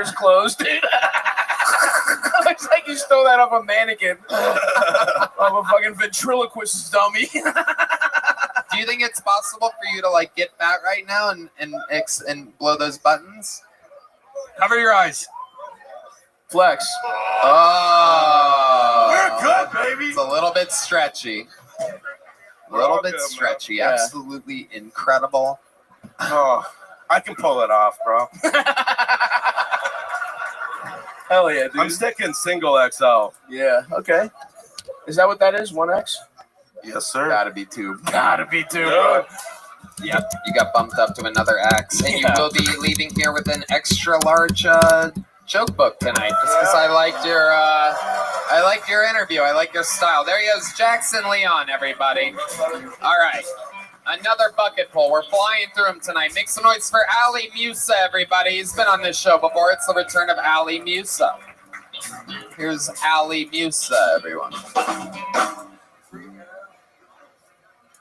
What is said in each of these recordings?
There's clothes, dude. Looks like you stole that off a mannequin. Of a fucking ventriloquist dummy. Do you think it's possible for you to like get fat right now and blow those buttons? Cover your eyes. Flex. Oh. We're good, baby. It's a little bit stretchy. A little bit stretchy. Yeah. Absolutely incredible. Oh, I can pull it off, bro. Hell yeah, dude. I'm sticking single XL. Yeah, okay. Is that what that is? 1X? Yes, sir. Gotta be two. Gotta be two, bro. Yep. You got bumped up to another X, and you will be leaving here with an extra large joke book tonight, just because I liked your interview. I like your style. There he is, Jackson Leon, everybody. All right. Another bucket pull. We're flying through him tonight. Make some noise for Ali Musa, everybody. He's been on this show before. It's the return of Ali Musa. Here's Ali Musa, everyone.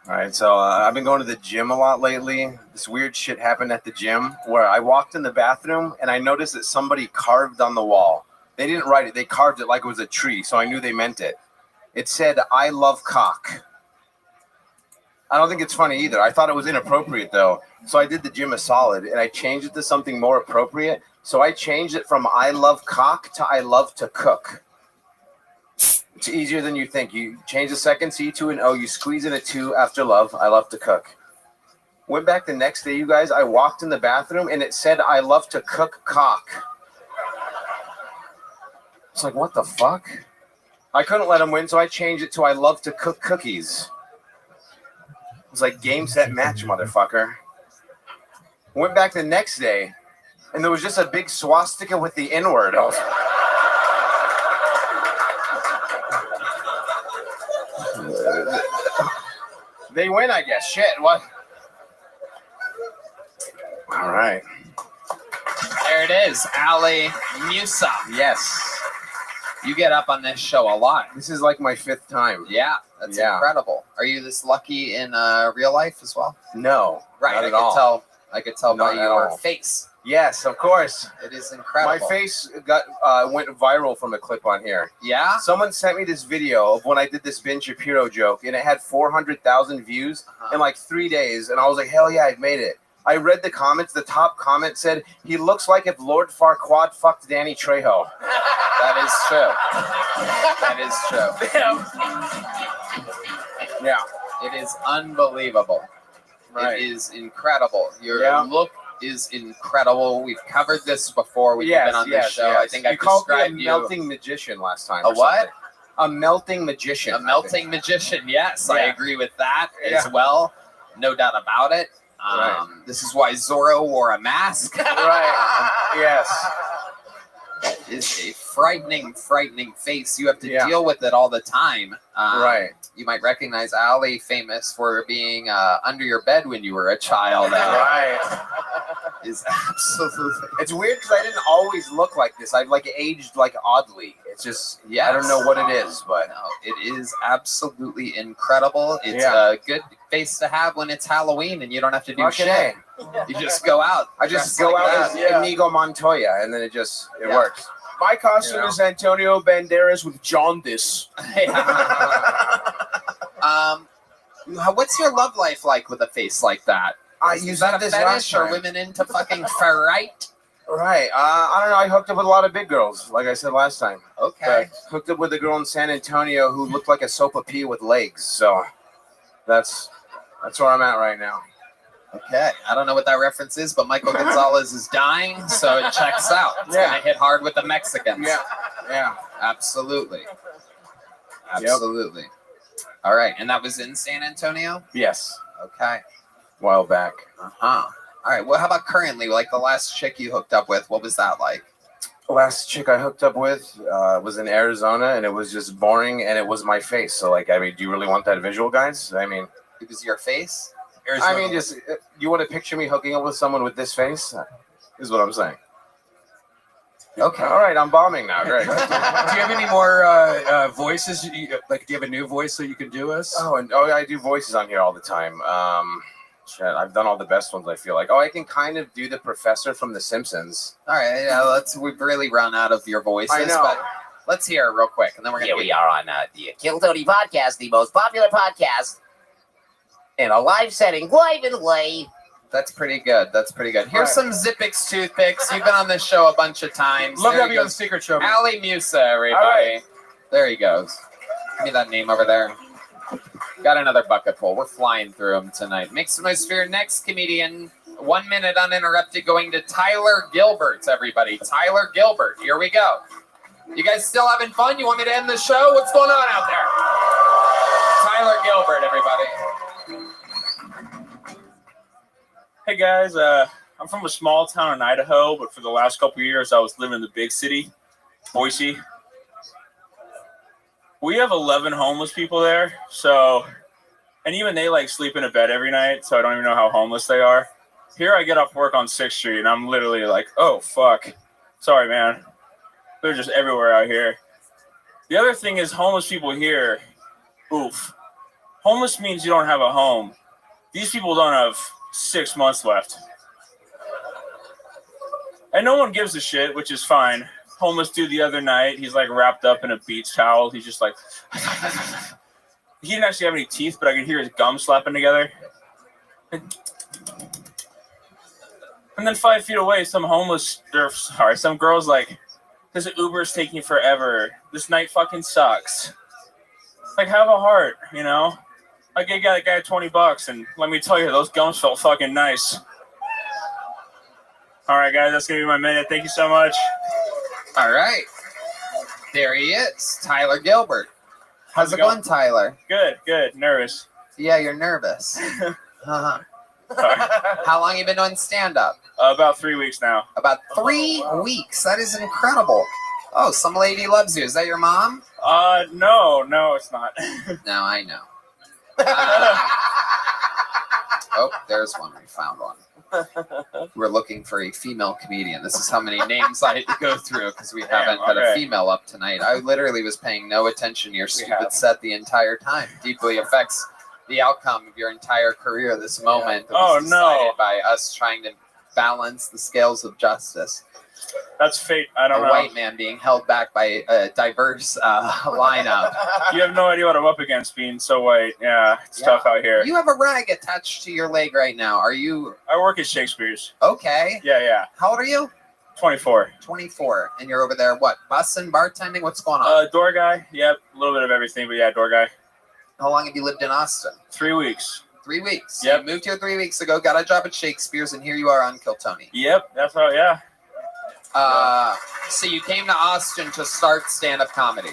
All right, so I've been going to the gym a lot lately. This weird shit happened at the gym where I walked in the bathroom and I noticed that somebody carved on the wall. They didn't write it. They carved it like it was a tree, so I knew they meant it. It said, "I love cock." I don't think it's funny either. I thought it was inappropriate, though. So I did the gym a solid, and I changed it to something more appropriate. So I changed it from "I love cock" to "I love to cook." It's easier than you think. You change the second C to an O. You squeeze in a 2 after love. I love to cook. Went back the next day, you guys. I walked in the bathroom, and it said, "I love to cook cock." It's like, what the fuck? I couldn't let him win, so I changed it to "I love to cook cookies." It was like game, set, match, motherfucker. Went back the next day, and there was just a big swastika with the N-word. I was They win, I guess. Shit, what? All right. There it is, Ali Musa. Yes. You get up on this show a lot. This is like my 5th time. Yeah, that's incredible. Are you this lucky in real life as well? No, Right, not at all. I could tell by Not at your all. face. Yes, of course. It is incredible. My face went viral from a clip on here. Yeah? Someone sent me this video of when I did this Ben Shapiro joke, and it had 400,000 views in like 3 days, and I was like, hell yeah, I've made it. I read the comments. The top comment said, "He looks like if Lord Farquaad fucked Danny Trejo." That is true. That is true. Yeah. It is unbelievable. Right. It is incredible. Your Yeah. look is incredible. We've covered this before. We've been on this show. I think I called me a described you. melting magician last time. A or what? something. A melting magician. A melting magician. Yes, I Yeah. agree with that as Yeah. well. No doubt about it. Right. This is why Zorro wore a mask. Right. Yes. It's a frightening, frightening face. You have to Yeah. deal with it all the time. Right. You might recognize Ali, famous for being under your bed when you were a child. Right. Is absolutely. It's weird because I didn't always look like this. I've like aged like oddly. It's just, I don't know what it is, but No, it is absolutely incredible. It's Yeah. a good face to have when it's Halloween and you don't have to do Fucking shit. A. You just go out. I just dressed go like out that. as Inigo Montoya, and then it Yeah. works. My costume You know? is Antonio Banderas with jaundice. What's your love life like with a face like that? You Is that said a this fetish last or time. women into fucking ferrite? Right. I don't know. I hooked up with a lot of big girls, like I said last time. Okay. But hooked up with a girl in San Antonio who looked like a sopapilla with legs. So that's where I'm at right now. Okay. I don't know what that reference is, but Michael Gonzalez is dying, so it checks out. It's Yeah. gonna hit hard with the Mexicans. Yeah. Absolutely. Absolutely. All right. And that was in San Antonio? Yes. Okay. A while back. Uh-huh. All right. Well, how about currently? Like the last chick you hooked up with, what was that like? The last chick I hooked up with was in Arizona, and it was just boring, and it was my face. So, like, I mean, do you really want that visual, guys? I mean, It was your face? I mean, just you want to picture me hooking up with someone with this face? Is what I'm saying. Okay. All right, I'm bombing now. Great. Do you have any more voices? Like, do you have a new voice that you can do us? I do voices on here all the time. Shit, I've done all the best ones. I feel like. Oh, I can kind of do the professor from The Simpsons. All right, yeah, we've really run out of your voices. I know. But let's hear it real quick, and then we're gonna. Here we are on the Kill Tony podcast, the most popular podcast in a live setting, live and live. That's pretty good. Here's some Zippix toothpicks. You've been on this show a bunch of times. Love to There have he you on the goes. secret show. man. Ali Musa, everybody. All right. There he goes. Give me that name over there. Got another bucket full. We're flying through them tonight. Make some noise for your next comedian. 1 minute uninterrupted going to Tyler Gilbert, everybody. Tyler Gilbert. Here we go. You guys still having fun? You want me to end the show? What's going on out there? Tyler Gilbert, everybody. Hey guys, I'm from a small town in Idaho, but for the last couple of years I was living in the big city, Boise. We have 11 homeless people there, and even they like sleep in a bed every night, so I don't even know how homeless they are. Here I get off work on 6th Street and I'm literally like, oh fuck, sorry man. They're just everywhere out here. The other thing is homeless people here, oof. Homeless means you don't have a home. These people don't have 6 months left. And no one gives a shit, which is fine. Homeless dude the other night, he's like wrapped up in a beach towel. He's just like, he didn't actually have any teeth, but I could hear his gums slapping together. And then 5 feet away, some girl's like, this Uber's taking forever. This night fucking sucks. Like, have a heart, you know? I gave that guy $20, and let me tell you, those gums felt fucking nice. All right, guys, that's gonna be my minute. Thank you so much. All right. There he is, Tyler Gilbert. How's it going, Tyler? Good. Nervous. Yeah, you're nervous. Uh-huh. Sorry. How long you been doing stand-up? About 3 weeks now. About 3 weeks. That is incredible. Oh, some lady loves you. Is that your mom? No, it's not. No, I know. Oh, there's one. We found one. We're looking for a female comedian. This is how many names I had to go through because we haven't had a female up tonight. I literally was paying no attention to your stupid set the entire time. Deeply affects the outcome of your entire career. This moment that was decided by us trying to balance the scales of justice. That's fate. I don't know. A white man being held back by a diverse lineup. You have no idea what I'm up against being so white. Yeah, it's tough out here. You have a rag attached to your leg right now. Are you... I work at Shakespeare's. Okay. Yeah. How old are you? 24. 24. And you're over there, what, bussing, bartending? What's going on? Door guy. Yep, a little bit of everything, but yeah, door guy. How long have you lived in Austin? 3 weeks. 3 weeks. Yep. You moved here 3 weeks ago, got a job at Shakespeare's, and here you are on Kill Tony. Yep, that's how, yeah. So you came to Austin to start stand-up comedy.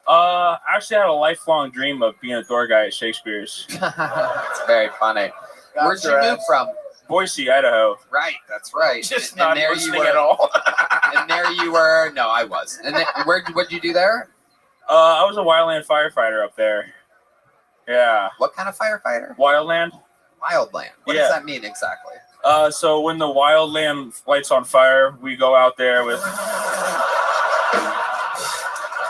Actually, I had a lifelong dream of being a door guy at Shakespeare's. It's very funny. Where'd you move from? Boise, Idaho. Right, that's right. Just And not there you listening were. at all. And there you were. No, I was. And then, what'd you do there? I was a wildland firefighter up there. Yeah. What kind of firefighter? Wildland? Wildland. What does that mean exactly? So when the wildland lights on fire, we go out there with...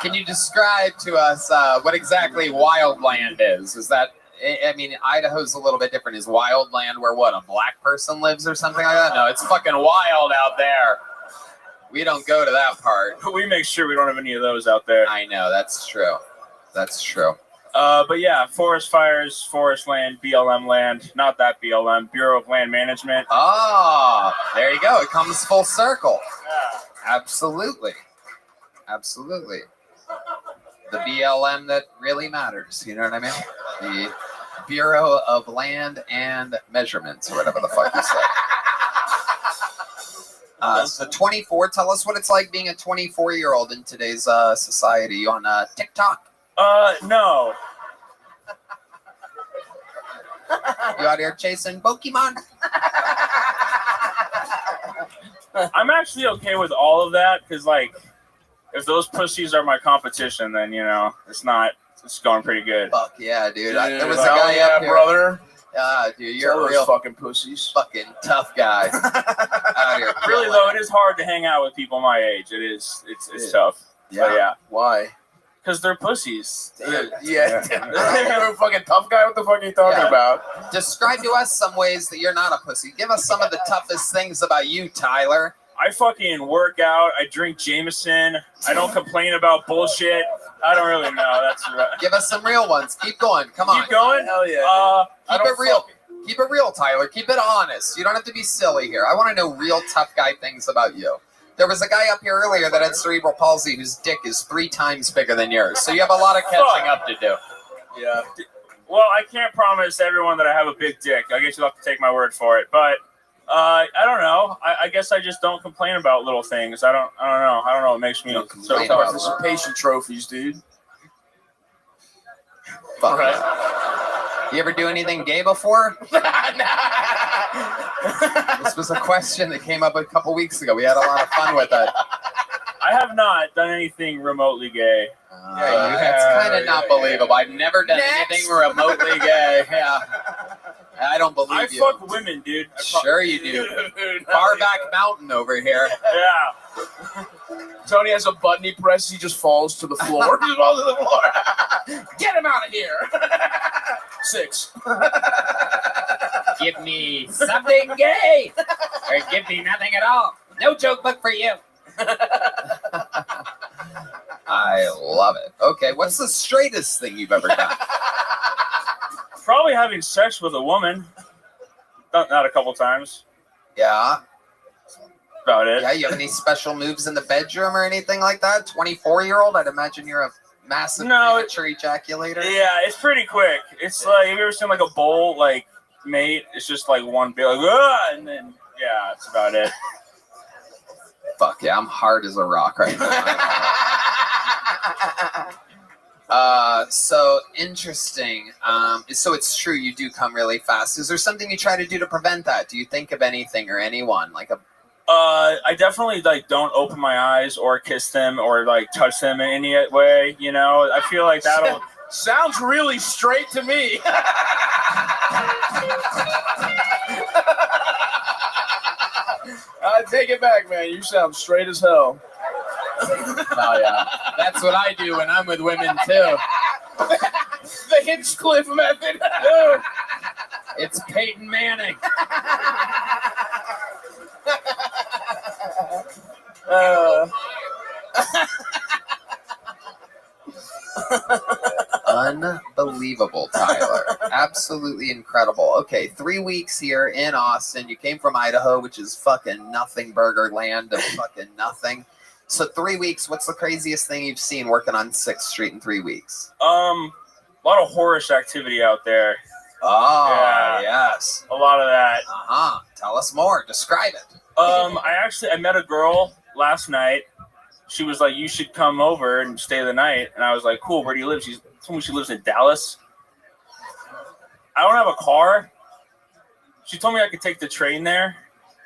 Can you describe to us what exactly wildland is? Is that... I mean, Idaho's a little bit different. Is wildland where, what, a black person lives or something like that? No, it's fucking wild out there. We don't go to that part. We make sure we don't have any of those out there. I know, that's true. That's true. But yeah, forest fires, forest land, BLM land, not that BLM, Bureau of Land Management. Oh, there you go. It comes full circle. Yeah. Absolutely. Absolutely. The BLM that really matters. You know what I mean? The Bureau of Land and Measurements, or whatever the fuck you say. So 24, tell us what it's like being a 24-year-old in today's society. You on TikTok? No. You out here chasing Pokemon? I'm actually okay with all of that because, like, if those pussies are my competition, then, you know, it's going pretty good. Fuck yeah, dude. Yeah, There was a guy up here. brother. Dude, you're Tell a those real fucking pussies. fucking tough guy. Out here. Really, though, it is hard to hang out with people my age. It's tough. Yeah. But yeah. Why? Because they're pussies. Yeah. You're a fucking tough guy. What the fuck are you talking about? Describe to us some ways that you're not a pussy. Give us some of the toughest things about you, Tyler. I fucking work out. I drink Jameson. I don't complain about bullshit. I don't really know. That's right. Give us some real ones. Keep going. Come on. Keep going. Hell yeah. I Keep don't it real. Keep it real, Tyler. Keep it honest. You don't have to be silly here. I want to know real tough guy things about you. There was a guy up here earlier that had cerebral palsy whose dick is 3 times bigger than yours. So you have a lot of catching up to do. Yeah. Well, I can't promise everyone that I have a big dick. I guess you'll have to take my word for it. But I don't know. I guess I just don't complain about little things. I don't know. I don't know. It makes me so complain tough. about Participation trophies, dude. Fuck. Right. You ever do anything gay before? This was a question that came up a couple weeks ago. We had a lot of fun with it. I have not done anything remotely gay. That's kind of not believable. I've never done anything remotely gay. Yeah. I don't believe I you. fuck women, dude. Sure you do. Far back mountain over here. Yeah. Tony has a button he presses, he just falls to the floor. He falls to the floor. Get him out of here. 6. Give me something gay, or give me nothing at all. No joke book for you. I love it. Okay, what's the straightest thing you've ever done? Probably having sex with a woman. Not a couple times. Yeah. About it. Yeah, you have any special moves in the bedroom or anything like that? 24-year-old? I'd imagine you're a massive premature ejaculator. Yeah, it's pretty quick. It's like, have you ever seen like a bull like mate? It's just like one big like, ah, and then yeah, that's about it. Fuck yeah, I'm hard as a rock right now. So interesting. So it's true you do come really fast. Is there something you try to do to prevent that? Do you think of anything or anyone like a? I definitely like don't open my eyes or kiss them or like touch them in any way. You know, I feel like that'll. Sounds really straight to me. I take it back, man. You sound straight as hell. Oh yeah, that's what I do when I'm with women too. The Hinchcliffe method. It's Peyton Manning. Unbelievable, Tyler. Absolutely incredible. Okay, 3 weeks here in Austin. You came from Idaho, which is fucking nothing burger land of fucking nothing. So 3 weeks, what's the craziest thing you've seen working on 6th Street in 3 weeks? A lot of whorish activity out there. Oh, Yeah. yes. A lot of that. Uh-huh. Tell us more. Describe it. I met a girl last night. She was like, you should come over and stay the night. And I was like, cool, where do you live? She told me she lives in Dallas. I don't have a car. She told me I could take the train there,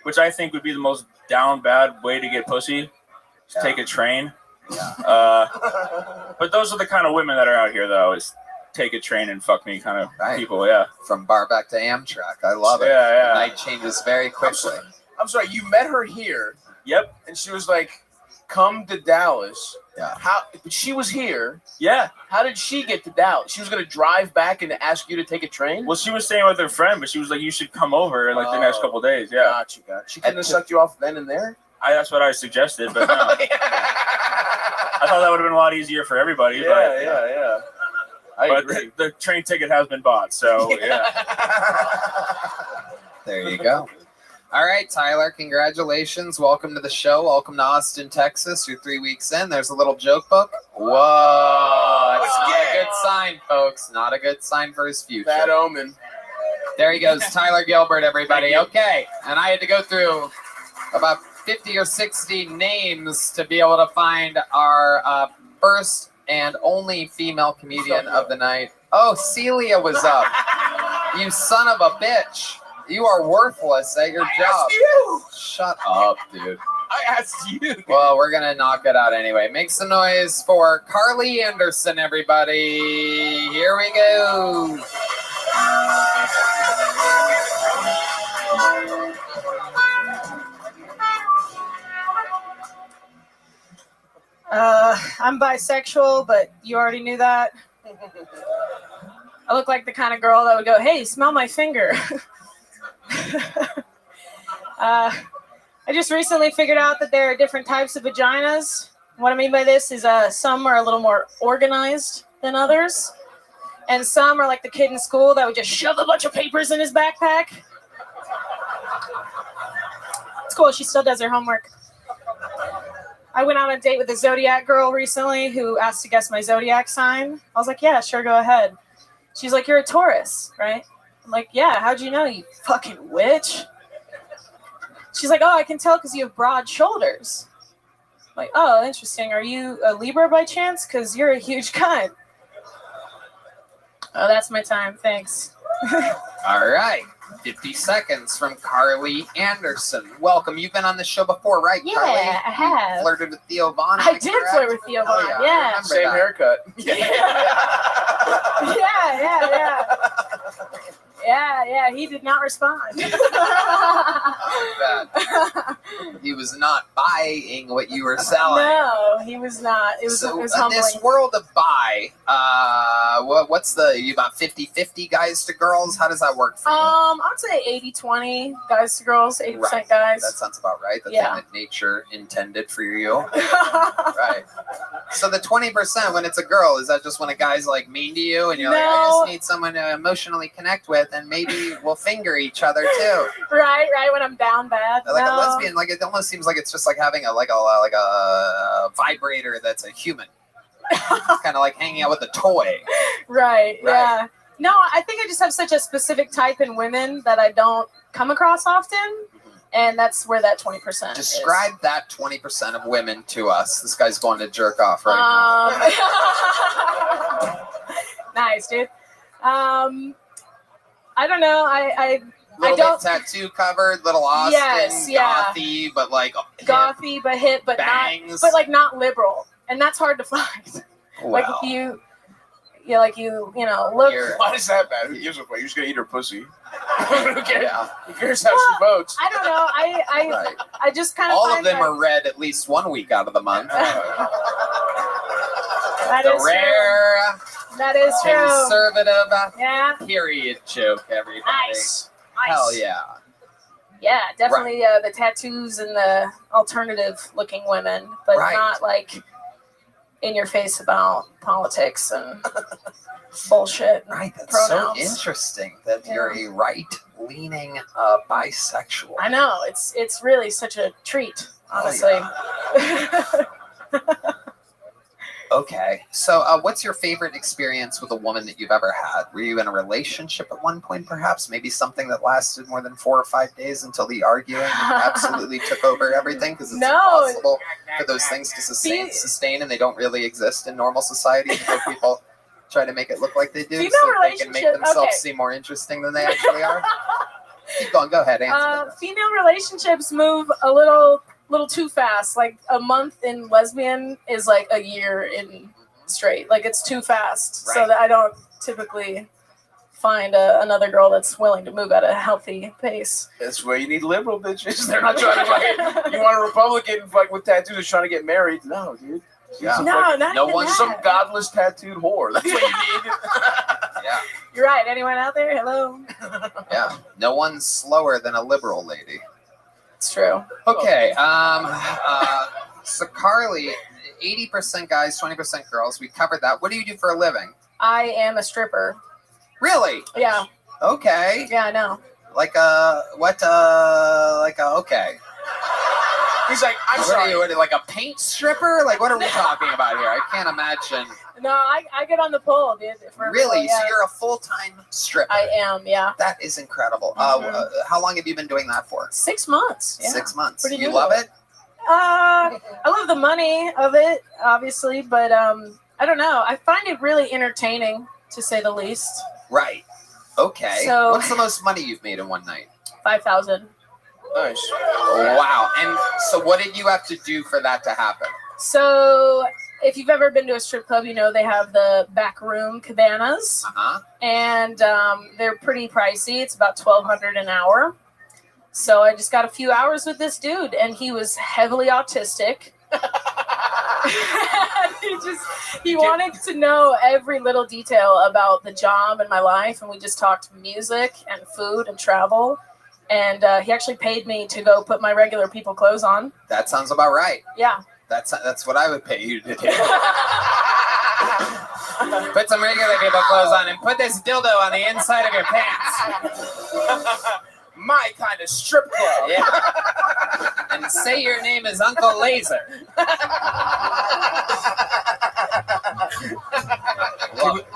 which I think would be the most down bad way to get pussy. To take a train. Yeah. But those are the kind of women that are out here, though, is take a train and fuck me kind of people, yeah. From bar back to Amtrak. I love it. Yeah. The night changes very quickly. I'm sorry, you met her here. Yep. And she was like, come to Dallas. Yeah. But she was here. Yeah. How did she get to Dallas? She was going to drive back and ask you to take a train? Well, she was staying with her friend, but she was like, you should come over in like the next couple of days. Yeah. Gotcha. She couldn't have sucked you off then and there? That's what I suggested, but no. I thought that would have been a lot easier for everybody. Yeah. I agree. The train ticket has been bought, so yeah. There you go. All right, Tyler, congratulations. Welcome to the show. Welcome to Austin, Texas. You're 3 weeks in. There's a little joke book. Whoa. It's not a good sign, folks. Not a good sign for his future. Bad omen. There he goes, Tyler Gilbert, everybody. Okay, and I had to go through about 50 or 60 names to be able to find our first and only female comedian of the night. Oh, Celia was up. You son of a bitch. You are worthless at your job. You. Shut up, dude. I asked you. Well, we're going to knock it out anyway. Make some noise for Carly Anderson, everybody. Here we go. I'm bisexual, but you already knew that. I look like the kind of girl that would go, hey, smell my finger. I just recently figured out that there are different types of vaginas. What I mean by this is some are a little more organized than others. And some are like the kid in school that would just shove a bunch of papers in his backpack. It's cool. She still does her homework. I went on a date with a Zodiac girl recently who asked to guess my Zodiac sign. I was like, yeah, sure, go ahead. She's like, you're a Taurus, right? I'm like, yeah, how'd you know, you fucking witch? She's like, oh, I can tell because you have broad shoulders. I'm like, oh, interesting. Are you a Libra by chance? Because you're a huge cunt. Oh, that's my time. Thanks. All right. 50 seconds from Carly Anderson. Welcome. You've been on the show before, right, Yeah, Carly? I have. You flirted with Theo Vaughn. I did flirt with Theo Vaughn, Oh, yeah. I remember Same that. haircut. Yeah. He did not respond. Oh, bad. He was not buying what you were selling. No, he was not. It was So in humbling. this world of buy, what's you about 50-50 guys to girls? How does that work for you? I'd say 80-20 guys to girls, 80% Right. guys. That sounds about right. The Yeah. thing that nature intended for you. Right. So the 20% when it's a girl, is that just when a guy's like mean to you and you're like, I No. just need someone to emotionally connect with and maybe we'll finger each other too. right, when I'm down bad. Like no. a lesbian, like it almost seems like it's just like having a vibrator that's a human. Kind of like hanging out with a toy. Right, yeah. No, I think I just have such a specific type in women that I don't come across often. And that's where that 20% Describe that 20% of women to us. This guy's going to jerk off right now. Nice, dude. I don't know. I Little don't bit tattoo covered, little Austin, Yes, yeah. gothy, but like gothy, but hip, but bangs. not liberal, and that's hard to find. Like Well, if you look. You're- Why is that bad? Who gives a fuck? You're just gonna eat her pussy. Who cares? yeah, Who cares how she votes? I don't know. right. I just kind of All find of them that, are red at least 1 week out of the month. that The is rare true. That is true. conservative Yeah. period joke, everybody. Nice. Hell yeah. Yeah, definitely the tattoos and the alternative looking women, but Right. not like in your face about politics and bullshit. Right, that's Pronouns. so interesting that Yeah. you're a right-leaning bisexual. I know, it's really such a treat, honestly. Okay, so what's your favorite experience with a woman that you've ever had? Were you in a relationship at one point, perhaps? Maybe something that lasted more than 4 or 5 days until the arguing absolutely took over everything? Because it's No. impossible for those things to sustain, and they don't really exist in normal society until people try to make it look like they do, Female so that they can make relationship- themselves okay. seem more interesting than they actually are. Keep going. Go ahead. Answer that. Female relationships move a little too fast. Like a month in lesbian is like a year in straight. Like it's too fast. So Right. that I don't typically find another girl that's willing to move at a healthy pace. That's where you need liberal bitches. They're not trying to fucking. You want a Republican with tattoos that's trying to get married? No, dude. Yeah. No, not No even one's that. Some godless tattooed whore. That's what you need. Yeah. You're right. Anyone out there? Hello. Yeah. No one's slower than a liberal lady. It's true. Okay. So Carly, 80% guys, 20% girls. We covered that. What do you do for a living? I am a stripper. Really? Yeah. Okay. Yeah, I know. Okay. He's like, I'm What sorry. are you, like a paint stripper? Like, what are we talking about here? I can't imagine. No, I get on the pole, dude. For Really? real, yeah. So you're a full-time stripper? I am, yeah. That is incredible. Mhm. How long have you been doing that for? 6 months. Yeah. 6 months. Pretty You new. love it? I love the money of it, obviously, but I don't know. I find it really entertaining, to say the least. Right. Okay. So- What's the most money you've made in one night? 5,000. Nice. Wow. And so what did you have to do for that to happen? So, if you've ever been to a strip club, you know they have the back room cabanas, Uh-huh. and they're pretty pricey. It's about $1,200 an hour. So I just got a few hours with this dude, and he was heavily autistic. he wanted to know every little detail about the job and my life, and we just talked music and food and travel. And he actually paid me to go put my regular people clothes on. That sounds about right. Yeah. That's what I would pay you to do. Put some regular people clothes on and put this dildo on the inside of your pants. My kind of strip club. Yeah. And say your name is Uncle Laser.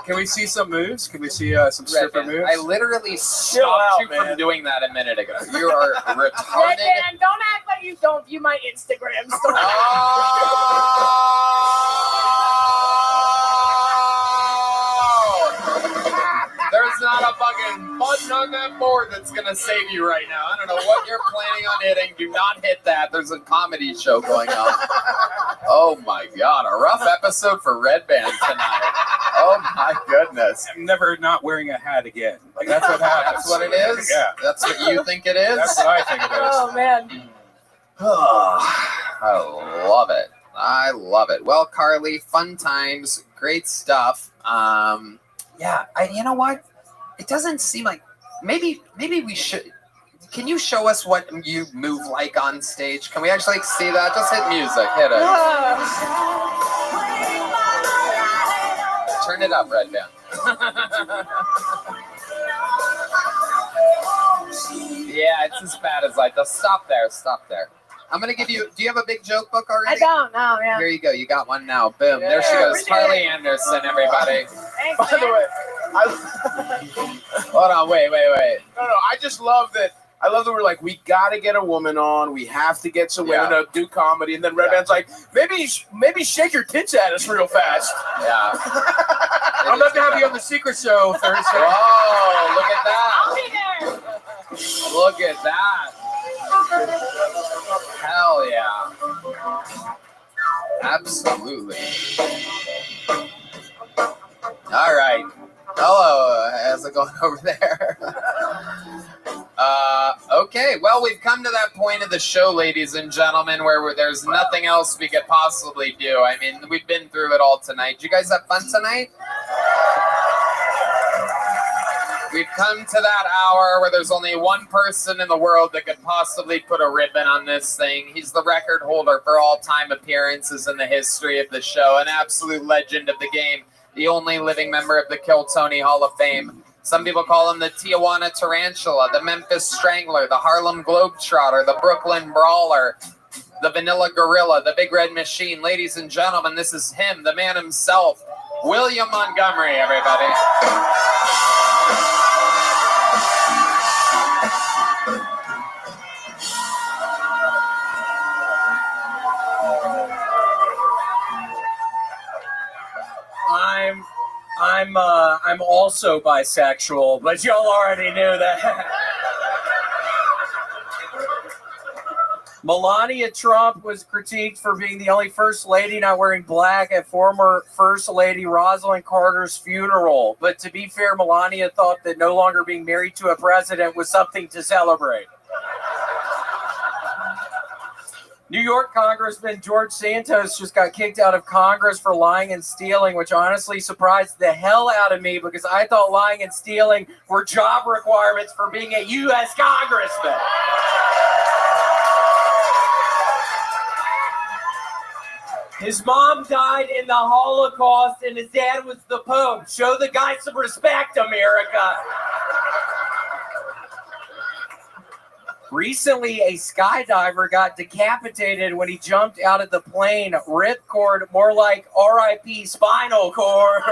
Can we see some moves? Can we see some stripper Redman, moves? I literally stopped you from doing that a minute ago. You are retarded. And don't act like you don't view my Instagram story. There's not a fucking button on that board that's gonna save you right now. I don't know what you're planning on hitting. Do not hit that. There's a comedy show going on. Oh my god, a rough episode for Red Band tonight. Oh my goodness. I'm never not wearing a hat again. Like that's what happens. That's what it is? Yeah. That's what you think it is? That's what I think it is. Oh, man. I love it. I love it. Well, Carly, fun times, great stuff. Yeah, you know what? It doesn't seem like maybe we should. Can you show us what you move like on stage? Can we actually see that? Just hit music. Hit it. Turn it up, Red Band. Yeah, it's as bad as I just stop there. Stop there. I'm gonna give you. Do you have a big joke book already? I don't know, yeah. Here you go. You got one now. Boom. There she goes. Carly Anderson, everybody. Thanks, By the man. way, Hold on. Wait. no, I just love that. I love that we're like, we gotta get a woman on. We have to get some women to do comedy, and then Red Band's like, maybe shake your tits at us real fast. Yeah. I'd love to have you on the Secret Show Thursday. Whoa! Look at I'll that. be there. Look at that. Hell yeah. Absolutely. All right. Hello. How's it going over there? Okay. Well, we've come to that point of the show, ladies and gentlemen, where there's nothing else we could possibly do. I mean, we've been through it all tonight. Did you guys have fun tonight? We've come to that hour where there's only one person in the world that could possibly put a ribbon on this thing. He's the record holder for all-time appearances in the history of the show, an absolute legend of the game, the only living member of the Kill Tony Hall of Fame. Some people call him the Tijuana Tarantula, the Memphis Strangler, the Harlem Globetrotter, the Brooklyn Brawler, the Vanilla Gorilla, the Big Red Machine. Ladies and gentlemen, this is him, the man himself, William Montgomery, everybody. I'm also bisexual, but y'all already knew that. Melania Trump was critiqued for being the only first lady not wearing black at former First Lady Rosalind Carter's funeral. But to be fair, Melania thought that no longer being married to a president was something to celebrate. New York Congressman George Santos just got kicked out of Congress for lying and stealing, which honestly surprised the hell out of me because I thought lying and stealing were job requirements for being a U.S. congressman. His mom died in the Holocaust and his dad was the Pope. Show the guy some respect, America. Recently, a skydiver got decapitated when he jumped out of the plane. Ripcord, more like R.I.P. spinal cord.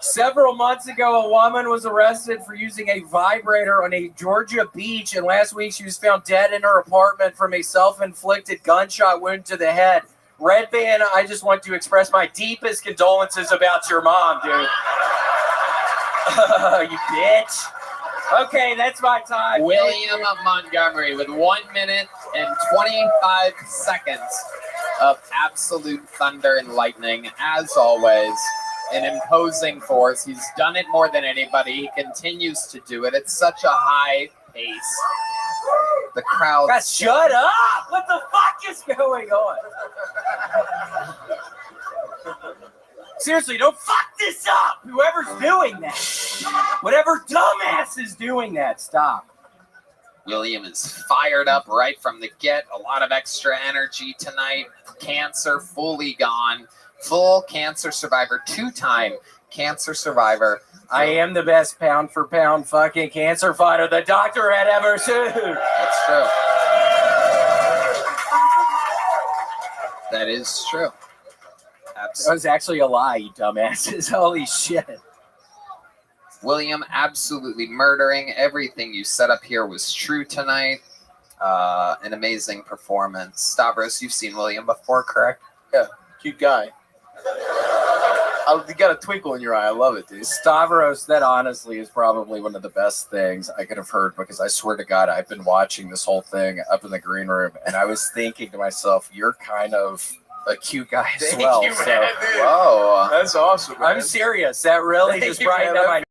Several months ago, a woman was arrested for using a vibrator on a Georgia beach, and last week she was found dead in her apartment from a self-inflicted gunshot wound to the head. Red Band, I just want to express my deepest condolences about your mom, dude. You bitch. Okay, that's my time. William Montgomery with 1 minute and 25 seconds of absolute thunder and lightning, as always. An imposing force. He's done it more than anybody. He continues to do it at such a high pace. The crowd. God, shut up! What the fuck is going on? Seriously, don't fuck this up! Whoever's doing that. Whatever dumbass is doing that, stop. William is fired up right from the get. A lot of extra energy tonight. Cancer fully gone. Full cancer survivor. 2-time cancer survivor. I am the best pound for pound fucking cancer fighter the doctor had ever seen. That's true. That is true. That was actually a lie, you dumbasses. Holy shit. William absolutely murdering. Everything you set up here was true tonight. An amazing performance. Stavros, you've seen William before, correct? Yeah, cute guy. You got a twinkle in your eye. I love it, dude. Stavros, that honestly is probably one of the best things I could have heard, because I swear to God, I've been watching this whole thing up in the green room, and I was thinking to myself, you're kind of a cute guy as Thank well. you, So, man, dude. Whoa. That's awesome, man. I'm serious. That really Thank just you, brightened man. up my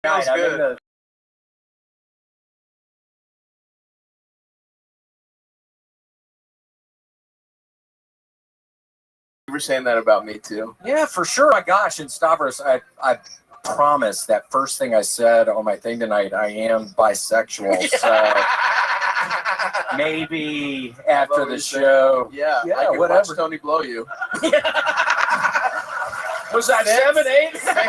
Feels night. I'm good. in the You were saying that about me, too. Yeah, for sure. My gosh, and Stavros, I promise that first thing I said on my thing tonight, I am bisexual. So maybe after the show. Yeah, Yeah, I can whatever. watch Tony blow you. Was that 7, 8? 6 or 7.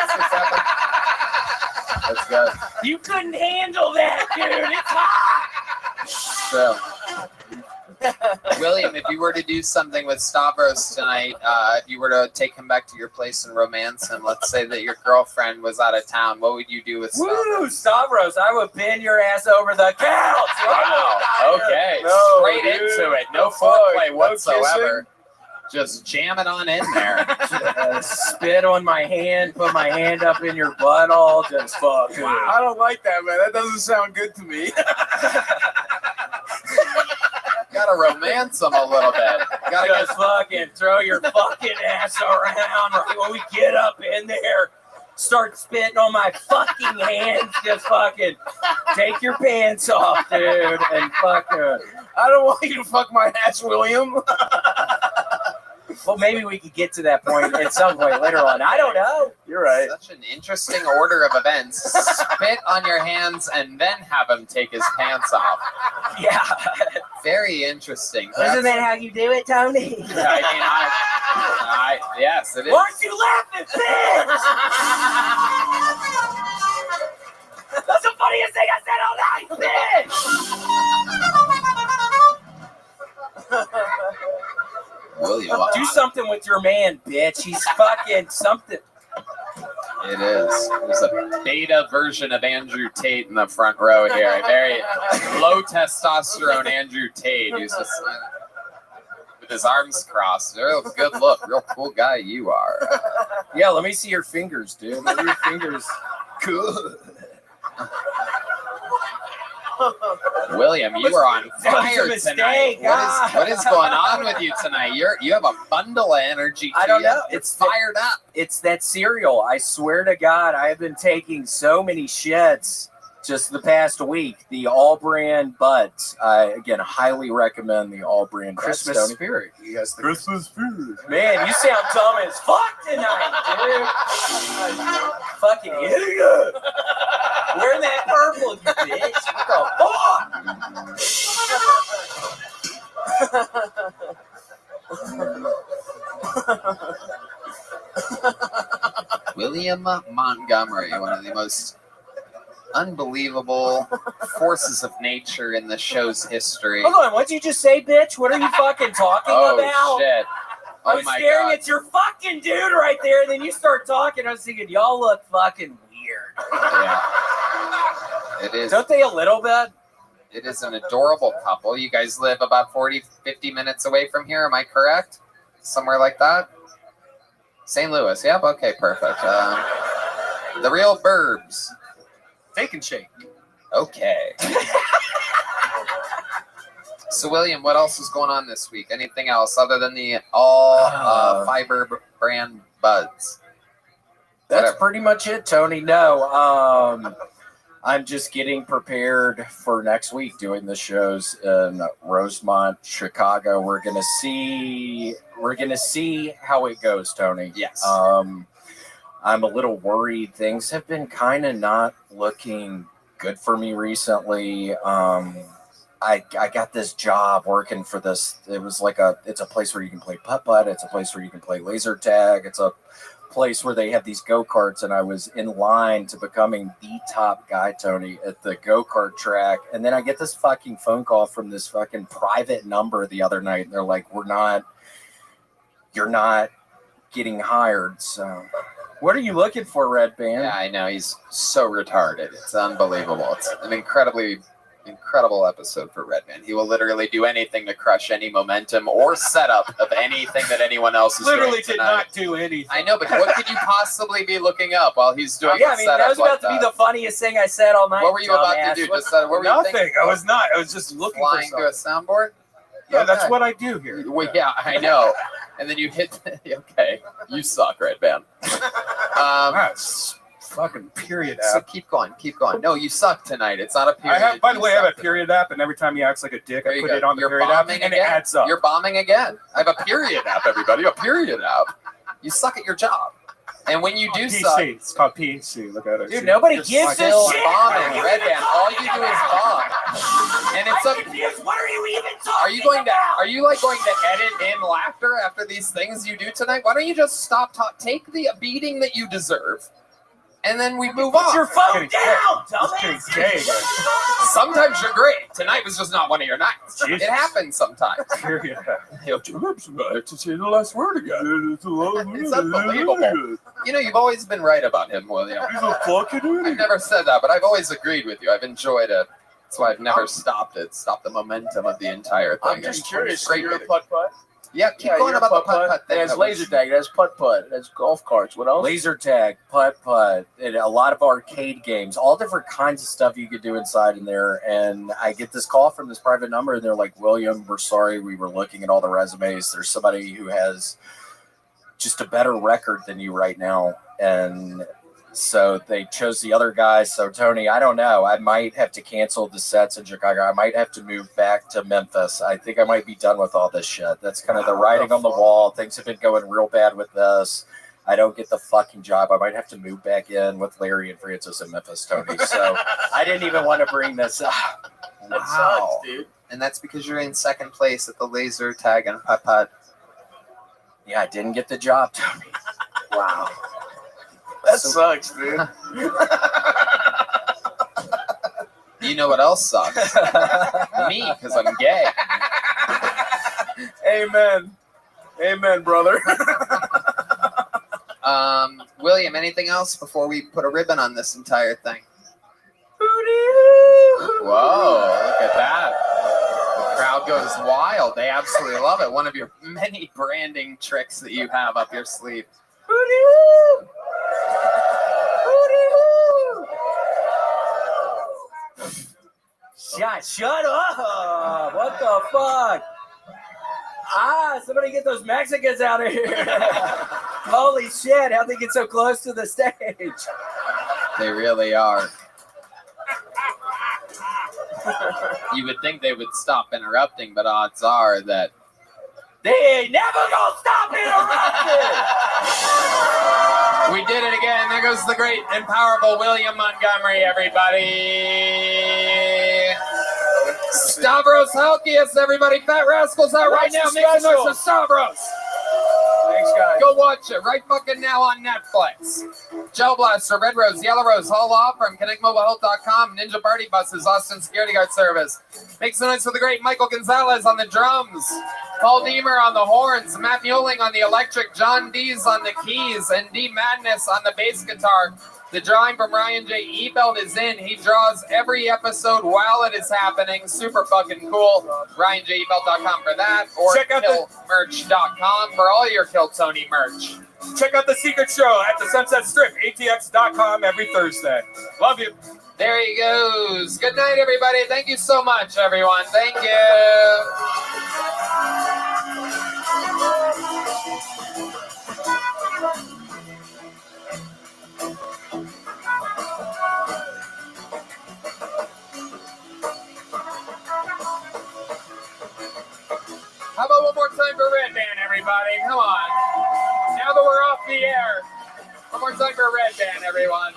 That's good. You couldn't handle that, dude. It's hot. So, William, if you were to do something with Stavros tonight, if you were to take him back to your place and romance him, let's say that your girlfriend was out of town, what would you do with Stavros? Woo, Stavros, I would bend your ass over the couch. Wow. Okay. No, Straight dude. into it. No No foreplay no whatsoever. Just jam it on in there. Spit on my hand, put my hand up in your butthole, just fuck. Wow. I don't like that, man. That doesn't sound good to me. Gotta romance him a little bit. Gotta Just fucking throw your fucking ass around right when we get up in there. Start spitting on my fucking hands. Just fucking take your pants off, dude, and fucking. I don't want you to fuck my ass, William. Well, maybe we could get to that point at some point later on. I don't know. You're right. Such an interesting order of events. Spit on your hands and then have him take his pants off. Yeah. Very interesting. Isn't that how you do it, Tony? Yes, it is. Why aren't you laughing, bitch? That's the funniest thing I said all night, bitch. William, Do something with your man, bitch. He's fucking something. it is. There's a beta version of Andrew Tate in the front row here. A very low testosterone Andrew Tate. He's just with his arms crossed. Real good look. Real cool guy you are. Yeah, let me see your fingers, dude. Let me your fingers. Cool. William, you are on fire tonight. What is going on with you tonight? You have a bundle of energy to I don't you. know. It's fired up. It's that cereal. I swear to God, I have been taking so many shits just the past week. The All Brand Buds. I again highly recommend the All Brand Christmas Buds. spirit. You guys think Christmas food. Man, you sound dumb as fuck tonight, dude. Fucking idiot. Wear that purple, you bitch. What the fuck? William Montgomery, one of the most unbelievable forces of nature in the show's history. Hold on, what'd you just say, bitch? What are you fucking talking about? Oh, shit. I Oh, was my staring God. at your fucking dude right there, and then you start talking. I was thinking, y'all look fucking weird. Yeah. It is. Don't they a little bit? It is an adorable couple. You guys live about 40, 50 minutes away from here. Am I correct? Somewhere like that? St. Louis. Yep. Okay, perfect. The real Burbs. Take and shake. Okay. So, William, what else is going on this week? Anything else other than the all fiber brand buds? That's pretty much it, Tony. No. I'm just getting prepared for next week doing the shows in Rosemont, Chicago. We're gonna see how it goes, Tony. Yes. I'm a little worried. Things have been kind of not looking good for me recently. I got this job working for this. It's a place where you can play putt-putt. It's a place where you can play laser tag. It's a place where they have these go-karts, and I was in line to becoming the top guy, Tony, at the go-kart track. And then I get this fucking phone call from this fucking private number the other night, and they're like, you're not getting hired. So what are you looking for, Red Band? Yeah, I know. He's so retarded. It's unbelievable. It's an incredible episode for Redman. He will literally do anything to crush any momentum or setup of anything that anyone else is Literally doing did tonight. not do anything. I know, but what could you possibly be looking up while he's doing Yeah, I the mean, setup that was like about to be the funniest thing I said all night. What were you about to do? Just what were you Nothing. thinking? I was not. I was just looking Flying for to a something. soundboard? Yeah, that's Okay. what I do here. Well, yeah, I know. And then you hit. Okay, you suck, Redman. That's fucking period So app. keep going. No, you suck tonight. It's not a period. By the You way, I have suck a period app, and every time he acts like a dick, There I you put go. it on the You're period app, bombing and again. it adds up. You're bombing again. I have a period app, everybody. A period app. You suck at your job. And when you do PC. suck, It's called PC. Look at it. Dude, nobody you're gives a still shit. bombing. Red Band. All you do is bomb. And it's up. What are you even talking Are you going to? Are you like going to edit in laughter after these things you do tonight? Why don't you just stop? Take the beating that you deserve, and then we move on. Put your phone Getting down, Getting dumbass. gay again. Sometimes you're great. Tonight was just not one of your nights. Jesus. It happens sometimes. Period app. He'll- I have to say the last word again. It's unbelievable. You know, you've always been right about him, William. He's a fucking I've idiot. never said that, but I've always agreed with you. I've enjoyed it. That's why I've never stopped it. Stopped the momentum of the entire thing. I'm just It's curious. great. You're a putt-putt? Yeah, keep going about the putt-putt thing. It has laser tag. It has putt-putt. It has golf carts. What else? Laser tag, putt-putt, and a lot of arcade games, all different kinds of stuff you could do inside in there. And I get this call from this private number, and they're like, William, we're sorry. We were looking at all the resumes. There's somebody who has just a better record than you right now. And so they chose the other guy. So, Tony, I don't know. I might have to cancel the sets in Chicago. I might have to move back to Memphis. I think I might be done with all this shit. That's kind of the writing on the wall. Things have been going real bad with this. I don't get the fucking job. I might have to move back in with Larry and Francis in Memphis, Tony. So I didn't even want to bring this up. That sucks, dude. And that's because you're in second place at the laser tag and putt-putt. Yeah, I didn't get the job, Tony. Wow. That sucks, dude. You know what else sucks? Me, because I'm gay. Amen. Amen, brother. William, anything else before we put a ribbon on this entire thing? Whoa, look at that. The crowd goes wild. They absolutely love it. One of your many branding tricks that you have up your sleeve. Shut up! What the fuck? Somebody get those Mexicans out of here! Holy shit! How'd they get so close to the stage? They really are. You would think they would stop interrupting, but odds are that They ain't never gonna stop interrupting! we did it again. There goes the great and powerful William Montgomery, everybody. Stavros Halkias, everybody. Fat Rascals out right now. Make some noise for Stavros. Thanks, guys. Go watch it right fucking now on Netflix. Gel Blaster, Red Rose, Yellow Rose, Hall Law Firm, ConnectMobileHealth.com, Ninja Party Buses, Austin Security Guard Service. Make some noise for the great Michael Gonzalez on the drums, Paul Deemer on the horns, Matt Muelling on the electric, John Dees on the keys, and D Madness on the bass guitar. The drawing from Ryan J. Ebelt is in. He draws every episode while it is happening. Super fucking cool. RyanJEbelt.com for that, or Check out KillMerch.com for all your Kill Tony merch. Check out the secret show at the Sunset Strip, ATX.com every Thursday. Love you. There he goes. Good night, everybody. Thank you so much, everyone. Thank you. How about one more time for Red Band, everybody? Come on. Now that we're off the air, one more time for Red Band, everyone.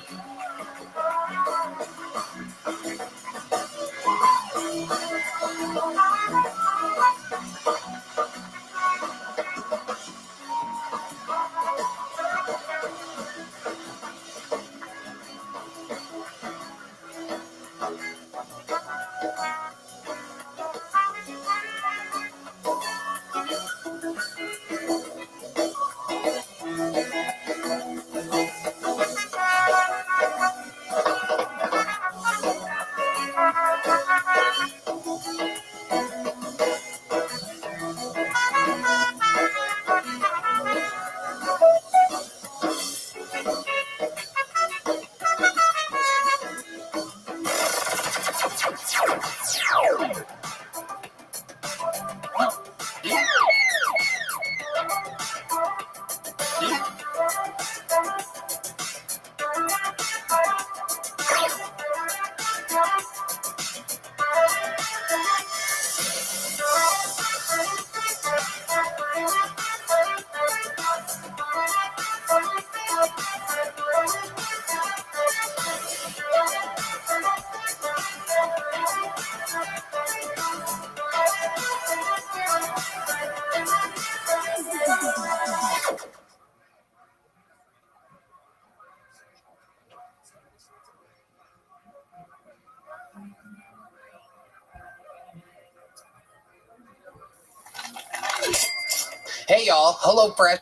Hey y'all, HelloFresh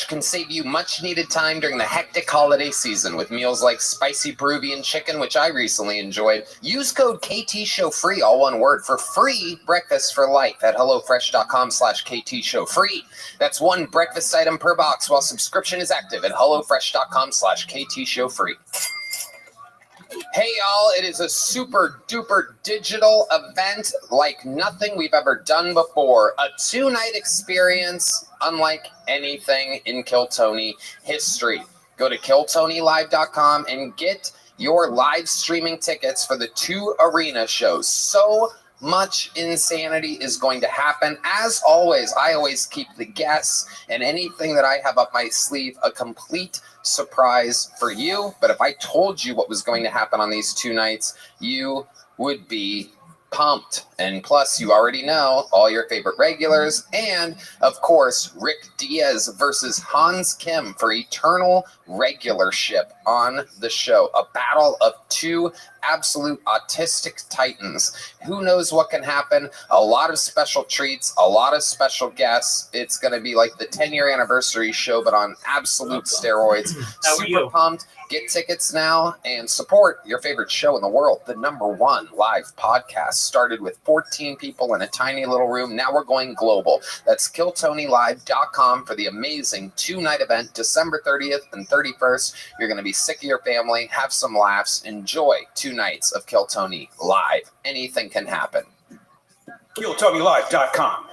can save you much needed time during the hectic holiday season with meals like spicy Peruvian chicken, which I recently enjoyed. Use code KTShowFree, all one word, for free breakfast for life at HelloFresh.com/KTShowFree. That's one breakfast item per box while subscription is active at HelloFresh.com/KTShowFree. Hey y'all, it is a super duper digital event like nothing we've ever done before. A 2-night experience unlike anything in Kiltony history. Go to KiltonyLive.com and get your live streaming tickets for the 2 arena shows. So much insanity is going to happen. As always, I always keep the guests and anything that I have up my sleeve a complete surprise for you. But if I told you what was going to happen on these 2 nights, you would be pumped. And plus, you already know all your favorite regulars. And of course, Rick Diaz versus Hans Kim for eternal regularship on the show. A battle of 2 absolute autistic titans. Who knows what can happen? A lot of special treats, a lot of special guests. It's going to be like the 10-year anniversary show, but on absolute steroids. Super pumped. Get tickets now and support your favorite show in the world, the #1 live podcast. Started with 14 people in a tiny little room. Now we're going global. That's KiltonyLive.com for the amazing 2-night event, December 30th and 31st. You're going to be sick of your family. Have some laughs. Enjoy 2 nights of Kiltony Live. Anything can happen. KiltonyLive.com.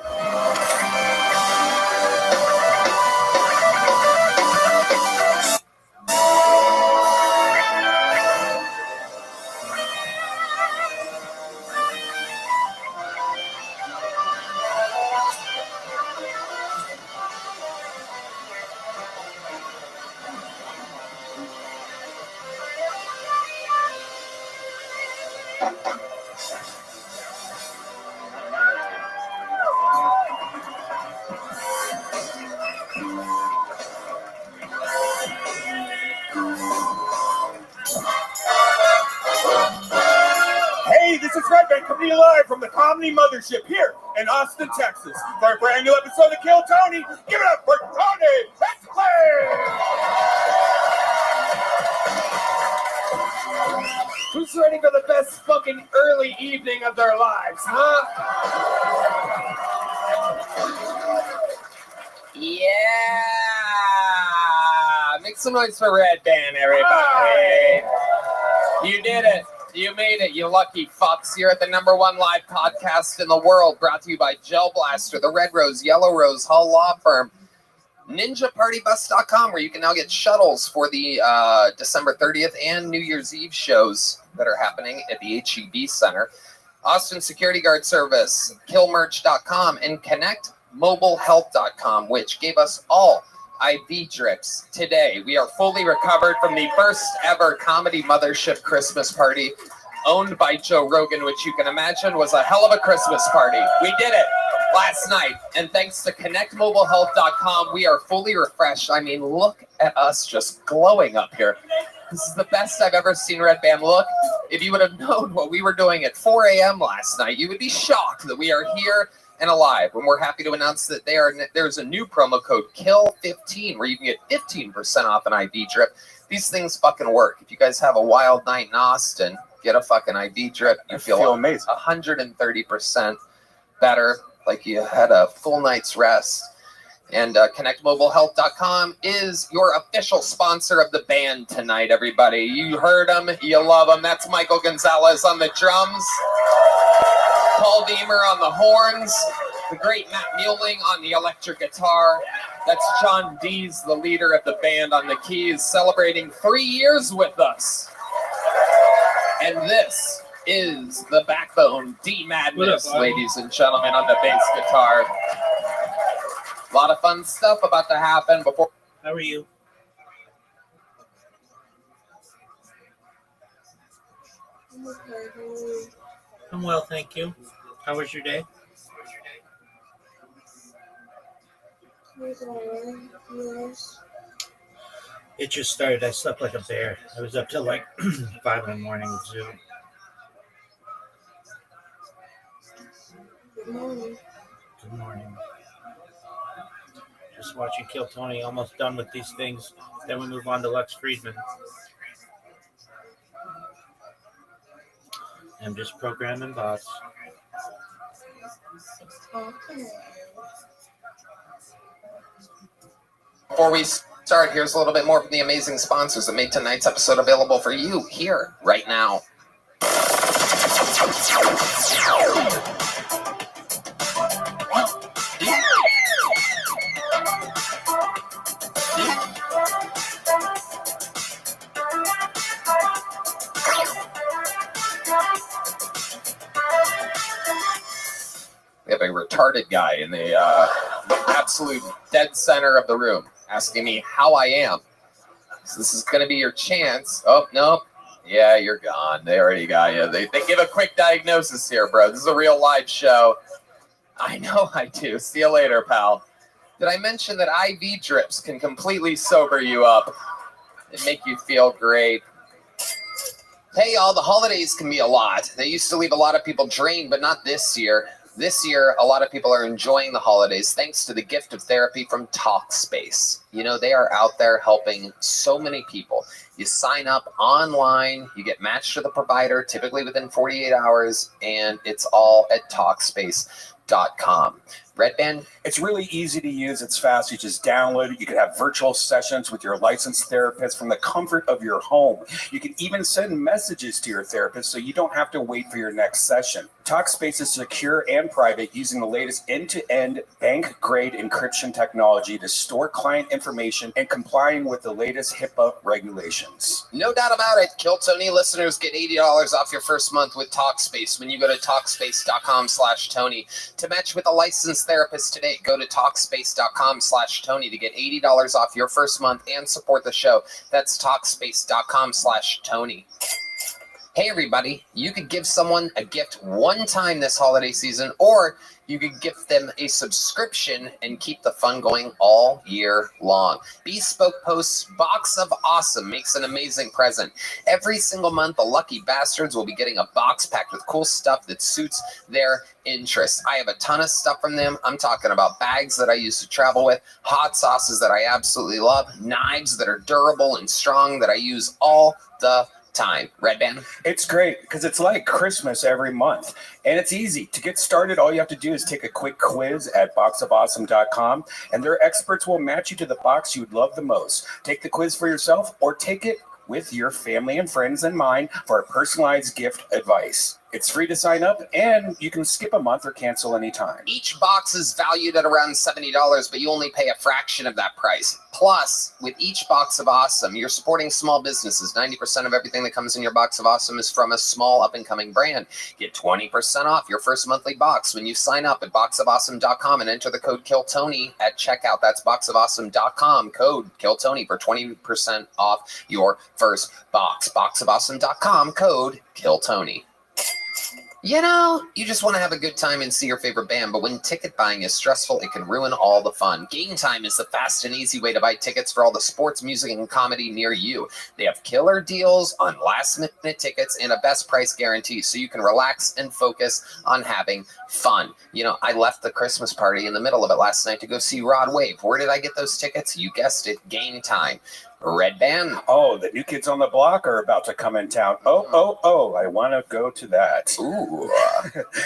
Hey, this is Redman coming to you live from the Comedy Mothership here in Austin, Texas. For a brand new episode of Kill Tony, give it up for Tony. Let's play! Who's ready for the best fucking early evening of their lives, huh? Yeah! Make some noise for Red Band, everybody. You did it. You made it, you lucky fucks. You're at the #1 live podcast in the world, brought to you by Gel Blaster, the Red Rose, Yellow Rose, Hull Law Firm, NinjaPartyBus.com, where you can now get shuttles for the December 30th and New Year's Eve shows that are happening at the HEB Center. Austin Security Guard Service, killmerch.com, and connectmobilehealth.com, which gave us all IV drips today. We are fully recovered from the first ever Comedy Mothership Christmas party owned by Joe Rogan, which you can imagine was a hell of a Christmas party. We did it last night. And thanks to connectmobilehealth.com, we are fully refreshed. I mean, look at us just glowing up here. This is the best I've ever seen Red Band look. If you would have known what we were doing at 4 a.m. last night, you would be shocked that we are here and alive. And we're happy to announce that there's a new promo code, KILL15, where you can get 15% off an IV drip. These things fucking work. If you guys have a wild night in Austin, get a fucking IV drip. You feel amazing. 130% better, like you had a full night's rest. And ConnectMobileHealth.com is your official sponsor of the band tonight, everybody. You heard him. You love him. That's Michael Gonzalez on the drums. Paul Deemer on the horns. The great Matt Mueling on the electric guitar. That's John Dees, the leader of the band, on the keys, celebrating 3 years with us. And this is the backbone, D Madness, ladies and gentlemen, on the bass guitar. A lot of fun stuff about to happen before. How are you? I'm well, thank you. How was your day? It just started. I slept like a bear. I was up till like 5 in the morning with Zoom. Good morning. Good morning. Just watching Kill Tony, almost done with these things. Then we move on to Lex Friedman. I'm just programming bots. Before we start, here's a little bit more from the amazing sponsors that make tonight's episode available for you here, right now. We have a retarded guy in the absolute dead center of the room asking me how I am. So this is going to be your chance. Oh, no. Yeah, you're gone. They already got you. They give a quick diagnosis here, bro. This is a real live show. I know I do. See you later, pal. Did I mention that IV drips can completely sober you up and make you feel great? Hey, y'all, the holidays can be a lot. They used to leave a lot of people drained, but not this year. This year, a lot of people are enjoying the holidays thanks to the gift of therapy from Talkspace. You know, they are out there helping so many people. You sign up online, you get matched with a provider, typically within 48 hours, and it's all at Talkspace.com. Red Band? It's really easy to use. It's fast. You just download it. You can have virtual sessions with your licensed therapist from the comfort of your home. You can even send messages to your therapist so you don't have to wait for your next session. Talkspace is secure and private, using the latest end-to-end bank-grade encryption technology to store client information and complying with the latest HIPAA regulations. No doubt about it. Kill Tony listeners get $80 off your first month with Talkspace when you go to Talkspace.com/Tony. To match with a licensed therapist today, go to Talkspace.com/Tony to get $80 off your first month and support the show. That's Talkspace.com/Tony. Hey, everybody, you could give someone a gift one time this holiday season, or you could gift them a subscription and keep the fun going all year long. Bespoke Post's Box of Awesome makes an amazing present. Every single month, the lucky bastards will be getting a box packed with cool stuff that suits their interests. I have a ton of stuff from them. I'm talking about bags that I used to travel with, hot sauces that I absolutely love, knives that are durable and strong that I use all the time. Red Band? It's great because it's like Christmas every month, and it's easy to get started. All you have to do is take a quick quiz at boxofawesome.com, and their experts will match you to the box you'd love the most. Take the quiz for yourself or take it with your family and friends in mind for a personalized gift advice. It's free to sign up, and you can skip a month or cancel anytime. Each box is valued at around $70, but you only pay a fraction of that price. Plus, with each box of awesome, you're supporting small businesses. 90% of everything that comes in your box of awesome is from a small up-and-coming brand. Get 20% off your first monthly box when you sign up at boxofawesome.com and enter the code KILLTONY at checkout. That's boxofawesome.com, code KILLTONY for 20% off your first box. Boxofawesome.com, code KILLTONY. You know, you just want to have a good time and see your favorite band, but when ticket buying is stressful, it can ruin all the fun. Game Time is the fast and easy way to buy tickets for all the sports, music, and comedy near you. They have killer deals on last-minute tickets and a best price guarantee, so you can relax and focus on having fun. You know, I left the Christmas party in the middle of it last night to go see Rod Wave. Where did I get those tickets? You guessed it, Game Time. Red Band. Oh, the new kids on the block are about to come in town. Oh, I want to go to that. Ooh.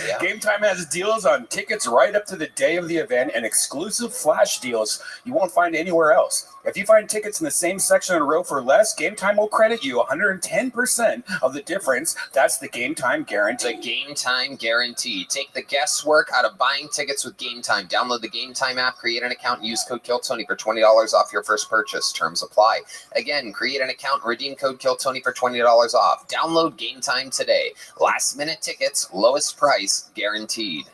Yeah. Game Time has deals on tickets right up to the day of the event and exclusive flash deals you won't find anywhere else. If you find tickets in the same section in a row for less, Game Time will credit you 110% of the difference. That's the Game Time guarantee. The Game Time guarantee. Take the guesswork out of buying tickets with Game Time. Download the Game Time app, create an account, and use code KILLTONY for $20 off your first purchase. Terms apply. Again, create an account and redeem code KILLTONY for $20 off. Download Game Time today. Last minute tickets, lowest price guaranteed.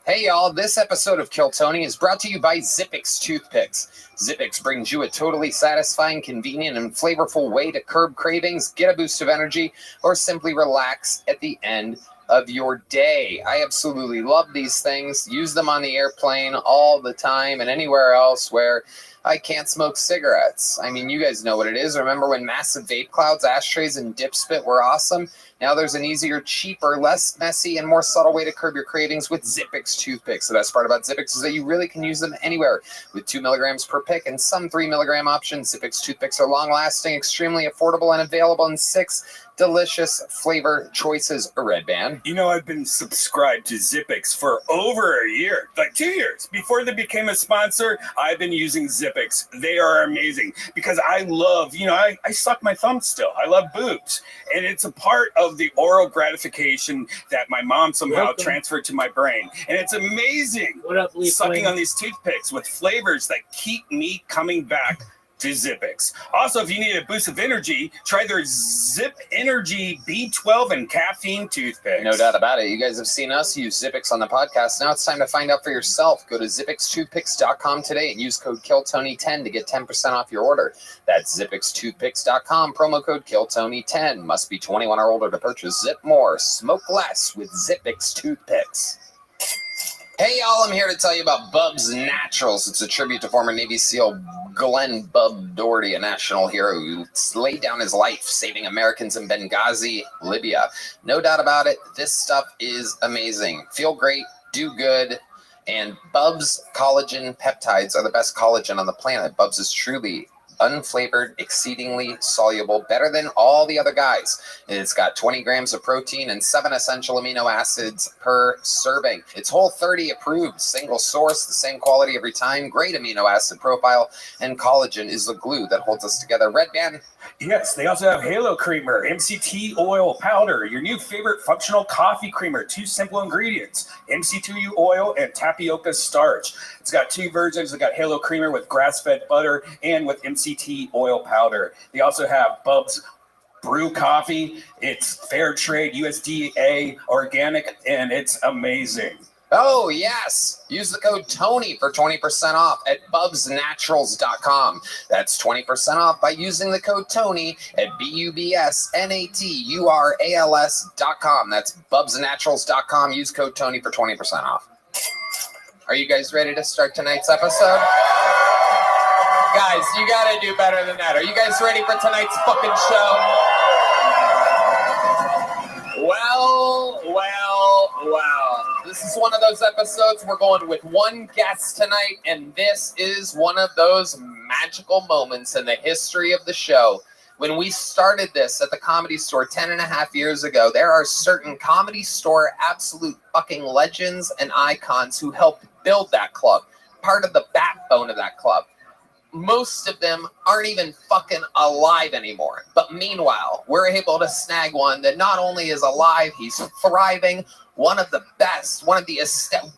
Hey y'all, this episode of Kill Tony is brought to you by Zippix Toothpicks. Zippix brings you a totally satisfying, convenient, and flavorful way to curb cravings, get a boost of energy, or simply relax at the end of your day. I absolutely love these things. Use them on the airplane all the time and anywhere else where I can't smoke cigarettes. I mean, you guys know what it is. Remember when massive vape clouds, ashtrays, and dip spit were awesome? Now there's an easier, cheaper, less messy, and more subtle way to curb your cravings with Zippix Toothpicks. The best part about Zippix is that you really can use them anywhere. With 2 milligrams per pick and some 3 milligram options, Zippix Toothpicks are long-lasting, extremely affordable, and available in 6 delicious flavor choices. A Red Band. You know, I've been subscribed to Zippix for over a year, like 2 years. Before they became a sponsor, I've been using Zippix. They are amazing because I love, I suck my thumb still. I love boobs. And it's a part of the oral gratification that my mom somehow transferred to my brain. And it's amazing sucking on these toothpicks with flavors that keep me coming back to Zippix. Also, if you need a boost of energy, try their Zip Energy B12 and caffeine toothpicks. No doubt about it. You guys have seen us use Zippix on the podcast. Now it's time to find out for yourself. Go to zippixtoothpicks.com today and use code KILLTONY10 to get 10% off your order. That's zippixtoothpicks.com, promo code KILLTONY10. Must be 21 or older to purchase. Zip more, smoke less with Zippix Toothpicks. Hey y'all, I'm here to tell you about Bub's Naturals. It's a tribute to former Navy SEAL Glenn Bub Doherty, a national hero who laid down his life saving Americans in Benghazi, Libya. No doubt about it, this stuff is amazing. Feel great, do good, and Bub's collagen peptides are the best collagen on the planet. Bub's is truly unflavored, exceedingly soluble, better than all the other guys. It's got 20 grams of protein and 7 essential amino acids per serving. It's Whole30 approved, single source, the same quality every time, great amino acid profile, and collagen is the glue that holds us together. Red Band. Yes, they also have Halo Creamer, MCT oil powder, your new favorite functional coffee creamer, 2 simple ingredients, MCT oil and tapioca starch. It's got 2 versions. It's got Halo Creamer with grass-fed butter and with MCT oil powder. They also have Bub's Brew Coffee. It's fair trade, USDA, organic, and it's amazing. Oh, yes. Use the code TONY for 20% off at bubsnaturals.com. That's 20% off by using the code TONY at bubsnaturals.com. That's bubsnaturals.com. Use code TONY for 20% off. Are you guys ready to start tonight's episode? Guys, you got to do better than that. Are you guys ready for tonight's fucking show? Well. This is one of those episodes we're going with one guest tonight, and this is one of those magical moments in the history of the show. When we started this at the Comedy Store 10 and a half years ago, there are certain Comedy Store absolute fucking legends and icons who helped build that club, part of the backbone of that club. most of them aren't even fucking alive anymore. But meanwhile, we're able to snag one that not only is alive, he's thriving. One of the best, one of the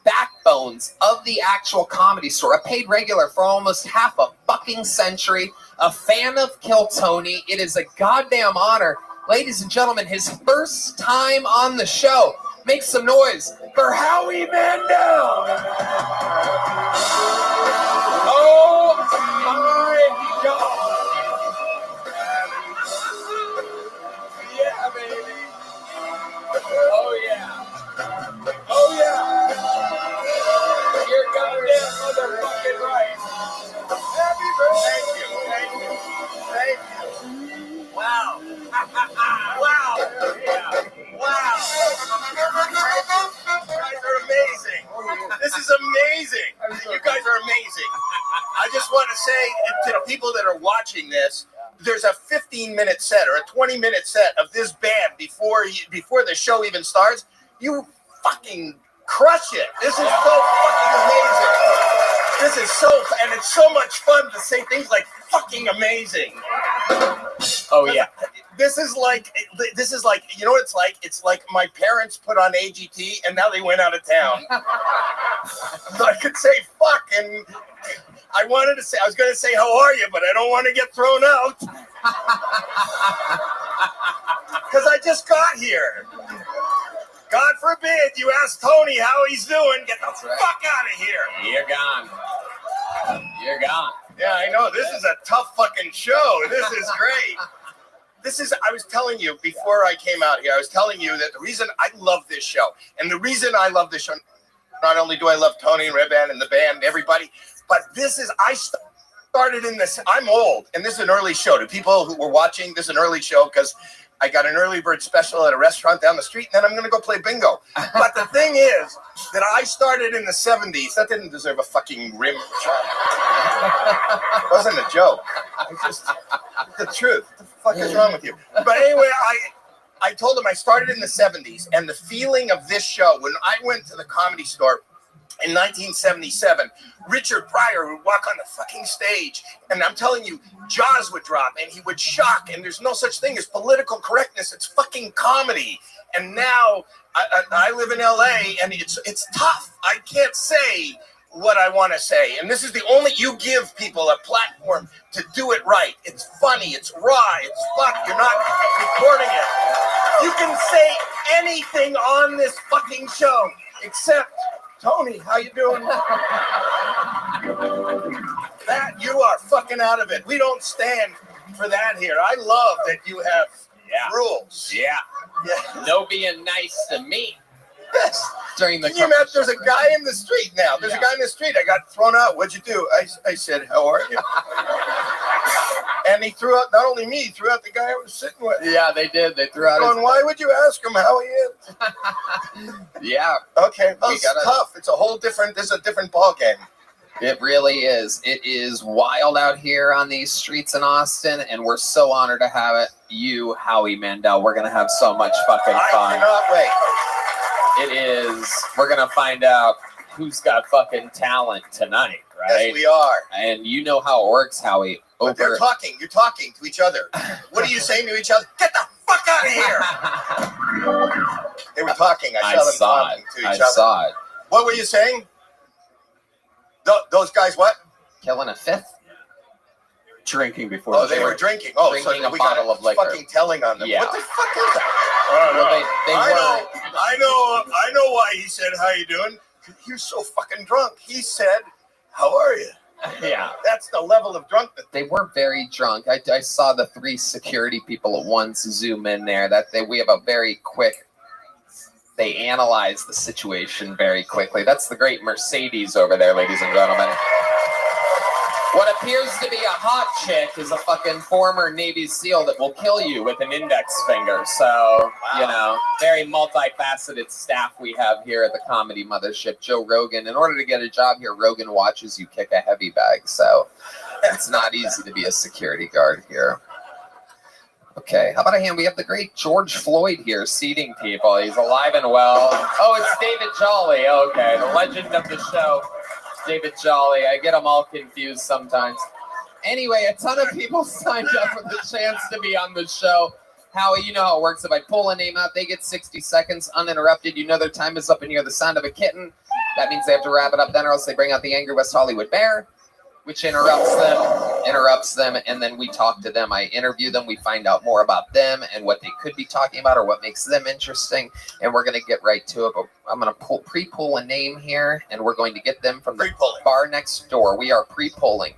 backbones of the actual Comedy Store, a paid regular for almost half a fucking century, a fan of Kill Tony. It is a goddamn honor. Ladies and gentlemen, his first time on the show. Make some noise for Howie Mandel. Oh my God. Yeah, baby. Oh yeah. Oh yeah. You're goddamn motherfucking right. Happy birthday. Thank you. Thank you. Wow. Wow. Yeah. Wow. You guys are amazing. This is amazing. You guys are amazing. I just want to say to the people that are watching this, there's a 15-minute set or a 20-minute set of this band before the show even starts. You fucking crush it. This is so fucking amazing. This is so, and it's so much fun to say things like fucking amazing. Oh yeah. This is like, you know what it's like? It's like my parents put on AGT and now they went out of town. So I could say fuck, and I was going to say how are you, but I don't want to get thrown out. Because I just got here. God forbid you ask Tony how he's doing. Get the fuck out of here. You're gone. You're gone. Yeah, I know. This is a tough fucking show. This is great. I was telling you before I came out here, I was telling you that the reason I love this show, and the reason I love this show, not only do I love Tony and Red Band and the band, everybody, but I started in this, I'm old, and this is an early show. To people who were watching, this is an early show because I got an early bird special at a restaurant down the street, and then I'm going to go play bingo. But the thing is that I started in the 70s. That didn't deserve a fucking rim shot. It wasn't a joke. The truth. What the fuck is wrong with you? But anyway, I told him I started in the 70s, and the feeling of this show, when I went to the Comedy Store in 1977, Richard Pryor would walk on the fucking stage, and I'm telling you, jaws would drop, and he would shock, and there's no such thing as political correctness. It's fucking comedy. And now I live in LA, and it's tough. I can't say what I want to say, and this is the only, you give people a platform to do it right. It's funny, it's raw, it's fuck. You're not recording it. You can say anything on this fucking show except, Tony, how you doing? That you are fucking out of it. We don't stand for that here. I love that you have rules. Yeah. No being nice to me. Yes. During the Can you imagine? There's a guy in the street now. There's a guy in the street. I got thrown out. What'd you do? I said, how are you? And he threw out not only me, he threw out the guy I was sitting with. Yeah, they did. They threw out. Why would you ask him how he is? Yeah. Okay. That's tough. It's a whole different. This is a different ball game. It really is. It is wild out here on these streets in Austin, and we're so honored to have it. You, Howie Mandel. We're gonna have so much fucking fun. I cannot wait. It is. We're gonna find out who's got fucking talent tonight, right? Yes, we are. And you know how it works, Howie. But they're talking. You're talking to each other. What are you saying to each other? Get the fuck out of here! They were talking. I saw them talking to each other. I saw it. What were you saying? Those guys, what? Killing a fifth? Drinking before. Oh, they were drinking. Oh, drinking so a we got bottle of liquor. Fucking telling on them. Yeah. What the fuck is that? Well, I know why he said, how you doing? He was so fucking drunk. He said, how are you? Yeah. That's the level of drunkenness. They were very drunk. I saw the 3 security people at once zoom in there. We have a very quick. They analyze the situation very quickly. That's the great Mercedes over there, ladies and gentlemen. What appears to be a hot chick is a fucking former Navy SEAL that will kill you with an index finger. So, you know, very multifaceted staff we have here at the Comedy Mothership. Joe Rogan, in order to get a job here, Rogan watches you kick a heavy bag. So it's not easy to be a security guard here. Okay, how about a hand? We have the great George Floyd here seating people. He's alive and well. Oh, it's David Jolly. Okay, the legend of the show. David Jolly. I get them all confused sometimes. Anyway, a ton of people signed up for the chance to be on the show. Howie, you know how it works. If I pull a name out, they get 60 seconds uninterrupted. You know their time is up and you hear the sound of a kitten. That means they have to wrap it up then, or else they bring out the angry West Hollywood bear, which interrupts them, and then we talk to them. I interview them. We find out more about them and what they could be talking about or what makes them interesting, and we're going to get right to it. But I'm going to pre-pull a name here, and we're going to get them from the bar next door. We are pre-pulling,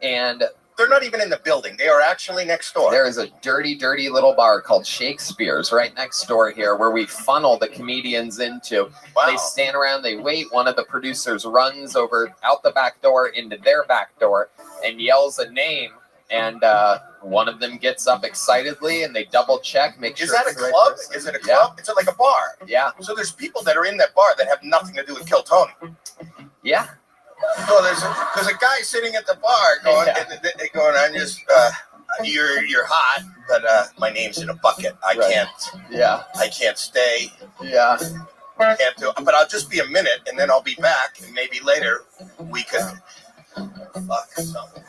and they're not even in the building. They are actually next door. There is a dirty, dirty little bar called Shakespeare's right next door here where we funnel the comedians into. Wow. They stand around, they wait. One of the producers runs over out the back door into their back door and yells a name. And one of them gets up excitedly and they double check, make sure. Is that a club? Is it a club? Yeah. Is it like a bar? Yeah. So there's people that are in that bar that have nothing to do with Kill Tony. Yeah. So there's a guy sitting at the bar going, I'm just, you're hot, but my name's in a bucket. I can't stay. Yeah. I can't do it. But I'll just be a minute, and then I'll be back, and maybe later we could fuck something.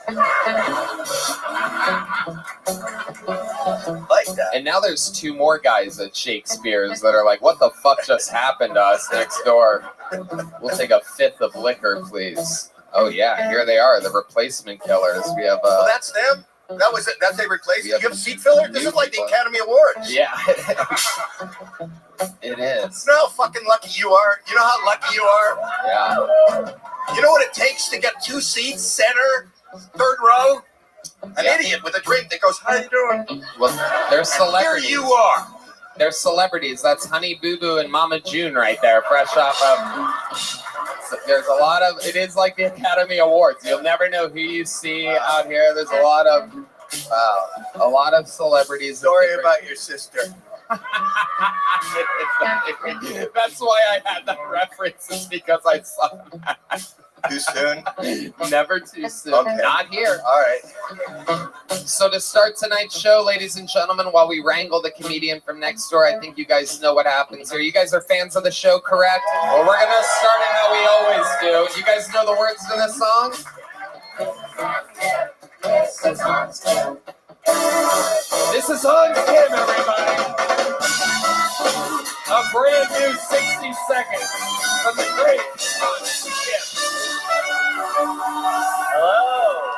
Like that. And now there's two more guys at Shakespeare's that are like, what the fuck just happened to us next door? We'll take a fifth of liquor, please. Oh, yeah, here they are, the replacement killers. We have well, that's them? That was it? That's they replaced it? You have seat filler? This is like the Academy Awards. Yeah. It is. You know how fucking lucky you are? You know how lucky you are? Yeah. You know what it takes to get 2 seats, center, third row? An idiot with a drink that goes, how you doing? Well, they're celebrities. Here you are. They're celebrities. That's Honey Boo Boo and Mama June right there, fresh off of. So there's a lot of. It is like the Academy Awards. You'll never know who you see out here. There's a lot of celebrities. Story about your sister. That's why I had that reference, is because I saw that. Too soon? Never too soon. Okay. Not here. All right. So to start tonight's show, ladies and gentlemen, while we wrangle the comedian from next door, I think you guys know what happens here. You guys are fans of the show, correct? Well, we're going to start it how we always do. You guys know the words to this song? This is on Kim, everybody. A brand new 60 seconds from the great on Kim. Hello.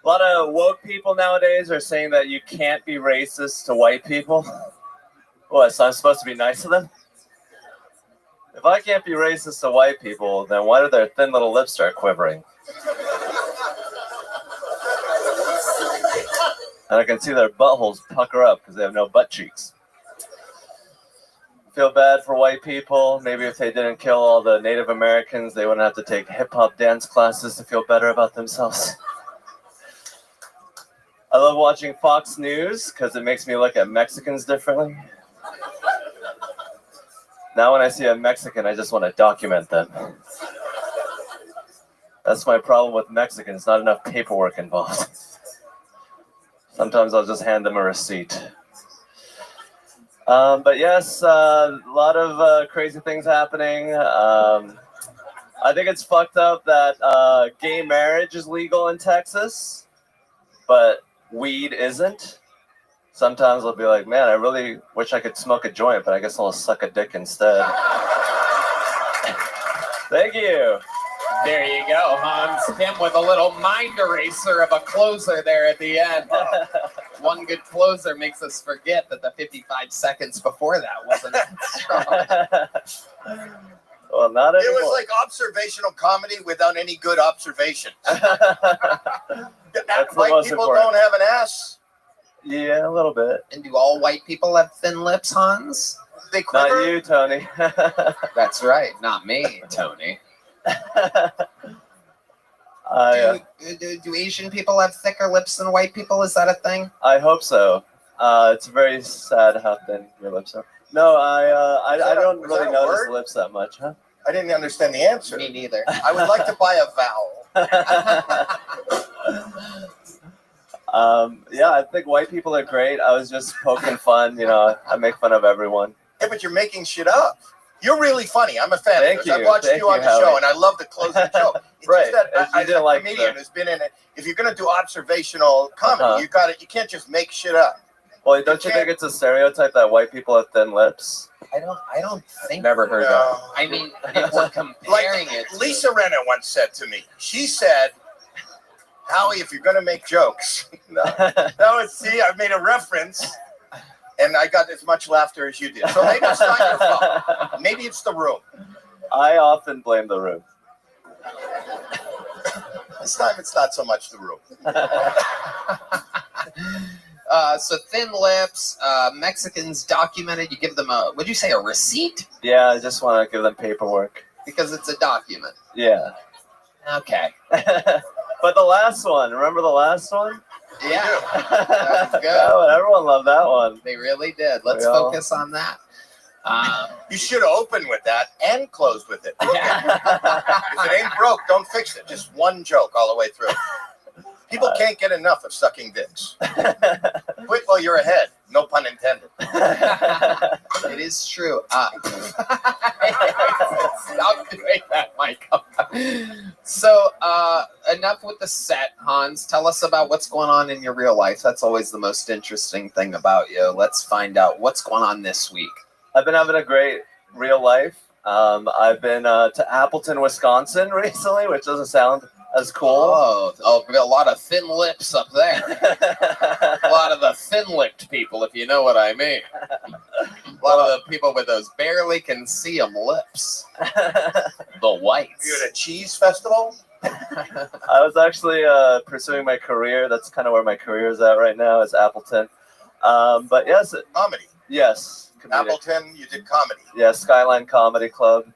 A lot of woke people nowadays are saying that you can't be racist to white people. What, so I'm supposed to be nice to them? If I can't be racist to white people, then why do their thin little lips start quivering? And I can see their buttholes pucker up because they have no butt cheeks. Feel bad for white people. Maybe if they didn't kill all the Native Americans, they wouldn't have to take hip-hop dance classes to feel better about themselves. I love watching Fox News because it makes me look at Mexicans differently. Now when I see a Mexican, I just want to document them. That's my problem with Mexicans, not enough paperwork involved. Sometimes I'll just hand them a receipt. But yes, a lot of crazy things happening. I think it's fucked up that gay marriage is legal in Texas, but weed isn't. Sometimes I'll be like, man, I really wish I could smoke a joint, but I guess I'll suck a dick instead. Thank you. There you go, Hans. Kim with a little mind eraser of a closer there at the end. One good closer makes us forget that the 55 seconds before that wasn't that strong. Well, not anymore. It was like observational comedy without any good observations. White people don't have an ass. Yeah, a little bit. And do all white people have thin lips, Hans? They quiver? Not you, Tony. That's right, not me, Tony. Do Asian people have thicker lips than white people? Is that a thing? I hope so. It's very sad how thin your lips are. No, I don't really notice lips that much, huh? I didn't understand the answer. Me neither. I would like to buy a vowel. Yeah, I think white people are great. I was just poking fun. You know, I make fun of everyone. Yeah, but you're making shit up. You're really funny. I'm a fan Thank of yours. you. I watched Thank you on you, the show, Howie. and I love the closing show. It's Right. just that You as didn't a like comedian who's been in it, if you're gonna do observational comedy, you can't just make shit up. Well, don't you think it's a stereotype that white people have thin lips? I don't think. Never heard that. I mean, if we're comparing it. Lisa Renna once said to me, she said, Howie, if you're going to make jokes, see, I made a reference, and I got as much laughter as you did. So maybe it's not your fault. Maybe it's the room. I often blame the room. This time it's not so much the room. So thin lips, Mexicans documented. You give them would you say a receipt? Yeah, I just want to give them paperwork. Because it's a document. Yeah. Okay. But the last one, remember the last one? Yeah. That was good. That one, everyone loved that one. They really did. Let's focus on that. You should have opened with that and closed with it. If it ain't broke, don't fix it. Just one joke all the way through. People can't get enough of sucking dicks. Quit while you're ahead. No pun intended. It is true. Stop doing that, Mike. So, enough with the set, Hans. Tell us about what's going on in your real life. That's always the most interesting thing about you. Let's find out what's going on this week. I've been having a great real life. I've been to Appleton, Wisconsin recently, which doesn't sound as cool. Oh, a lot of thin lips up there. A lot of the thin-lipped people, if you know what I mean. A lot of the people with those barely can see them lips. The whites. You're at a cheese festival? I was actually pursuing my career. That's kind of where my career is at right now, is Appleton. But yes. Comedy? Yes. Comedic. Appleton, you did comedy? Yeah, Skyline Comedy Club.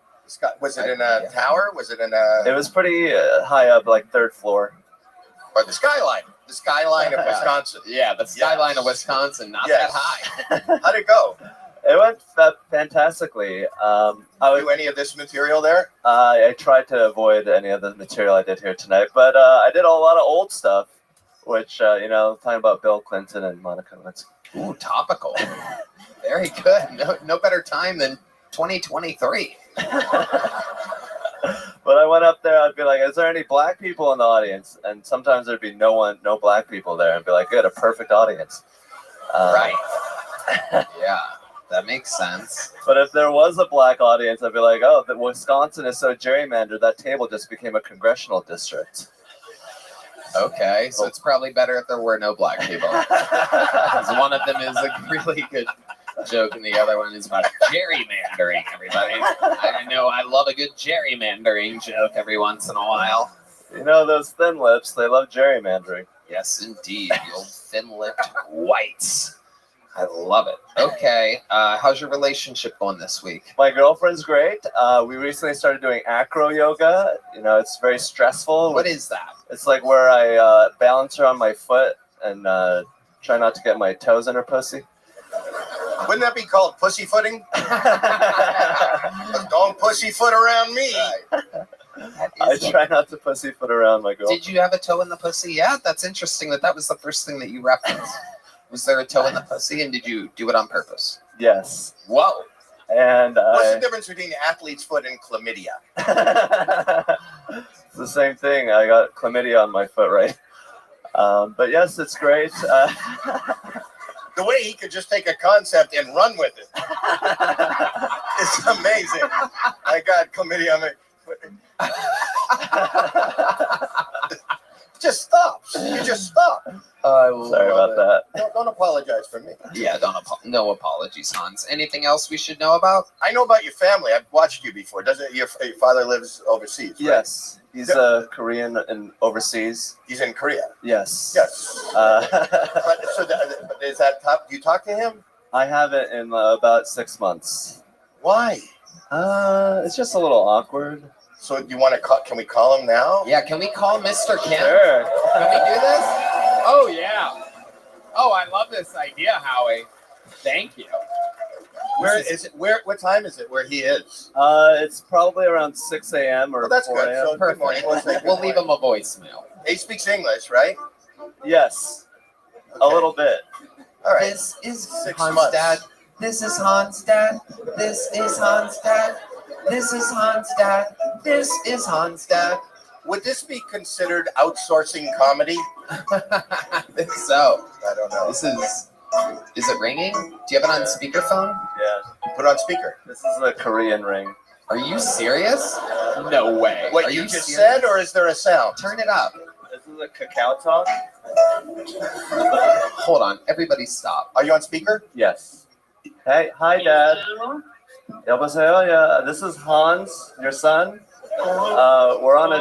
Was it in a tower? Was it in a... It was pretty high up, like third floor. Or the skyline. The skyline of Wisconsin. Yeah, the skyline of Wisconsin. Not that high. How'd it go? It went fantastically. Do any of this material there? I tried to avoid any of the material I did here tonight, but I did a lot of old stuff, which, talking about Bill Clinton and Monica Lewinsky. Ooh, topical. Very good. No better time than 2023. But I went up there, I'd be like, is there any black people in the audience? And sometimes there'd be no black people there. I'd be like, good, a perfect audience. Right. Yeah, that makes sense. But if there was a black audience, I'd be like, oh, Wisconsin is so gerrymandered, that table just became a congressional district. Okay, so it's probably better if there were no black people. Because one of them is a really good joke, and the other one is about gerrymandering, everybody. I know I love a good gerrymandering joke every once in a while. You know, those thin lips, they love gerrymandering. Yes, indeed. The old thin-lipped whites. I love it. Okay, how's your relationship going this week? My girlfriend's great. We recently started doing acro yoga. It's very stressful. What is that? It's like where I balance her on my foot and try not to get my toes in her pussy. Wouldn't that be called pussyfooting? Don't pussyfoot around me. I try not to pussyfoot around my girlfriend. Did you have a toe in the pussy? Yeah, that's interesting that was the first thing that you referenced. Was there a toe in the pussy, and did you do it on purpose? Yes. Whoa. And what's the difference between athlete's foot and chlamydia? It's the same thing. I got chlamydia on my foot, right? But yes, it's great. The way he could just take a concept and run with it. It's amazing. I got chlamydia on my foot. Just stop. You just stop. Sorry about that. Don't apologize for me. Yeah, no apologies, Hans. Anything else we should know about? I know about your family. I've watched you before. Doesn't your father lives overseas? Right? Yes, he's Korean and overseas. He's in Korea. Yes. Yes. But is that tough? Do you talk to him? I haven't in about 6 months. Why? It's just a little awkward. So do you want to call? Can we call him now? Yeah, can we call Mr. Kim? Sure. Can we do this? Oh, yeah. Oh, I love this idea, Howie. Thank you. Where is it? What time is it where he is? It's probably around 6 a.m. or that's 4 good. a.m. So good morning. We'll leave him a voicemail. He speaks English, right? Yes. Okay. A little bit. All right. This is 6 Hans' months. dad. This is Hans' dad. This is Hans' dad. This is Hans' dad. This is Hans' dad. Would this be considered outsourcing comedy? I think so. I don't know. This is it ringing? Do you have it on speakerphone? Yeah. Put on speaker. This is a Korean ring. Are you serious? No way. What Are you you just serious? said, or is there a sound? Turn it up. This is a cacao talk. Hold on. Everybody stop. Are you on speaker? Yes. Hey, hi, Dad. 여보세요? Yeah, this is Hans, your son. We're on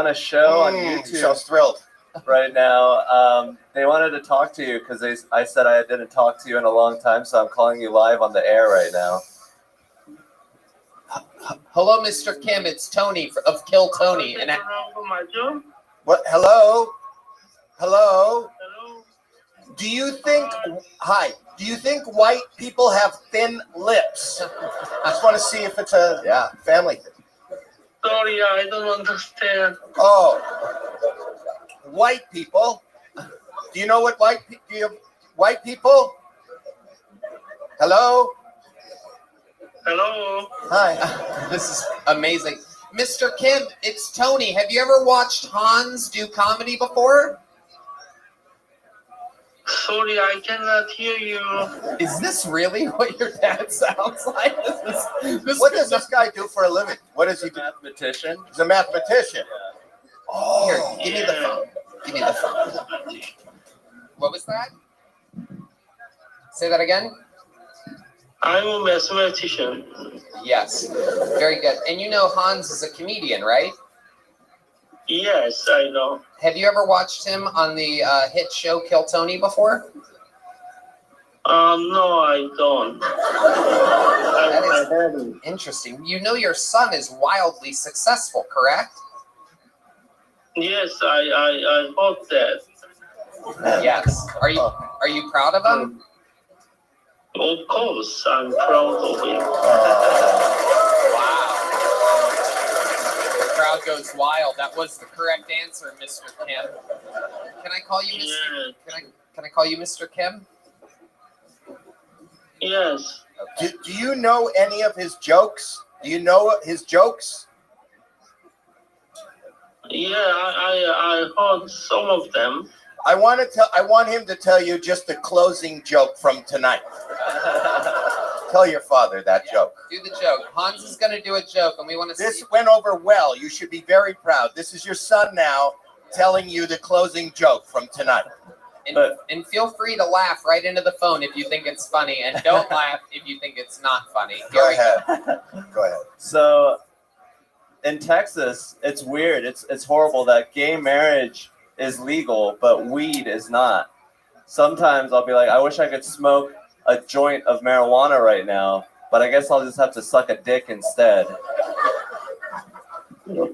a show on YouTube. Sounds thrilled. Right now. They wanted to talk to you because I said I didn't talk to you in a long time, so I'm calling you live on the air right now. Hello, Mr. Kim. It's Tony of Kill Tony. And What? Hello? Hello? Do you think, hi, do you think white people have thin lips? I just want to see if it's a family thing. Sorry, I don't understand. Oh, white people. Do you know what white people? Hello? Hello? Hi. This is amazing. Mr. Kim, it's Tony. Have you ever watched Hans do comedy before? Sorry, I cannot hear you. Is this really what your dad sounds like? What does this guy do for a living? What is he do? Mathematician. He's a mathematician. Oh, here, give me the phone. Give me the phone. What was that? Say that again. I'm a mathematician. Yes, very good. And you know Hans is a comedian, right? Yes, I know. Have you ever watched him on the hit show Kill Tony before? No, I don't. I haven't. Interesting. You know your son is wildly successful, correct? Yes, I hope that. Yes. Are you proud of him? Of course, I'm proud of him. Wow. The crowd goes wild. That was the correct answer, Mr. Kim. Can I call you Mr. Yeah. Can I call you Mr. Kim? Yes. Do you know any of his jokes? Do you know his jokes? Yeah, I heard some of them. I want him to tell you just the closing joke from tonight. Tell your father that joke. Do the joke. Hans is going to do a joke, and we want to see. This went over well. You should be very proud. This is your son now telling you the closing joke from tonight. And feel free to laugh right into the phone if you think it's funny, and don't laugh if you think it's not funny. Go ahead. Go ahead. So, in Texas, it's weird. It's horrible that gay marriage is legal, but weed is not. Sometimes I'll be like, I wish I could smoke a joint of marijuana right now, but I guess I'll just have to suck a dick instead. Sorry,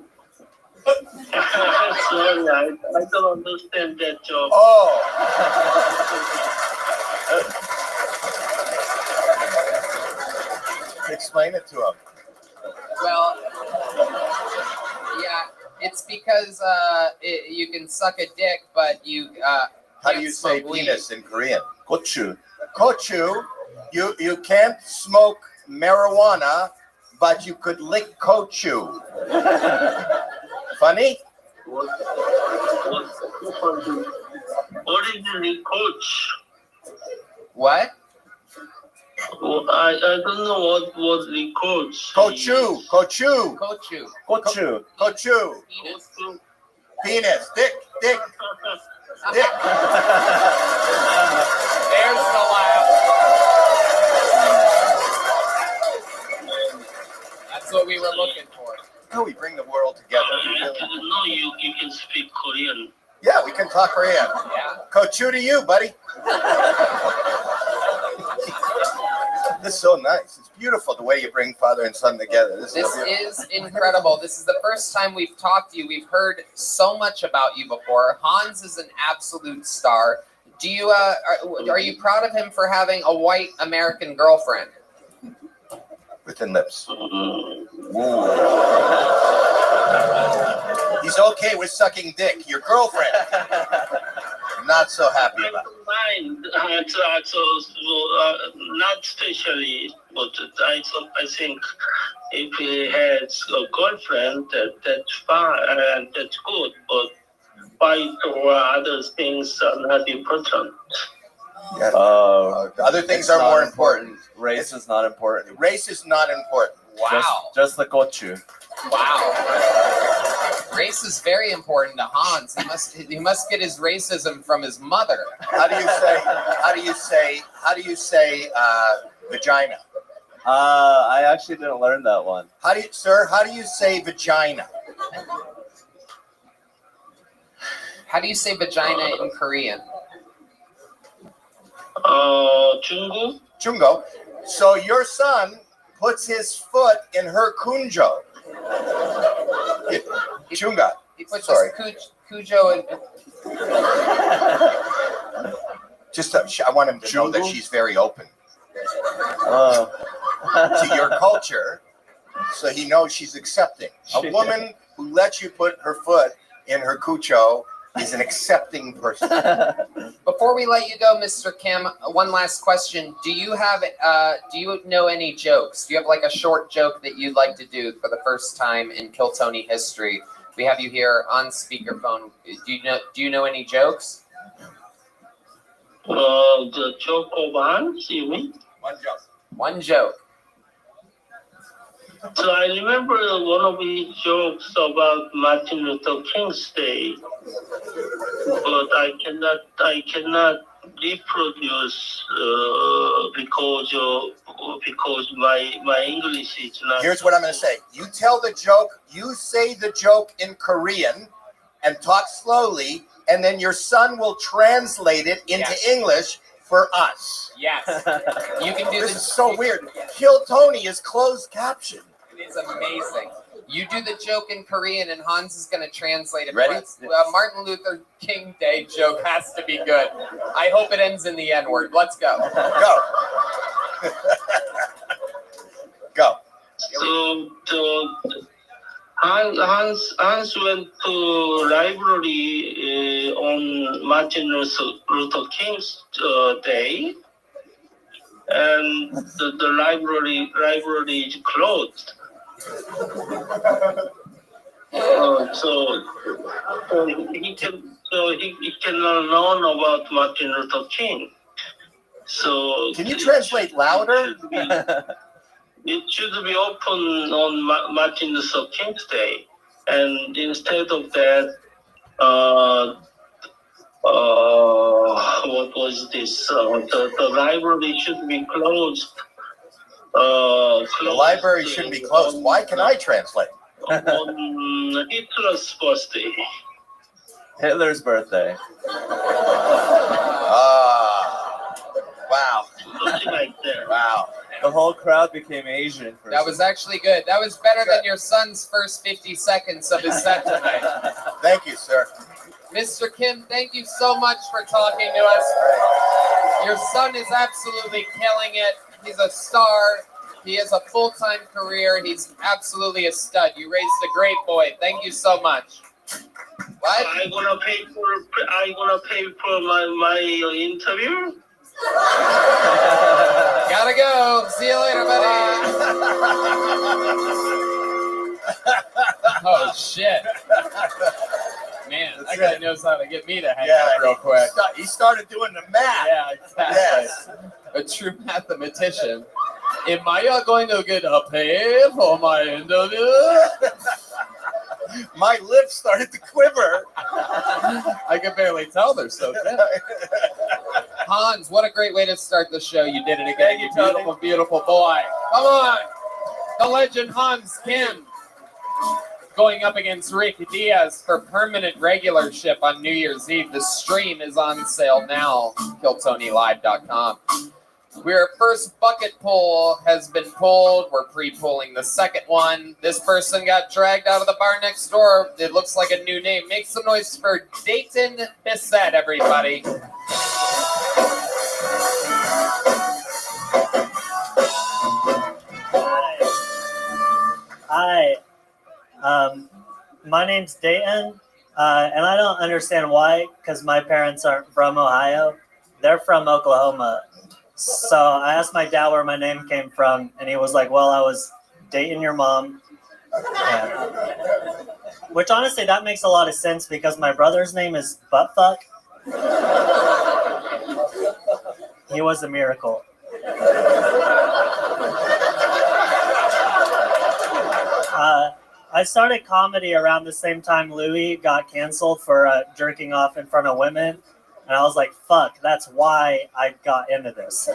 I don't understand that joke. Oh. Explain it to him. Well, yeah, it's because you can suck a dick, but you How do can't you say smoke weed. penis in Korean? Gochu. Gochu. You can't smoke marijuana, but you could lick kochu. Funny? What is the coach? What? I don't know what was the coach. Kochu. Kochu. Kochu. Gochu. Kochu. Penis. Penis. Dick. Dick. Dick. There's the laugh. That's what we were looking for. Oh, we bring the world together. I didn't know you can speak Korean. Yeah, we can talk Korean. Yeah. Kochu to you, buddy. This is so nice. It's beautiful the way you bring father and son together. This is incredible. This is the first time we've talked to you. We've heard so much about you before. Hans is an absolute star. Do you are you proud of him for having a white American girlfriend? with thin lips. He's okay with sucking dick. Your girlfriend. Not so happy about it. Mine, not especially, but I think if he has a girlfriend, that's fine, and that's good. But fight or other things are not important. Yeah. Other things It's are not more important. Race is not important. Race is not important. Wow. Just the gochu. Wow. Race is very important to Hans. He must get his racism from his mother. How do you say vagina? I actually didn't learn that one. How do you say vagina? How do you say vagina in Korean? 중국? Chungo. So your son puts his foot in her kunjo. Chunga. He puts Sorry. his cujo in. I want him to know that she's very open to your culture, so he knows she's accepting. A woman who lets you put her foot in her cucho is an accepting person. Before we let you go, Mr. Kim, one last question. Do you know any jokes? Do you have like a short joke that you'd like to do for the first time in Kill Tony history? We have you here on speakerphone. Do you know any jokes? The joke of Hans, you mean? One joke. So I remember one of his jokes about Martin Luther King's Day, but I cannot reproduce because my English is not. Here's what I'm going to say. You tell the joke. You say the joke in Korean, and talk slowly, and then your son will translate it into English for us. Yes. You can do this. Is so weird. Kill Tony is closed caption. It is amazing. You do the joke in Korean, and Hans is going to translate it. Ready? Martin Luther King Day joke has to be good. I hope it ends in the N word. Let's go. Go. Go. So Hans went to library on Martin Luther King's Day, and the library is closed. So he cannot learn about Martin Luther King. So can you translate louder? It should be open on Martin Luther King's Day, and instead of that, what was this? The library should be closed. The library shouldn't be closed. Why can I translate? On Hitler's birthday. Hitler's birthday. Wow. Something like that. Wow. The whole crowd became Asian. That was actually good. That was better than your son's first 50 seconds of his set tonight. Thank you, sir. Mr. Kim, thank you so much for talking to us. Your son is absolutely killing it. He's a star. He has a full-time career. He's absolutely a stud. You raised a great boy. Thank you so much. What? I'm gonna pay for my interview. Gotta go. See you later, buddy. Oh shit. Man, that guy knows how to get me to hang out real quick. He started doing the math. Yeah, exactly. Yes. A true mathematician. Am I going to get a pay for my interview? My lips started to quiver. I can barely tell they're so thin. Hans, what a great way to start the show. You did it again. You beautiful, beautiful boy. Come on. The legend Hans Kim going up against Rick Diaz for permanent regularship on New Year's Eve. The stream is on sale now. KillTonyLive.com. Our first bucket pull has been pulled. We're pre-pulling the second one. This person got dragged out of the bar next door. It looks like a new name. Make some noise for Dayton Bissett, everybody. Hi. My name's Dayton, and I don't understand why, because my parents aren't from Ohio. They're from Oklahoma. So I asked my dad where my name came from, and he was like, well, I was dating your mom. And, which honestly, that makes a lot of sense because my brother's name is Buttfuck. He was a miracle. I started comedy around the same time Louis got canceled for jerking off in front of women. And I was like, fuck, that's why I got into this.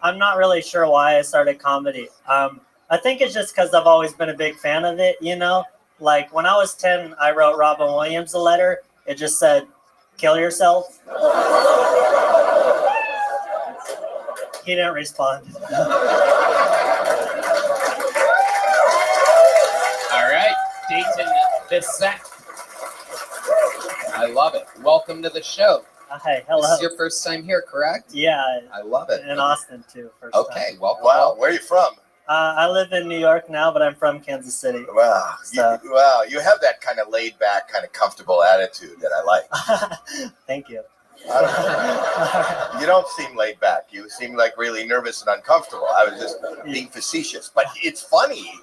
I'm not really sure why I started comedy. I think it's just because I've always been a big fan of it, you know? Like, when I was 10, I wrote Robin Williams a letter. It just said, kill yourself. He didn't respond. All right, Dayton Bissett. I love it. Welcome to the show. Hi, hello. This is your first time here, correct? Yeah. I love it. In Austin, too. First okay, time. welcome. Wow, where are you from? I live in New York now, but I'm from Kansas City. Wow, So. you have that kind of laid back, kind of comfortable attitude that I like. Thank you. You don't seem laid back. You seem like really nervous and uncomfortable. I was just being facetious, but it's funny.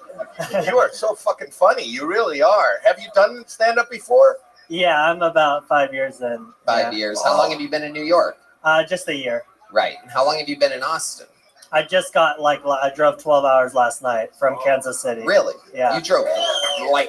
You are so fucking funny. You really are. Have you done stand-up before? Yeah, I'm about 5 years in. 5 years. How long have you been in New York? Just a year. Right. And how long have you been in Austin? I just got, I drove 12 hours last night from Kansas City. Really? Yeah. You drove,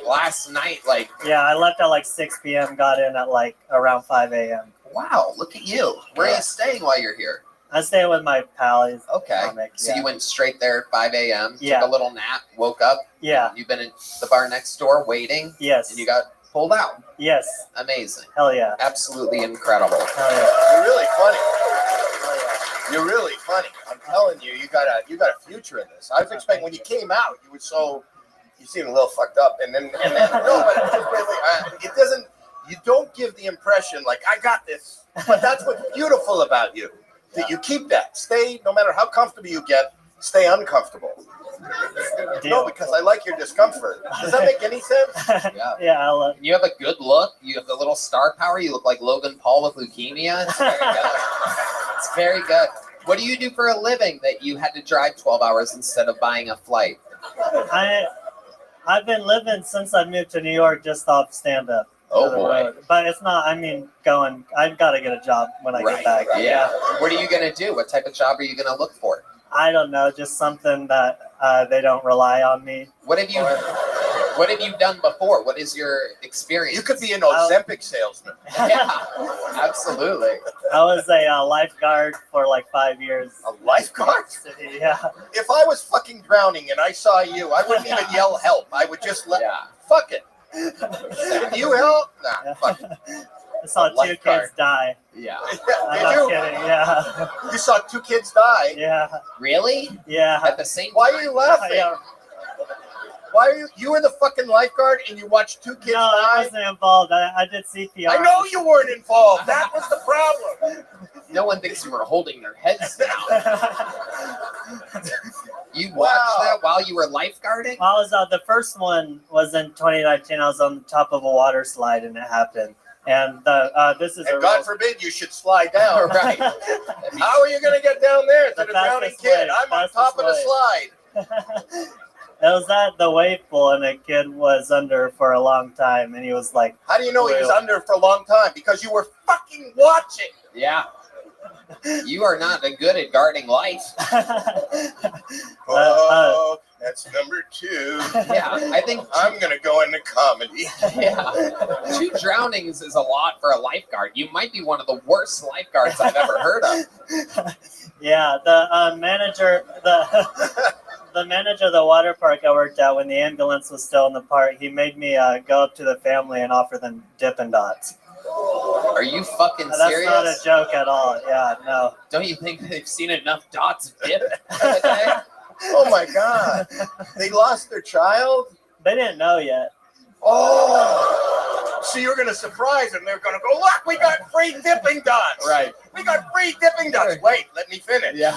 last night, Yeah, I left at, 6 p.m., got in at, around 5 a.m. Wow, look at you. Where are you staying while you're here? I stay with my pal. He's okay. comic, So you went straight there at 5 a.m., Yeah. took a little nap, woke up. Yeah. You've been in the bar next door waiting. Yes. And you got pulled out. Yes. Amazing. Hell yeah. Absolutely incredible. Hell yeah. You're really funny. You're really funny. I'm telling you, you got a future in this. I was expecting when you came out, you seemed a little fucked up, and then no, but it's just really, it doesn't. You don't give the impression like I got this, but that's what's beautiful about you. That you keep that. Stay, no matter how comfortable you get, stay uncomfortable. No, because I like your discomfort. Does that make any sense? Yeah. Yeah, I love. You have a good look. You have the little star power. You look like Logan Paul with leukemia. It's very good. It's very good. What do you do for a living that you had to drive 12 hours instead of buying a flight? I've been living since I moved to New York just off stand-up. Oh, boy. But it's not, I've got to get a job when I get back. Right. Yeah. What are you going to do? What type of job are you going to look for? I don't know, just something that they don't rely on me. What have you done before? What is your experience? You could be an Ozempic salesman. Yeah, absolutely. I was a lifeguard for 5 years. A lifeguard? Yeah. If I was fucking drowning and I saw you, I wouldn't even yell help. I would just fuck it. Can you help? Nah, fuck it. I saw 2 kids die. Yeah. I'm not kidding. Yeah. You saw 2 kids die? Yeah. Really? Yeah. At the same time? Why are you laughing? Yeah. Why are you were the fucking lifeguard and you watched 2 kids die? I wasn't involved. I did CPR. I know you weren't involved. That was the problem. No one thinks you were holding their heads down. You watched that while you were lifeguarding? I was the first one was in 2019. I was on the top of a water slide and it happened. And this is and God forbid you should slide down. Right. How are you going to get down there to the drowning kid? I'm on top of the slide. It was at the wave pool, and a kid was under for a long time, and he was like... How do you know he was under for a long time? Because you were fucking watching. Yeah. You are not good at guarding life. Oh, that's number 2. Yeah, I think... I'm going to go into comedy. Yeah. 2 drownings is a lot for a lifeguard. You might be one of the worst lifeguards I've ever heard of. Yeah, the manager... The manager of the water park I worked at, when the ambulance was still in the park, he made me go up to the family and offer them Dippin' Dots. Are you fucking serious? That's not a joke at all. Yeah, no. Don't you think they've seen enough dots dip? Oh my God. They lost their child? They didn't know yet. Oh. So you're going to surprise them. They're going to go, look, we got free dipping dots. Right. We got free dipping dots. Wait, let me finish. Yeah.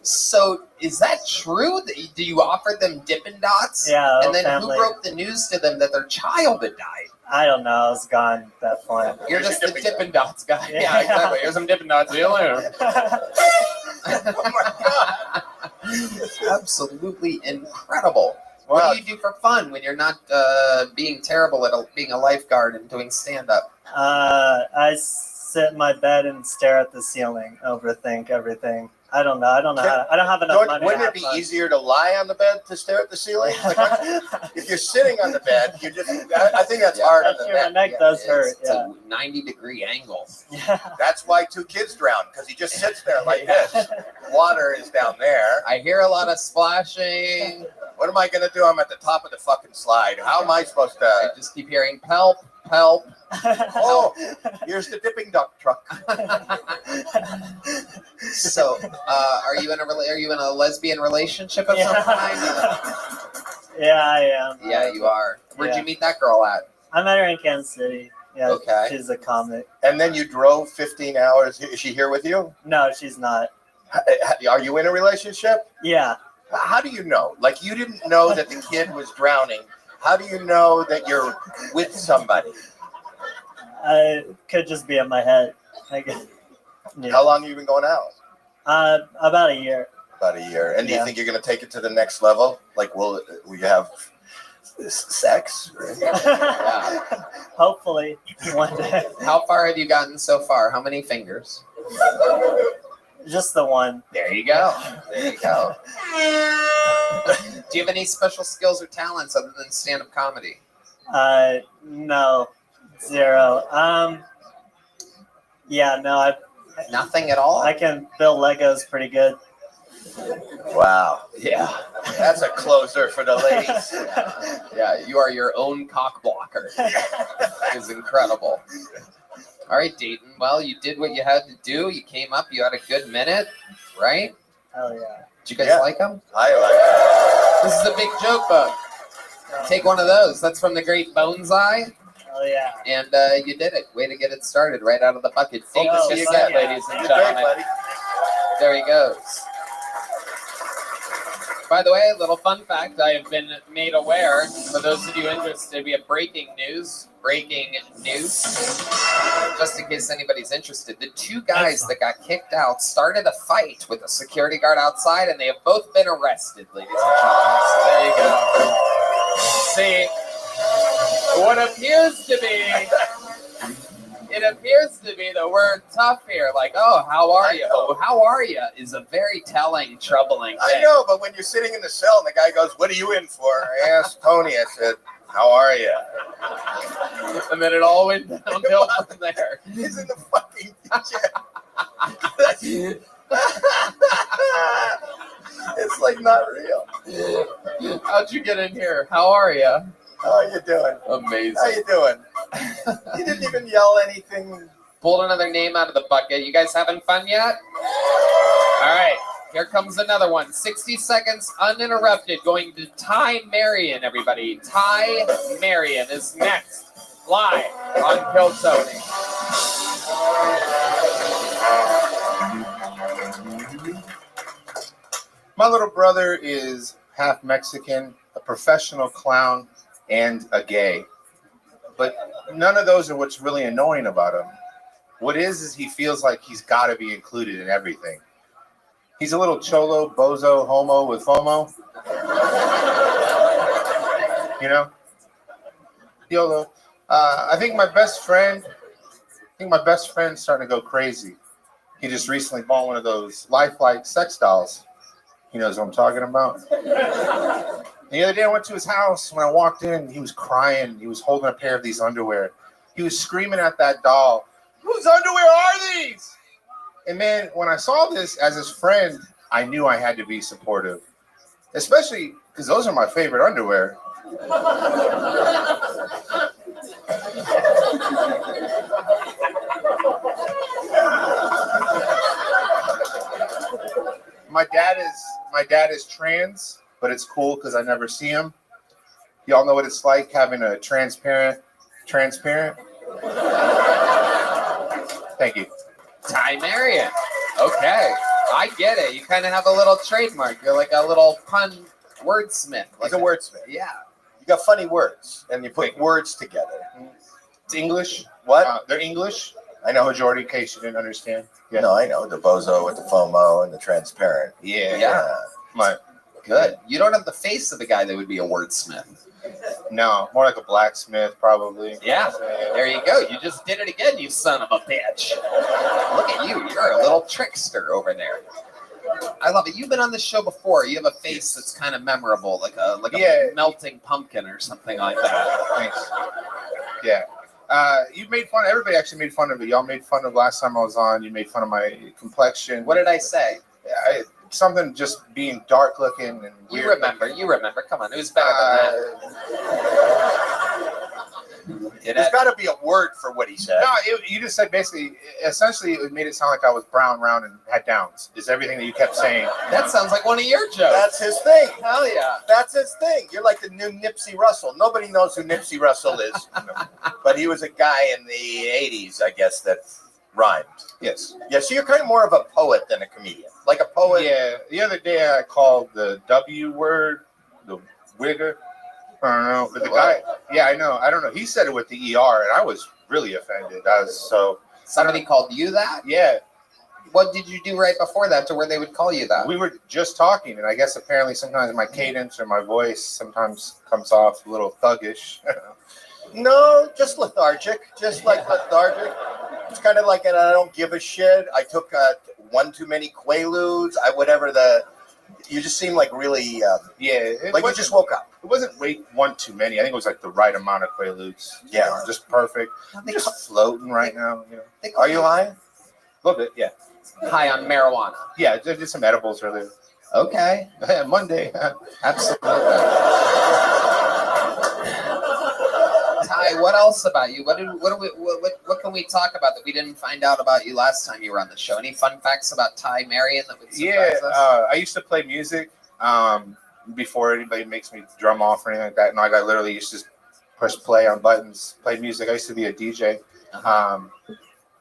So is that true? Do you offer them Dippin' Dots? Yeah. And then family. who broke the news to them that their child had died? I don't know. I was gone at that point. You're just the Dippin' Dots guy. Yeah. Yeah, exactly. Here's some Dippin' Dots. See you later. Absolutely incredible. What do you do for fun when you're not being terrible at being a lifeguard and doing stand-up? I sit in my bed and stare at the ceiling, overthink everything. I don't know. I don't have enough money. Wouldn't it be easier to lie on the bed to stare at the ceiling? Like, if you're sitting on the bed, you just. I think that's hard on the My neck does hurt. It's a 90-degree angle. Yeah. That's why 2 kids drowned, because he just sits there like this. Water is down there. I hear a lot of splashing. What am I going to do? I'm at the top of the fucking slide. How am I supposed to? I just keep hearing help, help. Oh, here's the dipping duck truck. So, are you in a lesbian relationship of some kind? Yeah, I am. Yeah, you are. Where'd you meet that girl at? I met her in Kansas City. Yeah, okay. She's a comic. And then you drove 15 hours. Is she here with you? No, she's not. Are you in a relationship? Yeah. How do you know? Like, you didn't know that the kid was drowning. How do you know that you're with somebody? It could just be in my head. I guess. Yeah. How long have you been going out? About a year. About a year. And do you think you're going to take it to the next level? Like, will you have sex? Yeah. Hopefully, one day. How far have you gotten so far? How many fingers? Just the one. There you go. There you go. Do you have any special skills or talents other than stand-up comedy? No. Zero. Yeah, no, nothing at all? I can build Legos pretty good. Wow. Yeah. That's a closer for the ladies. Yeah, you are your own cock blocker. It's incredible. All right, Dayton. Well, you did what you had to do. You came up. You had a good minute, right? Hell yeah. Did you guys like them? I like them. This is a big joke book. Take one of those. That's from the great Bones Eye. Oh, yeah. And you did it. Way to get it started right out of the bucket. Take Oh, this yeah. again, ladies and gentlemen. There he goes. By the way, a little fun fact, I have been made aware, for those of you interested, we have breaking news. Just in case anybody's interested. The 2 guys that got kicked out started a fight with a security guard outside, and they have both been arrested, ladies and gentlemen. So there you go. See, what appears to be... It appears to be the word tough here, like, oh, how are you? But how are you is a very telling, troubling thing. I know, but when you're sitting in the cell and the guy goes, what are you in for? I asked Tony, I said, how are you? And then it all went downhill from there. He's in the fucking kitchen. It's like not real. How'd you get in here? How are you? How are you doing? Amazing. How you doing? You didn't even yell anything. Pulled another name out of the bucket. You guys having fun yet? All right. Here comes another one. 60 seconds uninterrupted. Going to Ty Marion, everybody. Ty Marion is next. Live on Kill Tony. My little brother is half Mexican, a professional clown, and a gay. But none of those are what's really annoying about him. What is he feels like he's got to be included in everything. He's a little cholo, bozo, homo with FOMO. You know? YOLO. I think my best friend's starting to go crazy. He just recently bought one of those lifelike sex dolls. He knows what I'm talking about. The other day I went to his house. When I walked in, he was crying. He was holding a pair of these underwear. He was screaming at that doll, "Whose underwear are these?" And man, when I saw this as his friend, I knew I had to be supportive. Especially because those are my favorite underwear. My dad is trans, but it's cool because I never see him. Y'all know what it's like having a transparent. Thank you. Ty Marion. Okay. I get it. You kind of have a little trademark. You're like a little pun wordsmith. Like a wordsmith. Yeah. got funny words, and you put words together. It's English. What? They're English. I know. Majority, in case you didn't understand. Yeah. No, I know. The bozo with the FOMO and the transparent. Yeah. Good. You don't have the face of the guy that would be a wordsmith. No, more like a blacksmith, probably. Yeah. There you go. You just did it again, you son of a bitch. Look at you. You're a little trickster over there. I love it. You've been on this show before. You have a face that's kind of memorable, like a melting pumpkin or something like that. Thanks. Yeah. You made fun. Everybody actually made fun of it. Y'all made fun of last time I was on. You made fun of my complexion. What did I say? Something just being dark looking and weird. You remember. Come on. It was better than that. There's got to be a word for what he said. No, you just said essentially, it made it sound like I was brown, round, and had downs. Is everything that you kept saying. That sounds like one of your jokes. That's his thing. Hell yeah. That's his thing. You're like the new Nipsey Russell. Nobody knows who Nipsey Russell is. But he was a guy in the 80s, I guess, that rhymed. Yes. Yeah, so you're kind of more of a poet than a comedian. Like a poet. Yeah. The other day I called the W word, the wigger. I don't know. But the guy, I know. I don't know. He said it with the ER, and I was really offended. Somebody called you that? Yeah. What did you do right before that to where they would call you that? We were just talking, and I guess apparently sometimes my cadence or my voice sometimes comes off a little thuggish. No, just lethargic. Just like lethargic. It's kind of like an I don't give a shit. I took one too many Quaaludes. You just seem like really, like you just woke up. It wasn't one too many. I think it was like the right amount of Quaaludes. Yeah. Just perfect. I'm just floating right now. Are you high? A little bit, yeah. High on marijuana? Yeah, I did some edibles earlier. Okay. Monday. Absolutely. Ty, what else about you? What can we talk about that we didn't find out about you last time you were on the show? Any fun facts about Ty Marion that would surprise us? I used to play music before anybody makes me drum off or anything like that. And I literally used to just push play on buttons, play music. I used to be a DJ in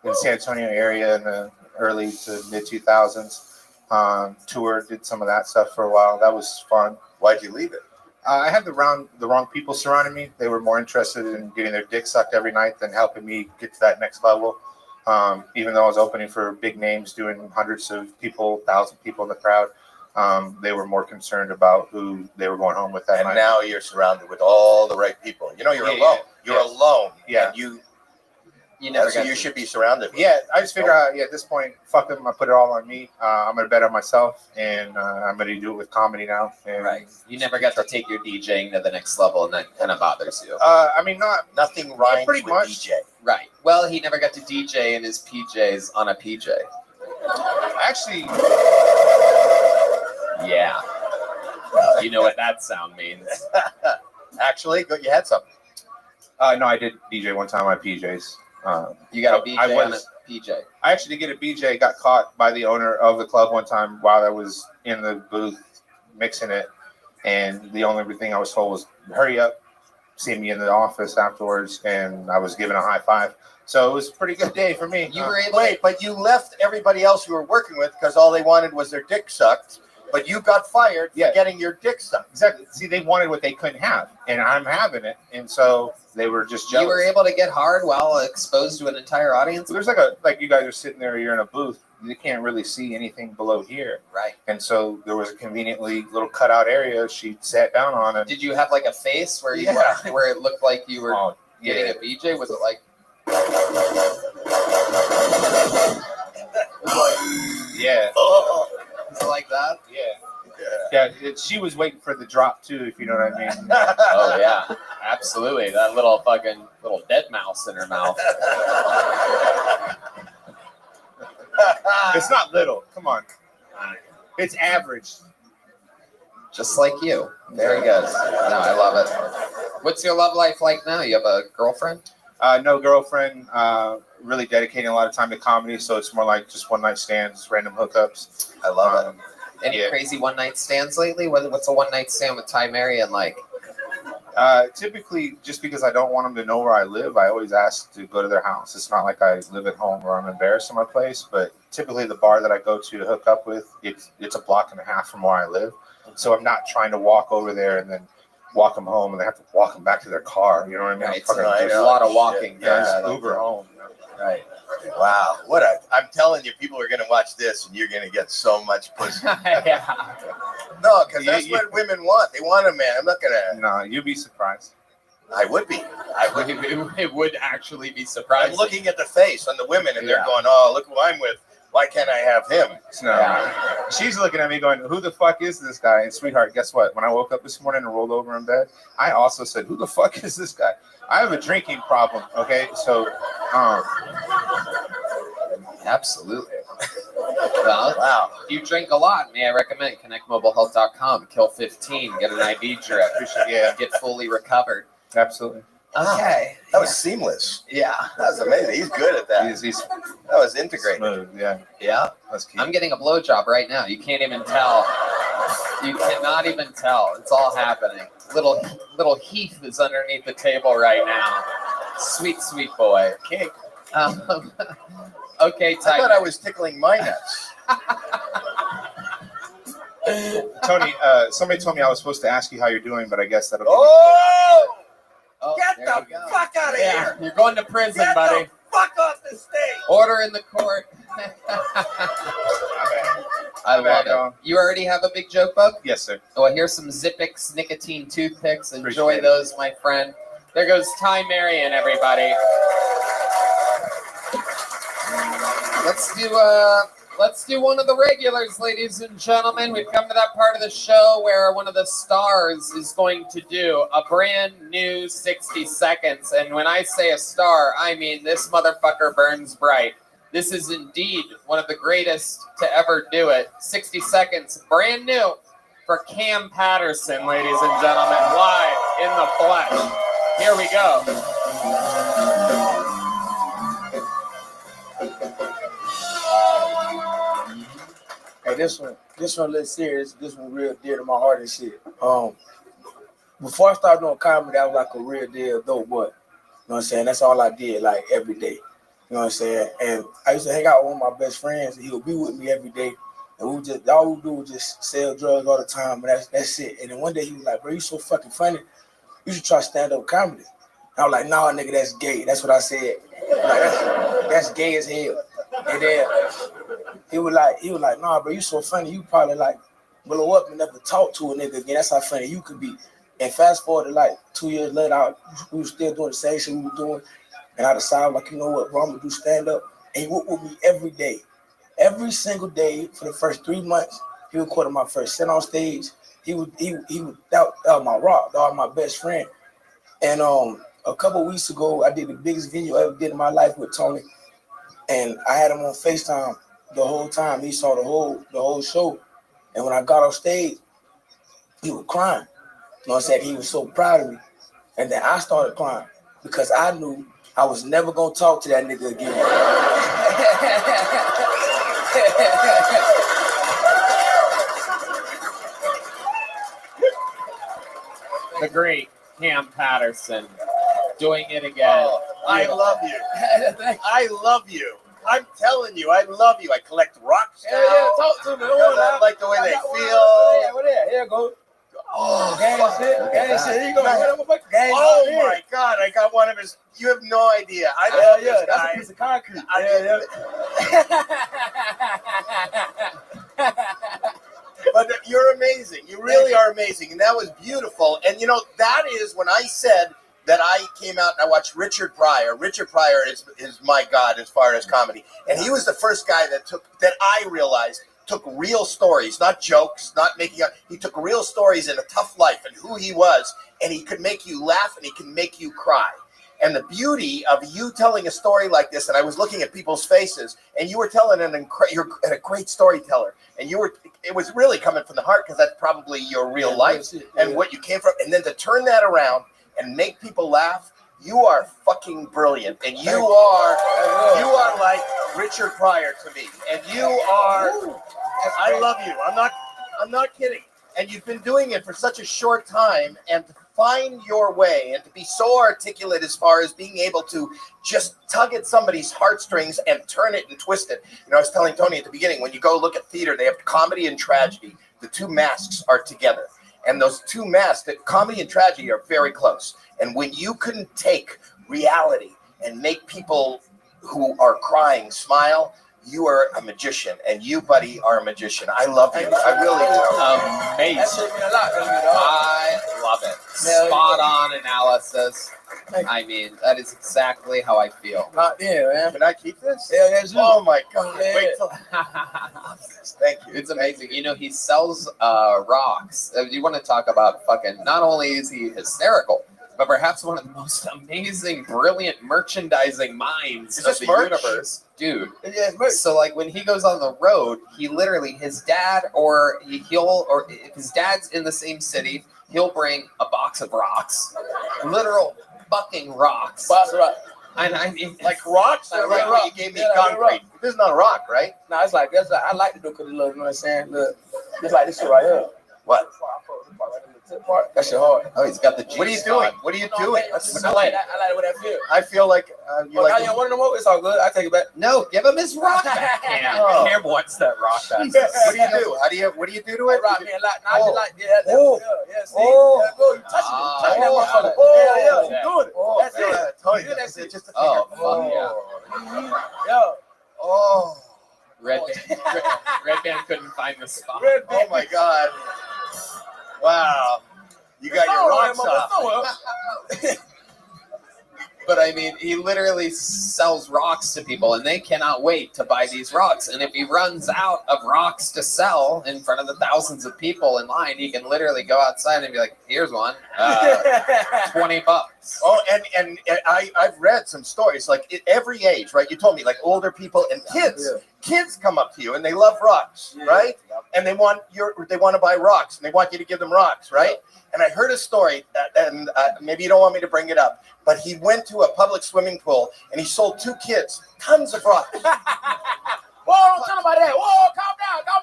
the San Antonio area in the early to mid 2000s. Toured, did some of that stuff for a while. That was fun. Why'd you leave it? I had the wrong people surrounding me. They were more interested in getting their dick sucked every night than helping me get to that next level. Even though I was opening for big names, doing hundreds of people, 1,000 people in the crowd, they were more concerned about who they were going home with that night. And now you're surrounded with all the right people. You're alone. You're alone. Yeah. And you never you should be surrounded with. Yeah, I just figure out, at this point, fuck them. I put it all on me. I'm going to bet on myself, and I'm going to do it with comedy now. And right. You never got to take your DJing to the next level, and that kind of bothers you. I mean, nothing rhymes pretty with much. DJ. Right. Well, he never got to DJ in his PJs on a PJ. Actually. Yeah. You know what that sound means. Actually, you had something. No, I did DJ one time on my PJs. You got a BJ on a PJ. I actually did get a BJ. Got caught by the owner of the club one time while I was in the booth mixing it, and the only thing I was told was hurry up, see me in the office afterwards, and I was given a high five. So it was a pretty good day for me. You were able but you left everybody else you were working with because all they wanted was their dick sucked. But you got fired for getting your dick sucked. Exactly. See, they wanted what they couldn't have, and I'm having it, and so they were just jealous. You were able to get hard while exposed to an entire audience? There's like you guys are sitting there, you're in a booth, you can't really see anything below here. Right. And so there was a conveniently little cutout area she sat down on. And did you have like a face where you where it looked like you were getting a BJ? Was it like? Yeah. Is it like that? Yeah. She was waiting for the drop too, if you know what I mean. Oh yeah, absolutely. That little dead mouse in her mouth. It's not little. Come on. It's average. Just like you. Very good. No, I love it. What's your love life like now? You have a girlfriend? No girlfriend. Really dedicating a lot of time to comedy, so it's more like just one night stands, random hookups. I love it. Any crazy one night stands lately? What's a one night stand with Ty Marion like? Typically, just because I don't want them to know where I live, I always ask to go to their house. It's not like I live at home or I'm embarrassed in my place, but typically the bar that I go to hook up with, it's a block and a half from where I live. So I'm not trying to walk over there and then walk them home, and they have to walk them back to their car. You know what I mean? Right. Fucking There's just- a lot of walking. Yeah, Yeah, Uber home. Right. Wow. I'm telling you, people are going to watch this and you're going to get so much pussy. Yeah. No, because that's what women want. They want a man. I'm not going to. No, you'd be surprised. I would be. It would actually be surprising. I'm looking at the face on the women and they're Yeah. going, oh, look who I'm with. Why can't I have him? No. She's looking at me going, who the fuck is this guy? And sweetheart, guess what? When I woke up this morning and rolled over in bed, I also said, who the fuck is this guy? I have a drinking problem, okay? So, Absolutely. Well, wow. If you drink a lot, may I recommend connectmobilehealth.com, kill 15, get an IV drip, get fully recovered. Absolutely. Okay. That was seamless. Yeah. That was amazing. He's good at that. He's that was integrated. smooth, yeah. Yeah. That's key. I'm getting a blowjob right now. You can't even tell. You cannot even tell. It's all happening. Little Heath is underneath the table right now. Sweet, sweet boy. Okay. Okay, I thought I was tickling my nuts. Tony, somebody told me I was supposed to ask you how you're doing, but I guess that'll be Oh, Get there the you go. fuck out of Yeah, here! you're going to prison, Get buddy. the fuck off the stage! Order in the court. I love bad, it. dog. You already have a big joke book? Yes, sir. Well, here's some Zippix nicotine toothpicks. Enjoy Appreciate it. those, my friend. There goes Ty Marion, everybody. Let's do one of the regulars, ladies and gentlemen. We've come to that part of the show where one of the stars is going to do a brand new 60 seconds. And when I say a star, I mean this motherfucker burns bright. This is indeed one of the greatest to ever do it. 60 seconds, brand new for Cam Patterson, ladies and gentlemen, live in the flesh. Here we go. Hey, this one a little serious. This one real dear to my heart and shit. Before I started doing comedy, I was like a real deal dope boy. You know what I'm saying? That's all I did, like every day. You know what I'm saying? And I used to hang out with one of my best friends, and he would be with me every day. And all we do was just sell drugs all the time, and that's it. And then one day he was like, bro, you so fucking funny. You should try stand-up comedy. And I was like, nah, nigga, that's gay. That's what I said. Like, that's gay as hell. And then he was like, nah, bro, you so funny. You probably like blow up and never talk to a nigga again. That's how funny you could be. And fast forward to like 2 years later, we were still doing the same shit we were doing. And I decided, like, you know what, bro, I'm gonna do stand-up. And he worked with me every day. Every single day for the first 3 months, he recorded my first set on stage. He was that was my rock, dog, my best friend. And a couple weeks ago, I did the biggest video I ever did in my life with Tony. And I had him on FaceTime the whole time. He saw the whole show. And when I got off stage, he was crying. You know what I'm saying? He was so proud of me. And then I started crying because I knew I was never gonna talk to that nigga again. The great Cam Patterson doing it again. Oh, I love you. I love you. I'm telling you, I love you. I collect rocks now. Yeah, talk to me. I like the way they feel. Over there. Here you go. Oh, gang shit. Gang shit. Here you go. Gang oh shit. my God, I got one of his. You have no idea. I love this that's guy. a piece of concrete. But you're amazing. You really are amazing. And that was beautiful. And, you know, that is when I said that I came out and I watched Richard Pryor. Richard Pryor is my God as far as comedy. And he was the first guy that I realized took real stories, not jokes, not making up. He took real stories in a tough life and who he was. And he could make you laugh and he can make you cry. And the beauty of you telling a story like this, and I was looking at people's faces, and you were telling you're a great storyteller, and it was really coming from the heart because that's probably your real life and what you came from. And then to turn that around and make people laugh, you are fucking brilliant, and you are like Richard Pryor to me, and you are. I love you. I'm not kidding. And you've been doing it for such a short time, and to find your way and to be so articulate as far as being able to just tug at somebody's heartstrings and turn it and twist it. You know, I was telling Tony at the beginning, when you go look at theater, they have comedy and tragedy. The two masks are together. And those two masks, that comedy and tragedy are very close. And when you can take reality and make people who are crying smile, you are a magician. And you, buddy, are a magician. I love you. I really do. Amazing. I love it. Spot on analysis. I mean, that is exactly how I feel. Man. Can I keep this? Yeah, Oh my God. Yeah. Wait till. Thank you. It's amazing. You know, he sells rocks. You want to talk about fucking, not only is he hysterical, but perhaps one of the most amazing, brilliant merchandising minds of the universe. Dude. So like when he goes on the road, he literally, his dad or if his dad's in the same city, he'll bring a box of rocks. Literal fucking rocks. Box of rocks. And I mean, like rocks? Like Like what you gave me concrete. This is not a rock, right? No, it's like that's. I like to do because you know what I'm saying. Look, it's like this shit right here. What? That shit hard. Oh, he's got the G. What are you doing? What are you doing? I like it when I feel. I feel like you like. I didn't want no more. It's all good. I take it back. No, give him his rock back. Cam wants that rock back. What do you do? What do you do to it? Rock me a lot. I just like yeah. Oh. Yeah. See? Yeah, go. You touch that motherfucker. Yeah. You doing it. That's it. Tony, You do that shit. just Oh, fuck yeah. Yo. Oh. Red Band couldn't find the spot. Oh my God. Wow. You got your rocks off. But I mean, he literally sells rocks to people, and they cannot wait to buy these rocks. And if he runs out of rocks to sell in front of the thousands of people in line, he can literally go outside and be like, "Here's one, $20." Oh, and I've read some stories like every age, right? You told me like older people and kids. Yeah. Kids come up to you and they love rocks, right? And they want to buy rocks and they want you to give them rocks, right? And I heard a story, and maybe you don't want me to bring it up, but he went to a public swimming pool and he sold 2 kids tons of rocks. Whoa, don't tell about that. Whoa, calm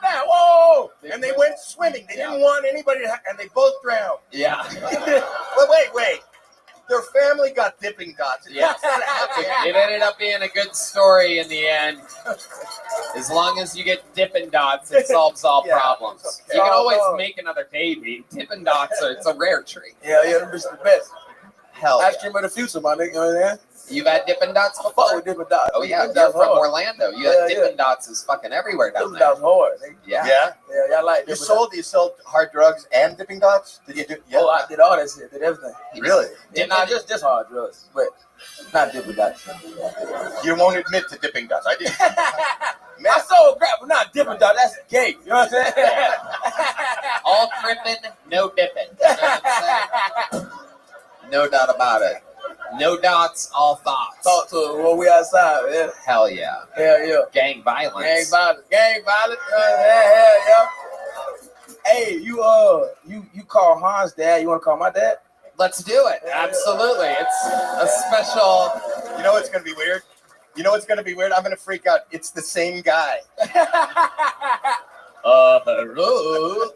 down. Whoa. And they went swimming. They didn't want anybody to, and they both drowned. Yeah. Wait. Their family got dipping dots. Yeah. It ended up being a good story in the end. As long as you get Dippin' Dots, it solves all problems. Okay. You can always make another baby. Dippin' Dots, it's a rare treat. Yeah, them bitches the best. Hell Ice cream of the future, my nigga. You know what I'm saying? You've had Dippin' Dots Fuck before? with Dippin' Dots. Oh, yeah. Dippin' You're Dots from hard. Orlando. Dippin' Dots is fucking everywhere down Dippin' there. Dots hard. Nigga. Yeah. Yeah? Yeah, y'all like You Dippin' Dots. sold hard drugs and dipping dots? Did you do? Yeah. Oh, I did all that shit. Did everything. Really? Yeah, not just hard drugs, but not Dippin' Dots. You won't admit to dipping dots. I did. I sold crap, but not Dippin' Dots. That's gay. You know what I'm saying? All crippin', no dippin'. You know what I'm saying? No doubt about it. No dots, all thoughts. Talk to us when we outside, man. Hell yeah. Yeah. Gang violence. Gang violence. Yeah. Hey, you call Han's dad. You want to call my dad? Let's do it. Absolutely. It's a special. You know what's going to be weird? I'm going to freak out. It's the same guy. Hello.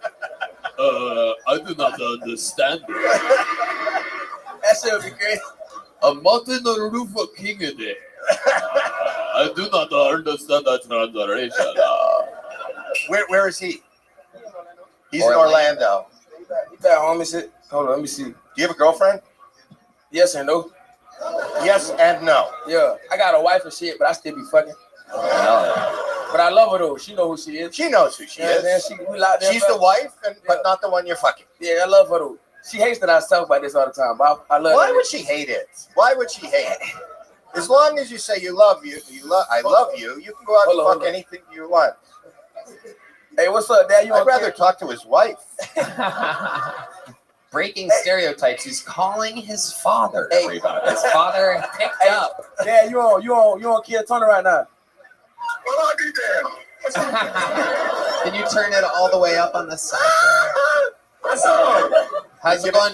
I do not understand it. That shit would be great. I'm Martin the roof of King there. I do not understand that translation. Where is he? He's in Orlando. You back home and shit? Hold on, let me see. Do you have a girlfriend? Yes and no. Yes and no. Yeah, I got a wife and shit, but I still be fucking. But I love her though. She know who she is. She knows who she is. She's the wife, but not the one you're fucking. Yeah, I love her though. She hates that I talk about this all the time. But I love Why her. would she hate it? Why would she hate it? As long as you say I love you, you can go out and fuck anything you want. Hey, what's up, Dad? I'd rather talk to his wife. Breaking stereotypes. He's calling his father. Everybody. His father picked up. Dad, you on Kill Tony right now? Well, I'll be there. Can you turn it all the way up on the side? How's it going,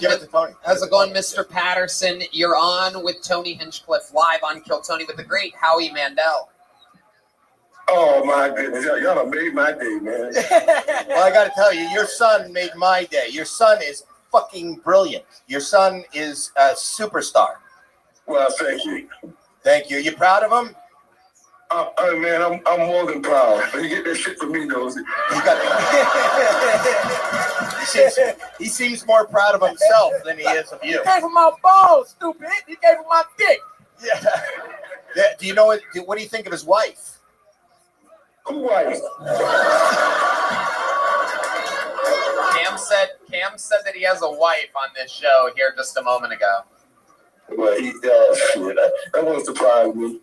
Mr. Patterson? You're on with Tony Hinchcliffe live on Kill Tony with the great Howie Mandel. Oh my goodness, y'all have made my day, man. Well, I got to tell you, your son made my day. Your son is fucking brilliant. Your son is a superstar. Well, thank you. Thank you. You proud of him? Man, I'm more than proud. You get that shit from me, though. He seems more proud of himself than he is of you. He came from my balls, stupid. He came from my dick. Yeah. Do you know what? What do you think of his wife? Who wife? Cam said that he has a wife on this show here just a moment ago. Well, shit, that won't surprise me.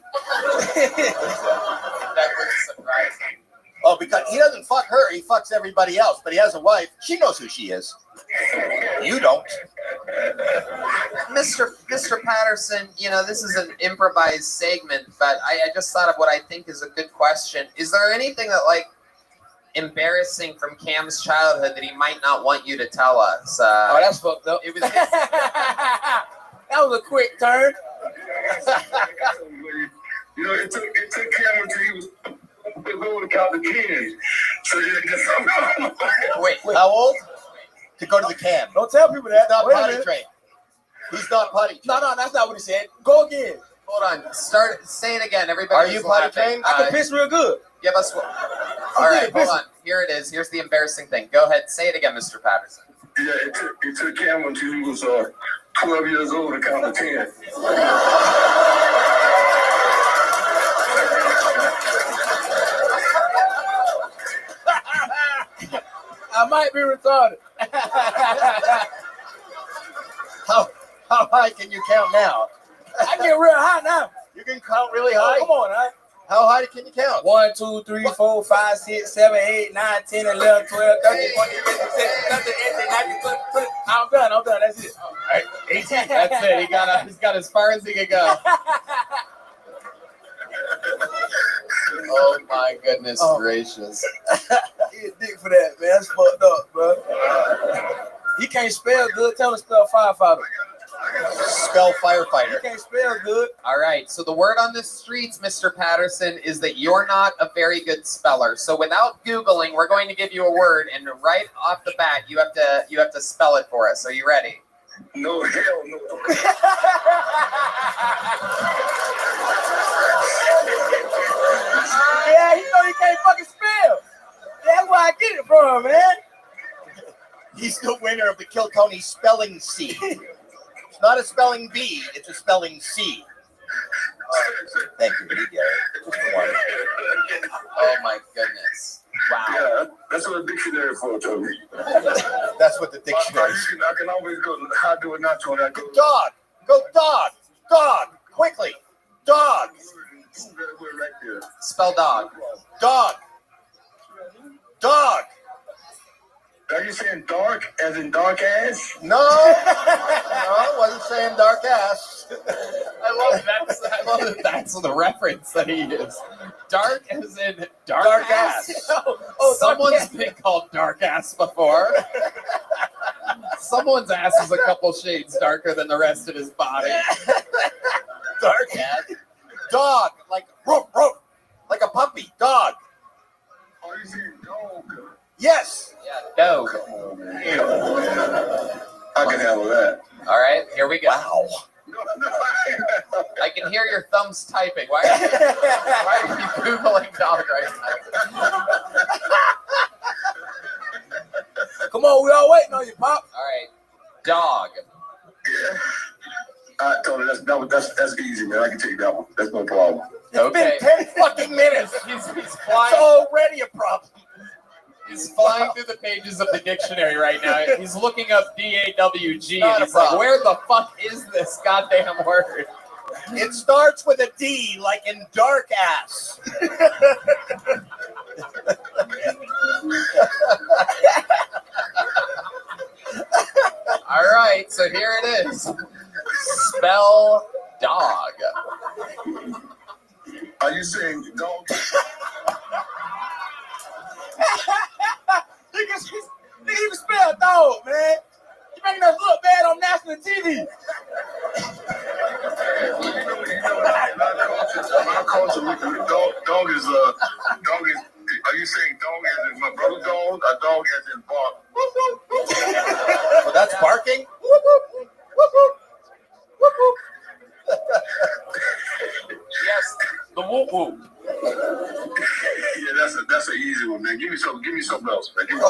That was surprising. Oh, because he doesn't fuck her, he fucks everybody else. But he has a wife. She knows who she is. You don't. Mr. Patterson, this is an improvised segment, but I just thought of what I think is a good question. Is there anything that, embarrassing from Cam's childhood that he might not want you to tell us? Oh, that's fucked up. It was that was a quick turn. It took Cameron until he was able to count the 10. So Wait, how old? To go to the can. Don't tell people that. Not potty trained. He's not potty trained. No, that's not what he said. Go again. Hold on. Say it again. Everybody. Are you potty trained? I can piss real good. Give us one. All right, hold on. Here it is. Here's the embarrassing thing. Go ahead. Say it again, Mr. Patterson. Yeah, it took Cameron until he was 12 years old to count to 10. I might be retarded. How high can you count now? I get real high now. You can count really high? Come on, huh? How high can you count? 1, 2, 3, 4, 5, 6, 7, 8, 9, 10, 11, 12, 13, 14, 15, 16, 17, 18, 19, 20, 20. I'm done. That's it. All right. 18. That's it. He's got as far as he could go. Oh my goodness gracious. He a dick for that, man. That's fucked up, bro. He can't spell good. Tell him to spell firefighter. Spell firefighter. He can't spell good. All right. So the word on the streets, Mr. Patterson, is that you're not a very good speller. So without Googling, we're going to give you a word, and right off the bat, you have to spell it for us. Are you ready? No, hell no. Yeah, you know he can't fucking spell. That's where I get it from, man. He's the winner of the Kill Tony Spelling C. It's not a spelling bee, it's a spelling C. Thank you, Gary. Just the one. Oh my goodness. Wow. Yeah, that's what a dictionary for, Tony. That's what the dictionary is. I can always go, how do it not, Tony? I go, dog. Go dog. Dog. Quickly. Dog. Right there. Spell dog. Dog. Dog. Are you saying dark as in dark ass? No. No, I wasn't saying dark ass. I love that that's the reference that he is. Dark as in dark ass. Someone's been called dark ass before. Someone's ass is a couple shades darker than the rest of his body. Dark ass. Dog. Like roof, roof. Like a puppy. Dog. Are you saying dog? Yes. Yeah, dog. I can handle that. All right, here we go. Wow. I can hear your thumbs typing. Why are you Googling dog right now? Come on, we all waiting on you, Pop. All right, dog. Yeah. Tony, that's easy, man. I can take that one. That's no problem. It's been 10 fucking minutes. He's It's flying. already a problem. He's flying through the pages of the dictionary right now. He's looking up DAWG, Not and a he's like, problem. where the fuck is this goddamn word? It starts with a D, like in dark ass. All right, so here it is. Spell dog. Are you saying dog? Nigga, you can spell dog, man. You making us look bad on national TV. My culture, dog is. Are you saying dog as in my brother dog? A dog as in bark? Well, that's barking. Yes, the whoop whoop. Yeah, that's an easy one, man. Give me something else, man. Okay.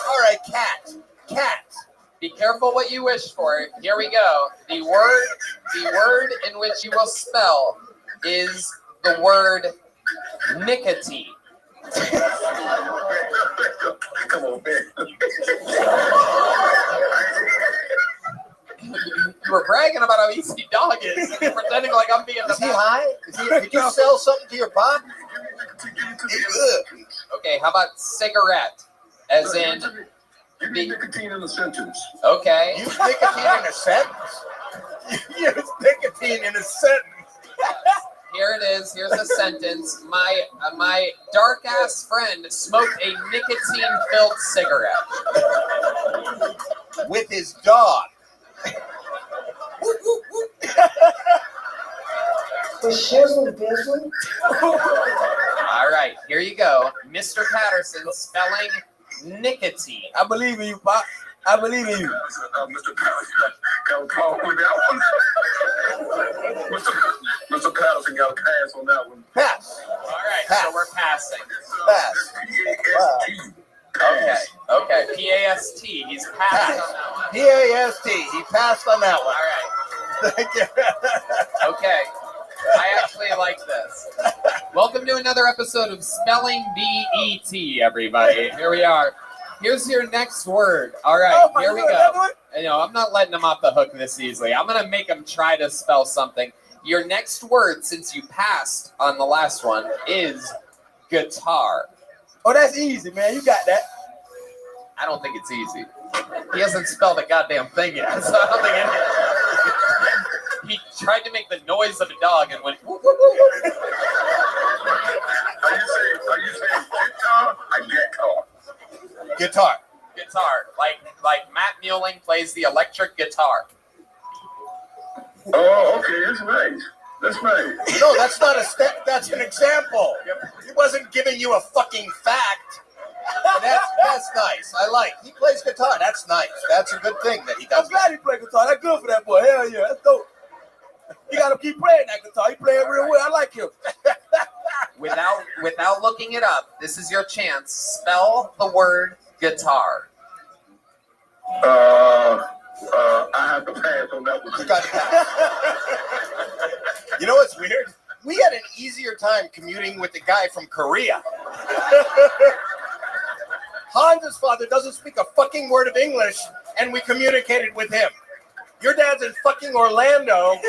All right, cat. Cat. Be careful what you wish for. Here we go. The word in which you will spell is the word nicotine. Come on, man. You were bragging about how easy dog is, pretending like I'm being. Is he high? Did you sell something to your pot? Okay, how about cigarette? As in. Give me nicotine in a sentence. Okay. Use nicotine in a sentence? Use nicotine in a sentence. Here it is. Here's a sentence. My dark ass friend smoked a nicotine-filled cigarette with his dog. All right, here you go, Mr. Patterson spelling nicotine. I believe in you, Pop. I believe in you. Mr. Patterson got a call with that one. Mr. Patterson got a pass on that one. Pass. All right, Pass. so we're passing. Pass. Okay, P-A-S-T. He's passed on that one. P-A-S-T. He passed on that one. All right. Thank you. Okay. I actually like this. Welcome to another episode of Spelling B-E-T, everybody. Here we are. Here's your next word. All right, here we go. You know, I'm not letting him off the hook this easily. I'm going to make him try to spell something. Your next word, since you passed on the last one, is guitar. Oh, that's easy, man. You got that. I don't think it's easy. He hasn't spelled a goddamn thing yet, so I don't think it. He tried to make the noise of a dog and went. Whoop, whoop, whoop. Are you saying guitar? I get Guitar. Guitar, like Matt Mueling plays the electric guitar. Oh, okay, that's nice. That's nice. No, that's not a step. That's an example. He wasn't giving you a fucking fact. That's nice. I like. He plays guitar. That's nice. That's a good thing that he does. I'm glad he played guitar. That's good for that boy. Hell yeah, that's dope. You gotta keep playing that guitar. He playing real well. I like him. Without looking it up, this is your chance. Spell the word guitar. I have to pass on that one. You got to pass. You know what's weird? We had an easier time commuting with the guy from Korea. Hans' father doesn't speak a fucking word of English, and we communicated with him. Your dad's in fucking Orlando.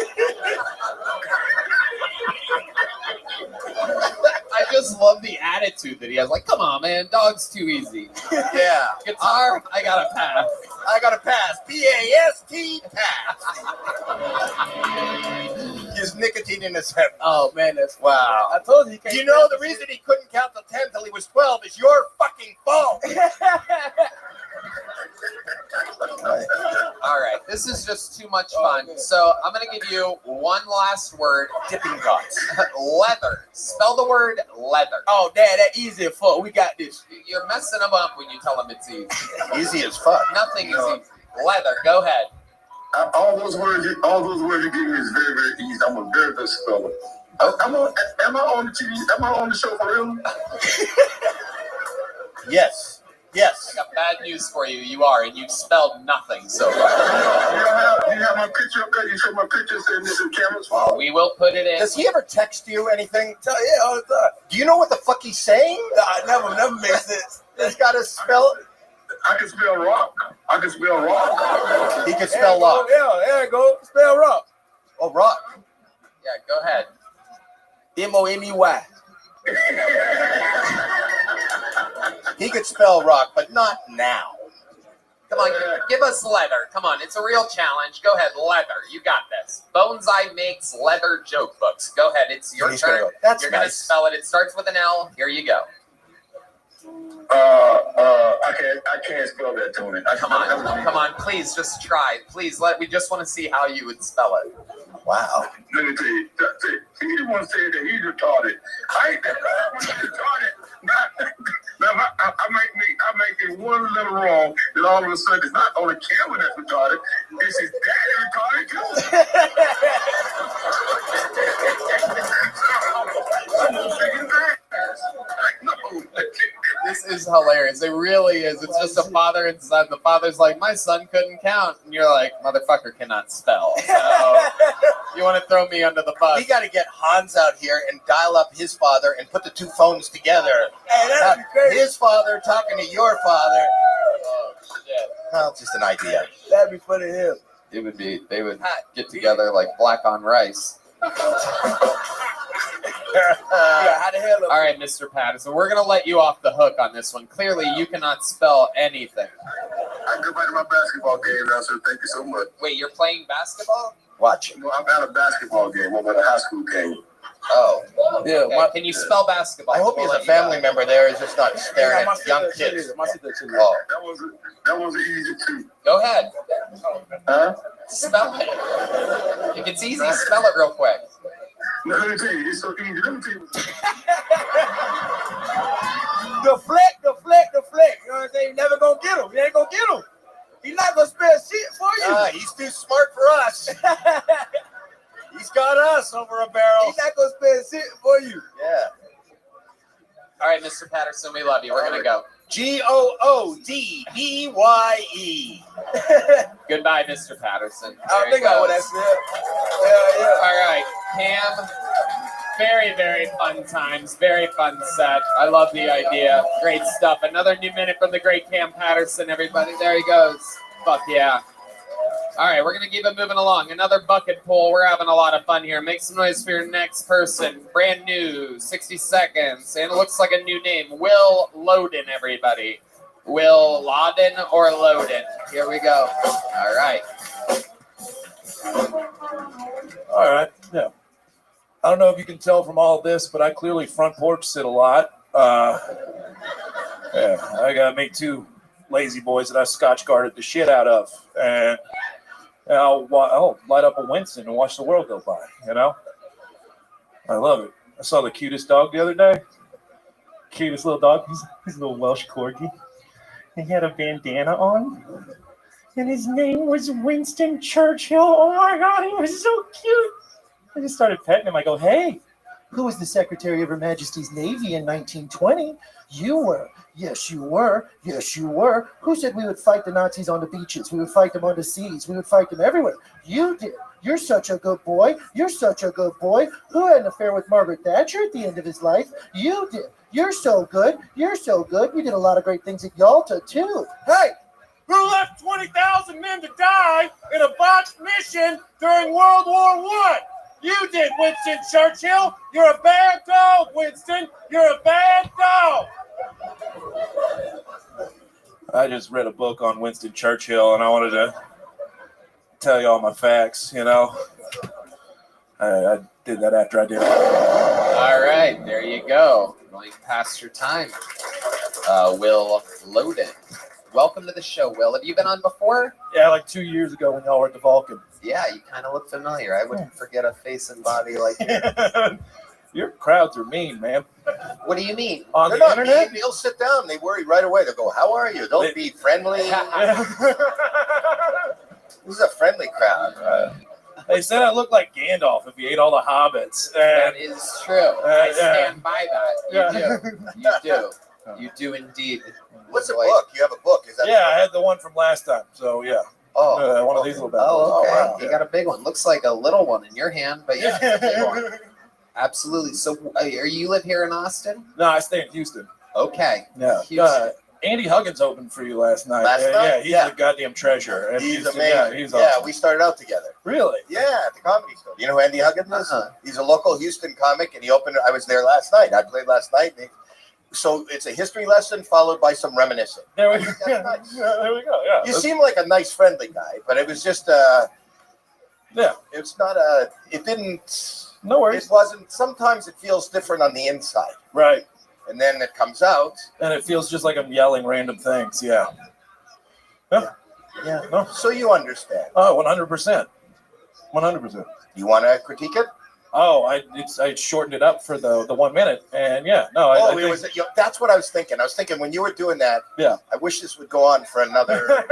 I just love the attitude that he has. Like, come on, man, dog's too easy. Yeah. Guitar, I gotta pass. I gotta pass. P-A-S-T, pass. Use nicotine in his head. Oh man, that's wow. I told you. He can't You know the reason he couldn't count to 10 till he was 12 is your fucking fault. All right, this is just too much fun. So I'm gonna give you one last word. Dipping dots. Leather. Spell the word leather. Oh, Dad, that easy as fuck. We got this. You're messing them up when you tell them it's easy. Easy as fuck. Nothing is easy. Leather. Go ahead. All those words you give me is very, very easy. I'm a very good speller. Am I on the TV? Am I on the show for real? Yes. Yes. I got bad news for you. You are, and you've spelled nothing so far. You have my picture up there? You show my picture saying this is camera's fault? We will put it in. Does he ever text you anything? Yeah, all the time. Do you know what the fuck he's saying? Never makes sense. He's got to spell it. I can spell rock. He can spell rock. Yeah, there you go. Spell rock. Oh, rock. Yeah, go ahead. M-O-N-E-Y. He could spell rock, but not now. Come on, give us leather. Come on, it's a real challenge. Go ahead, leather. You got this. Bonsai makes leather joke books. Go ahead, it's your turn. You're gonna spell it. It starts with an L. Here you go. I can't spell that, Tony. Come on, please, just try. Please, we just want to see how you would spell it. Wow. Let me tell you, he didn't want to say that he's retarded. I ain't retarded. Now, I might get one little wrong, and all of a sudden it's not only Cameron that's retarded, it's his daddy retarded too. This is hilarious. It really is. It's just a father and son. The father's like, my son couldn't count. And you're like, motherfucker cannot spell. So you want to throw me under the bus. We got to get Hans out here and dial up his father and put the two phones together. Hey, that'd be crazy. His father talking to your father. Oh, shit. Well, just an idea. That'd be funny to him. It would be. They would get together like black on rice. How the hell? All right, Mr. Patterson, we're going to let you off the hook on this one. Clearly, you cannot spell anything. I go back to my basketball game now, so thank you so much. Wait, you're playing basketball? Watch. No, I'm at a basketball game. I'm at a high school game. Oh. Yeah. Okay. Can you spell basketball? I hope he has a family member there. He's just not staring at young kids. Oh. That was easy too. Go ahead. Huh? Spell it. If it's easy, spell it real quick. No, let me tell you, it's so easy. Let me tell you. Deflect. You know what I'm saying? You're never gonna get him. You ain't gonna get him. He's not gonna spell shit for you. He's too smart for us. He's got us over a barrel. He's not gonna spell shit for you. Yeah. All right, Mr. Patterson, we love you. We're going to go. Goodbye. Goodbye, Mr. Patterson. I think I would have said. Yeah. All right, Cam. Very, very fun times. Very fun set. I love the idea. Great stuff. Another new minute from the great Cam Patterson, everybody. There he goes. Fuck yeah. All right, we're going to keep it moving along. Another bucket pull. We're having a lot of fun here. Make some noise for your next person. Brand new, 60 seconds. And it looks like a new name. Will Loden, everybody. Will Loden or Loden? Here we go. All right. All right, yeah. I don't know if you can tell from all of this, but I clearly front porch sit a lot. Yeah, I got to make two lazy boys that I Scotch guarded the shit out of. And I'll light up a Winston and watch the world go by, you know? I love it. I saw the cutest dog the other day. Cutest little dog. He's a little Welsh corgi. He had a bandana on. And his name was Winston Churchill. Oh my God, he was so cute. I just started petting him. I go, hey, who was the Secretary of Her Majesty's Navy in 1920? You were. Yes, you were. Yes, you were. Who said we would fight the Nazis on the beaches? We would fight them on the seas. We would fight them everywhere. You did. You're such a good boy. You're such a good boy. Who had an affair with Margaret Thatcher at the end of his life? You did. You're so good. You're so good. You did a lot of great things at Yalta, too. Hey, who left 20,000 men to die in a botched mission during World War I? You did, Winston Churchill. You're a bad dog, Winston. You're a bad dog. I just read a book on Winston Churchill, and I wanted to tell you all my facts, you know. I did that after I did it. All right, there you go. Going past your time. Will Loden. Welcome to the show, Will. Have you been on before? Yeah, like 2 years ago when y'all were at the Vulcan. Yeah, you kind of look familiar. I wouldn't forget a face and body like you. Your crowds are mean, man. What do you mean? On They're the not internet? mean. They'll sit down. They worry right away. They'll go, how are you? They'll be friendly. This is a friendly crowd. They said I look like Gandalf if he ate all the hobbits. That is true. I stand by that. You do. You do indeed. What's a book? You have a book. Is that I had the one from last time. So, yeah. One of these little bad boys. Oh, okay. Wow. You got a big one. Looks like a little one in your hand, but yeah, it's a big one. Absolutely. So, you live here in Austin? No, I stay in Houston. Okay. Yeah. Houston. Andy Huggins opened for you last night. Last night? Yeah, he's a goddamn treasure. And He's Houston, amazing. Yeah, he's Yeah, awesome. we started out together. Really? Yeah, at the Comedy Store. You know who Andy Huggins is? He's a local Houston comic, and he opened. I was there last night. I played last night. So it's a history lesson followed by some reminiscing. There we go. There we go. Yeah. You seem like a nice, friendly guy, but it was just yeah. It's not it didn't. No worries. It wasn't. Sometimes it feels different on the inside. Right. And then it comes out. And it feels just like I'm yelling random things. Yeah. Yeah. Yeah. No. So you understand. Oh, 100%. 100%. You want to critique it? Oh, I shortened it up for the 1 minute, and I think, that's what I was thinking. I was thinking when you were doing that. Yeah. I wish this would go on for another.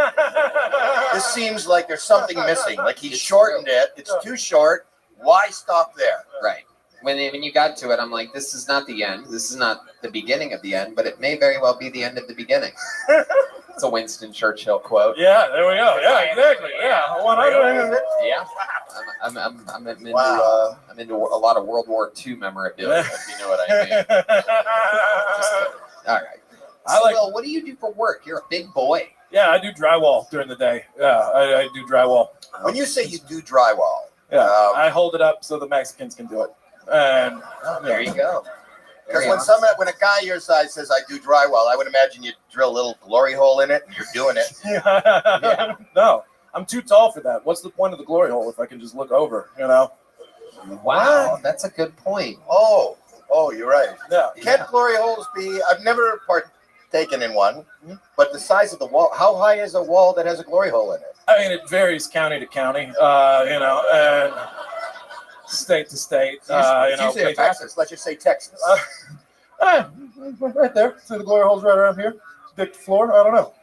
This seems like there's something missing. Like he shortened it. It's too short. Why stop there? Right. when you got to it, I'm like, this is not the end. This is not the beginning of the end, but it may very well be the end of the beginning. It's a Winston Churchill quote. Yeah, there we go. Yeah, exactly. Yeah, 100. Yeah, I'm into I'm into a lot of World War II memorabilia, if you know what I mean. All right. So, Will, what do you do for work? You're a big boy. Yeah, I do drywall during the day. Yeah, I do drywall. When you say you do drywall, I hold it up so the Mexicans can do it. And there you go. Because when a guy your size says I do drywall, I would imagine you drill a little glory hole in it and you're doing it. No, I'm too tall for that. What's the point of the glory hole if I can just look over, you know? Wow, that's a good point. Oh, you're right. Yeah. Can't glory holes be? I've never partaken in one, but the size of the wall. How high is a wall that has a glory hole in it? I mean, it varies county to county, you know, and state to state. It's usually Texas. Let's just say Texas. Right there. See the glory hole's right around here. Dick the floor. I don't know.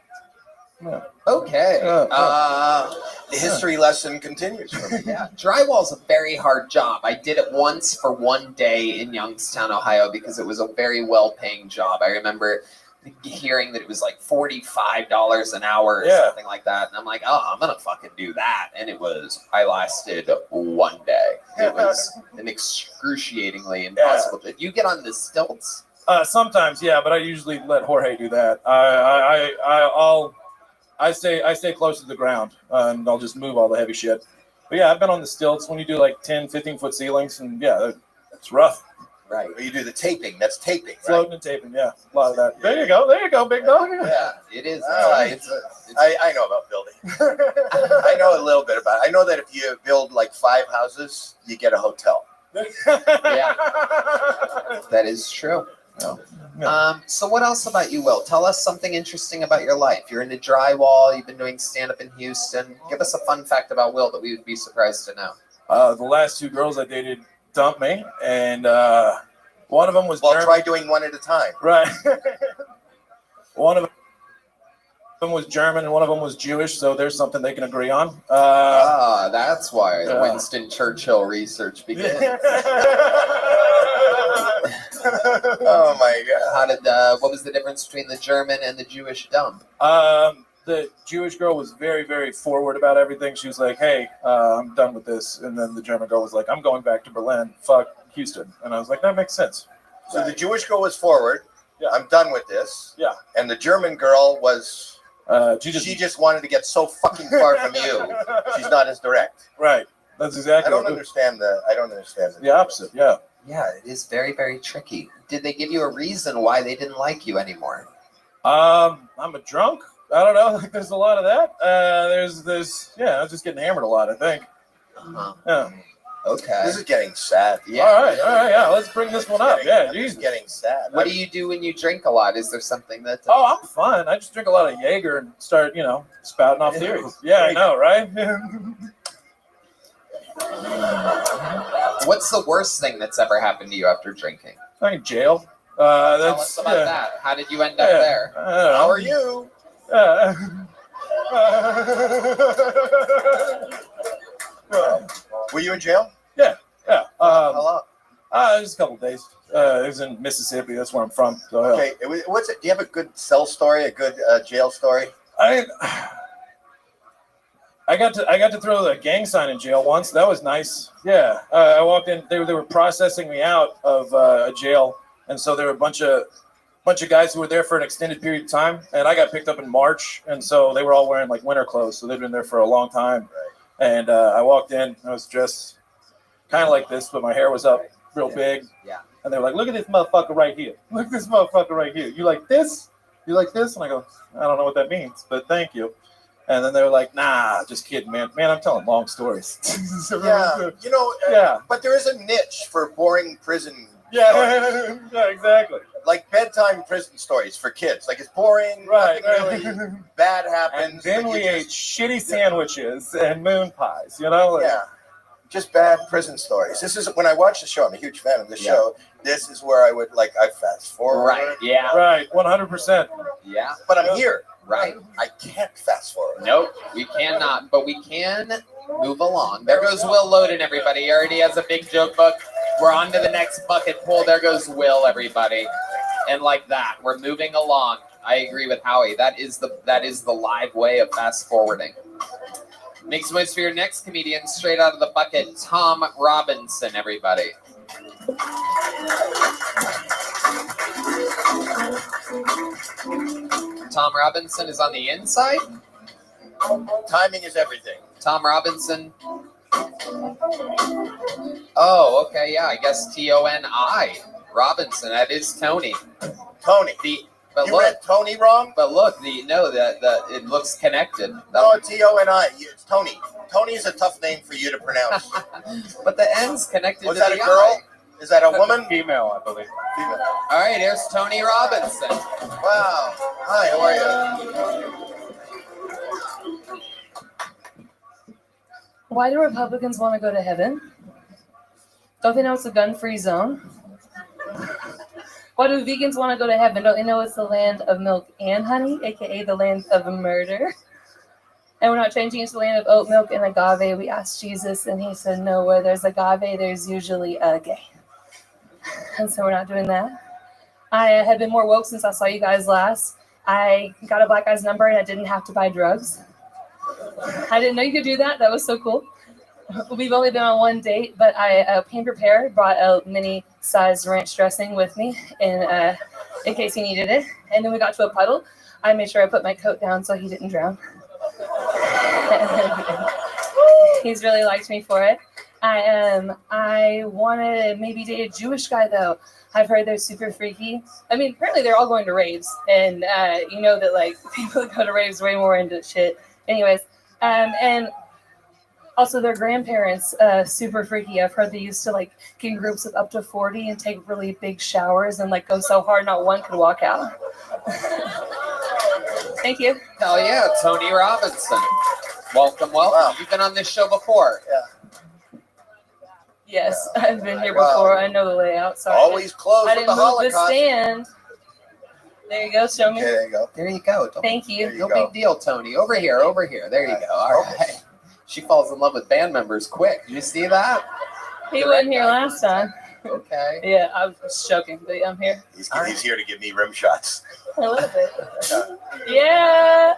Yeah. Okay. The history lesson continues for me. Yeah, drywall's a very hard job. I did it once for one day in Youngstown, Ohio, because it was a very well-paying job. I remember hearing that it was like $45 an hour or something like that, and I'm like, oh, I'm gonna fucking do that. And I lasted one day. It was an excruciingly impossible job. You get on the stilts? Sometimes, yeah, but I usually let Jorge do that. I stay close to the ground, and I'll just move all the heavy shit. But yeah, I've been on the stilts when you do like 10, 15-foot ceilings, and yeah, it's rough. Right. You do the taping. That's taping, Floating and taping, yeah. A lot of that. There you go, big dog. Yeah, it is. I know about building. I know a little bit about it. I know that if you build like 5 houses, you get a hotel. Yeah. That is true. No. So what else about you, Will? Tell us something interesting about your life. You're into drywall. You've been doing stand-up in Houston. Give us a fun fact about Will that we would be surprised to know. The last 2 girls I dated dumped me, and one of them was German. Try doing one at a time. Right. One of them was German, and one of them was Jewish, so there's something they can agree on. That's why the Winston Churchill research begins. Oh my God! What was the difference between the German and the Jewish dump? The Jewish girl was very, very forward about everything. She was like, hey, I'm done with this. And then the German girl was like, I'm going back to Berlin. Fuck Houston. And I was like, that makes sense. So the Jewish girl was forward. Yeah. I'm done with this. Yeah. And the German girl was, she just wanted to get so fucking far from you. She's not as direct. Right. That's exactly. I don't understand the opposite. Yeah. Yeah, it is very, very tricky. Did they give you a reason why they didn't like you anymore? I'm a drunk. I don't know. There's a lot of that. I was just getting hammered a lot, I think. Yeah. Okay. This is getting sad. Yeah. All right. Yeah. Let's bring this one up. Yeah. This is getting sad. What do you do when you drink a lot? Is there something that? Oh, I'm fun. I just drink a lot of Jaeger and start, spouting off theories. Yeah, I know, right? What's the worst thing that's ever happened to you after drinking? Like jail. Tell us about that. How did you end up there? How are you? Were you in jail? Yeah. How long? Just a couple of days. It was in Mississippi. That's where I'm from. So, okay. What's it? Do you have a good cell story? A good jail story? I got to throw the gang sign in jail once. That was nice. Yeah. I walked in. They were processing me out of a jail, and so there were a bunch of guys who were there for an extended period of time, and I got picked up in March, and so they were all wearing like winter clothes, so they'd been there for a long time. Right. And I walked in. I was dressed kind of like this, but my hair was up real big. Yeah. And they were like, "Look at this motherfucker right here. Look at this motherfucker right here. You like this? You like this?" And I go, "I don't know what that means, but thank you." And then they were like, "Nah, just kidding, man. Man, I'm telling long stories." Yeah. But there is a niche for boring prison. Yeah, yeah, exactly. Like bedtime prison stories for kids. Like it's boring. Right. Nothing really bad happens. And then we ate shitty sandwiches and moon pies. Yeah. Just bad prison stories. This is when I watch the show. I'm a huge fan of the show. This is where I fast forward. Right. Yeah. Right. 100%. Yeah. But I'm here. Right. I can't fast forward. Nope, we cannot, but we can move along. There goes Will Loden, everybody. He already has a big joke book. We're on to the next bucket pool. There goes Will, everybody. And like that, we're moving along. I agree with Howie. That is the live way of fast forwarding. Make some noise for your next comedian, straight out of the bucket, Tom Robinson, everybody. Tom Robinson is on the inside. Timing is everything. Tom Robinson. Oh, okay, yeah, I guess Toni. Robinson, that is Tony. Tony. But you look, read Tony wrong? But look, it looks connected. No, Toni. It's Tony. Tony is a tough name for you to pronounce. But the N's connected Was to that the a girl? I. Is that a woman? Female, I believe. Female. All right, here's Tony Robinson. Wow. Hi, how are you? Why do Republicans want to go to heaven? Don't they know it's a gun-free zone? Why do vegans want to go to heaven? Don't they know it's the land of milk and honey, aka the land of murder? And we're not changing it to the land of oat milk and agave. We asked Jesus, and he said, no, where there's agave, there's usually a gay. And so we're not doing that. I had been more woke since I saw you guys last. I got a black guy's number, and I didn't have to buy drugs. I didn't know you could do that. That was so cool. We've only been on one date, but I came prepared, brought a mini-sized ranch dressing with me in case he needed it. And then we got to a puddle. I made sure I put my coat down so he didn't drown. He's really liked me for it. I wanted to maybe date a Jewish guy, though. I've heard they're super freaky. I mean, apparently they're all going to raves. And you know that, like, people that go to raves are way more into shit. Anyways, and also their grandparents, super freaky. I've heard they used to like get in groups of up to 40 and take really big showers and like go so hard not one could walk out. Thank you. Hell yeah, Tony Robinson. Welcome. Wow. You've been on this show before. Yeah. Yes, I've been here before. I know the layout. Sorry. Always closed I with didn't the move the Holocaust. stand. There you go. Show me. Okay, there you go. There you go. Thank you. No big deal, Tony. Over here. There you go. All right. She falls in love with band members quick. Did you see that? He wasn't here last time. Okay. Yeah, I was joking, but I'm here. He's here to give me rim shots. A little bit. Yeah.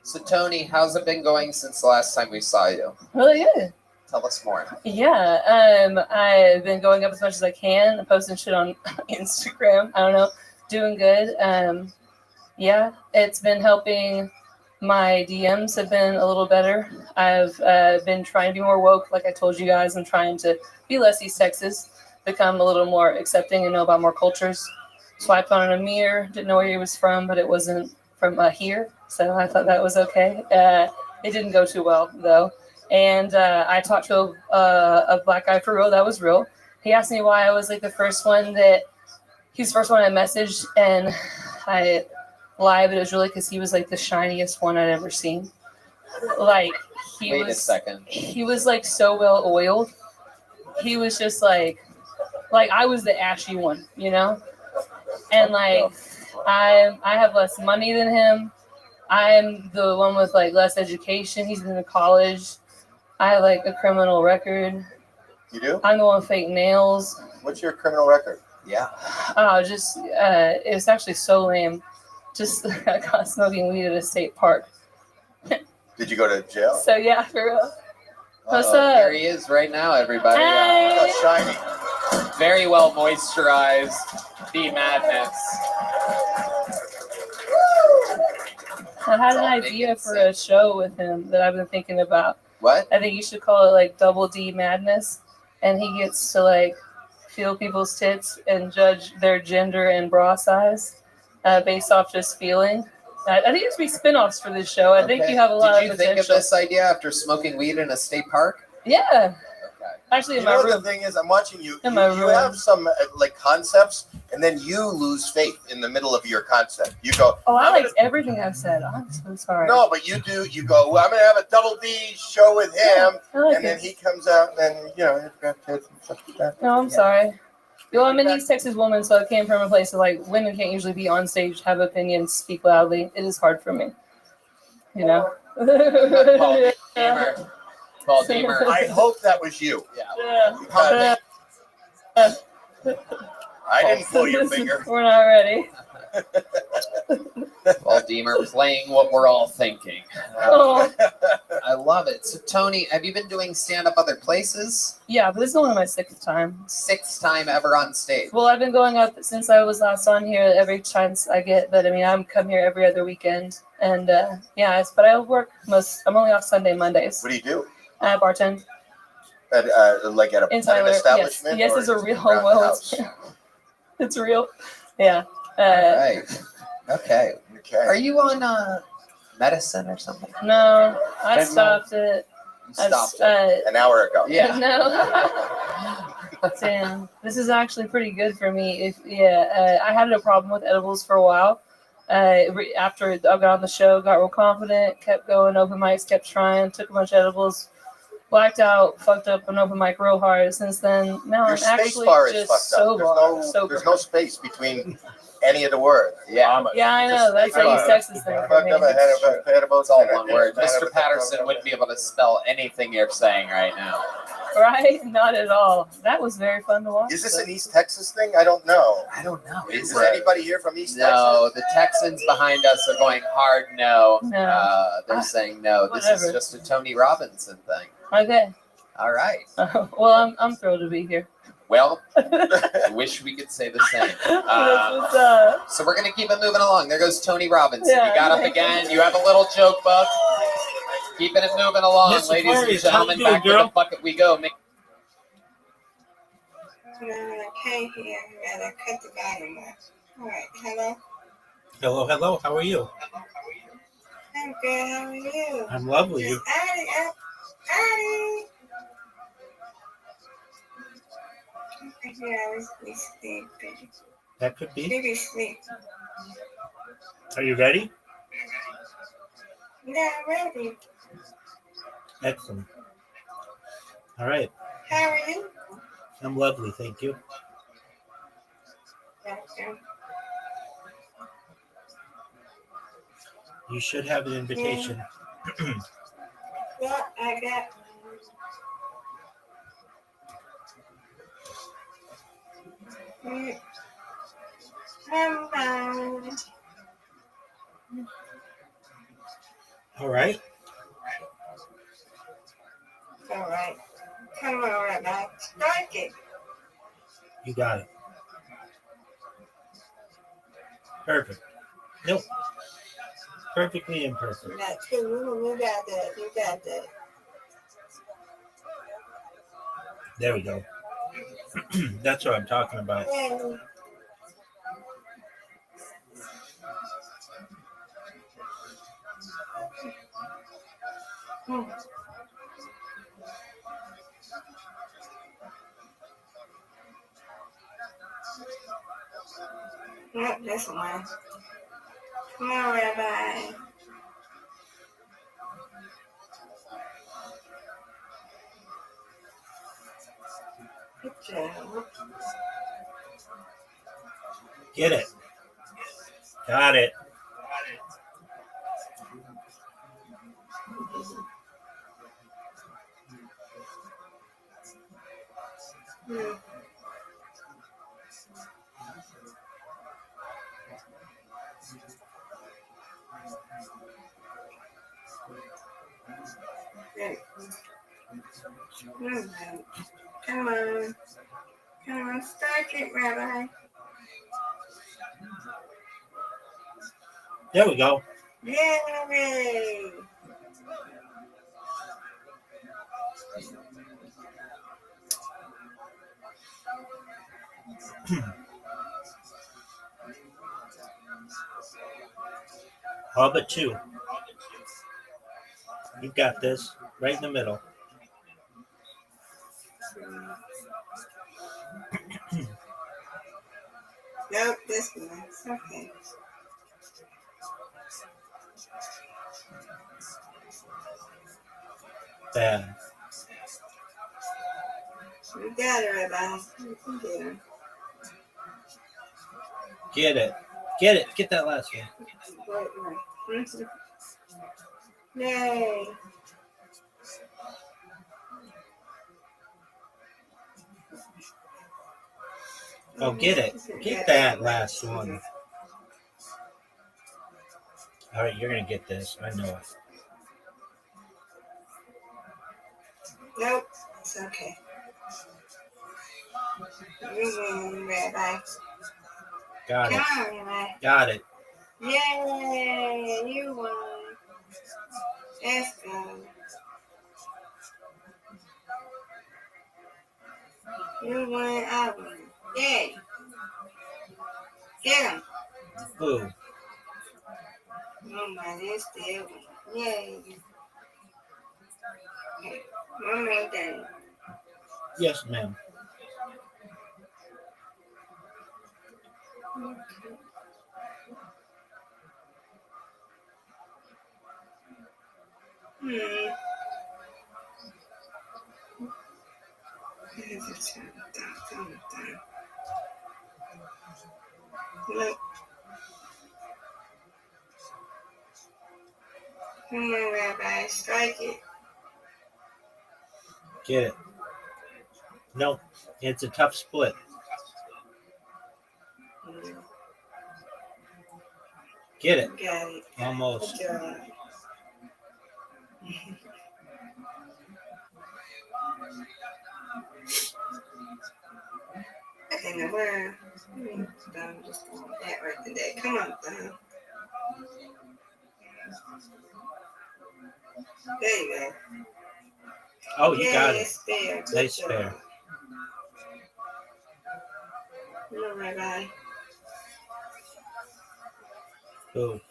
So, Tony, how's it been going since the last time we saw you? Really good. Tell us more. Yeah. I've been going up as much as I can, posting shit on Instagram. I don't know. Doing good. Yeah, it's been helping. My DMs have been a little better. I've been trying to be more woke, like I told you guys. I'm trying to be less East Texas, become a little more accepting and know about more cultures. Swiped on an Amir, didn't know where he was from, but it wasn't from here, so I thought that was okay. It didn't go too well, though. And I talked to a black guy for real. That was real. He asked me why I was like the first one that he's the first one I messaged, and I lied, but it was really because he was like the shiniest one I'd ever seen. Like Wait a second. He was like so well oiled. He was just like I was the ashy one, you know? And like I have less money than him. I'm the one with like less education. He's been to college. I have like a criminal record. You do? I'm the one with fake nails. What's your criminal record? Yeah. Oh, just it was actually so lame. Just I got smoking weed at a state park. Did you go to jail? So yeah, for real. What's up? There he is right now, everybody. Hey. Shiny. Very well moisturized. The madness. I had an idea for a show with him that I've been thinking about. What? I think you should call it like Double D Madness, and he gets to like feel people's tits and judge their gender and bra size based off just feeling. I think there's be spin-offs for this show. I think you have a lot Did of you potential. think of this idea after smoking weed in a state park? Yeah. Actually, in You my know what room. the thing is? I'm watching you. In my You room. have some like concepts, and then you lose faith in the middle of your concept. You go, Oh, I liked everything I've said. I'm so sorry. no, but you do. You go, well, I'm going to have a Double D show with him, I like and then it. he comes out, and then you've got tits and stuff like that. No, I'm sorry. Well, I'm an East Texas woman, so I came from a place of like women can't usually be on stage, have opinions, speak loudly. It is hard for me. You know? Paul Deemer. I hope that was you. Yeah. Because I didn't pull your finger. We're not ready. Valdemar playing what we're all thinking. Oh. I love it. So, Tony, have you been doing stand-up other places? Yeah, but this is only my 6th time. 6th time ever on stage. Well, I've been going up since I was last on here every chance I get. But I mean, I'm come here every other weekend, and but I work I'm only off Sunday, Mondays. What do you do? I bartend. At an establishment? Yes, or it's a real around the well. house? It's real. Yeah. Right. Okay. Are you on medicine or something? No, I stopped it. Stopped it. An hour ago. Yeah. No. Damn, this is actually pretty good for me. I had a problem with edibles for a while. After I got on the show, got real confident, kept going, open mics, kept trying, took a bunch of edibles, blacked out, fucked up an open mic real hard. Since then, now Your I'm space actually bar is just fucked up. sober. There's no space between any of the words. Yeah. Yeah, I know. That's a East Texas thing for me. It's all one word. Mr. Patterson wouldn't be able to spell anything you're saying right now. Right? Not at all. That was very fun to watch. Is this an East Texas thing? I don't know. Is Is there anybody here from East Texas? No, the Texans behind us are going hard no. No. They're saying no. This is Whatever. just a Tony Robinson thing. Okay. All right. Well, I'm thrilled to be here. Well, I wish we could say the same. What's up? So we're going to keep it moving along. There goes Tony Robinson. Yeah, you got up again. You have a little joke book. Keeping it moving along, Mr. ladies and Aquarius, how gentlemen. you doing, Back to girl? the bucket we go. I can't hear. I gotta cut the volume off. All right. Hello. Hello. How are you? I'm good. How are you? I'm lovely. You- Addie. I think I always be sleeping. That could She be. be sleeping. Are you ready? Not ready. Excellent. All right. How are you? I'm lovely. Thank you. Doctor. You should have an invitation. Well, I got. Hello. All right. All right. Come on, Rabbi. Strike it. You got it. Perfect. Nope. Perfectly imperfect. Not too. You got that. You got that. There we go. That's what I'm talking about. Hey. Not this one. Come on, Rabbi. Good job. Get it. Got it. Good. Come on. Come on, strike it, Rabbi. There we go. Yay! All but two. You've got this right in the middle. Nope, this one. Okay. Bad. You got it, Rabbi. You can get her. Get it. Get it. Get that last one. Right. Yay. Oh, get it. Get that last one. All right, you're going to get this. I know it. Nope, it's okay. You win, Rabbi. Got it. Come on, Rabbi. Got it. Yay, you won. Let's go. You won, I won. Yay. Get him. Who? Nobody still win. Yay. Okay, one more game. Yes, ma'am. Look. Come on, Rabbi, strike it. Get it. No, it's a tough split. Get it. Got it. Almost. Good job. Okay, now where? I'm just doing that right today. Come on, Thumb. There you go. Oh, you got it. Spare. Good Nice job. spare. Come on, Rabbi. Who?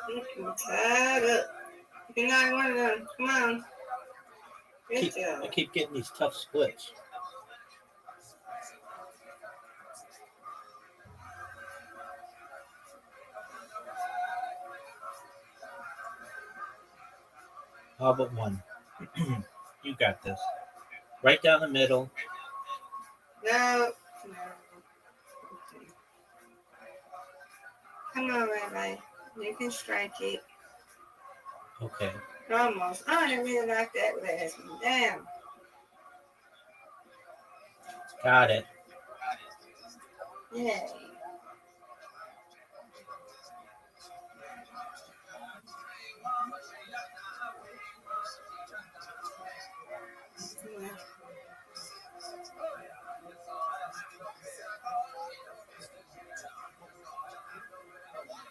You tied up. You're not one of them. Come on. Good job. I keep getting these tough splits. All but one. You got this. Right down the middle. No. Come on, Rabbi. You can strike it. Okay. Almost. Oh, I didn't really like that last one. Damn. Got it. Yeah.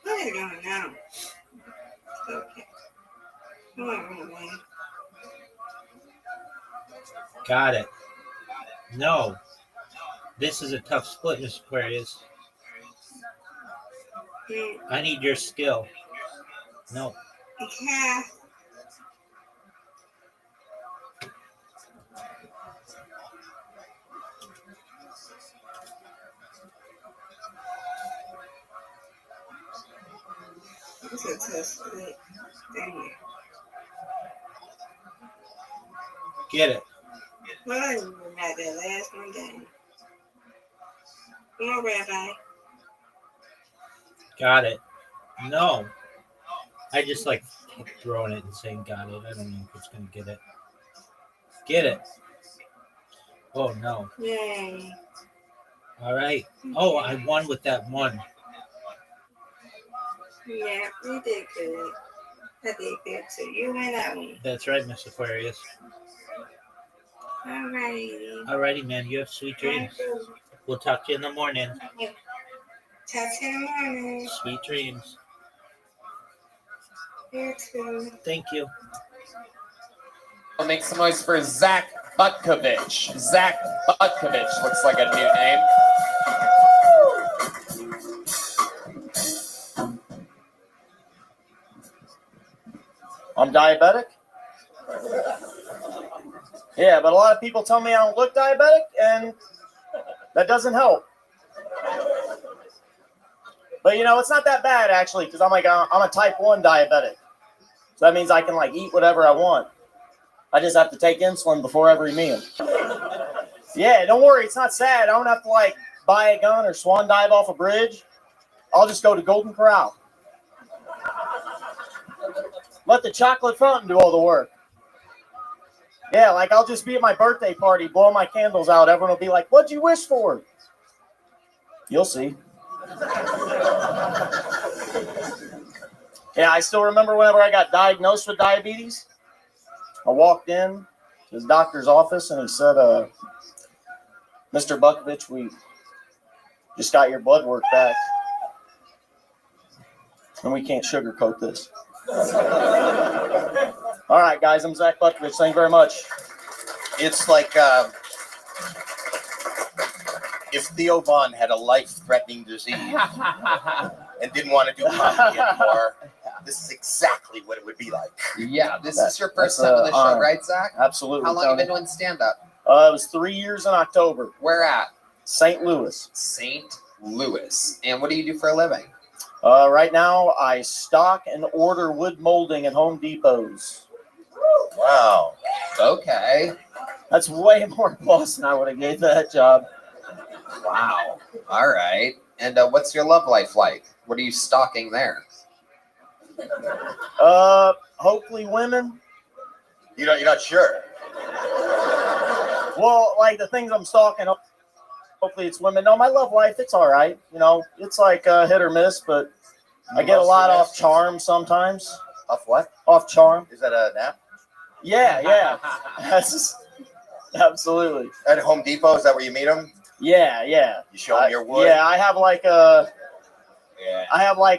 What is going on? Okay. Come on, Rabbi. Got it. No. This is a tough split, Miss Aquarius. I need your skill. No. Yeah. It's a tough split. Dang it. Get it. Well, I didn't even like that last one. Dang. Come on, Rabbi. Got it. No. I just like kept throwing it and saying got it. I don't know if it's going to get it. Get it. Oh, no. Yay. All right. Oh, I won with that one. Yeah, you did good. I did good too. You win that one. That's right, Miss Aquarius. Alrighty. Alrighty, man. You have sweet dreams. We'll talk to you in the morning. Talk to you in the morning. Sweet dreams. You too. Thank you. We'll make some noise for Zach Butkovich. Zach Butkovich looks like a new name. I'm diabetic? Yeah, but a lot of people tell me I don't look diabetic, and that doesn't help. But you know, it's not that bad actually, because I'm a type 1 diabetic. So that means I can like eat whatever I want. I just have to take insulin before every meal. Yeah, don't worry, it's not sad. I don't have to like buy a gun or swan dive off a bridge. I'll just go to Golden Corral. Let the chocolate fountain do all the work. Yeah, like I'll just be at my birthday party, blow my candles out. Everyone will be like, "What'd you wish for?" You'll see. Yeah, I still remember whenever I got diagnosed with diabetes. I walked in to his doctor's office and he said, "Mr. Bukovich, we just got your blood work back, and we can't sugarcoat this." All right, guys, I'm Zach Bukovich. Thank you very much. It's like if Theo Von had a life-threatening disease and didn't want to do comedy anymore, this is exactly what it would be like. Yeah, this is your first time on the show, right, Zach? Absolutely. How long have you been doing stand-up? It was 3 years in October. Where at? St. Louis. St. Louis. And what do you do for a living? Right now, I stock and order wood molding at Home Depots. Wow. Okay. That's way more boss than I would have gave that job. Wow. All right. And what's your love life like? What are you stalking there? Hopefully women. You're not sure? Well, like the things I'm stalking, hopefully it's women. No, my love life, it's all right. You know, it's like hit or miss, but I get a lot off charm sometimes. Off what? Off charm. Is that an app? Yeah. That's absolutely. At Home Depot, is that where you meet them? Yeah. You show them your wood? Yeah, I have like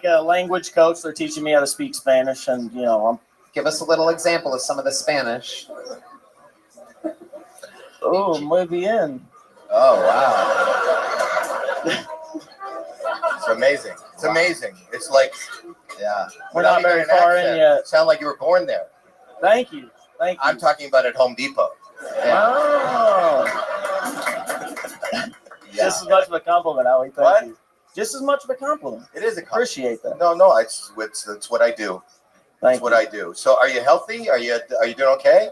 a language coach. They're teaching me how to speak Spanish, and Give us a little example of some of the Spanish. Oh, muy bien. Oh, wow. It's amazing. It's amazing. It's like, yeah. We're not very far in yet. Sound like you were born there. Thank you. I'm talking about at Home Depot. Oh. Just as much of a compliment, Howie. Thank you. Just as much of a compliment. It is a compliment. Appreciate that. No, it's what I do. That's what I do. So, are you healthy? Are you doing okay?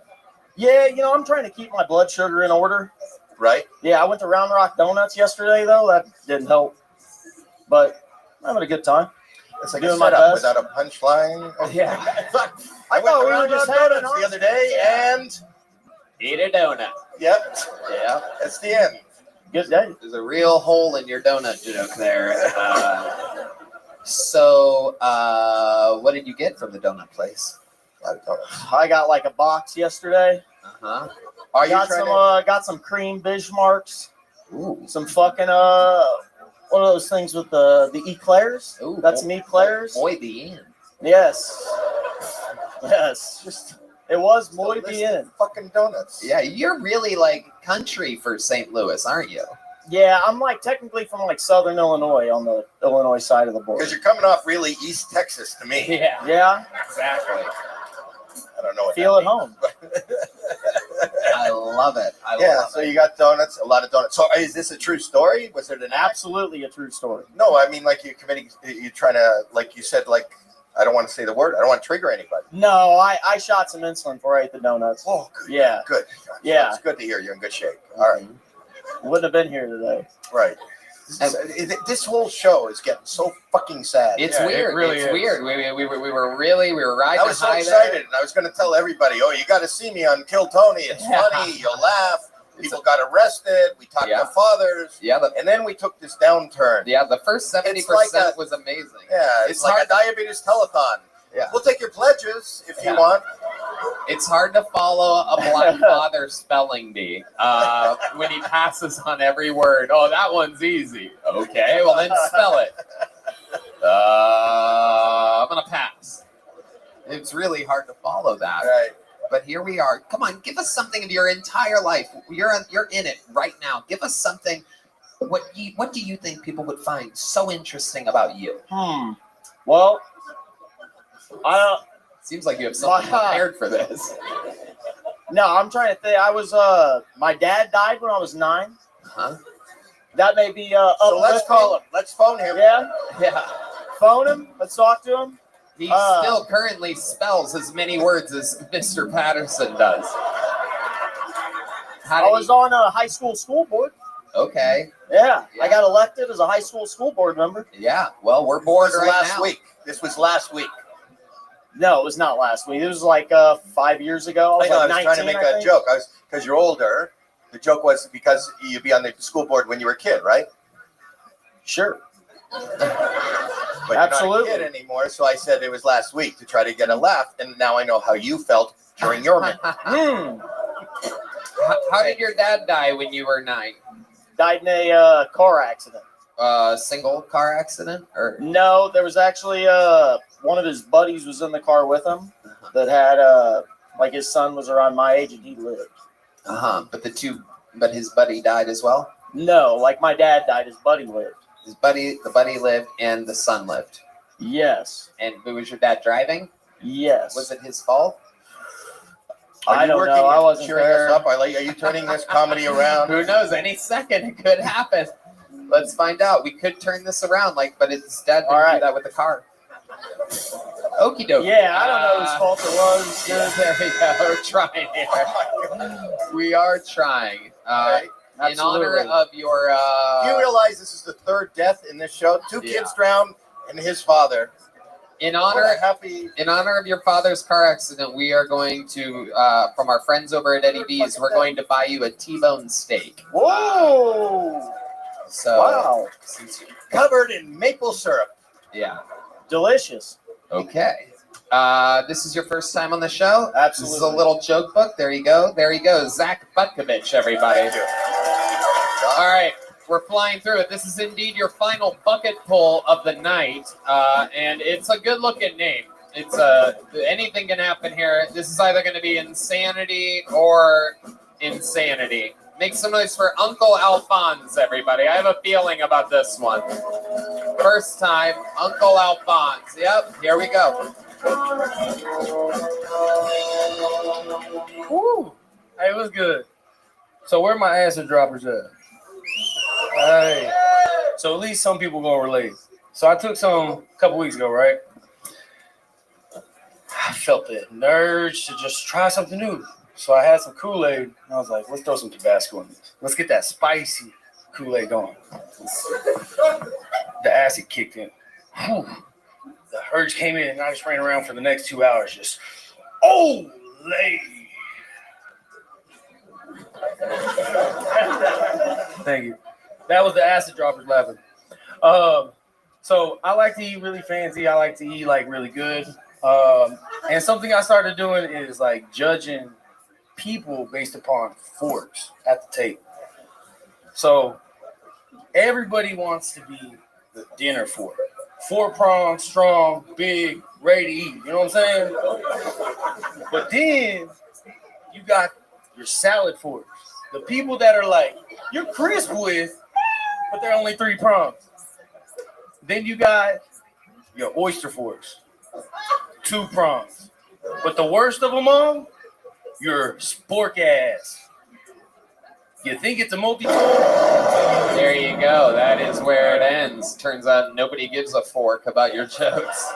Yeah, I'm trying to keep my blood sugar in order. Right. Yeah, I went to Round Rock Donuts yesterday, though. That didn't help. But I'm having a good time. It's like doing a my setup best. without a punchline. Yeah. I thought we were went to just Round Rock having Donuts the other day and Eat a donut. Yep. Yeah. That's the end. Good day. There's a real hole in your donut joke there. So, what did you get from the donut place? I got like a box yesterday. Uh-huh. Got some cream Bismarcks. Ooh. Some fucking one of those things with the eclairs. Ooh, Got some eclairs. Muy bien. Yes. It was muy bien. Fucking donuts. Yeah, you're really like country for St. Louis, aren't you? Yeah, I'm like technically from like Southern Illinois on the Illinois side of the border. Because you're coming off really East Texas to me. Yeah. Exactly. I don't know what Feel that at home. I love it. So you got donuts, a lot of donuts. So is this a true story? Was it an Absolutely a true story. No, I mean like you're trying to, like you said, like I don't want to say the word. I don't want to trigger anybody. No, I shot some insulin before I ate the donuts. Oh, good. Yeah. Good. Yeah. It's good to hear you're in good shape. All right. Wouldn't have been here today. Right. This whole show is getting so fucking sad. It's weird. It's weird. We were riding I was so high excited, there. and I was going to tell everybody, "Oh, you got to see me on Kill Tony. It's funny. You'll laugh." People got arrested. We talked to fathers. Yeah. And then we took this downturn. Yeah. The first 70% was amazing. Yeah. It's like hard a diabetes telethon. Yeah. We'll take your pledges if you want. It's hard to follow a Black Father spelling bee when he passes on every word. Oh, that one's easy. Okay, well then spell it. I'm gonna pass. It's really hard to follow that. Right. But here we are. Come on, give us something of your entire life. You're in it right now. Give us something. What do you think people would find so interesting about you? Well, Seems like you have something prepared for this. No, I'm trying to think. I was my dad died when I was 9. Huh? That may be So let's call him. Let's phone him. Yeah. Phone him. Let's talk to him. He still currently spells as many words as Mr. Patterson does. I was on a high school board. Okay. Yeah, I got elected as a high school school board member. Yeah, well, we're bored right now. This was last week. No, it was not last week. It was like 5 years ago. I know. I was like trying to 19, make I a think. joke. Because you're older. The joke was because you'd be on the school board when you were a kid, right? Sure. But Absolutely. you're not a kid anymore. So I said it was last week to try to get a laugh, and now I know how you felt during your minute. How did your dad die when you were 9? Died in a car accident. Single car accident, or no? There was actually one of his buddies was in the car with him that had like his son was around my age and he lived. But his buddy died as well. No, like my dad died, his buddy lived. The buddy lived, and the son lived. Yes. And was your dad driving? Yes. Was it his fault? I don't know. I wasn't cheering there. us up. Are you turning this comedy around? Who knows? Any second it could happen. Let's find out. We could turn this around, but his dad didn't do that with the car. Okie dokie. Yeah, I don't know whose fault it was. There we go. We're trying here. We are trying. In honor of your... you realize this is the third death in this show? 2 kids drowned and his father. In honor of your father's car accident, we are going to, from our friends over at Eddie B's, we're going to buy you a T-bone steak. Whoa! So, wow. Covered in maple syrup. Yeah. Delicious. Okay. This is your first time on the show? Absolutely. This is a little joke book. There you go. There you go. Zach Butkovich, everybody. All right. We're flying through it. This is indeed your final bucket pull of the night, and it's a good-looking name. It's anything can happen here. This is either going to be insanity or insanity. Make some noise for Uncle Alphonse, everybody. I have a feeling about this one. First time, Uncle Alphonse. Yep, here we go. Woo! Hey, what's good? So where my acid droppers at? Hey. So at least some people gonna relate. So I took some a couple weeks ago, right? I felt the urge to just try something new. So I had some Kool-Aid, and I was like, let's throw some Tabasco in this. Let's get that spicy Kool-Aid going. The acid kicked in. Whew. The urge came in, and I just ran around for the next 2 hours just, oh, lady. Thank you. That was the acid droppers laughing. So I like to eat really fancy. I like to eat like really good. And something I started doing is like judging people based upon forks at the table. So everybody wants to be the dinner fork. 4-pronged, strong, big, ready to eat. You know what I'm saying? But then you got your salad forks. The people that are like, you're crisp with, but they're only 3 prongs. Then you got your oyster forks. 2 prongs. But the worst of them all, your spork ass. You think it's a multi-tool? There you go. That is where it ends. Turns out nobody gives a fork about your jokes.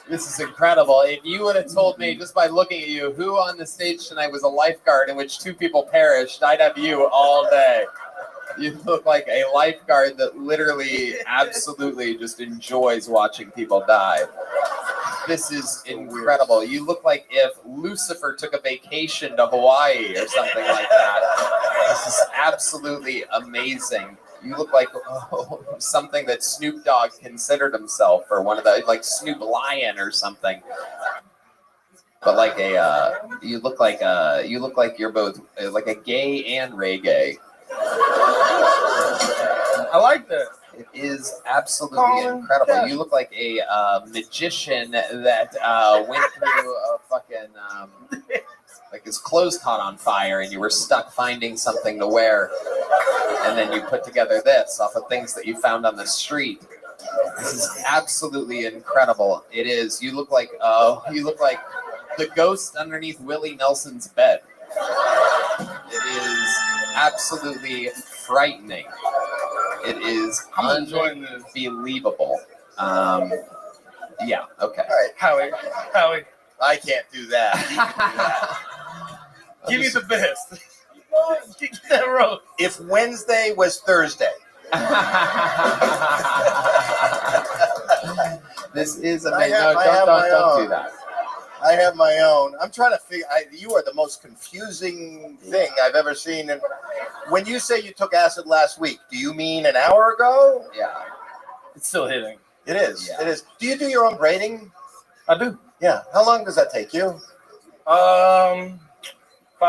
This is incredible. If you would have told me just by looking at you who on the stage tonight was a lifeguard in which 2 people perished, I'd have you all day. You look like a lifeguard that literally absolutely just enjoys watching people die. This is incredible. You look like if Lucifer took a vacation to Hawaii or something like that. This is absolutely amazing. You look like something that Snoop Dogg considered himself, or one of the, like Snoop Lion or something. But like you look like you're both like a gay and reggae. I like that. It is absolutely incredible. Yeah. You look like a magician that went through a fucking like his clothes caught on fire and you were stuck finding something to wear, and then you put together this off of things that you found on the street. This is absolutely incredible. It is. You look like the ghost underneath Willie Nelson's bed. It is absolutely frightening. It is unbelievable. Yeah, okay. All right. Howie. I can't do that. Give me the best. Get that rope. If Wednesday was Thursday. This is I amazing. have- No, I have my don't own. do that. I have my own. I'm trying to figure. You are the most confusing thing I've ever seen. And when you say you took acid last week, do you mean an hour ago? Yeah. It's still hitting. It is. It is. Do you do your own braiding? I do. Yeah. How long does that take you? 5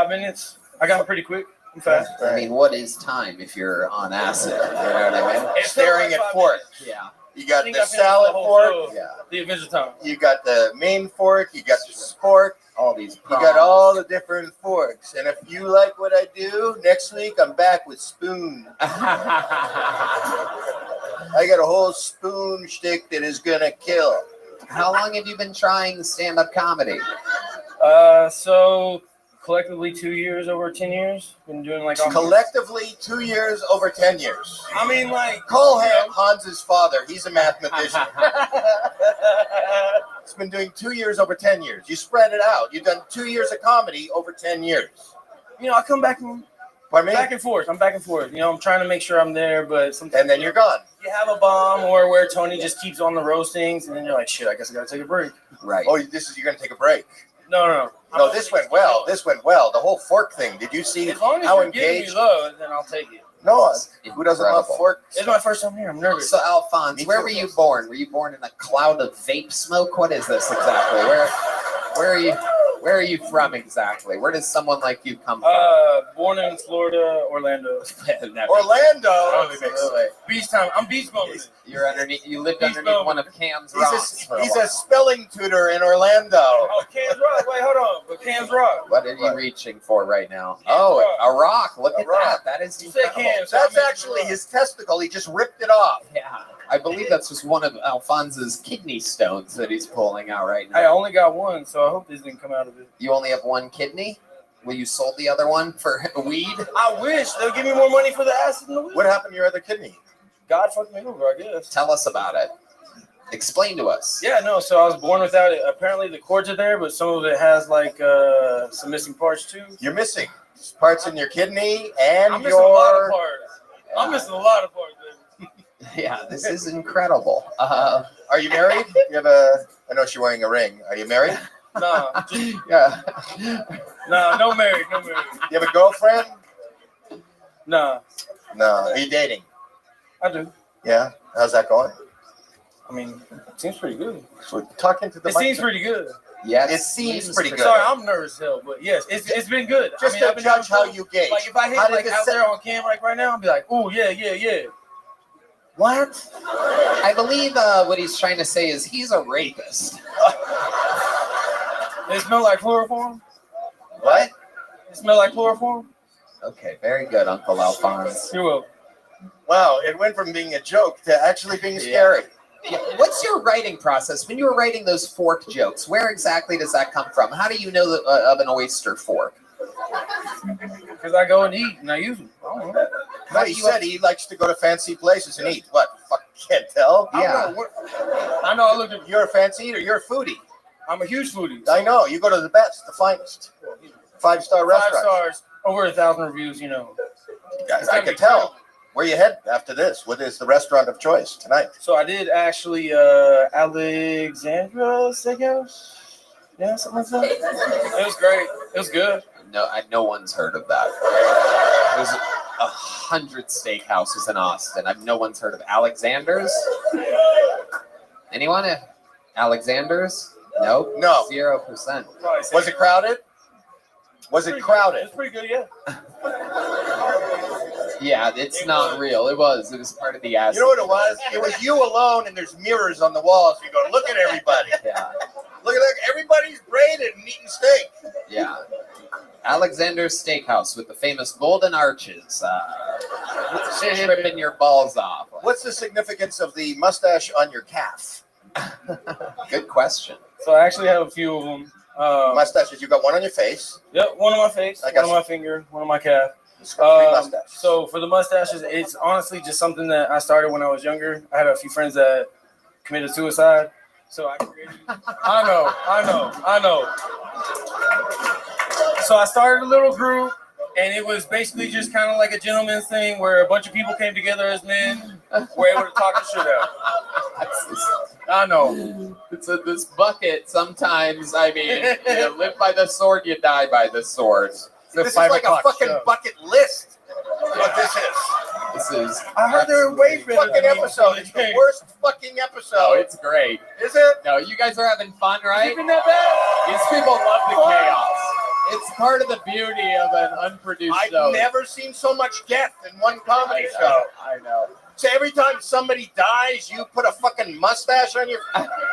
minutes. I got it pretty quick. I'm fast. I mean, what is time if you're on acid? You know what I mean? Staring at forks. Yeah. You got I the salad fork. Yeah. The Adventure Time. You got the main fork. You got the spork. All these. You got all the different forks. And if you like what I do, next week I'm back with spoon. I got a whole spoon shtick that is gonna kill. How long have you been trying stand-up comedy? So collectively 2 years, over 10 years. Been doing like Collectively 2 years, over 10 years. I mean, like Call Hans's father. He's a mathematician. It's been doing 2 years, over 10 years. You spread it out. You've done 2 years of comedy over 10 years. You know, I come back and back and forth. I'm back and forth. You know, I'm trying to make sure I'm there, but sometimes and then you're gone. You have a bomb or where Tony just keeps on the roastings, and then you're like, shit, I guess I gotta take a break. Right. Oh, you're gonna take a break. No. No, this went well. This went well. The whole fork thing. Did you see As long as how you're giving engaged? me love, then I'll take it. No, who doesn't love Incredible. forks? It's my first time here. I'm nervous. So, Alphonse, Me where too. were you born? Were you born in a cloud of vape smoke? What is this exactly? Where are you? Where are you from exactly? Where does someone like you come from? Born in Florida, Orlando. Orlando. Beach time. I'm beach bumming. You're underneath. You lived underneath one of Cam's rocks. He's a spelling tutor in Orlando. Oh, Cam's Rock. Wait, hold on. But Cam's Rock. What are you reaching for right now? Oh, a rock. Look at that. That is incredible. That's actually his testicle. He just ripped it off. Yeah. I believe that's just one of Alphonse's kidney stones that he's pulling out right now. I only got one, so I hope this didn't come out of it. You only have one kidney? Well, you sold the other one for weed? I wish. They'll give me more money for the acid and the weed. What happened to your other kidney? God fucked me over, I guess. Tell us about it. Explain to us. Yeah, no, so I was born without it. Apparently the cords are there, but some of it has like some missing parts too. You're missing parts in your kidney and I'm missing a lot of parts. I'm missing a lot of parts, baby. Yeah, this is incredible. Are you married? You have a. I know she's wearing a ring. Are you married? No. Yeah. No married. You have a girlfriend? No. No. Are you dating? I do. Yeah. How's that going? I mean, it seems pretty good. So talking to the It mic. seems pretty good. Yeah, It seems pretty good. Sorry, I'm nervous as hell, but yes, it's been good. Just I've to been judge how having fun. you gauge. Like if I hit How did like this out set- there on camera like right now, I'll be like, oh yeah. What? I believe what he's trying to say is he's a rapist. They smell like chloroform. What? They smell like chloroform. Okay, very good, Uncle Alphonse. You're welcome. Wow, it went from being a joke to actually being scary. Yeah. What's your writing process? When you were writing those fork jokes, where exactly does that come from? How do you know of an oyster fork? Because I go and eat and I use them. I don't know. No, he said he likes to go to fancy places and eat. What? Fuck, can't tell. Yeah. I know. I looked at. You're a fancy eater. You're a foodie. I'm a huge foodie. I know. You go to the best, the finest, 5-star restaurants. 5 stars, over 1,000 reviews. You know. I can tell. Where you head after this? What is the restaurant of choice tonight? So I did actually Alexandra Steakhouse. Yeah, something like that. It was great. It was good. No one's heard of that. There's 100 steakhouses in Austin. No one's heard of Alexander's. Anyone? Alexander's? Nope. No. 0%. Was it crowded? Was it crowded? It's pretty good, yeah. Yeah, it's not real. It was part of the acid. You know what it was? It was you alone, and there's mirrors on the walls. You go, look at everybody. Yeah. Look at everybody's braided and eating steak. Yeah. Alexander's Steakhouse with the famous golden arches. Tripping your balls off. What's the significance of the mustache on your calf? Good question. So I actually have a few of them. Mustaches. You got one on your face. Yep, one on my face, I one got on you. my finger, one on my calf. Three mustaches. So for the mustaches, it's honestly just something that I started when I was younger. I had a few friends that committed suicide, so I created. I know. So I started a little group, and it was basically just kind of like a gentleman's thing where a bunch of people came together as men, were able to talk the shit out. I know. It's this bucket. Sometimes, I mean, you live by the sword, you die by the sword. This is like a fucking bucket list. What this is. This is. I heard they were way better fucking than episode. It's the worst fucking episode. Oh, it's great. Is it? No, you guys are having fun, right? Even that bad? These people love the chaos. It's part of the beauty of an unproduced show. I've never seen so much death in one comedy show. I know. So every time somebody dies, you put a fucking mustache on your.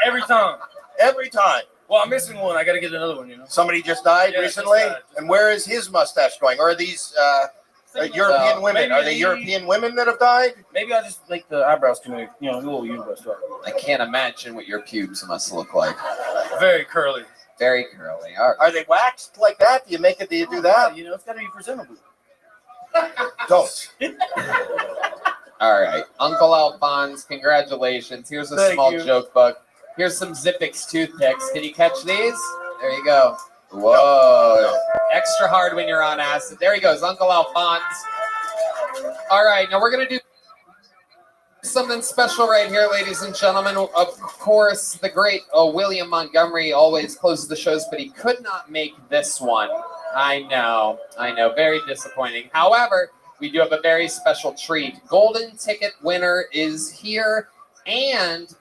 Every time. Every time. Well, I'm missing one. I got to get another one, you know. Somebody just died Yeah, recently? just died. And where is his mustache going? Or are these European women? maybe- Are they European women that have died? Maybe I just like the eyebrows too many, you know, a little universe. I can't imagine what your pubes must look like. Very curly. Very curly. All right. Are they waxed like that? Do you make it? Do you do that? You know, it's got to be presentable. Don't. All right. Uncle Alphonse, congratulations. Here's a Thank small you. joke book. Here's some Zippix toothpicks. Can you catch these? There you go. Whoa. Extra hard when you're on acid. There he goes, Uncle Alphonse. All right, now we're going to do something special right here, ladies and gentlemen. Of course, the great William Montgomery always closes the shows, but he could not make this one. I know. Very disappointing. However, we do have a very special treat. Golden ticket winner is here and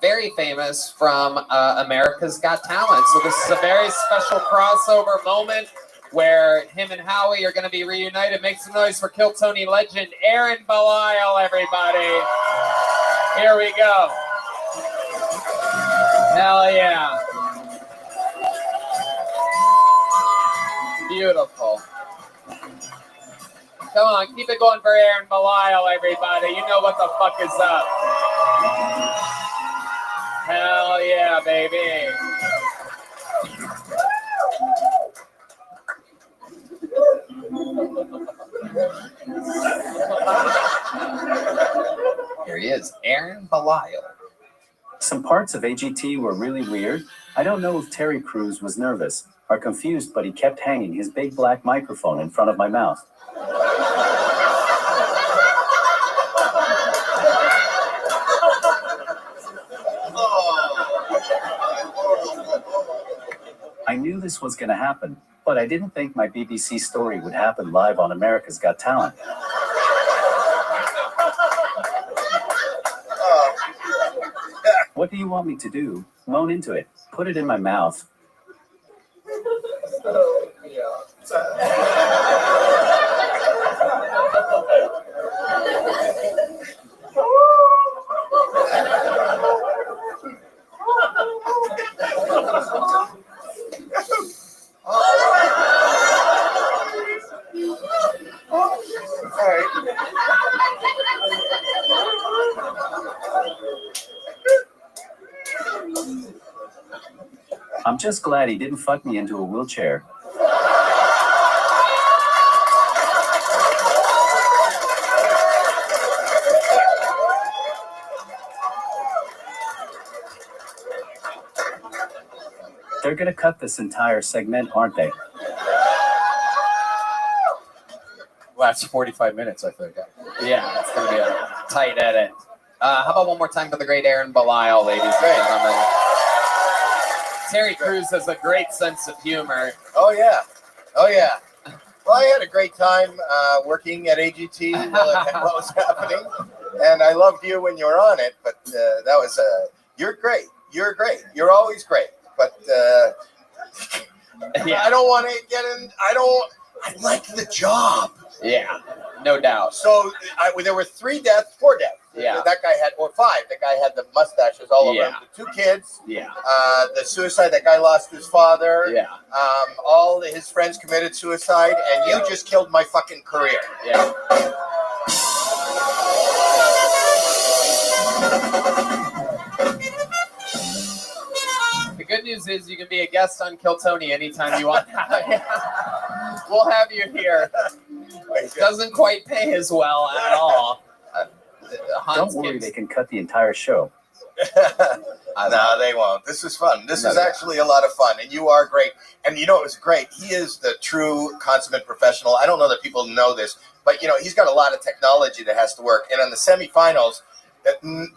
very famous from America's Got Talent. So this is a very special crossover moment where him and Howie are going to be reunited. Make some noise for Kill Tony legend Aaron Belial, everybody. Here we go. Hell yeah. Beautiful. Come on, keep it going for Aaron Belial, everybody. You know what the fuck is up. Hell yeah, baby. Here he is, Aaron Belial. Some parts of AGT were really weird. I don't know if Terry Crews was nervous or confused, but he kept hanging his big black microphone in front of my mouth. I knew this was going to happen, but I didn't think my BBC story would happen live on America's Got Talent. What do you want me to do? Moan into it. Put it in my mouth. I'm just glad he didn't fuck me into a wheelchair. They're gonna cut this entire segment, aren't they? Last 45 minutes, I think. Yeah, it's going to be a tight edit. How about one more time for the great Aaron Belial, ladies and gentlemen. Terry Crews has a great sense of humor. Oh, yeah. Well, I had a great time working at AGT while what was happening. And I loved you when you were on it. But that was, you're great. You're great. You're always great. But Yeah. I don't want to get in. I like the job. Yeah, no doubt. So there were 4 deaths. Yeah. That guy had, or 5. The guy had the mustaches all over him. The 2 kids. Yeah. The suicide. That guy lost his father. Yeah. All his friends committed suicide, and you just killed my fucking career. Yeah. The good news is you can be a guest on Kill Tony anytime you want. We'll have you here. It doesn't quite pay as well at all. Don't worry, they can cut the entire show. No, they won't. This is fun. This is actually a lot of fun, and you are great. And you know it was great. He is the true consummate professional. I don't know that people know this, but you know he's got a lot of technology that has to work. And in the semifinals,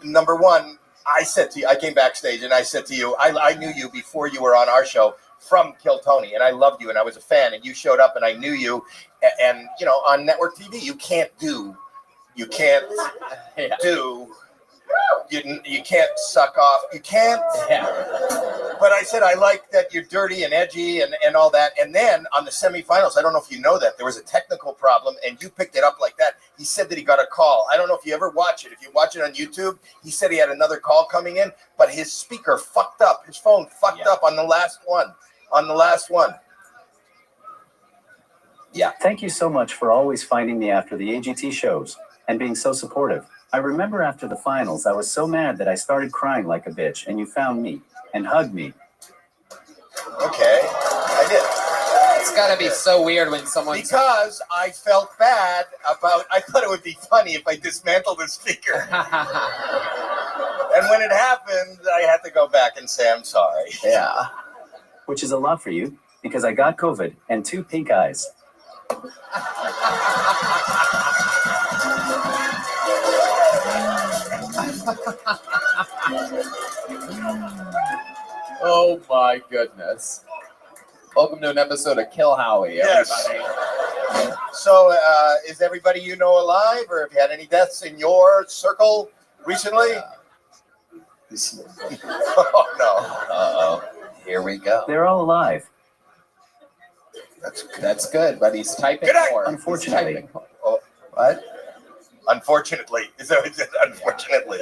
number one, I said to you, I came backstage and I said to you, I knew you before you were on our show from Kill Tony, and I loved you, and I was a fan, and you showed up, and I knew you, and you know, on network TV, you can't do, you can't suck off, you can't. But I said, I like that you're dirty and edgy and all that. And then on the semifinals, I don't know if you know that, there was a technical problem and you picked it up like that. He said that he got a call. I don't know if you ever watch it. If you watch it on YouTube, he said he had another call coming in, but his speaker fucked up. His phone fucked up on the last one. Yeah. Thank you so much for always finding me after the AGT shows and being so supportive. I remember after the finals, I was so mad that I started crying like a bitch, and you found me and hugged me. Okay, I did. It's gotta be so weird when someone... Because I felt bad about... I thought it would be funny if I dismantled the speaker. And when it happened, I had to go back and say, I'm sorry. Yeah. Which is a lot for you, because I got COVID and 2 pink eyes. Oh my goodness. Welcome to an episode of Kill Howie, everybody. Yes. So, is everybody you know alive, or have you had any deaths in your circle recently? Oh, no. Uh-oh. Here we go. They're all alive. That's good, but he's typing more. Unfortunately. Oh, what? Unfortunately. Unfortunately.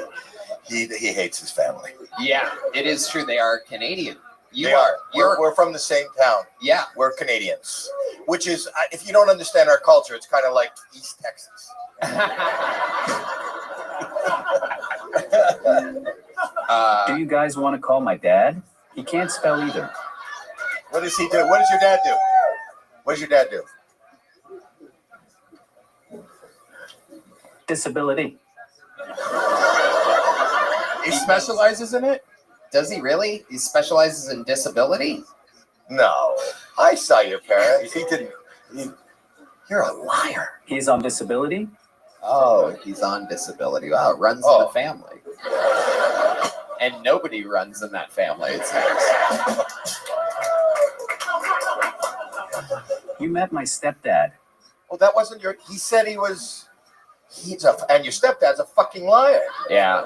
He hates his family. Yeah, it is true. They are Canadian. They are. We're from the same town. Yeah. We're Canadians. Which is, if you don't understand our culture, it's kind of like East Texas. Do you guys want to call my dad? He can't spell either. What does he do? What does your dad do? What does your dad do? Disability. He specializes in it? Does he really? He specializes in disability? No. I saw your parents. He didn't. You're a liar. He's on disability? Oh, he's on disability. Wow, it runs in the family. And nobody runs in that family, it seems. You met my stepdad. Well, that wasn't your... He said he was... And your stepdad's a fucking liar. Yeah,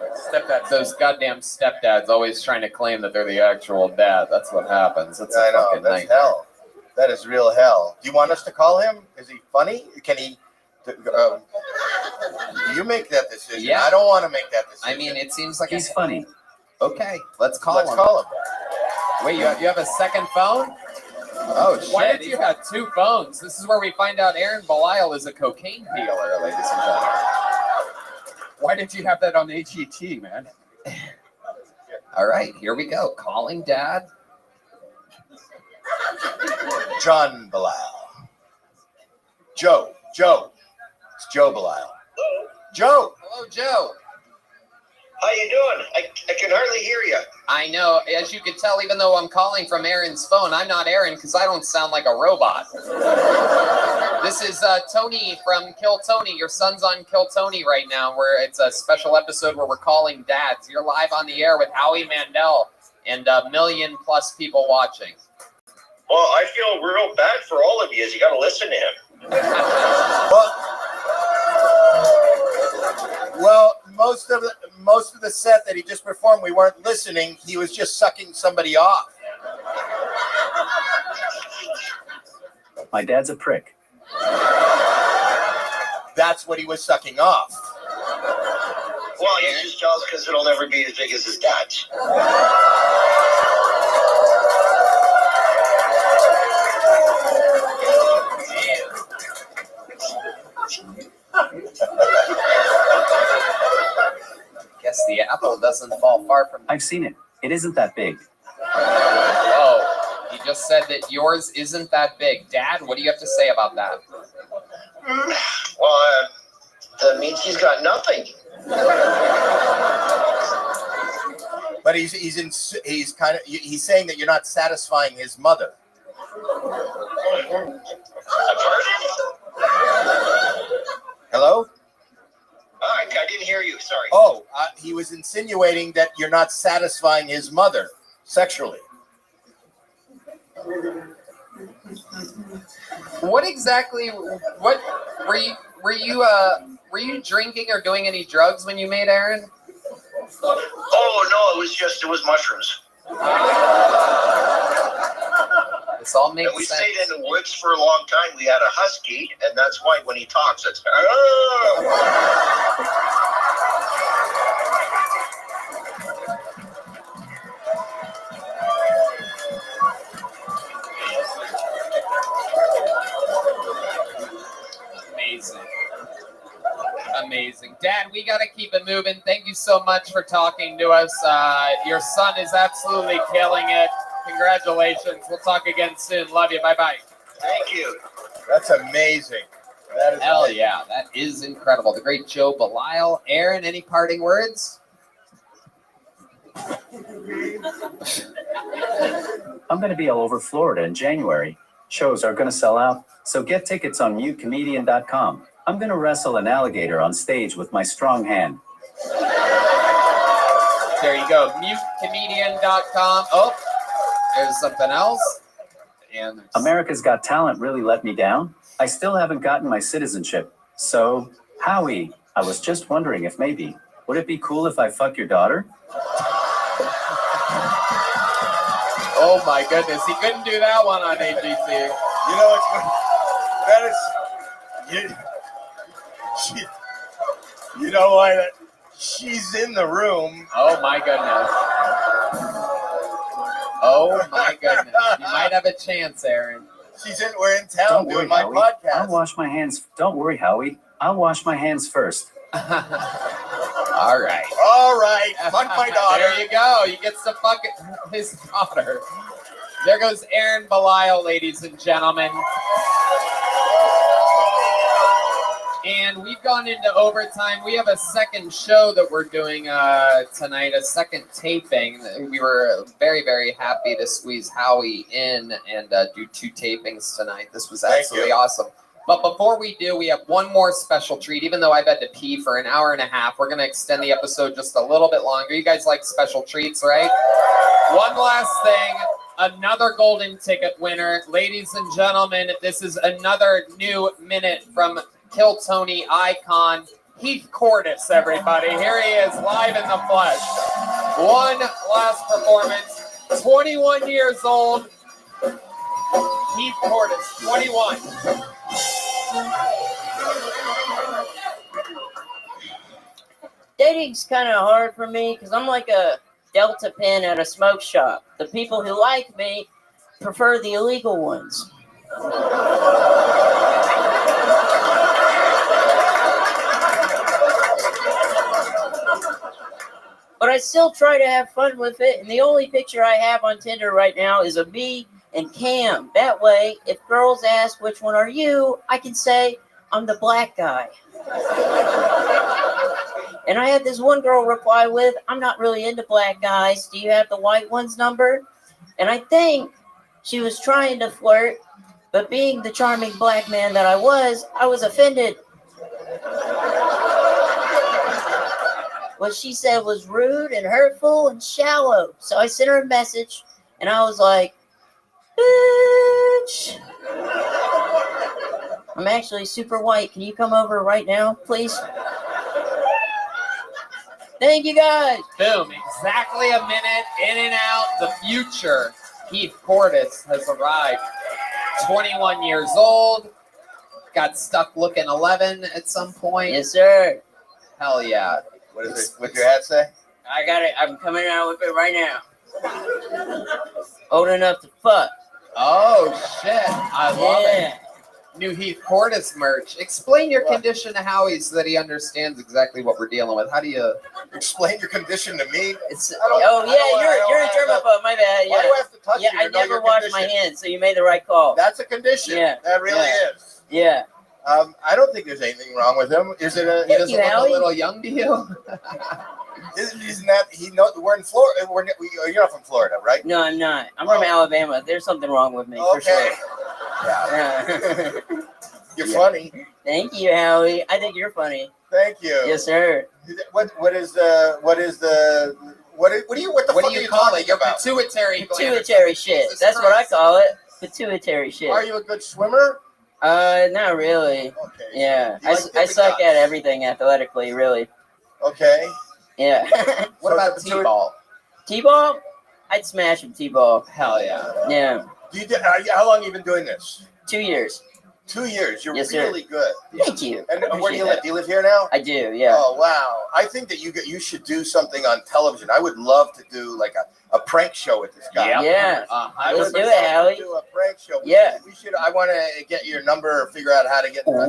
those goddamn stepdads always trying to claim that they're the actual dad. That's what happens. That's I a know. fucking That's nightmare. hell. That is real hell. Do you want us to call him? Is he funny? Can he... you make that decision. Yeah. I don't want to make that decision. I mean, it seems like he's funny. Okay, let's call him. Call him. Wait, you have a second phone? Oh, shit. Why did you have 2 phones? This is where we find out Aaron Belial is a cocaine dealer, ladies and gentlemen. Why did you have that on AGT, man? All right, here we go. Calling Dad. John Belial. Joe. It's Joe Belial. Joe. Hello, Joe. How you doing? I can hardly hear you. I know. As you can tell, even though I'm calling from Aaron's phone, I'm not Aaron because I don't sound like a robot. This is Tony from Kill Tony. Your son's on Kill Tony right now, where it's a special episode where we're calling dads. You're live on the air with Howie Mandel and 1 million+ people watching. Well, I feel real bad for all of you as you got to listen to him. Well, most of the set that he just performed, we weren't listening. He was just sucking somebody off. My dad's a prick. That's what he was sucking off. Well, you're just jealous because it'll never be as big as his dad's. Guess the apple doesn't fall far from... I've seen it. It isn't that big. Oh, he just said that yours isn't that big. Dad, what do you have to say about that? Well, that means he's got nothing. But he's saying that you're not satisfying his mother. Pardon? Hello? I didn't hear you. Sorry. Oh, he was insinuating that you're not satisfying his mother sexually. What exactly? What were you? Were you drinking or doing any drugs when you made Aaron? Oh no, it was mushrooms. This all makes and we sense. stayed in the woods for a long time. We had a husky, and that's why when he talks, it's. Amazing. Dad, we got to keep it moving. Thank you so much for talking to us. Your son is absolutely killing it. Congratulations. We'll talk again soon. Love you. Bye-bye. Thank you. That's amazing. That is Hell amazing. yeah. That is incredible. The great Joe Belisle. Aaron, any parting words? I'm going to be all over Florida in January. Shows are going to sell out, so get tickets on mutecomedian.com. I'm going to wrestle an alligator on stage with my strong hand. There you go. Mutecomedian.com. Oh, there's something else. And America's Got Talent really let me down. I still haven't gotten my citizenship. So, Howie, I was just wondering if maybe, would it be cool if I fuck your daughter? oh my goodness, he couldn't do that one on AGC. You know, that is, you know why? She's in the room. Oh my goodness. Oh my goodness. You might have a chance, Aaron. We're in town Don't doing worry, my Howie. podcast. I'll wash my hands. Don't worry, Howie. I'll wash my hands first. All right. All right. Fuck my daughter. There you go. He gets to fuck his daughter. There goes Aaron Belisle, ladies and gentlemen. And we've gone into overtime. We have a second show that we're doing tonight, a second taping. We were very, very happy to squeeze Howie in and do 2 tapings tonight. This was absolutely awesome. But before we do, we have one more special treat. Even though I've had to pee for an hour and a half, we're going to extend the episode just a little bit longer. You guys like special treats, right? One last thing. Another golden ticket winner. Ladies and gentlemen, this is another new minute from Kill Tony icon, Heath Cordes, everybody. Here he is, live in the flesh. One last performance. 21 years old. Heath Cordes, 21. Dating's kind of hard for me because I'm like a Delta pin at a smoke shop. The people who like me prefer the illegal ones. But I still try to have fun with it, and the only picture I have on Tinder right now is of me and Cam. That way, if girls ask which one are you, I can say I'm the black guy. And I had this one girl reply with, I'm not really into black guys. Do you have the white one's number? And I think she was trying to flirt, but being the charming black man that I was offended. What she said was rude and hurtful and shallow. So I sent her a message, and I was like, bitch. I'm actually super white. Can you come over right now, please? Thank you, guys. Boom. Exactly a minute in and out. The future. Heath Cordes has arrived. 21 years old. Got stuck looking 11 at some point. Yes, sir. Hell yeah. What is it? What's your hat say? I got it. I'm coming out with it right now. Old enough to fuck. Oh, shit. I love it. New Heath Cordes merch. Explain your condition to Howie so that he understands exactly what we're dealing with. How do you explain your condition to me? You're a germaphobe. My bad. Why do I have to touch you I to know never your washed my condition? hands, so you made the right call. That's a condition. Yeah. That really is. Yeah. I don't think there's anything wrong with him. Is it? He doesn't look a little young to you? Isn't that he? Know we're in Florida. You're not from Florida, right? No, I'm not. I'm from Alabama. There's something wrong with me for sure. Yeah. You're funny. Thank you, Howie. I think you're funny. Thank you. Yes, sir. What do you call it? Your about? pituitary gland. Pituitary shit. Jesus That's what I Christ. call it. Pituitary shit. Are you a good swimmer? Not really. Okay. Yeah, You like I dipping suck dots. at everything athletically, really. Okay. Yeah. What about T-ball? T-ball? I'd smash him T-ball. Hell yeah. Yeah. How long have you been doing this? 2 years. 2 years. You're Yes, sir. really good. Thank you. And where do Appreciate you live? that. Do you live here now? I do, yeah. Oh wow! I think that you should do something on television. I would love to do like a prank show with this guy. Yeah. I Let's would do love it, to Howie. Do a prank show. Yeah. We should. I want to get your number or figure out how to get in touch.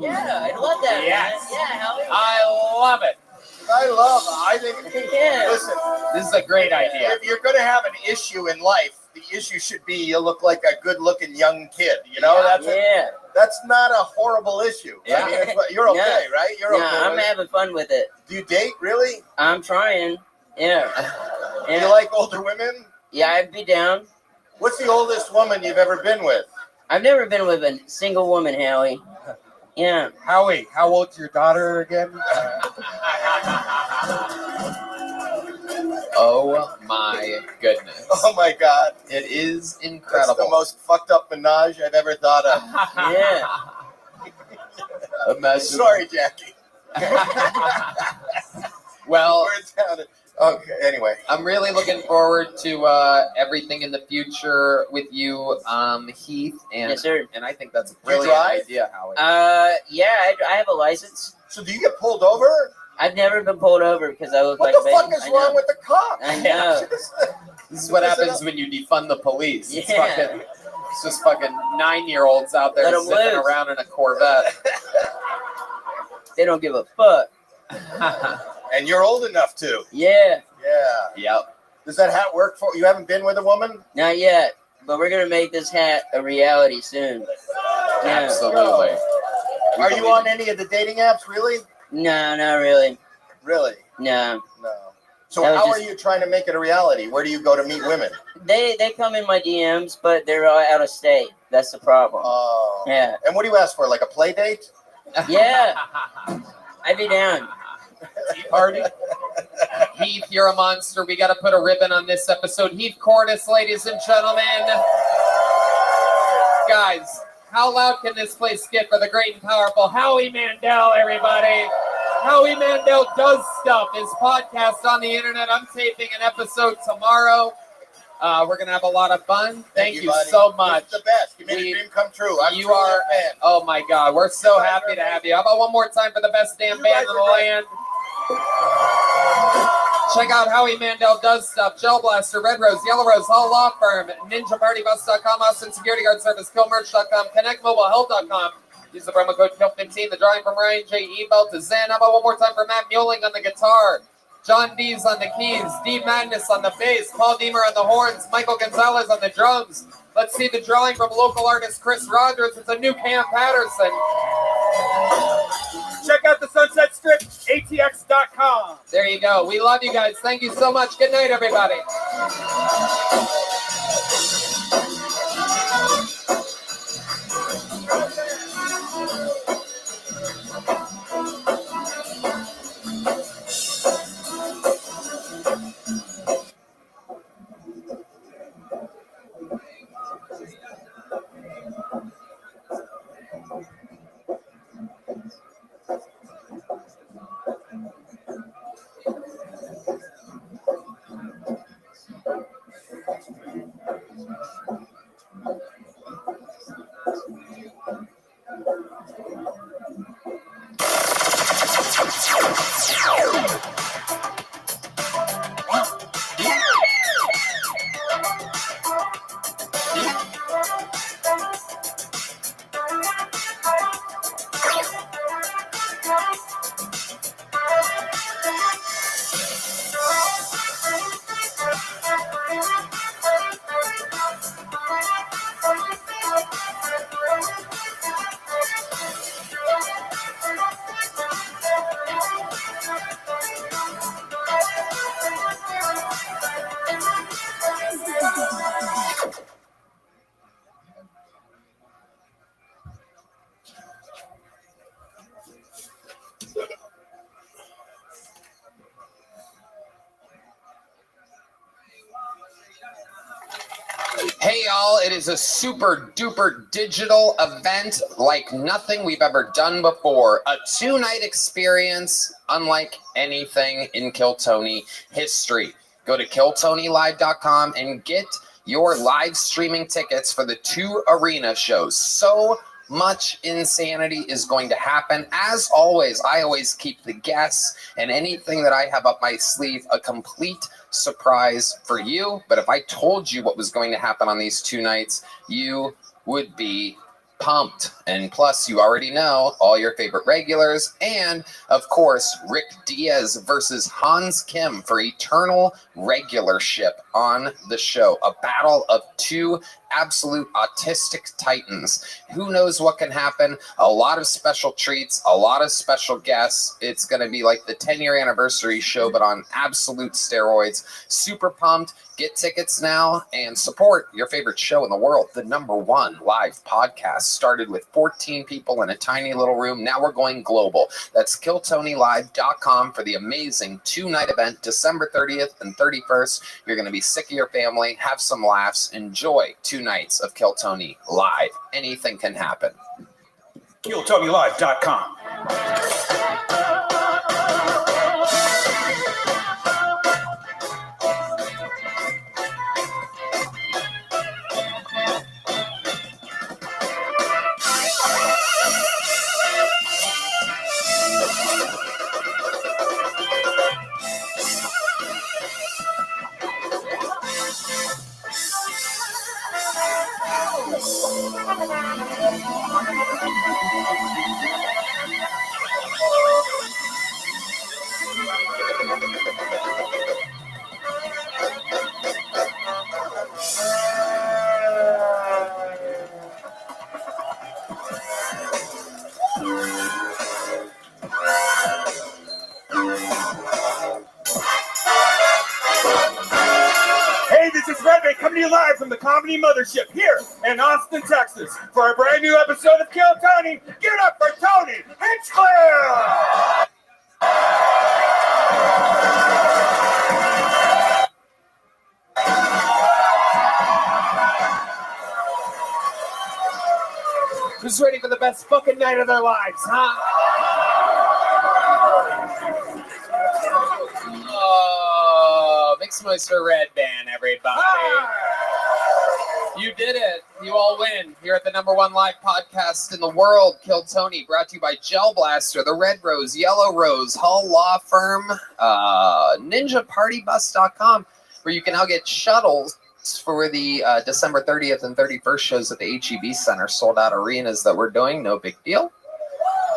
Yeah, I love that. Yes. Man. Yeah, Howie. I love it. I think. Yeah. Listen, This is a great idea. if you're going to have an issue in life, the issue should be you look like a good-looking young kid. You know, that's not a horrible issue. Yeah. I mean, you're okay, Yeah. right? You're okay. I'm with it? having fun with it. Do you date really? I'm trying. Yeah. Do you like older women? Yeah, I'd be down. What's the oldest woman you've ever been with? I've never been with a single woman, Howie. Yeah. Howie, how old's your daughter again? Oh my goodness. Oh my God. It is incredible. That's the most fucked up menage I've ever thought of. Yeah. Imagine. Sorry, Jackie. Well, We're down. Okay, anyway. I'm really looking forward to everything in the future with you, Heath. And, Yes, sir. And I think that's a Do you brilliant drive? idea, Howie. Yeah, I have a license. So do you get pulled over? I've never been pulled over because I look What like the a fuck baby. is wrong with the cops? I know. This is what happens when you defund the police. It's Yeah. fucking, it's just fucking 9-year-olds out there Let 'em zipping loose. around in a Corvette. They don't give a fuck. And you're old enough to. Yeah. Yeah. Yep. Does that hat work for you? Haven't been with a woman? Not yet, but we're gonna make this hat a reality soon. Yeah. Absolutely. Are you on any of the dating apps, really? No, not really. Really? No. No. So That was how just- are you trying to make it a reality? Where do you go to meet women? They come in my DMs, but they're all out of state. That's the problem. Oh. Yeah. And what do you ask for? Like a play date? Yeah. I'd be down. Party. Heath, you're a monster. We got to put a ribbon on this episode. Heath Cordes, ladies and gentlemen. Guys, how loud can this place get for the great and powerful Howie Mandel, everybody? Howie Mandel Does Stuff, his podcast on the internet. I'm taping an episode tomorrow. We're going to have a lot of fun. Thank you buddy. so much. It's the best. You made a dream come true. I'm You truly are, a fan. oh my God, we're so happy to have you. How about one more time for the best damn band in the land? Check out Howie Mandel Does Stuff, Gel Blaster, Red Rose, Yellow Rose, Hall Law Firm, NinjaPartyBus.com, Austin Security Guard Service, KillMerch.com, ConnectMobileHealth.com. Use the promo code KILL15. The drawing from Ryan J. Ebelt to Zen. How about one more time for Matt Mueling on the guitar? John Dees on the keys, D Madness on the bass, Paul Deemer on the horns, Michael Gonzalez on the drums. Let's see the drawing from local artist Chris Rogers. It's a new Cam Patterson. Check out the Sunset Strip, ATX.com. There you go. We love you guys. Thank you so much. Good night, everybody. Hey y'all, it is a super duper digital event like nothing we've ever done before. A 2-night experience unlike anything in Kill Tony history. Go to killtonylive.com and get your live streaming tickets for the 2 arena shows. So much insanity is going to happen. As always, I always keep the guests and anything that I have up my sleeve a complete surprise for you. But if I told you what was going to happen on these 2 nights, you would be pumped. And plus, you already know all your favorite regulars. And of course, Rick Diaz versus Hans Kim for eternal regularship on the show. A battle of 2 absolute autistic titans. Who knows what can happen? A lot of special treats, a lot of special guests. It's going to be like the 10-year anniversary show, but on absolute steroids. Super pumped. Get tickets now and support your favorite show in the world. The #1 live podcast started with 14 people in a tiny little room. Now we're going global. That's killtonylive.com for the amazing 2-night event, December 30th and 31st. You're going to be sick of your family, have some laughs, enjoy 2 nights of Kill Tony Live. Anything can happen. KillTonyLive.com. Hey, this is Rabbi coming to you live from the Comedy Mothership here in Austin, Texas for a brand new episode of Kill Tony. Give it up for Tony Hinchcliffe! Who's ready for the best fucking night of their lives, huh? Oh, make some noise for Red Band, everybody. You did it. You all win. You're at the #1 live podcast in the world, Kill Tony, brought to you by Gel Blaster, the Red Rose, Yellow Rose, Hull Law Firm, NinjaPartyBus.com, where you can now get shuttles for the December 30th and 31st shows at the HEB Center, sold out arenas that we're doing. No big deal.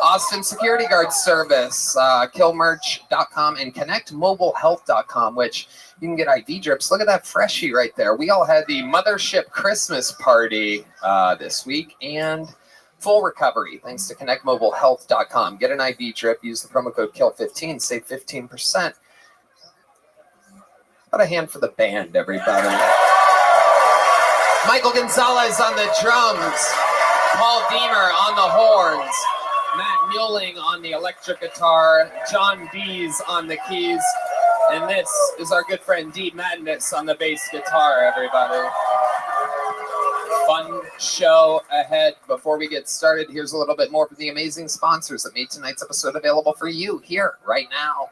Austin Security Guard Service, killmerch.com, and connectmobilehealth.com, which you can get IV drips. Look at that freshie right there. We all had the Mothership Christmas party this week, and full recovery thanks to connectmobilehealth.com. Get an IV drip, use the promo code KILL15, save 15%. Got a hand for the band, everybody. Michael Gonzalez on the drums, Paul Deemer on the horns, Matt Muelling on the electric guitar, John Dees on the keys, and this is our good friend D Madness on the bass guitar, everybody. Fun show ahead. Before we get started, here's a little bit more from the amazing sponsors that made tonight's episode available for you here, right now.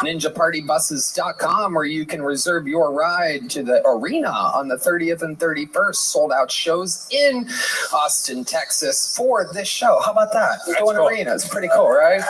NinjaPartyBuses.com, where you can reserve your ride to the arena on the 30th and 31st. Sold out shows in Austin, Texas for this show. How about that? We're going to arenas. Pretty cool, right?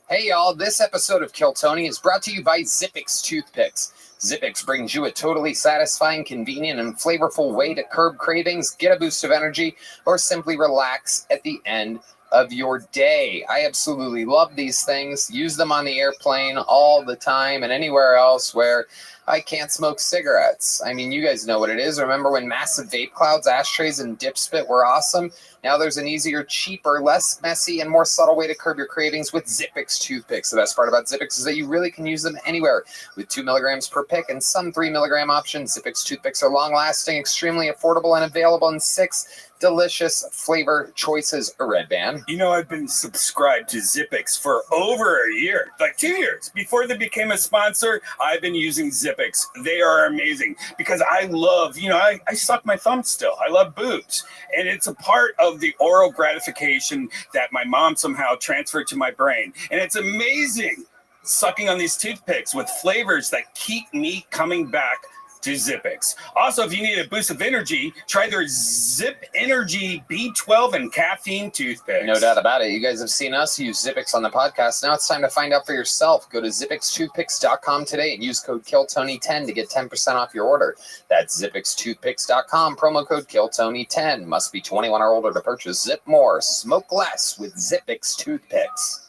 Hey, y'all. This episode of Kill Tony is brought to you by Zippix Toothpicks. Zippix brings you a totally satisfying, convenient, and flavorful way to curb cravings, get a boost of energy, or simply relax at the end of your day. I absolutely love these things. Use them on the airplane all the time and anywhere else where I can't smoke cigarettes. I mean, you guys know what it is. Remember when massive vape clouds, ashtrays, and dip spit were awesome? Now there's an easier, cheaper, less messy, and more subtle way to curb your cravings with Zippix toothpicks. The best part about Zippix is that you really can use them anywhere. With 2 milligrams per pick and some 3 milligram options, Zippix toothpicks are long-lasting, extremely affordable, and available in 6 delicious flavor choices. Red Band. You know, I've been subscribed to Zippix for over a year, like 2 years. Before they became a sponsor, I've been using Zippix. They are amazing because I love, I suck my thumb still. I love boobs. And it's a part of the oral gratification that my mom somehow transferred to my brain. And it's amazing sucking on these toothpicks with flavors that keep me coming back to Zippix. Also, if you need a boost of energy, try their Zip Energy B12 and caffeine toothpicks. No doubt about it. You guys have seen us use Zippix on the podcast. Now it's time to find out for yourself. Go to zippixtoothpicks.com today and use code KILLTONY10 to get 10% off your order. That's zippixtoothpicks.com. Promo code KILLTONY10. Must be 21 or older to purchase. Zip more. Smoke less with Zippix toothpicks.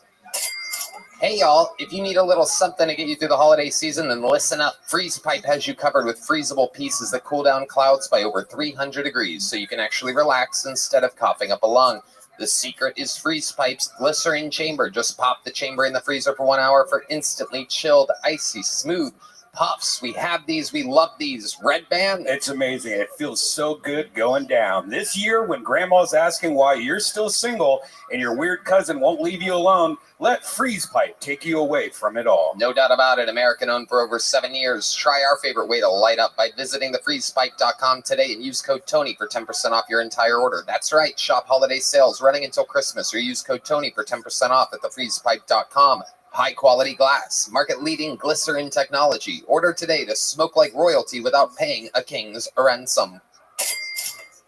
Hey y'all, if you need a little something to get you through the holiday season, then listen up. Freeze Pipe has you covered with freezable pieces that cool down clouds by over 300 degrees, so you can actually relax instead of coughing up a lung. The secret is Freeze Pipe's glycerin chamber. Just pop the chamber in the freezer for 1 hour for instantly chilled, icy, smooth puffs. We have these. We love these. Red Band. It's amazing. It feels so good going down. This year, when grandma's asking why you're still single and your weird cousin won't leave you alone, let Freeze Pipe take you away from it all. No doubt about it. American owned for over 7 years. Try our favorite way to light up by visiting thefreezepipe.com today and use code Tony for 10% off your entire order. That's right. Shop holiday sales running until Christmas or use code Tony for 10% off at thefreezepipe.com. High quality glass, market leading glycerin technology. Order today to smoke like royalty without paying a king's ransom.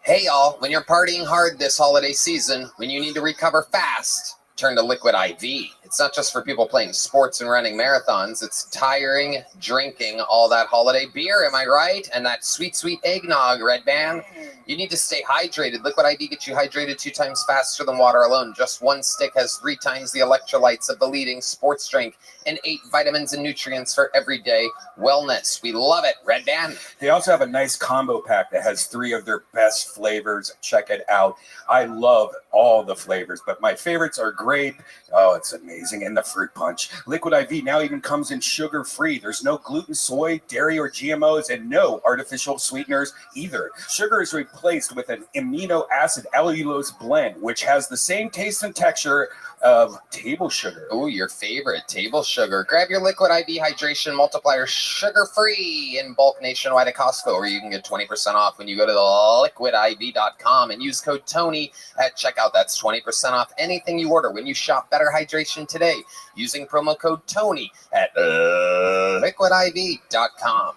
Hey y'all, when you're partying hard this holiday season, when you need to recover fast, turn to Liquid IV. It's not just for people playing sports and running marathons. It's tiring drinking all that holiday beer, am I right? And that sweet, sweet eggnog, Red Band. You need to stay hydrated. Liquid IV gets you hydrated 2 times faster than water alone. Just 1 stick has 3 times the electrolytes of the leading sports drink and 8 vitamins and nutrients for everyday wellness. We love it, Red Band. They also have a nice combo pack that has 3 of their best flavors. Check it out. I love all the flavors, but my favorites are grape. Oh, it's amazing. And the fruit punch. Liquid IV now even comes in sugar-free. There's no gluten, soy, dairy, or GMOs, and no artificial sweeteners either. Sugar is replaced with an amino acid allulose blend, which has the same taste and texture of table sugar. Oh, your favorite, table sugar. Grab your Liquid IV Hydration Multiplier sugar-free in bulk nationwide at Costco, or you can get 20% off when you go to theliquidiv.com and use code Tony at checkout. That's 20% off anything you order when you shop Better Hydration today using promo code Tony at liquidiv.com.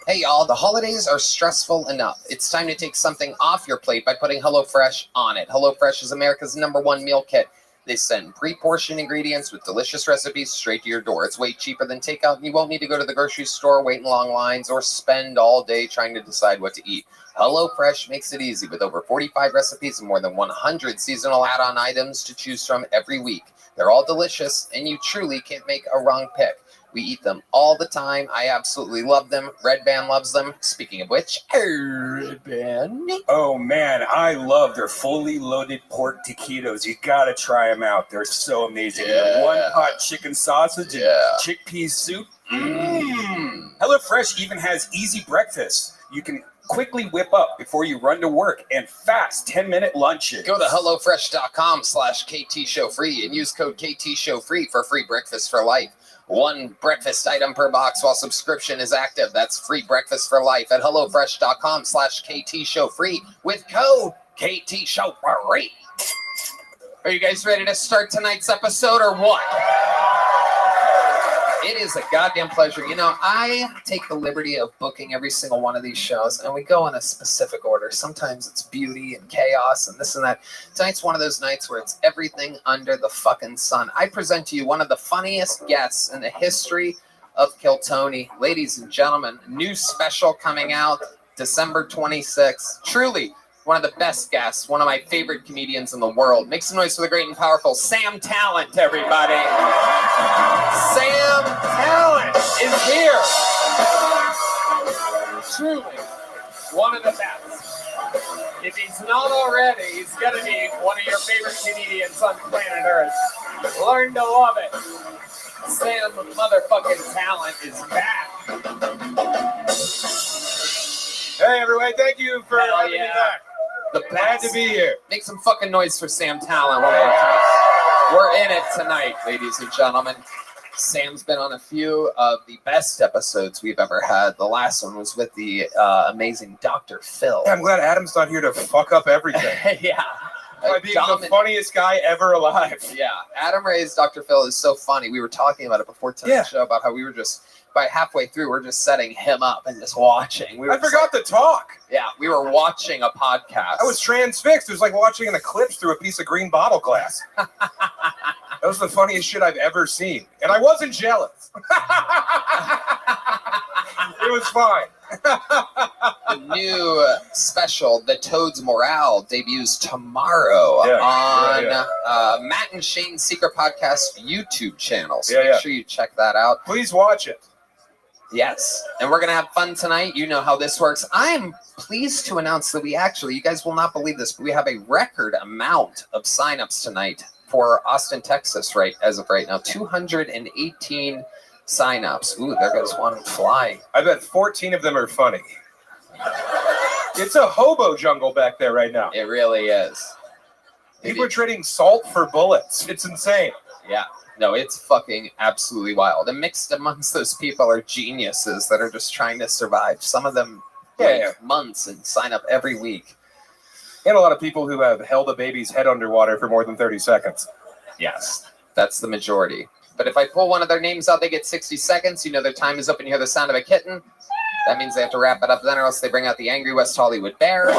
Hey y'all, the holidays are stressful enough. It's time to take something off your plate by putting HelloFresh on it. HelloFresh is America's #1 meal kit. They send pre-portioned ingredients with delicious recipes straight to your door. It's way cheaper than takeout, and you won't need to go to the grocery store, wait in long lines, or spend all day trying to decide what to eat. HelloFresh makes it easy with over 45 recipes and more than 100 seasonal add-on items to choose from every week. They're all delicious, and you truly can't make a wrong pick. We eat them all the time. I absolutely love them. Red Band loves them. Speaking of which, Red Band. Oh man, I love their fully loaded pork taquitos. You gotta try them out. They're so amazing. Yeah. The 1-pot chicken sausage and chickpea soup. HelloFresh even has easy breakfast. You can quickly whip up before you run to work and fast 10-minute lunches. Go to HelloFresh.com/KTShowFree and use code KTShowFree for free breakfast for life. 1 breakfast item per box while subscription is active. That's free breakfast for life at HelloFresh.com/KTShowFree with code KTShowFree. Are you guys ready to start tonight's episode or what? It is a goddamn pleasure. You know, I take the liberty of booking every single one of these shows, and we go in a specific order. Sometimes it's beauty and chaos and this and that. Tonight's one of those nights where it's everything under the fucking sun. I present to you one of the funniest guests in the history of Kill Tony. Ladies and gentlemen, new special coming out December 26th. Truly one of the best guests, one of my favorite comedians in the world. Make some noise for the great and powerful Sam Talent, everybody. Sam Talent is here. Truly, one of the best. If he's not already, he's gonna be one of your favorite comedians on planet Earth. Learn to love it. Sam motherfucking Talent is back. Hey everyone, thank you for having me back. The Glad to be here. Make some fucking noise for Sam Talent one more time. We're in it tonight, ladies and gentlemen. Sam's been on a few of the best episodes we've ever had. The last one was with the amazing Dr. Phil. Yeah, I'm glad Adam's not here to fuck up everything. Yeah. By being the funniest guy ever alive. Yeah, Adam Ray's Dr. Phil is so funny. We were talking about it before tonight's show about how we were just, by halfway through, we're just setting him up and just watching. I forgot to talk. Yeah, we were watching a podcast. I was transfixed. It was like watching an eclipse through a piece of green bottle glass. That was the funniest shit I've ever seen. And I wasn't jealous. It was fine. The new special, The Toad's Morale, debuts tomorrow on Matt and Shane's Secret Podcast YouTube channel. So make sure you check that out. Please watch it. Yes. And we're going to have fun tonight. You know how this works. I am pleased to announce that we actually, you guys will not believe this, but we have a record amount of signups tonight for Austin, Texas, as of right now. 218 signups. Ooh, there goes one fly. I bet 14 of them are funny. It's a hobo jungle back there right now. It really is. People are trading salt for bullets. It's insane. Yeah. No, it's fucking absolutely wild. And mixed amongst those people are geniuses that are just trying to survive. Some of them wait months and sign up every week. And a lot of people who have held a baby's head underwater for more than 30 seconds. Yes, that's the majority. But if I pull one of their names out, they get 60 seconds. You know their time is up and you hear the sound of a kitten. That means they have to wrap it up then, or else they bring out the angry West Hollywood bear.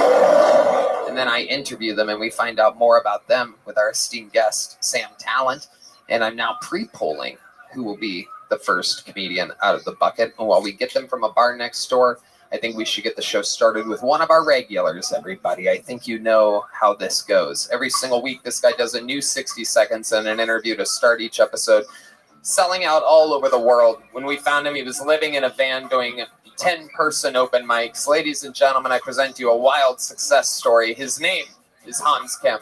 And then I interview them and we find out more about them with our esteemed guest, Sam Talent. And I'm now pre-polling who will be the first comedian out of the bucket. And while we get them from a bar next door, I think we should get the show started with one of our regulars, everybody. I think you know how this goes. Every single week, this guy does a new 60 seconds and an interview to start each episode, selling out all over the world. When we found him, he was living in a van doing 10-person open mics. Ladies and gentlemen, I present you a wild success story. His name is Hans Kemp.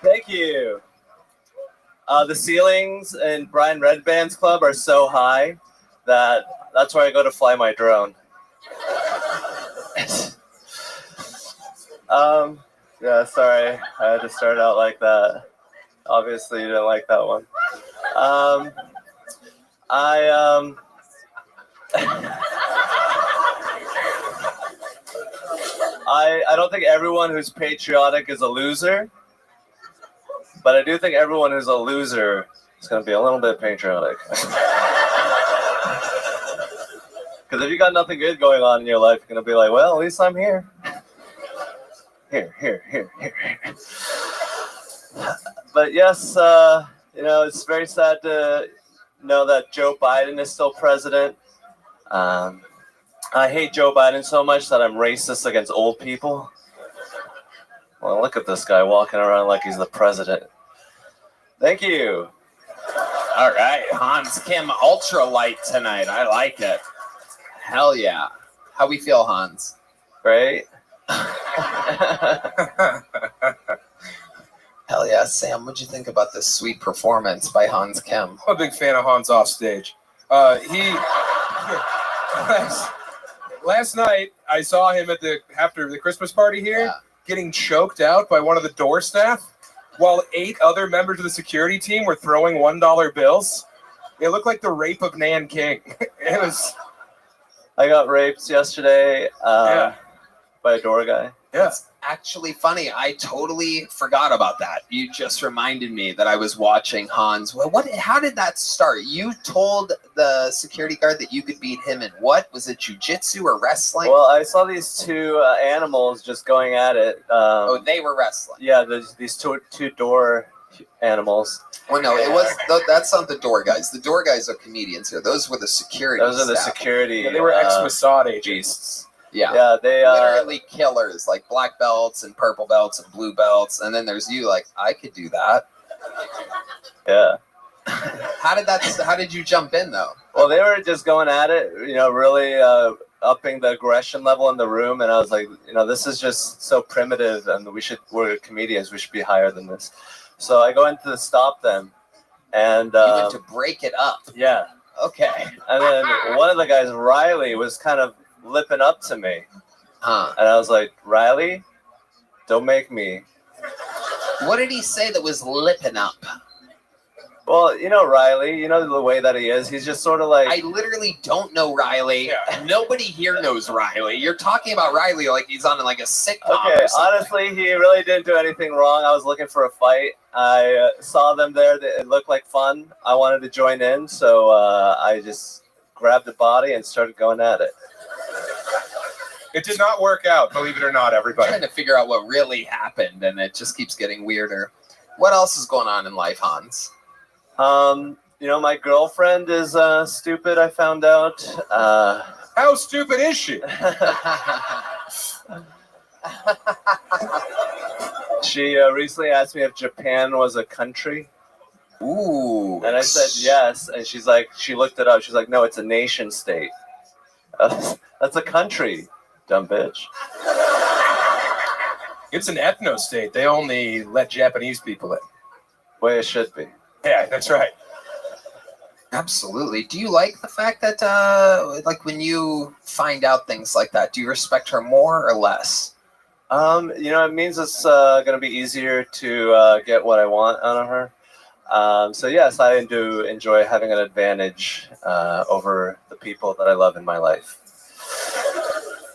Thank you. The ceilings in Brian Redband's club are so high that that's where I go to fly my drone. Yeah, sorry. I had to start out like that. Obviously, you didn't like that one. I don't think everyone who's patriotic is a loser. But I do think everyone who's a loser is going to be a little bit patriotic. Because if you got nothing good going on in your life, you're going to be like, well, at least I'm here. Here. But yes, it's very sad to know that Joe Biden is still president. I hate Joe Biden so much that I'm racist against old people. Well, look at this guy walking around like he's the president. Thank you. All right, Hans Kim ultralight tonight. I like it. Hell yeah. How we feel, Hans? Great. Hell yeah, Sam. What'd you think about this sweet performance by Hans Kim? I'm a big fan of Hans off stage. Last night I saw him after the Christmas party here. Getting choked out by one of the door staff while 8 other members of the security team were throwing $1 bills. It looked like the rape of Nan King. It was. I got raped yesterday by a door guy. Yeah. It's actually funny. I totally forgot about that. You just reminded me that I was watching Hans. Well, how did that start? You told the security guard that you could beat him in what? Was it jiu-jitsu or wrestling? Well, I saw these 2 animals just going at it. They were wrestling. Yeah, these two door animals. Well, no, that's not the door guys. The door guys are comedians here. Those were the security Those are the staff. security. Yeah, they were ex-Mossad agents. Yeah. Yeah, they literally killers, like black belts and purple belts and blue belts, and then there's you, like I could do that. Yeah. How did you jump in though? Well, they were just going at it, really upping the aggression level in the room, and I was like, this is just so primitive, and we're comedians, we should be higher than this. So I go in to stop them, and You went to break it up. yeah. Okay. And then one of the guys, Riley, was kind of lipping up to me. Huh. And I was like, Riley, don't make me. What did he say that was lipping up? Well, Riley, the way that he is. He's just sort of like... I literally don't know Riley. Yeah. Nobody here knows Riley. You're talking about Riley like he's on like a sitcom. Okay, or something. honestly, he really didn't do anything wrong. I was looking for a fight. I saw them there. It looked like fun. I wanted to join in, so I just grabbed the body and started going at it. It did not work out, believe it or not, everybody. I'm trying to figure out what really happened, and it just keeps getting weirder. What else is going on in life, Hans? My girlfriend is stupid, I found out. How stupid is she? She recently asked me if Japan was a country. Ooh. And I said yes, and she looked it up. She's like, no, it's a nation state. That's a country, dumb bitch. It's an ethno state. They only let Japanese people in. Way it should be. Yeah, that's right. Absolutely. Do you like the fact that, like, when you find out things like that, do you respect her more or less? It means it's going to be easier to get what I want out of her. So, yes, I do enjoy having an advantage over the people that I love in my life.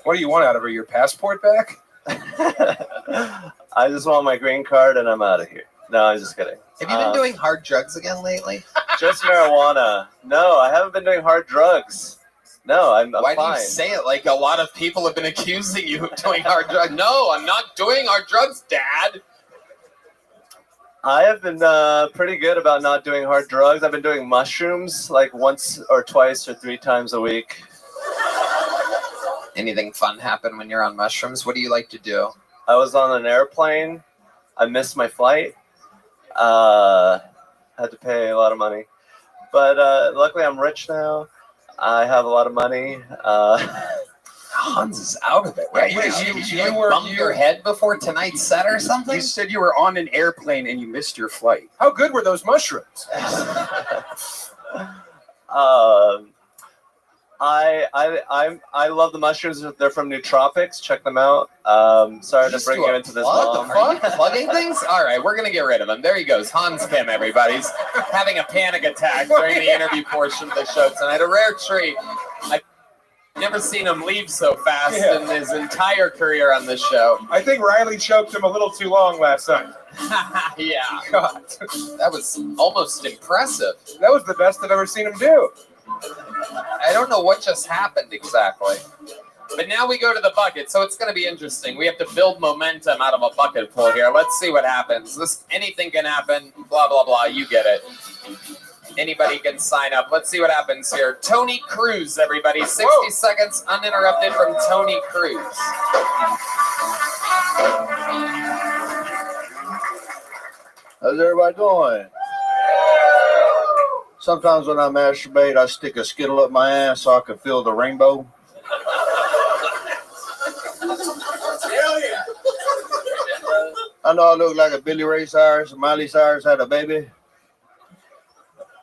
What do you want out of her? Your passport back? I just want my green card and I'm out of here. No, I'm just kidding. Have you been doing hard drugs again lately? Just marijuana. No, I haven't been doing hard drugs. No, I'm Why fine. do you say it like a lot of people have been accusing you of doing hard drugs? No, I'm not doing hard drugs, Dad. I have been pretty good about not doing hard drugs. I've been doing mushrooms like once or twice or 3 times a week. Anything fun happen when you're on mushrooms? What do you like to do? I was on an airplane. I missed my flight. Had to pay a lot of money. But luckily I'm rich now. I have a lot of money. Hans is out of it, right? You bumped your head before tonight's set or something? You said you were on an airplane and you missed your flight. How good were those mushrooms? I love the mushrooms. They're from Nootropics. Check them out. Sorry to bring you into this. What the fuck? Plugging things? All right, we're gonna get rid of him. There he goes, Hans Kim. Everybody's having a panic attack during the interview portion of the show tonight. A rare treat. I've never seen him leave so fast in his entire career on this show. I think Riley choked him a little too long last night. Yeah. God. That was almost impressive. That was the best I've ever seen him do. I don't know what just happened exactly. But now we go to the bucket, so it's going to be interesting. We have to build momentum out of a bucket full here. Let's see what happens. Anything can happen, blah, blah, blah. You get it. Anybody can sign up. Let's see what happens here. Tony Cruz, everybody. 60 seconds uninterrupted from Tony Cruz. How's everybody doing? Sometimes when I masturbate, I stick a Skittle up my ass so I can feel the rainbow. Hell yeah. I know I look like a Billy Ray Cyrus and Miley Cyrus had a baby.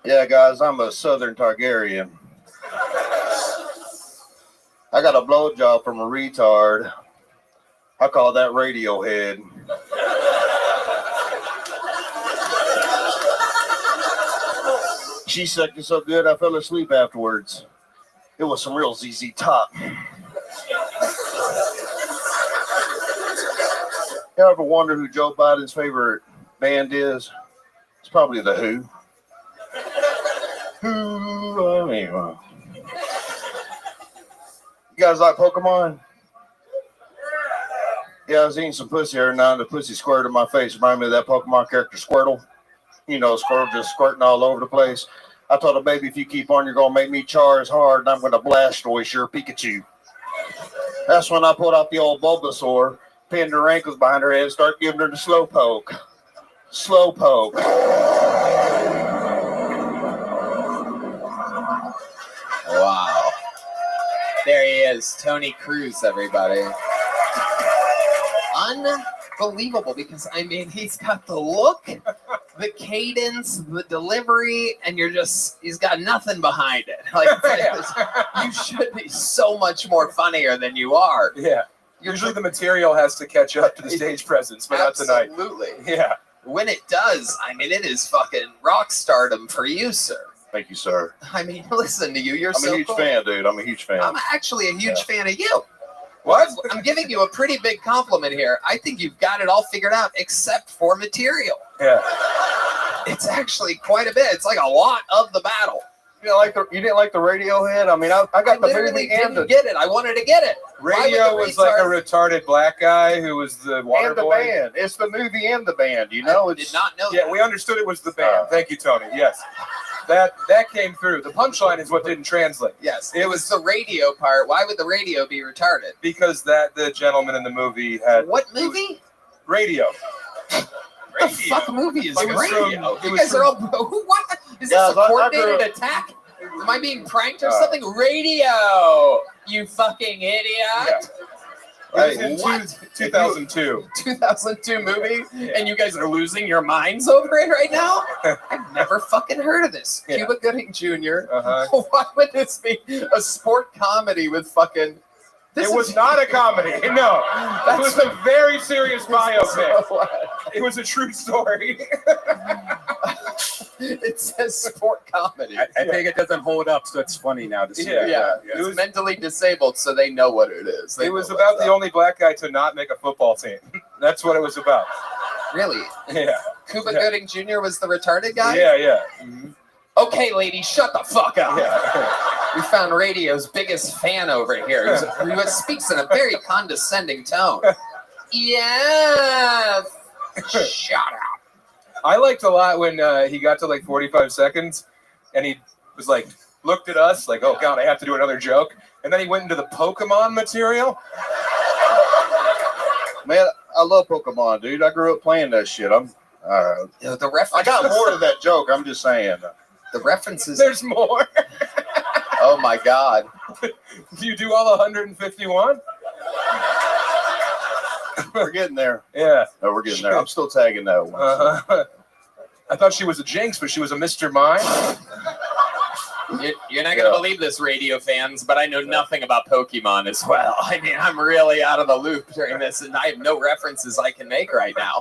Yeah, guys, I'm a Southern Targaryen. I got a blowjob from a retard. I call that Radiohead. She sucked it so good I fell asleep afterwards. It was some real ZZ Top. You ever wonder who Joe Biden's favorite band is? It's probably The Who. You guys like Pokemon? Yeah, I was eating some pussy every night and the pussy squirted in my face. Reminded me of that Pokemon character Squirtle. You know, Squirtle just squirting all over the place. I told her, baby, if you keep on, you're going to make me Charizard and I'm going to Blastoise your Pikachu. That's when I pulled out the old Bulbasaur, pinned her ankles behind her head, and started giving her the slow poke. Slow poke. Wow. There he is, Tony Cruz, everybody. Unbelievable, because I mean, he's got the look, the cadence, the delivery, and he's got nothing behind it. Like, you should be so much more funnier than you are. Yeah. Usually the material has to catch up to the stage presence, but not tonight. Absolutely. Yeah. When it does, I mean, it is fucking rock stardom for you, sir. Thank you, sir. I mean, listen to you. You're I'm so a huge cool. fan, dude. I'm a huge fan. I'm actually a huge fan of you. What? I'm giving you a pretty big compliment here. I think you've got it all figured out, except for material. Yeah. It's actually quite a bit. It's like a lot of the battle. You didn't like the Radiohead? I mean, I got the literally movie and didn't get it. I wanted to get it. Radio was like a retarded black guy who was the water and the boy. band. It's the movie and the band. You know, I did not know. Yeah, we understood it was the band. Thank you, Tony. Yes, that came through. The punchline is what didn't translate. Yes, it was the radio part. Why would the radio be retarded? Because the gentleman in the movie had what movie? Radio. The fuck movie is It was radio? from- You guys are all what? Is this a coordinated attack? Am I being pranked or something? Radio, you fucking idiot! It was in 2002. 2002 movie, and you guys are losing your minds over it right now? I've never fucking heard of this. Yeah. Cuba Gooding Jr. Uh-huh. Why would this be a sport comedy with fucking... It was not a comedy. No, it was a very serious biopic. It was a true story. It says sport comedy. I think it doesn't hold up, so it's funny now to see Yeah. that. It was mentally disabled, so they know what it is. They It was know about what's the up. only black guy to not make a football team. That's what it was about. Really? Yeah. Cuba Gooding Jr. was the retarded guy? Yeah, yeah. Okay, lady, shut the fuck up. Yeah. We found radio's biggest fan over here who speaks in a very condescending tone. Yes. Shut up. I liked a lot when he got to like 45 seconds and he was like, looked at us like, oh God, I have to do another joke. And then he went into the Pokemon material. Man, I love Pokemon, dude. I grew up playing that shit. The references. I got more to that joke. I'm just saying. The references. There's more. Oh my God. Do you do all 151? We're getting there. Yeah. No, we're getting there. I'm still tagging that one. Uh-huh. I thought she was a Jinx, but she was a Mr. Mime. You're not going to believe this, radio fans, but I know nothing about Pokemon as well. I mean, I'm really out of the loop during this, and I have no references I can make right now.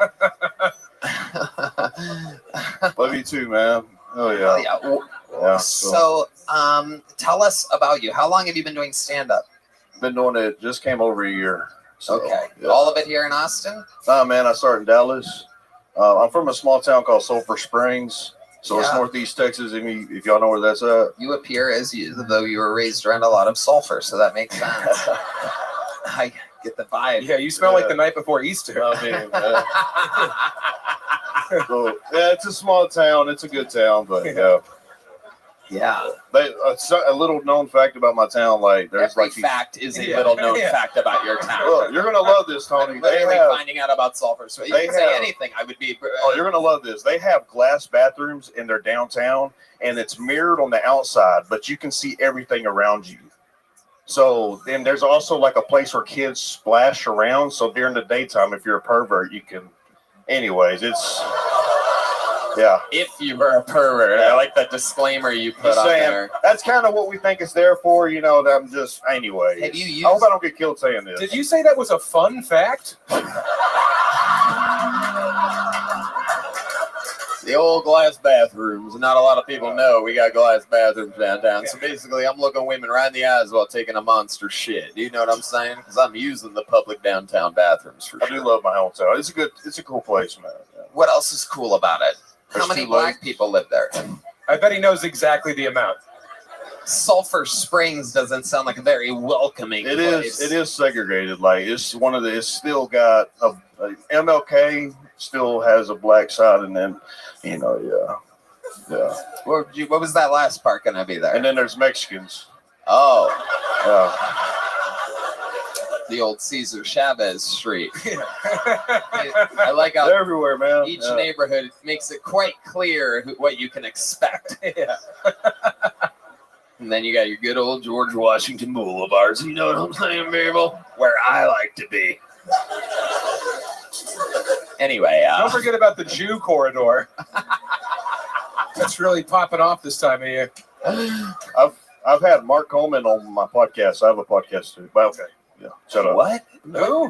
Love you too, man. Oh, yeah. Yeah. So, tell us about you. How long have you been doing stand-up? Been doing it. Just came over a year. So, Okay. yeah. All of it here in Austin? Nah, man, I started in Dallas. I'm from a small town called Sulphur Springs. So it's Yeah. northeast Texas. If y'all know where that's at. You appear though you were raised around a lot of sulfur, so that makes sense. I get the vibe. Yeah, you smell like the night before Easter. I mean, so, yeah, it's a small town. It's a good town, but Yeah. A little known fact about my town, like there's Every like these- fact is a little known fact about your town. Look, you're gonna love this, Tony. I'm They literally have, finding out about sulfur, so you they can say have- anything. I would be. oh, you're gonna love this. They have glass bathrooms in their downtown, and it's mirrored on the outside, but you can see everything around you. So then there's also like a place where kids splash around. So during the daytime, if you're a pervert, you can. Anyways, it's. Yeah. If you were a pervert, I like that disclaimer you put Just on saying, there. that's kind of what we think it's there for, you know. That I'm just anyway. Have you used- I hope I don't get killed saying this. Did you say that was a fun fact? The old glass bathrooms. Not a lot of people know we got glass bathrooms downtown. So basically, I'm looking women right in the eyes while taking a monster shit. Do you know what I'm saying? Because I'm using the public downtown bathrooms for I sure. do love my hometown. It's a cool place, man. Yeah. What else is cool about it? How There's many two black lakes. people live there? I bet he knows exactly the amount. Sulphur Springs doesn't sound like a very welcoming It place. is. It is segregated. Like it's one of the. It's still got a MLK still has a black side, and then yeah. What was that last part going to be there? And then there's Mexicans. Oh. The old Cesar Chavez Street. I like how They're everywhere, man. each neighborhood makes it quite clear what you can expect. Yeah. And then you got your good old George Washington Boulevards. You know what I'm saying, Mabel? Where I like to be. Anyway, don't forget about the Jew corridor. That's really popping off this time of year. I've had Mark Coleman on my podcast. I have a podcast too. But okay, yeah. Shut up. What?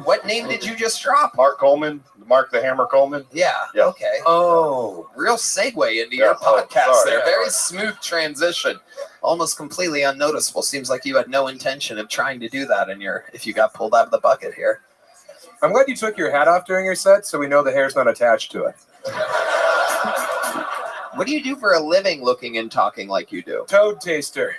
What name did you just drop? Mark Coleman, Mark the Hammer Coleman. Yeah. Yeah. Okay. Oh, real segue into your podcast sorry, there. yeah, Very smooth transition. Almost completely unnoticeable. Seems like you had no intention of trying to do that if you got pulled out of the bucket here. I'm glad you took your hat off during your set, so we know the hair's not attached to it. What do you do for a living looking and talking like you do? Toad taster.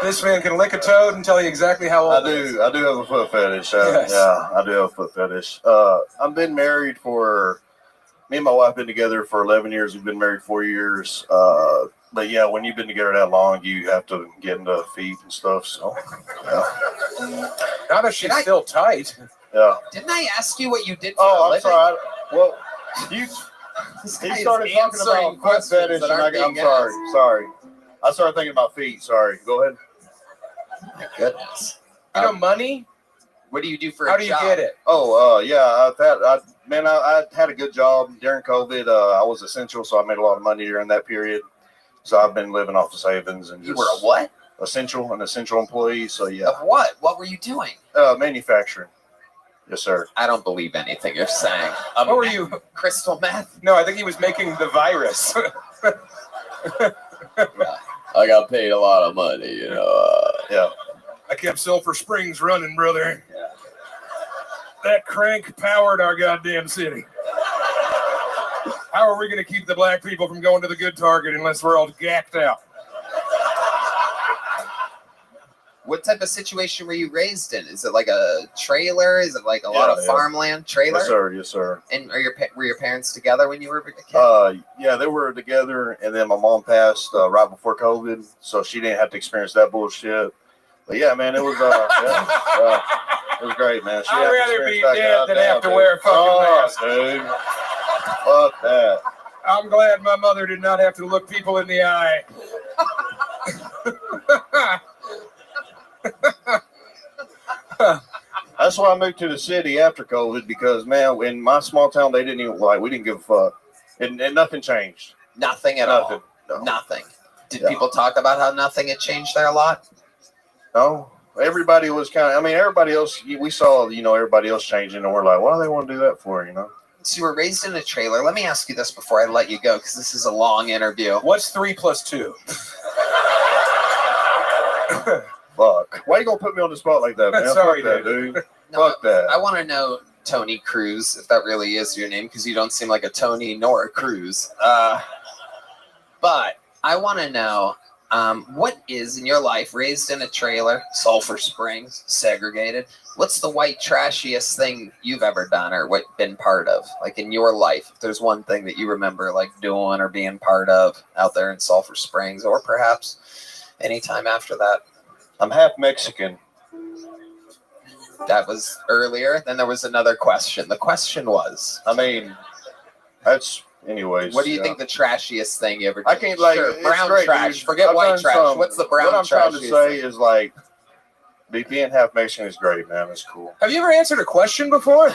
This man can lick a toad and tell you exactly how old I do have a foot fetish. Yes. Yeah, I do have a foot fetish. I've been married me and my wife been together for 11 years. We've been married 4 years. But yeah, when you've been together that long, you have to get into feet and stuff. So, yeah. Not if she's still tight. Yeah. Didn't I ask you what you did for a I'm living? sorry. Well, he guy started is talking answering about foot questions fetish, that and aren't I'm being sorry. I started thinking about feet. Sorry. Go ahead. My goodness. You know, money? What do you do for How a do you job? get it? Oh, yeah. I had a good job during COVID. I was essential, so I made a lot of money during that period. So I've been living off the savings and You just were a what? an essential employee. So yeah. Of what? What were you doing? Manufacturing. Yes, sir. I don't believe anything you're saying. What were you? Crystal meth? No, I think he was making the virus. I got paid a lot of money, you know. Yeah. I kept Sulphur Springs running, brother. That crank powered our goddamn city. How are we going to keep the black people from going to the good Target unless we're all gacked out? What type of situation were you raised in? Is it like a trailer? Is it like a lot of farmland? Trailer? Yes, sir. Yes, sir. And were your parents together when you were a kid? Yeah, they were together, and then my mom passed right before COVID, so she didn't have to experience that bullshit. But yeah, man, it was it was great, man. I'd rather be dead than have to wear a fucking mask, dude. Fuck that. I'm glad my mother did not have to look people in the eye. That's why I moved to the city after COVID because, man, in my small town, we didn't give a fuck. And nothing changed. Nothing at all. No. Nothing. Did people talk about how nothing had changed there a lot? No. Everybody was everybody else, we saw, everybody else changing, and we're like, what do they want to do that for, So you were raised in a trailer. Let me ask you this before I let you go, because this is a long interview. What's 3 + 2? Fuck. Why you gonna put me on the spot like that, man? Sorry, Fuck that, dude. No, Fuck that. I want to know, Tony Cruz, if that really is your name, because you don't seem like a Tony nor a Cruz. But I want to know, what is in your life, raised in a trailer, Sulphur Springs, segregated, what's the white trashiest thing you've ever done or been part of? Like in your life, if there's one thing that you remember like doing or being part of out there in Sulphur Springs, or perhaps anytime after that. I'm half Mexican. That was earlier. Then there was another question. The question was, anyways. What do you think the trashiest thing you ever did? I can't brown great, trash. Dude. Forget I've white done trash. some. What's the brown trash? What I'm trying to say is being half Mexican is great, man. It's cool. Have you ever answered a question before?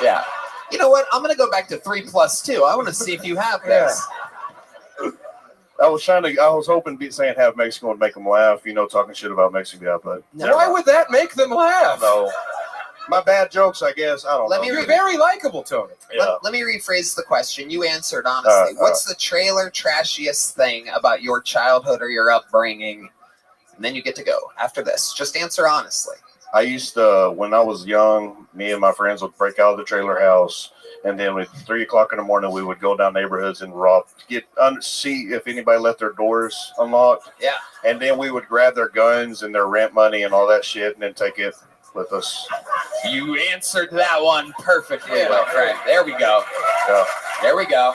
Yeah. You know what? I'm going to go back to 3 + 2. I want to see if you have this. I was hoping saying half Mexican would make them laugh, talking shit about Mexican guy, but why would that make them laugh? No. My bad jokes, I guess. I don't know. You're very likable, Tony. Yeah. Let me rephrase the question. You answered honestly. What's the trailer trashiest thing about your childhood or your upbringing? And then you get to go after this. Just answer honestly. I used to, when I was young, me and my friends would break out of the trailer house, and then at 3 o'clock in the morning, we would go down neighborhoods and see if anybody left their doors unlocked. Yeah. And then we would grab their guns and their rent money and all that shit, and then take it with us. You answered that one perfectly, my friend. There we go. Yeah. There we go.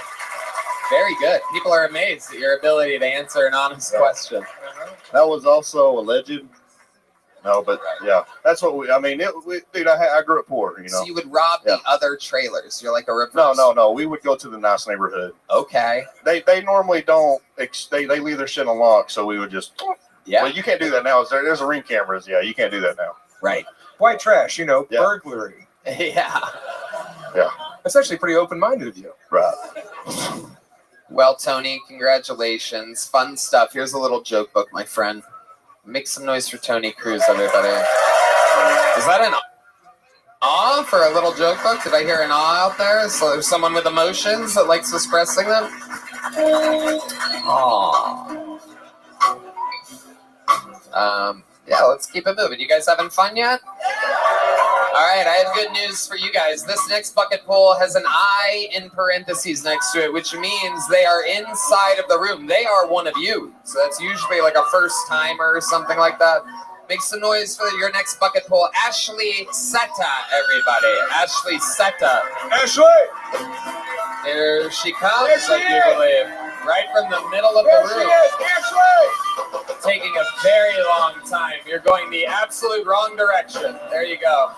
Very good. People are amazed at your ability to answer an honest question. That was also alleged. No, but yeah, that's what I mean, dude, I grew up poor, you know. So you would rob the other trailers. You're like a reverse. No. We would go to the nice neighborhood. Okay. They normally don't. They leave their shit unlocked, so we would just. Yeah. Well, you can't do that now. There's Ring cameras. Yeah, you can't do that now. Right. White trash, burglary. Yeah. Yeah. That's actually pretty open-minded of you. Right. Well, Tony, congratulations. Fun stuff. Here's a little joke book, my friend. Make some noise for Tony Cruz, everybody. Is that an awe for a little joke book? Did I hear an awe out there? So there's someone with emotions that likes expressing them? Aw. Yeah, let's keep it moving. You guys having fun yet? All right, I have good news for you guys. This next bucket pool has an I in parentheses next to it, which means they are inside of the room. They are one of you. So that's usually like a first timer or something like that. Make some noise for your next bucket pool. Ashley Seta, everybody. Ashley Seta. Ashley! There she comes, There she I do is. believe. Right from the middle of There the she room. is, Ashley! Taking a very long time. You're going the absolute wrong direction. There you go.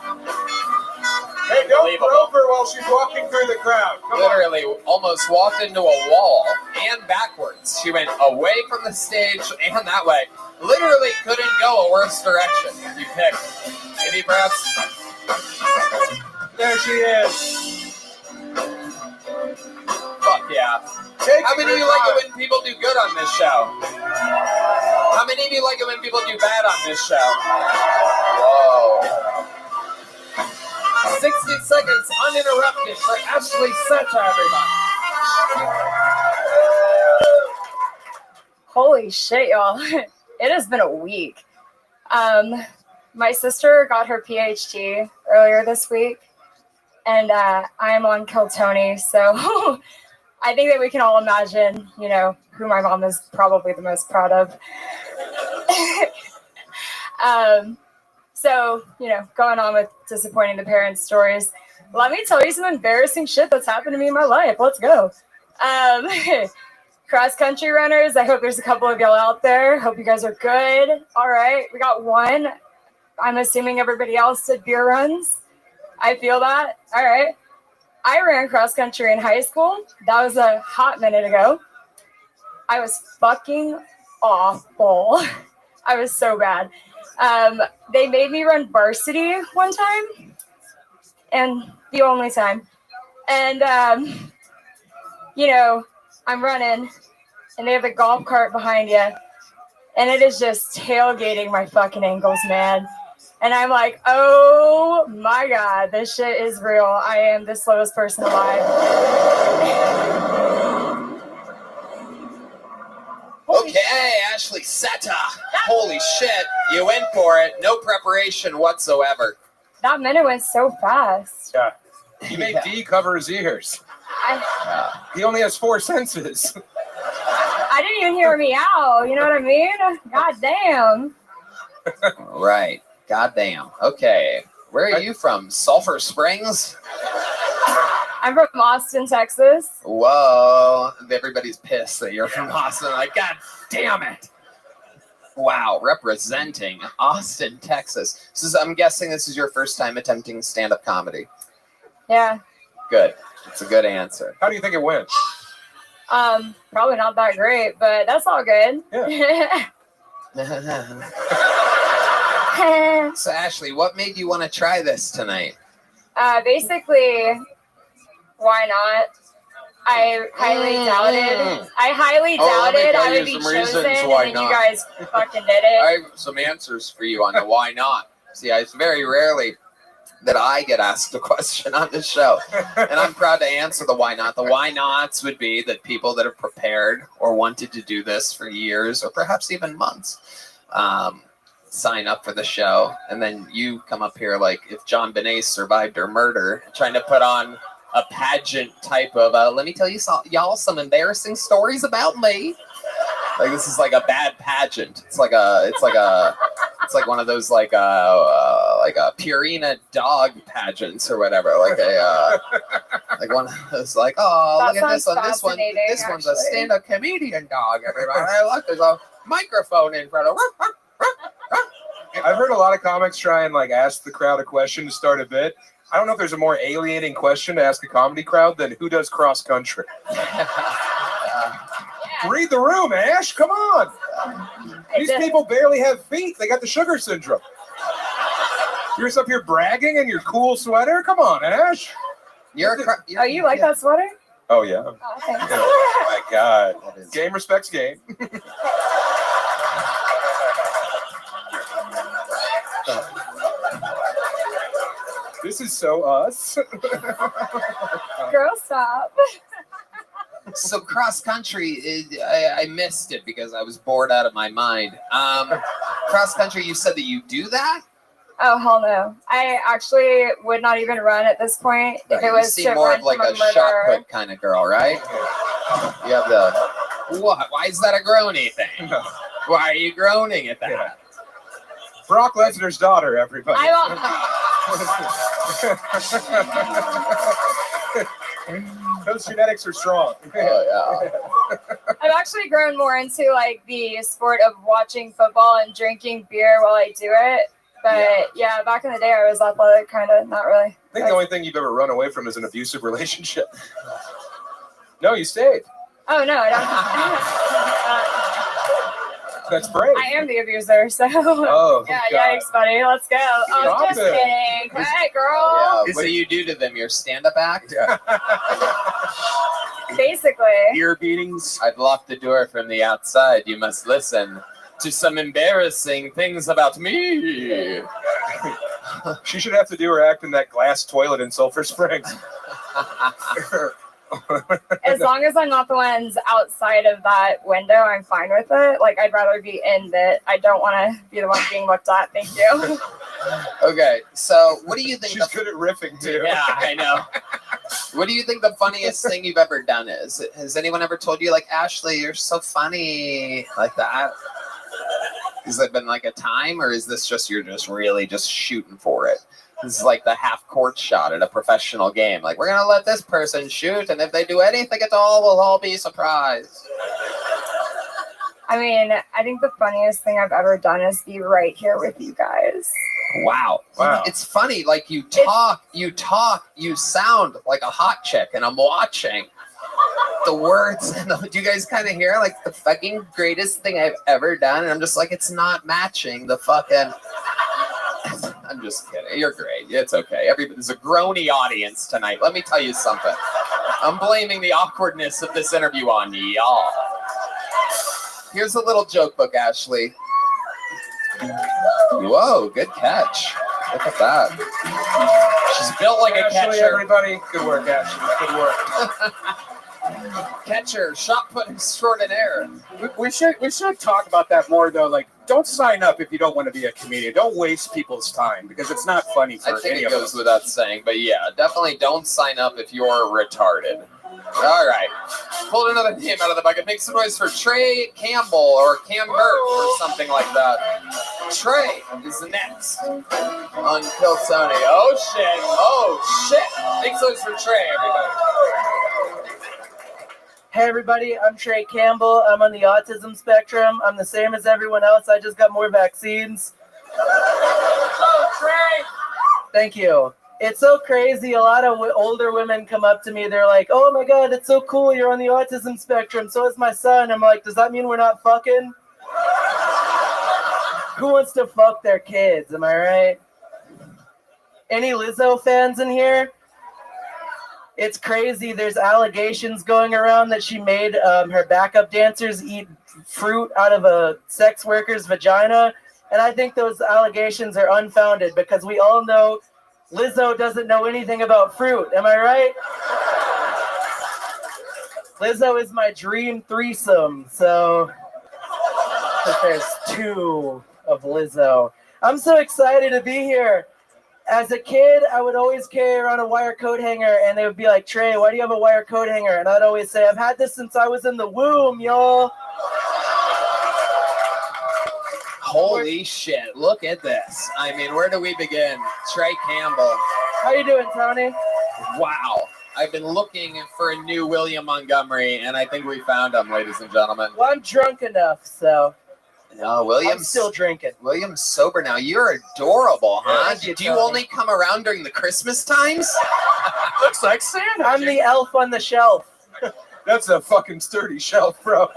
Hey, don't probe her while she's walking through the crowd. Come on. Literally almost walked into a wall and backwards. She went away from the stage and that way. Literally couldn't go a worse direction if you picked. Maybe perhaps. There she is. Fuck yeah. How many of you like it when people do good on this show? How many of you like it when people do bad on this show? Whoa. 60 seconds uninterrupted for Ashley Seta, everybody. Holy shit, y'all. It has been a week. My sister got her PhD earlier this week, and I'm on Kill Tony, so I think that we can all imagine, who my mom is probably the most proud of. So, going on with disappointing the parents stories, let me tell you some embarrassing shit that's happened to me in my life. Let's go. Cross-country runners, I hope there's a couple of y'all out there. Hope you guys are good. All right, we got one. I'm assuming everybody else did beer runs. I feel that. All right. I ran cross-country in high school. That was a hot minute ago. I was fucking awful. I was so bad. They made me run varsity one time, and the only time. And, I'm running, and they have the golf cart behind you, and it is just tailgating my fucking ankles, man. And I'm like, oh my God, this shit is real. I am the slowest person alive. Okay, Ashley Seta. Holy shit, you went for it. No preparation whatsoever. That minute went so fast. Yeah. You made D cover his ears. He only has 4 senses. I didn't even hear a meow. You know what I mean? God damn. Right. Goddamn. Okay. Where are you from? Sulphur Springs? I'm from Austin, Texas. Whoa. Everybody's pissed that you're from Austin. Like, God damn it. Wow. Representing Austin, Texas. I'm guessing this is your first time attempting stand-up comedy. Yeah. Good. It's a good answer. How do you think it went? Probably not that great, but that's all good. Yeah. So, Ashley, what made you want to try this tonight? Basically, why not? I highly doubted. I highly doubted I would be chosen, and then you guys fucking did it. I have some answers for you on the why not. See, it's very rarely that I get asked a question on this show, and I'm proud to answer the why not. The why nots would be that people that have prepared or wanted to do this for years or perhaps even months sign up for the show, and then you come up here like if John Benet survived her murder, trying to put on a pageant type of let me tell you y'all some embarrassing stories about me. Like this is like a bad pageant. It's like one of those like a Purina dog pageants or whatever. Like like one of those like, oh, That look at this one. fascinating, This one's a actually. stand-up comedian dog. Everybody, look, there's a microphone in front of. I've heard a lot of comics try and like ask the crowd a question to start a bit. I don't know if there's a more alienating question to ask a comedy crowd than who does cross country. Read the room, Ash. Come on. These people barely have feet. They got the sugar syndrome. You're just up here bragging in your cool sweater? Come on, Ash. Oh, you like that sweater? Oh, yeah. Oh, thanks. Oh, my God. Game respects game. This is so us. Girl, stop. So cross country, I missed it because I was bored out of my mind. Cross country, you said that you do that? Oh, hell no. I actually would not even run at this point if it was you seem to more run of like from a murder. shot put kind of girl, right? You have the what? Why is that a groany thing? Why are you groaning at that? Yeah. Brock Lesnar's daughter, everybody. Those genetics are strong. Oh, yeah. I've actually grown more into like the sport of watching football and drinking beer while I do it. But yeah, back in the day, I was athletic, kind of, not really. I think the only thing you've ever run away from is an abusive relationship. No, you stayed. Oh, no, I don't. That's brave. I am the abuser, so. Oh, yeah, God. yikes, buddy. Let's go. Oh, Stop just it. kidding. Hey, girl. Yeah, what do you do to them? Your stand-up act? Yeah. Basically. Ear beatings? I've locked the door from the outside. You must listen to some embarrassing things about me. She should have to do her act in that glass toilet in Sulphur Springs. As long as I'm not the ones outside of that window, I'm fine with it. Like, I'd rather be in it. I don't want to be the one being looked at. Thank you. Okay, so what do you think? She's good at riffing, too. Yeah, I know. What do you think the funniest thing you've ever done is? Has anyone ever told you, like, Ashley, you're so funny, like that? Has it been like a time, or is this just you're just really just shooting for it? This is like the half-court shot at a professional game. Like, we're going to let this person shoot, and if they do anything at all, we'll all be surprised. I mean, I think the funniest thing I've ever done is be right here with you guys. Wow. It's funny. Like, you talk, you sound like a hot chick, and I'm watching the words. And do you guys kind of hear, like, the fucking greatest thing I've ever done? And I'm just like, it's not matching the fucking... I'm just kidding. You're great. It's okay. There's a groany audience tonight. Let me tell you something. I'm blaming the awkwardness of this interview on y'all. Here's a little joke book, Ashley. Whoa, good catch. Look at that. She's built like a Ashley, catcher. everybody. Good work, Ashley. Good work. Catcher, shot put extraordinaire. We should talk about that more though. Like, don't sign up if you don't want to be a comedian. Don't waste people's time because it's not funny for I think any it of goes us. without saying, but yeah, definitely don't sign up if you're retarded. All right, pulled another name out of the bucket. Make some noise for Trey Campbell or Cambert or something like that. Trey is next on Kill Tony. Oh shit! Oh shit! Make some noise for Trey, everybody. Hey everybody, I'm Trey Campbell. I'm on the autism spectrum. I'm the same as everyone else. I just got more vaccines. Oh, Trey! Thank you. It's so crazy. A lot of older women come up to me. They're like, oh my God, it's so cool. You're on the autism spectrum. So is my son. I'm like, does that mean we're not fucking? Who wants to fuck their kids? Am I right? Any Lizzo fans in here? It's crazy. There's allegations going around that she made her backup dancers eat fruit out of a sex worker's vagina. And I think those allegations are unfounded because we all know Lizzo doesn't know anything about fruit. Am I right? Lizzo is my dream threesome. So there's two of Lizzo. I'm so excited to be here. As a kid, I would always carry around a wire coat hanger, and they would be like, Trey, why do you have a wire coat hanger? And I'd always say, I've had this since I was in the womb, y'all. Holy shit, look at this. I mean, where do we begin? Trey Campbell. How you doing, Tony? Wow. I've been looking for a new William Montgomery, and I think we found him, ladies and gentlemen. Well, I'm drunk enough, so. No, William's I'm still drinking. William's sober now. You're adorable, huh? Thank you, Do you Tony. only come around during the Christmas times? Looks like Santa. I'm the elf on the shelf. That's a fucking sturdy shelf, bro.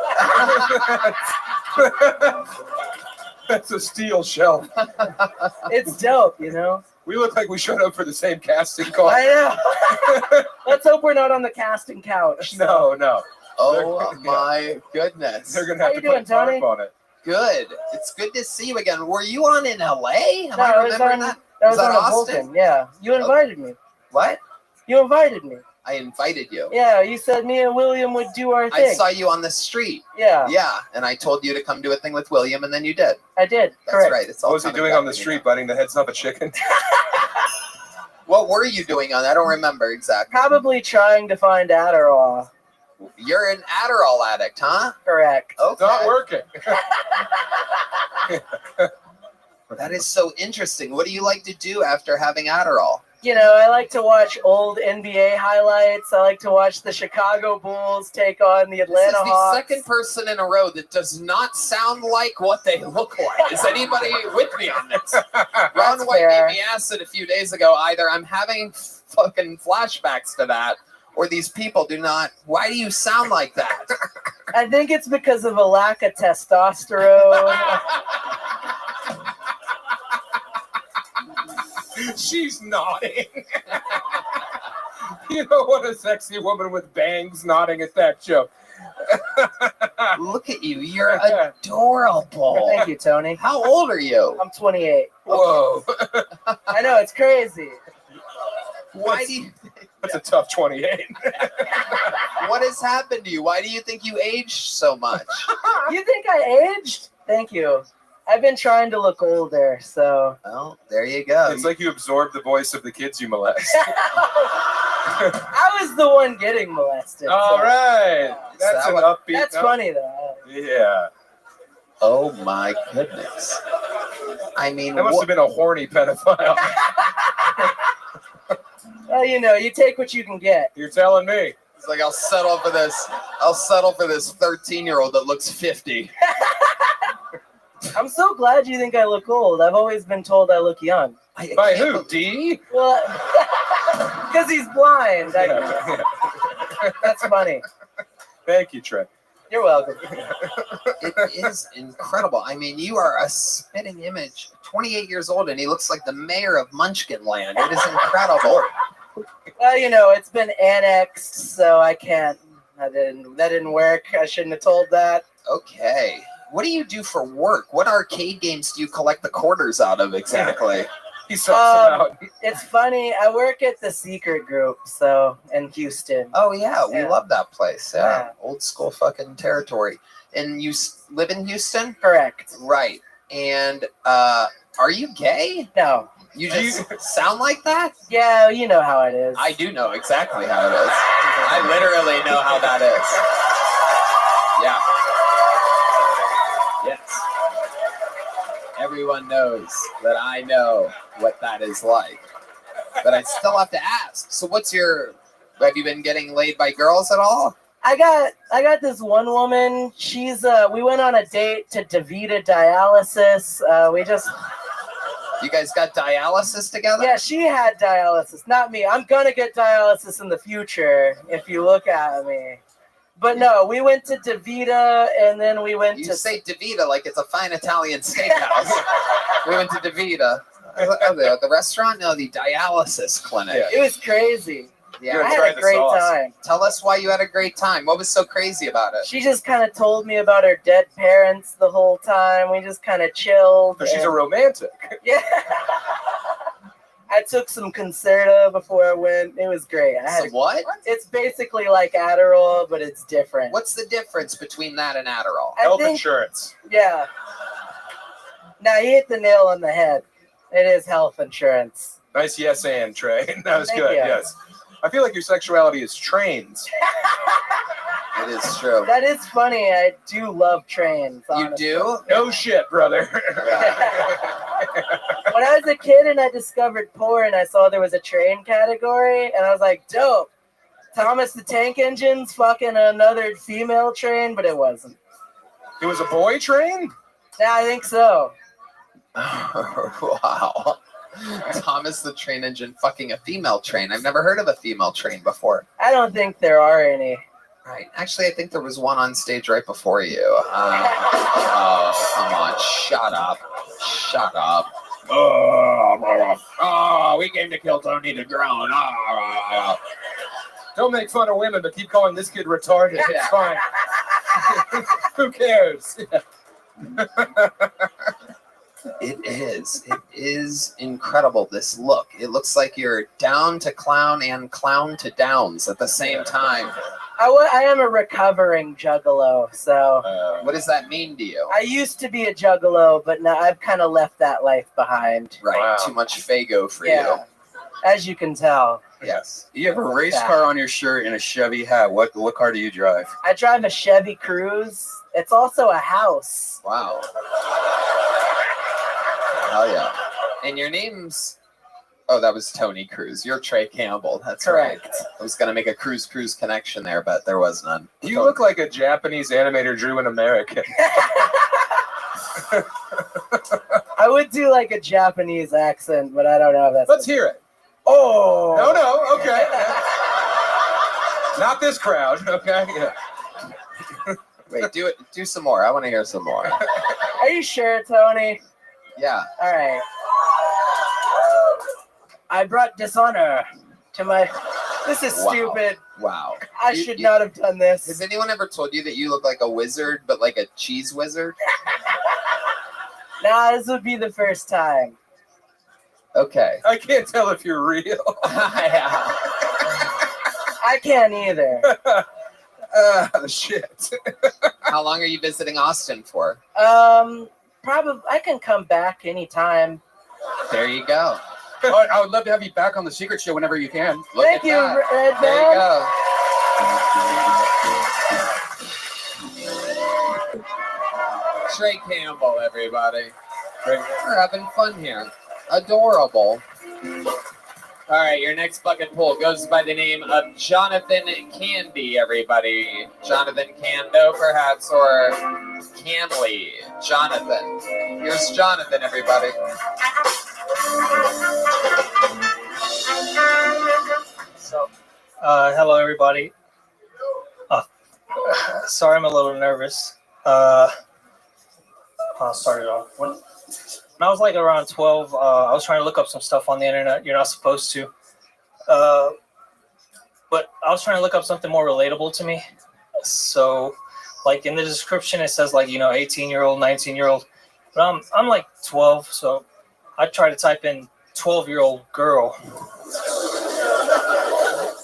That's a steel shelf. It's dope, you know? We look like we showed up for the same casting call. I know. Let's hope we're not on the casting couch. No, no. Oh my goodness. They're gonna How have you to put doing, Tony? tarp on it. Good. It's good to see you again. Were you on in LA? Am No, I I was remembering on, that? I was on a Austin? Vulcan. Yeah. You invited me. What? You invited me. I invited you. Yeah, you said me and William would do our thing. I saw you on the street. Yeah. Yeah, and I told you to come do a thing with William, and then you did. I did. That's Correct. right. It's all What was he coming doing back on the to me street, biting the heads off a chicken? What were you doing on? I don't remember exactly. Probably trying to find Adderall. You're an Adderall addict, huh? Correct. Okay. Not working. That is so interesting. What do you like to do after having Adderall? You know, I like to watch old NBA highlights. I like to watch the Chicago Bulls take on the Atlanta This is the Hawks. second person in a row that does not sound like what they look like. Is anybody with me on this? Ron White fair. gave me acid a few days ago. Either I'm having fucking flashbacks to that, or these people do not. Why do you sound like that? I think it's because of a lack of testosterone. She's nodding. You know what a sexy woman with bangs nodding at that joke. Look at you. You're adorable. Thank you, Tony. How old are you? I'm 28. Whoa. I know, it's crazy. Why do you... That's a tough 28. What has happened to you? Why do you think you aged so much? You think I aged? Thank you. I've been trying to look older, so. Well, there you go. It's like you absorbed the voice of the kids you molest. I was the one getting molested. All so. right. That's an upbeat. That's note. funny, though. Yeah. Oh my goodness. I mean, That must have been a horny pedophile. Well, you know, you take what you can get. You're telling me. It's like I'll settle for this. I'll settle for this 13-year-old that looks 50. I'm so glad you think I look old. I've always been told I look young. By who? D? Well, because he's blind. That's funny. Thank you, Trey. You're welcome. It is incredible. I mean, you are a spitting image. 28 years old, and he looks like the mayor of Munchkin Land. It is incredible. Well, you know, it's been annexed, so I can't. That didn't work. I shouldn't have told that. Okay. What do you do for work? What arcade games do you collect the quarters out of exactly? He sucks them out. It's funny. I work at the Secret Group, so in Houston. Oh yeah, we Yeah. love that place. Yeah. Yeah. Old school fucking territory. And you live in Houston? Correct. Right. And are you gay? No. You just sound like that? Yeah, you know how it is. I do know exactly how it is. I literally know how that is. Yeah. Yes. Everyone knows that I know what that is like. But I still have to ask. So have you been getting laid by girls at all? I got this one woman. She's we went on a date to DaVita dialysis. You guys got dialysis together? Yeah, she had dialysis, not me. I'm gonna get dialysis in the future if you look at me. But no, we went to DaVita and then we went You to say DaVita like it's a fine Italian steakhouse. We went to DaVita. The restaurant? No, the dialysis clinic. It was crazy. Yeah, I had a great time. Tell us why you had a great time. What was so crazy about it? She just kind of told me about her dead parents the whole time. We just kind of chilled. So she's a and- romantic. Yeah. I took some Concerta before I went. It was great. What? It's basically like Adderall, but it's different. What's the difference between that and Adderall? Health insurance. Yeah. Now you hit the nail on the head. It is health insurance. Nice yes and, Trey. That was Thank good, you. yes. I feel like your sexuality is trains. It is true. That is funny. I do love trains. Honestly. You do? No shit, brother. When I was a kid and I discovered porn, I saw there was a train category, and I was like, dope. Thomas the Tank Engine's fucking another female train, but it wasn't. It was a boy train? Yeah, I think so. Wow. Thomas the Train Engine fucking a female train. I've never heard of a female train before. I don't think there are any. Right. Actually, I think there was one on stage right before you. Oh, come on. Shut up. Shut up. Oh, we came to kill Tony the Drone. Oh. Don't make fun of women, but keep calling this kid retarded. It's fine. Who cares? It is incredible, this look. It looks like you're down to clown and clown to downs at the same time. I am a recovering juggalo, so. What does that mean to you? I used to be a juggalo, but now I've kind of left that life behind. Right, wow. Too much Fago for you. As you can tell. Yes. You have a race car on your shirt and a Chevy hat. What car do you drive? I drive a Chevy Cruze. It's also a house. Wow. Hell yeah. And your name's... Oh, that was Tony Cruz. You're Trey Campbell. That's correct. Right. I was going to make a Cruz connection there, but there was none. You look like a Japanese animator drew an American. I would do like a Japanese accent, but I don't know if that's... Let's hear it. Oh. No, okay. Not this crowd, okay? Yeah. Wait, do some more. I want to hear some more. Are you sure, Tony? Yeah. All right. I brought dishonor to my... This is stupid. Wow. I should not have done this. Has anyone ever told you that you look like a wizard, but like a cheese wizard? Nah, this would be the first time. Okay. I can't tell if you're real. I can't either. Shit. How long are you visiting Austin for? Probably I can come back anytime. There you go. Oh, I would love to have you back on the Secret Show whenever you can. Thank you, Red There you go. Trey Campbell, everybody. We're having fun here. Adorable. All right, your next bucket pull goes by the name of Jonathan Candy, everybody. Jonathan Cando, perhaps, or Canley. Jonathan. Here's Jonathan, everybody. So, hello, everybody. Sorry, I'm a little nervous. I'll start it off. When I was like around 12, I was trying to look up some stuff on the internet. You're not supposed to. But I was trying to look up something more relatable to me. So, like in the description, it says like, 18-year-old, 19-year-old. But I'm like 12, so I try to type in 12-year-old girl.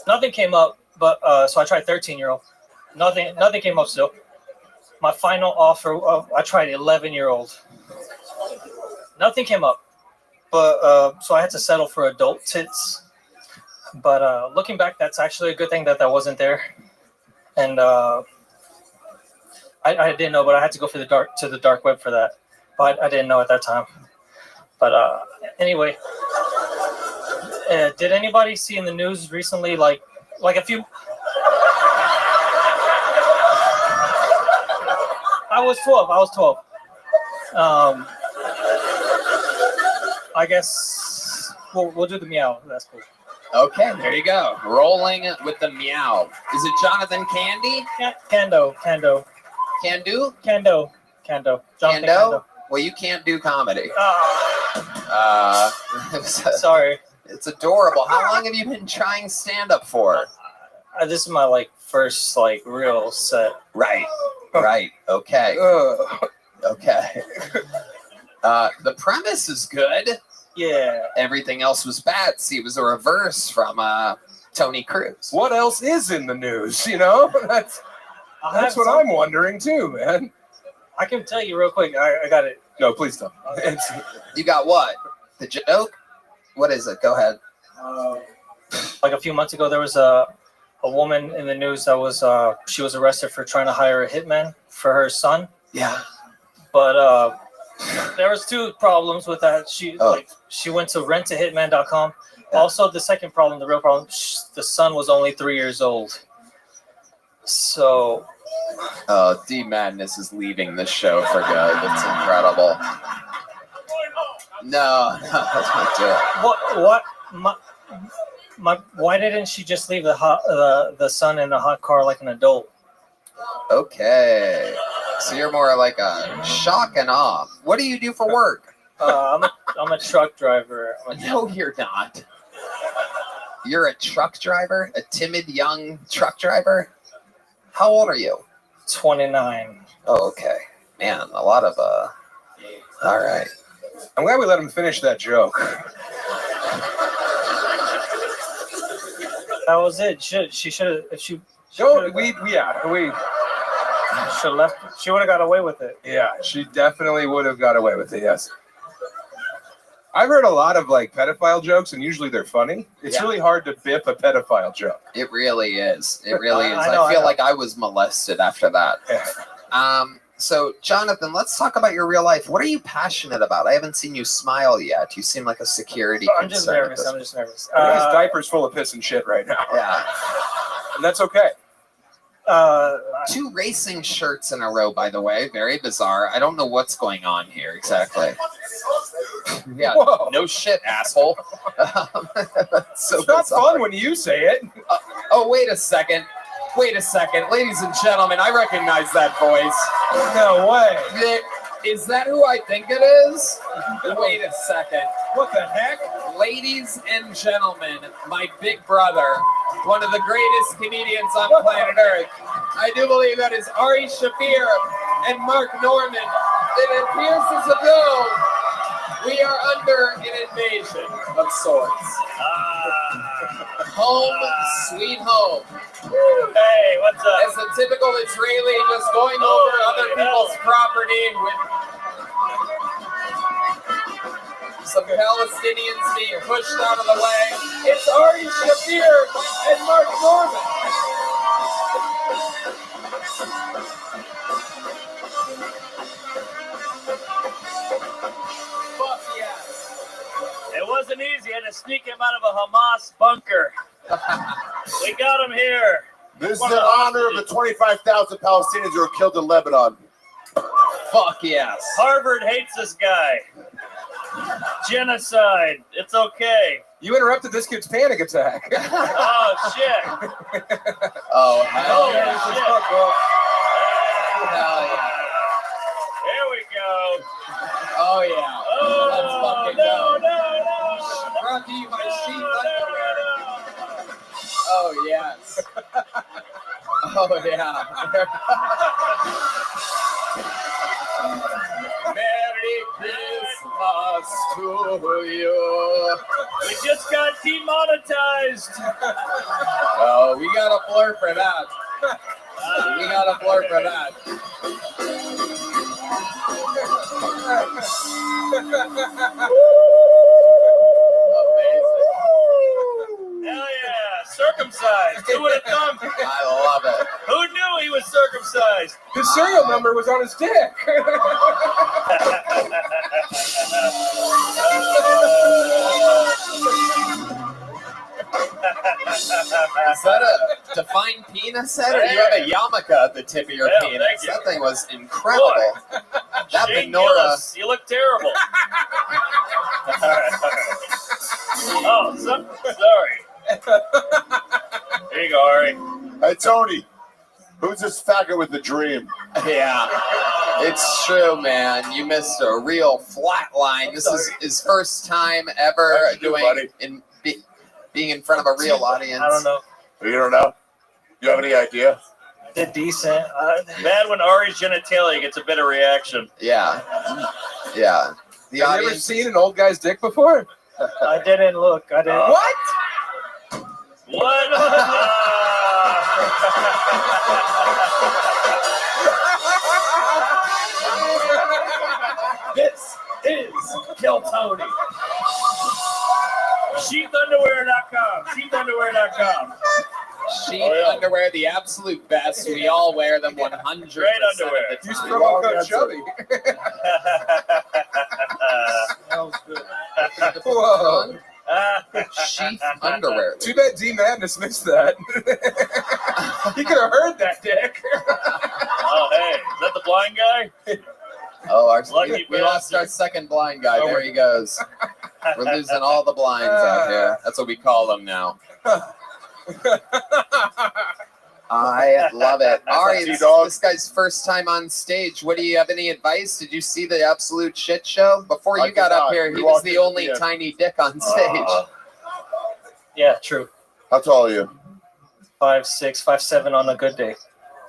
Nothing came up, but so I tried 13-year-old. Nothing came up still. My final offer, I tried 11-year-old. Nothing came up, but so I had to settle for adult tits. But looking back, that's actually a good thing that wasn't there. And I didn't know, but I had to go to the dark web for that. But I didn't know at that time. But anyway, did anybody see in the news recently, like a few? I was 12. I guess we'll do the meow. That's cool. Okay, there you go. Rolling with the meow. Is it Jonathan Candy? Yeah, Cando. Candu? Cando. Jonathan Cando. Well, you can't do comedy. Sorry. It's adorable. How long have you been trying stand-up for? This is my first real set. Right. Okay. Okay. The premise is good. Yeah. Everything else was bad. See, it was a reverse from Tony Cruz. What else is in the news? That's what I'm wondering too, man. I can tell you real quick. I got it. No, please don't. You got what? The joke? What is it? Go ahead. Like a few months ago, there was a woman in the news that was she was arrested for trying to hire a hitman for her son. Yeah. But there was two problems with that. She went to rentahitman.com. Yeah. Also, the real problem, the son was only 3 years old. So Oh, D Madness is leaving this show for good. It's incredible. No, don't do it. What? Why didn't she just leave the son in a hot car like an adult? Okay. So you're more like a shock and awe. What do you do for work? I'm a truck driver. No, you're not. You're a truck driver? A timid young truck driver? How old are you? 29. Oh, okay. Man, a lot of all right. I'm glad we let him finish that joke. That was it. She should have. If she we should have left. She would have got away with it. Yeah, she definitely would have got away with it. Yes. I've heard a lot of like pedophile jokes, and usually they're funny. It's really hard to biff a pedophile joke. It really is. It really is. I know, I feel like I was molested after that. So, Jonathan, let's talk about your real life. What are you passionate about? I haven't seen you smile yet. You seem like a security I'm just nervous. I'm just nervous. His diaper's full of piss and shit right now. Yeah. And that's okay. 2 racing shirts in a row, by the way. Very bizarre. I don't know what's going on here exactly. Yeah, Whoa. no shit, asshole. So It's not fun when you say it. Oh, wait a second. Wait a second. Ladies and gentlemen, I recognize that voice. No way. Is that who I think it is? Wait a second. What the heck? Ladies and gentlemen, my big brother, one of the greatest comedians on planet Earth. I do believe that is Ari Shafir and Mark Norman. It appears as though we are under an invasion of sorts. Home, sweet home. Hey, what's up? As a typical Israeli, just going over other people's property with some Palestinians being pushed out of the way. It's Ari Shafir and Mark Norman. Fuck yes. It wasn't easy. I had to sneak him out of a Hamas bunker. We got him here. This is in honor of the 25,000 Palestinians who were killed in Lebanon. Fuck yes. Harvard hates this guy. Genocide. It's okay. You interrupted this kid's panic attack. Oh, shit. Oh, hell yeah. Shit. Hell yeah. Here we go. Oh, yeah. Oh, let's fucking no, go. Brought to you by Sheep Underwear. Oh, yes. Oh, yeah. Merry Christmas to you. We just got demonetized. Oh, we got a blur for that. We got a blur for that. Hell yeah. Circumcised. Who would have thunk? I love it. Who knew he was circumcised? His serial number was on his dick. Is that a defined penis head, or do you have a yarmulke at the tip of your Yeah, penis? thank you. That thing was incredible. That Shane menorah. Gillis, you look terrible. Oh, sorry. Here you go, Ari. Hey, Tony, who's this faggot with the dream? Yeah, it's true, man. You missed a real flat line. This is his first time ever being in front of a real audience. I don't know. You don't know? You have any idea? Did decent. Bad when Ari's genitalia gets a bit of reaction. Yeah. Yeah. The Have you ever audience. seen an old guy's dick before? I didn't look. I didn't. What? What? This is Kill Tony. Sheathunderwear.com. Sheathunderwear.com. Sheath Oh, yeah. underwear, the absolute best. We all wear them 100% Great underwear. of the Use time. promo code Chubby. Whoa. Sheath underwear. Too bad D Madness missed that. He could have heard that dick. Lucky We lost our second blind guy. There he goes. We're losing all the blinds out here. That's what we call them now. I love it. Ari, this guy's first time on stage. What do you have any advice? Did you see the absolute shit show? Before you got up here, he was the only tiny dick on stage. Yeah, true. How tall are you? 5'6", 5'7" on a good day.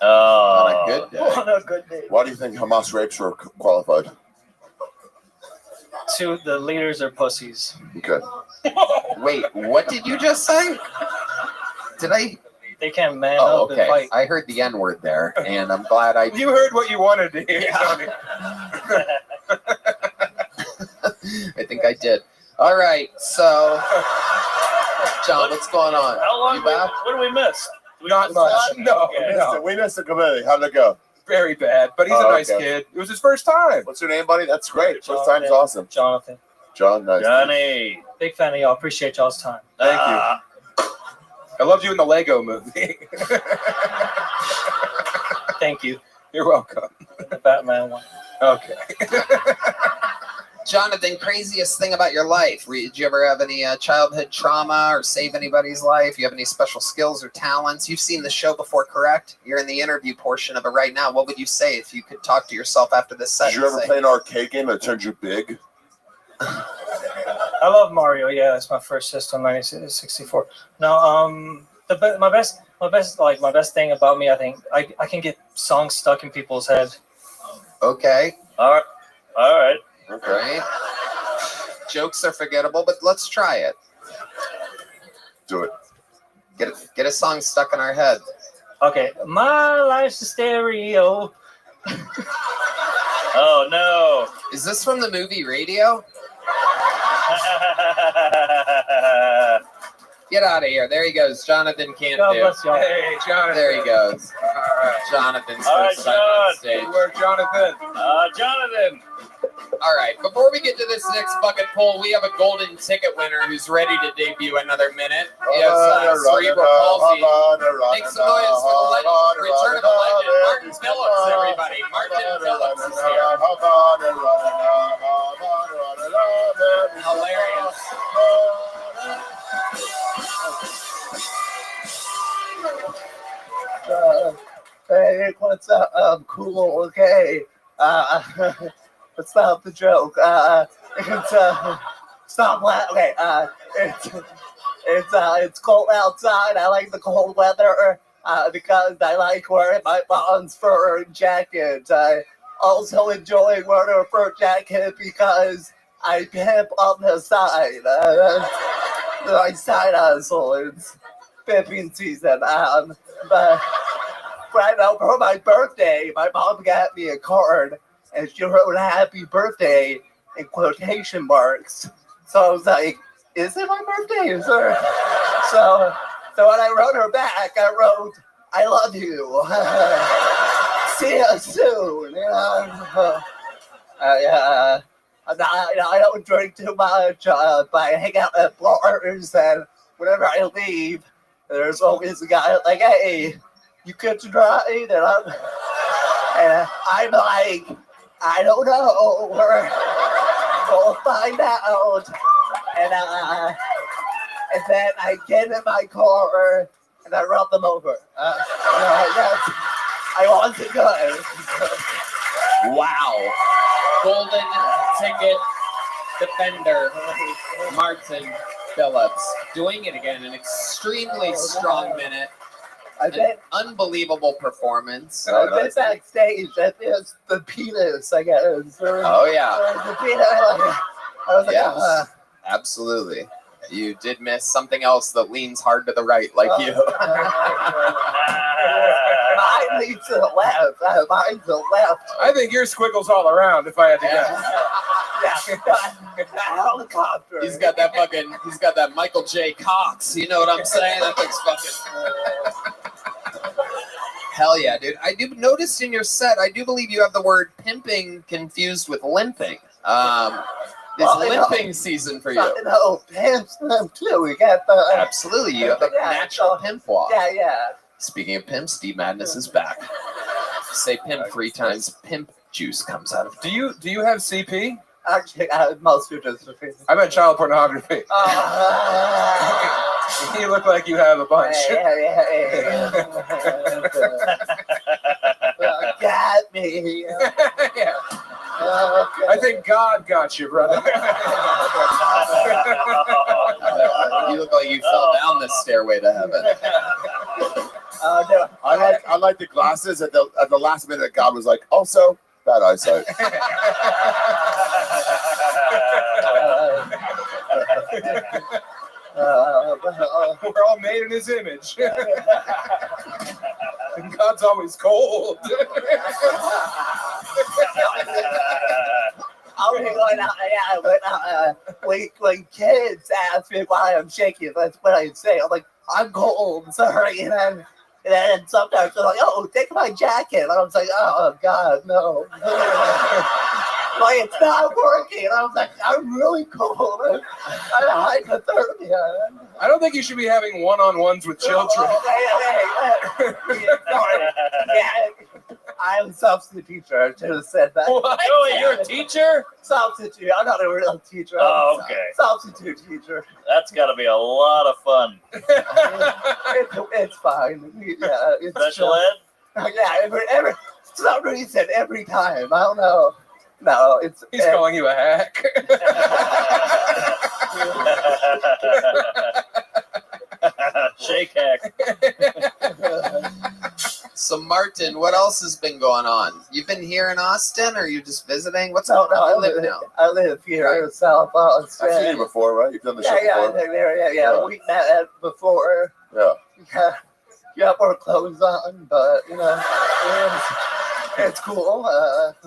On a good day. On a good day. Why do you think Hamas rapes were qualified? Two, the leaders are pussies. Okay. Wait, what did you just say? Did I? They can't man Oh, up okay. and fight. I heard the N word there, and I'm glad I. You heard what you wanted to hear. Tony. I think I did. All right, so John, what's going on? How long? You back? What do we miss? Not much. No, no. We missed the committee. How'd it go? Very bad, but he's a nice kid. It was his first time. What's your name, buddy? That's great. First Jonathan. time's awesome. Jonathan. John, nice. Johnny. Big fan of y'all. Appreciate y'all's time. Thank you. I loved you in the Lego movie. Thank you. You're welcome. The Batman one. Okay. Jonathan, craziest thing about your life? Did you ever have any childhood trauma or save anybody's life? You have any special skills or talents? You've seen the show before, correct? You're in the interview portion of it right now. What would you say if you could talk to yourself after this set? Did you ever play an arcade game that turned you big? I love Mario. Yeah, that's my first system, 1964. No, my best thing about me, I think I can get songs stuck in people's head. Okay. All right. Okay. Jokes are forgettable, but let's try it. Do it. Get a song stuck in our head. Okay. My life's a stereo. Oh no. Is this from the movie Radio? Get out of here. There he goes. Jonathan can't God do. bless y'all. Hey, Jonathan. There he goes. All right. Jonathan's All right, first time on John. stage. Good work, Jonathan. Jonathan. All right. Before we get to this next bucket poll, we have a golden ticket winner who's ready to debut another minute. He has cerebral palsy. Make some noise for the return of the legend, Martin Phillips, everybody. Martin Phillips is here. Hilarious. Hey, what's up? I'm cool, okay. It's not the joke. Stop laughing. Okay, it's cold outside. I like the cold weather because I like wearing my mom's fur jacket. I also enjoy wearing a fur jacket because I pimp on the side. My side hustle. It's pimping season. But right now for my birthday, my mom got me a card and she wrote "Happy Birthday" in quotation marks. So I was like, "Is it my birthday?" So when I wrote her back, I wrote, "I love you. See you soon." I don't drink too much, but I hang out at bars, and whenever I leave, there's always a guy like, "Hey, you catch a ride?" And I'm like, "I don't know. We'll find out." And then I get in my car and I run them over. I wasn't good. Wow. Golden ticket defender, Martin Phillips. Doing it again. An extremely strong minute. An unbelievable performance. I've been backstage. That is the penis, I guess. Oh, yeah. The penis. I was like, Yes, absolutely. You did miss something else that leans hard to the right, like you. Mine leads to the left. Mine's the left. I think your squiggles all around, if I had to guess. Helicopter. He's got that Michael J. Cox. You know what I'm saying? That thing's fucking. Hell yeah, dude. I do notice in your set, I do believe you have the word pimping confused with limping. It's limping season for you. No, pimps them too. We got the Absolutely, you have the natural pimp walk. Yeah. Speaking of pimp, Steve Madness is back. Say pimp 3 times. Pimp juice comes out of it. Do you have CP? Actually, I have muscular dystrophy. I meant child pornography. You look like you have a bunch. Got me. I think God got you, brother. You look like you fell down this stairway to heaven. I like the glasses. At the last minute, God was like, also bad eyesight. We're all made in His image. And God's always cold. When kids ask me why I'm shaking, that's what I say. I'm like, I'm cold, sorry. And then sometimes they're like, oh, take my jacket. And I was like, oh, God, no. Like, it's not working. And I was like, I'm really cold. I'm hypothermia. I don't think you should be having one-on-ones with children. I'm a substitute teacher. I should have said that. What? Oh, you're a teacher? Substitute. I'm not a real teacher. Oh, okay. Substitute teacher. That's got to be a lot of fun. It's fine. Yeah, it's Special ed? Yeah, every some reason every time. I don't know. No, He's calling you a hack. Shake hack. So Martin, what else has been going on? You've been here in Austin, or are you just visiting? What's No, up? I live here in South Austin. I've seen you before, right? You've done the show before. Yeah. We met before. Yeah. You have more clothes on, but it's cool.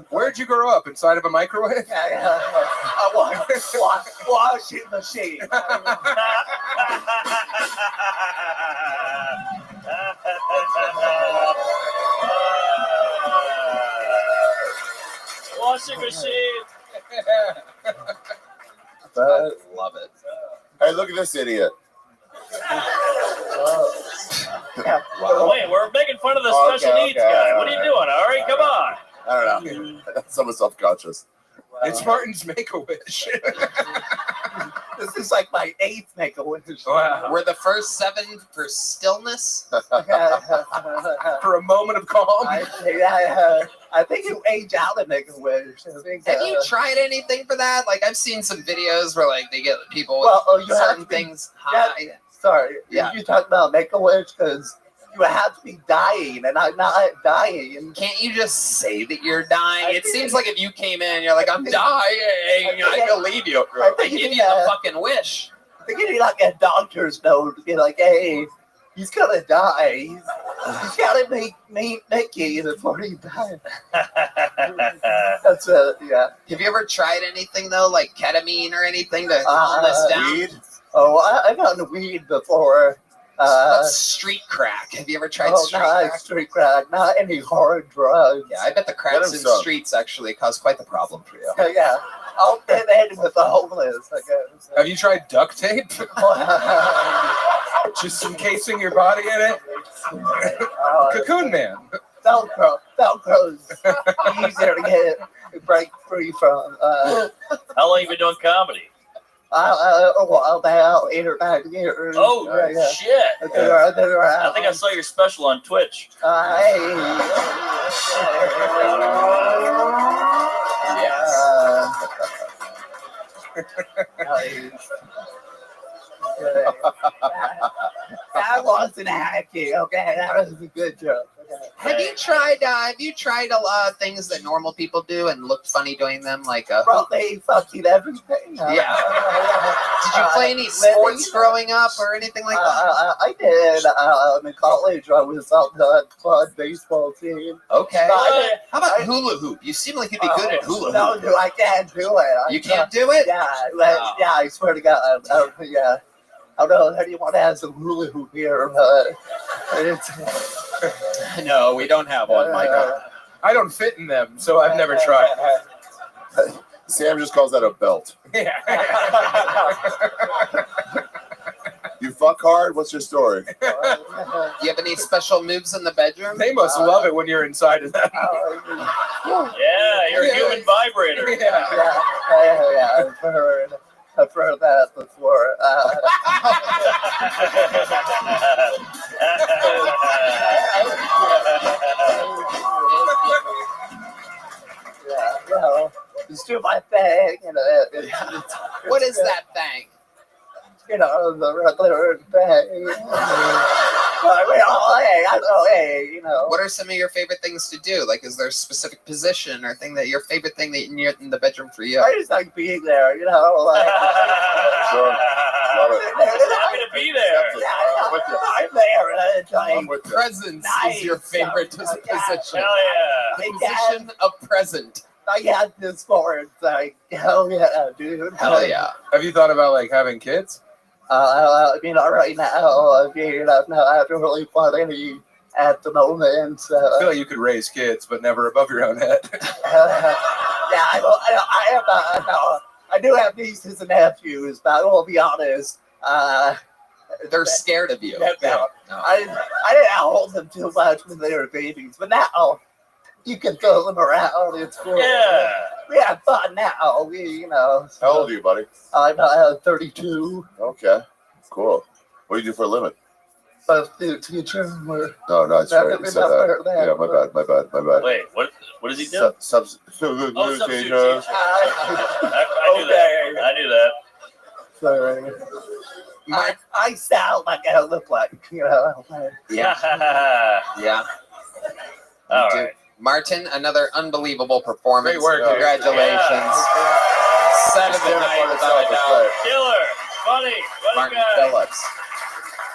Where'd you grow up? Inside of a microwave? I washing machine. Washing machine. I love it. Hey, look at this idiot. Wait, we're making fun of the special needs guy. What are you doing, Ari? Come on. I don't know. Someone's self-conscious. It's Martin's Make-A-Wish. This is like my 8th Make-A-Wish. Wow. We're the first 7 for stillness. For a moment of calm. I think you age out of Make-A-Wish. Have you tried anything for that? Like, I've seen some videos where like they get people with you have certain to be- things high. Sorry. Yeah. You talk about Make-A-Wish because you have to be dying, and I'm not dying. Can't you just say that you're dying? It seems like if you came in, you're like, I'm dying. I believe you. I give you the fucking wish. I think you need like a doctor's note to be like, hey, he's gonna die. He's gotta make Mickey before he dies. That's yeah. Have you ever tried anything though, like ketamine or anything to calm this down? Weed? Oh, I've gotten weed before. What's street crack? Have you ever tried street crack? Street crack, not any hard drugs. Yeah, I bet the cracks in streets actually cause quite the problem for you. Yeah, I'll fit in with the homeless, I guess. Have you tried duct tape? Just encasing your body in it? Cocoon Man. Velcro's easier to break free from. How long you been doing comedy? About 8 or 9 years. Oh, shit. I think I saw your special on Twitch. That wasn't hacking, okay? That was a good joke. Have you tried a lot of things that normal people do and looked funny doing them? Like they fucking everything. Yeah. Did you play any sports growing up or anything like that? I did. In college, I was on the club baseball team. Okay. How about hula hoop? You seem like you'd be good at hula hoop. No, dude, I can't do it. You can't do it? Yeah, yeah. I swear to God. Yeah. I don't know how do you want to have some hula hoop here, but no, we don't have one, Michael. I don't fit in them, so I've never tried. Sam just calls that a belt. Yeah. You fuck hard? What's your story? You have any special moves in the bedroom? They must love it when you're inside of that. Yeah, you're a human vibrator. Yeah. I've heard that before. Just do my thing. What is that thing? The regular thing. What are some of your favorite things to do? Like, is there a specific position or thing that your favorite thing that you're in the bedroom for you? I just like being there, Sure. Love it. Happy to be there. I'm there. I'm with presence is your favorite position. Hell yeah. Position of present. I had this for it. Like, hell yeah, dude. Hell yeah. Have you thought about like having kids? Right now, I haven't really thought any at the moment. I feel like you could raise kids, but never above your own head. I do have nieces and nephews, but I will be honest. They're scared of you. I didn't hold them too much when they were babies, but now you can throw them around. It's cool. Yeah. We have fun now. How old are you, buddy? I'm 32. Okay, cool. What do you do for a living? Teacher. No, it's right. You said that. Yeah, my bad. Wait, what does he do? Substitute teacher. I knew that. Sorry. I sound like I look like, Yeah. Yeah. All right. Martin, another unbelievable performance. Great work, Congratulations. Yeah. Set of the night without a doubt. Killer. Funny. Martin Phillips.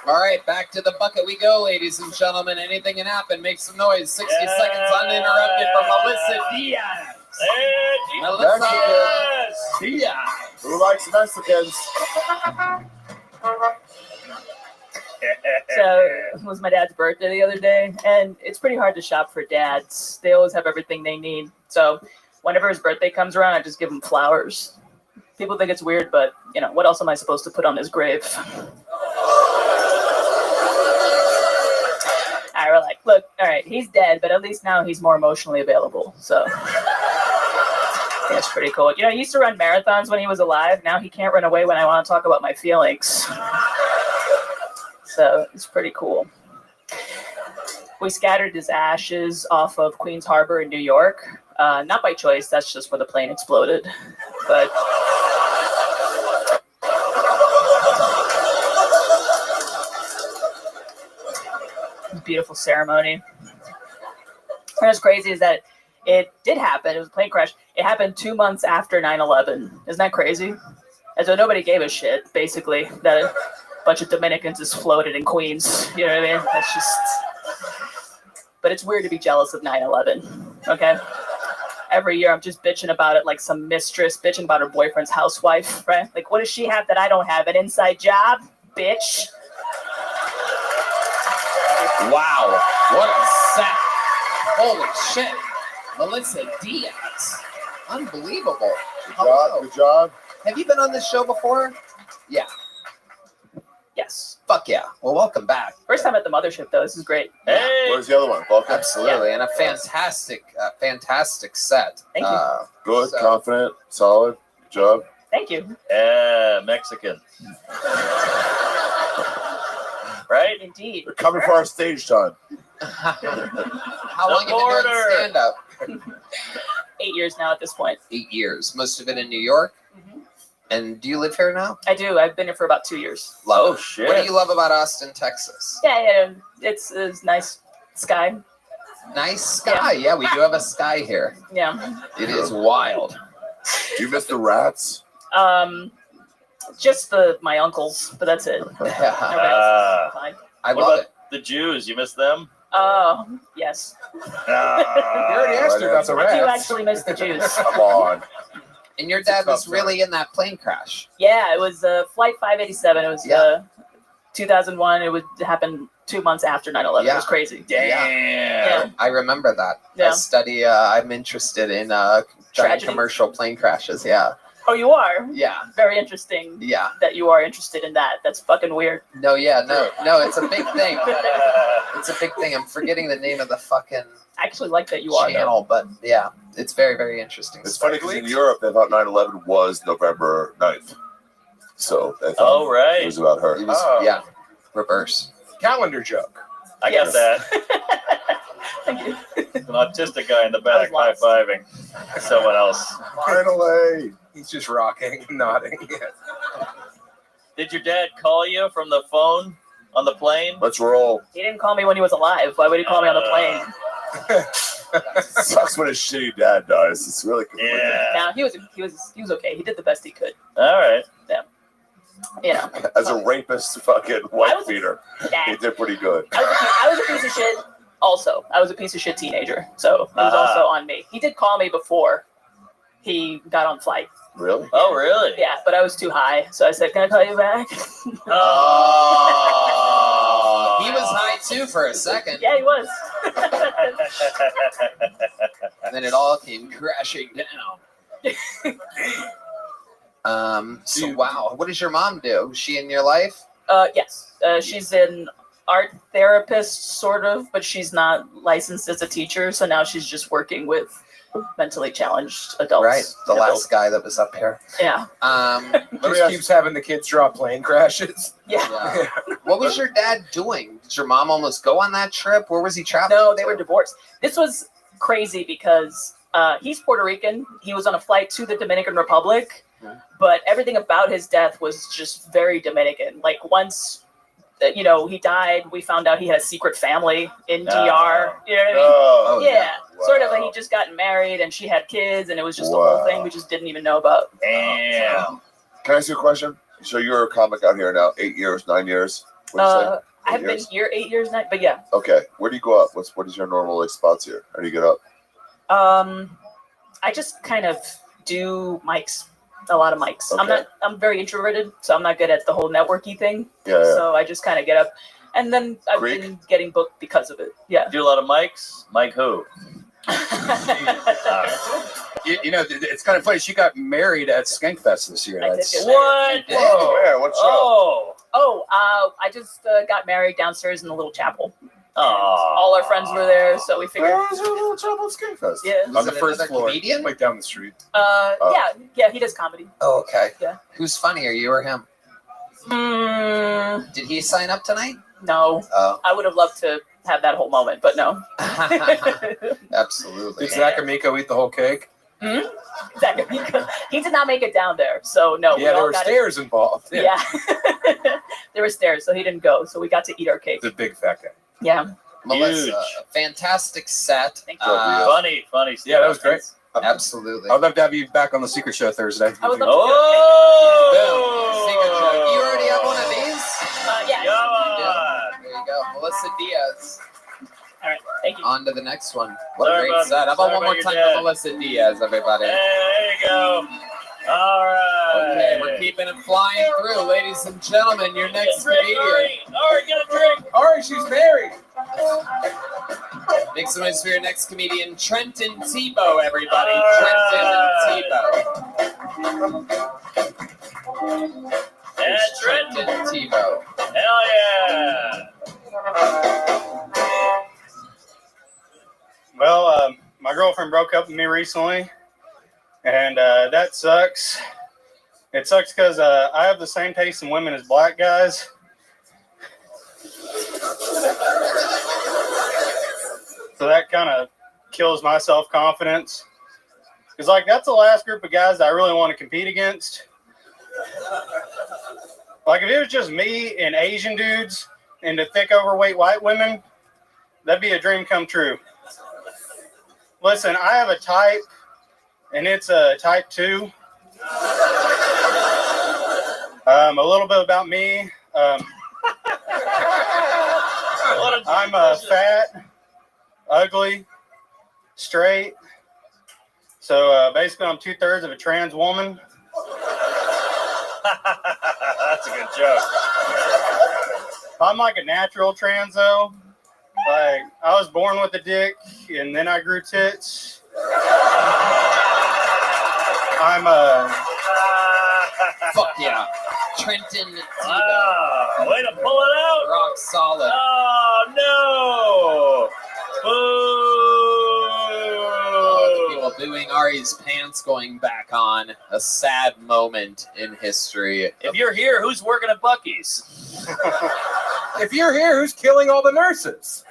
All right, back to the bucket we go, ladies and gentlemen. Anything can happen. Make some noise. 60 seconds uninterrupted from Melissa Diaz. Hey, Melissa Diaz. Who likes Mexicans? So it was my dad's birthday the other day, and it's pretty hard to shop for dads. They always have everything they need. So whenever his birthday comes around, I just give him flowers. People think it's weird, but what else am I supposed to put on his grave? We're like, look, all right, he's dead, but at least now he's more emotionally available. So that's pretty cool. He used to run marathons when he was alive. Now he can't run away when I want to talk about my feelings. So it's pretty cool. We scattered his ashes off of Queens Harbor in New York. Not by choice, that's just where the plane exploded. But beautiful ceremony. What's crazy is that it did happen. It was a plane crash. It happened 2 months after 9/11. Isn't that crazy? And so nobody gave a shit, basically, that a bunch of Dominicans just floated in Queens. You know what I mean? That's just... But it's weird to be jealous of 9/11, okay? Every year I'm just bitching about it like some mistress bitching about her boyfriend's housewife, right? Like, what does she have that I don't have? An inside job? Bitch. Wow, what a set. Holy shit. Melissa Diaz. Unbelievable. Good job. Have you been on this show before? Yeah. Yes. Fuck yeah. Well, welcome back. First time at the mothership, though. This is great. Hey. Where's the other one? Welcome. Absolutely. And a fantastic set. Thank you. Good, confident, solid. Good job. Thank you. Yeah, Mexican. Right? Indeed. They're coming for our stage time. How long have you been doing stand-up? 8 years now at this point. 8 years. Most of it in New York? Mm-hmm. And do you live here now? I do. I've been here for about 2 years. Love it. Shit. What do you love about Austin, Texas? Yeah. It's nice sky. Nice sky. Yeah, we do have a sky here. Yeah. It is wild. Do you miss the rats? Just my uncles, but that's it. Fine. I what love about it. The Jews, you miss them? Oh, yes. You already asked her about the rats. I do actually miss the Jews. Come on. And your dad was really in that plane crash. Yeah, it was Flight 587. It was 2001. It would happen 2 months after 9/11. Yeah. It was crazy. Damn. Yeah. I remember that. Yeah. I study, I'm interested in giant commercial plane crashes. Yeah. Oh, you are? Yeah. Very interesting. Yeah. That you are interested in that. That's fucking weird. No, yeah, no, it's a big thing. It's a big thing. I'm forgetting the name of the fucking I actually like that you are channel, but yeah, it's very, very interesting. It's funny because in Europe they thought 9/11 was November 9th. So they thought Oh, right. it was about her. It was, yeah, reverse. Calendar joke. I got that. An autistic guy in the back high-fiving someone else. Finally. He's just rocking, nodding. Did your dad call you from the phone on the plane? Let's roll. He didn't call me when he was alive. Why would he call me on the plane? Sucks when a shitty dad dies. It's really good. Yeah. No, he was okay. He did the best he could. All right. Yeah. You know. As a rapist, fucking white beater, he did pretty good. I was a piece of shit. Also, I was a piece of shit teenager, so it was also on me. He did call me before he got on flight. Really? Oh, really? Yeah, but I was too high, so I said, "Can I call you back?" Oh, he was high too for a second. Yeah, he was. And then it all came crashing down. So wow, what does your mom do? Is she in your life? Yes. She's an art therapist, sort of, but she's not licensed as a teacher, so now she's just working with mentally challenged adults. Right, the last guy that was up here. Yeah. Just keeps having the kids draw plane crashes. Yeah. What was your dad doing? Did your mom almost go on that trip? Where was he traveling? No, they were divorced. This was crazy because he's Puerto Rican. He was on a flight to the Dominican Republic, but everything about his death was just very Dominican. Like once, he died, we found out he had a secret family in DR. You know what I mean? Oh, yeah. Sort of like he just got married and she had kids and it was just the whole thing we just didn't even know about. Damn. Can I ask you a question? So you're a comic out here now, 8 years, 9 years? What do you say? I haven't been here 8 years now, but yeah. Okay. Where do you go up? What is your normal spots here? How do you get up? I just kind of do mics. A lot of mics. Okay. I'm very introverted, so I'm not good at the whole networky thing. Yeah. So I just kind of get up. And then I've been getting booked because of it. Yeah. Do a lot of mics? Mike who? It's kind of funny. She got married at Skankfest this year. I did That's get What? Whoa. Yeah, what's I just got married downstairs in the little chapel. Oh. All our friends were there, so we figured. Where was your little chapel Skankfest? Yeah. On the first floor, like down the street. Yeah, he does comedy. Oh, okay. Yeah. Who's funnier, you or him? Did he sign up tonight? No. Oh. I would have loved to have that whole moment, but no. Absolutely. Did Zach Amico eat the whole cake? Zach Amico, he did not make it down there, so no. Yeah, there were stairs involved. Yeah. There were stairs, so he didn't go. So we got to eat our cake. The big fat guy. Yeah. Melissa, fantastic set. Thank you. Funny stuff. Yeah, that was great. Absolutely. I'd love to have you back on the Secret Show Thursday. I would love Oh! Secret show. You already have one of these? Yeah. There you go. Melissa Diaz. All right. Thank you. On to the next one. What Sorry a great about- set. How about sorry one more about time your for dad. Melissa Diaz, everybody? Hey, there you go. All right. Okay, we're keeping it flying through, ladies and gentlemen. Your next comedian. All right, get a drink. All right, she's married. Make some noise for your next comedian, Trenton Tebow, everybody. All Trenton Tebow. Trenton. Tebow. Hell yeah. Well, my girlfriend broke up with me recently, and that sucks. It sucks because I have the same taste in women as black guys. So that kind of kills my self-confidence. Because, that's the last group of guys that I really want to compete against. If it was just me and Asian dudes and the thick, overweight white women, that'd be a dream come true. Listen, I have a type, and it's a type 2. A little bit about me. I'm fat, ugly, straight. So basically, I'm 2/3 of a trans woman. That's a good joke. I'm like a natural trans, though. I was born with a dick, and then I grew tits. I'm Fuck yeah. Trenton Tebow. Wow, way to pull it out. Rock solid. Oh, no. Oh, the people booing Ari's pants going back on. A sad moment in history. If you're here, who's working at Buc-ee's? If you're here, who's killing all the nurses?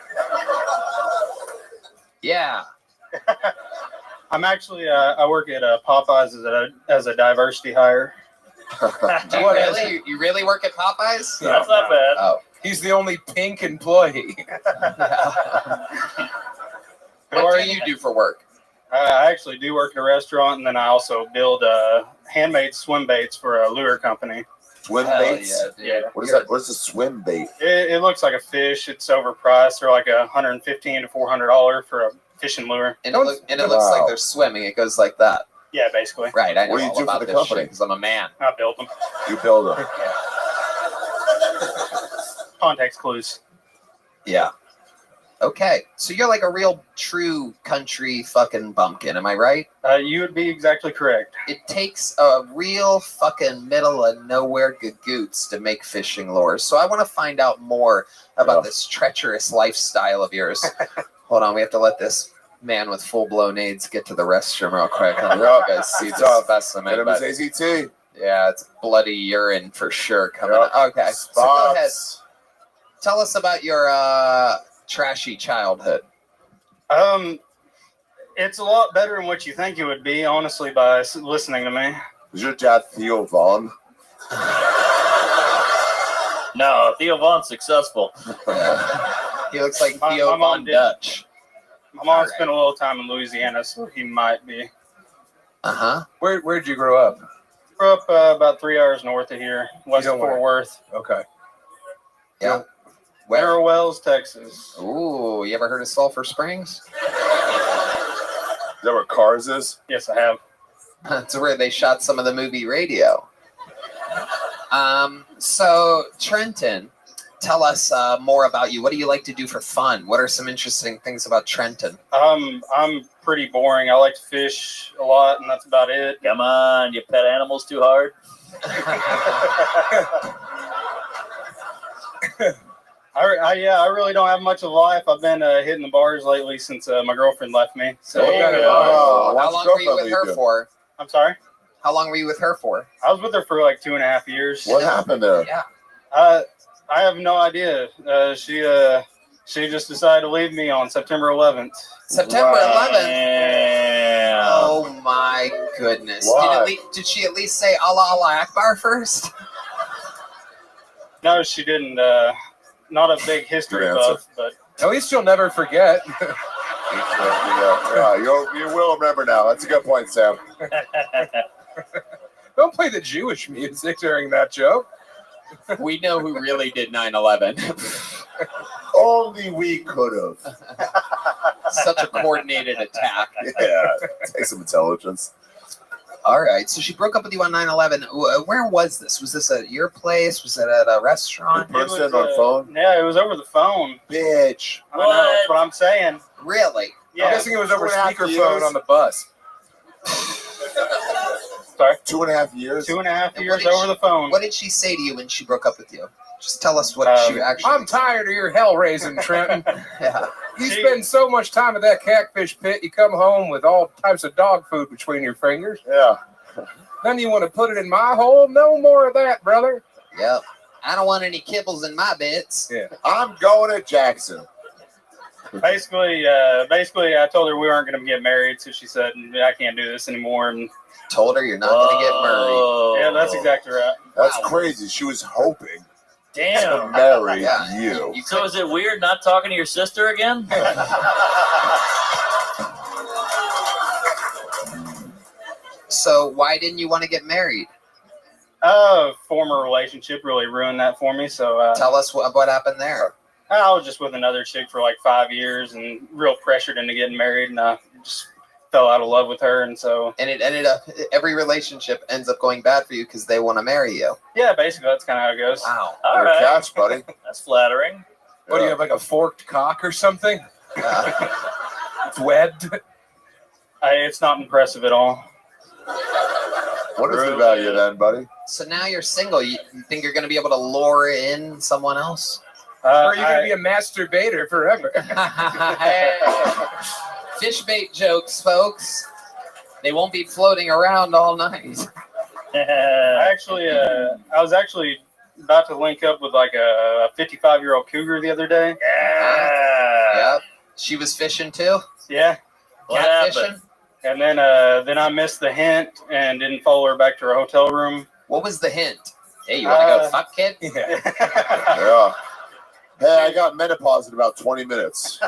Yeah. I'm actually, I work at Popeyes as a diversity hire. Do you really? You really work at Popeyes? That's not bad. Oh. He's the only pink employee. What do you do for work? I actually do work at a restaurant, and then I also build handmade swim baits for a lure company. Swim Hell baits? yeah, dude. What is that? What's a swim bait? It looks like a fish. It's overpriced. They're like $115 to $400 for a fishing lure. And it looks like they're swimming. It goes like that. Yeah, basically. Right. I know What do you all do about for the this company? because I'm a man. I build them. You build them. Context clues. Yeah. Okay. So you're like a real true country fucking bumpkin. Am I right? You would be exactly correct. It takes a real fucking middle of nowhere gagoots to make fishing lures. So I want to find out more about this treacherous lifestyle of yours. Hold on. We have to let this man with full-blown AIDS get to the restroom real quick. I don't know if you guys see the specimen. Get him his but- AZT. Yeah, it's bloody urine for sure coming up. Okay, so go ahead. Tell us about your trashy childhood. It's a lot better than what you think it would be, honestly, by listening to me. Was your dad Theo Vaughn? No, Theo Vaughn's successful. He looks like My Theo mom Von did. Dutch. My mom spent a little time in Louisiana, so he might be. Uh-huh. Where'd you grow up? Grew up about 3 hours north of here, west of Fort Worth. Okay. Yeah. Mineral Wells, Texas. Ooh, you ever heard of Sulphur Springs? Is that where Cars is? Yes, I have. That's where they shot some of the movie Radio. So Trenton, tell us more about you. What do you like to do for fun? What are some interesting things about Trenton? I'm pretty boring. I like to fish a lot, and that's about it. Come on, you pet animals too hard? I really don't have much of a life. I've been hitting the bars lately since my girlfriend left me. So How long were you with her for? I'm sorry? How long were you with her for? I was with her for like 2.5 years. What happened there? Yeah. I have no idea. She just decided to leave me on September 11th. September 11th? Yeah. Oh my goodness. Why? Did she at least say Allah Allah Akbar first? No, she didn't. Not a big history buff, but at least you'll never forget. Yeah, you will remember now. That's a good point, Sam. Don't play the Jewish music during that joke. We know who really did 9/11. Only we could have. Such a coordinated attack. Yeah, take some intelligence. All right, so she broke up with you on 9/11. Where was this? Was this at your place? Was it at a restaurant? Phone? Yeah, it was over the phone. Bitch. I know, that's what I'm saying. Really? Yeah. I'm guessing it was over 2.5 speakerphone years. on the bus. Sorry? 2.5 years? 2.5 years over the phone. What did she say to you when she broke up with you? Just tell us what she actually... I'm tired of your hell raising, Trenton. Yeah. You spend so much time at that catfish pit, you come home with all types of dog food between your fingers. Yeah. Then you want to put it in my hole? No more of that, brother. Yep. I don't want any kibbles in my bits. Yeah. I'm going to Jackson. Basically, I told her we weren't going to get married, so she said, I can't do this anymore. And told her you're not going to get married. Yeah, that's exactly right. That's crazy. She was hoping to Damn. marry Yeah. you. So is it weird not talking to your sister again? So why didn't you want to get married? Former relationship really ruined that for me. So Tell us what happened there. I was just with another chick for like 5 years and real pressured into getting married, and I just fell out of love with her. And so, And it ended up, every relationship ends up going bad for you because they want to marry you. yeah, basically that's kind of how it goes. Wow. All Good right. catch, buddy. That's flattering. What do you have, like a forked cock or something? It's webbed. It's not impressive at all. What is the value then, buddy? So now you're single. You think you're going to be able to lure in someone else? Or are you going to be a masturbator forever? Fish bait jokes, folks. They won't be floating around all night. I was actually about to link up with like a 55-year-old cougar the other day. Yep. She was fishing too? Yeah. Cat fishing? And then I missed the hint and didn't follow her back to her hotel room. What was the hint? Hey, you want to go fuck, kid? Yeah. Hey, I got menopause in about 20 minutes.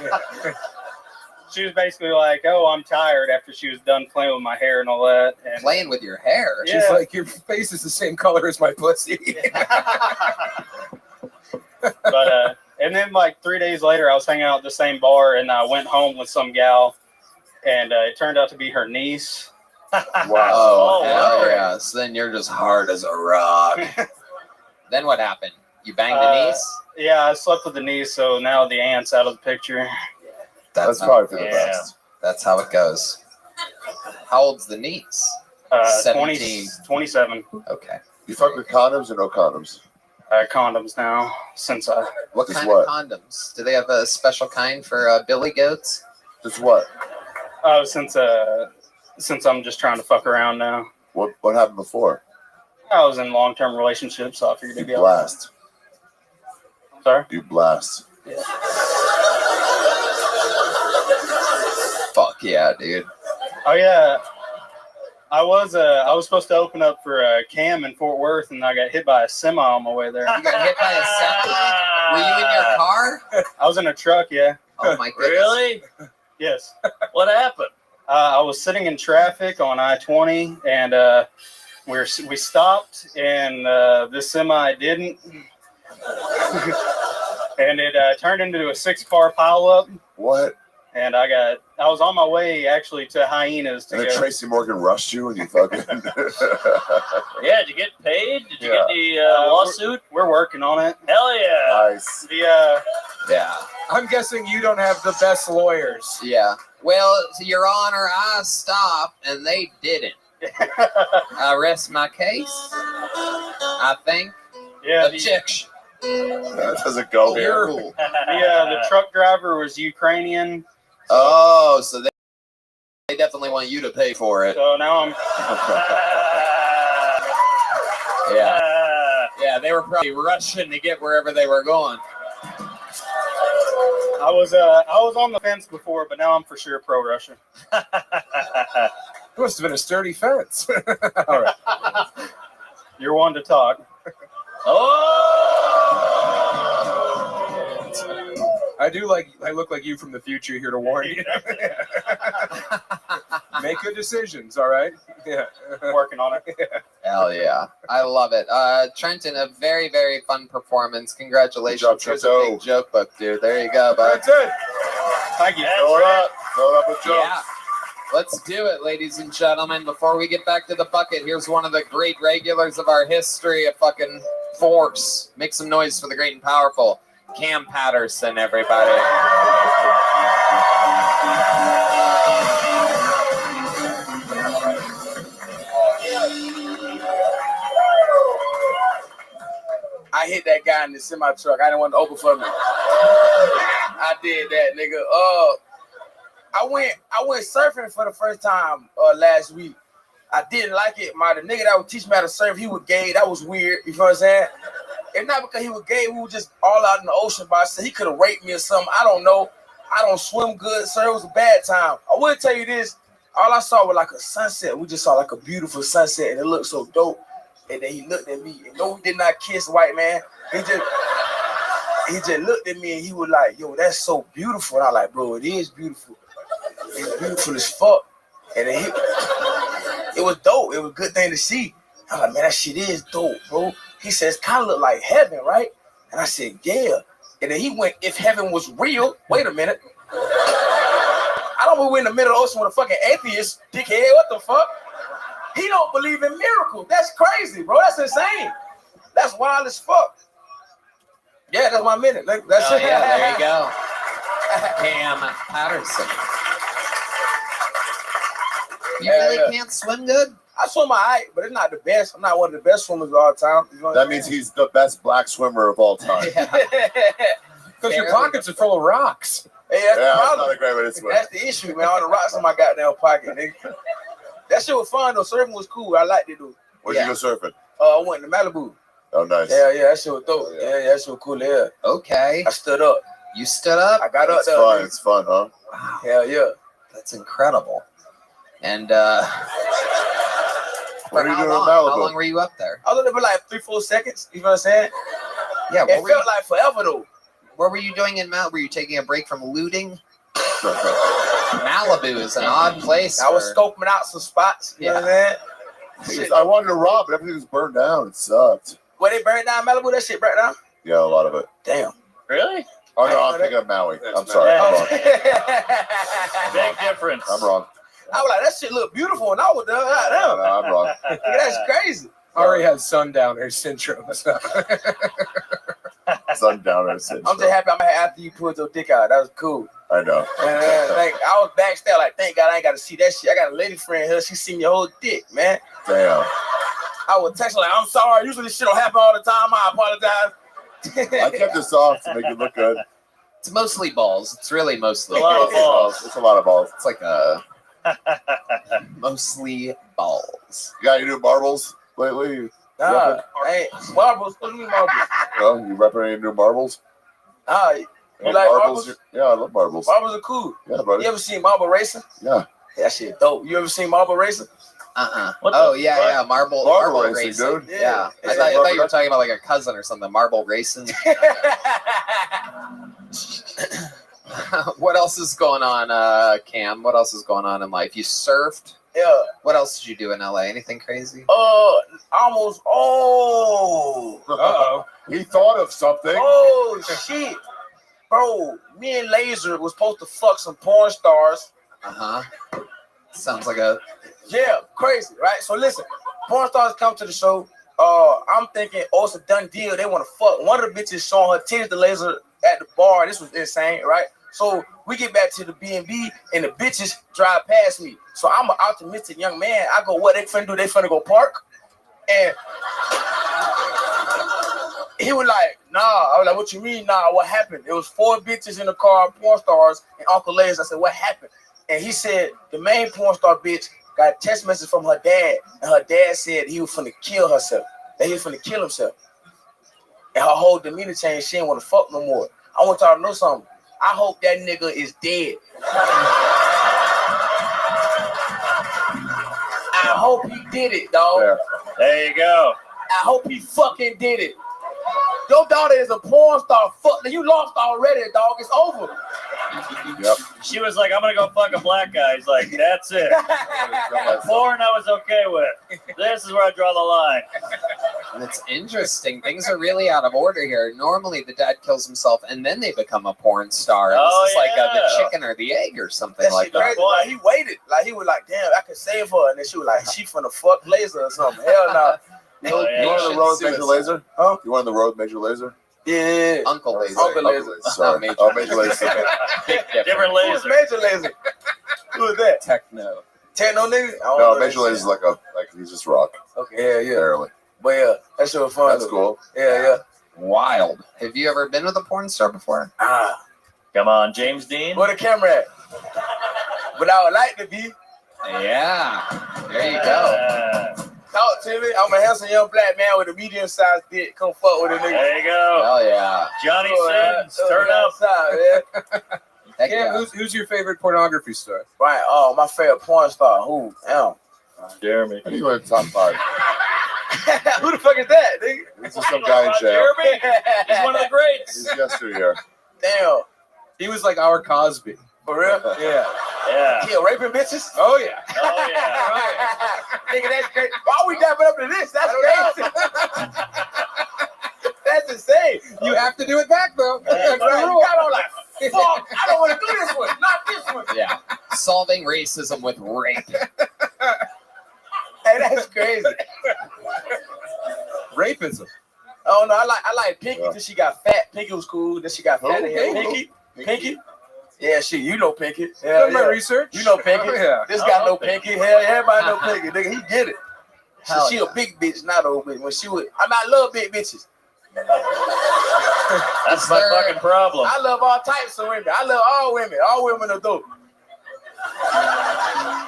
She was basically like, "Oh, I'm tired," after she was done playing with my hair and all that. And playing with your hair? Yeah. She's like, your face is the same color as my pussy. But and then like 3 days later, I was hanging out at the same bar, and I went home with some gal, and it turned out to be her niece. Wow. Oh, hell yeah. So then you're just hard as a rock. Then what happened? You banged the niece? Yeah, I slept with the niece, so now the aunt's out of the picture. That's probably for the best. That's how it goes. How old's the niece? 17. 27. Okay. You fuck with condoms or no condoms? Condoms now, since What kind of condoms? Do they have a special kind for billy goats? Just what? Since I'm just trying to fuck around now. What happened before? I was in long-term relationships, so I figured it'd be blast. Sorry? You blast. Yeah. Fuck yeah, dude. Oh yeah. I was supposed to open up for Cam in Fort Worth, and I got hit by a semi on my way there. You got hit by a semi? Were you in your car? I was in a truck, yeah. Oh my goodness. Really? Yes. What happened? I was sitting in traffic on I-20, and we stopped, and this semi didn't, and it turned into a 6-car pileup. What? And I was on my way actually to Hyenas to And go. then Tracy Morgan rushed you and you fucking... Yeah, did you get paid? Did you get the lawsuit? We're working on it. Hell yeah. Nice. Yeah. I'm guessing you don't have the best lawyers. Yeah. Well, Your Honor, I stopped and they didn't. I rest my case. I think. Yeah. Objection. That doesn't go here. The truck driver was Ukrainian. Oh, so they definitely want you to pay for it. So now I'm. Yeah. Yeah, they were probably rushing to get wherever they were going. I was on the fence before, but now I'm for sure pro-Russia. It must have been a sturdy fence. All right. You're one to talk. I look like you from the future here to warn you. Make good decisions, all right? Yeah. Working on it. Hell yeah. I love it. Trenton, a very, very fun performance. Congratulations. Here's a big joke book, dude. There you go, bud. That's it. Thank you. Throw it up. Throw it up with jokes. Yeah. Let's do it, ladies and gentlemen. Before we get back to the bucket, here's one of the great regulars of our history, a fucking force. Make some noise for the great and powerful Cam Patterson, everybody. I hit that guy in the semi truck. I didn't want to open for me. I did that, nigga. I went surfing for the first time last week. I didn't like it. The nigga that would teach me how to surf, he was gay. That was weird. You know what I'm saying? It's not because he was gay. We were just all out in the ocean by ourselves. He could have raped me or something. I don't know. I don't swim good, sir. It was a bad time. I will tell you this. All I saw was like a sunset. We just saw like a beautiful sunset, and it looked so dope. And then he looked at me, and no, he did not kiss white man. He just looked at me, and he was like, "Yo, that's so beautiful." And I was like, "Bro, it is beautiful. It's beautiful as fuck." And then it was dope. It was a good thing to see. I was like, "Man, that shit is dope, bro." He says, "Kind of look like heaven, right?" And I said, "Yeah." And then he went, "If heaven was real," wait a minute. I don't believe we're in the middle of the ocean with a fucking atheist, dickhead. What the fuck? He don't believe in miracles. That's crazy, bro. That's insane. That's wild as fuck. Yeah, that's my minute. That's it. Yeah, there you go. Cam Patterson. You really can't swim good? I swim my height, but it's not the best. I'm not one of the best swimmers of all time. You know what That I'm means saying? he's the best black swimmer of all time. Because your pockets are full of rocks. Hey, that's Yeah, the that's problem. not a great way to swim. That's the issue, man. All the rocks in my goddamn pocket, nigga. That shit was fun though. Surfing was cool. I liked it though. Where'd you go surfing? I went to Malibu. Oh, nice. Yeah, that shit was dope. Yeah, that shit was cool. Yeah. Okay. I stood up. You stood up? I got up It's there. fun. nigga. It's fun, huh? Wow. Hell yeah. That's incredible. And What for are you how doing in long? Malibu? How long were you up there? I was there for like 3-4 seconds. You know what I'm saying? Yeah. It felt like forever though. What were you doing in Malibu? Were you taking a break from looting? Malibu is an odd place. I was for- scoping out some spots. You know what I'm saying? I wanted to rob, but everything was burned down. It sucked. When they burned down Malibu, that shit burnt down? Yeah, a lot of it. Damn. Really? Oh, I no, I'm know thinking of Maui. I'm sorry. I'm wrong. Big difference. I'm wrong. I was like, that shit look beautiful, and I was done. No, I'm wrong. That's crazy. Ari has sundowner syndrome. So. Sundowner syndrome. I'm just happy I'm after you pulled your dick out. That was cool. I know. And like, I was backstage, like, thank God I ain't got to see that shit. I got a lady friend here. She seen your whole dick, man. Damn. I would text her like, I'm sorry. Usually this shit don't happen all the time. I apologize. I kept this off to make it look good. It's mostly balls. It's really mostly A lot of balls. It's a lot of balls. It's like a mostly balls. You got any new marbles lately? Nah, hey, marbles. What do you mean marbles? Well, you repping any new marbles? Ah, you like marbles? Yeah, I love marbles. Marbles are cool. Yeah, buddy. You ever seen marble racing? Yeah. That shit dope. You ever seen marble racing? Oh yeah, marble Marble racing. racing, dude. Yeah. I thought you were talking about like a cousin or something. Marble racing. What else is going on, Cam? What else is going on in life? You surfed. Yeah. What else did you do in LA? Anything crazy? Almost. Oh. Uh-oh. He thought of something. Oh shit, bro. Me and Laser was supposed to fuck some porn stars. Sounds like a crazy, right? So listen, porn stars come to the show. I'm thinking, it's a done deal. They want to fuck. One of the bitches showing her titties to Laser at the bar. This was insane, right? So we get back to the B&B and the bitches drive past me. So I'm an optimistic young man. I go, what they finna do? They finna go park? And he was like, nah. I was like, what you mean, nah? What happened? It was 4 bitches in the car, porn stars, and Uncle Laser. I said, what happened? And he said, the main porn star bitch got a text message from her dad, and her dad said he was finna kill herself, that he was finna kill himself. And her whole demeanor changed. She didn't want to fuck no more. I want y'all to know something. I hope that nigga is dead. I hope he did it, dog. There you go. I hope he fucking did it. Your daughter is a porn star. Fuck, you lost already, dog. It's over. Yep. She was like, I'm gonna go fuck a black guy. He's like, that's it. Porn I was okay with. This is where I draw the line. That's interesting. Things are really out of order here. Normally, the dad kills himself and then they become a porn star. This is like the chicken or the egg or something That like shit that. crazy. Like, he waited. Like, he was like, damn, I could save her. And then she was like, she finna fuck Laser or something. Hell no. You wanted the road Major Laser? Huh? You wanted the road Major Laser? Yeah. Uncle Laser. Uncle Laser. Sorry. Major. Oh, Major Laser. Different Who's laser. Major Laser? Who is that? Techno. Techno nigga? I don't No, know Major that Laser is like he's just rock. shit. Okay, yeah. Barely. But yeah, that shit was fun. That's though. cool. Yeah. Wild. Have you ever been with a porn star before? Come on, James Dean. Where the camera at? But I would like to be. Yeah. There you go. Talk to me. I'm a handsome young black man with a medium-sized dick. Come fuck with a nigga. There you go. Hell yeah. Johnny Sins, turn up. Man. Heck Cam, yeah. who's your favorite pornography star? Right. Oh, my favorite porn star. Who? Damn. Jeremy. I think you went top 5. Who the fuck is that, nigga? This is some guy in jail. Jeremy. He's one of the greats. He's yesterday here. Damn. He was like our Cosby. For real? Yeah. Yeah. Kill raping bitches? Oh yeah. Oh yeah. Nigga, that's great. Why we dapping up to this? That's crazy. That's insane. You have to do it back though. Right. You got on like, fuck, I don't want to do this one. Not this one. Yeah. Solving racism with rape. Hey, that's crazy. Rapism. Oh no, I like Pinky till she got fat. Pinky was cool. Then she got fat again. Pinky? Yeah, shit, you know Pinky. Hell Done my research. You know Pinky. Oh, yeah. This guy know Pinky. Hell yeah, everybody know Pinky. Nigga, he get it. Hell she a big bitch, not old bitch. When she would, I love big bitches. That's my fucking problem. I love all types of women. I love all women. All women are dope.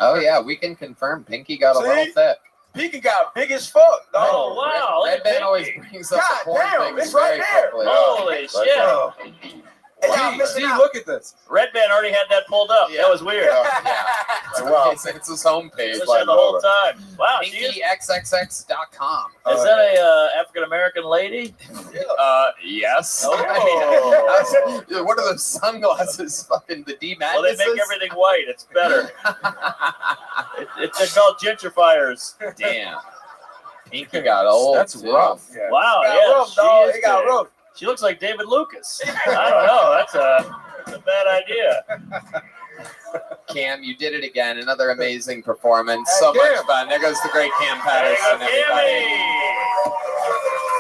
Oh yeah, we can confirm Pinky got a See? little thick. Pinky got big as fuck, dog. Oh wow! Red Band always brings up the porn damn, things it's right very there. quickly. Holy shit! See, look at this. Red Band already had that pulled up. That was weird. Wow. It's his homepage. It was there the whole time. Wow, she is. PinkyXXX.com. Is that a African American lady? Yes. Oh. I mean, what are those sunglasses? Fucking the D Well, they Madnesses? make everything white. It's better. They're called gentrifiers. Damn. Pinky got old. That's too. rough. Wow, It got yeah, rough, dog. she is It got big. rough. She looks like David Lucas. I don't know. That's a bad idea. Cam, you did it again. Another amazing performance. So much fun. There goes the great Cam Patterson, everybody.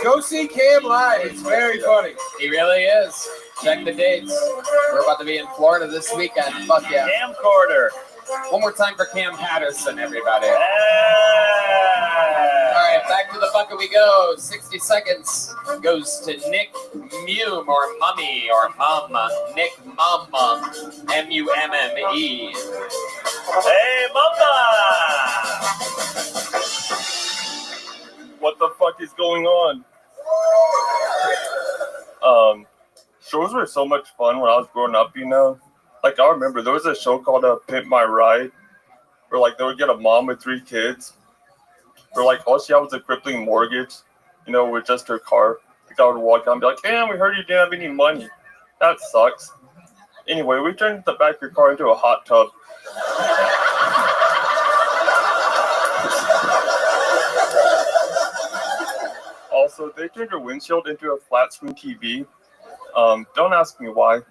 Go see Cam live. It's very funny. He really is. Check the dates. We're about to be in Florida this weekend. Fuck yeah. Camcorder. One more time for Cam Patterson, everybody. All right, back to the bucket we go. 60 seconds goes to Nick Mume or Mummy or Mama. Nick Mama. M-U-M-M-E. Hey, Mama! What the fuck is going on? Shows were so much fun when I was growing up, you know. Like, I remember there was a show called Pimp My Ride, where, like, they would get a mom with 3 kids, where, like, all she had was a crippling mortgage, you know, with just her car. The guy would walk out and be like, damn, we heard you didn't have any money. That sucks. Anyway, we turned the back of your car into a hot tub. Also, they turned your windshield into a flat screen TV. Don't ask me why.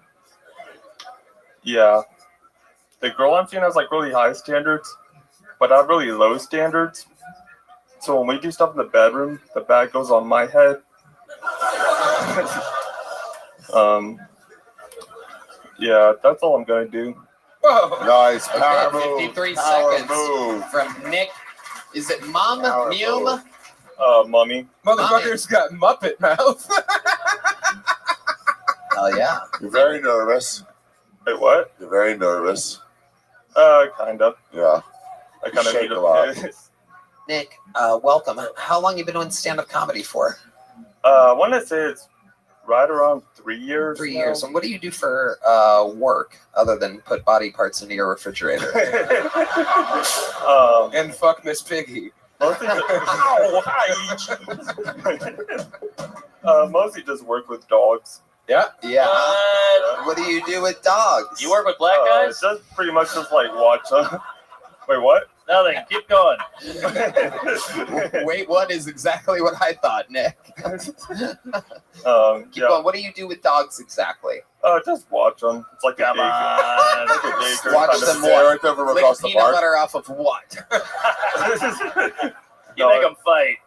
Yeah. The girl I'm seeing has like really high standards, but I have really low standards. So when we do stuff in the bedroom, the bag goes on my head. Yeah, that's all I'm gonna do. Whoa. Nice. Okay, Power move. 53 Power seconds move. from Nick. Is it Mum? Power Mume? move. Mummy. Motherfucker's got Muppet mouth. Hell yeah. You're very nervous. Wait, what? You're very nervous. Kind of. Yeah. I kind of Shake a lot. Nick, welcome. How long you been doing stand-up comedy for? I want to say it's right around 3 years. 3 now. years. And what do you do for work other than put body parts into your refrigerator? And fuck Miss Piggy. Mostly mostly just work with dogs. Yeah. Yeah. What do you do with dogs? You work with black guys? Just pretty much just like watch. Wait, what? Nothing. Keep going. Wait, what is exactly what I thought, Nick? Keep Yeah. going. What do you do with dogs exactly? Just watch them. It's like a Come on. like a daycare Watch kind of them thing. what? Right over Lick across the peanut park. butter off of what? You make them fight.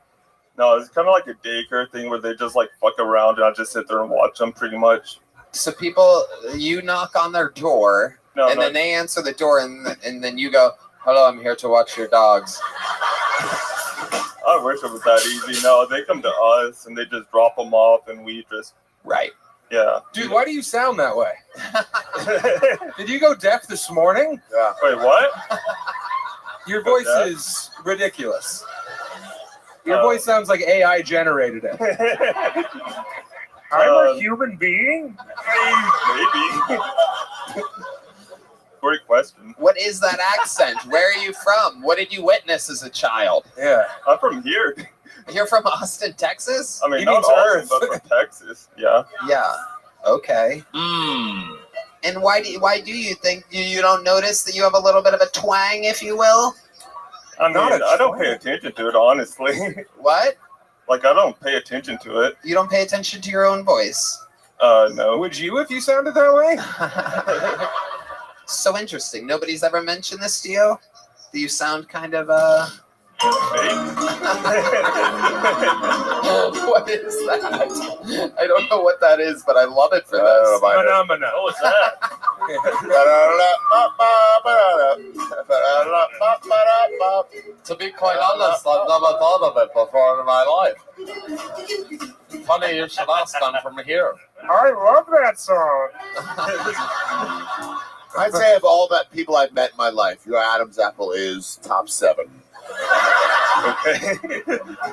No, it's kind of like a daycare thing where they just like fuck around and I just sit there and watch them pretty much. So people, you knock on their door, No, and no. then they answer the door, and then you go, "Hello, I'm here to watch your dogs." I wish it was that easy. No, they come to us and they just drop them off and we just Right. yeah. Dude, why do you sound that way? Did you go deaf this morning? Yeah. Wait, what? Your voice deaf? is ridiculous. Your voice sounds like AI generated it. I'm a human being? Maybe. Great question. What is that accent? Where are you from? What did you witness as a child? Yeah. I'm from here. You're from Austin, Texas? I mean, He not means Austin, Earth. but from Texas. Yeah. Yeah. Okay. And why do you think you don't notice that you have a little bit of a twang, if you will? I mean, Not a I don't twang. pay attention to it, honestly. What? Like, I don't pay attention to it. You don't pay attention to your own voice. No. Would you if you sounded that way? So interesting. Nobody's ever mentioned this to you? Do you sound kind of What is that? I don't know what that is, but I love it for this. Phenomena. What was that? To be quite honest, I've never thought of it before in my life. Funny you should ask. I'm from here. I love that song. I'd say of all that people I've met in my life, your Adam's apple is top 7. Okay.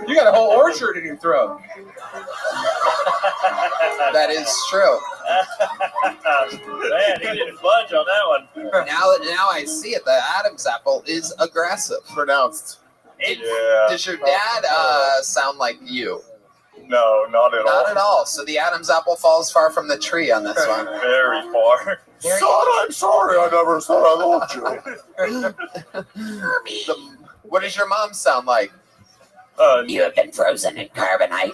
You got a whole orchard in your throat. That is true. Man, he didn't budge on that one. Now I see it. The Adam's apple is aggressive. Pronounced. Does your dad sound like you? No, not at all. Not at all. So the Adam's apple falls far from the tree on this one. Very far. Son, I'm sorry I never said I loved you. What does your mom sound like? You have been frozen in carbonite.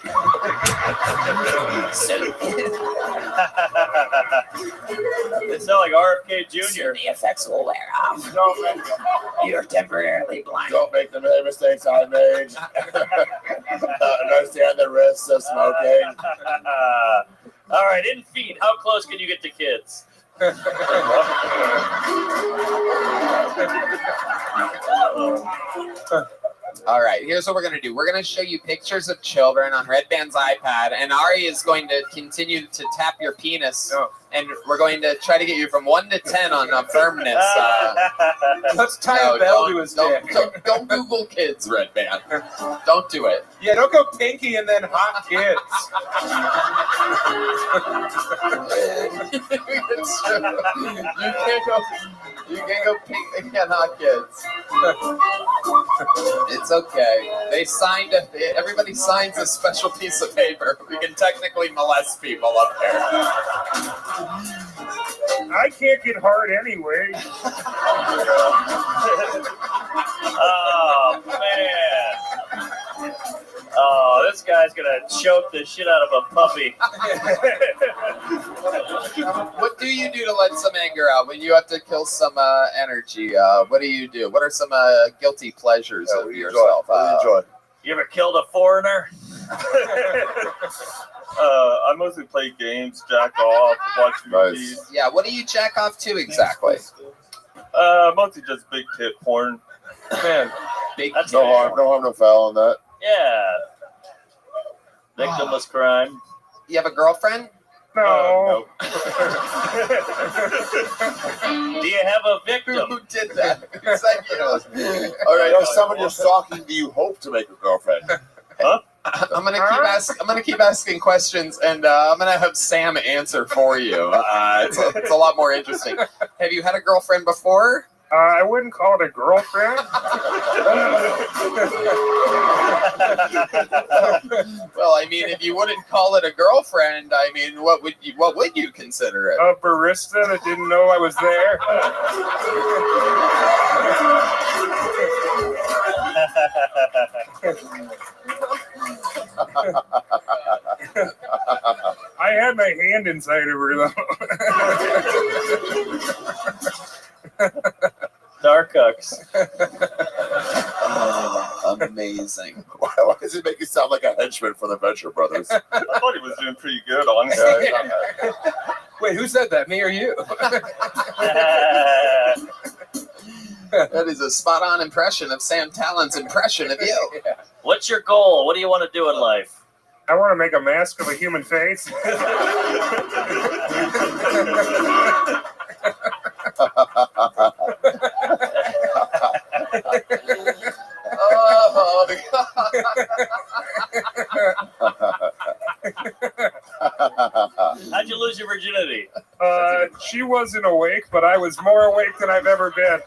It sounds like RFK Jr. Soon the effects will wear off. You're temporarily blind. Don't make the many mistakes I made. Understand the risks of smoking. All right, in feet, how close can you get to kids? All right, here's what we're going to do. We're going to show you pictures of children on Red Band's iPad, and Ari is going to continue to tap your penis, and we're going to try to get you from 1 to 10 on firmness. Let's tie a bell to his dick. Don't Google kids, Red Band. Don't do it. Yeah, don't go pinky and then hot kids. It's true. You can't go pink and hot kids. It's okay. They signed everybody signs a special piece of paper. We can technically molest people up there. I can't get hard anyway. Oh, man. Oh, this guy's going to choke the shit out of a puppy. What do you do to let some anger out when you have to kill some energy? What do you do? What are some guilty pleasures of yourself? You ever killed a foreigner? I mostly play games, jack off, watch movies. Yeah, what do you jack off to exactly? Mostly just big tit porn. Man, That's No harm, no foul in that. Yeah. Victimless crime. You have a girlfriend? No. Do you have a victim? Who did that? Who said you? All right, if someone you're stalking, do you hope to make a girlfriend? Huh? I'm gonna keep asking questions, and I'm gonna have Sam answer for you. It's a lot more interesting. Have you had a girlfriend before? I wouldn't call it a girlfriend. Well, I mean, if you wouldn't call it a girlfriend, I mean, what would you consider it? A barista that didn't know I was there. I had my hand inside of her though. Darkucks. Oh, amazing. Why does it make you sound like a henchman for the Venture Brothers? I thought he was doing pretty good on it. Wait, who said that? Me or you? That is a spot-on impression of Sam Talon's impression of you. What's your goal? What do you want to do in life? I want to make a mask of a human face. Oh, How'd you lose your virginity? She wasn't awake, but I was more awake than I've ever been.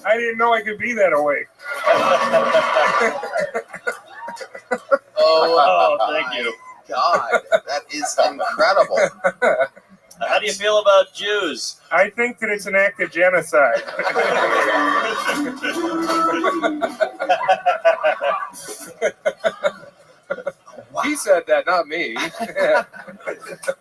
I didn't know I could be that awake. Oh, thank you. God, that is incredible. How do you feel about Jews? I think that it's an act of genocide. He said that, not me.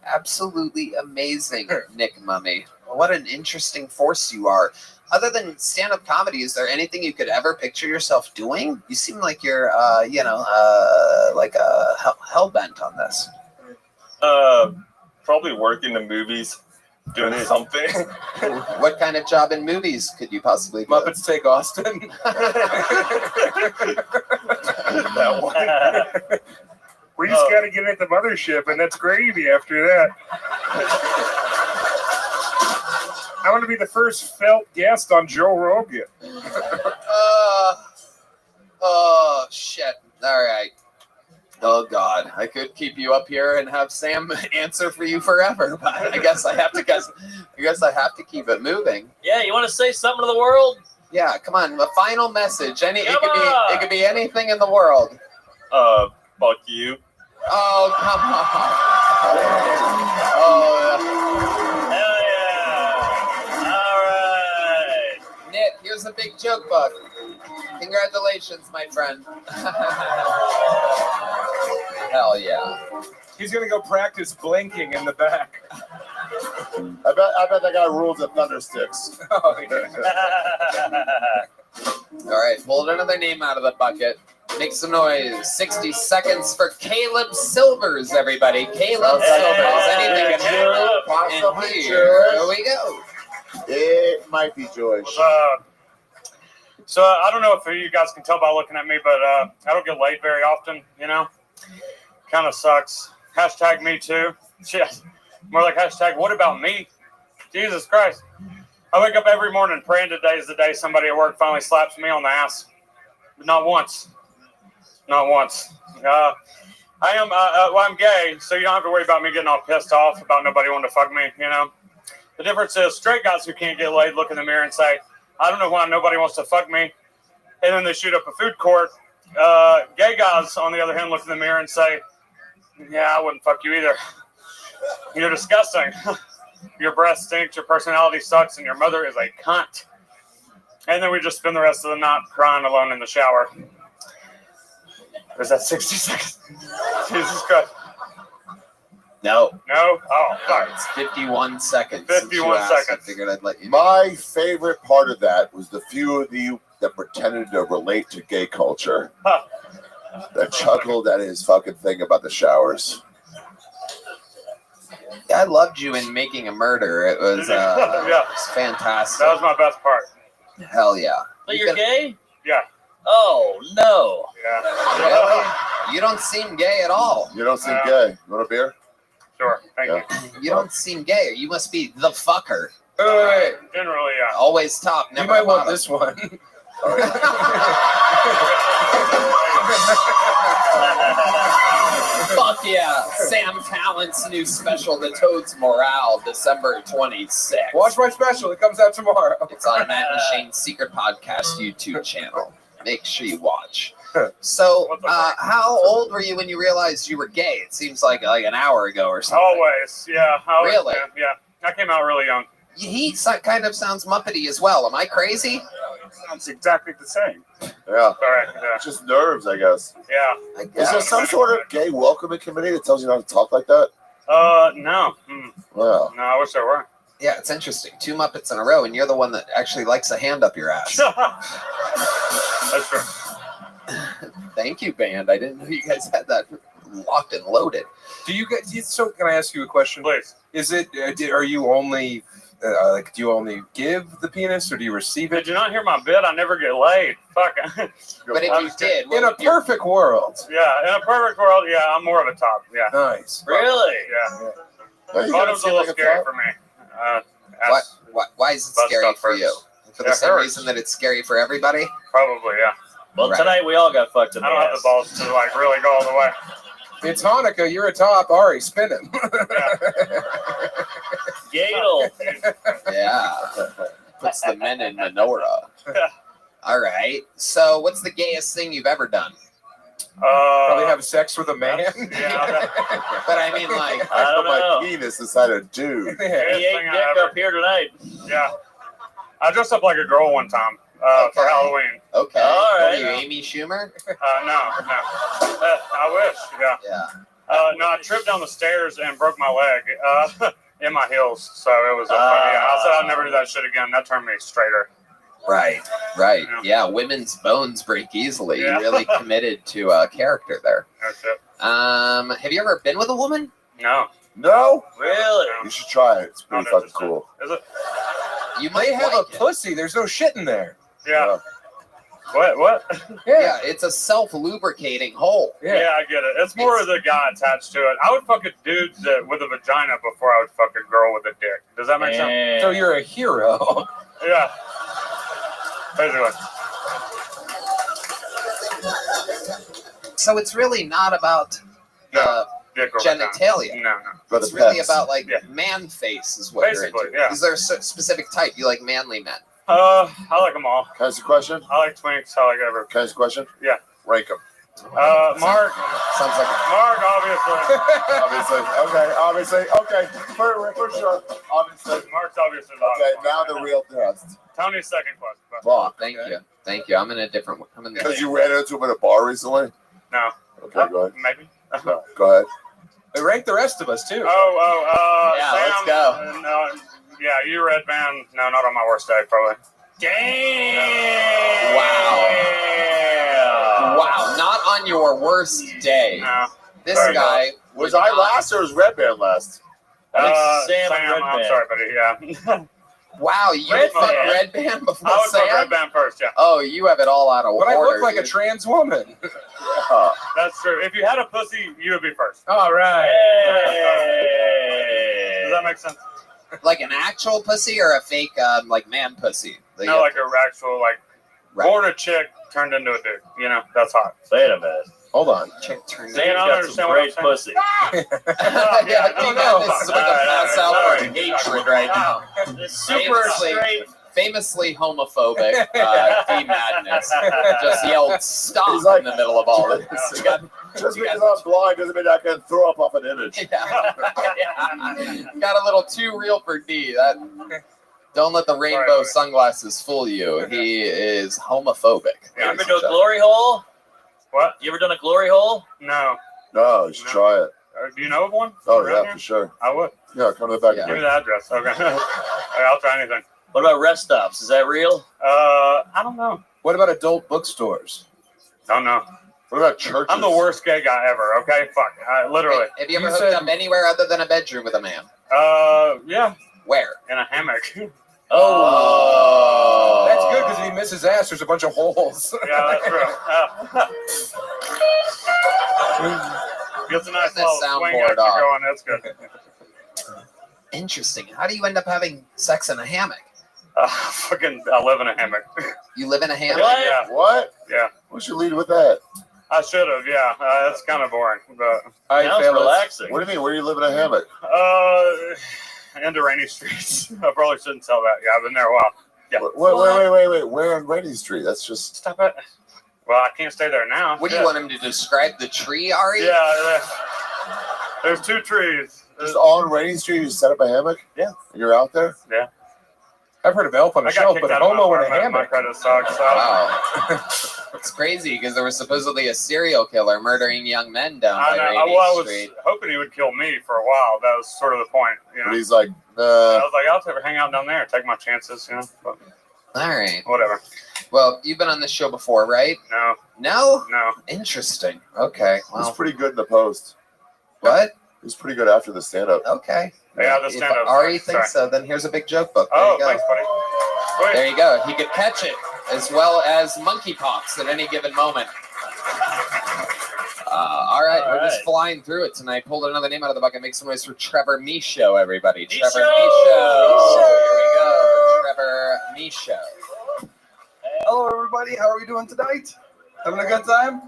Absolutely amazing, Nick Mummy. What an interesting force you are. Other than stand-up comedy, is there anything you could ever picture yourself doing? You seem like you're, like hell-bent on this. Probably work in the movies. Doing something. What kind of job in movies could you possibly do? Muppets Take Austin. That one. We just got to get at the mothership, and that's gravy after that. I want to be the first felt guest on Joe Rogan. Oh, shit. All right. Oh, God. I could keep you up here and have Sam answer for you forever, but I guess I have to keep it moving. Yeah, you want to say something to the world? Yeah, come on. The final message. It could be anything in the world. Fuck you. Oh, come on. Hell yeah. All right. Nick, here's a big joke book. Congratulations, my friend. Hell yeah. He's gonna go practice blinking in the back. I bet that guy rules at Thundersticks. Oh, yeah. All right, pull another name out of the bucket. Make some noise. 60 seconds for Caleb Silvers, everybody. Caleb Silvers. Anything can happen. And here we go. It might be George. So I don't know if you guys can tell by looking at me, but I don't get laid very often, you know? Kind of sucks. Hashtag me too. Shit. More like hashtag what about me? Jesus Christ. I wake up every morning praying today is the day somebody at work finally slaps me on the ass. But not once. Not once. I'm gay, so you don't have to worry about me getting all pissed off about nobody wanting to fuck me, you know? The difference is straight guys who can't get laid look in the mirror and say, I don't know why nobody wants to fuck me. And then they shoot up a food court. Gay guys, on the other hand, look in the mirror and say, yeah, I wouldn't fuck you either. You're disgusting. Your breath stinks, your personality sucks, and your mother is a cunt. And then we just spend the rest of the night crying alone in the shower. Is that 60 seconds? Jesus Christ. No. No? Oh, fuck. It's 51 seconds. 51 seconds. I figured I'd let you know. My favorite part of that was the few of you that pretended to relate to gay culture. That chuckled at his fucking thing about the showers. I loved you in Making a Murder. It was, Yeah. it was fantastic. That was my best part. Hell yeah. But you're gay? Yeah. Oh, no. Yeah. Really? You don't seem gay at all. You don't seem gay. You want a beer? Sure. Thank you. You don't seem gay. You must be the fucker. Wait. Generally, yeah. Always top, never You might want bottom. this one. Fuck yeah. Sam Talent's new special, The Toad's Morale, December 26th. Watch my special. It comes out tomorrow. It's on Matt and Shane's Secret Podcast YouTube channel. Make sure you watch. So, how old were you when you realized you were gay? It seems like an hour ago or something. Always. Yeah. Always, Really? Yeah. I came out really young. He kind of sounds Muppety as well. Am I crazy? Sounds exactly the same. Yeah. Sorry. Yeah. It's just nerves, I guess. Yeah. I Is there some sort of gay welcoming committee that tells you not to talk like that? No. Well. No, I wish there were. Yeah, it's interesting. 2 Muppets in a row, and you're the one that actually likes a hand up your ass. That's true. Thank you, band. I didn't know you guys had that locked and loaded. Do you guys? So, can I ask you a question? Please. Is it? Are you only do you only give the penis, or do you receive it? Did you not hear my bit? I never get laid. Fuck. But if you did, in a perfect world. Yeah, in a perfect world, yeah, I'm more of a top. Yeah. Nice. Really? Yeah. Well, you Thought gotta it was a feel little like a scary top. for me. Why is it Bust scary up for first. you? For the Yeah, it same hurts. reason that it's scary for everybody? Probably, yeah. Well, Right. tonight we all got fucked in the I don't have ass. the balls to like really go all the way. It's Hanukkah. You're a top. Ari, spin him. Gadel. Yeah. Puts the men in menorah. All right. So, what's the gayest thing you've ever done? Probably have sex with a man. Yeah. But I mean, like, I don't My know. penis inside a dude. He Gayest ate thing I dick ever- up here tonight. Yeah. I dressed up like a girl one time for Okay. Halloween. okay. All What are right. you, Amy Schumer? No. I wish. Yeah. Yeah. No, I tripped down the stairs and broke my leg in my heels. So it was. I said I'd never do that shit again. That turned me straighter. Right. Yeah, women's bones break easily. Yeah. You really committed to a character there. That's it. Have you ever been with a woman? No. No? Really? You should try it. It's pretty fucking cool. Is it? You might have like a pussy. There's no shit in there. Yeah. What? Yeah, it's a self-lubricating hole. Yeah. I get it. It's more of the guy attached to it. I would fuck a dude with a vagina before I would fuck a girl with a dick. Does that make sense? So you're a hero. Yeah. Basically. So it's really not about Dick or genitalia. No. But It's the really pets. about like man face is what Basically, you're into. yeah. Is there a specific type? You like manly men? I like them all. Can I ask a question? I like twinks. I like everything. Can I ask a question? Yeah. Rank them. Mark. Sounds like Mark, obviously. Obviously. Okay. Obviously. Okay. For sure. Obviously. Mark's obviously the Okay. hottest Now one. the real test. Tony's second question. Fuck. Thank you. Thank you. I'm in a different one. I'm in the Because you ran into him at a bar recently? No. Okay, go ahead. Maybe. Go ahead. They rank the rest of us too. Yeah, Sam, let's go. No, yeah, you red band. No, not on my worst day, probably. Damn! Wow, not on your worst day. No. This Sorry, guy Was I last or was Red Band last? I think Sam and Red I'm Band. sorry, buddy. Yeah. Wow, you Red fucked Band. Red Band before I would fuck Sam? red band first, yeah. Oh, you have it all out of But I order. look like a dude. trans woman. That's true. If you had a pussy, you would be first. All right. Does that make sense? Like an actual pussy or a fake like man pussy? No, like a actual born a chick turned into a dude. You know, that's hot. Wait a minute. Hold on. Chick turned You don't understand what I'm saying? pussy. Yeah, this is about to pass out for hatred right now. Super straight. Famously homophobic, D-Madness just yelled stop He's like- in the middle of all this. You got, Just because I'm blind doesn't mean I can throw up off an image. got a little too real for D. Don't let the rainbow sunglasses fool you. He is homophobic. Yeah, ladies I've and been Do a gentlemen. glory hole? What? You ever done a glory hole? No. No, you should try it. Do you know of one? Oh, around yeah, here? for sure. I would. Yeah, come to the back Yeah. of Give me me. the address. Okay. Okay, I'll try anything. What about rest stops? Is that real? I don't know. What about adult bookstores? Don't know. What about churches? I'm the worst gay guy ever. Okay, fuck. Literally. Have you ever You hooked said- up anywhere other than a bedroom with a man? Yeah, Where? in a hammock. Oh. That's good because if he misses ass, there's a bunch of holes. Yeah, that's true. Gets a nice Turn the little swing soundboard action off. going. That's good. Interesting. How do you end up having sex in a hammock? I live in a hammock. You live in a hammock? Yeah. What? Yeah. What's your lead with that? I should have. Yeah. That's kind of boring, but Sounds relaxing. What do you mean? Where do you live in a hammock? into rainy streets. I probably shouldn't tell that. Yeah, I've been there a while. Yeah. Wait. Where on Rainy Street? That's just. Stop it. Well, I can't stay there now. What do you want him to describe the tree, Ari? Yeah. There's two trees. Just on Rainy Street, you set up a hammock? Yeah. And you're out there? Yeah. I've heard of elf on a I got shelf, kicked but out of homo my in a apartment. My hammock. credit sucks. So. Wow. It's crazy because there was supposedly a serial killer murdering young men down I by know. Rainy Well, I was Street. hoping he would kill me for a while. That was sort of the point. You know? But he's like, I was like, I'll ever hang out down there, take my chances, you know. But All right. whatever. Well, you've been on this show before, right? No. No? No. Interesting. Okay. He's Well, pretty good in the post. what? He's pretty good after the stand up. Okay. Yeah, the If stand-up. Ari Sorry. thinks so, then here's a big joke book. There Oh, you go. thanks, buddy. Wait. There you go. He could catch it as well as monkeypox at any given moment. All right, we're just flying through it tonight. Pulled another name out of the bucket. Make some noise for Trevor Michaud, everybody. Trevor Michaud. Here we go. Trevor Michaud. Hello, everybody. How are we doing tonight? Having a good time?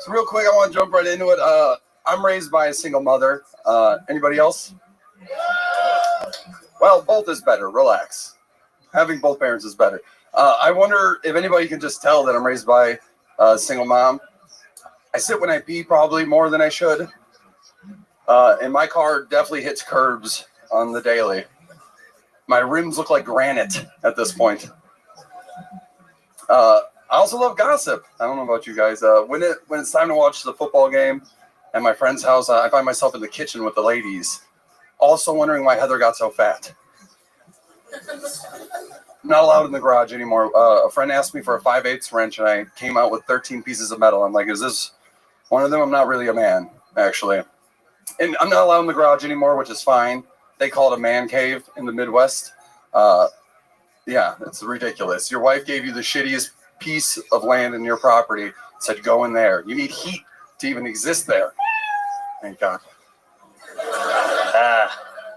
So real quick, I want to jump right into it. I'm raised by a single mother. Anybody else? Well, both is better. Relax. Having both parents is better. I wonder if anybody can just tell that I'm raised by a single mom. I sit when I pee probably more than I should. And my car definitely hits curbs on the daily. My rims look like granite at this point. I also love gossip. I don't know about you guys. When it's time to watch the football game at my friend's house, I find myself in the kitchen with the ladies, also wondering why Heather got so fat. Not allowed in the garage anymore. A friend asked me for a 5/8 wrench, and I came out with 13 pieces of metal. I'm like, is this one of them? I'm not really a man, actually. And I'm not allowed in the garage anymore, which is fine. They call it a man cave in the Midwest. Yeah, it's ridiculous. Your wife gave you the shittiest piece of land in your property, said go in there. You need heat to even exist there. Thank God.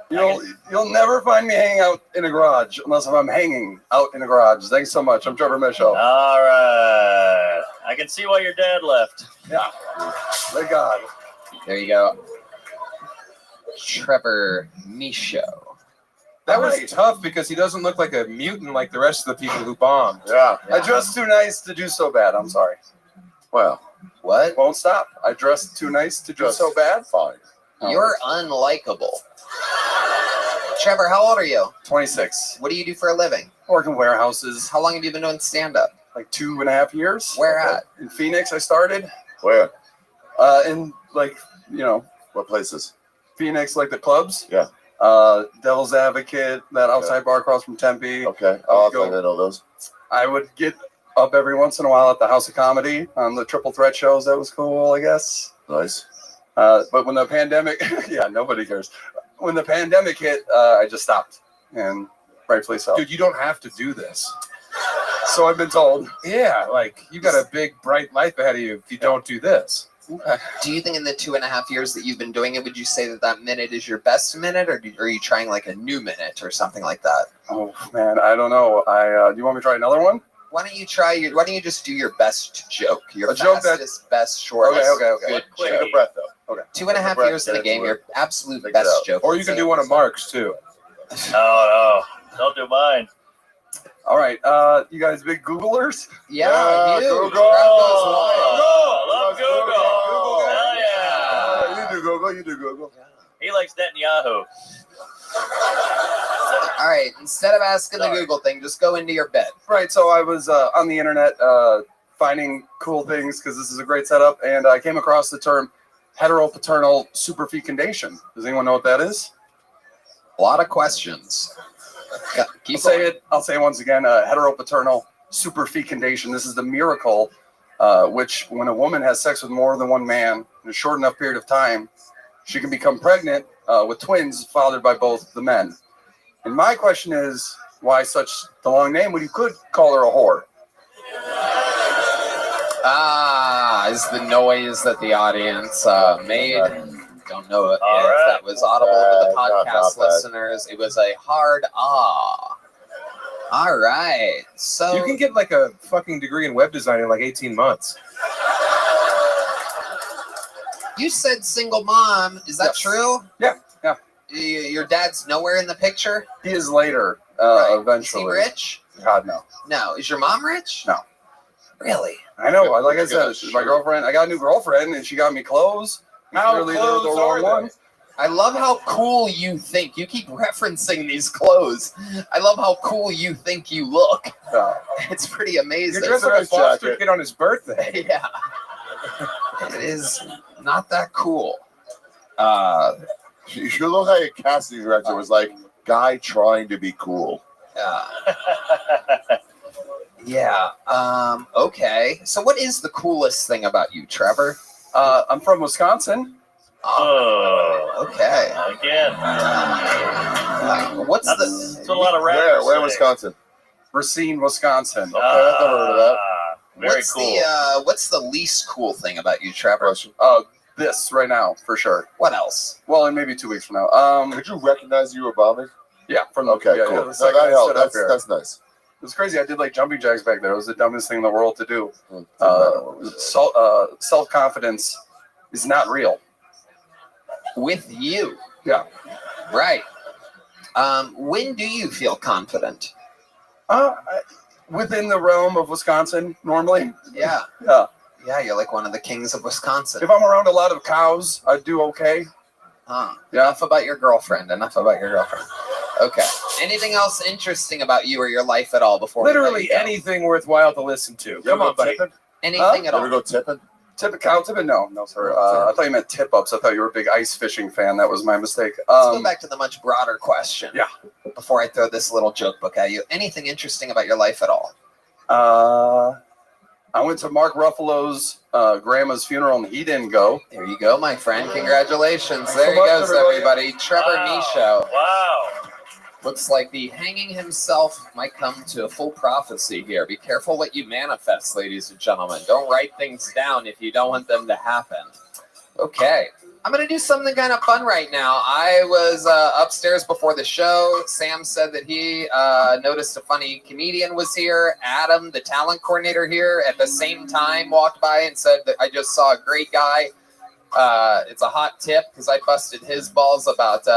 You'll never find me hanging out in a garage unless I'm hanging out in a garage. Thanks so much. I'm Trevor Michaud. All right. I can see why your dad left. Yeah. Thank God. There you go. Trevor Michaud. That was tough because he doesn't look like a mutant like the rest of the people who bombed. Yeah. I dressed too nice to do so bad. I'm sorry. Well, what? Won't stop. I dressed too nice to do so bad. Fine. You're unlikable. Trevor, how old are you? 26. What do you do for a living? Work in warehouses. How long have you been doing stand-up? Like 2.5 years. Where at? In Phoenix, I started. Where? In like, what places? Phoenix, like the clubs. Yeah. Devil's Advocate, that outside bar across from Tempe. Okay. I didn't know those. I would get up every once in a while at the House of Comedy on the Triple Threat shows. That was cool, I guess. Nice. But when the pandemic, yeah, nobody cares. When the pandemic hit, I just stopped, and rightfully so. Dude, you don't have to do this. So I've been told. Yeah, like you got a big, bright life ahead of you if you don't do this. Do you think in the 2.5 years that you've been doing it, would you say that minute is your best minute, or are you trying like a new minute or something like that? Oh man, I don't know. Do you want me to try another one? Why don't you why don't you just do your best joke? Your joke fastest, best, shortest. Okay. Good Take joke. a breath though. Okay. 2.5 years in the game, your absolute best joke. Or you can do one of Mark's too. No, don't do mine. All right, you guys big Googlers? Yeah, you. Google. Love Google. Hell yeah. You do Google. He likes Netanyahu. All right, instead of asking the Google thing, just go into your bed. Right, so I was on the internet finding cool things because this is a great setup, and I came across the term heteropaternal superfecundation. Does anyone know what that is? A lot of questions. I'll say it once again, heteropaternal superfecundation. This is the miracle which when a woman has sex with more than one man in a short enough period of time, she can become pregnant with twins fathered by both the men. And my question is, why such the long name when you could call her a whore? Is the noise that the audience made. Don't know if that was audible to the podcast listeners. It was a hard ah. All right. So you can get like a fucking degree in web design in like 18 months. You said single mom. Is that true? Yeah. Your dad's nowhere in the picture? He is later, eventually. Is he rich? God, no. No. Is your mom rich? No. Really? I know. Like I said, she's my girlfriend. I got a new girlfriend, and she got me clothes. How clothes are they? I love how cool you think. You keep referencing these clothes. I love how cool you think you look. It's pretty amazing. You're dressed like a foster kid on his birthday. Yeah. It is not that cool. You should look like a casting director was like, guy trying to be cool. Yeah. Okay. So what is the coolest thing about you, Trevor? I'm from Wisconsin. Oh. Okay. Again. That's a lot of rappers. Where in Wisconsin? Racine, Wisconsin. Okay, I've never heard of that. Very cool. What's the least cool thing about you, Trevor? This right now, for sure. What else? Well, in maybe 2 weeks from now. Could you recognize you were bombing? Yeah. From okay, yeah, cool. Yeah, No, that helped. That's nice. It was crazy. I did like jumping jacks back there. It was the dumbest thing in the world to do. Self-confidence is not real. With you. Yeah. Right. When do you feel confident? Within the realm of Wisconsin, normally. Yeah. Yeah. Yeah, you're like one of the kings of Wisconsin. If I'm around a lot of cows, I do okay. Huh. Yeah. Enough about your girlfriend. Okay. Anything else interesting about you or your life at all before Literally anything worthwhile to listen to. Come on, buddy. Anything at all? Ever go tipping? Cow tipping? No, sir. I thought you meant tip-ups. I thought you were a big ice fishing fan. That was my mistake. Let's go back to the much broader question. Yeah. Before I throw this little joke book at you. Anything interesting about your life at all? I went to Mark Ruffalo's grandma's funeral, and he didn't go. There you go, my friend. Congratulations. Thanks There so he much, goes, everybody. Trevor Michaud. Wow. Looks like the hanging himself might come to a full prophecy here. Be careful what you manifest, ladies and gentlemen. Don't write things down if you don't want them to happen. Okay. I'm going to do something kind of fun right now. I was upstairs before the show. Sam said that he noticed a funny comedian was here. Adam, the talent coordinator here, at the same time walked by and said that I just saw a great guy. It's a hot tip because I busted his balls about,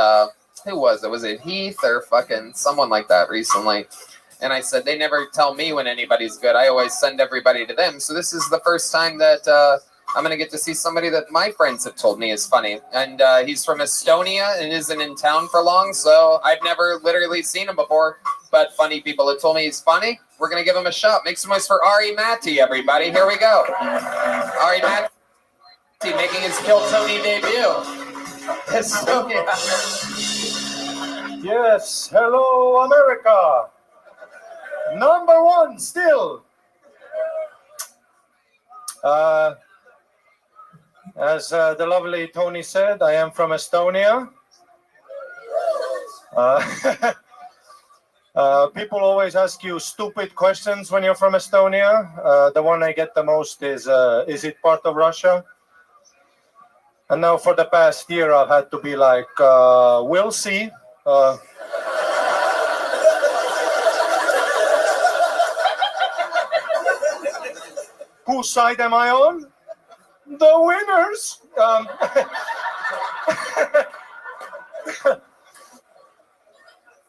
who was it? Was it Heath or fucking someone like that recently? And I said, they never tell me when anybody's good. I always send everybody to them. So this is the first time that I'm going to get to see somebody that my friends have told me is funny. And he's from Estonia and isn't in town for long, so I've never literally seen him before. But funny people have told me he's funny. We're going to give him a shot. Make some noise for Ari Matti, everybody. Here we go. Ari Matti making his Kill Tony debut. Estonia. Yes, hello, America. Number one still. As the lovely Tony said, I am from Estonia. People always ask you stupid questions when you're from Estonia. The one I get the most is it part of Russia? And now for the past year, I've had to be like, we'll see. Whose side am I on? The winners.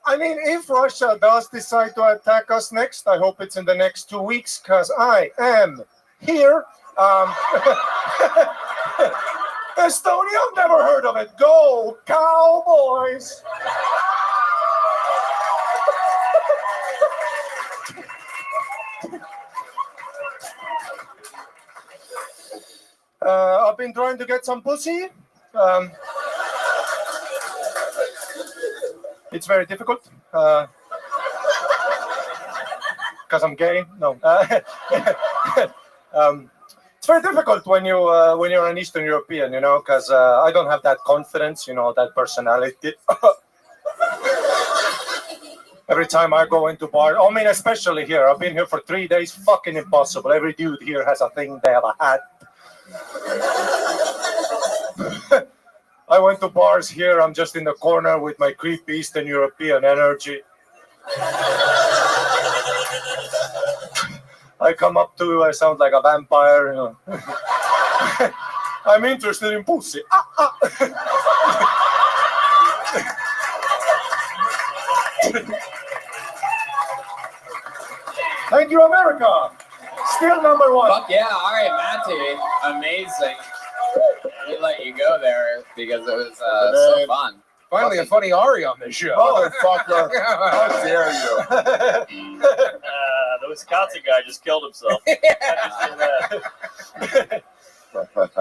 I mean, if Russia does decide to attack us next, I hope it's in the next 2 weeks, because I am here. Estonia, I've never heard of it. Go, Cowboys! I've been trying to get some pussy. It's very difficult. Because I'm gay. No. It's very difficult when you're an Eastern European, you know, because I don't have that confidence, you know, that personality. Every time I go into bar, I mean, especially here, I've been here for 3 days, fucking impossible. Every dude here has a thing, they have a hat. I went to bars here, I'm just in the corner with my creepy Eastern European energy. I come up to you, I sound like a vampire, you know. I'm interested in pussy. Thank you, America. Still number one. Fuck yeah, all right, Matty. Amazing. We let you go there because it was so fun. Finally, a funny Ari on this show. Motherfucker. How dare you? The Wisconsin guy just killed himself. He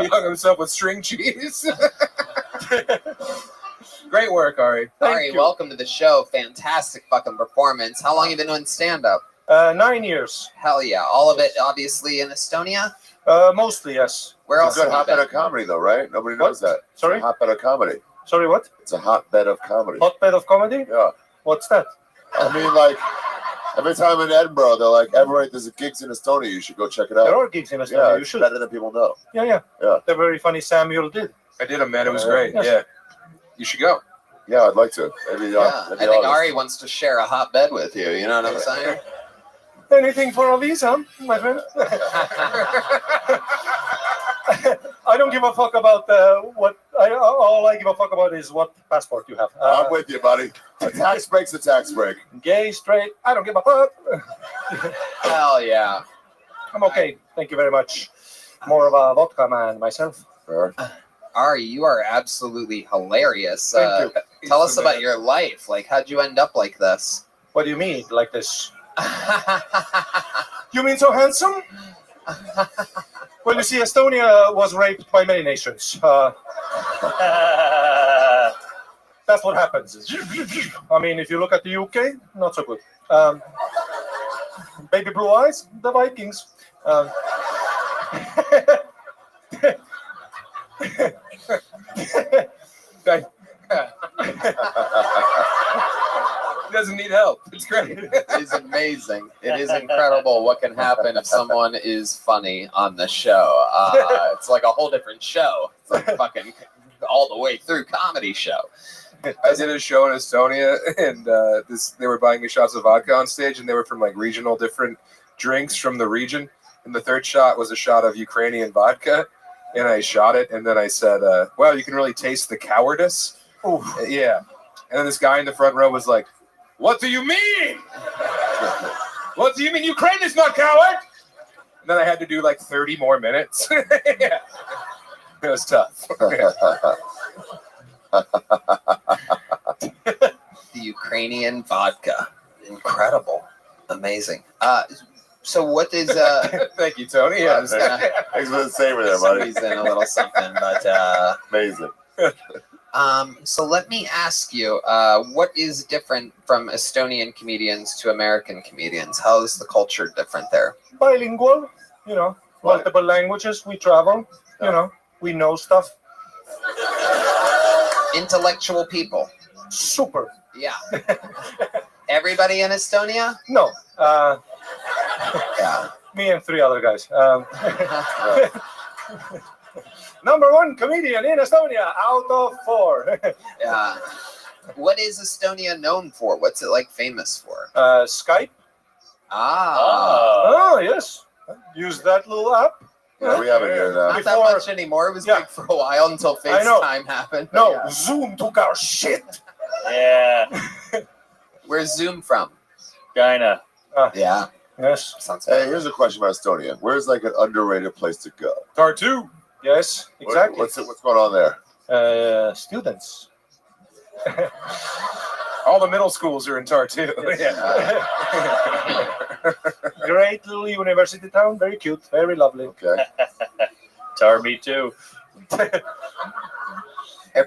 hung himself with string cheese. Great work, Ari. Ari, welcome to the show. Fantastic fucking performance. How long have you been doing stand-up? 9 years. Hell yeah. All of it, obviously, in Estonia? Mostly, yes. Where else? It's a good hotbed of comedy, though, right? Nobody knows that. Sorry? It's a hotbed of comedy. Sorry, what? It's a hotbed of comedy. Hotbed of comedy? Yeah. What's that? I mean, like, every time in Edinburgh, they're like, there's a gigs in Estonia. You should go check it out. There are gigs in Estonia. Yeah, You it's should. better than people know. Yeah. They're very funny. Samuel did. I did them, man. It was Yeah. great. Yes. Yeah. You should go. Yeah, I'd like to. Maybe, Yeah, I think Ari wants to share a hot bed with you. You know what I'm saying? Anything for a visa, my friend. I don't give a fuck about all I give a fuck about is what passport you have. I'm with you, buddy. A tax break's a tax break. Gay, straight, I don't give a fuck. Hell yeah. I'm okay. Thank you very much. More of a vodka man myself. Ari, you are absolutely hilarious. Thank you. Tell us about your life. Like, how'd you end up like this? What do you mean, like this? You mean so handsome? Well, you see, Estonia was raped by many nations. That's what happens. I mean, if you look at the UK, not so good. Baby blue eyes, the Vikings. He doesn't need help. It's great. It is amazing. It is incredible what can happen if someone is funny on the show. It's like a whole different show. It's like fucking all the way through comedy show. I did a show in Estonia, and they were buying me shots of vodka on stage, and they were from like regional different drinks from the region. And the third shot was a shot of Ukrainian vodka, and I shot it, and then I said, "Wow, you can really taste the cowardice." Ooh. Yeah. And then this guy in the front row was like, "What do you mean? What do you mean Ukraine is not coward?" And then I had to do like 30 more minutes. Yeah. It was tough. The Ukrainian vodka. Incredible. Amazing. So what is Thank you, Tony. Yeah, Thanks for the saver there, buddy. He's in a little something, but amazing. So let me ask you, what is different from Estonian comedians to American comedians? How is the culture different there? Bilingual, multiple languages. We travel, we know stuff. Intellectual people. Super. Yeah. Everybody in Estonia? No. Yeah. Me and 3 other guys. Number 1 comedian in Estonia out of 4. Yeah. What is Estonia known for? What's it like famous for? Skype. Ah. Oh, yes. Use that little app. Yeah, we have it here now. Not that much anymore. It was big for a while until FaceTime happened. No, Yeah. Zoom took our shit. Yeah. Where's Zoom from? China. Yeah. Yes. Sounds Hey, here's a question about Estonia. Where's like an underrated place to go? Tartu. Yes, exactly. What's going on there? Students. All the middle schools are in Tartu. Yeah. Great little university town. Very cute. Very lovely. Okay. Tar me too.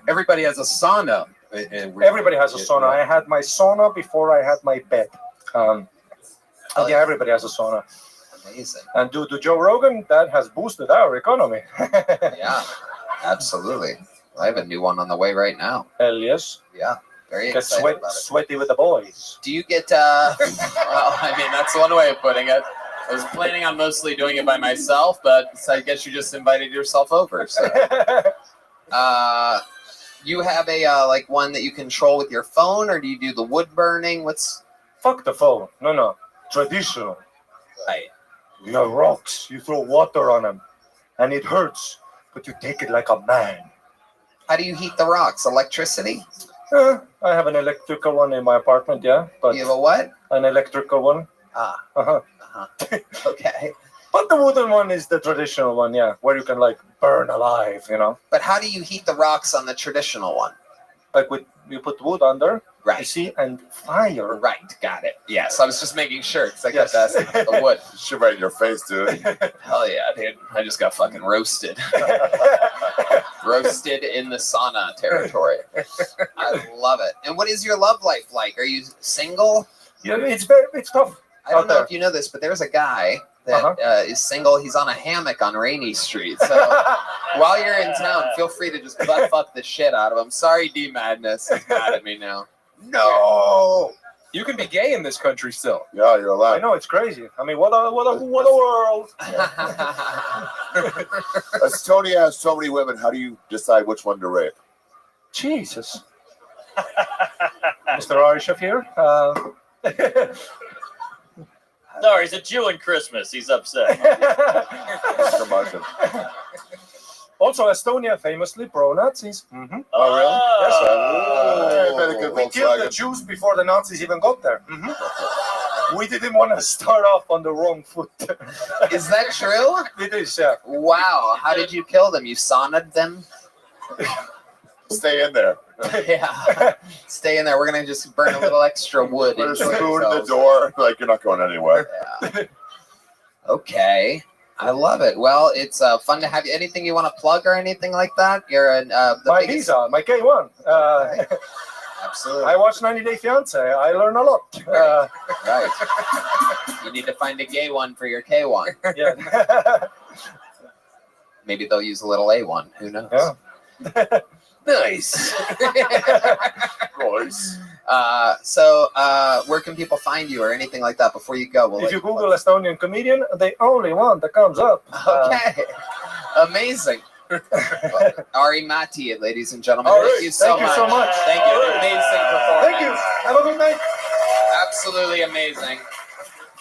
Everybody has a sauna. Everybody has a sauna. I had my sauna before I had my bed. Yeah, everybody has a sauna. Amazing. And due to Joe Rogan, that has boosted our economy. Yeah, absolutely. I have a new one on the way right now. Hell yes. Yeah, very Get excited about it. sweaty with the boys. Do you get, well, I mean, that's one way of putting it. I was planning on mostly doing it by myself, but I guess you just invited yourself over. So, you have a, like one that you control with your phone, or do you do the wood burning? Fuck the phone. No. Traditional. Right. You have rocks. You throw water on them. And it hurts. But you take it like a man. How do you heat the rocks? Electricity? I have an electrical one in my apartment, yeah. But you have a what? An electrical one. Ah. Uh-huh. Okay. But the wooden one is the traditional one, yeah. Where you can, like, burn alive, But how do you heat the rocks on the traditional one? Like, you put wood under. Right. You see, and fire. Right, got it. Yes, I was just making sure because I got to ask about the wood. Shit right in your face, dude. Hell yeah, dude. I just got fucking roasted. Roasted in the sauna territory. I love it. And what is your love life like? Are you single? Yeah, it's tough. I don't know if you know this, but there's a guy that is single. He's on a hammock on Rainy Street. So while you're in town, feel free to just butt fuck the shit out of him. Sorry, D Madness. He's mad at me now. No. You can be gay in this country still. Yeah, you're allowed. I know, it's crazy. I mean, what a world. Estonia has so many women. How do you decide which one to rape? Jesus. Mr. Arishef here. No, he's a Jew in Christmas. He's upset. Also, Estonia famously pro-Nazis. Mm-hmm. Oh, really? Yes, we killed the Jews before the Nazis even got there. Mm-hmm. We didn't want to start off on the wrong foot. Is that true? It is, yeah. Wow. How did you kill them? You sauna'd them? Stay in there. Yeah. Stay in there. We're going to just burn a little extra wood. Put a spoon in the door. Like, you're not going anywhere. Yeah. Okay. I love it. Well, it's fun to have you. Anything you want to plug or anything like that? You're my visa, my K1. Absolutely. I watch 90 Day Fiance. I learn a lot. Right. You need to find a gay one for your K1. Yeah. Maybe they'll use a little A1. Who knows? Yeah. Nice. Nice. So where can people find you or anything like that before you go? If you Google Estonian comedian, the only one that comes up. Okay. Amazing. Ari Matti, ladies and gentlemen. All right. Thank you so much. Thank you. All right. Amazing performance. Thank you. Have a good night. Absolutely amazing.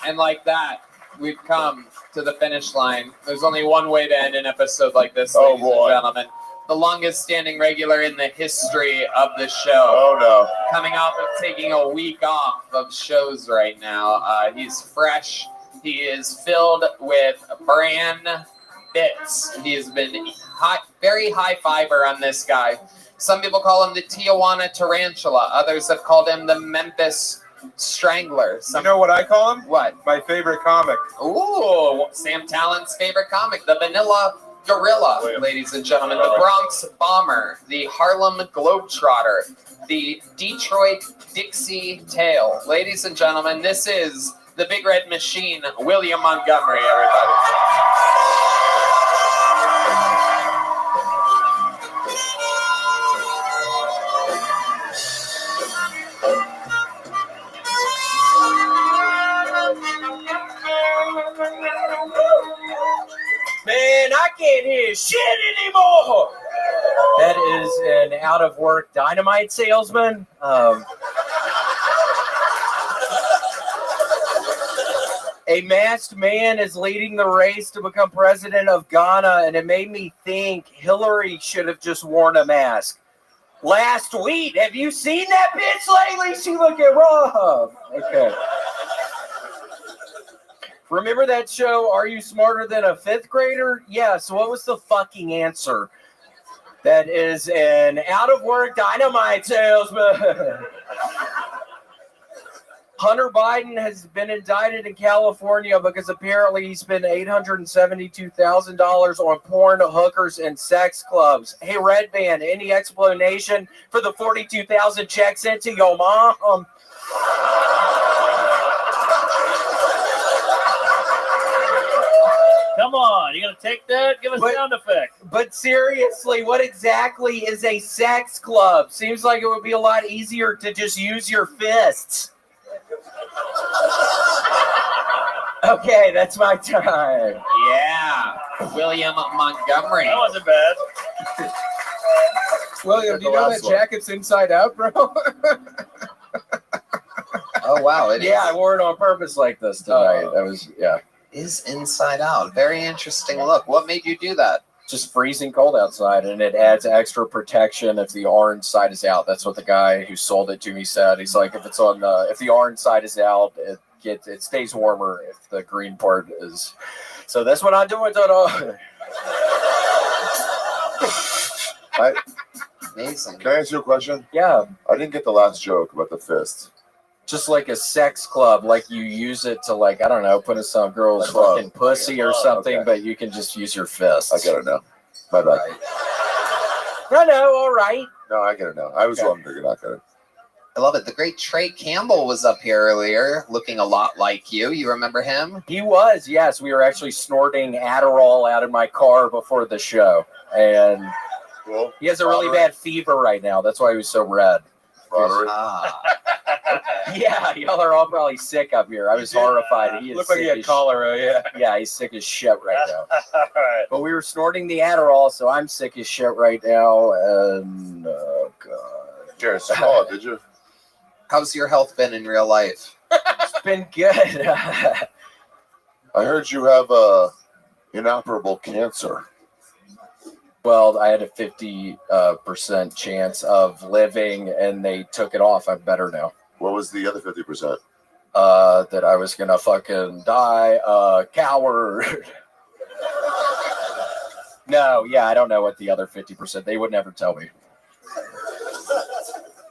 And like that, we've come to the finish line. There's only one way to end an episode like this, ladies and gentlemen. The longest standing regular in the history of the show. Oh, no. Coming off of taking a week off of shows right now. He's fresh. He is filled with bran bits. He has been very high fiber on this guy. Some people call him the Tijuana Tarantula. Others have called him the Memphis Strangler. You know what I call him? What? My favorite comic. Ooh, Sam Talent's favorite comic, the Vanilla Gorilla, ladies and gentlemen. The Bronx Bomber, the Harlem Globetrotter, the Detroit Dixie Tale. Ladies and gentlemen, this is the Big Red Machine, William Montgomery, everybody. Man, I can't hear shit anymore. That is an out-of-work dynamite salesman. A masked man is leading the race to become president of Ghana, and it made me think Hillary should have just worn a mask. Last week, have you seen that bitch lately? She looking rough. Okay. Remember that show, Are You Smarter Than a Fifth Grader? Yeah, so what was the fucking answer? That is an out-of-work dynamite salesman. Hunter Biden has been indicted in California because apparently he spent $872,000 on porn, hookers, and sex clubs. Hey, Red Band, any explanation for the $42,000 checks sent to your mom? Come on, you gonna take that? Give us a sound effect. But seriously, what exactly is a sex club? Seems like it would be a lot easier to just use your fists. Okay, that's my time. Yeah, William Montgomery. That wasn't bad. William, do you know that jacket's inside out, bro? Oh, wow. I wore it on purpose like this tonight. That was, Is inside out. Very interesting look. What made you do that? Just freezing cold outside, and it adds extra protection if the orange side is out. That's what the guy who sold it to me said. He's like, if the orange side is out, it stays warmer if the green part is. So that's what I'm doing. Amazing. Can I ask you a question? Yeah. I didn't get the last joke about the fist. Just like a sex club, like you use it to, like, I don't know, put in some girl's fucking pussy or something, but you can just use your fists. I gotta know. My bad. No, all right. No, I gotta know. I was wrong. You're not gonna. I love it. The great Trey Campbell was up here earlier, looking a lot like you. You remember him? He was, yes. We were actually snorting Adderall out of my car before the show. And he has a really bad fever right now. That's why he was so red. Yeah, y'all are all probably sick up here. I was horrified. He Looked like he had cholera, yeah. Yeah, he's sick as shit right now. All right. But we were snorting the Adderall, so I'm sick as shit right now. And, oh, God. Cheers. Oh, did you? How's your health been in real life? It's been good. I heard you have inoperable cancer. Well, I had a 50% chance of living, and they took it off. I'm better now. What was the other 50%? That I was gonna fucking die, coward. No, yeah, I don't know what the other 50%. They would never tell me.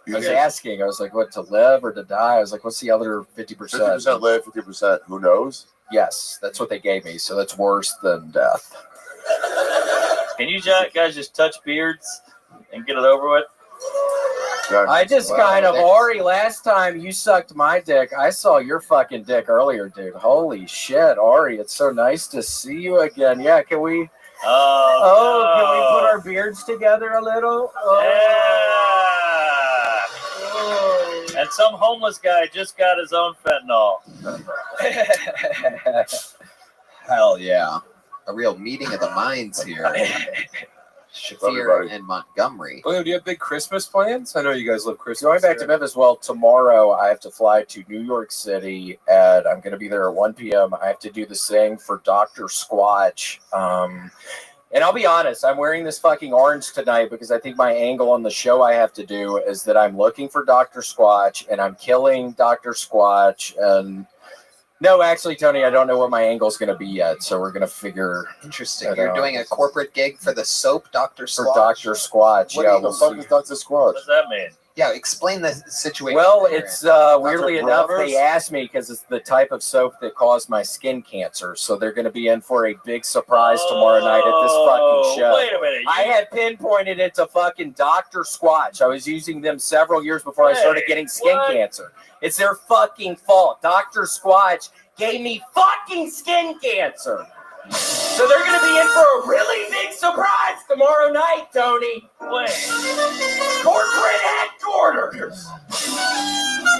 I was asking. I was like, what, to live or to die? I was like, what's the other 50%? 50% live, 50% who knows? Yes, that's what they gave me. So that's worse than death. Can you guys just touch beards and get it over with? I just Ari, last time you sucked my dick, I saw your fucking dick earlier, dude. Holy shit, Ari, it's so nice to see you again. Yeah, can we Oh, can we no. put our beards together a little? Yeah. And some homeless guy just got his own fentanyl. Hell yeah. A real meeting of the minds here. Shafir and Montgomery. William, do you have big Christmas plans? I know you guys love Christmas. Going back to Memphis, well, tomorrow I have to fly to New York City, and I'm going to be there at 1 p.m. I have to do this thing for Dr. Squatch. And I'll be honest, I'm wearing this fucking orange tonight because I think my angle on the show I have to do is that I'm looking for Dr. Squatch, and I'm killing Dr. Squatch, and... No, actually, Tony, I don't know what my angle is going to be yet, so we're going to figure. Interesting. You're doing a corporate gig for the soap, Dr. Squatch? For Dr. Squatch. What Yeah, the fuck is Dr. Squatch? What does that mean? Yeah, explain the situation. Well, it's weirdly enough, Brothers? they asked me because it's the type of soap that caused my skin cancer. So they're going to be in for a big surprise tomorrow night at this fucking show. Wait a minute. I had pinpointed it to fucking Dr. Squatch. I was using them several years before I started getting skin cancer. It's their fucking fault. Dr. Squatch gave me fucking skin cancer. So they're going to be in for a really big surprise tomorrow night, Tony. Corporate headquarters.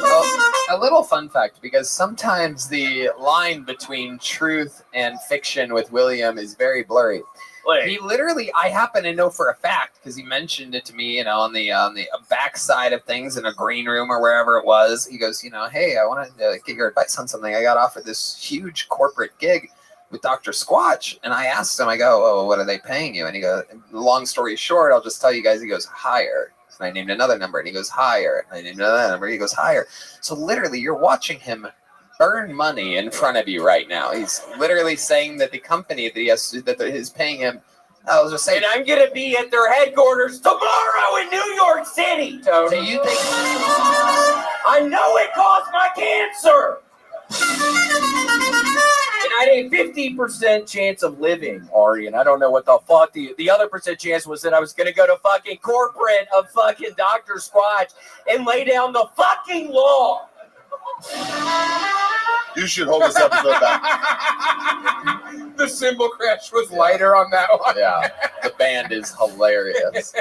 Well, a little fun fact, because sometimes the line between truth and fiction with William is very blurry. He literally, I happen to know for a fact, because he mentioned it to me, you know, on the backside of things in a green room or wherever it was. He goes, you know, hey, I wanted to get your advice on something. I got offered this huge corporate gig with Dr. Squatch. And I asked him, I go, oh, what are they paying you? And he goes, long story short, I'll just tell you guys, he goes, higher. And I named another number, and he goes, higher. And I named another number, he goes, higher. So literally, you're watching him burn money in front of you right now. He's literally saying that the company that he has that is paying him. I was just saying, And I'm going to be at their headquarters tomorrow in New York City, Tony. So you think... I know it caused my cancer. And I had a 50% chance of living, Ari, and I don't know what the fuck the other percent chance was that I was going to go to fucking corporate of fucking Dr. Squatch and lay down the fucking law. You should hold this episode back. The cymbal crash was lighter on that one. Yeah, the band is hilarious.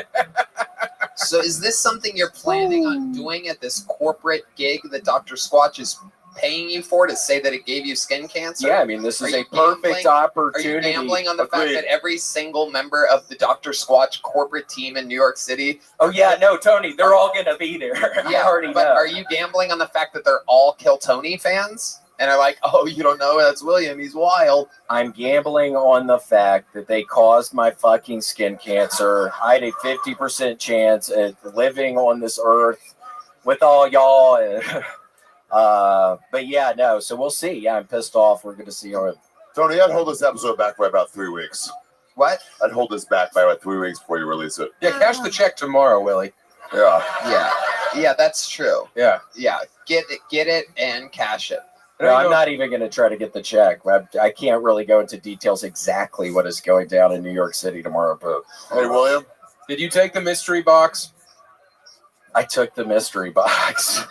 So is this something you're planning on doing at this corporate gig that Dr. Squatch is paying you for, to say that it gave you skin cancer? Yeah, I mean, this is a perfect opportunity. Are you gambling on the fact that every single member of the Dr. Squatch corporate team in New York City... Oh, yeah, no, Tony, they're all going to be there. Yeah, I already but know. are you gambling on the fact that they're all Kill Tony fans? And are like, oh, you don't know, that's William, he's wild. I'm gambling on the fact that they caused my fucking skin cancer. I had a 50% chance at living on this earth with all y'all. But yeah, no, so we'll see. Yeah, I'm pissed off. We're going to see how Tony, I'd hold this episode back by about 3 weeks. What? I'd hold this back by about 3 weeks before you release it. Yeah, cash the check tomorrow, Willie. Yeah. Yeah, that's true. Yeah. Get it and cash it. No, I'm not even going to try to get the check. I can't really go into details exactly what is going down in New York City tomorrow. But hey, William, did you take the mystery box? I took the mystery box.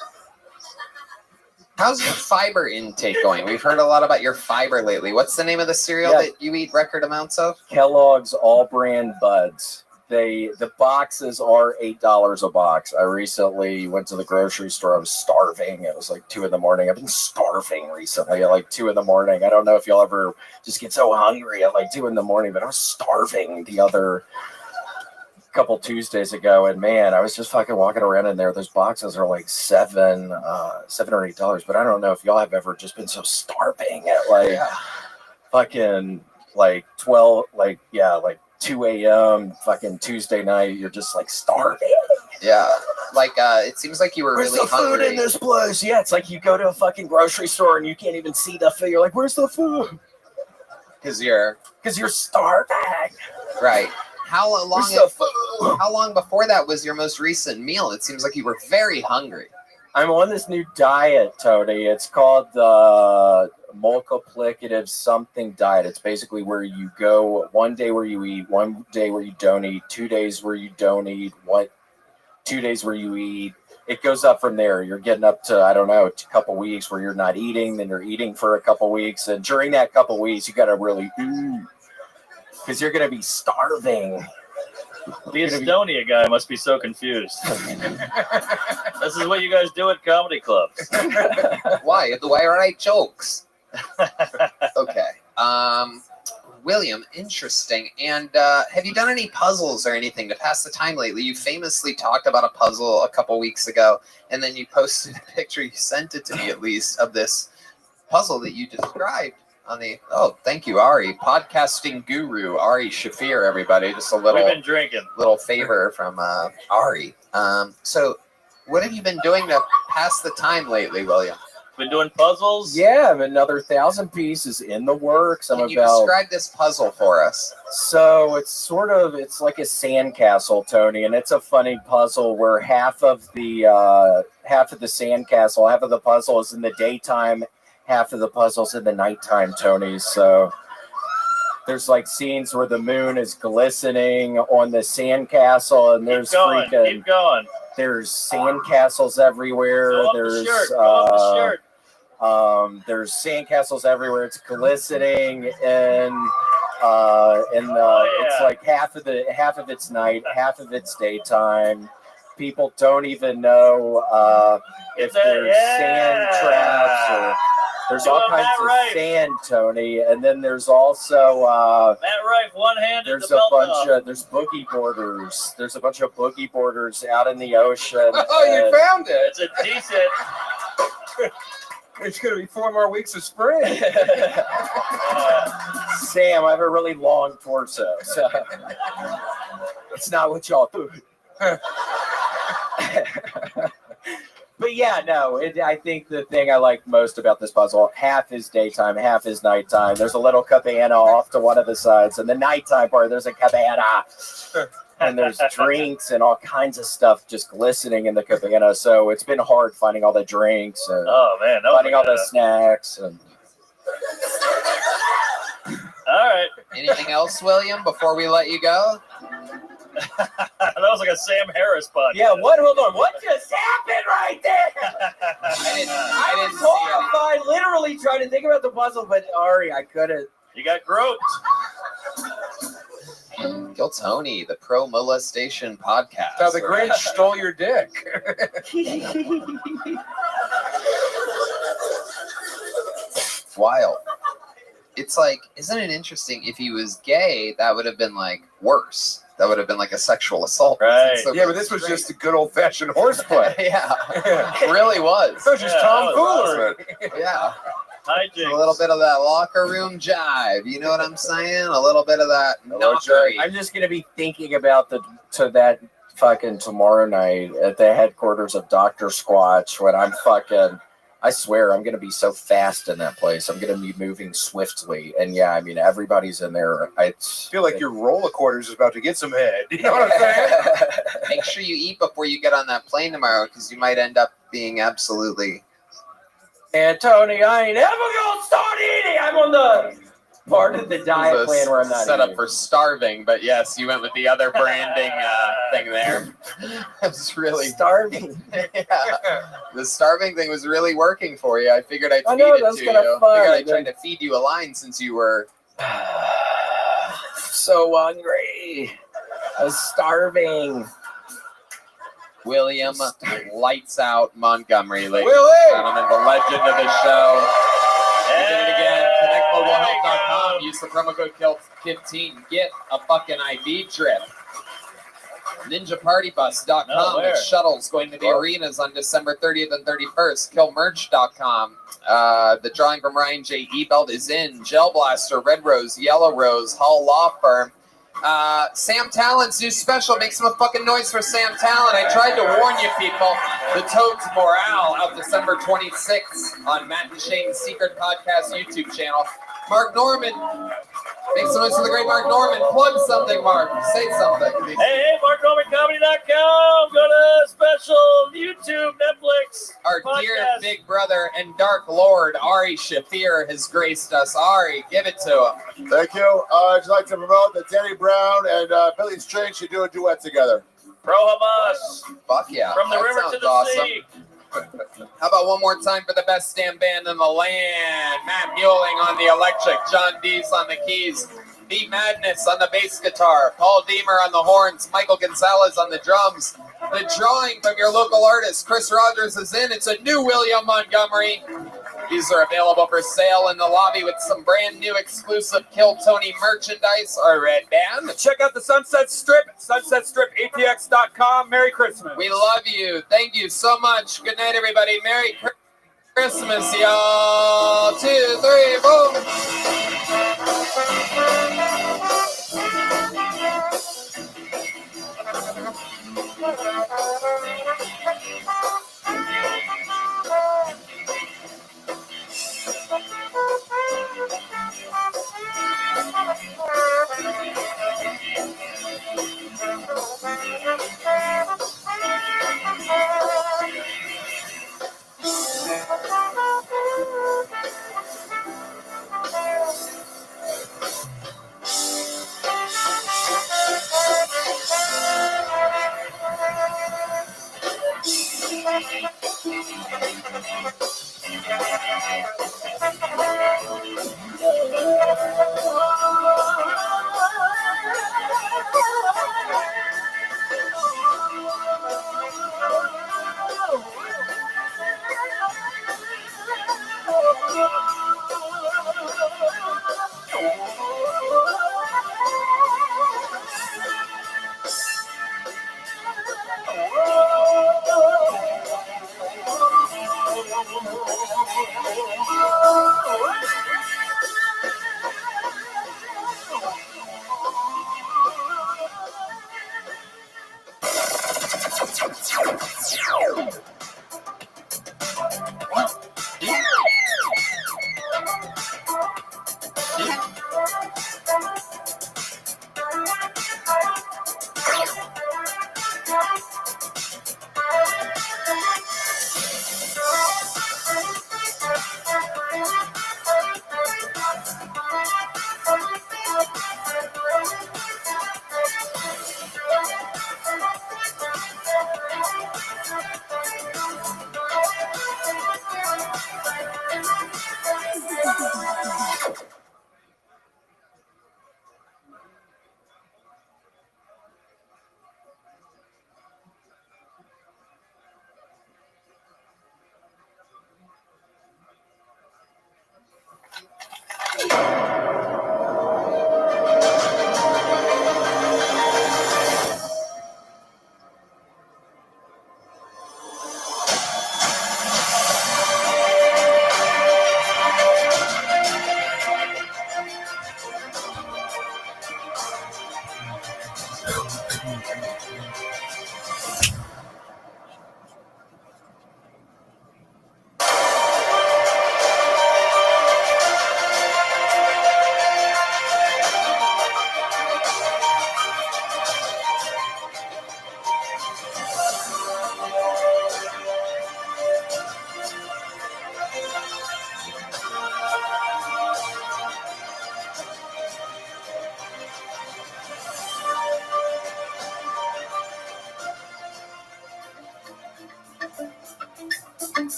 How's your fiber intake going? We've heard a lot about your fiber lately. What's the name of the cereal that you eat record amounts of? Kellogg's All Brand Buds. The boxes are $8 a box. I recently went to the grocery store. I was starving. It was like 2 a.m. I've been starving recently at like 2 a.m. I don't know if y'all ever just get so hungry at like 2 a.m, but I was starving the other couple Tuesdays ago, and man, I was just fucking walking around in there. Those boxes are like $7 or $8, but I don't know if y'all have ever just been so starving at like fucking like 12, like 2 a.m. fucking Tuesday night. You're just like starving. Yeah, like it seems like you were Where's really the food hungry in this place? Yeah, it's like you go to a fucking grocery store and you can't even see the food. You're like, where's the food? Because you're starving. Right. How long before that was your most recent meal? It seems like you were very hungry. I'm on this new diet, Tony. It's called the multiplicative something diet. It's basically where you go 1 day where you eat, 1 day where you don't eat, 2 days where you don't eat, 2 days where you eat. It goes up from there. You're getting up to, I don't know, a couple weeks where you're not eating, then you're eating for a couple weeks. And during that couple weeks, you got to really because you're going to be starving. The Estonia guy must be so confused. This is what you guys do at comedy clubs. Why? Why write jokes? Okay. William, interesting. And have you done any puzzles or anything to pass the time lately? You famously talked about a puzzle a couple weeks ago, and then you posted a picture, you sent it to me at least, of this puzzle that you described on the, oh, thank you, Ari. Podcasting guru, Ari Shafir, everybody. Just a little, We've been drinking. Little favor from Ari. So what have you been doing to pass the time lately, William? Been doing puzzles? Yeah, another 1,000 pieces in the works. Can you describe this puzzle for us? So it's like a sandcastle, Tony, and it's a funny puzzle where half of the sandcastle, half of the puzzle is in the daytime, half of the puzzle's in the nighttime, Tony. So there's like scenes where the moon is glistening on the sandcastle, and there's keep going. There's sandcastles everywhere. Go up There's the shirt. Go up the shirt. There's sandcastles everywhere. It's glistening, and it's like half of it's night, half of it's daytime. People don't even know if there's sand traps or there's all kinds of sand, Tony. And then there's also Matt Rife, one-handed. there's there's boogie boarders. There's a bunch of boogie boarders out in the ocean. Oh, you found it. It's a decent. It's going to be 4 more weeks of spring. Sam, I have a really long torso, so it's not what y'all do. But yeah, no, I think the thing I like most about this puzzle, half is daytime, half is nighttime. There's a little cabana off to one of the sides, and the nighttime part, there's a cabana. And there's drinks and all kinds of stuff just glistening in the cabana. So it's been hard finding all the drinks and finding all the snacks. And all right. Anything else, William, before we let you go? That was like a Sam Harris podcast. Yeah, what? Hold on. What just happened right there? I was horrified, literally trying to think about the puzzle, but Ari, I couldn't. You got groped. Kill Tony, the pro molestation podcast. How the Grinch stole your dick. Wild. It's like, isn't it interesting? If he was gay, that would have been like worse. That would have been like a sexual assault. Right. So Yeah, but this was just a good old-fashioned horseplay. Yeah, it really was. It was just tomfoolery. Yeah. Hijinks. A little bit of that locker room jive. You know what I'm saying? A little bit of that knockery. I'm just going to be thinking about that fucking tomorrow night at the headquarters of Dr. Squatch when I'm fucking, I swear I'm going to be so fast in that place. I'm going to be moving swiftly. And yeah, I mean, everybody's in there. I feel like your roller quarters is about to get some head. You know what I'm saying? Make sure you eat before you get on that plane tomorrow because you might end up being absolutely... And Tony, I ain't ever gonna start eating. I'm on the part of the diet plan where I'm not set up eating. for starving, but yes, you went with the other branding thing there. It's really starving. Yeah, the starving thing was really working for you. I figured I'd I feed know, it that's to kinda you. fun. I figured I'd try to feed you a line since you were so hungry. I was starving. William Lights Out Montgomery, ladies Willie! and gentlemen, the legend of the show. We did it again. ConnectGlobalHealth.com. Use the promo code KILL15. Get a fucking IV drip. NinjaPartyBus.com. It's shuttles going to the arenas on December 30th and 31st. KillMerch.com. The drawing from Ryan J. Ebelt is in. Gel Blaster, Red Rose, Yellow Rose, Hall Law Firm. Sam Talent's new special. Make some fucking noise for Sam Talent. I tried to warn you people. The Toads Morale out December 26th on Matt and Shane's Secret Podcast YouTube channel. Mark Norman. Make some noise for the great Mark Norman. Plug something, Mark. Say something. Hey, MarkNormanComedy.com. Go to special YouTube, Netflix. Our podcast. dear big brother and Dark Lord, Ari Shafir, has graced us. Ari, give it to him. Thank you. I'd like to promote that Danny Brown and Billy Strange should do a duet together. Pro Hamas. Fuck yeah. From the That river to sounds the awesome. sea. How about one more time for the best damn band in the land? Matt Mueling on the electric, John Dees on the keys. B Madness on the bass guitar, Paul Deemer on the horns, Michael Gonzalez on the drums. The drawing from your local artist, Chris Rogers, is in. It's a new William Montgomery. These are available for sale in the lobby with some brand new exclusive Kill Tony merchandise or Red Band. Check out the Sunset Strip, sunsetstripatx.com. Merry Christmas. We love you. Thank you so much. Good night, everybody. Merry Christmas, y'all. 2, 3, boom.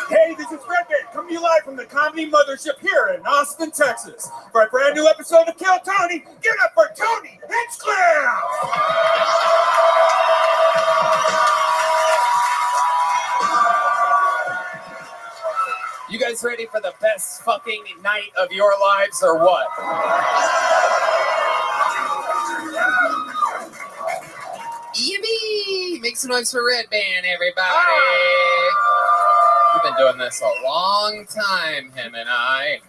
Hey, this is Rabbi coming to you live from the Comedy Mothership here in Austin, Texas. For a brand new episode of Kill Tony, give it up for Tony Hinchcliffe! You guys ready for the best fucking night of your lives or what? Yippee! Make some noise for Red Band, everybody! We've been doing this a long time, him and I.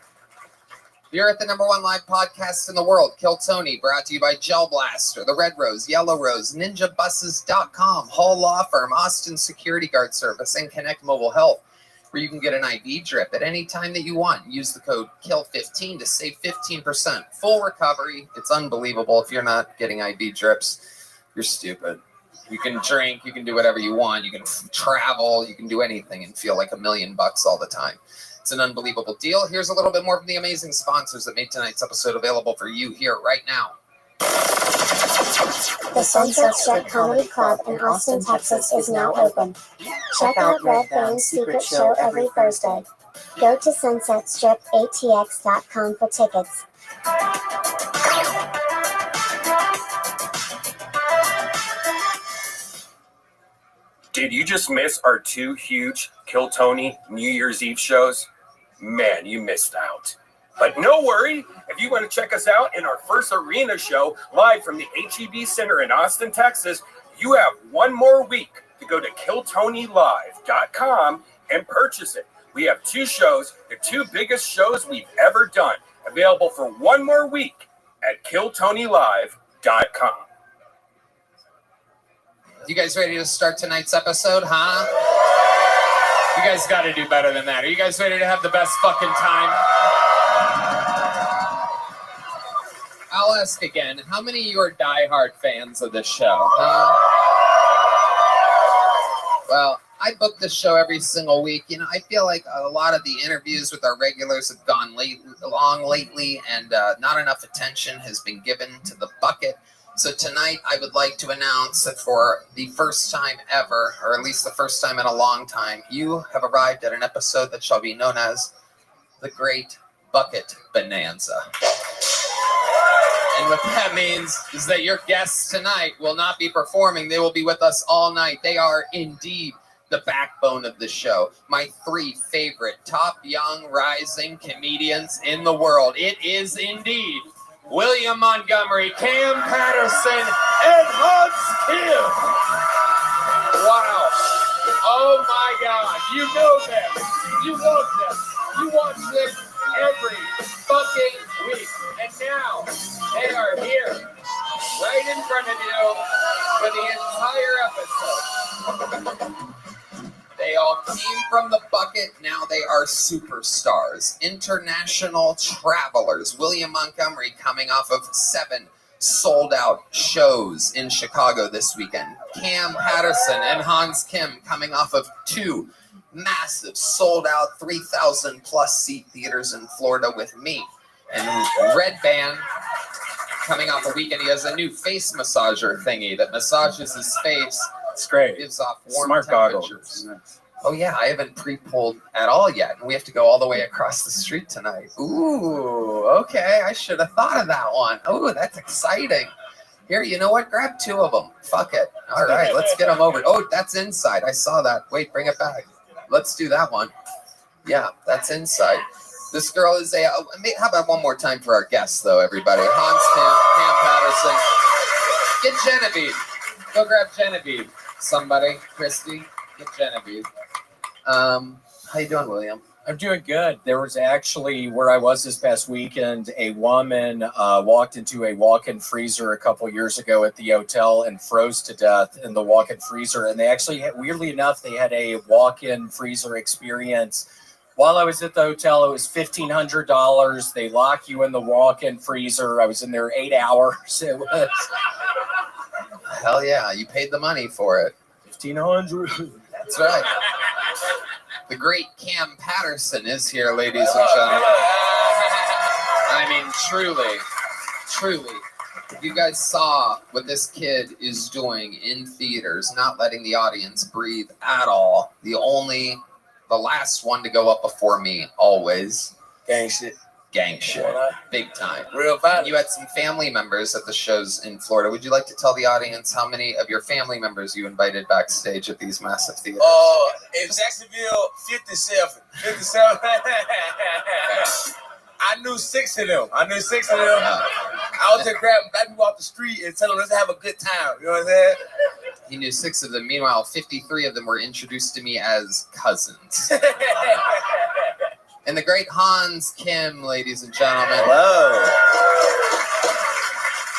You're at the #1 live podcast in the world, Kill Tony, brought to you by Gel Blaster, The Red Rose, Yellow Rose, NinjaBuses.com, Hall Law Firm, Austin Security Guard Service, and Connect Mobile Health, where you can get an IV drip at any time that you want. Use the code KILL15 to save 15%. Full recovery. It's unbelievable. If you're not getting IV drips, you're stupid. You can drink, you can do whatever you want, you can travel, you can do anything and feel like $1 million all the time. It's an unbelievable deal. Here's a little bit more from the amazing sponsors that made tonight's episode available for you here right now. The Sunset Strip Comedy Club in Austin, Texas is now open. Check out Red Band's secret show every Thursday. Go to sunsetstripatx.com for tickets. Did you just miss our 2 huge Kill Tony New Year's Eve shows? Man, you missed out. But no worry, if you want to check us out in our first arena show live from the HEB Center in Austin, Texas, you have 1 more week to go to KillTonyLive.com and purchase it. We have 2 shows, the 2 biggest shows we've ever done, available for 1 more week at KillTonyLive.com. You guys ready to start tonight's episode, huh? You guys got to do better than that. Are you guys ready to have the best fucking time? I'll ask again. How many of you are diehard fans of this show? Well, I book this show every single week. You know, I feel like a lot of the interviews with our regulars have gone long lately, and not enough attention has been given to the bucket. So tonight, I would like to announce that for the first time ever, or at least the first time in a long time, you have arrived at an episode that shall be known as the Great Bucket Bonanza. And what that means is that your guests tonight will not be performing. They will be with us all night. They are indeed the backbone of the show. My 3 favorite top young rising comedians in the world. It is indeed William Montgomery, Cam Patterson, and Hans Kim. Wow. Oh my God. You know them. You love them. You watch them every fucking week. And now they are here, right in front of you for the entire episode. They all came from the bucket. Now they are superstars, international travelers. William Montgomery coming off of 7 sold-out shows in Chicago this weekend. Cam Patterson and Hans Kim coming off of 2 massive sold-out 3,000-plus seat theaters in Florida with me. And Red Band coming off a weekend. He has a new face massager thingy that massages his face. It's great. Gives off warm Smart temperatures. goggles. Oh yeah, I haven't pre-pulled at all yet, and we have to go all the way across the street tonight. Ooh, okay, I should have thought of that one. Ooh, that's exciting. Here, you know what? Grab 2 of them. Fuck it. All right, let's get them over. Oh, that's inside. I saw that. Wait, bring it back. Let's do that one. Yeah, that's inside. This girl is a. How about one more time for our guests, though, everybody? Hans Kim, Cam Patterson. Get Genevieve. Go grab Genevieve. Somebody, Christy, get Genevieve. How you doing, William? I'm doing good. There was actually, where I was this past weekend, a woman walked into a walk-in freezer a couple years ago at the hotel and froze to death in the walk-in freezer. And they actually, weirdly enough, they had a walk-in freezer experience. While I was at the hotel, it was $1,500. They lock you in the walk-in freezer. I was in there 8 hours. It was... Hell yeah, you paid the money for it. $1,500. That's right. The great Cam Patterson is here, ladies and gentlemen. I mean, truly. If you guys saw what this kid is doing in theaters, not letting the audience breathe at all, the last one to go up before me, always. Gang shit. Big time. Real bad. You had some family members at the shows in Florida. Would you like to tell the audience how many of your family members you invited backstage at these massive theaters? In Jacksonville, 57. 57. I knew 6 of them. I was just grabbing black people off the street and telling them, let's have a good time. You know what I'm saying? He knew 6 of them. Meanwhile, 53 of them were introduced to me as cousins. And the great Hans Kim, ladies and gentlemen. Hello.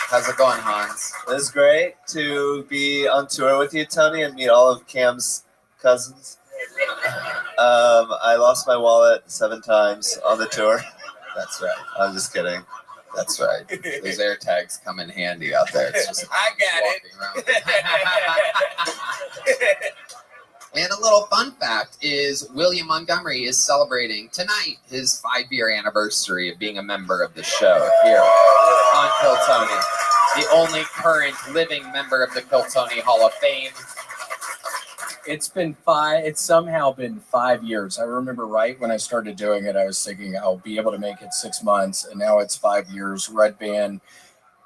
How's it going, Hans? It's great to be on tour with you, Tony, and meet all of Cam's cousins. I lost my wallet 7 times on the tour. That's right. I'm just kidding. That's right. Those air tags come in handy out there. It's just I got it. And a little fun fact is William Montgomery is celebrating tonight his 5-year anniversary of being a member of the show here on Kill Tony. The only current living member of the Kill Tony Hall of Fame. It's somehow been 5 years. I remember right when I started doing it, I was thinking I'll be able to make it 6 months, and now it's 5 years. Red Band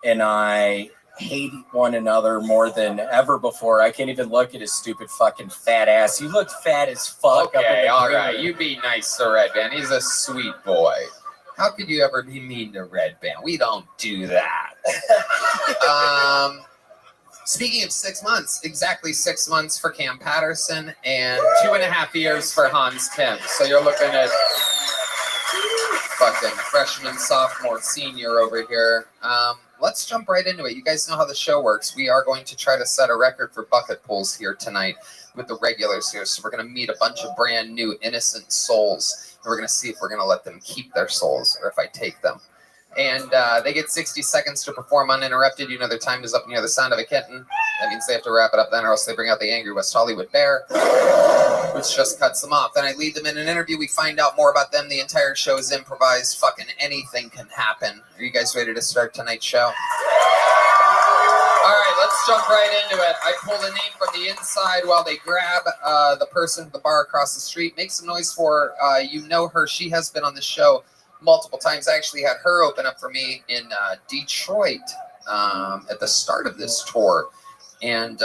and I hate one another more than ever before. I can't even look at his stupid fucking fat ass. You look fat as fuck. Okay, all right. You be nice to Red Band. He's a sweet boy. How could you ever be mean to Red Band? We don't do that. Speaking of 6 months, exactly 6 months for Cam Patterson and 2.5 years for Hans Kim. So you're looking at fucking freshman, sophomore, senior over here. Let's jump right into it. You guys know how the show works. We are going to try to set a record for bucket pulls here tonight with the regulars here. So we're going to meet a bunch of brand new innocent souls. And we're going to see if we're going to let them keep their souls or if I take them. And they get 60 seconds to perform uninterrupted. You know their time is up near the sound of a kitten. That means they have to wrap it up then or else they bring out the angry West Hollywood bear, which just cuts them off. Then I lead them in an interview. We find out more about them. The entire show is improvised. Fucking anything can happen. Are you guys ready to start tonight's show? All right, let's jump right into it. I pull a name from the inside while they grab the person at the bar across the street. Make some noise for you know her. She has been on the show multiple times. I actually had her open up for me in Detroit at the start of this tour. And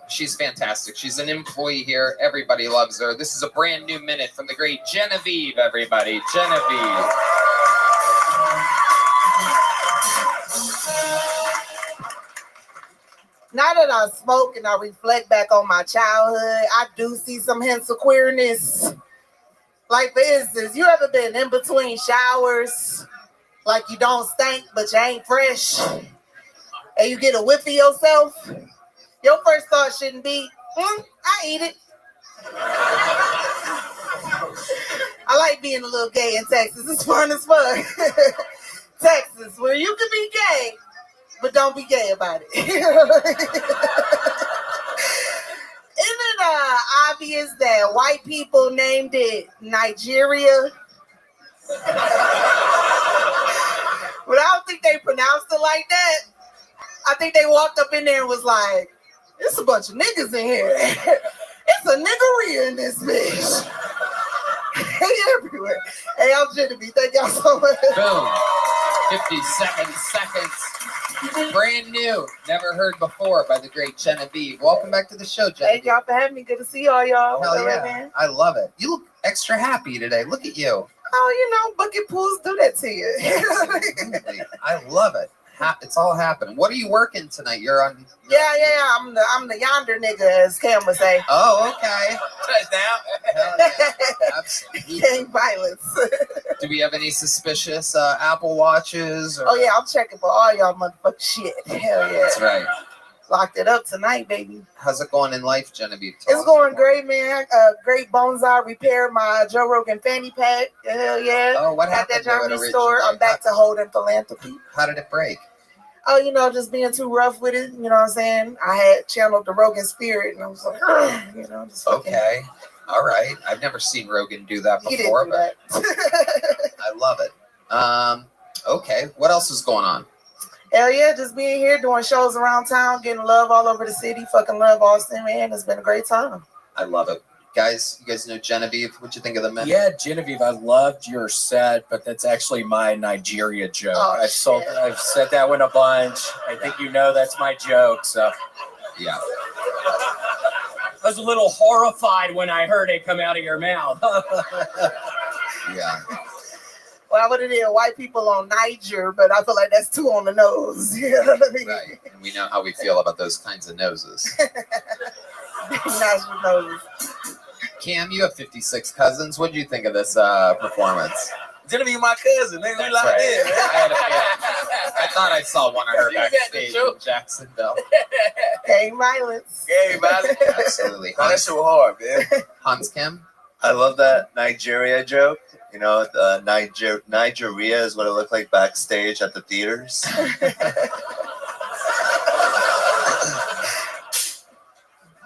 she's fantastic. She's an employee here. Everybody loves her. This is a brand new minute from the great Genevieve, everybody. Genevieve. Now that I smoke and I reflect back on my childhood, I do see some hints of queerness. Like, for instance, you ever been in between showers, like you don't stink, but you ain't fresh, and you get a whiff of yourself? Your first thought shouldn't be, I eat it. I like being a little gay in Texas. It's fun as fuck. Texas, where you can be gay, but don't be gay about it. Isn't it obvious that white people named it Nigeria? But I don't think they pronounced it like that. I think they walked up in there and was like, "It's a bunch of niggas in here. It's a niggeria in this bitch." Hey, everywhere. Hey, I'm Genevieve. Thank y'all so much. Boom. 57 seconds. Brand new. Never heard before by the great Genevieve. Welcome back to the show, Genevieve. Thank y'all for having me. Good to see all y'all. Hell yeah. I love it. You look extra happy today. Look at you. Oh, you know, bucket pools do that to you. Absolutely. I love it. It's all happening. What are you working tonight? You're on. Yeah. I'm the yonder nigga, as Cam would say. Oh, okay. Touchdown. Hell yeah. Absolutely. Gang violence. Do we have any suspicious Apple Watches? Or... Oh yeah, I'm checking for all y'all motherfucking shit. Hell yeah. That's right. Locked it up tonight, baby. How's it going in life, Genevieve? It's going great, man. Great bonsai. Repaired my Joe Rogan fanny pack. Hell yeah. Oh, what At happened that Germany to it store. I'm back to holding philanthropy. How did it break? Oh, you know, just being too rough with it. You know what I'm saying? I had channeled the Rogan spirit, and I was like, you know, just fucking... Okay. All right. I've never seen Rogan do that He before, didn't do but I love it. Okay. What else is going on? Hell yeah, just being here, doing shows around town, getting love all over the city. Fucking love Austin, man. It's been a great time. I love it. Guys, you guys know Genevieve. What'd you think of the minute? Yeah, Genevieve, I loved your set, but that's actually my Nigeria joke. Oh, I've said that one a bunch. I think you know that's my joke, so. Yeah. I was a little horrified when I heard it come out of your mouth. Yeah. Well, I would have did white people on Niger, but I feel like that's too on the nose. You know what I mean? Right. And we know how we feel about those kinds of noses. Nice noses. Cam, you have 56 cousins. What do you think of this performance? Genevieve, my cousin. Nigga, we locked in, man. I thought I saw one of her backstage in Jacksonville. Gang violence. Gang violence. Absolutely. That shit was hard, man. Hans Kim? I love that Nigeria joke. You know, Nigeria is what it looked like backstage at the theaters.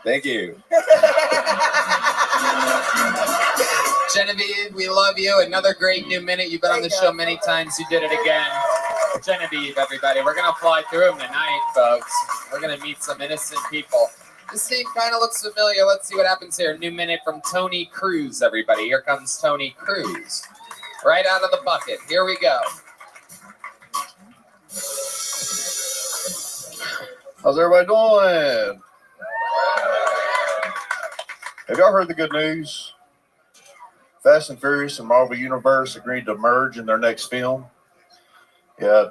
Thank you. Genevieve, we love you. Another great new minute. You've been on the show many times. You did it again. Genevieve, everybody. We're going to fly through them tonight, folks. We're going to meet some innocent people. This name kind of looks familiar. Let's see what happens here. New minute from Tony Cruz, everybody. Here comes Tony Cruz. Right out of the bucket. Here we go. How's everybody doing? Have y'all heard the good news? Fast and Furious and Marvel Universe agreed to merge in their next film. Yeah,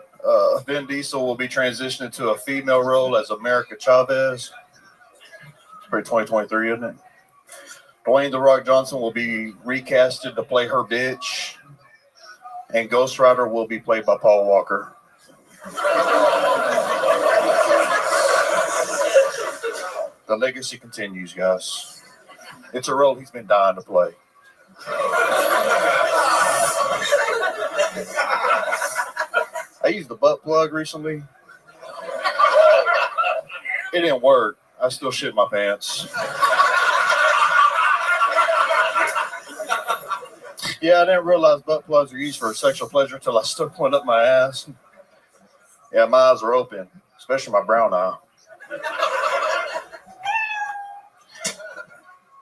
Vin Diesel will be transitioning to a female role as America Chavez. It's pretty 2023, isn't it? Dwayne "The Rock" Johnson will be recasted to play her bitch. And Ghost Rider will be played by Paul Walker. The legacy continues, guys. It's a role he's been dying to play. I used the butt plug recently. It didn't work. I still shit my pants. Yeah, I didn't realize butt plugs are used for sexual pleasure until I stuck one up my ass. Yeah, my eyes are open, especially my brown eye.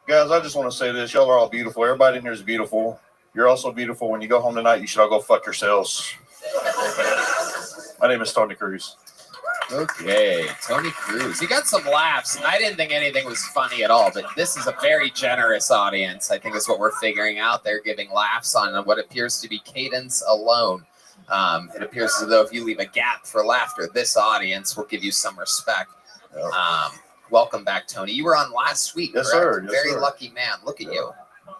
Guys, I just want to say this. Y'all are all beautiful. Everybody in here is beautiful. You're also beautiful. When you go home tonight, you should all go fuck yourselves. My name is Tony Cruz. Okay, Tony Cruz. He got some laughs. I didn't think anything was funny at all, but this is a very generous audience, I think is what we're figuring out. They're giving laughs on what appears to be cadence alone. It appears as though if you leave a gap for laughter, this audience will give you some respect. Welcome back, Tony. You were on last week, Yes, correct? sir. Yes, Very sir. lucky man. Look at you.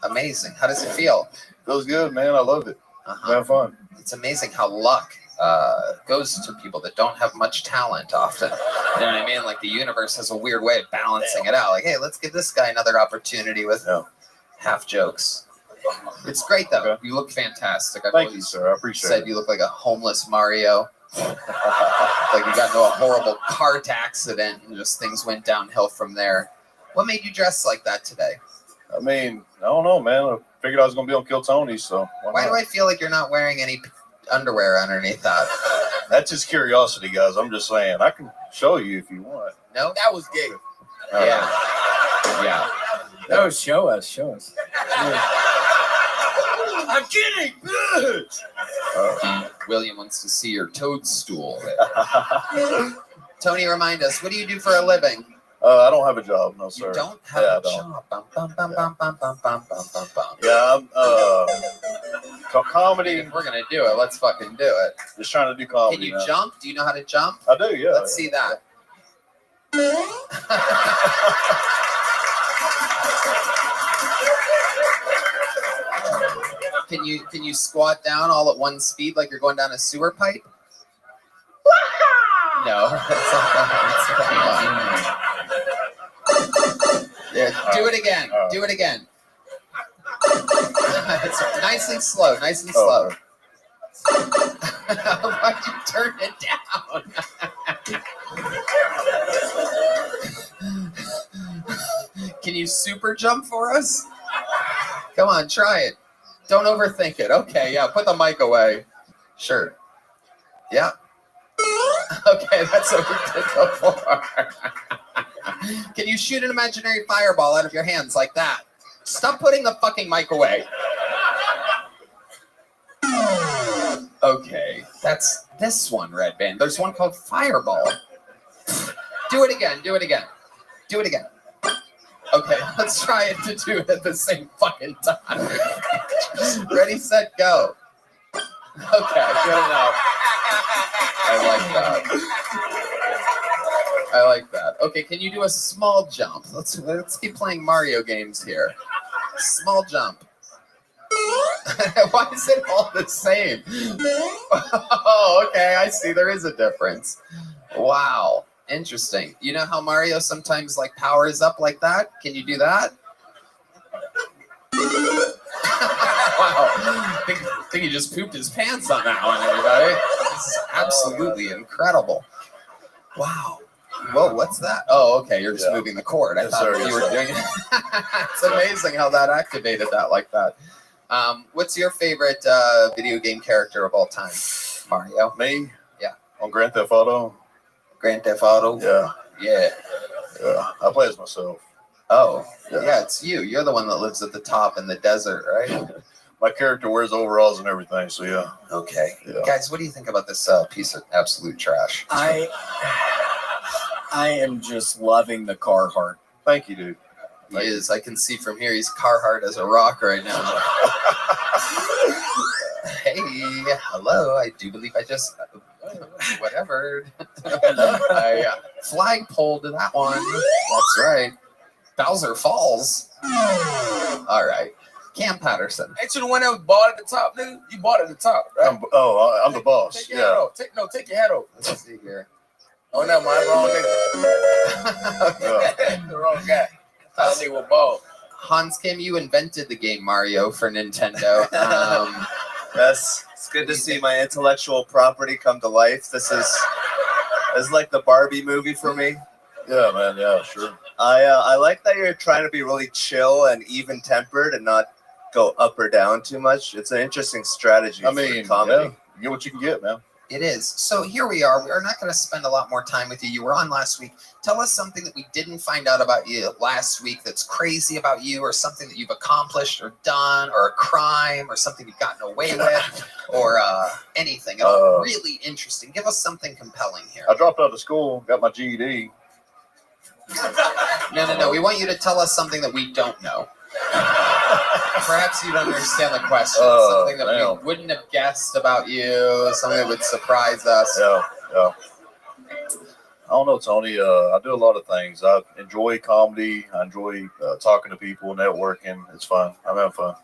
Amazing. How does it feel? Feels good, man. I love it. Have fun. It's amazing how luck goes to people that don't have much talent often. You know what I mean? Like the universe has a weird way of balancing it out. Like, hey, let's give this guy another opportunity with half jokes. It's great, though. Okay. You look fantastic. Thank you, sir. I appreciate said it. you look like a homeless Mario. Like you got into a horrible cart accident and just things went downhill from there. What made you dress like that today? I mean, I don't know, man. I figured I was going to be on Kill Tony, so Why do I feel like you're not wearing any underwear underneath that? That's just curiosity, guys. I'm just saying. I can show you if you want. No? That was gay. Yeah. Yeah. No, show us. Show us. I'm kidding. William wants to see your toadstool. Tony, remind us, what do you do for a living? I don't have a job, no, sir. You don't have Yeah, I a don't. job. Bum, bum, bum, bum, bum, bum, bum, bum, bum, bum. Yeah, I'm comedy. If we're gonna do it, let's fucking do it. Just trying to do comedy. Can you now. jump? Do you know how to jump? I do, yeah. Let's see that. Can you squat down all at one speed like you're going down a sewer pipe? No. Yeah, do it again. Do it again. Nicely slow. Nice and slow. Why'd you turn it down? Can you super jump for us? Come on, try it. Don't overthink it. Okay, yeah, put the mic away. Sure. Yeah. Okay, that's what we did before. Can you shoot an imaginary fireball out of your hands like that? Stop putting the fucking mic away. Okay, that's this one, Red Band. There's one called Fireball. Do it again, do it again. Do it again. Okay, let's try it to do it at the same fucking time. Ready, set, go. Okay, good enough. I like that. I like that. Okay, can you do a small jump? Let's keep playing Mario games here. Small jump. Why is it all the same? Oh, okay. I see. There is a difference. Wow. Interesting. You know how Mario sometimes like powers up like that? Can you do that? Wow. I think he just pooped his pants on that one, everybody. This is absolutely incredible. Wow. Whoa, what's that? Oh, okay. You're just moving the cord. I thought you were doing it. It's amazing how that activated that like that. What's your favorite video game character of all time, Mario? Me? Yeah. On Grand Theft Auto? Grand Theft Auto? Yeah. Yeah. Yeah. I play as myself. Oh, yeah, it's you. You're the one that lives at the top in the desert, right? My character wears overalls and everything, so yeah. Okay. Yeah. Guys, what do you think about this piece of absolute trash? I am just loving the Carhartt. Thank you, dude. He is. I can see from here he's Carhartt as a rock right now. Hey, hello. I do believe I just... whatever. I flagpole to that one. That's right. Bowser Falls. All right. Cam Patterson. Ain't you the one that was bought at the top, nigga? You bought at the top, right? I'm the boss. Take your head off. Take your head off. Let's see here. Oh, no, my wrong nigga. The wrong guy. I thought they were bald. Hans Kim, you invented the game Mario for Nintendo. Yes, it's good to see my intellectual property come to life. This is like the Barbie movie for me. Yeah, man. Yeah, sure. I like that you're trying to be really chill and even tempered and not go up or down too much. It's an interesting strategy. I mean, for comedy. yeah, you get what you can get, man. It is. So here we are. We are not going to spend a lot more time with you. You were on last week. Tell us something that we didn't find out about you last week that's crazy about you, or something that you've accomplished or done, or a crime, or something you've gotten away with, or anything. Really interesting. Give us something compelling here. I dropped out of school, got my GED. No. We want you to tell us something that we don't know. Perhaps you don't understand the question. Something that we wouldn't have guessed about you. Something that would surprise us. Yeah. I don't know, Tony. I do a lot of things. I enjoy comedy. I enjoy talking to people, networking. It's fun. I'm having fun.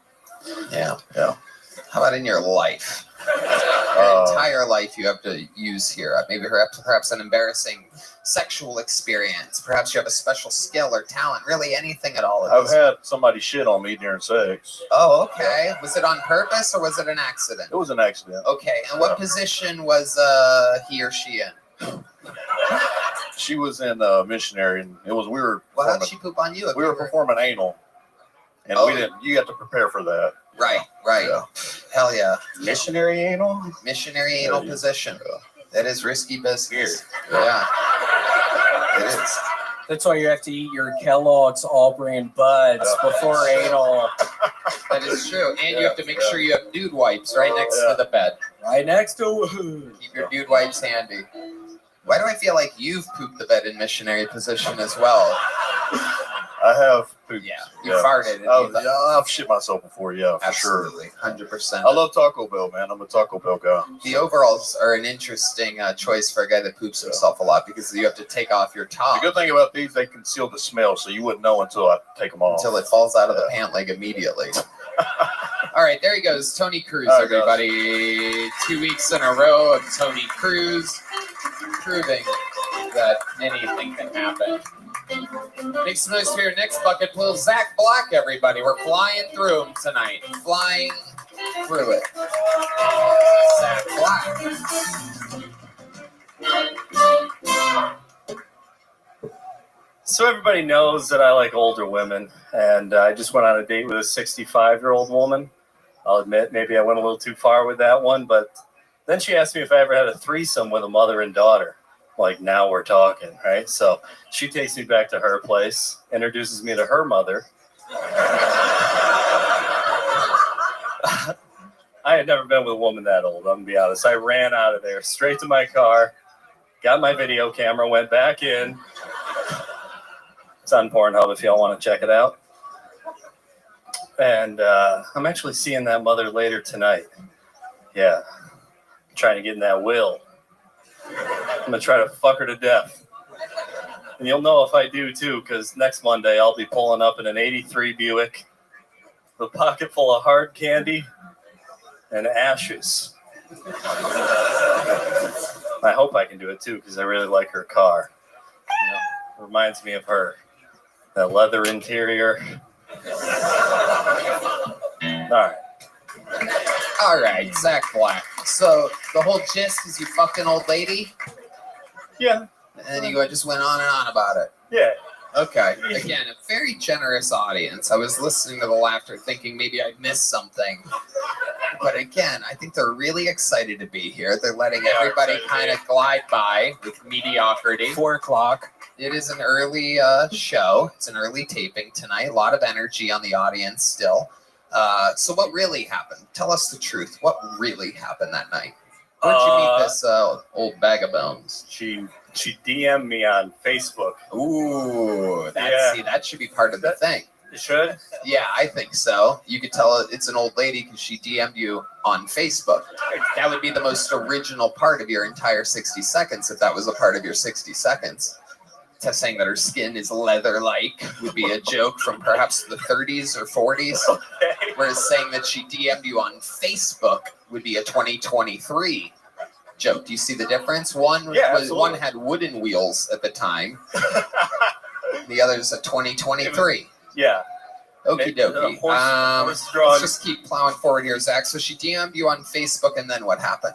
Yeah. Yeah. How about in your life? Your entire life you have to use here. Maybe perhaps an embarrassing sexual experience. Perhaps you have a special skill or talent. Really anything at all. I've had somebody shit on me during sex. Oh, okay. Was it on purpose or was it an accident? It was an accident. Okay. And what position was he or she in? She was in missionary, and we were. Well, how'd she poop on you? We were performing anal, and we didn't. You have to prepare for that. Right. Yeah. Hell yeah. Missionary anal Position. Yeah. That is risky business. Yeah. It is. That's why you have to eat your Kellogg's all-brand buds before anal. That is true. And you have to make sure you have dude wipes right next to the bed. Right next to. Keep your dude wipes handy. Why do I feel like you've pooped the bed in missionary position as well? I have pooped. Yeah, you farted. I've shit myself before, for Absolutely, sure. 100%. I love Taco Bell, man. I'm a Taco Bell guy. The overalls are an interesting choice for a guy that poops himself a lot because you have to take off your top. The good thing about these, they conceal the smell, so you wouldn't know until I take them off. Until it falls out of the pant leg immediately. All right, there he goes. Tony Cruz, everybody. 2 weeks in a row of Tony Cruz proving that anything can happen. Make some noise for your next bucket pool. Zach Black, everybody. We're flying through him tonight. Flying through it. Zach Black. So everybody knows that I like older women, and I just went on a date with a 65-year-old woman. I'll admit, maybe I went a little too far with that one, but then she asked me if I ever had a threesome with a mother and daughter. Like, now we're talking, right? So she takes me back to her place, introduces me to her mother. I had never been with a woman that old, I'm going to be honest. I ran out of there, straight to my car, got my video camera, went back in. It's on Pornhub if y'all want to check it out. And I'm actually seeing that mother later tonight. Yeah, I'm trying to get in that will. I'm going to try to fuck her to death. And you'll know if I do, too, because next Monday I'll be pulling up in an 83 Buick with a pocket full of hard candy and ashes. I hope I can do it too because I really like her car. You know, reminds me of her. That leather interior. All right, Zach Black. So the whole gist is you fucked an old lady? Yeah. And you just went on and on about it? Yeah. Okay. Again, a very generous audience. I was listening to the laughter thinking maybe I'd missed something. But again, I think they're really excited to be here. They're letting everybody kind of glide by with mediocrity. 4 o'clock. It is an early show. It's an early taping tonight. A lot of energy on the audience still. So what really happened? Tell us the truth. What really happened that night? Where'd you meet this old bag of bones? She DM'd me on Facebook. Ooh, that should be part of the thing. It should? Yeah, I think so. You could tell it's an old lady because she DM'd you on Facebook. That would be the most original part of your entire 60 seconds if that was a part of your 60 seconds. Saying that her skin is leather-like would be a joke from perhaps the 30s or 40s. Okay. Whereas saying that she DM'd you on Facebook would be a 2023 joke. Do you see the difference? One had wooden wheels at the time. The other is a 2023. Yeah. Okie dokie. Let's just keep plowing forward here, Zach. So she DM'd you on Facebook, and then what happened?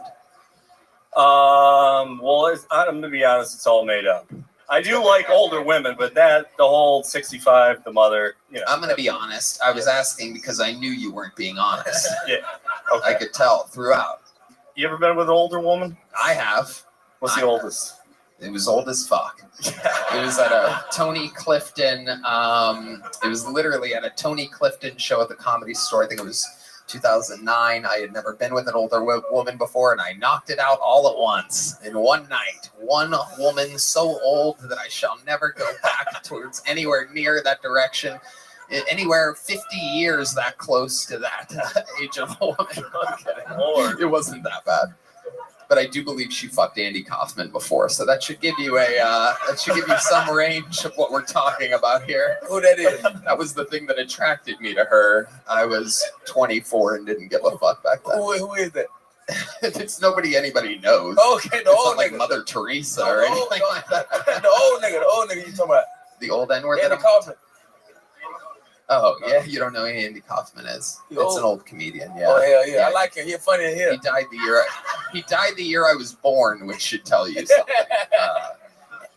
Well, I'm going to be honest, it's all made up. I do like older women, but the whole 65, the mother, you know. I'm going to be honest. I was asking because I knew you weren't being honest. Yeah. Okay. I could tell throughout. You ever been with an older woman? I have. What's the oldest? It was old as fuck. It was at a Tony Clifton. It was literally at a Tony Clifton show at the Comedy Store. I think it was 2009. I had never been with an older woman before, and I knocked it out all at once in one night. One woman so old that I shall never go back towards anywhere near that direction. Anywhere 50 years that close to that age of a woman. Okay. It wasn't that bad. But I do believe she fucked Andy Kaufman before, so that should give you some range of what we're talking about here. Who that is? That was the thing that attracted me to her. I was 24 and didn't give a fuck back then. Who is that? It's nobody anybody knows. Okay, the old like nigga. Mother Teresa or anything like that. The old nigga you talking about? The old N-word Andy that Kaufman. Oh, yeah, you don't know who Andy Kaufman is. It's an old comedian, yeah. Oh, hell yeah. I like him. He's funny as hell. He died the year I was born, which should tell you something.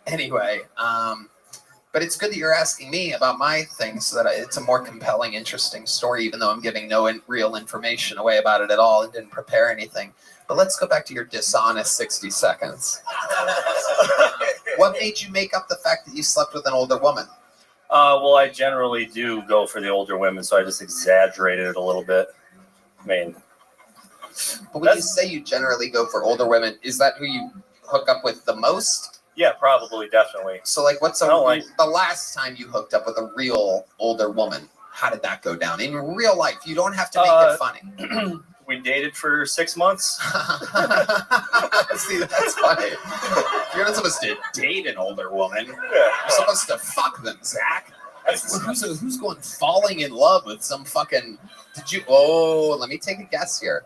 Anyway, but it's good that you're asking me about my thing so that it's a more compelling, interesting story, even though I'm giving no real information away about it at all and didn't prepare anything. But let's go back to your dishonest 60 seconds. What made you make up the fact that you slept with an older woman? Well, I generally do go for the older women, so I just exaggerated it a little bit. I mean, but when you say you generally go for older women, is that who you hook up with the most? Yeah, probably, definitely. So, like, what's the last time you hooked up with a real older woman? How did that go down in real life? You don't have to make it funny. We dated for 6 months. See, that's funny. You're not supposed to date an older woman. You're supposed to fuck them, Zach. Who's going falling in love with some fucking... let me take a guess here.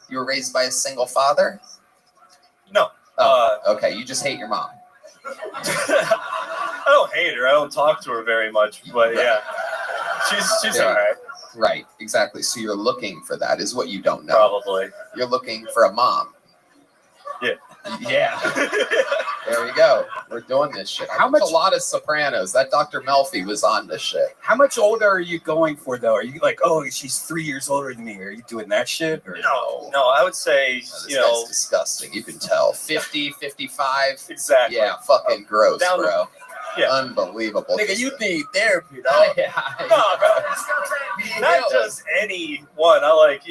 You were raised by a single father? No. Okay, you just hate your mom. I don't hate her. I don't talk to her very much, but yeah. She's all right. Right, exactly. So you're looking for that, is what you don't know. Probably. You're looking for a mom. Yeah. Yeah. There we go. We're doing this shit. How much? A lot of Sopranos. That Dr. Melfi was on this shit. How much older are you going for, though? Are you like, oh, she's 3 years older than me? Are you doing that shit? Or? No, I would say, this guy's disgusting. You can tell. 50, 55. Exactly. Yeah, fucking gross, Down bro. Yeah. Unbelievable. Nigga, you need therapy, dog. Not just any one. I like,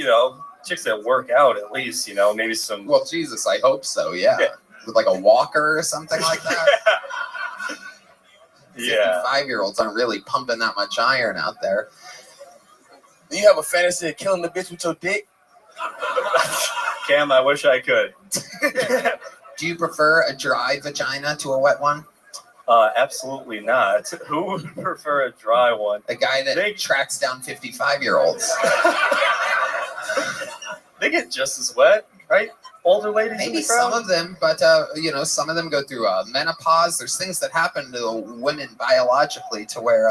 chicks that work out at least, maybe some. Well, Jesus, I hope so, yeah. With like a walker or something like that. Yeah. 55-year-olds aren't really pumping that much iron out there. Do you have a fantasy of killing the bitch with your dick? Cam, I wish I could. Do you prefer a dry vagina to a wet one? Absolutely not. Who would prefer a dry one? The guy that tracks down 55-year-olds. They get just as wet, right? Older ladies. Maybe in the crowd? some of them, but some of them go through menopause. There's things that happen to women biologically to where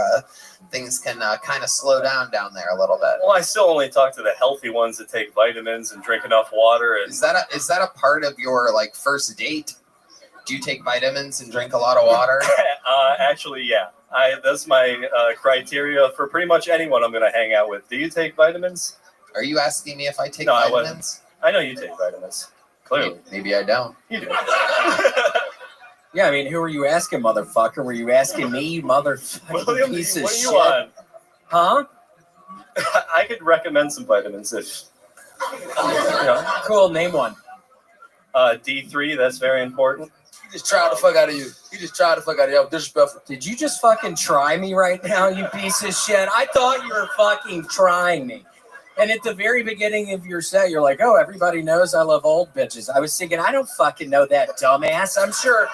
things can kind of slow down there a little bit. Well, I still only talk to the healthy ones that take vitamins and drink enough water. And Is that a part of your like first date? Do you take vitamins and drink a lot of water? Actually, yeah. That's my criteria for pretty much anyone I'm going to hang out with. Do you take vitamins? Are you asking me if I take No, vitamins? I know you take vitamins. Clearly. Maybe I don't. You do. Yeah, I mean, who were you asking, motherfucker? Were you asking me, you motherfucking William, piece of what are shit? you on? Huh? I could recommend some vitamins if. Cool, name one. D3, that's very important. He just tried the fuck out of you. He just tried the fuck out of you. Disrespectful. Did you just fucking try me right now, you piece of shit? I thought you were fucking trying me. And at the very beginning of your set, you're like, oh, everybody knows I love old bitches. I was thinking, I don't fucking know that, dumbass. I'm sure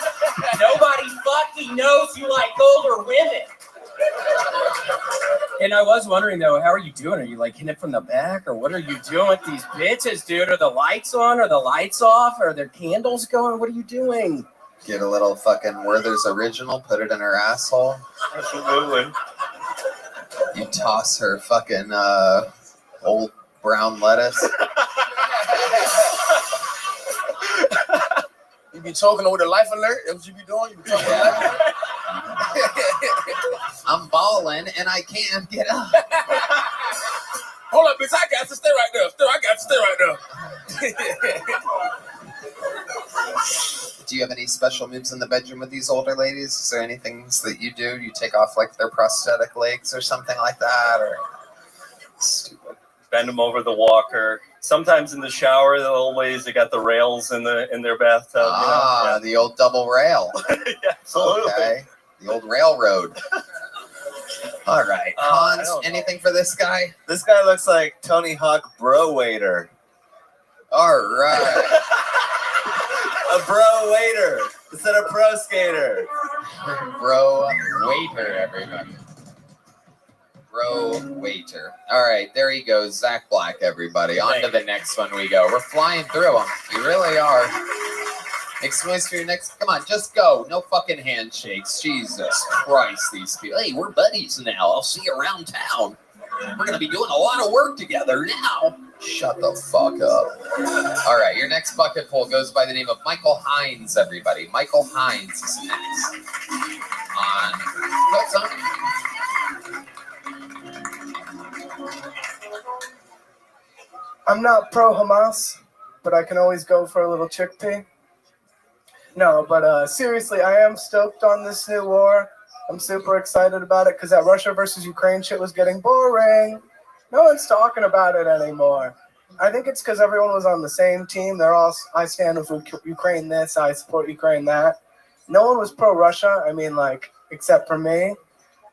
nobody fucking knows you like older women. And I was wondering, though, how are you doing? Are you, like, hitting it from the back? Or what are you doing with these bitches, dude? Are the lights on? Are the lights off? Are there candles going? What are you doing? Get a little fucking Werther's Original, put it in her asshole. Absolutely. You toss her fucking old brown lettuce. You be talking with a life alert? That's what you be doing? You be talking with a life alert? I'm balling and I can't get up. Hold up, bitch. I got to stay right there. I got to stay right there. Do you have any special moves in the bedroom with these older ladies? Is there any things that you do? You take off like their prosthetic legs or something like that? Or stupid. Bend them over the walker. Sometimes in the shower, the old ladies, they got the rails in their bathtub. Ah, the old double rail. Yeah, absolutely. Okay. The old railroad. All right. Hans, anything for this guy? This guy looks like Tony Hawk Bro Waiter. All right. A bro waiter instead of pro skater. Bro waiter, everybody. Bro waiter. All right, there he goes. Zach Black, everybody. On to the next one we go. We're flying through them. You really are. Make some noise for your next. Come on, just go. No fucking handshakes. Jesus Christ, these people. Hey, we're buddies now. I'll see you around town. We're going to be doing a lot of work together now. Shut the fuck up. All right, your next bucket full goes by the name of Michael Hines, everybody. Michael Hines is next. What's on? I'm not pro Hamas, but I can always go for a little chickpea. No, but seriously, I am stoked on this new war. I'm super excited about it because that Russia versus Ukraine shit was getting boring. No one's talking about it anymore. I think it's because everyone was on the same team. They're all, I stand with Ukraine this, I support Ukraine that. No one was pro-Russia, I mean, like, except for me.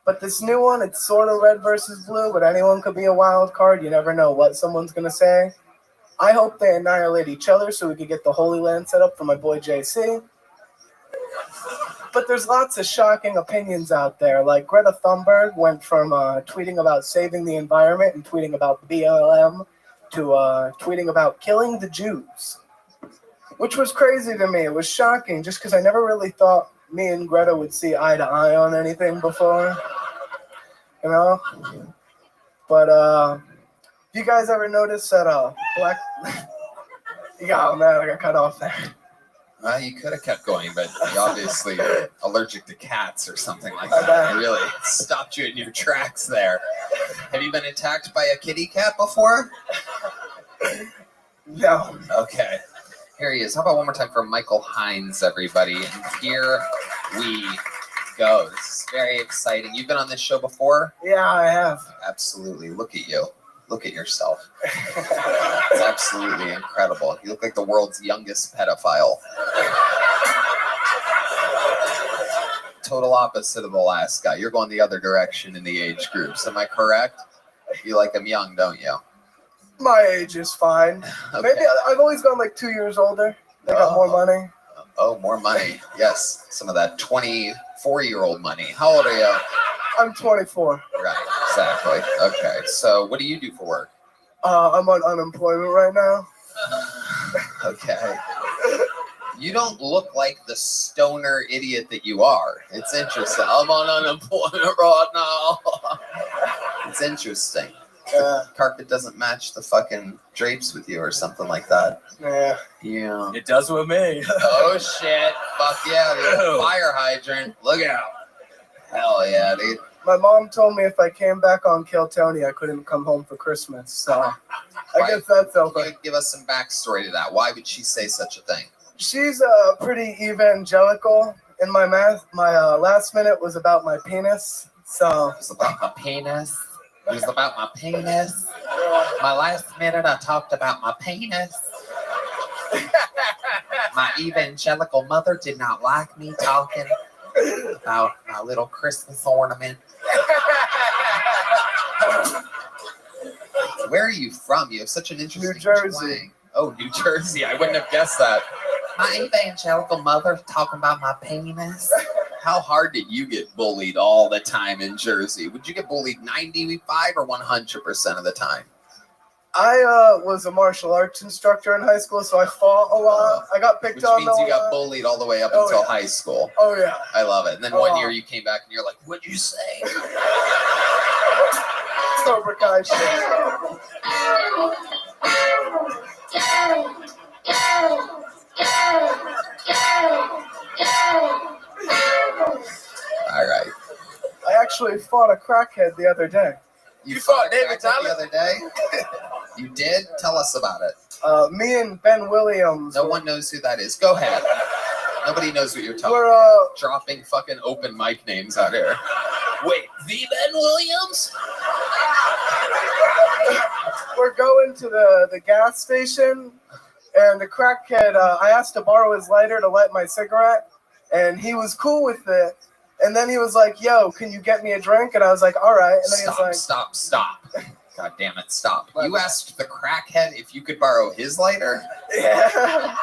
But this new one, it's sort of red versus blue, but anyone could be a wild card. You never know what someone's going to say. I hope they annihilate each other so we could get the Holy Land set up for my boy JC. But there's lots of shocking opinions out there. Like Greta Thunberg went from tweeting about saving the environment and tweeting about BLM to tweeting about killing the Jews, which was crazy to me. It was shocking just because I never really thought me and Greta would see eye to eye on anything before, you know? But you guys ever notice that black... Oh man, I got cut off there. Well, you could have kept going, but you obviously allergic to cats or something like that. It really stopped you in your tracks there. Have you been attacked by a kitty cat before? No. Okay. Here he is. How about one more time for Michael Hines, everybody? And here we go. This is very exciting. You've been on this show before? Yeah, I have. Absolutely. Look at you. Look at yourself. It's absolutely incredible. You look like the world's youngest pedophile. Total opposite of the last guy. You're going the other direction in the age groups. Am I correct? You like them young, don't you? My age is fine. Okay. Maybe I've always gone like 2 years older. They got more money. Oh, more money. Yes. Some of that 20 4-year-old money. How old are you? I'm 24. Right, exactly. Okay, so what do you do for work? I'm on unemployment right now. Okay. You don't look like the stoner idiot that you are. It's interesting. I'm on unemployment right now. It's interesting. The carpet doesn't match the fucking drapes with you or something like that. Yeah. Yeah. It does with me. Oh shit. Fuck yeah, the fire hydrant. Look out. Hell yeah, dude. My mom told me if I came back on Kill Tony, I couldn't come home for Christmas. So I guess that's over. Can you give us some backstory to that? Why would she say such a thing? She's pretty evangelical. In my last minute was about my penis. So it was about my penis. It was about my penis. My last minute, I talked about my penis. My evangelical mother did not like me talking about my little Christmas ornament. Where are you from? You have such an interesting New Jersey. twang. Oh, New Jersey. I wouldn't have guessed that. My evangelical mother talking about my penis. How hard did you get bullied all the time in Jersey? Would you get bullied 95 or 100% of the time? I was a martial arts instructor in high school, so I fought a lot. I got picked on. Which means you got bullied all the way up until high school. Oh yeah. I love it. And then one year you came back and you're like, "What'd you say?" Cobra Kai shit. All right. I actually fought a crackhead the other day. You fought David Tyler the other day? You did? Tell us about it. Me and Ben Williams. No one knows who that is. Go ahead. Nobody knows what you're talking We're about. Dropping fucking open mic names out here. Wait, the Ben Williams? We're going to the gas station, and the crackhead, I asked to borrow his lighter to light my cigarette, and he was cool with it. And then he was like, "Yo, can you get me a drink?" And I was like, "All right." And then he was like, Stop. God damn it, stop. You asked the crackhead if you could borrow his lighter? Yeah.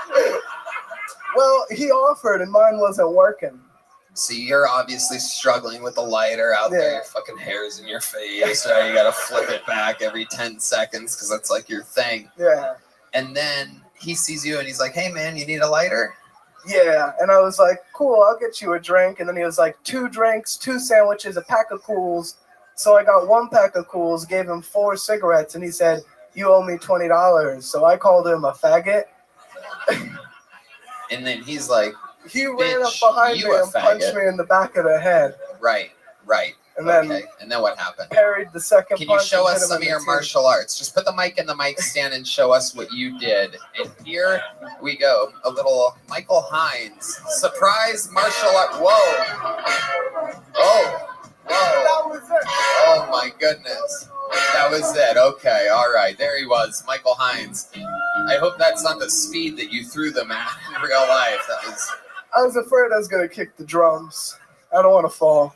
Well, he offered, and mine wasn't working. See, you're obviously struggling with the lighter out there. Your fucking hair's in your face. So you gotta flip it back every 10 seconds because that's like your thing. Yeah. And then he sees you and he's like, "Hey man, you need a lighter?" Yeah. And I was like, "Cool, I'll get you a drink." And then he was like, 2 drinks, 2 sandwiches, a pack of Cools. So I got 1 pack of Cools, gave him 4 cigarettes, and he said, "You owe me $20. So I called him a faggot. And then he's like, he ran up behind me and punched me in the back of the head. Right. And then And then what happened? Parried the second Can you punch show and us hit him some in of the your teeth. martial arts? Just put the mic in the mic stand and show us what you did. And here we go. A little Michael Hines. Surprise martial art. Whoa. That was it. Oh my goodness. That was it. Okay. All right. There he was. Michael Hines. I hope that's not the speed that you threw them at in real life. I was afraid I was going to kick the drums. I don't want to fall.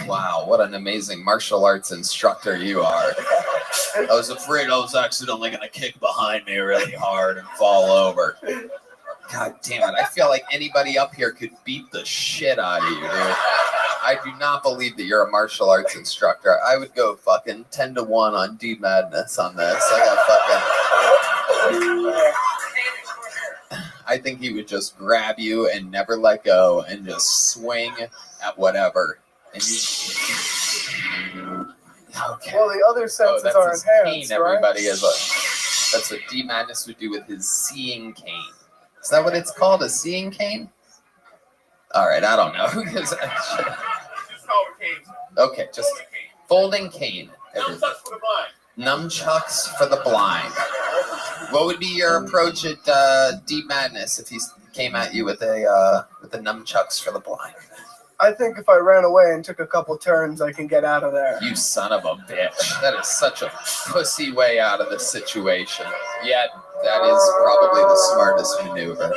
Wow, what an amazing martial arts instructor you are. I was afraid I was accidentally going to kick behind me really hard and fall over. God damn it, I feel like anybody up here could beat the shit out of you, dude. I do not believe that you're a martial arts instructor. I would go fucking 10-1 on D Madness on this. I think he would just grab you and never let go and just swing at whatever. And okay. Well, the other senses that's are his enhanced, cane, right? everybody is that's what D Madness would do with his seeing cane. Is that what it's called? A seeing cane? All right, I don't know. Okay, just folding cane. Nunchucks for the blind. What would be your approach at Deep Madness if he came at you with the nunchucks for the blind? I think if I ran away and took a couple turns, I can get out of there. You son of a bitch. That is such a pussy way out of the situation. Yet, that is probably the smartest maneuver.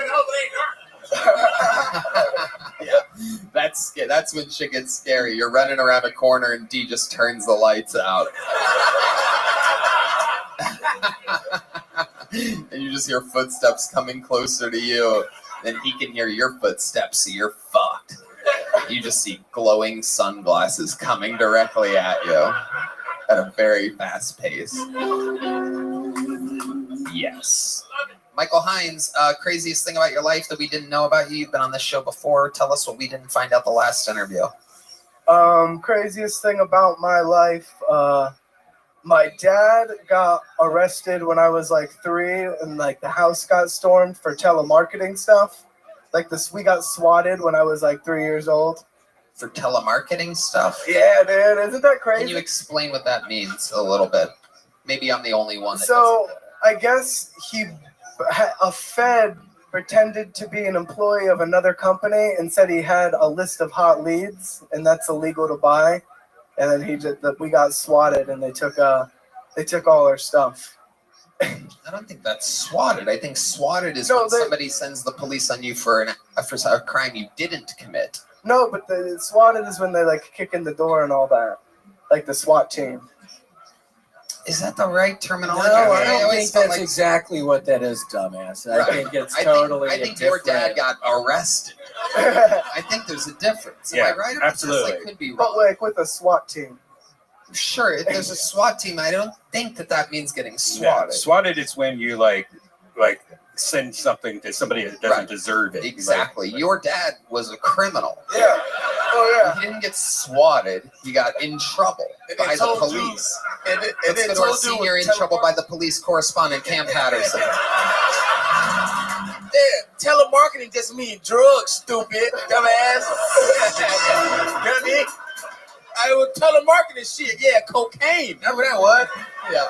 Yeah, that's when shit gets scary. You're running around a corner and D just turns the lights out. And you just hear footsteps coming closer to you. Then he can hear your footsteps, so you're fucked. You just see glowing sunglasses coming directly at you at a very fast pace. Yes. Michael Hines, craziest thing about your life that we didn't know about you. You've been on this show before. Tell us what we didn't find out the last interview. Craziest thing about my life, my dad got arrested when I was like 3, and like the house got stormed for telemarketing stuff. Like this, we got swatted when I was like 3 years old. For telemarketing stuff? Yeah, dude, isn't that crazy? Can you explain what that means a little bit? Maybe I'm the only one that So I guess a Fed pretended to be an employee of another company and said he had a list of hot leads, and that's illegal to buy. And then we got swatted, and they took all our stuff. I don't think that's swatted. I think swatted is when somebody sends the police on you for a crime you didn't commit. No, but the swatted is when they like kick in the door and all that, like the SWAT team. Is that the right terminology? No, I don't think that's exactly what that is, dumbass. I think it's totally I think different. your dad got arrested. I think there's a difference. Am I right about absolutely. This? I could be wrong. But like with a SWAT team. Sure, if there's a SWAT team, I don't think that means getting Yeah, swatted. swatted is when you like send something to somebody that doesn't deserve it. Exactly. Your dad was a criminal. Yeah. Oh yeah. He didn't get swatted. He got in trouble by the police. Let's go to our senior in trouble by the police correspondent, Cam Patterson. Yeah, telemarketing just means drugs, stupid, dumbass. You know what I mean? I was telemarketing shit. Yeah, cocaine. Remember that one? Yeah.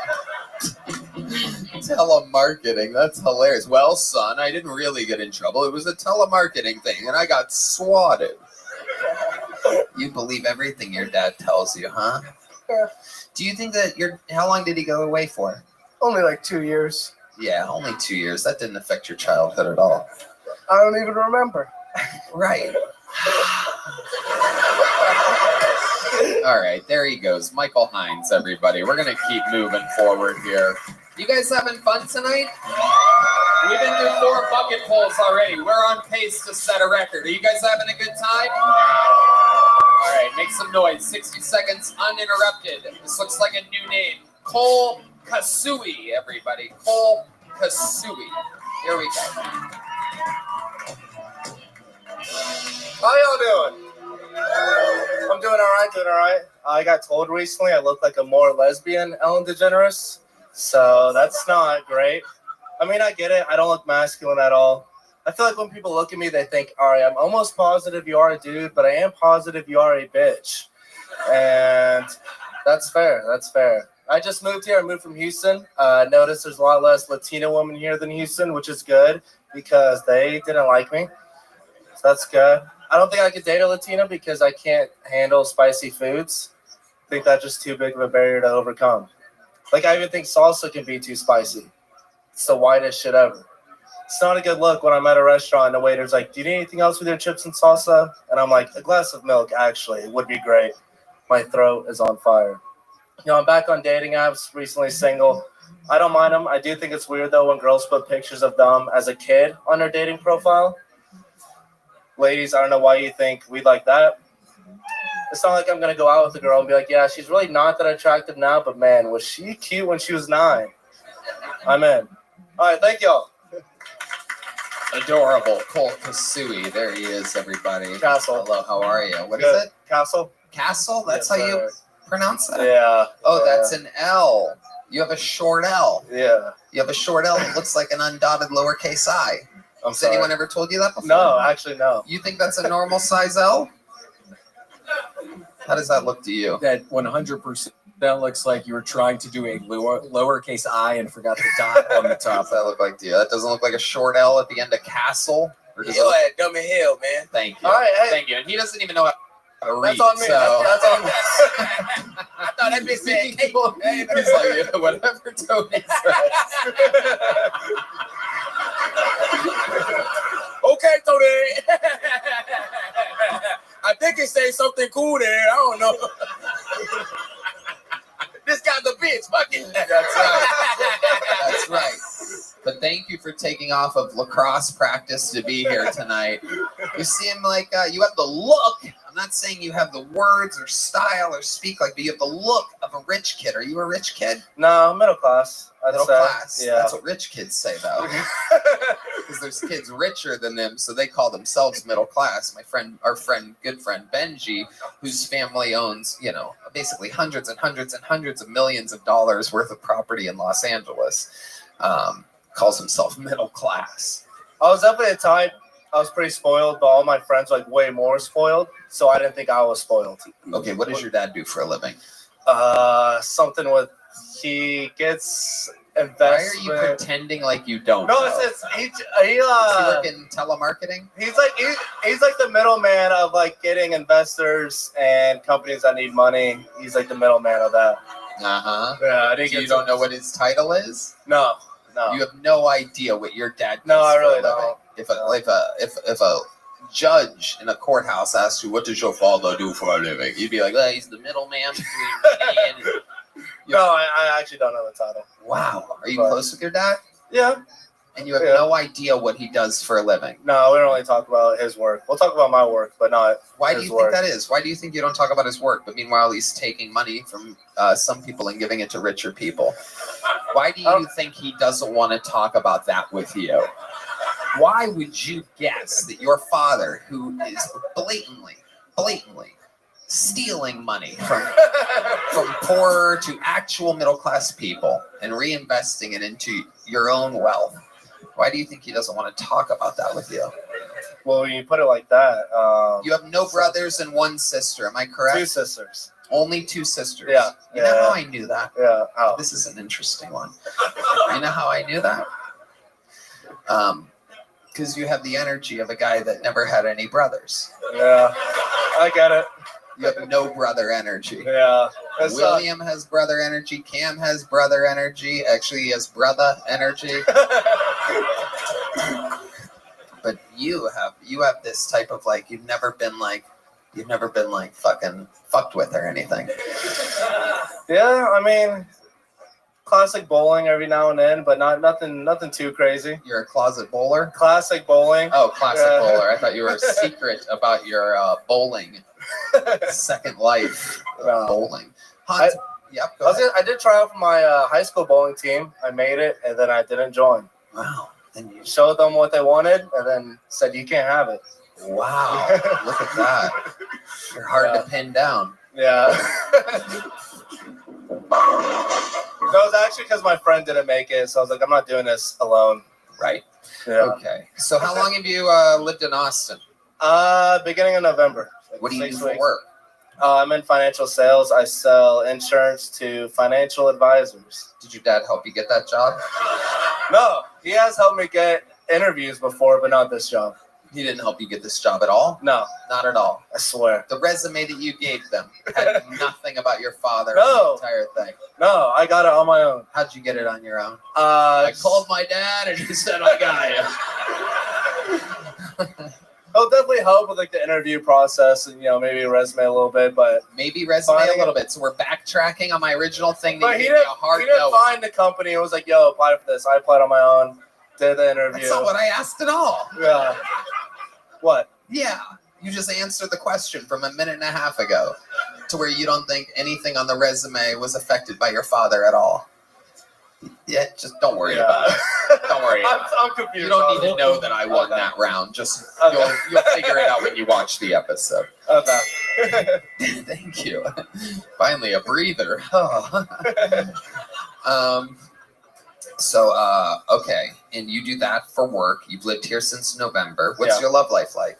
Telemarketing. That's hilarious. Well, son, I didn't really get in trouble. It was a telemarketing thing, and I got swatted. You believe everything your dad tells you, huh? Yeah. Do you think that how long did he go away for? Only like 2 years. Yeah, only 2 years. That didn't affect your childhood at all. I don't even remember. Right. All right, there he goes. Michael Hines, everybody. We're going to keep moving forward here. You guys having fun tonight? We've been through 4 bucket pulls already. We're on pace to set a record. Are you guys having a good time? All right, make some noise. 60 seconds uninterrupted. This looks like a new name. Cole Kasui, everybody. Cole Kasui. Here we go. How y'all doing? I'm doing all right, I got told recently I look like a more lesbian Ellen DeGeneres, so that's not great. I mean, I get it. I don't look masculine at all. I feel like when people look at me, they think, all right, I'm almost positive you are a dude, but I am positive you are a bitch. And that's fair. That's fair. I just moved here. I moved from Houston. Noticed there's a lot less Latino women here than Houston, which is good because they didn't like me. So that's good. I don't think I could date a Latina because I can't handle spicy foods. I think that's just too big of a barrier to overcome. Like, I even think salsa can be too spicy. It's the whitest shit ever. It's not a good look when I'm at a restaurant and the waiter's like, do you need anything else with your chips and salsa? And I'm like, a glass of milk, actually. It would be great. My throat is on fire. You know, I'm back on dating apps, recently single. I don't mind them. I do think it's weird, though, when girls put pictures of them as a kid on their dating profile. Ladies, I don't know why you think we'd like that. It's not like I'm going to go out with a girl and be like, yeah, she's really not that attractive now, but man, was she cute when she was 9? I'm in. All right, thank y'all. Adorable. Cole Kasui. There he is, everybody. Castle. Hello, how are you? What Good. is it? Castle. Castle? That's Yes, how you sir. pronounce that? Yeah. Oh, that's an L. You have a short L. Yeah. You have a short L that looks like an undotted lowercase I. Has sorry. anyone ever told you that before? No, actually, no. You think that's a normal size L? How does that look to you? That 100%. That looks like you were trying to do a lowercase I and forgot the dot on the top. What does that look like to you? That doesn't look like a short L at the end of castle? Or does it Yo, look- that dumb as hell, man. Thank you. All right, hey. Thank you. And he doesn't even know how to read. That's on me. So. That's on me. I thought that bitch said, hey, hey, He's like, yeah, whatever Tony says. okay, Tony. I think it says something cool there. I don't know. This guy's a bitch. Fuck it. That's right. That's right. But thank you for taking off of lacrosse practice to be here tonight. You seem like you have the look. I'm not saying you have the words or style or speak like, but you have the look of a rich kid. Are you a rich kid? No, middle class. Middle class. Yeah. That's what rich kids say, though. Because there's kids richer than them, so they call themselves middle class. Our good friend Benji, whose family owns, basically hundreds and hundreds and hundreds of millions of dollars worth of property in Los Angeles, calls himself middle class. I was definitely a type. I was pretty spoiled, but all my friends were like way more spoiled, so I didn't think I was spoiled. Okay, what does your dad do for a living? Something with he gets investment. Why are you pretending like you don't? No, know? he Does he work in telemarketing? He's like the middleman of like getting investors and companies that need money. He's like the middleman of that. Yeah, So you don't know what his title is? No. You have no idea what your dad does. No, I for a really living. don't. If a judge in a courthouse asks you, "What does your father do for a living?" You'd be like, "Well, he's the middleman between me and." No, I actually don't know the title. Wow, are you close with your dad? Yeah. And you have no idea what he does for a living. No, we don't really talk about his work. We'll talk about my work, but not. Why do you think that is? Why do you think you don't talk about his work, but meanwhile he's taking money from some people and giving it to richer people? Why do you think he doesn't want to talk about that with you? Why would you guess that your father, who is blatantly stealing money from poorer to actual middle class people and reinvesting it into your own wealth, why do you think he doesn't want to talk about that with you? Well, when you put it like that, you have no brothers and one sister. Am I correct? 2 sisters. Only 2 sisters. Yeah. You know how I knew that? Yeah. How? This is an interesting one. You know how I knew that? Because you have the energy of a guy that never had any brothers. Yeah, I get it. You have no brother energy. Yeah. William has brother energy. Cam has brother energy. Actually, he has brother energy. But you have this type of like you've never been fucking fucked with or anything. Yeah, I mean, classic bowling every now and then, but nothing too crazy. You're a closet bowler? Classic bowling. Oh, classic bowler. I thought you were secret about your bowling. Second life bowling. Yep. I did try out for my high school bowling team. I made it, and then I didn't join. Wow. Then you showed them what they wanted, and then said you can't have it. Wow. Look at that. You're hard to pin down. Yeah. That was actually because my friend didn't make it, so I was like, I'm not doing this alone. Right. Yeah. Okay. So how long have you lived in Austin? Beginning of November. What do you do for work? I'm in financial sales. I sell insurance to financial advisors. Did your dad help you get that job? No, he has helped me get interviews before, but not this job. He didn't help you get this job at all? No. Not at all. I swear. The resume that you gave them had nothing about your father. No. The entire thing. No, I got it on my own. How'd you get it on your own? I called my dad and he said I got it. It'll definitely help with like the interview process and maybe resume a little bit, but maybe resume a little bit. So we're backtracking on my original thing. But he didn't find the company and was like, "Yo, apply for this." I applied on my own. Did the interview. That's not what I asked at all. Yeah. What? Yeah. You just answered the question from a minute and a half ago to where you don't think anything on the resume was affected by your father at all. Yeah, just don't worry about it. Don't worry about it. I'm confused. You don't need to know that I won that round. Just you'll figure it out when you watch the episode. Okay. Thank you. Finally, a breather. Okay, and you do that for work. You've lived here since November. What's your love life like?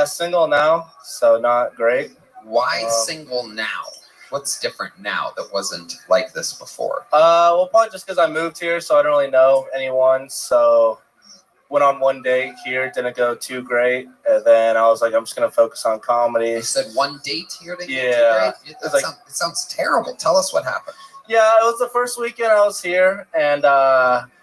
Single now, so not great. Why single now? What's different now that wasn't like this before? Well, probably just because I moved here, so I don't really know anyone. So went on one date here, didn't go too great, and then I was like, I'm just gonna focus on comedy. You said one date here didn't yeah. go too great? It sounds terrible. Tell us what happened. Yeah, it was the first weekend I was here, and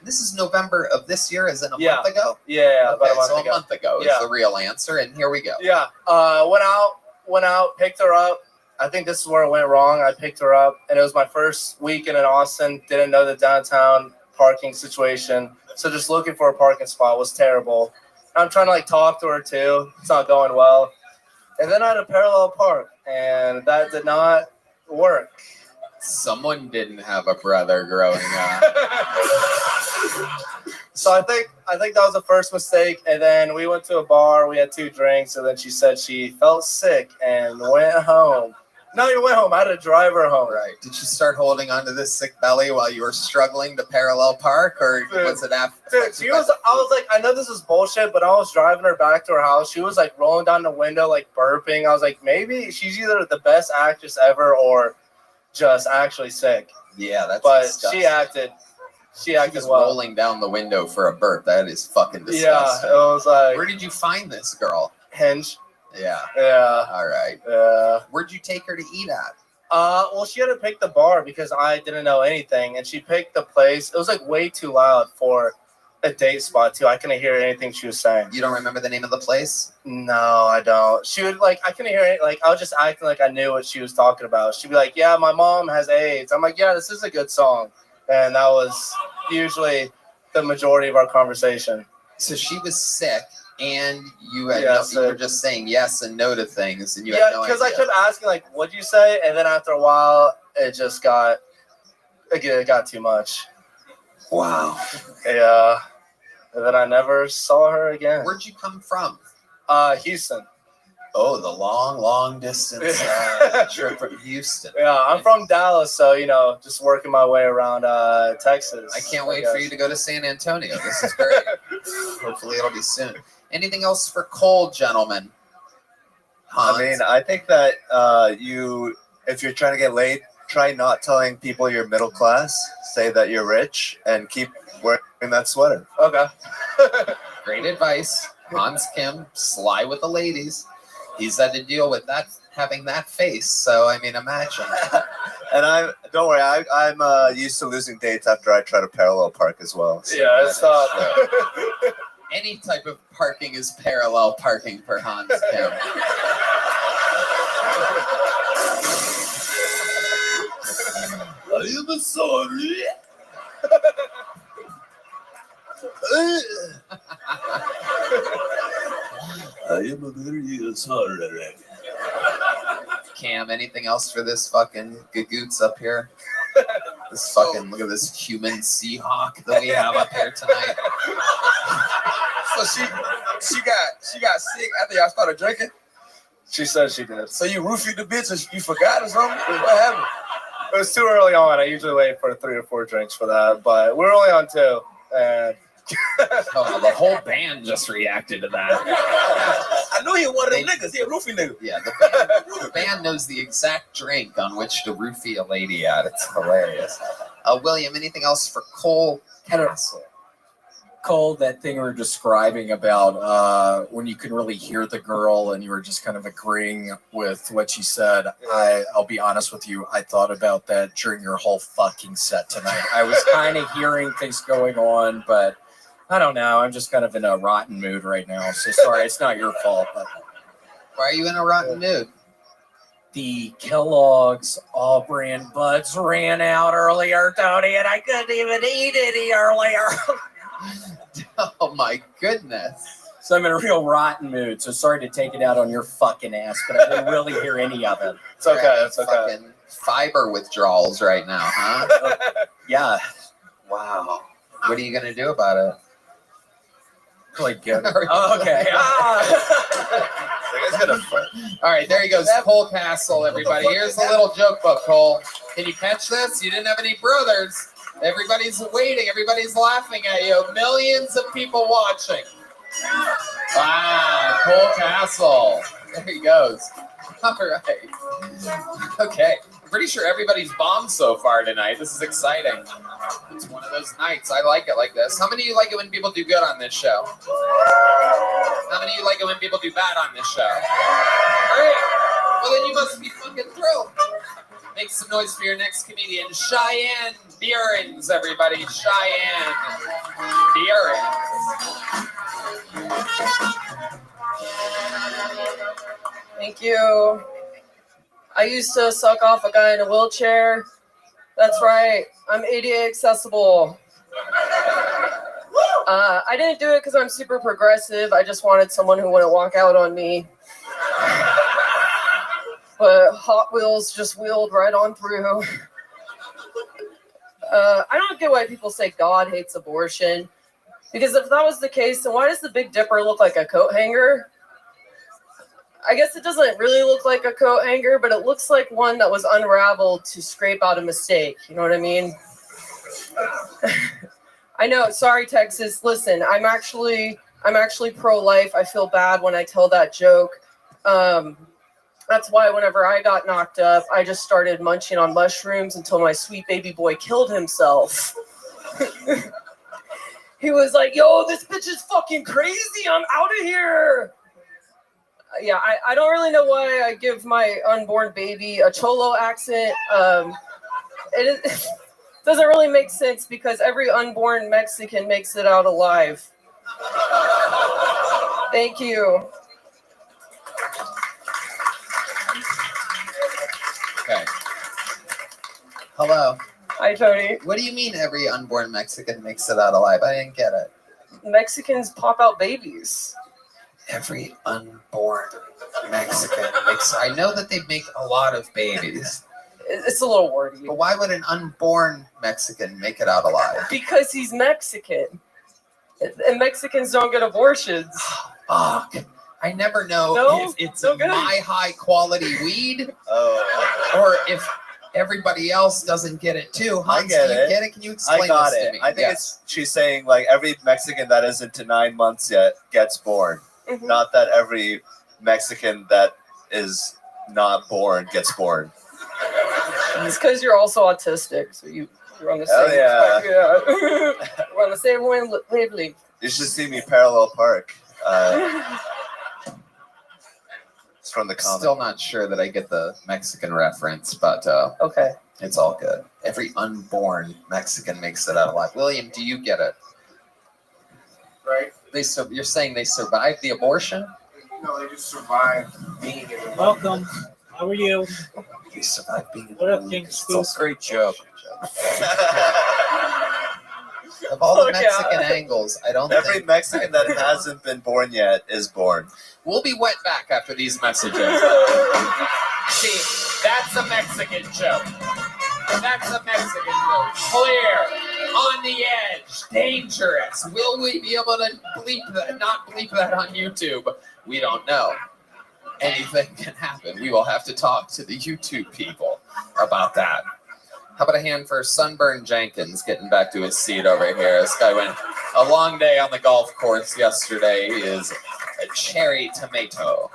this is November of this year, as in a month ago? Yeah, okay, about a month ago is the real answer, and here we go. Yeah, went out, picked her up. I think this is where it went wrong. I picked her up, and it was my first weekend in Austin. Didn't know the downtown parking situation, so just looking for a parking spot was terrible. I'm trying to talk to her too. It's not going well. And then I had a parallel park, and that did not work. Someone didn't have a brother growing up. So I think that was the first mistake. And then we went to a bar. We had 2 drinks, and then she said she felt sick and went home. No, you went home. I had to drive her home. Right. Did you start holding onto this sick belly while you were struggling to parallel park, or was it after? Dude, I was like, I know this is bullshit, but I was driving her back to her house. She was like rolling down the window, like burping. I was like, maybe she's either the best actress ever or just actually sick. Yeah, that's But disgusting. she acted was well. rolling down the window for a burp. That is fucking disgusting. Yeah, it was like. Where did you find this girl? Hinge. Yeah. Yeah. All right. Yeah. Where'd you take her to eat at? Well, she had to pick the bar because I didn't know anything, and she picked the place. It was like way too loud for a date spot too. I couldn't hear anything she was saying. You don't remember the name of the place? No, I don't. She would like, I couldn't hear it. Like, I was just acting like I knew what she was talking about. She'd be like, "Yeah, my mom has AIDS." I'm like, "Yeah, this is a good song," and that was usually the majority of our conversation. So she was sick, and you had Yes, you were just saying yes and no to things, and you had Yeah, no because idea. I kept asking like, "What'd you say?" And then after a while, it just got too much. Wow. Yeah. And then I never saw her again. Where'd you come from? Houston. Oh, the long distance trip from Houston. Yeah, I'm from Dallas, so just working my way around Texas. I can't wait for you to go to San Antonio. This is great. Hopefully it'll be soon. Anything else for Cole, gentlemen? Hans? I mean, I think that if you're trying to get laid, try not telling people you're middle class. Say that you're rich and keep wearing that sweater. Okay. Great advice. Hans Kim, sly with the ladies. He's had to deal with that, having that face. So, I mean, imagine. And don't worry, I'm used to losing dates after I try to parallel park as well. So Yeah, it's not. Any type of parking is parallel parking for Hans Kim. I am sorry. I am a very sorry. Cam, anything else for this fucking gagoots up here? This fucking, look at this human Seahawk that we have up here tonight. So she got sick after y'all started drinking? She said she did. So you roofied the bitch and you forgot or something? What happened? It was too early on. I usually wait for 3 or 4 drinks for that, but we're only on 2. And oh, the whole band just reacted to that. I knew he was one of them niggas. He a roofie nigga. Yeah, the band knows the exact drink on which to roofie a lady at. It's hilarious. William, anything else for Cole Castle? Cole, that thing we were describing about when you could really hear the girl and you were just kind of agreeing with what she said. I'll be honest with you. I thought about that during your whole fucking set tonight. I was kind of hearing things going on, but I don't know. I'm just kind of in a rotten mood right now. So sorry, it's not your fault. But why are you in a rotten mood? The Kellogg's all-brand buds ran out earlier, Tony, and I couldn't even eat any earlier. Oh my goodness. So I'm in a real rotten mood. So sorry to take it out on your fucking ass, but I didn't really hear any of it. It's okay. It's okay. Fucking fiber withdrawals right now, huh? Yeah. Wow. What are you gonna do about it? Like, oh, okay. All right, there he goes. Cole Castle, everybody. Here's the little joke book, Cole. Can you catch this? You didn't have any brothers. Everybody's waiting. Everybody's laughing at you. Millions of people watching. Wow, Cole Castle. There he goes. All right. Okay. I'm pretty sure everybody's bombed so far tonight. This is exciting. It's one of those nights. I like it like this. How many of you like it when people do good on this show? How many of you like it when people do bad on this show? All right. Well, then you must be fucking thrilled. Make some noise for your next comedian, Cheyenne Beerings, everybody. Cheyenne Beerings. Thank you. I used to suck off a guy in a wheelchair. That's right. I'm ADA accessible. I didn't do it because I'm super progressive. I just wanted someone who wouldn't walk out on me. but Hot Wheels just wheeled right on through. I don't get why people say God hates abortion, because if that was the case, then why does the Big Dipper look like a coat hanger? I guess it doesn't really look like a coat hanger, but it looks like one that was unraveled to scrape out a mistake. You know what I mean? I know. Sorry, Texas. Listen, I'm actually pro-life. I feel bad when I tell that joke. That's why whenever I got knocked up, I just started munching on mushrooms until my sweet baby boy killed himself. He was like, yo, this bitch is fucking crazy. I'm out of here. Yeah, I don't really know why I give my unborn baby a Cholo accent. It doesn't really make sense because every unborn Mexican makes it out alive. Thank you. Okay. Hello. Hi, Tony. What do you mean every unborn Mexican makes it out alive? I didn't get it. Mexicans pop out babies. Every unborn Mexican makes... I know that they make a lot of babies. It's a little wordy. But why would an unborn Mexican make it out alive? Because he's Mexican. And Mexicans don't get abortions. Fuck. I never know if it's my high quality weed or if everybody else doesn't get it too. Hans, I get do you it. get it? Can you explain I got this it. to me? I think she's saying like every Mexican that isn't to 9 months yet gets born. Mhm. Not that every Mexican that is not born gets born. It's because you're also autistic, so you're on the Hell same. yeah. Yeah. We're on the same wavelength. You should see me parallel park. It's from the comic. Still not sure that I get the Mexican reference, but okay, it's all good. Every unborn Mexican makes it out alive. William, do you get it? Right? You're saying they survived the abortion? No, they just survived being in the Welcome. How are you? They survived being in What up, King Scoop? Great joke. Of all the Mexican angles, I don't Every think... Mexican that hasn't been born yet is born. We'll be wet back after these messages. See, that's a Mexican joke. That's a Mexican joke. Clear, on the edge, dangerous. Will we be able to bleep that? Not bleep that on YouTube. We don't know. Anything can happen. We will have to talk to the YouTube people about that. How about a hand for Sunburn Jenkins getting back to his seat over here? This guy went a long day on the golf course yesterday. He is a cherry tomato.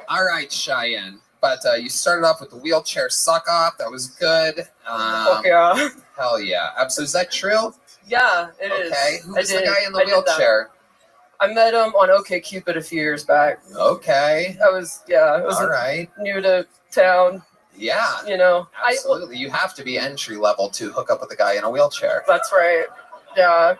All right, Cheyenne. But you started off with the wheelchair suck off. That was good. Yeah. Hell yeah. So is that true? Yeah, it is. Okay. Who's the I guy in the did that. wheelchair? I met him on OkCupid a few years back. Okay. I was All right. new to town. Yeah. You know. Absolutely. You have to be entry level to hook up with a guy in a wheelchair. That's right. Yeah.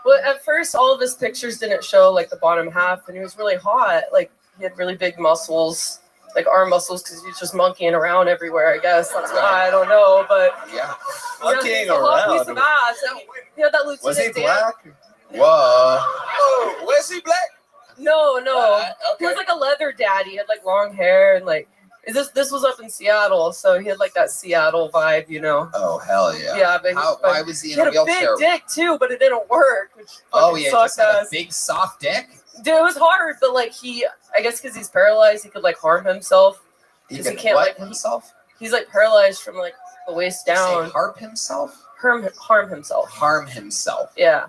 Well, at first, all of his pictures didn't show like the bottom half, and he was really hot. Like he had really big muscles, like arm muscles, because he's just monkeying around everywhere. I guess that's why. I don't know, but yeah, monkeying he's a hot around. piece of ass. And he had that Lieutenant Was he Dan- black? Whoa. Oh, was he black? No. Okay. He was like a leather daddy. He had like long hair and like. This was up in Seattle, so he had like that Seattle vibe, you know. Oh hell yeah! Yeah, but why was he in he had a wheelchair? a big dick too, but it didn't work. Which Oh yeah, sucked just had a ass. big soft dick. Dude, it was hard, but like I guess because he's paralyzed, he could like harm himself. He 'Cause could can't what like himself? He's like paralyzed from like the waist down. Say harm himself? Harm himself. Harm himself. Yeah.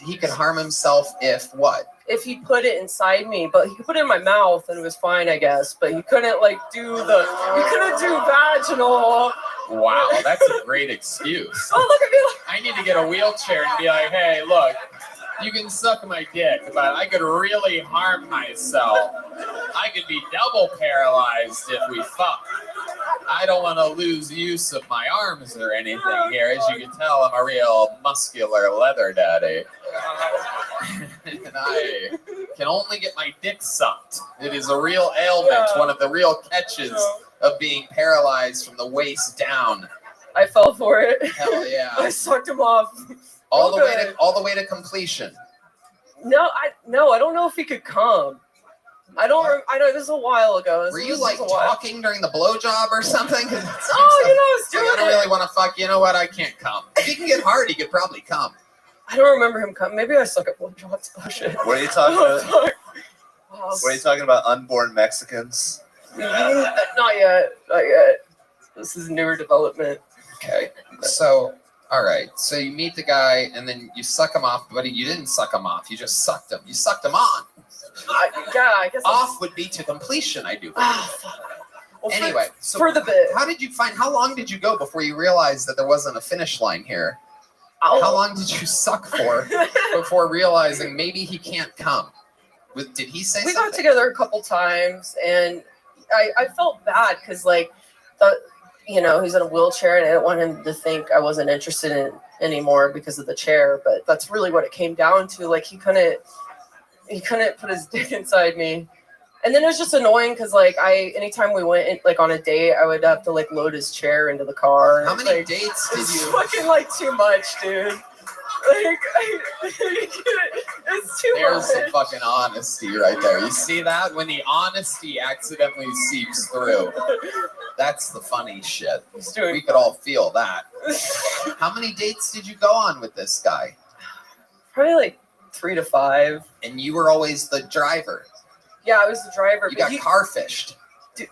He can harm himself if what? If he put it inside me, but he could put it in my mouth and it was fine, I guess. But he couldn't like do vaginal. Wow, that's a great excuse. Oh, look at me! I need to get a wheelchair and be like, hey, look, you can suck my dick, but I could really harm myself. I could be double paralyzed if we fuck. I don't want to lose use of my arms or anything here. As you can tell, I'm a real muscular leather daddy. And I can only get my dick sucked. It is a real ailment, one of the real catches of being paralyzed from the waist down. I fell for it. Hell yeah. I sucked him off. All the way to completion. No, I don't know if he could come. I don't. I know this is a while ago. Were you like talking during the blowjob or something? Oh, I was doing I don't really want to fuck. You know what? I can't come. If he can get hard, he could probably come. I don't remember him coming. Maybe I suck at blowjobs. Oh shit. What are you talking about? What are you talking about? Unborn Mexicans? Not yet. Not yet. This is newer development. Okay. So, all right. So you meet the guy, and then you suck him off, but you didn't suck him off. You just sucked him. You sucked him on. Yeah, I guess. Off would be to completion, I do. Well, anyway, so for the bit. How did you find? How long did you go before you realized that there wasn't a finish line here? Oh. How long did you suck for before realizing maybe he can't come? Did he say we something? got together a couple times, and I felt bad because like he's in a wheelchair, and I didn't want him to think I wasn't interested in anymore because of the chair. But that's really what it came down to. Like he couldn't put his dick inside me. And then it was just annoying because like anytime we went like on a date, I would have to like load his chair into the car. How many like, dates did you? Fucking like too much, dude. Like it's too There's much. some fucking honesty right there. You see that? When the honesty accidentally seeps through. That's the funny shit. We could all feel that. How many dates did you go on with this guy? Probably like 3 to 5. And you were always the driver. Yeah, I was the driver. You got car fished. Yes.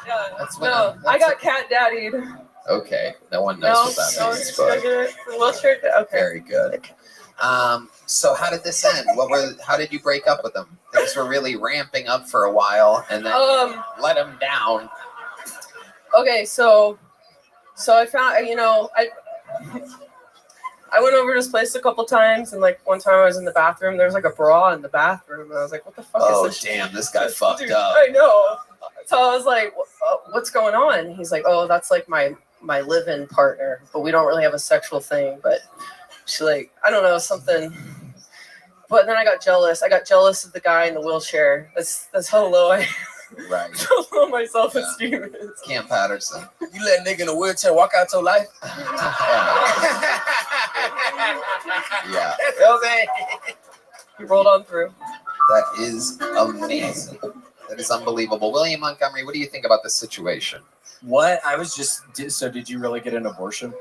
Yeah. That's when I got cat daddied. Okay. No one knows what that means. But Wheelchair. Okay. Very good. So how did this end? How did you break up with him? Things were really ramping up for a while, and then let him down. Okay, so I found I went over to his place a couple times, and like one time I was in the bathroom. There was like a bra in the bathroom, and I was like, "What the fuck is this?" Oh damn, this guy fucked up. I know. So I was like, "What's going on?" And he's like, "Oh, that's like my live-in partner, but we don't really have a sexual thing." But she like, I don't know, something. But then I got jealous. I got jealous of the guy in the wheelchair. That's how low I. Right. How low my self-esteem is. Cam Patterson. You let a nigga in a wheelchair walk out your life? Yeah. He rolled on through. That is amazing. That is unbelievable. William Montgomery, what do you think about this situation? What? I was just... So did you really get an abortion?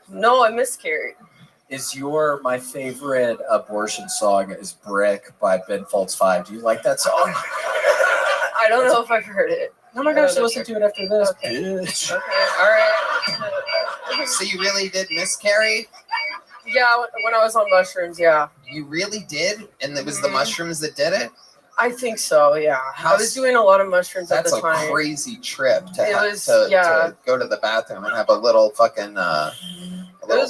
No, I miscarried. My favorite abortion song is Brick by Ben Folds 5. Do you like that song? I don't know if I've heard it. Oh my gosh, listen to it after this. Okay. Bitch. Okay, all right. So you really did miscarry? Yeah, when I was on mushrooms, yeah. You really did? And it was the mushrooms that did it? I think so, yeah. I was doing a lot of mushrooms at the time. That's a crazy trip to to go to the bathroom and have a little fucking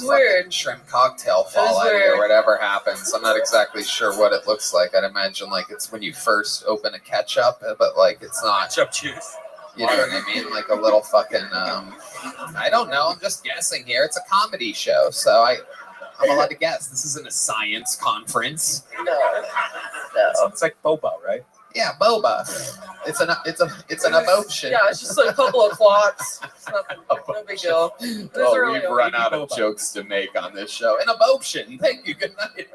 weird. Shrimp cocktail fall out of you or whatever happens. I'm not exactly sure what it looks like. I'd imagine like it's when you first open a ketchup, but like it's not ketchup juice. You know what I mean? Like a little fucking I don't know. I'm just guessing here. It's a comedy show, so I'm allowed to guess. This isn't a science conference. No. It's like boba, right? Yeah, boba. It's an abortion. Yeah, it's just a couple of clots. It's nothing, no big deal. We've run out of jokes to make on this show. An abortion. Thank you. Good night,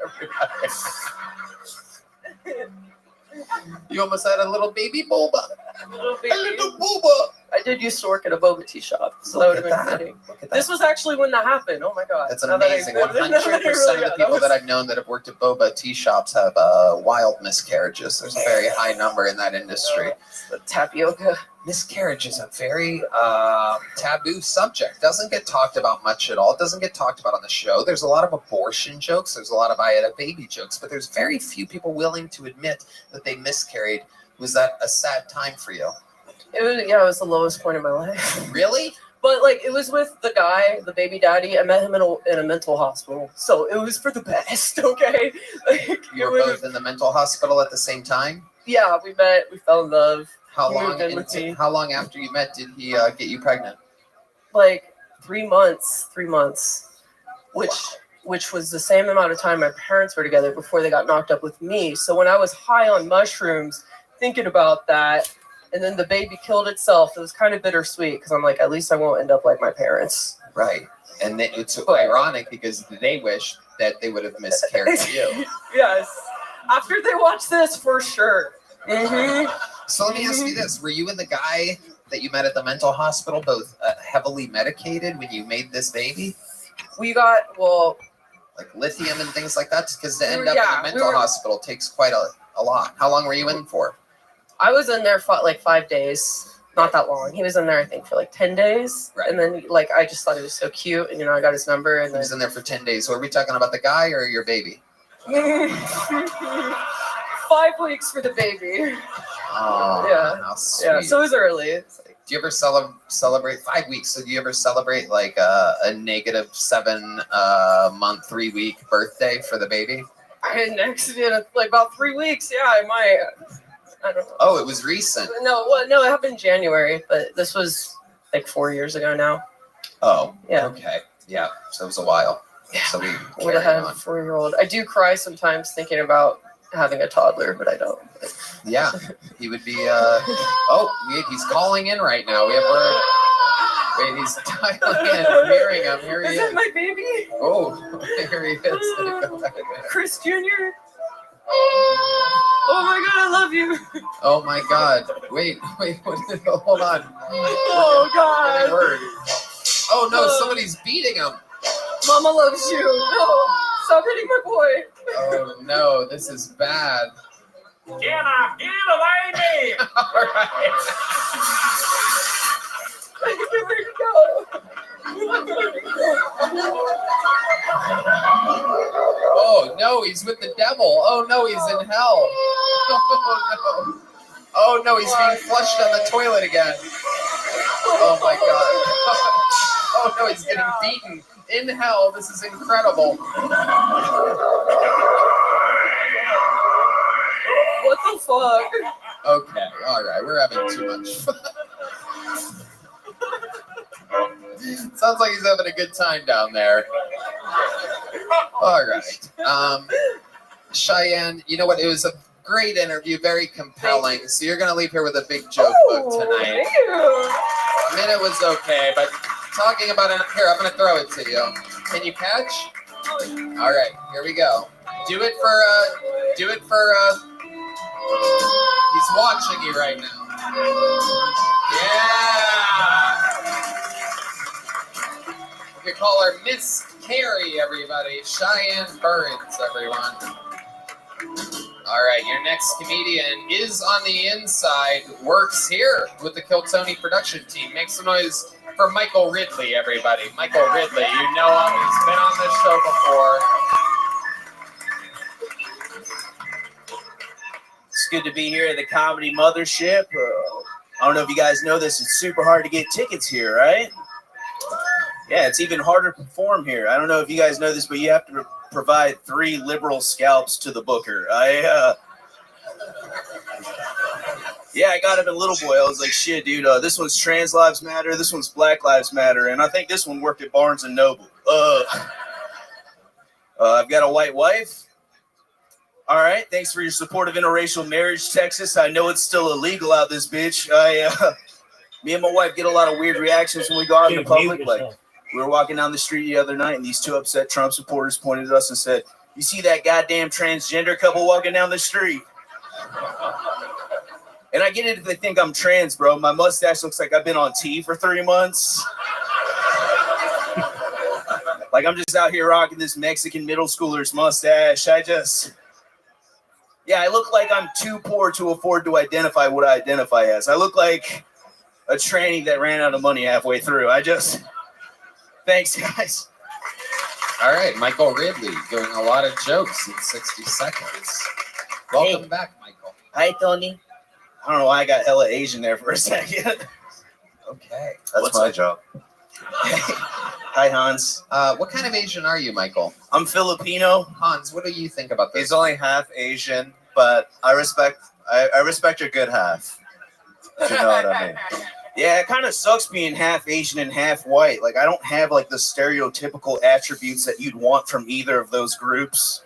everybody. You almost had a little baby boba. A little boba. I did used to work at a boba tea shop, so that would have been fitting. This was actually when that happened. Oh my god, that's amazing. 100% of the people that I've known that have worked at boba tea shops have wild miscarriages. There's a very high number in that industry. The tapioca. Miscarriage is a very taboo subject. Doesn't get talked about much at all. It doesn't get talked about on the show. There's a lot of abortion jokes. There's a lot of I had a baby jokes, but there's very few people willing to admit that they miscarried. Was that a sad time for you? It was the lowest point in my life. Really? But like it was with the guy, the baby daddy. I met him in a mental hospital, so it was for the best. Okay. Like, you were both in the mental hospital at the same time? Yeah, we met. We fell in love. How long after you met did he get you pregnant? Like 3 months. 3 months, which was the same amount of time my parents were together before they got knocked up with me. So when I was high on mushrooms, thinking about that, and then the baby killed itself, it was kind of bittersweet because I'm like, at least I won't end up like my parents. Right. And it's ironic because they wish that they would have miscarried you. Yes. After they watch this, for sure. So let me ask you this: were you and the guy that you met at the mental hospital both heavily medicated when you made this baby? We got like lithium and things like that, because to end We up were- in yeah, a we mental were- hospital takes quite a lot. How long were you in for? I was in there for like 5 days. Not that long. He was in there, I think, for like 10 days. Right. And then, like, I just thought he was so cute. And, I got his number. And He was in there for 10 days. So are we talking about the guy or your baby? then 5 weeks for the baby. Oh, Yeah. how sweet. Yeah, so it was early. It's like, Do you ever celebrate 5 weeks? So do you ever celebrate like a negative 7 month, 3 week birthday for the baby? I had an accident at, like, about 3 weeks. Yeah, I might. I don't know. Oh, it was recent. No, it happened in January, but this was like 4 years ago now. Oh, Yeah. Okay. Yeah. So it was a while. Yeah. So we Would have carried had a on. 4-year-old. I do cry sometimes thinking about having a toddler, but I don't. Yeah. He would be. He's calling in right now. We have word. Wait, he's dialing in. We're hearing him. Here he Is is. that my baby? Oh, here he is. Chris Jr. Oh my God, I love you. Oh my God! Wait! Hold on. Oh God. Word. Oh no! Somebody's beating him. Mama loves you. No, stop hitting my boy. Oh no! This is bad. Get away me! All right. Where'd he go? Oh no! He's with the devil. Oh no! He's in hell. Oh no! Oh no! He's being flushed on the toilet again. Oh my God! Oh no! He's getting beaten in hell. This is incredible. What the fuck? Okay, all right, we're having too much fun. Sounds like he's having a good time down there. All right. Cheyenne, you know what? It was a great interview, very compelling. So you're going to leave here with a big joke book tonight. Thank you. I mean, it was okay, but talking about it, here, I'm going to throw it to you. Can you catch? All right, here we go. Do it for, he's watching you right now. Yeah. We could call her Miss Carrie, everybody. Cheyenne Burns, everyone. All right, your next comedian is on the inside, works here with the Kill Tony production team. Make some noise for Michael Ridley, everybody. Michael Ridley, you know him. He's been on this show before. It's good to be here at the Comedy Mothership. I don't know if you guys know this. It's super hard to get tickets here, right? Yeah, it's even harder to perform here. I don't know if you guys know this, but you have to provide 3 liberal scalps to the booker. I got him in Little Boy. I was like, shit, dude, this one's Trans Lives Matter, this one's Black Lives Matter, and I think this one worked at Barnes & Noble. I've got a white wife. All right, thanks for your support of interracial marriage, Texas. I know it's still illegal out this bitch. Me and my wife get a lot of weird reactions when we go out in the public. Like, we were walking down the street the other night, and these 2 upset Trump supporters pointed at us and said, "You see that goddamn transgender couple walking down the street?" And I get it if they think I'm trans, bro. My mustache looks like I've been on T for 3 months. Like, I'm just out here rocking this Mexican middle schooler's mustache. I look like I'm too poor to afford to identify what I identify as. I look like a tranny that ran out of money halfway through. Thanks, guys. All right, Michael Ridley doing a lot of jokes in 60 seconds. Welcome back, Michael. Hi, Tony. I don't know why I got hella Asian there for a second. Okay. That's my job. Hi, Hans. What kind of Asian are you, Michael? I'm Filipino. Hans, what do you think about this? He's only half Asian, but I respect your good half. If you know what I mean. Yeah, it kind of sucks being half Asian and half white. Like, I don't have like the stereotypical attributes that you'd want from either of those groups.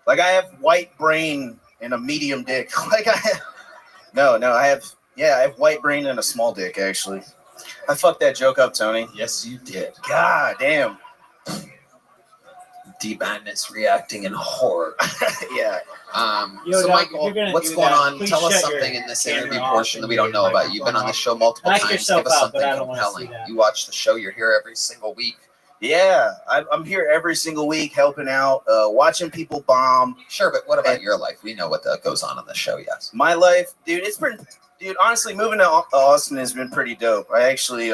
Like, I have white brain and a medium dick. Like, I have white brain and a small dick, actually. I fucked that joke up, Tony. Yes, you did. God damn. D Madness reacting in horror. Yeah. Yo, So Doc, Michael, if you're gonna what's do going that, on? please Tell us shut something your in this camera interview off portion that and we don't your know about. You've been on the show multiple Mic times. yourself Give us out, but something I don't wanna see compelling. that. You watch the show. You're here every single week. Yeah, I'm here every single week helping out, watching people bomb. Sure, but what about your life? We know what goes on the show, yes. My life, dude, honestly, moving to Austin has been pretty dope. I actually,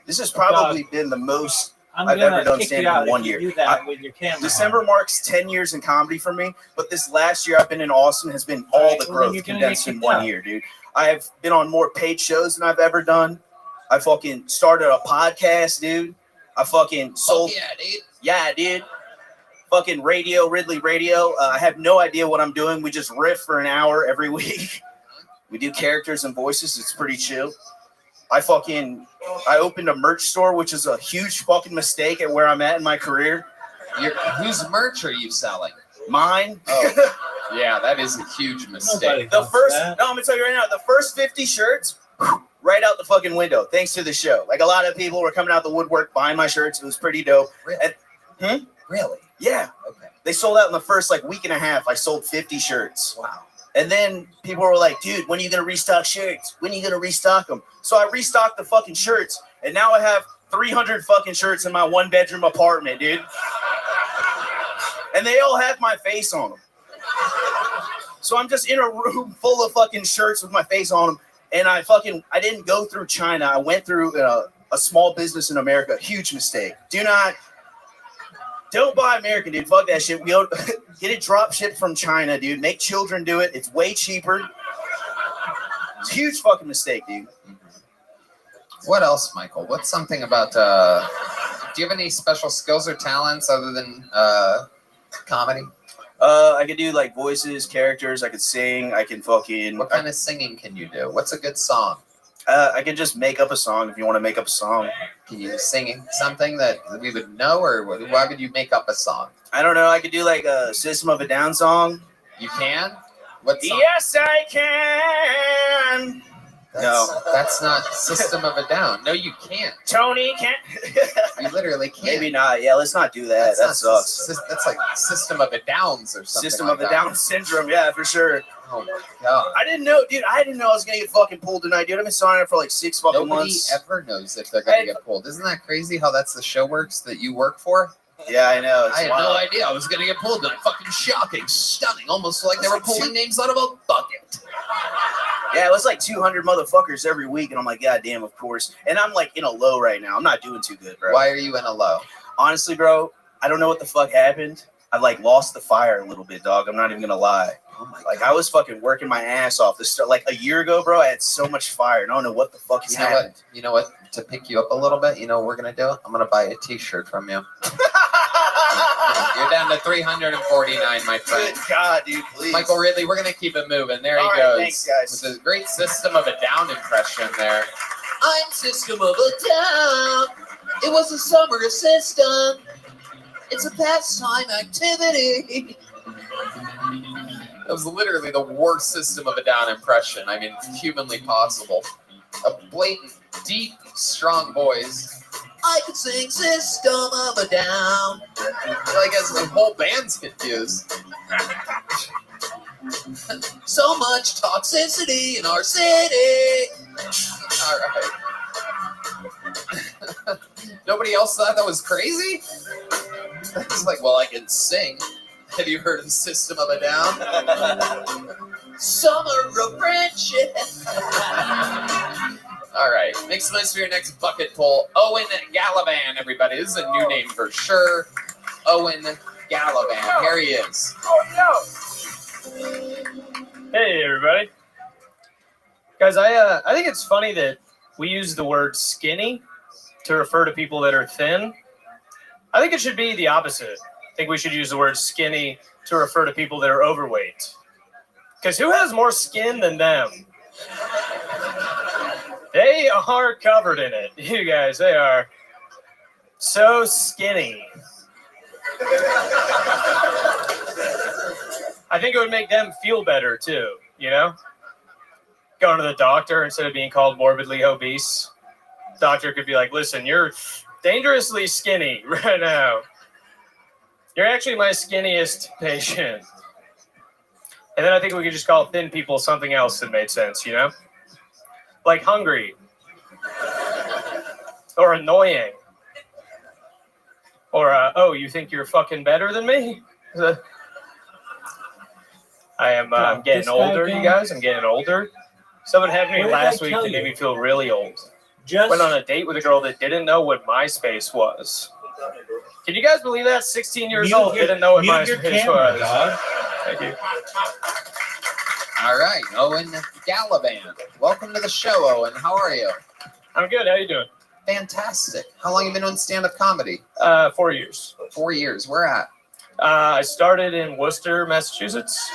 this has probably been the most I'm I've gonna ever done kick you standing out in if 1 you year. do that with your camera. December marks 10 years in comedy for me, but this last year I've been in Austin has been all the Well, then growth you're gonna condensed get in kicked 1 out. year, dude. I've been on more paid shows than I've ever done. I fucking started a podcast, dude. I fucking sold. Yeah, dude. Yeah, dude. Fucking Ridley Radio. I have no idea what I'm doing. We just riff for an hour every week. We do characters and voices. It's pretty chill. I opened a merch store, which is a huge fucking mistake at where I'm at in my career. Whose merch are you selling? Mine. Oh, yeah, that is a huge mistake. I'm gonna tell you right now, the first 50 shirts, right out the fucking window, thanks to the show. Like a lot of people were coming out the woodwork buying my shirts. It was pretty dope. Really? Really? Yeah. Okay. They sold out in the first week and a half. I sold 50 shirts. Wow. And then people were like, dude, when are you going to restock shirts? When are you going to restock them? So I restocked the fucking shirts. And now I have 300 fucking shirts in my 1-bedroom apartment, dude. And they all have my face on them. So I'm just in a room full of fucking shirts with my face on them. And I didn't go through China. I went through a small business in America. Huge mistake. Don't buy American, dude. Fuck that shit. Get it drop shipped from China, dude. Make children do it. It's way cheaper. It's a huge fucking mistake, dude. What else, Michael? What's something about, do you have any special skills or talents other than comedy? I could do voices, characters. I could sing. I can fucking. What kind of singing can you do? What's a good song? I can just make up a song if you want to make up a song. Can you sing something that we would know, or why would you make up a song? I don't know. I could do a System of a Down song. You can? What song? Yes, I can. That's not System of a Down. No, you can't. Tony can't. You literally can't. Maybe not. Yeah, let's not do that. That sucks. That's like System of a Downs or something. System of a Down syndrome. Yeah, for sure. Oh my god. I didn't know, dude. I didn't know I was gonna get fucking pulled tonight, dude. I've been signing up for 6 fucking months. Nobody ever knows if they're gonna get pulled. Isn't that crazy how that's the show works that you work for? Yeah, I know. I had no idea I was gonna get pulled tonight. Fucking shocking, stunning, almost like they were pulling names out of a bucket. Yeah, it was 200 motherfuckers every week, and I'm like, God damn, of course. And I'm in a low right now. I'm not doing too good, bro. Why are you in a low? Honestly, bro, I don't know what the fuck happened. I lost the fire a little bit, dog. I'm not even gonna lie. Oh my I was fucking working my ass off. A year ago, bro, I had so much fire, and I don't know what the fuck has happened. You know what? To pick you up a little bit, you know what we're gonna do? I'm gonna buy a T-shirt from you. You're down to 349, my friend. Good God, dude, please. Michael Ridley, we're gonna keep it moving. There he All right, goes. thanks, guys. With a great System of a Down impression there. I'm System of a Down. It was a summer system. It's a pastime activity. That was literally the worst System of a Down impression. I mean, humanly possible. A blatant, deep, strong voice. I could sing System of a Down. I guess the whole band's confused. So much toxicity in our city. All right. Nobody else thought that was crazy? It's like, well, I can sing. Have you heard of System of a Down? Summer of friendship. All right. Make some noise for your next bucket pull. Owen Galavan, everybody. This is a new name for sure. Owen Galavan. Here he is. Hey, everybody. Guys, I think it's funny that we use the word skinny to refer to people that are thin. I think it should be the opposite. I think we should use the word skinny to refer to people that are overweight. Because who has more skin than them? They are covered in it. You guys, they are so skinny. I think it would make them feel better too, you know? Going to the doctor instead of being called morbidly obese. Doctor could be like, listen, you're dangerously skinny right now. You're actually my skinniest patient. And then I think we could just call thin people something else that made sense, you know? Like hungry. Or annoying. Or, oh, you think you're fucking better than me? I am I'm getting this guy older, again? you guys. I'm getting older. Someone had me What did last I week tell that made you? me feel really old. Just Went on a date with a girl that didn't know what MySpace was. Can you guys believe that? 16 years Mute old, your- didn't know what mute your MySpace camera, was. dog. Thank you. All right, Owen Gallivant. Welcome to the show, Owen. How are you? I'm good. How you doing? Fantastic. How long have you been doing stand-up comedy? 4 years. 4 years. Where at? I started in Worcester, Massachusetts.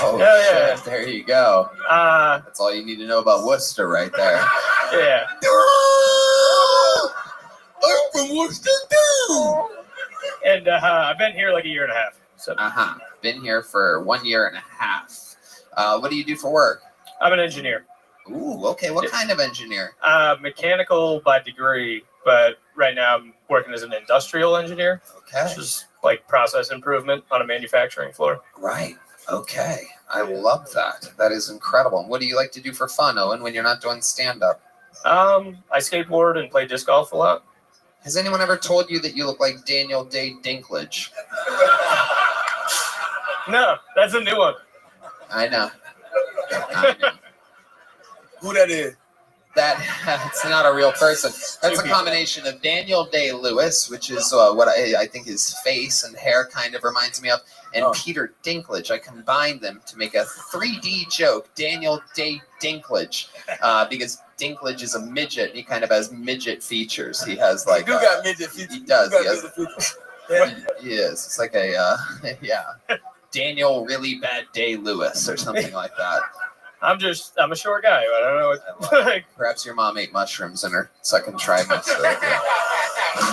Oh, yeah. shit. There you go. That's all you need to know about Worcester right there. Yeah. I'm from Worcester too. And I've been here like a year and a half. So. Been here for 1 year and a half. What do you do for work? I'm an engineer. Ooh, okay. What kind of engineer? Mechanical by degree, but right now I'm working as an industrial engineer. Okay. Which is like process improvement on a manufacturing floor. Right. Okay. I love that. That is incredible. And what do you like to do for fun, Owen, when you're not doing stand-up? I skateboard and play disc golf a lot. Has anyone ever told you that you look like Daniel Day Dinklage? No, that's a new one. I know. Who that is? That's not a real person. That's a combination of Daniel Day-Lewis, which is what I think his face and hair kind of reminds me of, and Peter Dinklage. I combined them to make a 3D joke, Daniel Day Dinklage, because Dinklage is a midget, and he kind of has midget features. He has like... You got midget features. He does. You He got has, midget features. he is. It's like a, yeah. Daniel Really Bad Day Lewis or something like that. I'm a short guy. I don't know what. Perhaps your mom ate mushrooms in her second trimester.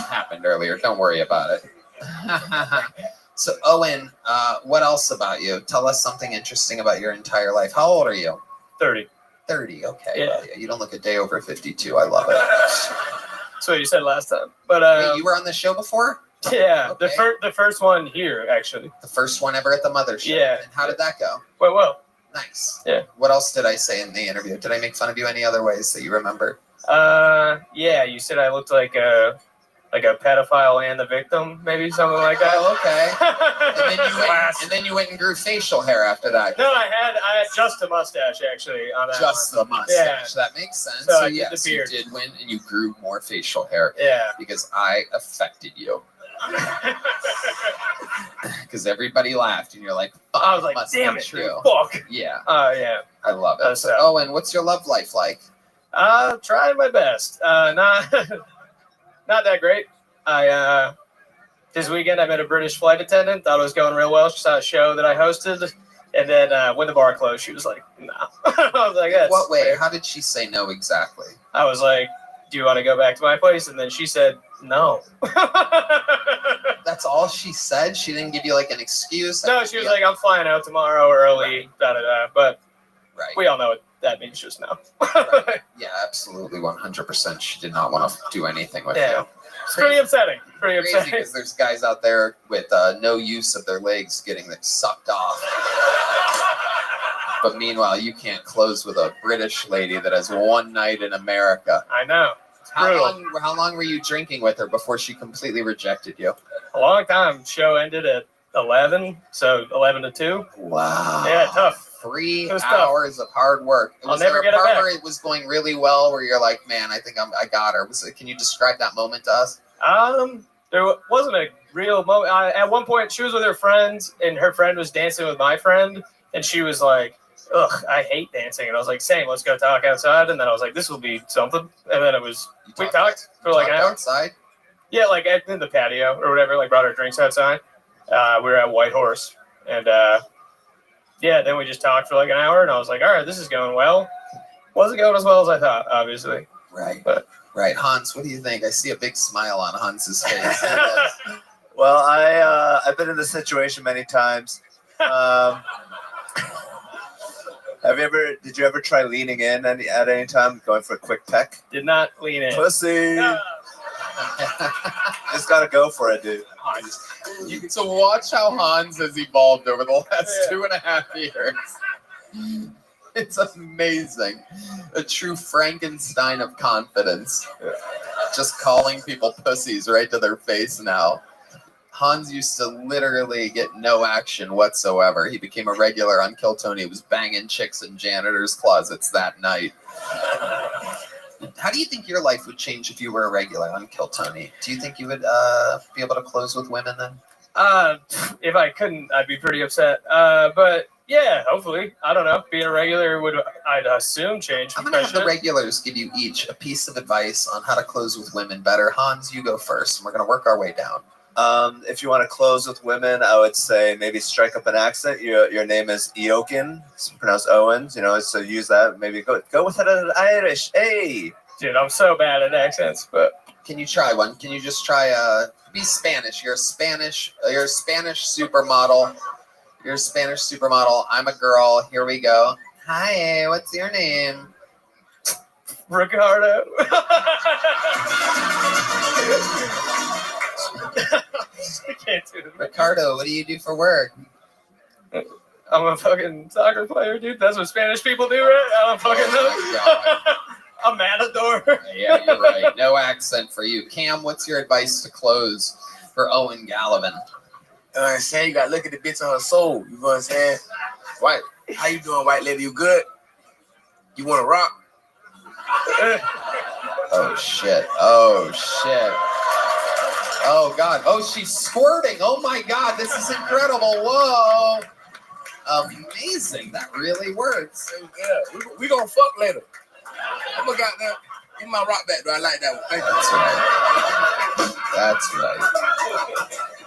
Happened earlier. Don't worry about it. So, Owen, what else about you? Tell us something interesting about your entire life. How old are you? 30. 30. Okay. Yeah. Well, you don't look a day over 52. I love it. That's what you said last time. But wait, you were on the show before? Yeah, Okay. the first one here actually. The first one ever at the mothership. Yeah. And how did that go? Well. Nice. Yeah. What else did I say in the interview? Did I make fun of you any other ways that you remember? Yeah, you said I looked like a pedophile and the victim, maybe something like that. Oh, okay. and then you went and grew facial hair after that. No, I had just a mustache actually on that. Just one. the mustache. Yeah. That makes sense. So So, I did yes, the you beard. did win, and you grew more facial hair. Yeah. Because I affected you. Because everybody laughed, and you're like, fuck, I was like, must damn be it, true. fuck. Yeah. Yeah. I love it. That's So, Owen, what's your love life like? Trying my best. Not that great. This weekend I met a British flight attendant. Thought it was going real well. She saw a show that I hosted, and then when the bar closed, she was like, "No." I was like, "That's What way? fair." How did she say no exactly? I was like, "Do you want to go back to my place?" And then she said, "No." That's all she said? She didn't give you like an excuse? No, she was like, "I'm flying out tomorrow early." Da da da. But Right. we all know what that means just now. Yeah, absolutely, 100%. She did not want to do anything with Yeah. you. It's pretty upsetting. Pretty Crazy upsetting. because there's guys out there with no use of their legs getting them sucked off. But meanwhile, you can't close with a British lady that has one night in America. I know. How long were you drinking with her before she completely rejected you? A long time. Show ended at 11, so 11 to 2. Wow. Yeah, tough. 3 It was tough. hours of hard work. I'll never there get a it part back. where it was going really well, where you're like, man, I think I got her. Can you describe that moment to us? There wasn't a real moment. At one point, she was with her friend, and her friend was dancing with my friend, and she was like, "Ugh, I hate dancing." And I was like, "Same. Let's go talk outside." And then I was like, "This will be something." And then we talked for like an hour. Outside? Yeah, like in the patio or whatever. Like brought our drinks outside. We were at White Horse, and yeah, then we just talked for like an hour, and I was like, "All right, this is going well." Wasn't going as well as I thought, obviously. Right. But Right, Hans, what do you think? I see a big smile on Hans's face. Well, I've been in this situation many times. Did you ever try leaning in at any time, going for a quick peck? Did not lean in. Pussy. No. Just gotta go for it, dude. So watch how Hans has evolved over the last 2.5 years. It's amazing. A true Frankenstein of confidence. Just calling people pussies right to their face now. Hans used to literally get no action whatsoever. He became a regular on Kill Tony. He was banging chicks in janitors' closets that night. How do you think your life would change if you were a regular on Kill Tony? Do you think you would be able to close with women then? If I couldn't, I'd be pretty upset. But yeah, hopefully. I don't know. Being a regular would, I'd assume, change. I'm going to have the regulars give you each a piece of advice on how to close with women better. Hans, you go first, and we're going to work our way down. If you want to close with women, I would say maybe strike up an accent. Your name is Eokin. It's pronounced Owens, so use that. Maybe go with it in Irish. Hey! Dude, I'm so bad at accents, but... Can you try one? Can you just try be Spanish? You're a Spanish supermodel. You're a Spanish supermodel. I'm a girl. Here we go. Hi, what's your name? Ricardo. I can't do it. Ricardo, what do you do for work? I'm a fucking soccer player, dude. That's what Spanish people do, right? I don't fucking know. A matador. Yeah, you're right. No accent for you. Cam, what's your advice to close for Owen Gallivan? I'm saying you gotta look at the bitch on her soul. You know what I'm saying? White, how you doing, white lady? You good? You want to rock? Oh shit! Oh shit! Oh god! Oh, she's squirting! Oh my god! This is incredible! Whoa! Amazing! That really works. Yeah, we gonna fuck later. I'm gonna goddamn give my rock back. Do I like that one? Thank you. That's right.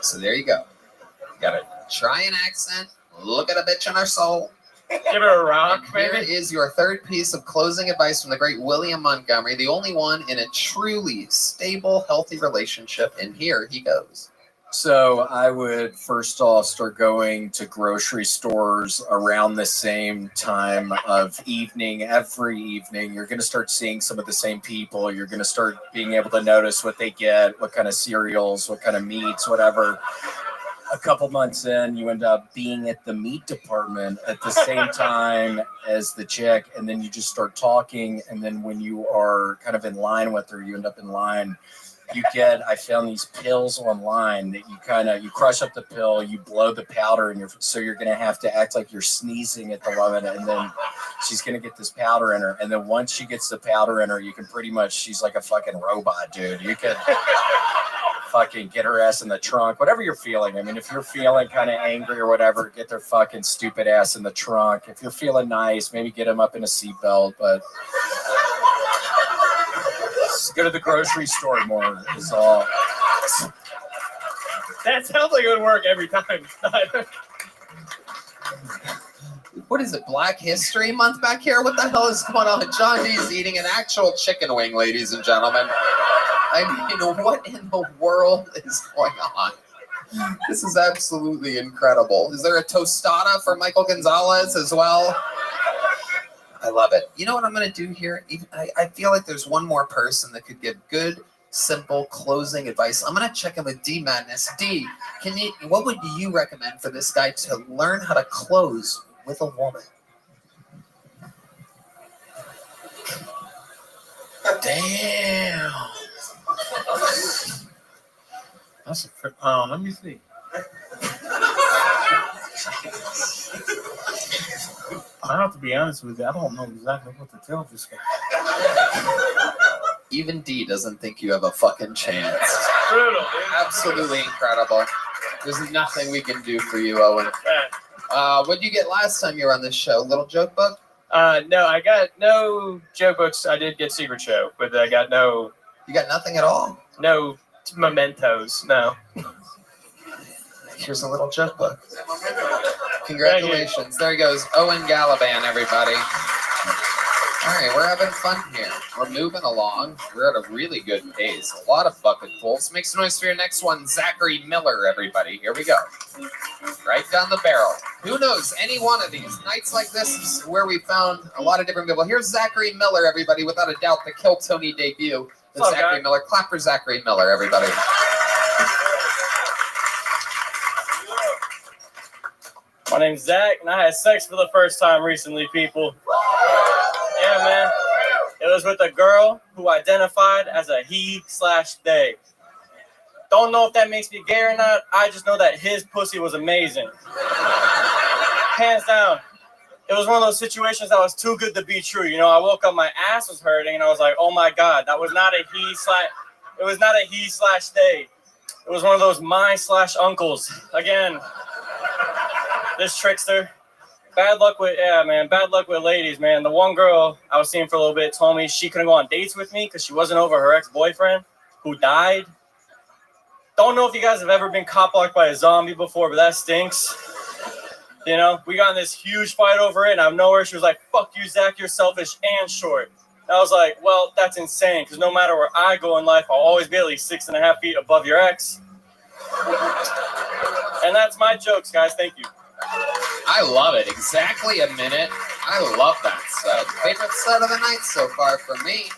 So there you go. You gotta try an accent. Look at a bitch on her soul. Give her a rock, Here maybe. is your third piece of closing advice from the great William Montgomery, the only one in a truly stable, healthy relationship. And here he goes. So I would first off start going to grocery stores around the same time of evening. Every evening, you're going to start seeing some of the same people. You're going to start being able to notice what they get, what kind of cereals, what kind of meats, whatever. A couple months in, you end up being at the meat department at the same time as the chick, and then you just start talking. And then when you are kind of in line with her, you end up in line. I found these pills online that you crush up the pill, you blow the powder, and so you're going to have to act like you're sneezing at the moment, and then she's going to get this powder in her. And then once she gets the powder in her, you can she's like a fucking robot, dude. You can fucking get her ass in the trunk, whatever you're feeling. I mean, if you're feeling kind of angry or whatever, get their fucking stupid ass in the trunk. If you're feeling nice, maybe get them up in a seatbelt, but go to the grocery store more is all. That sounds like it would work every time. What is it, Black History Month back here? What the hell is going on? John D's eating an actual chicken wing, ladies and gentlemen. I mean, what in the world is going on? This is absolutely incredible. Is there a tostada for Michael Gonzalez as well? I love it. You know what I'm going to do here? I feel like there's one more person that could give good, simple closing advice. I'm going to check in with D Madness. D, what would you recommend for this guy to learn how to close with a woman? Damn. That's let me see. I have to be honest with you. I don't know exactly what to tell this guy. Even D doesn't think you have a fucking chance. Brutal. Absolutely incredible. There's nothing we can do for you, Owen. What did you get last time you were on this show? Little joke book? No, I got no joke books. I did get Secret Show, but I got no. You got nothing at all? No mementos. No. Here's a little joke book. Congratulations. There he goes. Owen Gallivan, everybody. All right, we're having fun here. We're moving along. We're at a really good pace. A lot of bucket pulls. Make some noise for your next one, Zachary Miller, everybody. Here we go. Right down the barrel. Who knows? Any one of these. Nights like this is where we found a lot of different people. Here's Zachary Miller, everybody. Without a doubt, the Kill Tony debut. That's Zachary Miller. Clap for Zachary Miller, everybody. name's Zach, and I had sex for the first time recently, people. Yeah, man. It was with a girl who identified as a he/they. Don't know if that makes me gay or not. I just know that his pussy was amazing. Hands down. It was one of those situations that was too good to be true. You know, I woke up, my ass was hurting, and I was like, oh my God, that was not a he/they. It was one of those my/uncles. Again, this trickster. Bad luck with ladies, man. The one girl I was seeing for a little bit told me she couldn't go on dates with me because she wasn't over her ex-boyfriend who died. Don't know if you guys have ever been cop-blocked by a zombie before, but that stinks. You know, we got in this huge fight over it, and out of nowhere, she was like, fuck you, Zach, you're selfish and short. And I was like, well, that's insane, because no matter where I go in life, I'll always be at least 6.5 feet above your ex. And that's my jokes, guys. Thank you. I love it. Exactly a minute. I love that set. Favorite set of the night so far for me.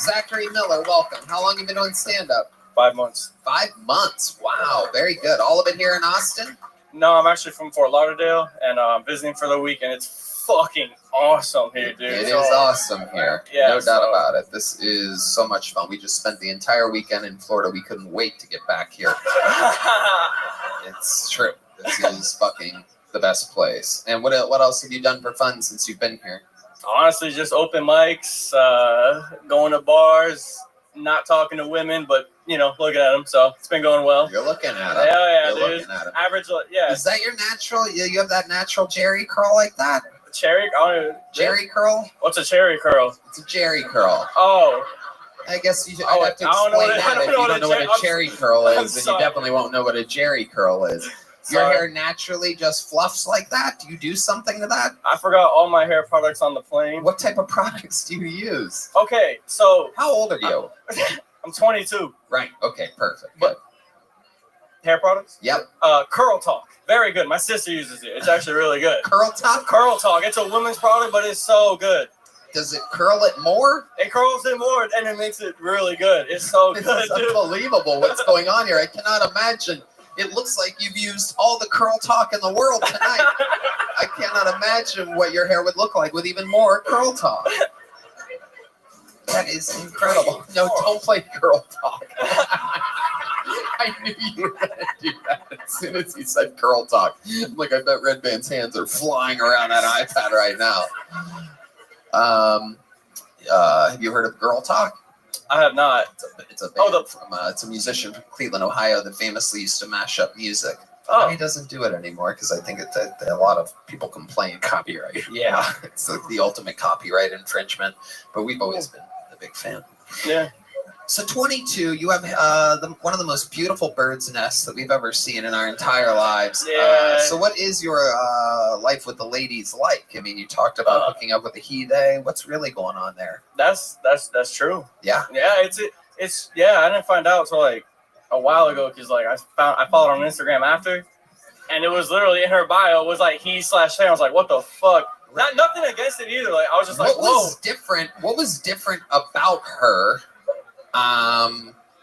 Zachary Miller, welcome. How long have you been doing stand-up? 5 months. 5 months. Wow, very good. All of it here in Austin? No, I'm actually from Fort Lauderdale, and I'm visiting for the week, and it's fucking awesome here, dude. It is awesome here. Yeah, no doubt about it. This is so much fun. We just spent the entire weekend in Florida. We couldn't wait to get back here. It's true. This is fucking the best place. And what else have you done for fun since you've been here? Honestly, just open mics, going to bars, not talking to women, but, you know, looking at them. So it's been going well. You're looking at them. Yeah, You're dude. looking at them. Average, yeah. Is that your natural? You have that natural Jerry curl like that? Cherry? Jerry curl? What's a cherry curl? It's a Jerry curl. Oh. I guess I'd have to explain that if you don't know what a cherry curl is, then you definitely won't know what a Jerry curl is. Your hair naturally just fluffs like that? Do you do something to that? I forgot all my hair products on the plane. What type of products do you use? Okay, so... How old are you? I'm 22. Right, okay, perfect. But hair products? Yep. Curl Talk. Very good. My sister uses it. It's actually really good. Curl Talk? Curl Talk. It's a women's product, but it's so good. Does it curl it more? It curls it more, and it makes it really good. It's so good, This is unbelievable what's going on here. I cannot imagine. It looks like you've used all the Curl Talk in the world tonight. I cannot imagine what your hair would look like with even more Curl Talk. That is incredible. No, don't play Curl Talk. I knew you were going to do that as soon as he said Curl Talk. Like, I bet Red Band's hands are flying around that iPad right now. Have you heard of Girl Talk? I have not. It's a band it's a musician from Cleveland, Ohio that famously used to mash up music. Oh. He doesn't do it anymore because I think a lot of people complain copyright. Yeah. It's like the ultimate copyright infringement, but we've always been a big fan. Yeah. So 22, you have one of the most beautiful bird's nests that we've ever seen in our entire lives. Yeah. So what is your life with the ladies like? I mean, you talked about hooking up with the he/they. What's really going on there? That's true. Yeah. Yeah, it's yeah. I didn't find out until like a while ago because like I followed her on Instagram after, and it was literally in her bio. It was like he/they. I was like, what the fuck? Nothing against it either. Like I was just like, what was different? What was different about her?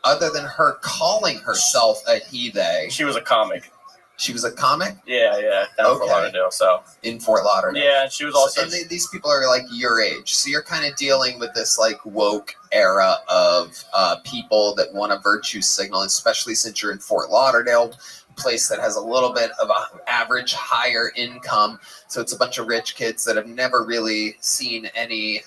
Other than her calling herself a he/they. She was a comic. She was a comic? Yeah, down in Fort Lauderdale. So in Fort Lauderdale. Yeah, she was also. And these people are like your age, so you're kind of dealing with this like woke era of people that want a virtue signal, especially since you're in Fort Lauderdale, place that has a little bit of an average higher income. So it's a bunch of rich kids that have never really seen any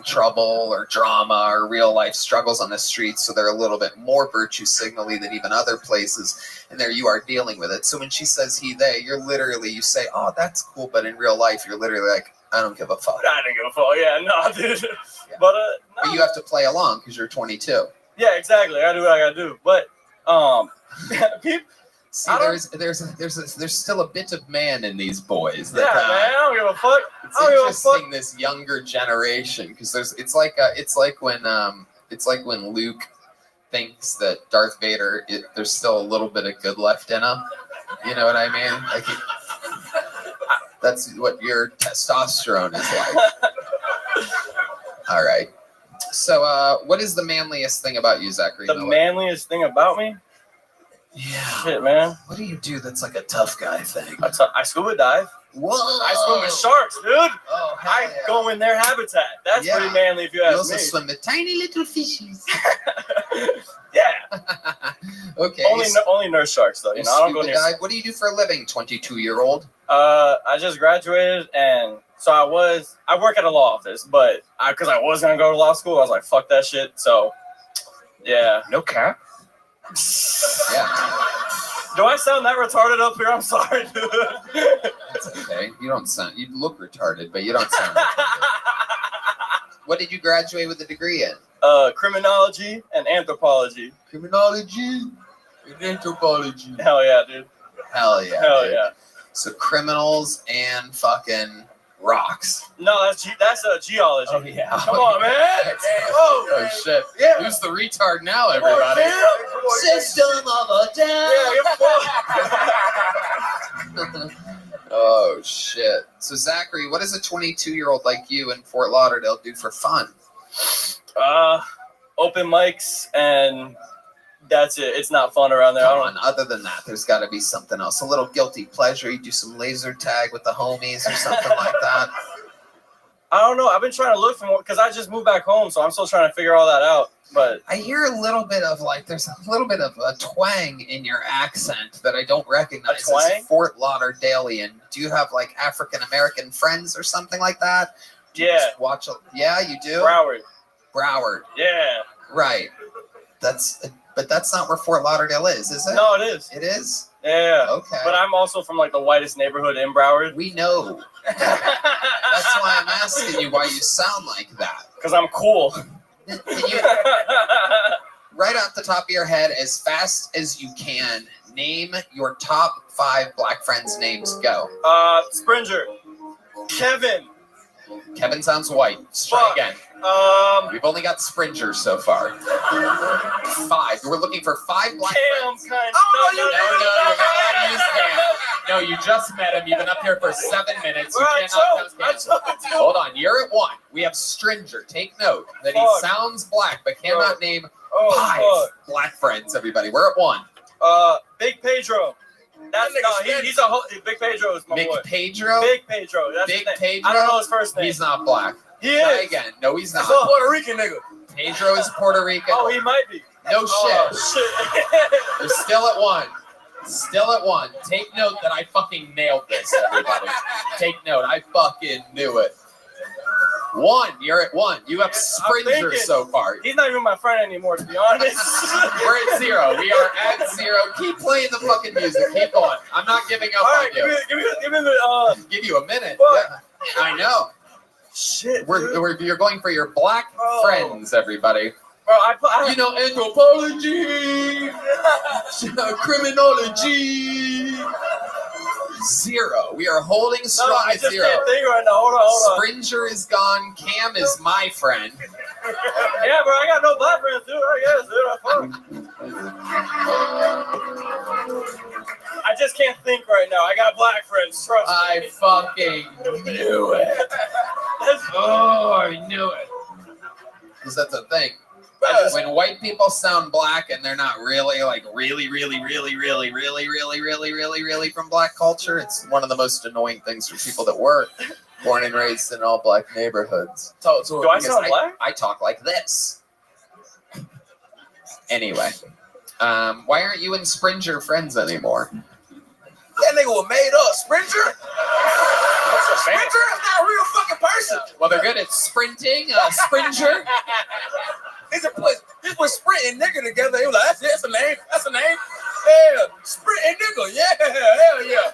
trouble or drama or real life struggles on the streets. So they're a little bit more virtue signally than even other places. And there you are dealing with it. So when she says he/they, you say, oh, that's cool. But in real life, you're literally like, I don't give a fuck. I didn't give a fuck. Yeah, no, dude. Yeah. But you have to play along because you're 22. Yeah, exactly. I gotta do what I gotta do. But see, there's still a bit of man in these boys. Man, I don't give a fuck. It's interesting this younger generation because it's like when Luke thinks that Darth Vader there's still a little bit of good left in him. You know what I mean? Like that's what your testosterone is like. All right. So, what is the manliest thing about you, Zachary? The manliest thing about me? Yeah. Shit, man. What do you do that's like a tough guy thing? I scuba dive. Whoa. I swim with sharks, dude. Oh, I go in their habitat. That's pretty manly if you You ask also me. swim with tiny little fishies. Yeah. Okay. Only nurse sharks though. You know, I don't go Scuba near. dive. What do you do for a living, 22-year-old? I just graduated, and so I work at a law office, but because I was gonna go to law school, I was like, fuck that shit. So, yeah. No cap. Yeah. Do I sound that retarded up here? I'm sorry, dude. That's okay. You don't sound. You look retarded, but you don't sound retarded. What did you graduate with a degree in? Criminology and anthropology. Criminology and anthropology. Hell yeah, dude. Hell yeah. Hell dude. yeah. So criminals and fucking rocks. No, that's geology. Oh yeah. Come on, man. Oh shit. Yeah. Who's the retard now, everybody? System of a Down. Oh shit. So Zachary, what does a 22-year-old like you in Fort Lauderdale do for fun? Open mics, and that's it. It's not fun around there. Come on, other than that, there's got to be something else. A little guilty pleasure. You do some laser tag with the homies or something like that. I don't know. I've been trying to look for more because I just moved back home, so I'm still trying to figure all that out. But I hear a little bit of there's a little bit of a twang in your accent that I don't recognize. A twang? As Fort Lauderdalean. Do you have like African American friends or something like that? Do you Yeah. just watch. Yeah, you do. Broward. Yeah. Right. But that's not where Fort Lauderdale is it? No, it is. It is? Yeah. Okay. But I'm also from like the whitest neighborhood in Broward. We know. That's why I'm asking you why you sound like that. Because I'm cool. Right off the top of your head, as fast as you can, name your top 5 black friends' names. Go. Springer. Kevin. Kevin sounds white. Let's try again. We've only got Springer so far. 5. We're looking for 5 black friends. Kind of. Oh, no, you're not allowed to use Cam. No, you just met him. You've been up here for 7 minutes. You cannot use Cam. Hold on, you're at 1. We have Stringer. Take note that he sounds black, but cannot name 5 black friends, everybody. We're at 1. Big Pedro. He's a Big Pedro is my boy. Pedro? Big Pedro. That's Big his name. Pedro? I don't know his first name. He's not black. He Try is. again. No, he's not. He's a Puerto Rican nigga. Pedro is Puerto Rican. Oh, he might be. No shit. Shit. You're still at 1. Still at 1. Take note that I fucking nailed this, everybody. Take note. I fucking knew it. 1. You're at 1. You have Springer so far. He's not even my friend anymore, to be honest. We're at 0. We are at 0. Keep playing the fucking music. Keep going. I'm not giving up on you. Give you a minute. Yeah, I know. Shit. You're going for your black friends, everybody. Bro, you know, anthropology, criminology. 0. We are holding strong I at just 0. can't think right now. Hold on. Springer is gone. Cam is my friend. Yeah, bro, I got no black friends, dude. I guess, dude. I just can't think right now. I got black friends. Trust me. I fucking knew it. I knew it. Because that's the thing. When white people sound black and they're not really really from black culture, it's one of the most annoying things for people that were born and raised in all black neighborhoooods. Do I sound black? I talk like this. Anyway, why aren't you and Springer friends anymore? That nigga was made up. Springer? Springer is not a real fucking person. Well, they're good at sprinting. Springer. It's a place. He put sprint and nigga together. He was like, that's a name. That's a name. Yeah. Sprint and nigga. Yeah. Hell yeah.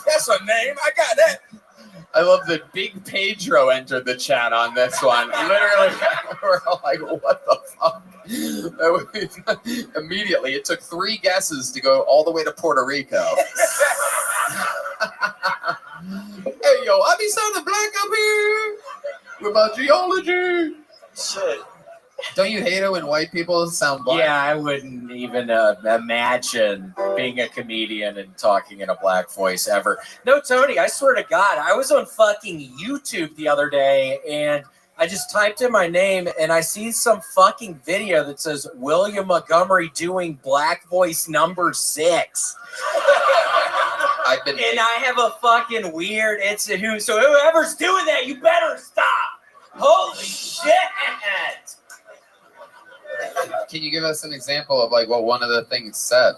That's a name. I got that. I love that Big Pedro entered the chat on this one. Literally, we're all like, what the fuck? Immediately, it took 3 guesses to go all the way to Puerto Rico. Hey, yo, I be sounding black up here with my geology. Shit. Don't you hate it when white people sound black? Yeah, I wouldn't even imagine being a comedian and talking in a black voice ever. No, Tony, I swear to God, I was on fucking YouTube the other day, and I just typed in my name and I see some fucking video that says William Montgomery doing black voice number 6. And I have a fucking weird so whoever's doing that, you better stop. Holy shit. Can you give us an example of like what one of the things said?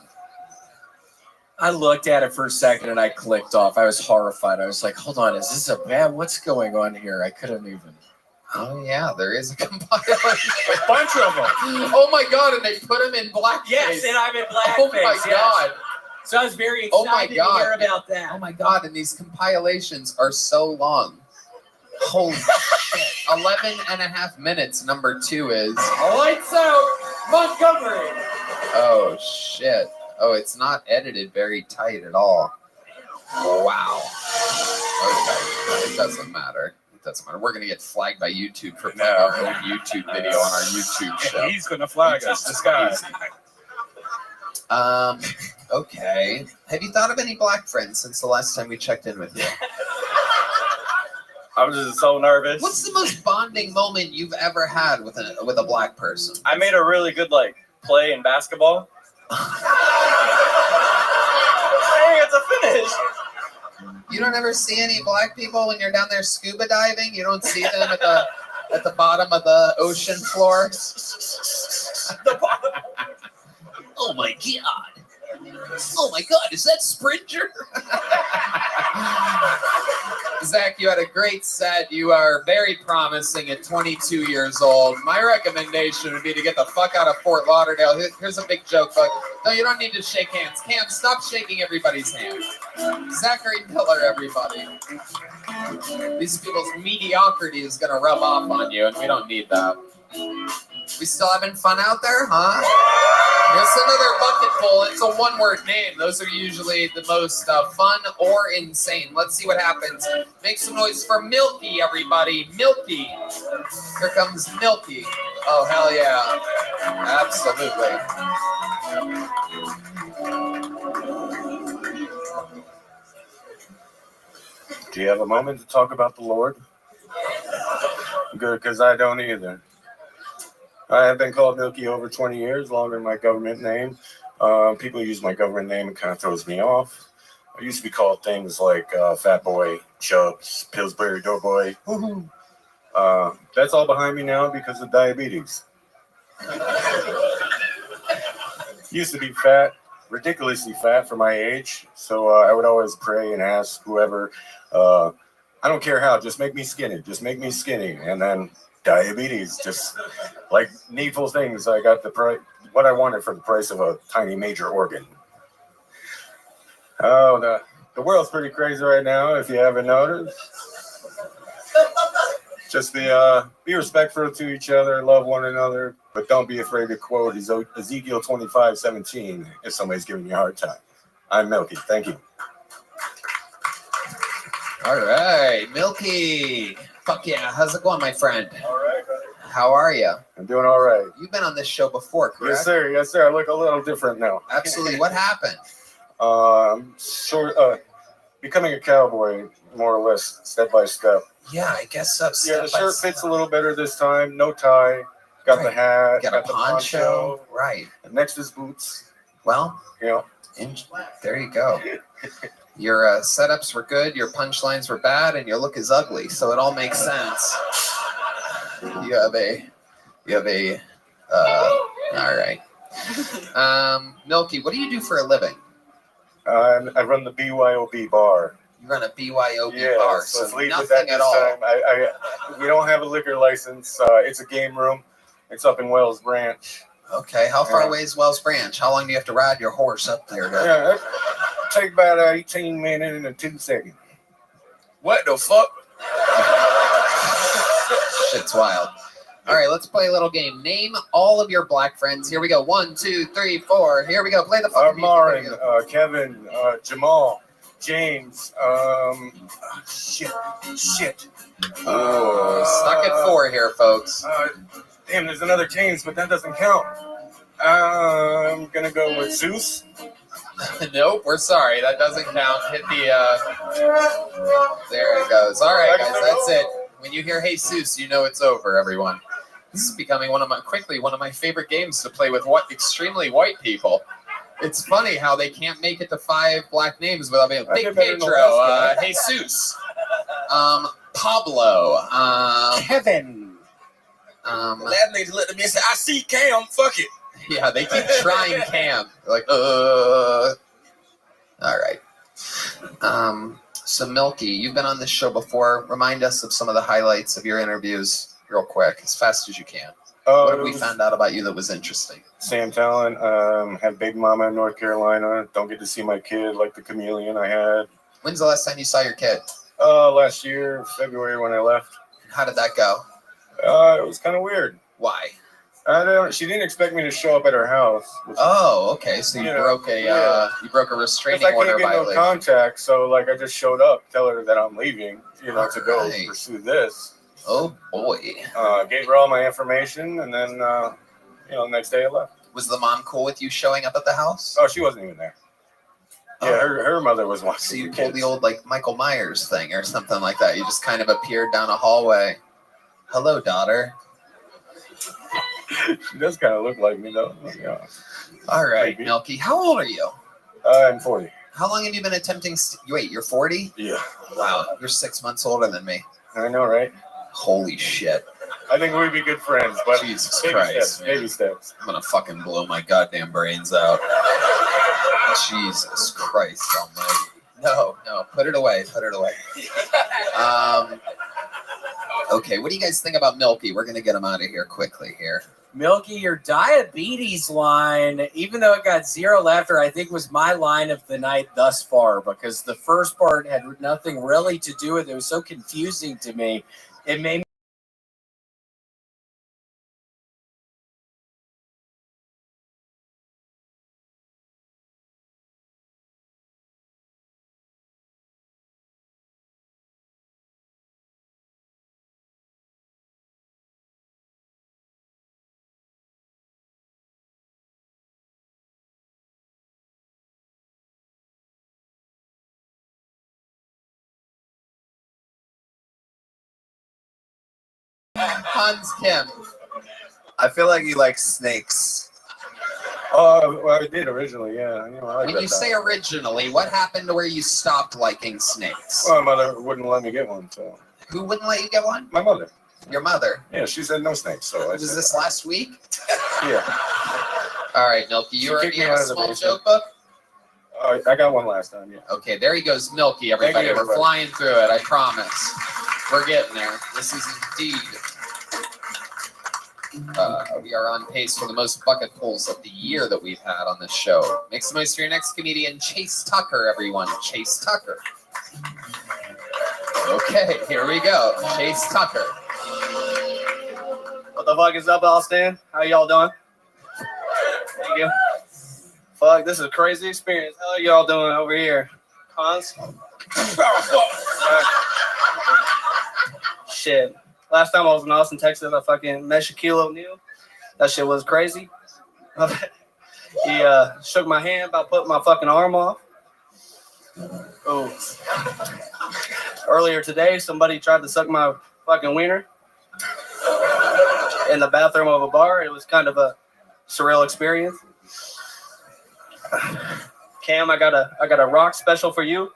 I looked at it for a second and I clicked off. I was horrified. I was like, hold on, is this a bad? What's going on here? I couldn't even. Oh, yeah, there is a compilation. A bunch of them. Oh, my God, and they put them in blackface. Yes, and I'm in blackface. Oh, my God. So I was very excited to hear about that. Oh, my God, and these compilations are so long. Holy shit. 11 and a half minutes, number 2 is. Lights out, Montgomery. Oh, shit. Oh, it's not edited very tight at all. Wow. Okay, it doesn't matter. Doesn't matter. We're gonna get flagged by YouTube for putting our own YouTube video on our YouTube show. He's gonna flag us. This guy. Okay. Have you thought of any black friends since the last time we checked in with you? I'm just so nervous. What's the most bonding moment you've ever had with a black person? I made a really good play in basketball. I didn't get to finish. You don't ever see any black people when you're down there scuba diving? You don't see them at the bottom of the ocean floor? Oh my god. Oh my god, is that Springer? Zach, you had a great set. You are very promising at 22 years old. My recommendation would be to get the fuck out of Fort Lauderdale. Here's a big joke, but no, you don't need to shake hands. Cam, stop shaking everybody's hand. Zachary Miller, everybody. These people's mediocrity is going to rub off on you, and we don't need that. We still having fun out there, huh? Here's another bucket full. It's a one-word name. Those are usually the most fun or insane. Let's see what happens. Make some noise for Milky, everybody. Milky. Here comes Milky. Oh, hell yeah. Absolutely. Do you have a moment to talk about the Lord? Good, because I don't either. I have been called Milky over 20 years, longer than my government name. People use my government name and kind of throws me off. I used to be called things like Fat Boy, Chubbs, Pillsbury Doughboy. Woohoo! That's all behind me now because of diabetes. Used to be fat, ridiculously fat for my age, so I would always pray and ask whoever, I don't care how, just make me skinny, and then diabetes, just like needful things. I got what I wanted for the price of a tiny major organ. Oh, the world's pretty crazy right now, if you haven't noticed. Just be respectful to each other, love one another, but don't be afraid to quote Ezekiel 25:17 if somebody's giving you a hard time. I'm Milky. Thank you. All right, Milky. Fuck yeah. How's it going, my friend? All right, brother. How are you? I'm doing all right. You've been on this show before, correct? Yes, sir. Yes, sir. I look a little different now. Absolutely. What happened? Becoming a cowboy, more or less, step by step. Yeah, I guess so. Yeah, the shirt fits a little better this time. No tie. Got the hat. Got a poncho. Right. And next is boots. Well, there you go. Your setups were good, your punchlines were bad, and your look is ugly. So it all makes sense. You have a. All right. Milky, what do you do for a living? I run the BYOB bar. You run a BYOB yeah, bar, so let's so leave with nothing that at this all. time. We don't have a liquor license. It's a game room. It's up in Wells Branch. Okay, how far away is Wells Branch? How long do you have to ride your horse up there? Yeah, take about 18 minutes and 2 seconds. What the fuck? Shit's wild. All right, let's play a little game. Name all of your black friends. Here we go. 1, 2, 3, 4. Here we go. Play the fucking Marin, music. Kevin, Jamal, James. Shit. Oh, stuck at 4 here, folks. Damn, there's another James, but that doesn't count. I'm gonna go with Zeus. Nope, we're sorry. That doesn't count. Hit the. There it goes. All right, guys, that's it. When you hear Jesus, you know it's over, everyone. This is becoming one of my favorite games to play with extremely white people. It's funny how they can't make it to 5 black names without being Big Pedro, Jesus, Pablo, Kevin. Last niggas looked at me and said, I see Cam, fuck it. Yeah, they keep trying Cam. They're like, all right. So Milky, you've been on this show before. Remind us of some of the highlights of your interviews real quick, as fast as you can. What have we found out about you that was interesting? Sam Talent, have Big Mama in North Carolina. Don't get to see my kid like the chameleon I had. When's the last time you saw your kid? Last year, February when I left. How did that go? It was kind of weird. Why? She didn't expect me to show up at her house. Oh, okay. So you broke a restraining order I can't get violation. no contact, so like I just showed up, tell her that I'm leaving, to go pursue this. Oh boy. Gave her all my information, and then next day I left. Was the mom cool with you showing up at the house? Oh, she wasn't even there. Yeah, her mother was watching. So you pulled the old like Michael Myers thing or something like that. You just kind of appeared down a hallway. Hello, daughter. She does kind of look like me, though. Yeah. All right, Milky. How old are you? I'm 40. How long have you been attempting? Wait, you're 40? Yeah. Wow, you're 6 months older than me. I know, right? Holy shit. I think we'd be good friends, but Jesus baby Christ, steps, baby steps. I'm gonna fucking blow my goddamn brains out. Jesus Christ almighty. No, put it away. Okay, what do you guys think about Milky? We're gonna get him out of here quickly here. Milky, your diabetes line, even though it got 0 laughter, I think was my line of the night thus far, because the first part had nothing really to do with it. It was so confusing to me. It made me Hans Kim. I feel like you like snakes. Well, I did originally, yeah. I like When that you say stuff. originally, what happened to where you stopped liking snakes? Well, my mother wouldn't let me get one, so. Who wouldn't let you get one? My mother. Your mother. Yeah, she said no snakes, so. Was this last week? Yeah. All right, Milky, She you kicked me have out a of the small basement. joke book? I got one last time, yeah. Okay, there he goes, Milky, everybody. Thank you, We're everybody. flying through it, I promise. We're getting there. This is indeed. We are on pace for the most bucket pulls of the year that we've had on this show. Make some noise for your next comedian, Chase Tucker, everyone. Chase Tucker. Okay, here we go. Chase Tucker. What the fuck is up, Austin? How y'all doing? Thank you. Fuck, this is a crazy experience. How y'all doing over here? Cons? Shit. Last time I was in Austin, Texas, I fucking met Shaquille O'Neal. That shit was crazy. He shook my hand about putting my fucking arm off. Oh. Earlier today, somebody tried to suck my fucking wiener in the bathroom of a bar. It was kind of a surreal experience. Cam, I got a rock special for you.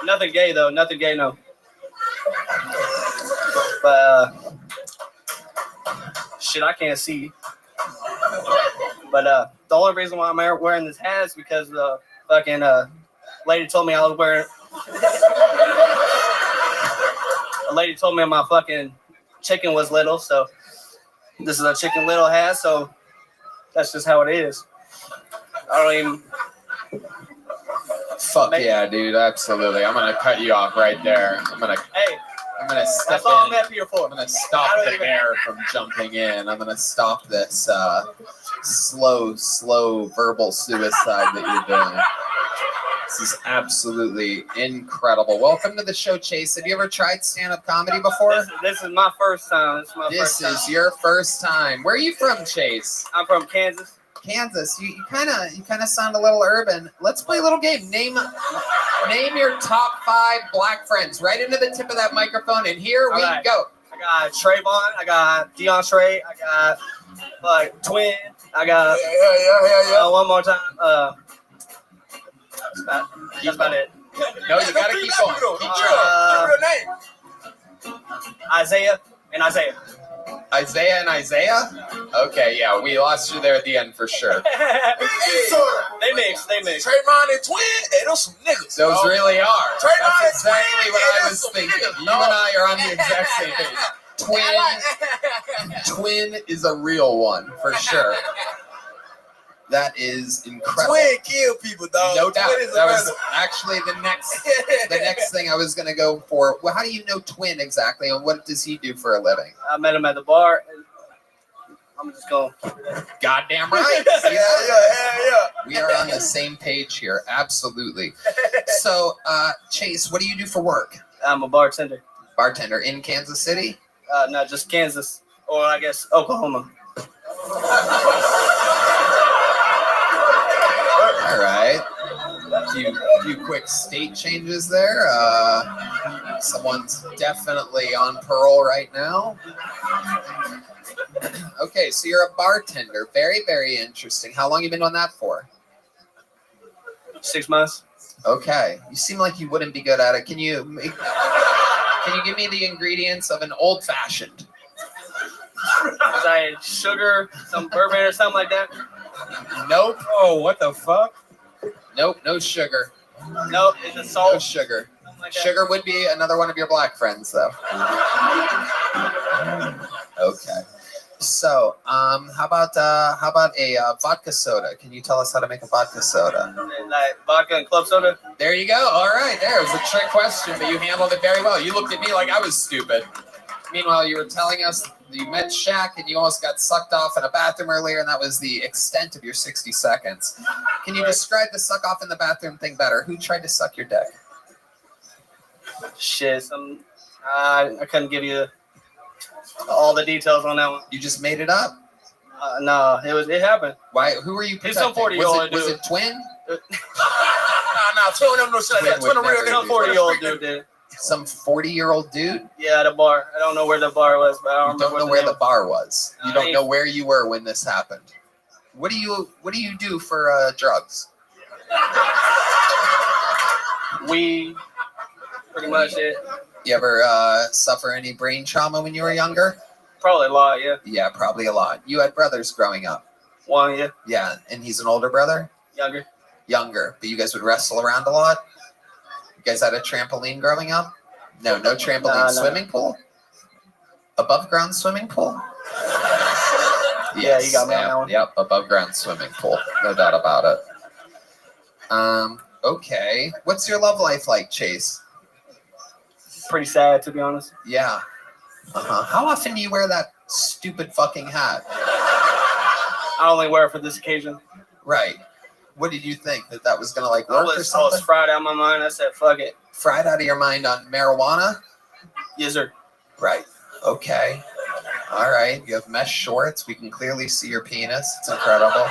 Nothing gay though. Nothing gay, no. But shit, I can't see. But the only reason why I'm wearing this hat is because the fucking lady told me I was wearing. A lady told me my fucking chicken was little, so this is a Chicken Little hat. So that's just how it is. I don't even. Fuck yeah, dude, absolutely. I'm gonna cut you off right there. I'm gonna step That's all in. I'm here for. I'm gonna stop the air from jumping in. I'm gonna stop this slow verbal suicide that you're doing. This is absolutely incredible. Welcome to the show, Chase. Have you ever tried stand-up comedy before? This is my first time. This is your first time. Where are you from, Chase? I'm from Kansas. Kansas. You kind of sound a little urban. Let's play a little game. Name your top 5 black friends. Right into the tip of that microphone, and here we go. I got Trayvon. I got DeAndre. I got Twin. I got one more time. That's about it. No, you gotta keep going. Keep your real name. Isaiah and Isaiah. Isaiah and Isaiah? Okay, yeah, we lost you there at the end for sure. They mix. Trayvon and Twin, hey, those some niggas. Those really are. Trayvon That's exactly and Twin, what I hey, was some thinking. niggas, You dog. and I are on the exact same page. Twin is a real one, for sure. That is incredible. Twin kill people, dog. No doubt. Twin is a That was brother. actually the next thing I was going to go for. Well, how do you know Twin exactly, and what does he do for a living? I met him at the bar. And I'm just going. Goddamn right. Yeah. We are on the same page here. Absolutely. So, Chase, what do you do for work? I'm a bartender. Bartender in Kansas City? Not just Kansas, or I guess Oklahoma. All right. A few quick state changes there. Someone's definitely on parole right now. Okay, so you're a bartender. Very, very interesting. How long you been doing that for? 6 months. Okay. You seem like you wouldn't be good at it. Can you give me the ingredients of an old fashioned? I had sugar, some bourbon or something like that. Nope. Oh, what the fuck? Nope, no sugar. Nope, it's a salt. No sugar. Like that. Sugar would be another one of your black friends, though. Okay. So, how about a vodka soda? Can you tell us how to make a vodka soda? Like vodka and club soda. There you go. All right, there was a trick question, but you handled it very well. You looked at me like I was stupid. Meanwhile, you were telling us you met Shaq and you almost got sucked off in a bathroom earlier, and that was the extent of your 60 seconds. Can you describe the suck off in the bathroom thing better? Who tried to suck your dick? Shit, I couldn't give you all the details on that one. You just made it up? No, it happened. Why? Who were you It's some protecting? 40-year-old dude. Was it Twin? Nah, Twin don't know shit like that. Twin a real Some nigga. 40-year-old dude did. Some 40-year-old dude? Yeah, at a bar. I don't know where the bar was, but I You don't know where the bar was. You don't know where you were when this happened. What do you do for drugs? Weed, pretty much it. You ever suffer any brain trauma when you were younger? Probably a lot, yeah. Yeah, probably a lot. You had brothers growing up. One, yeah. Yeah, and he's an older brother? Younger. Younger, but you guys would wrestle around a lot? You guys had a trampoline growing up? No trampoline. No. Swimming pool? Above ground swimming pool? Yeah, you got me on that one. Yep, above ground swimming pool. No doubt about it. Okay. What's your love life like, Chase? Pretty sad, to be honest. Yeah. Uh-huh. How often do you wear that stupid fucking hat? I only wear it for this occasion. Right. What did you think? That was going to like work or I something? was fried out of my mind. I said, fuck it. Fried out of your mind on marijuana? Yes, sir. Right. Okay. All right. You have mesh shorts. We can clearly see your penis. It's incredible.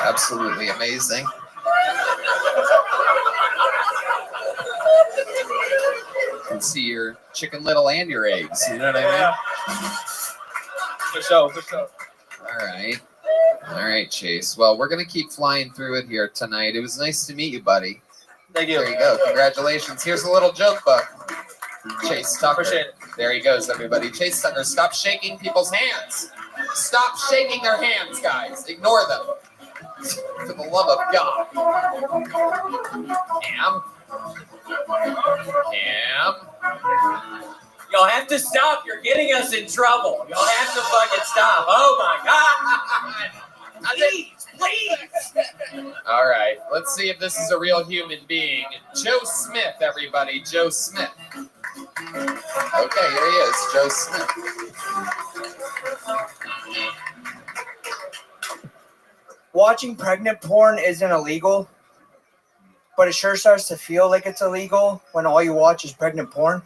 Absolutely amazing. You can see your Chicken Little and your eggs. You know what I mean? For sure. All right, Chase. Well, we're going to keep flying through it here tonight. It was nice to meet you, buddy. Thank you. There you go. Congratulations. Here's a little joke book. Chase Tucker. Appreciate it. There he goes, everybody. Chase Tucker, stop shaking people's hands. Stop shaking their hands, guys. Ignore them. For the love of God. Cam. Y'all have to stop. You're getting us in trouble. Y'all have to fucking stop. Oh my God. Please. All right. Let's see if this is a real human being. Joe Smith, everybody. Joe Smith. Okay, here he is. Joe Smith. Watching pregnant porn isn't illegal, but it sure starts to feel like it's illegal when all you watch is pregnant porn.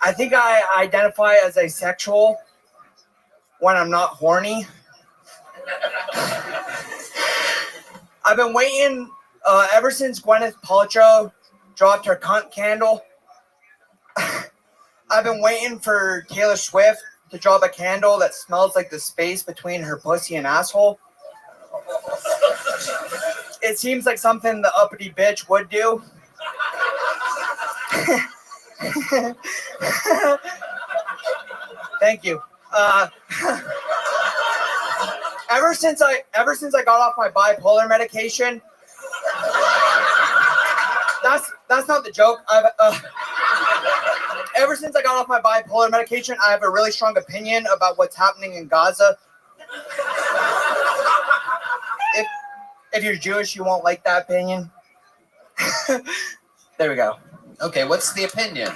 I think I identify as asexual, when I'm not horny. I've been waiting ever since Gwyneth Paltrow dropped her cunt candle. I've been waiting for Taylor Swift to drop a candle that smells like the space between her pussy and asshole. It seems like something the uppity bitch would do. Thank you. Ever since I got off my bipolar medication, that's not the joke. Ever since I got off my bipolar medication, I have a really strong opinion about what's happening in Gaza. If you're Jewish, you won't like that opinion. There we go. Okay, what's the opinion?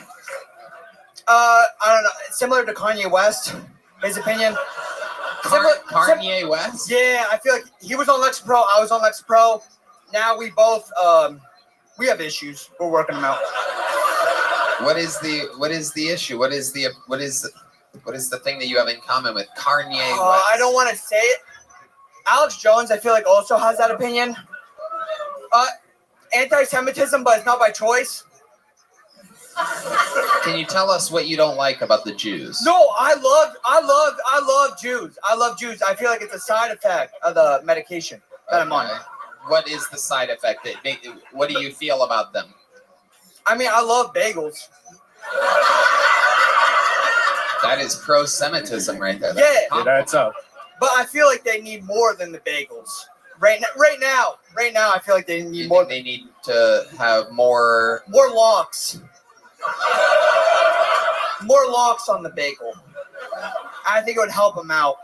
I don't know. Similar to Kanye West, his opinion. Kanye West? Yeah, I feel like he was on Lexapro. I was on Lexapro. Now we both we have issues. We're working them out. What is the issue? What is the thing that you have in common with Kanye West? I don't want to say it. Alex Jones, I feel like, also has that opinion. Anti-Semitism, but it's not by choice. Can you tell us what you don't like about the Jews? No, I love Jews. I love Jews. I feel like it's a side effect of the medication that I'm on. What is the side effect? What do you feel about them? I mean, I love bagels. That is pro-Semitism right there. Yeah. That's up. But I feel like they need more than the bagels. Right now, I feel like they need more. They need to have more locks. More locks on the bagel. I think it would help them out.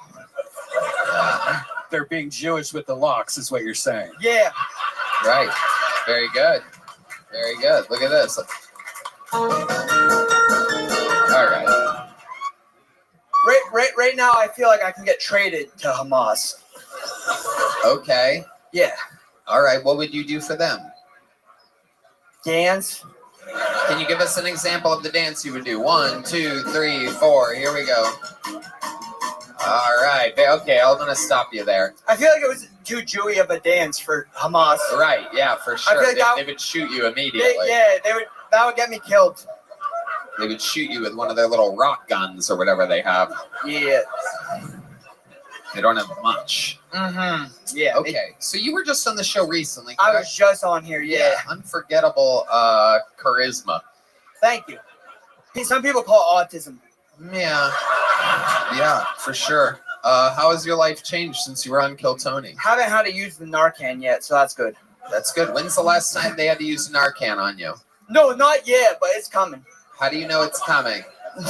They're being Jewish with the locks, is what you're saying. Yeah. Right. Very good. Very good. Look at this. All right. Right now, I feel like I can get traded to Hamas. Okay. Yeah. All right. What would you do for them? Dance. Can you give us an example of the dance you would do? 1, 2, 3, 4. Here we go. All right. Okay, I'm going to stop you there. I feel like it was too Jewy of a dance for Hamas. Right. Yeah, for sure. I feel like They would shoot you immediately. That would get me killed. They would shoot you with one of their little rock guns or whatever they have. Yeah. They don't have much. Mm-hmm. Yeah. Okay. So you were just on the show recently. I was just on here. Yeah. Unforgettable charisma. Thank you. Some people call it autism. Yeah. Yeah, for sure. How has your life changed since you were on Kill Tony? Haven't had to use the Narcan yet, so that's good. That's good. When's the last time they had to use Narcan on you? No, not yet, but it's coming. How do you know it's coming?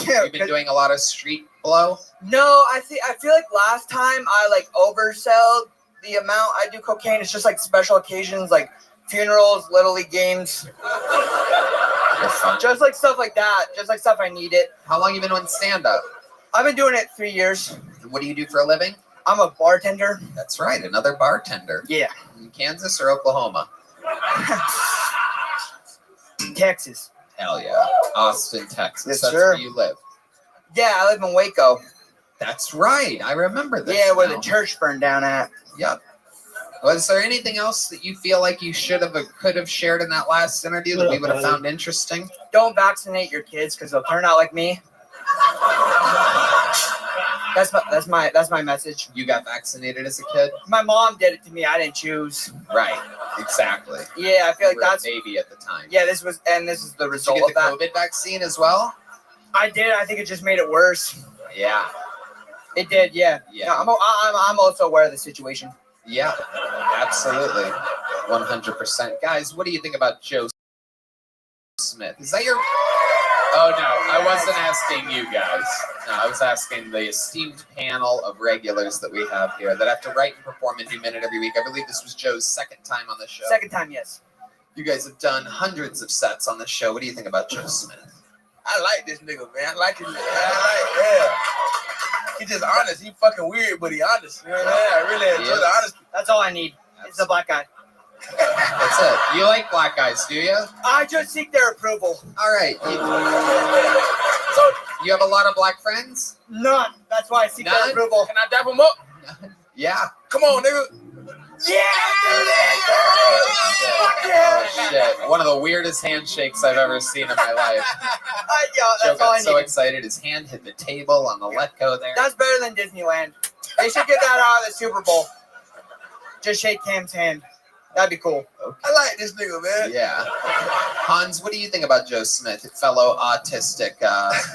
Yeah, You've been doing a lot of street blow? No, I feel like last time I oversell the amount I do cocaine. It's just like special occasions, like funerals, little league games. Just like stuff like that. Just like stuff I needed. How long you been doing stand-up? I've been doing it 3 years. What do you do for a living? I'm a bartender. That's right, another bartender. Yeah. In Kansas or Oklahoma? Texas. Hell yeah. Austin, Texas. Yes, That's sir. where you live. Yeah, I live in Waco. That's right. I remember this. Yeah, where now. the church burned down at. Yep. Was there anything else that you feel like you should have or could have shared in that last interview that we would have found interesting? Don't vaccinate your kids because they'll turn out like me. That's my message. You got vaccinated as a kid? My mom did it to me. I didn't choose. Right. Exactly. Yeah, I feel like You were that's a baby at the time. Yeah, this is the result Did you of get that. the COVID vaccine as well? I did. I think it just made it worse. Yeah. It did. Yeah. Yeah. No, I'm also aware of the situation. Yeah. Absolutely. 100%. Guys, what do you think about Joe Smith? Is that your... Oh, no. I wasn't asking you guys. No, I was asking the esteemed panel of regulars that we have here that have to write and perform a new minute every week. I believe this was Joe's second time on the show. Second time, yes. You guys have done hundreds of sets on the show. What do you think about Joe Smith? I like this nigga, man. I like him. Yeah. He just honest. He fucking weird, but he honest. You know what I mean? I really enjoy the honesty. That's all I need. It's a black guy. That's it. You like black guys, do you? I just seek their approval. All right. So You have a lot of black friends? None. That's why I seek their None? approval. Can I dap him up? Yeah. Come on, nigga. Fuck yeah! Oh, shit. One of the weirdest handshakes I've ever seen in my life. Yo, Joe that's all I got so need. excited his hand hit the table on the Letgo there. That's better than Disneyland. They should get that out of the Super Bowl. Just shake Cam's hand. That'd be cool. I like this nigga, man. Yeah. Hans, what do you think about Joe Smith, fellow autistic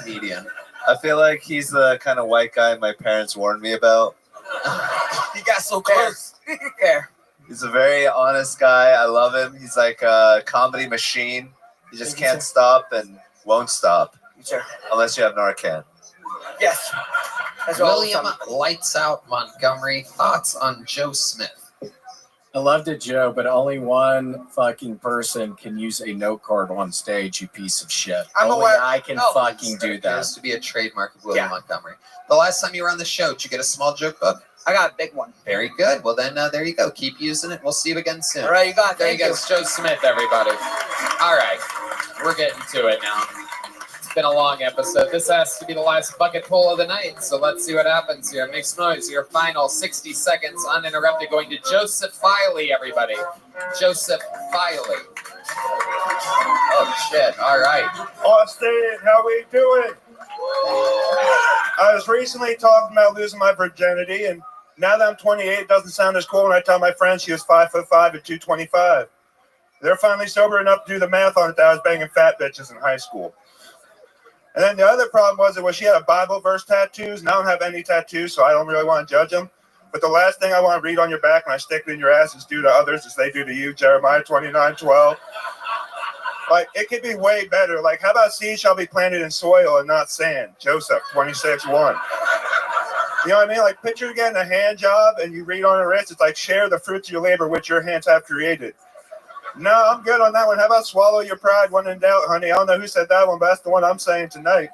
comedian? I feel like he's the kind of white guy my parents warned me about. He got so close. Fair. He's a very honest guy. I love him. He's like a comedy machine. He just can't stop and won't stop. Sure. Unless you have Narcan. Yes. That's all William Lights Out Montgomery, thoughts on Joe Smith? I loved it, Joe, but only one fucking person can use a note card on stage, you piece of shit. I'm only aware. I can Oh, fucking do It that. has to be a trademark of William Montgomery. The last time you were on the show, did you get a small joke book? I got a big one. Very good. Well, then there you go. Keep using it. We'll see you again soon. All right, you got it. There you Thank go. It's Joe Smith, everybody. All right. We're getting to it now. It's been a long episode. This has to be the last bucket pull of the night. So let's see what happens here. Make some noise. Your final 60 seconds uninterrupted going to Joseph Filey, everybody. Joseph Filey. Oh, shit. All right. Austin, how we doing? I was recently talking about losing my virginity, and now that I'm 28, it doesn't sound as cool when I tell my friends she was 5'5" and 225. They're finally sober enough to do the math on it that I was banging fat bitches in high school. And then the other problem was that she had a Bible verse tattoos, and I don't have any tattoos, so I don't really want to judge them. But the last thing I want to read on your back when I stick it in your ass is do to others as they do to you, Jeremiah 29:12. Like, it could be way better. Like, how about seeds shall be planted in soil and not sand? Joseph 26:1. You know what I mean? Like, picture getting a hand job and you read on her wrist, it's like, share the fruits of your labor which your hands have created. No, I'm good on that one. How about swallow your pride when in doubt, honey? I don't know who said that one, but that's the one I'm saying tonight.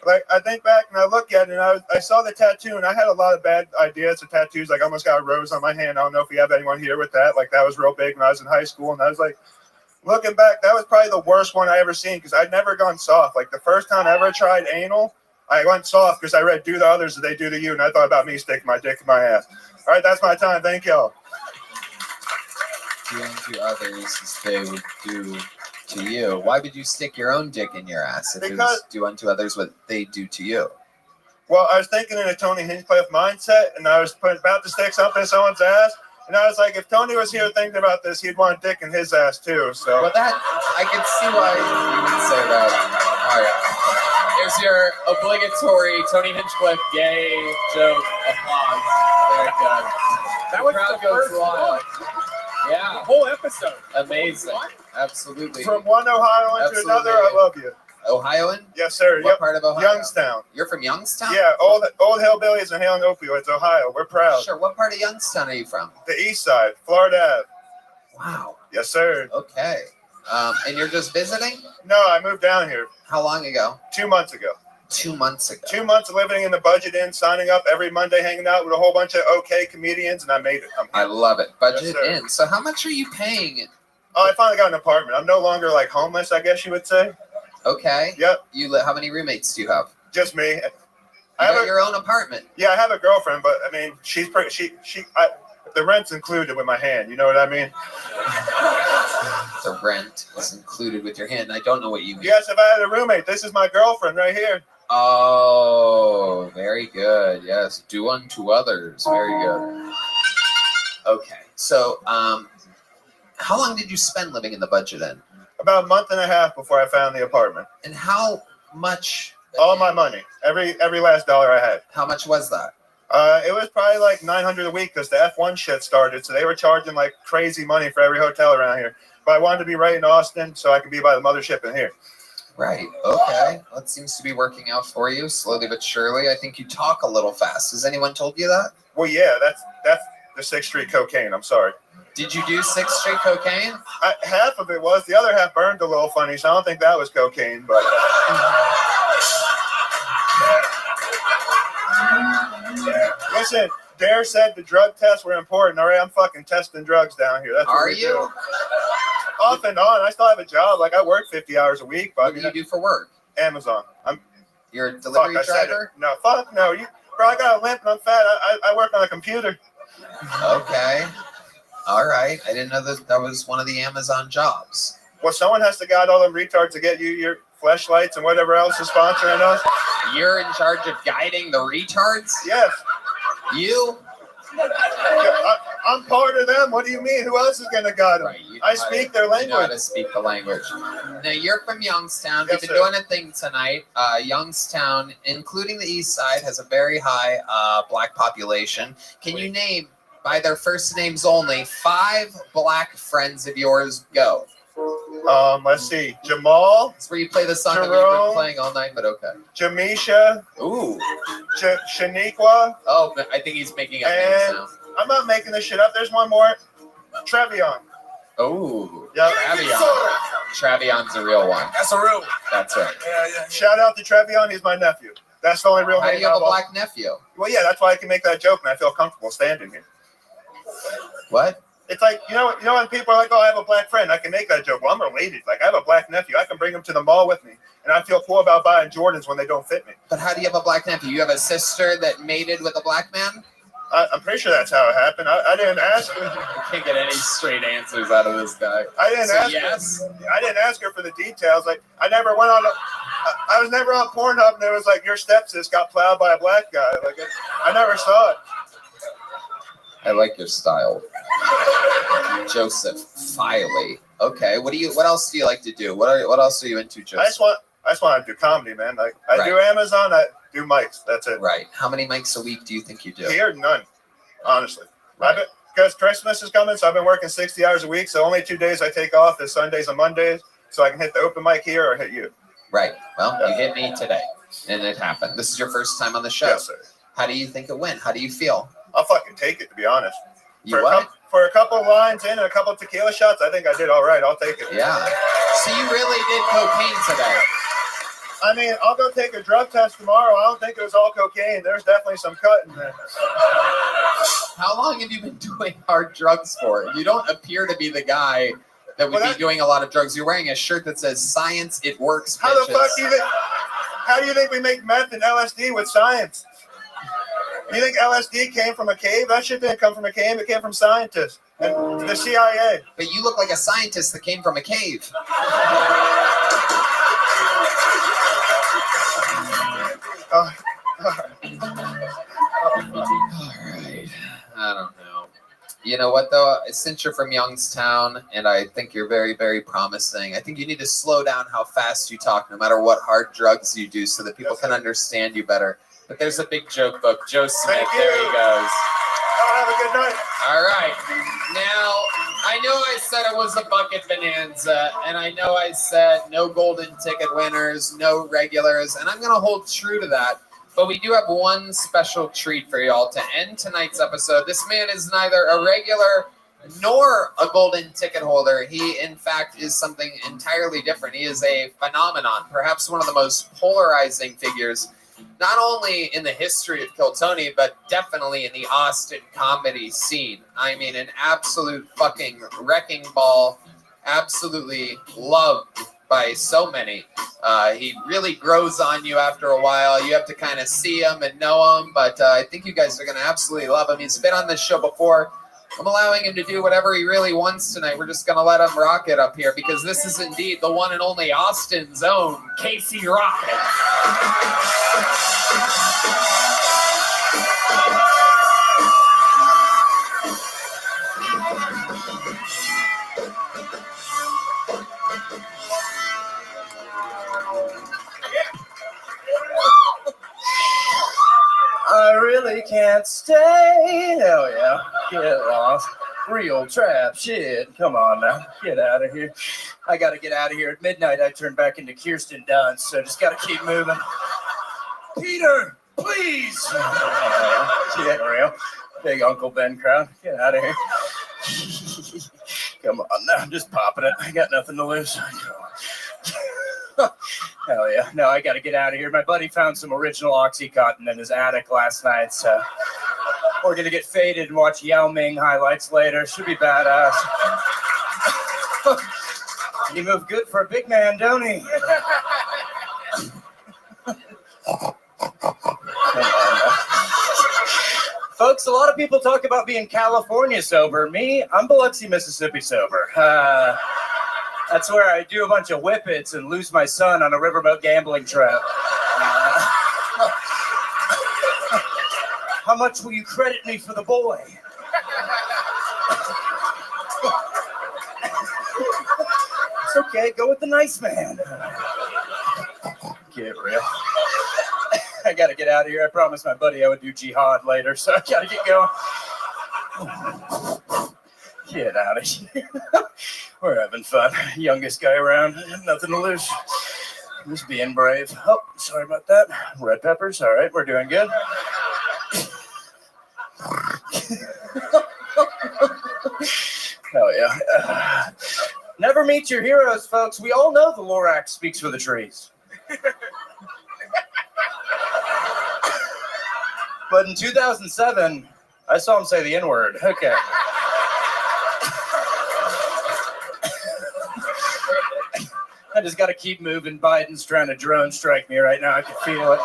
Like, I think back and I look at it, and I saw the tattoo, and I had a lot of bad ideas of tattoos. Like, I almost got a rose on my hand. I don't know if you have anyone here with that. Like, that was real big when I was in high school, and I was like, looking back, that was probably the worst one I ever seen because I'd never gone soft. Like, the first time I ever tried anal, I went soft because I read do to others as they do to you, and I thought about me sticking my dick in my ass. All right, that's my time. Thank y'all. Do unto others as they would do to you. Why would you stick your own dick in your ass if it was do unto others what they do to you? Well, I was thinking in a Tony Hinchcliffe mindset, and I was about to stick something in someone's ass, and I was like, if Tony was here thinking about this, he'd want a dick in his ass too. So, well, that I can see why you would say that. All right, here's your obligatory Tony Hinchcliffe gay joke applause. Very good. That was Crowd the goes first wild. one. Yeah, The whole episode. amazing. Absolutely. from one Ohioan to another, I love you. Ohioan? Yes, sir. What part of Ohio? Youngstown. You're from Youngstown? Yeah, old hillbillies and hailing opioids, Ohio. We're proud. Sure. What part of Youngstown are you from? The east side, Florida Ave. Wow. Yes, sir. Okay. And you're just visiting? No, I moved down here. How long ago? 2 months ago. 2 months ago. 2 months of living in the Budget Inn, signing up every Monday, hanging out with a whole bunch of okay comedians, and I made it. I love it. Budget Yes, sir. in. So how much are you paying? Oh, I finally got an apartment. I'm no longer like homeless, I guess you would say. Okay. Yep. How many roommates do you have? Just me. You got your own apartment. Yeah, I have a girlfriend, but I mean, she's pretty. The rent's included with my hand. You know what I mean? The rent is included with your hand. I don't know what you mean. Yes, if I had a roommate, this is my girlfriend right here. Oh, very good. Yes, do unto others. Very good. Okay, so how long did you spend living in the Budget Inn? About a month and a half before I found the apartment. And how much? All my money, every last dollar I had. How much was that? It was probably like $900 a week because the F1 shit started, so they were charging like crazy money for every hotel around here. But I wanted to be right in Austin, so I could be by the mothership in here. Right. Okay. Well, it seems to be working out for you slowly but surely. I think you talk a little fast. Has anyone told you that? Well, yeah, that's the 6th Street cocaine. I'm sorry. Did you do 6th Street cocaine? Half of it was. The other half burned a little funny, so I don't think that was cocaine. But listen, Dare said the drug tests were important. All right, I'm fucking testing drugs down here. That's what Are we you? do. off and on. I still have a job. Like I work 50 hours a week. But What do you do for work? Amazon. You're a delivery driver? No, fuck no. Bro, I got a limp and I'm fat. I work on a computer. Okay. All right. I didn't know that was one of the Amazon jobs. Well, someone has to guide all them retards to get you your fleshlights and whatever else is sponsoring us. You're in charge of guiding the retards? Yes. You? I'm part of them. What do you mean? Who else is going to guide them? I speak their language. You know how to speak the language. Now, you're from Youngstown. Yes, We've been doing a thing tonight. Youngstown, including the East Side, has a very high black population. Can you name, by their first names only, 5 black friends of yours? Go. Let's see. Jamal. That's where you play the song that we've Jerome, been playing all night, but okay. Jamisha. Ooh. Shaniqua. Oh, I think he's making up names And now. I'm not making this shit up. There's one more. Trevion. Oh, Yeah. Travion's a real one. That's a real one. That's right. Yeah. Shout out to Trevion. He's my nephew. That's the only real How name. do you have a I'll- black nephew? Well, yeah, that's why I can make that joke and I feel comfortable standing here. What? It's like, you know when people are like, oh, I have a black friend, I can make that joke. Well, I'm related. Like, I have a black nephew. I can bring him to the mall with me. And I feel cool about buying Jordans when they don't fit me. But how do you have a black nephew? You have a sister that mated with a black man? I'm pretty sure that's how it happened. I didn't ask her. I can't get any straight answers out of this guy. I didn't So ask yes? her. I didn't ask her for the details. Like, I never went on. I was never on Pornhub, and it was like your stepsis got plowed by a black guy. Like, I never saw it. I like your style. Joseph Filey. Okay. What else do you like to do? What else are you into, Joseph? I just want to do comedy, man. Like, I Right. do Amazon. I do mics. That's it. Right. How many mics a week do you think you do? Here, none. Honestly, because Christmas is coming, so I've been working 60 hours a week. So only 2 days I take off is Sundays and Mondays, so I can hit the open mic here or hit you. Right. Well, you hit me today, and it happened. This is your first time on the show. Yes, sir. How do you think it went? How do you feel? I'll fucking take it, to be honest. You what? For a couple of lines in and a couple of tequila shots, I think I did all right. I'll take it. Yeah. So you really did cocaine today. I mean, I'll go take a drug test tomorrow. I don't think it was all cocaine. There's definitely some cut in there. How long have you been doing hard drugs for? You don't appear to be the guy that would be doing a lot of drugs. You're wearing a shirt that says "Science, it works." How the bitches." fuck do you think? How do you think we make meth and LSD with science? You think LSD came from a cave? That shit didn't come from a cave. It came from scientists and the CIA. But you look like a scientist that came from a cave. All right. I don't know. You know what, though? Since you're from Youngstown, and I think you're very, very promising, I think you need to slow down how fast you talk, no matter what hard drugs you do, so that people can understand you better. But there's a big joke book. Joe Smith, there he goes. Have a good night. All right. Now, I know I said it was a bucket bonanza, and I know I said no golden ticket winners, no regulars, and I'm going to hold true to that. But we do have one special treat for y'all to end tonight's episode. This man is neither a regular nor a golden ticket holder. He, in fact, is something entirely different. He is a phenomenon, perhaps one of the most polarizing figures, not only in the history of Kill Tony, but definitely in the Austin comedy scene. I mean, an absolute fucking wrecking ball, absolutely loved by so many. He really grows on you after a while. You have to kind of see him and know him, but I think you guys are going to absolutely love him. He's been on this show before. I'm allowing him to do whatever he really wants tonight. We're just going to let him rock it up here, because this is indeed the one and only Austin's own Casey Rocket. I really can't stay. Hell yeah. Get lost. Real trap shit. Come on now. Get out of here. I gotta get out of here. At midnight, I turn back into Kirsten Dunst, so just gotta keep moving. Peter, please. Get real. Big Uncle Ben crowd. Get out of here. Come on now. Just popping it. I got nothing to lose. Hell yeah. No, I gotta get out of here. My buddy found some original Oxycontin in his attic last night, so we're gonna get faded and watch Yao Ming highlights later. Should be badass. He moved good for a big man, don't he? Folks, a lot of people talk about being California sober. Me, I'm Biloxi, Mississippi sober. That's where I do a bunch of whippets and lose my son on a riverboat gambling trip. How much will you credit me for the boy? It's okay, go with the nice man. Get real. I gotta get out of here. I promised my buddy I would do jihad later, so I gotta get going. Get out of here. We're having fun. Youngest guy around. Nothing to lose. Just being brave. Oh, sorry about that. Red peppers. All right, we're doing good. Hell yeah. Never meet your heroes, folks. We all know the Lorax speaks for the trees. But in 2007, I saw him say the N-word. Okay. I just got to keep moving. Biden's trying to drone strike me right now. I can feel it.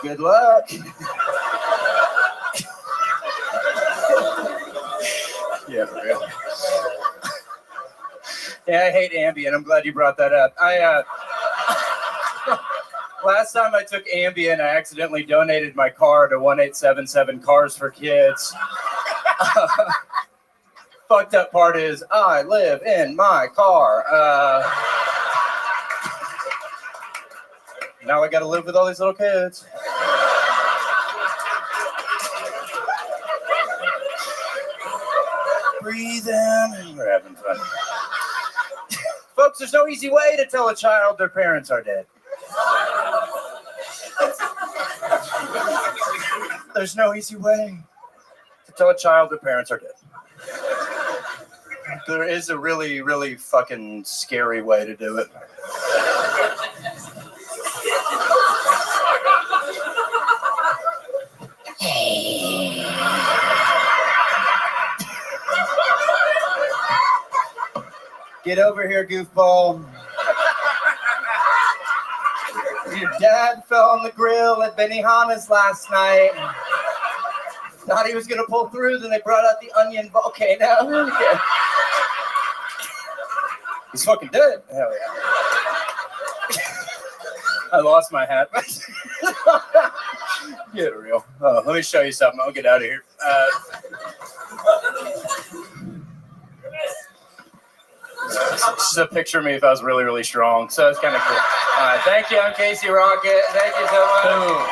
Good luck. Yeah, for real. Yeah, I hate Ambien. I'm glad you brought that up. Last time I took Ambien, I accidentally donated my car to 1877 Cars for Kids. Fucked up part is I live in my car. Now I got to live with all these little kids. Breathe in. We're having fun. Folks, there's no easy way to tell a child their parents are dead. There's no easy way to tell a child their parents are dead. There is a really, really fucking scary way to do it. Get over here, goofball. Your dad fell on the grill at Benihana's last night. Thought he was gonna pull through, then they brought out the onion volcano. Okay. He's fucking dead. Hell yeah. I lost my hat. Get real. Oh, let me show you something. I'll get out of here. This is a picture of me if I was really, really strong. So it's kind of cool. Thank you. I'm Casey Rocket. Thank you so much. Boom.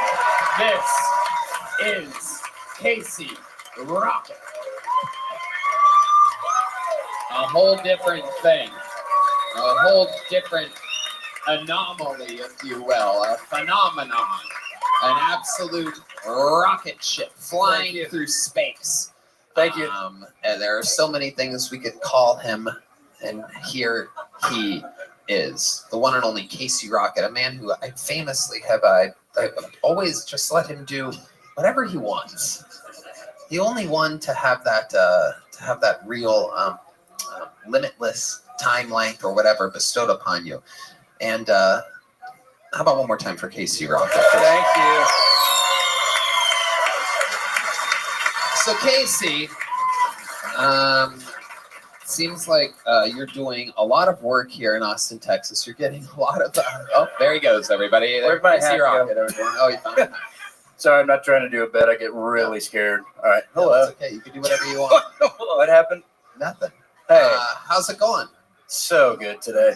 This is Casey Rocket. A whole different thing. A whole different anomaly, if you will. A phenomenon. An absolute rocket ship flying through space. Thank you. And there are so many things we could call him. And here he is, the one and only Casey Rocket, a man who I famously have I've always just let him do whatever he wants. The only one to have that real limitless time length or whatever bestowed upon you. And how about one more time for Casey Rocket? Thank you. So Casey, seems like you're doing a lot of work here in Austin, Texas. You're getting a lot of. Oh, there he goes, everybody. Where'd my Casey hat Rocket. go? Oh, you found it. Sorry, I'm not trying to do a bit. I get really scared. All right. No, Hello. it's okay. You can do whatever you want. What happened? Nothing. Hey. How's it going? So good today.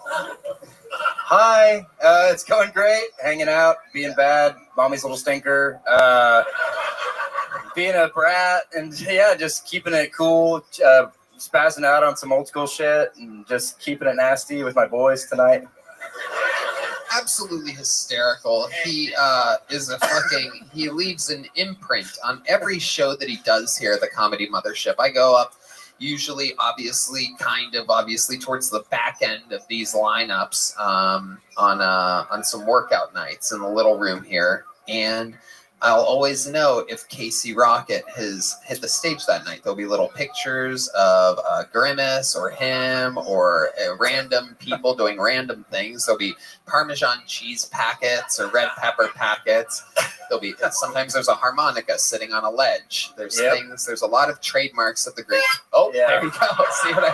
Hi. It's going great. Hanging out, being bad, mommy's little stinker, being a brat, and yeah, just keeping it cool, spazzing out on some old school shit, and just keeping it nasty with my boys tonight. Absolutely hysterical. He is a fucking. He leaves an imprint on every show that he does here at the Comedy Mothership. I go up. Usually, obviously towards the back end of these lineups on some workout nights in the little room here. And I'll always know if Casey Rocket has hit the stage that night. There'll be little pictures of Grimace or him or random people doing random things. There'll be Parmesan cheese packets or red pepper packets. Sometimes there's a harmonica sitting on a ledge. There's things. There's a lot of trademarks of the great. Oh, there we go. See what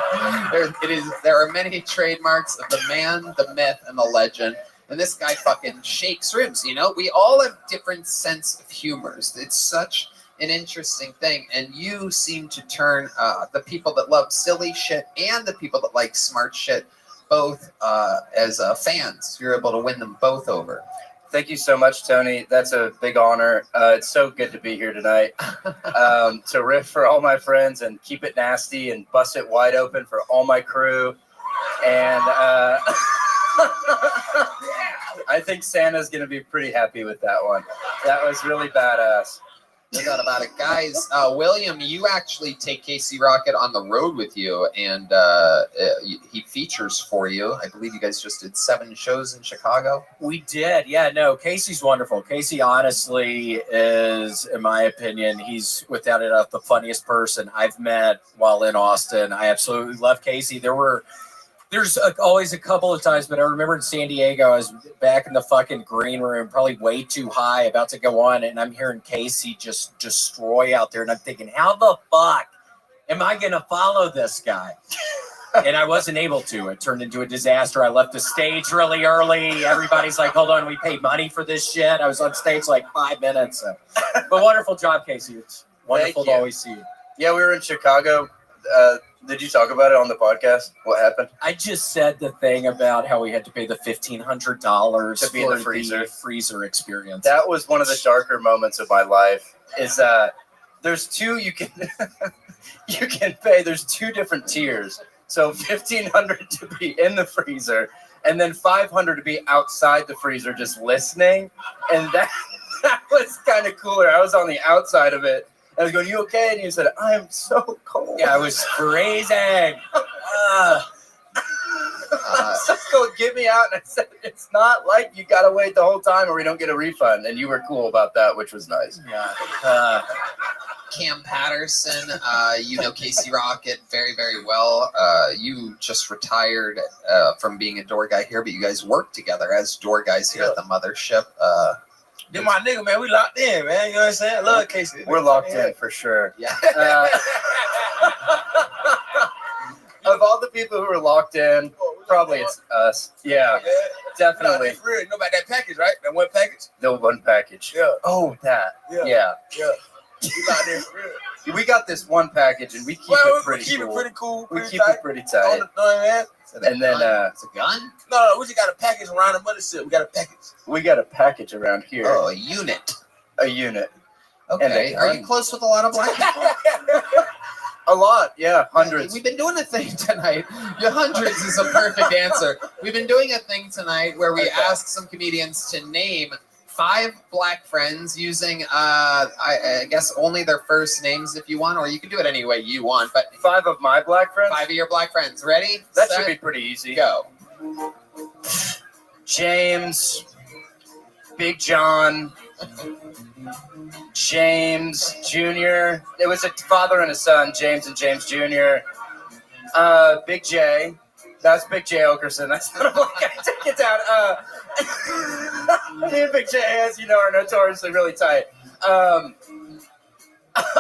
there are many trademarks of the man, the myth, and the legend. And this guy fucking shakes ribs, you know? We all have different sense of humors. It's such an interesting thing. And you seem to turn the people that love silly shit and the people that like smart shit both as fans. You're able to win them both over. Thank you so much, Tony. That's a big honor. It's so good to be here tonight. To riff for all my friends and keep it nasty and bust it wide open for all my crew. And I think Santa's going to be pretty happy with that one. That was really badass. No doubt about it. Guys, William, you actually take Casey Rocket on the road with you, and he features for you. I believe you guys just did 7 shows in Chicago. We did. Yeah, no, Casey's wonderful. Casey honestly is, in my opinion, he's without a doubt the funniest person I've met while in Austin. I absolutely love Casey. There's always a couple of times, but I remember in San Diego, I was back in the fucking green room, probably way too high, about to go on, and I'm hearing Casey just destroy out there, and I'm thinking, how the fuck am I going to follow this guy? And I wasn't able to. It turned into a disaster. I left the stage really early. Everybody's like, hold on, we paid money for this shit. I was on stage like 5 minutes. So. But wonderful job, Casey. It's wonderful to always see you. Yeah, we were in Chicago. Did you talk about it on the podcast? What happened? I just said the thing about how we had to pay the $1,500 to be in the freezer. Freezer experience. That was one of the darker moments of my life. Is there's two you can you can pay. There's 2 different tiers. So $1,500 to be in the freezer, and then $500 to be outside the freezer just listening. And that was kind of cooler. I was on the outside of it. I was going, you okay? And you said, I am so cold. Yeah, I was freezing. Just go get me out. And I said, it's not like you got to wait the whole time or we don't get a refund. And you were cool about that, which was nice. Yeah. Cam Patterson, you know Casey Rocket very, very well. You just retired from being a door guy here, but you guys work together as door guys here at the mothership. They're my nigga, man. We locked in, man. You know what I'm saying? I love Casey. We're locked in for sure. Yeah. Of all the people who are locked in, probably it's us. Yeah, definitely. No, you know about that package, right? That one package? The one package. Yeah. Oh, that. Yeah. Yeah. We locked in for real. We got this one package and we keep it pretty keep cool. it pretty cool. We pretty keep tight. it pretty tight. Man. And then it's a gun? No, we just got a package around the mothership. We got a package. We got a package around here. Oh, a unit. A unit. Okay. Are you close with a lot of black people? A lot, yeah. Hundreds. We've been doing a thing tonight. Yeah, hundreds is a perfect answer. We've been doing a thing tonight where we ask some comedians to name 5 black friends using, I guess, only their first names if you want, or you can do it any way you want. But 5 of my black friends? 5 of your black friends. Ready? That Set, should be pretty easy. Go. James, Big John, James Jr. It was a father and a son, James and James Jr. Big J. That's Big J Okerson. That's not like I take it down. Me and Big J, as you know, are notoriously really tight.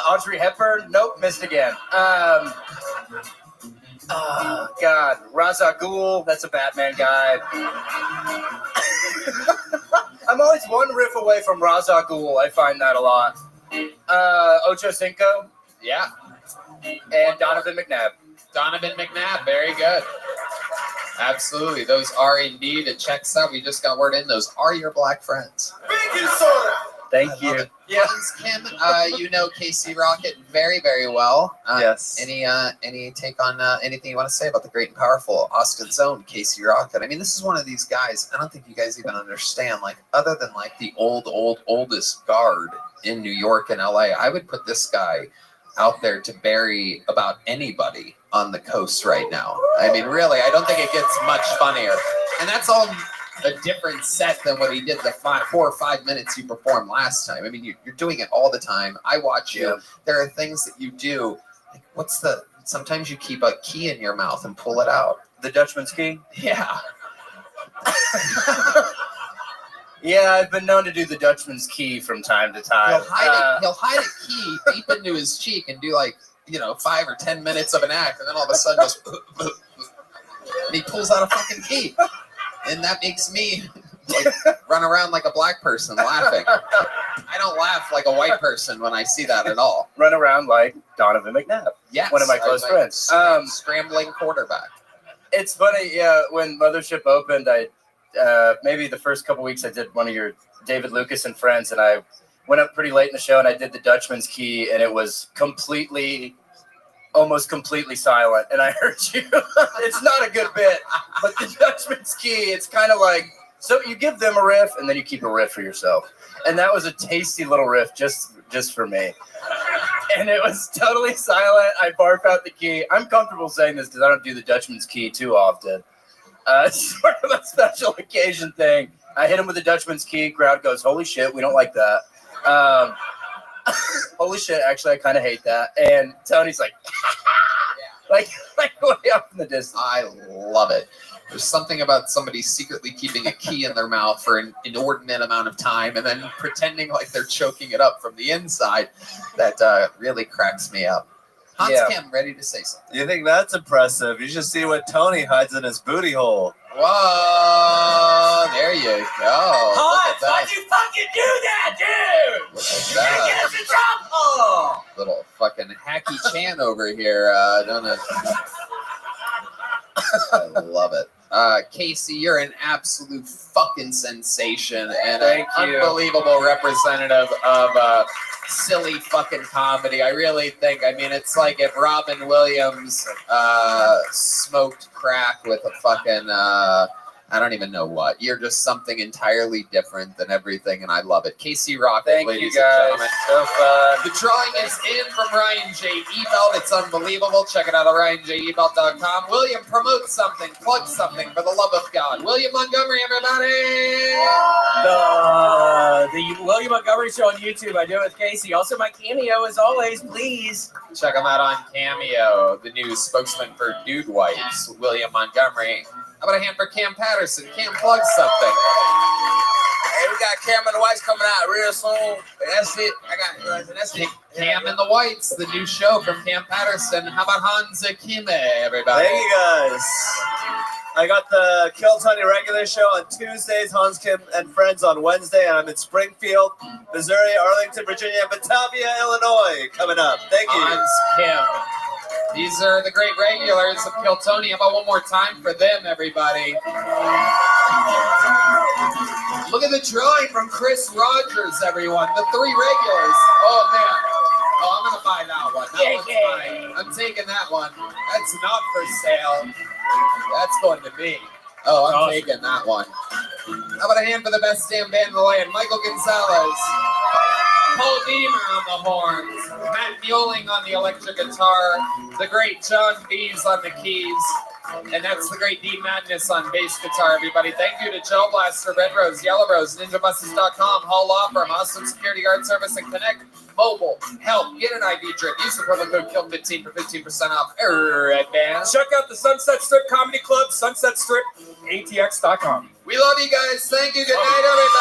Audrey Hepburn. Nope, missed again. Oh, God. Ra's al Ghul. That's a Batman guy. I'm always one riff away from Ra's al Ghul. I find that a lot. Ocho Cinco. Yeah. And Donovan McNabb. Donovan McNabb. Very good. Absolutely. Those are indeed, it checks out. We just got word in. Those are your black friends. Baking soda. Thank you. Yes, Kim, you know Casey Rocket very, very well. Yes. Any take on anything you want to say about the great and powerful Austin's own Casey Rocket? I mean, this is one of these guys, I don't think you guys even understand, like, other than like the oldest guard in New York and LA, I would put this guy out there to bury about anybody on the coast right now. I mean, really, I don't think it gets much funnier. And that's all a different set than what he did the 4 or 5 minutes you performed last time. I mean, you're doing it all the time. I watch you. There are things that you do. Like, sometimes you keep a key in your mouth and pull it out. The Dutchman's key? Yeah. Yeah, I've been known to do the Dutchman's key from time to time. He'll hide a key deep into his cheek and do 5 or 10 minutes of an act, and then all of a sudden goes, and he pulls out a fucking key, and that makes me run around like a black person laughing. I don't laugh like a white person when I see that at all. Run around like Donovan McNabb. Yes, one of my close friends. Scrambling quarterback. It's funny, yeah. When Mothership opened, I maybe the first couple weeks I did one of your David Lucas and Friends, and I went up pretty late in the show and I did the Dutchman's key, and it was almost completely silent, and I heard you. It's not a good bit, but the Dutchman's key, it's kind of like, so you give them a riff and then you keep a riff for yourself, and that was a tasty little riff just for me. And it was totally silent. I barf out the key. I'm comfortable saying this because I don't do the Dutchman's key too often. It's sort of a special occasion thing. I hit him with the Dutchman's key. Crowd goes, "Holy shit, we don't like that." Holy shit, actually, I kind of hate that. And Tony's like, like way up in the distance. I love it. There's something about somebody secretly keeping a key in their mouth for an inordinate amount of time and then pretending like they're choking it up from the inside that really cracks me up. Hans Kim, ready to say something. You think that's impressive? You should see what Tony hides in his booty hole. Whoa, there you go. Hans, why'd you fucking do that, dude? Look at You're gonna get us in trouble. Little fucking hacky Chan over here, don't it? I love it. Casey, you're an absolute fucking sensation and an unbelievable representative of silly fucking comedy. I really think, it's like if Robin Williams smoked crack with a fucking, I don't even know what. You're just something entirely different than everything, and I love it. Casey Rocket, Thank ladies you guys. and gentlemen. So fun. The drawing is in from Ryan J. Ebelt. It's unbelievable. Check it out at RyanJEbelt.com. William, promote something. Plug something for the love of God. William Montgomery, everybody. The William Montgomery Show on YouTube. I do it with Casey. Also, my cameo, as always, please. Check him out on Cameo, the new spokesman for Dude Wipes, William Montgomery. How about a hand for Cam Patterson? Cam, plug something. Hey, we got Cam and the Whites coming out real soon. That's it. That's it. Cam and the Whites, the new show from Cam Patterson. How about Hans Kime, everybody? Thank you guys. I got the Kill Tony regular show on Tuesdays, Hans Kim and Friends on Wednesday, and I'm in Springfield, Missouri, Arlington, Virginia, and Batavia, Illinois coming up. Thank you. Hans Kim. These are the great regulars of Kill Tony. How about one more time for them, everybody? Look at the drawing from Chris Rogers, everyone. The 3 regulars. Oh, man. Oh, I'm going to buy that one. That one's mine. I'm taking that one. That's not for sale. That's going to me. Oh, I'm taking that one. How about a hand for the best damn band in the land? Michael Gonzalez. Paul Deemer on the horns, Matt Mueling on the electric guitar, the great John Dees on the keys, and that's the great D Madness on bass guitar, everybody. Thank you to Joe Blaster, Red Rose, Yellow Rose, NinjaBuses.com, Hall Law Firm, Awesome Security Guard Service, and Connect Mobile. Help, get an ID drip. Use the promo code KILL15 for 15% off. Red Band. Check out the Sunset Strip Comedy Club, SunsetStripATX.com. We love you guys. Thank you. Good night, everybody.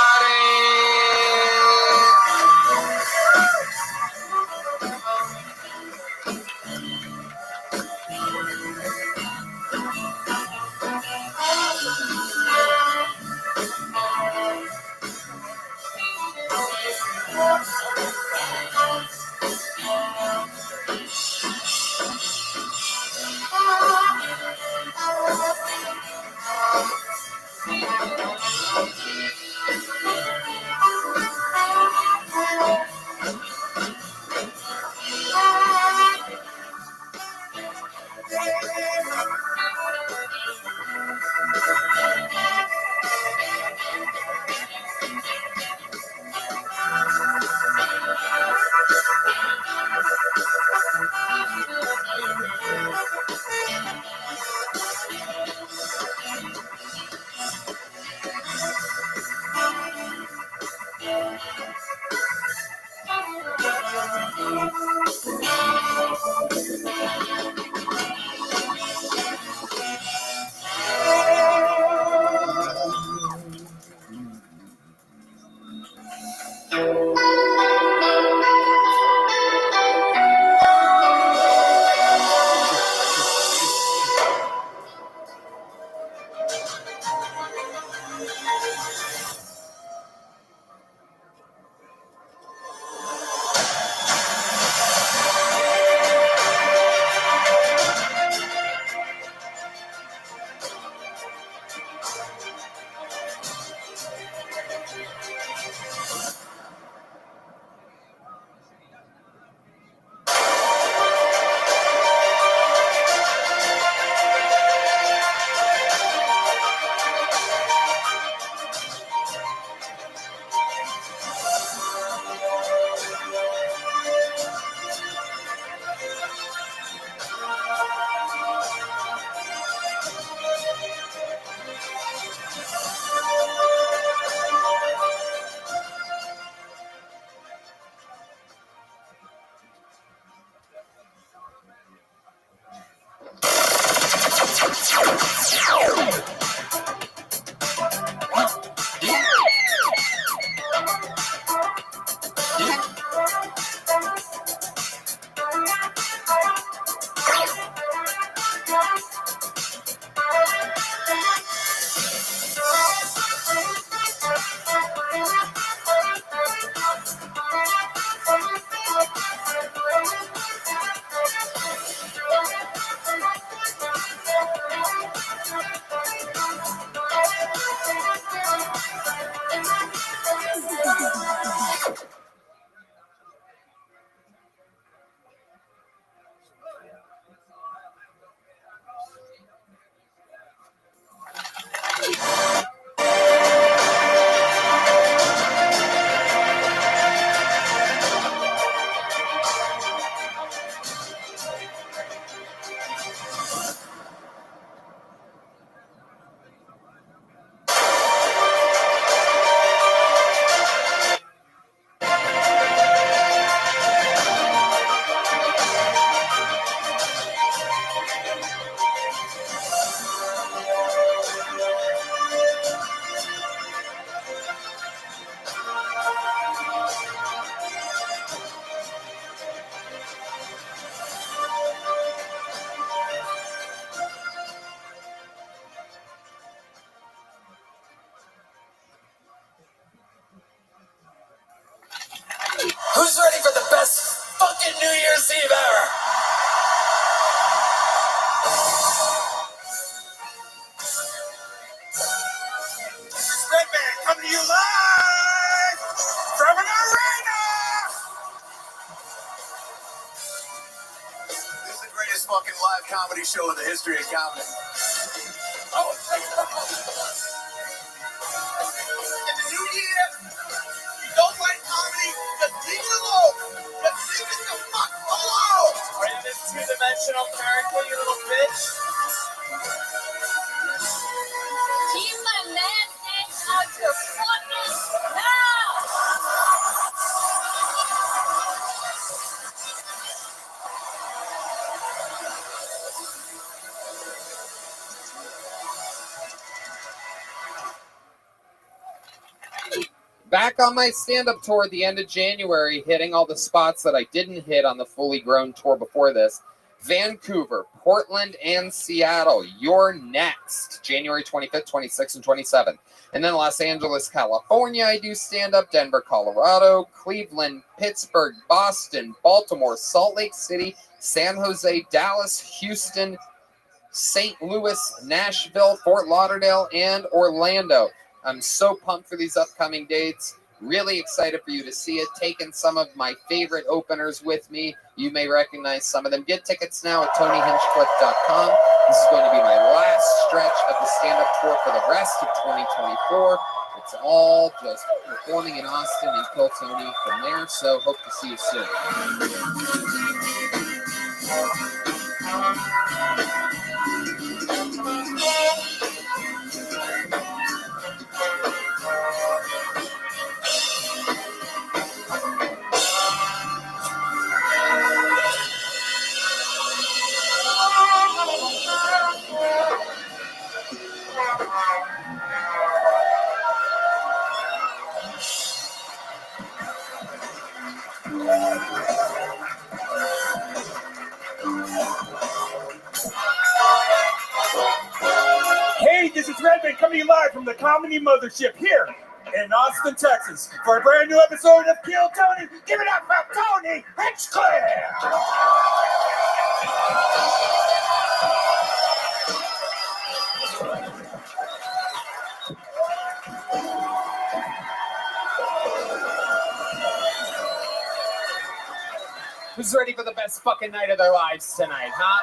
to you live from an arena. This is the greatest fucking live comedy show in the history of comedy. Oh, in the new year, you don't like comedy, just leave it alone. Just leave it the fuck alone. Random two-dimensional character, you little bitch. Keep my man neck out your fucking mouth! Back on my stand-up tour at the end of January, hitting all the spots that I didn't hit on the fully grown tour before this. Vancouver, Portland, and Seattle. You're next. January 25th, 26th, and 27th. And then Los Angeles, California, I do stand-up. Denver, Colorado, Cleveland, Pittsburgh, Boston, Baltimore, Salt Lake City, San Jose, Dallas, Houston, St. Louis, Nashville, Fort Lauderdale, and Orlando. I'm so pumped for these upcoming dates. Really excited for you to see it. Taking some of my favorite openers with me. You may recognize some of them. Get tickets now at TonyHinchcliffe.com. This is going to be my last stretch of the stand-up tour for the rest of 2024. It's all just performing in Austin and Kill Tony from there. So hope to see you soon. Hey, this is Rabbi coming live from the Comedy Mothership here in Austin, Texas, for a brand new episode of Kill Tony. Give it up for Tony Hinchcliffe! Who's ready for the best fucking night of their lives tonight, huh?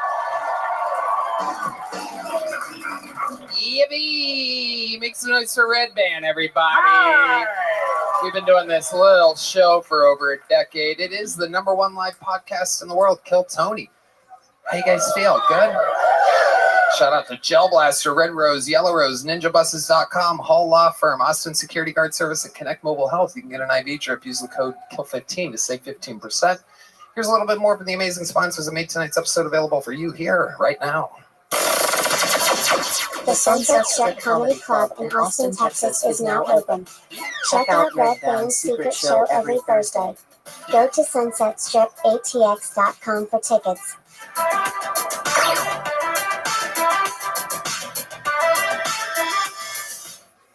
Yippee! Make some noise for Red Band, everybody. Hi. We've been doing this little show for over a decade. It is the #1 live podcast in the world, Kill Tony. How you guys feel? Good? Shout out to Gel Blaster, Red Rose, Yellow Rose, NinjaBuses.com, Hall Law Firm, Austin Security Guard Service, and Connect Mobile Health. You can get an IV drip. Use the code KILL15 to save 15%. Here's a little bit more from the amazing sponsors that made tonight's episode available for you here right now. The Sunset Strip Comedy Club in Austin, Texas is now open. Check out Red Band's secret show every Thursday. Go to sunsetstripatx.com for tickets.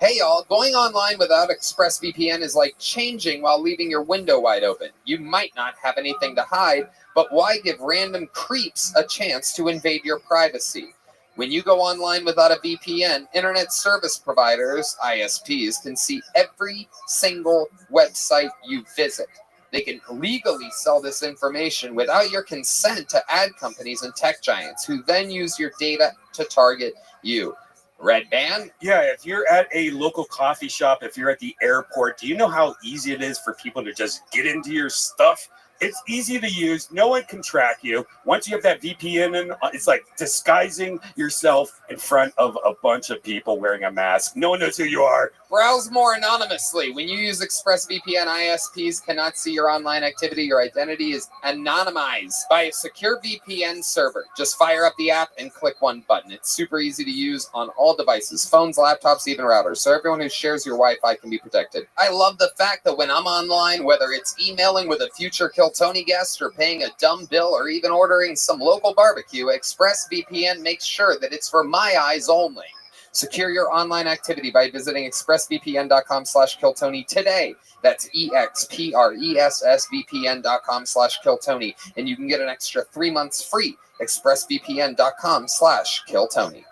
Hey y'all, going online without ExpressVPN is like changing while leaving your window wide open. You might not have anything to hide, but why give random creeps a chance to invade your privacy? When you go online without a VPN, internet service providers, ISPs, can see every single website you visit. They can legally sell this information without your consent to ad companies and tech giants, who then use your data to target you. Red Band? Yeah, if you're at a local coffee shop, if you're at the airport, do you know how easy it is for people to just get into your stuff? It's easy to use. No one can track you. Once you have that VPN in, it's like disguising yourself in front of a bunch of people wearing a mask. No one knows who you are. Browse more anonymously. When you use ExpressVPN, ISPs cannot see your online activity. Your identity is anonymized by a secure VPN server. Just fire up the app and click one button. It's super easy to use on all devices, phones, laptops, even routers. So everyone who shares your Wi-Fi can be protected. I love the fact that when I'm online, whether it's emailing with a future Kill Tony guest or paying a dumb bill or even ordering some local barbecue, ExpressVPN makes sure that it's for my eyes only. Secure your online activity by visiting expressvpn.com/KillTony today. That's expressvpn.com/KillTony. And you can get an extra 3 months free. expressvpn.com/KillTony.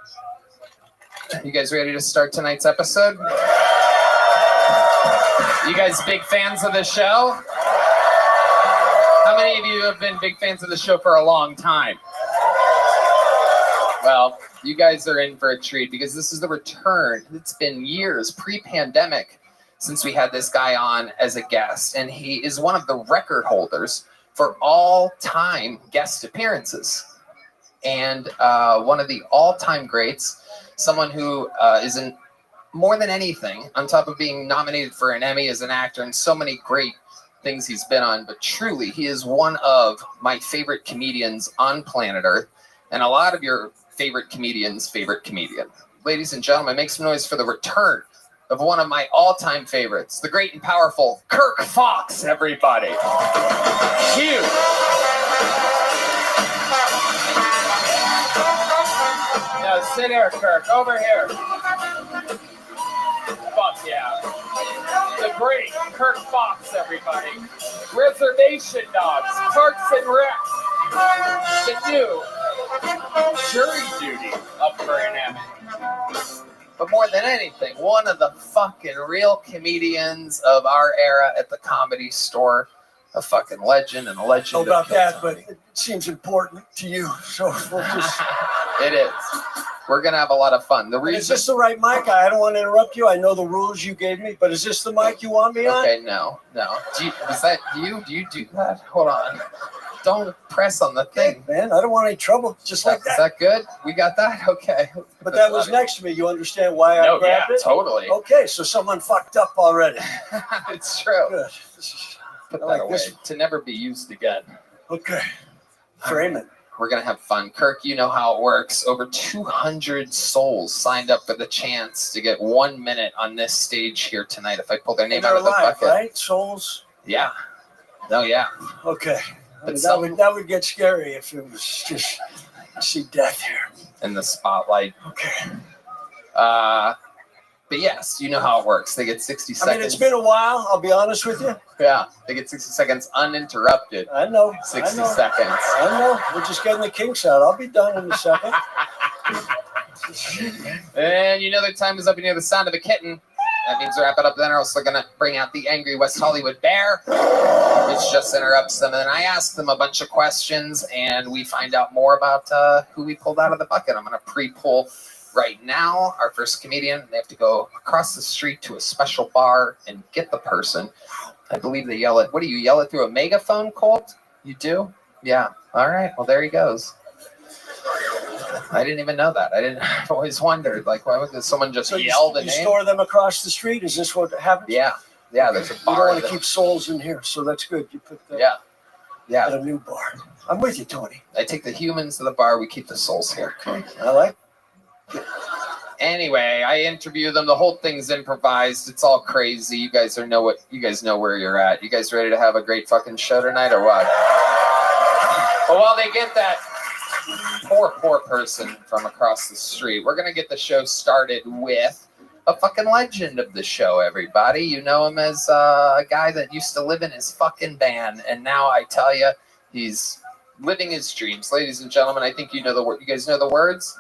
You guys ready to start tonight's episode? You guys big fans of the show? How many of you have been big fans of the show for a long time? Well, you guys are in for a treat because this is the return. It's been years, pre-pandemic, since we had this guy on as a guest, and he is one of the record holders for all-time guest appearances. And one of the all-time greats, someone who is in more than anything, on top of being nominated for an Emmy as an actor and so many great things he's been on, but truly, he is one of my favorite comedians on planet Earth, and a lot of your favorite comedians' favorite comedian. Ladies and gentlemen, make some noise for the return of one of my all-time favorites, the great and powerful Kirk Fox, everybody. Huge. Now sit here, Kirk, over here. Fuck yeah. The great Kirk Fox, everybody. Reservation Dogs, Parks and Rec. The new jury duty up for an Emmy. But more than anything, one of the fucking real comedians of our era at the Comedy Store. A fucking legend and a legend. Know about that, but it seems important to you, so we'll just... It is. We're gonna have a lot of fun. The reason is this the right mic? I don't want to interrupt you. I know the rules you gave me, but is this the mic you want me on? Okay, no. Is that you? Do you do that? Hold on. Don't press on the thing, man. I don't want any trouble. Just like that. Is that good? We got that? Okay. But that was next to me. You understand why I grabbed it? Totally. Okay, so someone fucked up already. It's true. Good. Put that away to never be used again. Okay. Frame it. We're going to have fun. Kirk, you know how it works. Over 200 souls signed up for the chance to get 1 minute on this stage here tonight if I pull their name out of the bucket. Right? Souls? Yeah. Oh, yeah. Okay. But that would get scary if it was just see death here. In the spotlight. Okay. But yes, you know how it works. They get 60 seconds. I mean, it's been a while. I'll be honest with you. Yeah, they get 60 seconds uninterrupted. I know. 60 seconds. I know. We're just getting the kinks out. I'll be done in a second. And you know their time is up. You hear the sound of a kitten. That means wrap it up then, or else they're going to bring out the angry West Hollywood bear, which just interrupts them. And then I ask them a bunch of questions, and we find out more about who we pulled out of the bucket. I'm going to pre-pull right now our first comedian. They have to go across the street to a special bar and get the person. I believe they yell it. What do you yell it through a megaphone, Colt? You do? Yeah. All right. Well, there he goes. I didn't even know that. I've always wondered, like, why would someone just yell the name? You store them across the street? Is this what happens? Yeah. Yeah, there's a bar. You don't want to keep souls in here, so that's good. You put them at a new bar. I'm with you, Tony. I take the humans to the bar. We keep the souls here. I like it. Anyway, I interview them. The whole thing's improvised. It's all crazy. You guys know where you're at. You guys ready to have a great fucking show tonight or what? But while they get that poor person from across the street, we're gonna get the show started with a fucking legend of the show, everybody. You know him as a guy that used to live in his fucking van, and now I tell you, he's living his dreams. Ladies and gentlemen, I think you know the word. You guys know the words?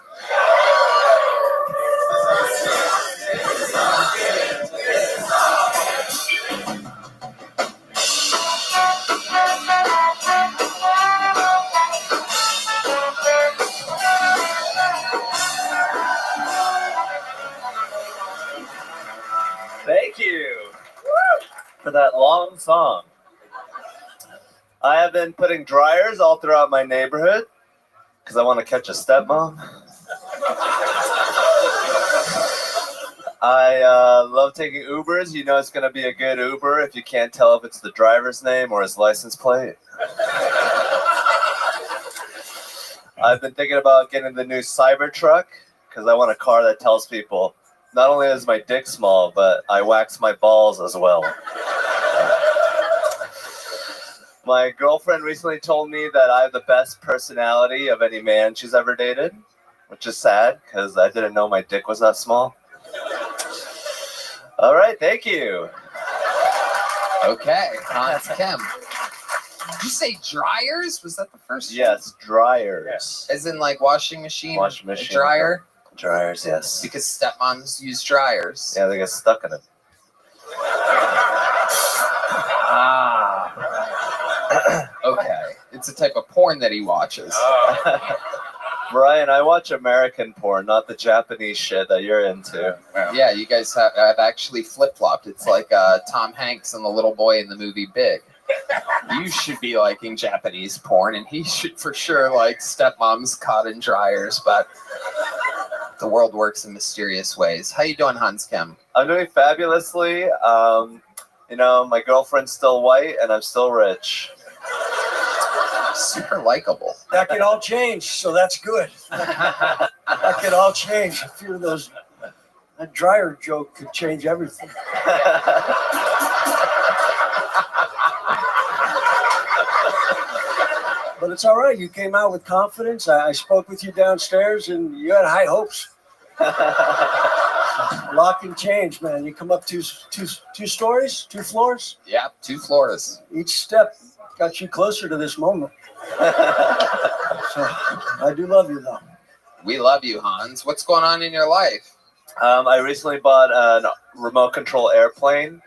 Thank you for that long song. I have been putting dryers all throughout my neighborhood because I want to catch a stepmom. I love taking Ubers. You know it's going to be a good Uber if you can't tell if it's the driver's name or his license plate. I've been thinking about getting the new Cybertruck because I want a car that tells people not only is my dick small, but I wax my balls as well. My girlfriend recently told me that I have the best personality of any man she's ever dated, which is sad because I didn't know my dick was that small. All right, thank you. Okay, Hans Kim. Did you say dryers? Was that the first? Yes, dryers. As in like washing machine? Washing machine. Dryer? Dryers, yes. Because stepmoms use dryers. Yeah, they get stuck in it. It's a type of porn that he watches. Brian, I watch American porn, not the Japanese shit that you're into. Yeah, you guys have actually flip-flopped. It's like Tom Hanks and the little boy in the movie Big. You should be liking Japanese porn, and he should for sure like stepmom's cotton dryers, but the world works in mysterious ways. How you doing, Hans Kim? I'm doing fabulously. My girlfriend's still white, and I'm still rich. Super likable. That could all change, so that's good. That could all change. A few of those. That dryer joke could change everything. But it's all right. You came out with confidence. I spoke with you downstairs, and you had high hopes. Lock and change, man. You come up two stories, 2 floors. Yeah, 2 floors. Each step got you closer to this moment. So I do love you, though. We love you, Hans. What's going on in your life? I recently bought a remote control airplane,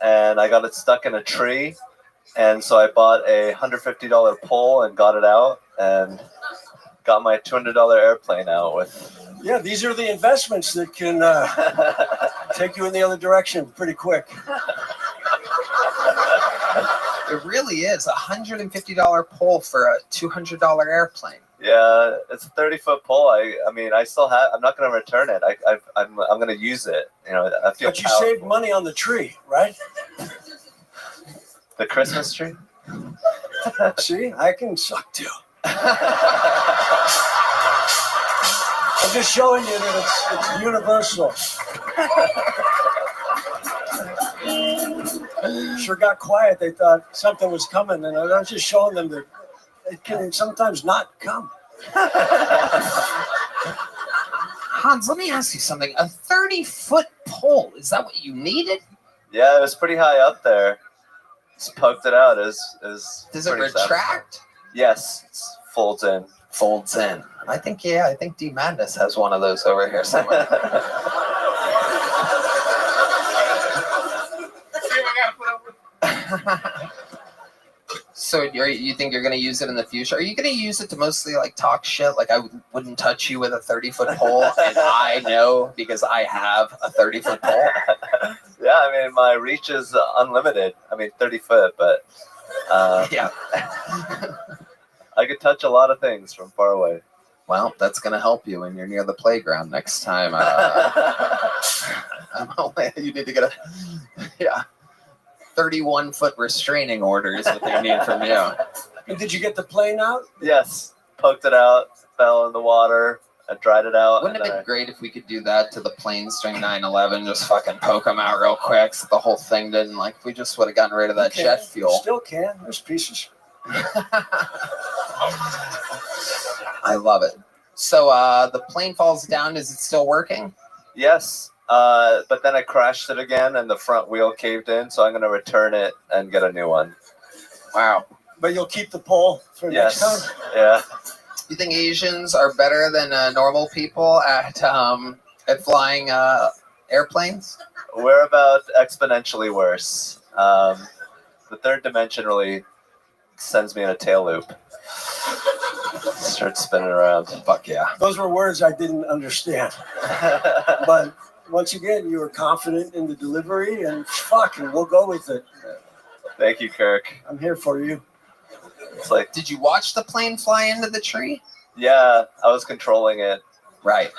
and I got it stuck in a tree. And so I bought a $150 pole and got it out and got my $200 airplane out with. Yeah, these are the investments that can take you in the other direction pretty quick. It really is a $150 pole for a $200 airplane. Yeah, it's a 30-foot pole. I still have. I'm not going to return it. I'm going to use it. I feel. But you saved money on the tree, right? The Christmas tree. See, I can suck too. I'm just showing you that it's universal. Sure got quiet. They thought something was coming, and I was just showing them that it can sometimes not come. Hans, let me ask you something. A 30-foot pole, is that what you needed? Yeah, it was pretty high up there. Just poked it out. Does it retract? Yes, it folds in. Folds in. I think D. Madness has one of those over here somewhere. So you think you're going to use it in the future? Are you going to use it to mostly like talk shit? Like I wouldn't touch you with a 30-foot pole, and I know because I have a 30-foot pole. Yeah, my reach is unlimited. 30 foot, but yeah, I could touch a lot of things from far away. Well, that's going to help you when you're near the playground next time. You need to get 31-foot restraining order is what they need from you. Did you get the plane out? Yes. Poked it out, fell in the water, I dried it out. Wouldn't it be great if we could do that to the planes during 9/11? Just fucking poke them out real quick so the whole thing didn't, if we just would have gotten rid of that jet fuel. You still can. There's pieces. I love it. So the plane falls down. Is it still working? Yes. But then I crashed it again and the front wheel caved in, so I'm going to return it and get a new one. Wow. But you'll keep the pole for next time? Yeah. You think Asians are better than normal people at flying airplanes? We're about exponentially worse. The third dimension really sends me in a tail loop. Start spinning around. Fuck yeah. Those were words I didn't understand. But once again, you were confident in the delivery, and we'll go with it. Thank you, Kirk. I'm here for you. It's like, did you watch the plane fly into the tree? Yeah, I was controlling it. Right.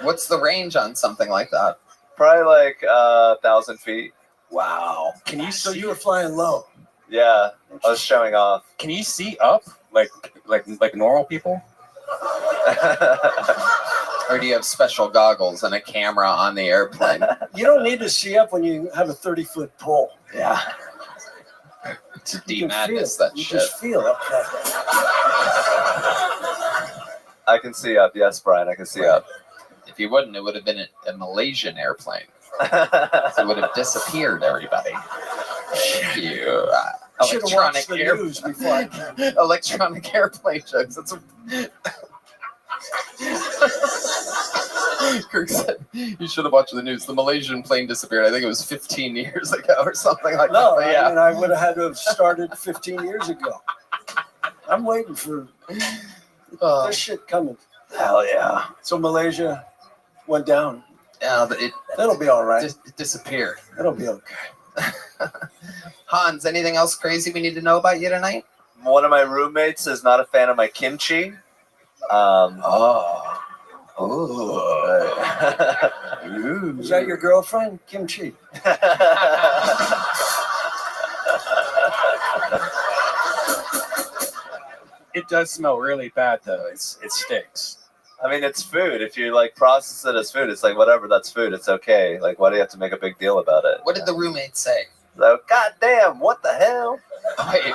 What's the range on something like that? Probably 1,000 feet. Wow. So you were flying low? Yeah, I was showing off. Can you see up like normal people? Or do you have special goggles and a camera on the airplane? You don't need to see up when you have a 30-foot pole. Yeah. It's a D madness, that you shit. Just feel up there. I can see up. Yes, Brian, I can see up. If you wouldn't, it would have been a Malaysian airplane. It would have disappeared, everybody. You, electronic the news before I came. Electronic airplane jokes. That's Kirk said you should have watched the news. The Malaysian plane disappeared. I think it was 15 years ago or something like that. No, But yeah. I would have had to have started 15 years ago. I'm waiting for this shit coming. Hell yeah. So Malaysia went down. Yeah, but it'll be all right. It disappeared. It'll be okay. Hans, anything else crazy we need to know about you tonight? One of my roommates is not a fan of my kimchi. Is that your girlfriend, Kimchi? It does smell really bad though. It stinks. I mean, it's food. If you like process it as food, it's like whatever. That's food. It's okay. Like, why do you have to make a big deal about it? What did the roommate say? So, God damn, what the hell? Wait.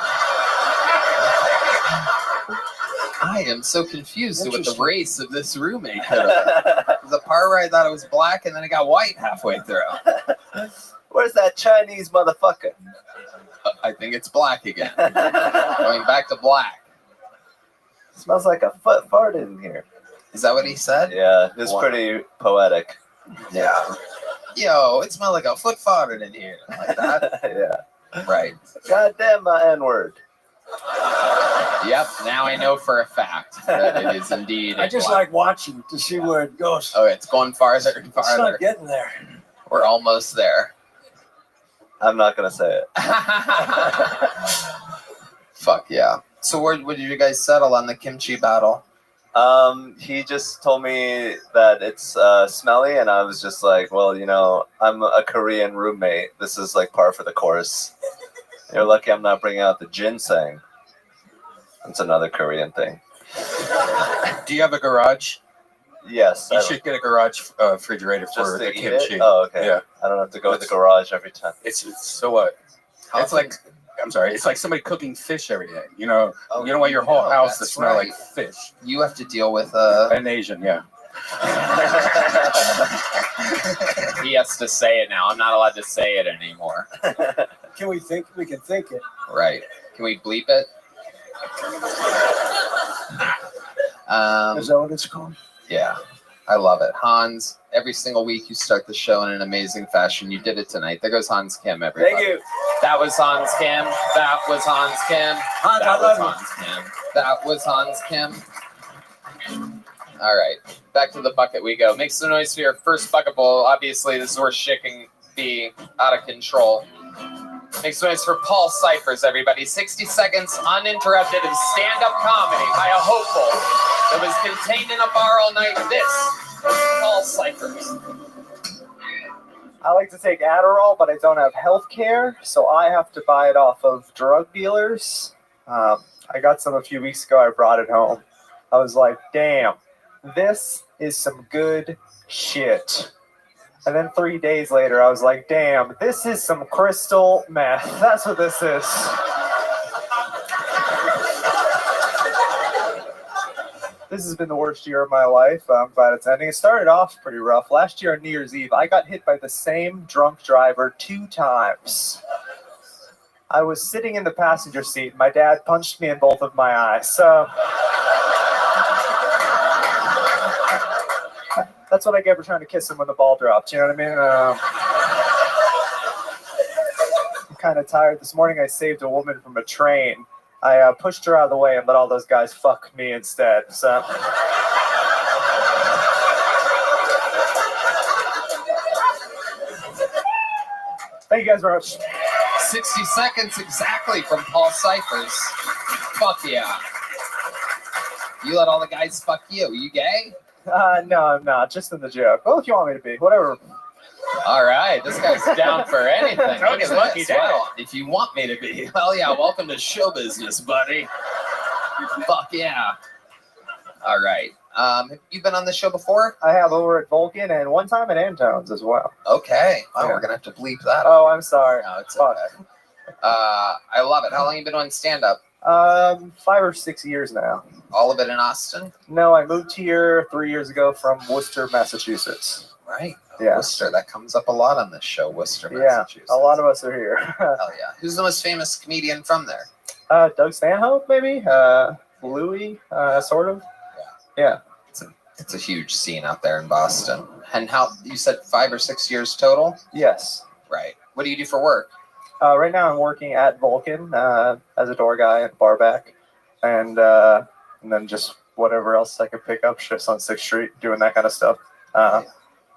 I am so confused with the race of this roommate. The part where I thought it was black and then it got white halfway through. Where's that Chinese motherfucker? I think it's black again. Going back to black. Smells like a foot farted in here. Is that what he said? Yeah, it's pretty poetic. Yeah. Yo, it smelled like a foot farted in here. Like that. Yeah. Right. Goddamn my N-word. Yep, now I know for a fact that it is indeed. I just like watching to see where it goes. Oh, it's going farther and farther. It's not getting there. We're almost there. I'm not gonna say it. Fuck yeah. So where did you guys settle on the kimchi battle? He just told me that it's smelly, and I was just like, well, you know, I'm a Korean roommate. This is like par for the course. You're lucky I'm not bringing out the ginseng. It's another Korean thing. Do you have a garage? Yes. You should get a garage refrigerator for the kimchi. Oh, okay. Yeah. I don't have to go to the garage every time. It's so what? It's like, I'm sorry. It's like somebody cooking fish every day. You know, you don't want your whole house to smell like fish. You have to deal with an Asian, yeah. He has to say it now. I'm not allowed to say it anymore. Can we think? We can think it. Right. Can we bleep it? Is that what it's called? Yeah. I love it. Hans, every single week you start the show in an amazing fashion. You did it tonight. There goes Hans Kim, everybody. Thank you. That was Hans Kim. That was Hans Kim. Hans, That I was love Hans Kim. That was Hans Kim. All right. Back to the bucket we go. Make some noise for your first bucket bowl. Obviously, this is where shit can be out of control. Make some noise for Paul Cyphers, everybody. 60 seconds uninterrupted of stand-up comedy by a hopeful that was contained in a bar all night. This is Paul Cyphers. I like to take Adderall, but I don't have health care, so I have to buy it off of drug dealers. I got some a few weeks ago. I brought it home. I was like, damn, this is some good shit. And then 3 days later, I was like, damn, this is some crystal meth. That's what this is. This has been the worst year of my life. I'm glad it's ending. It started off pretty rough. Last year on New Year's Eve, I got hit by the same drunk driver 2 times. I was sitting in the passenger seat. My dad punched me in both of my eyes. So that's what I get for trying to kiss him when the ball dropped. You know what I mean? I'm kind of tired. This morning I saved a woman from a train. I pushed her out of the way and let all those guys fuck me instead. So thank you guys very much. 60 seconds exactly from Paul Cyphers. Fuck yeah. You let all the guys fuck you. You gay? No, I'm not. Just in the joke. Well, if you want me to be, whatever. All right, this guy's down for anything. Look at lucky this. dad. Well, if you want me to be, hell yeah, welcome to show business, buddy. Fuck yeah. All right. Have you been on this show before? I have over at Vulcan and one time at Antone's as well. Okay. Oh, Yeah. we're gonna have to bleep that. Oh, I'm sorry. No, it's okay. I love it. How long have you been doing stand-up? 5 or 6 years now. All of it in Austin? No, I moved here 3 years ago from Worcester, Massachusetts. Right. Yeah. Worcester. That comes up a lot on this show, Worcester, Yeah, Massachusetts. a lot of us are here. Hell yeah. Who's the most famous comedian from there? Doug Stanhope, maybe? Louis, sort of. Yeah. It's a huge scene out there in Boston. And how, you said 5 or 6 years total? Yes. Right. What do you do for work? Right now I'm working at Vulcan as a door guy and bar back. and then just whatever else I could pick up, shifts on 6th Street, doing that kind of stuff.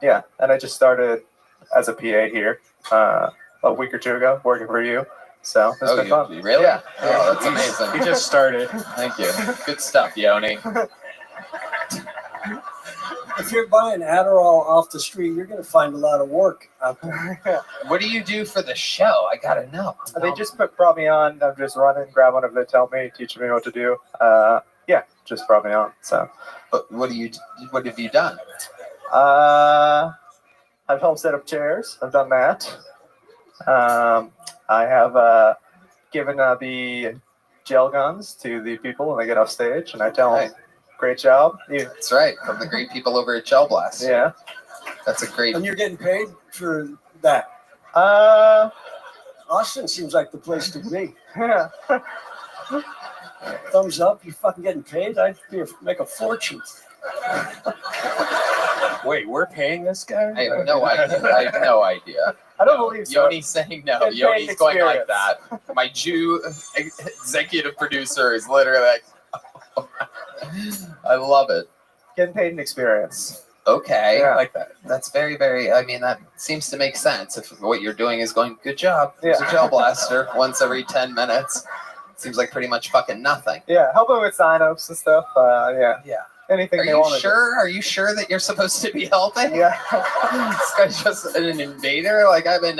Yeah, and I just started as a PA here a week or two ago, working for you. So it's been fun. Really? Yeah. Oh, that's amazing. He just started. Thank you. Good stuff, Yoni. If you're buying Adderall off the street, you're going to find a lot of work out there. What do you do for the show? I gotta know. They just brought me on. I'm just running, grab whatever they tell me, teaching me what to do. Yeah, just brought me on. So, but what have you done? I've helped set up chairs. I've done that. I have given the gel guns to the people when they get off stage, and I tell them, "Great job." That's right, from the great people over at Gel Blast. Yeah, that's a great. And you're getting paid for that. Austin seems like the place to be. Yeah. Thumbs up. You fucking getting paid? I'd make a fortune. Wait, we're paying this guy? I have no idea. I don't believe so. Yoni's saying no. Getting paid Yoni's going like experience. that. My Jew executive producer is literally like, I love it. Getting paid in experience. Okay. Yeah. Like that. That's very, very, I mean, that seems to make sense. If what you're doing is going, good job. There's a gel blaster once every 10 minutes. Seems like pretty much fucking nothing. Yeah, helping with sign-ups and stuff. Yeah. Anything Are they you want to sure? Are you sure that you're supposed to be helping? Yeah. This guy's just an invader. Like, I've been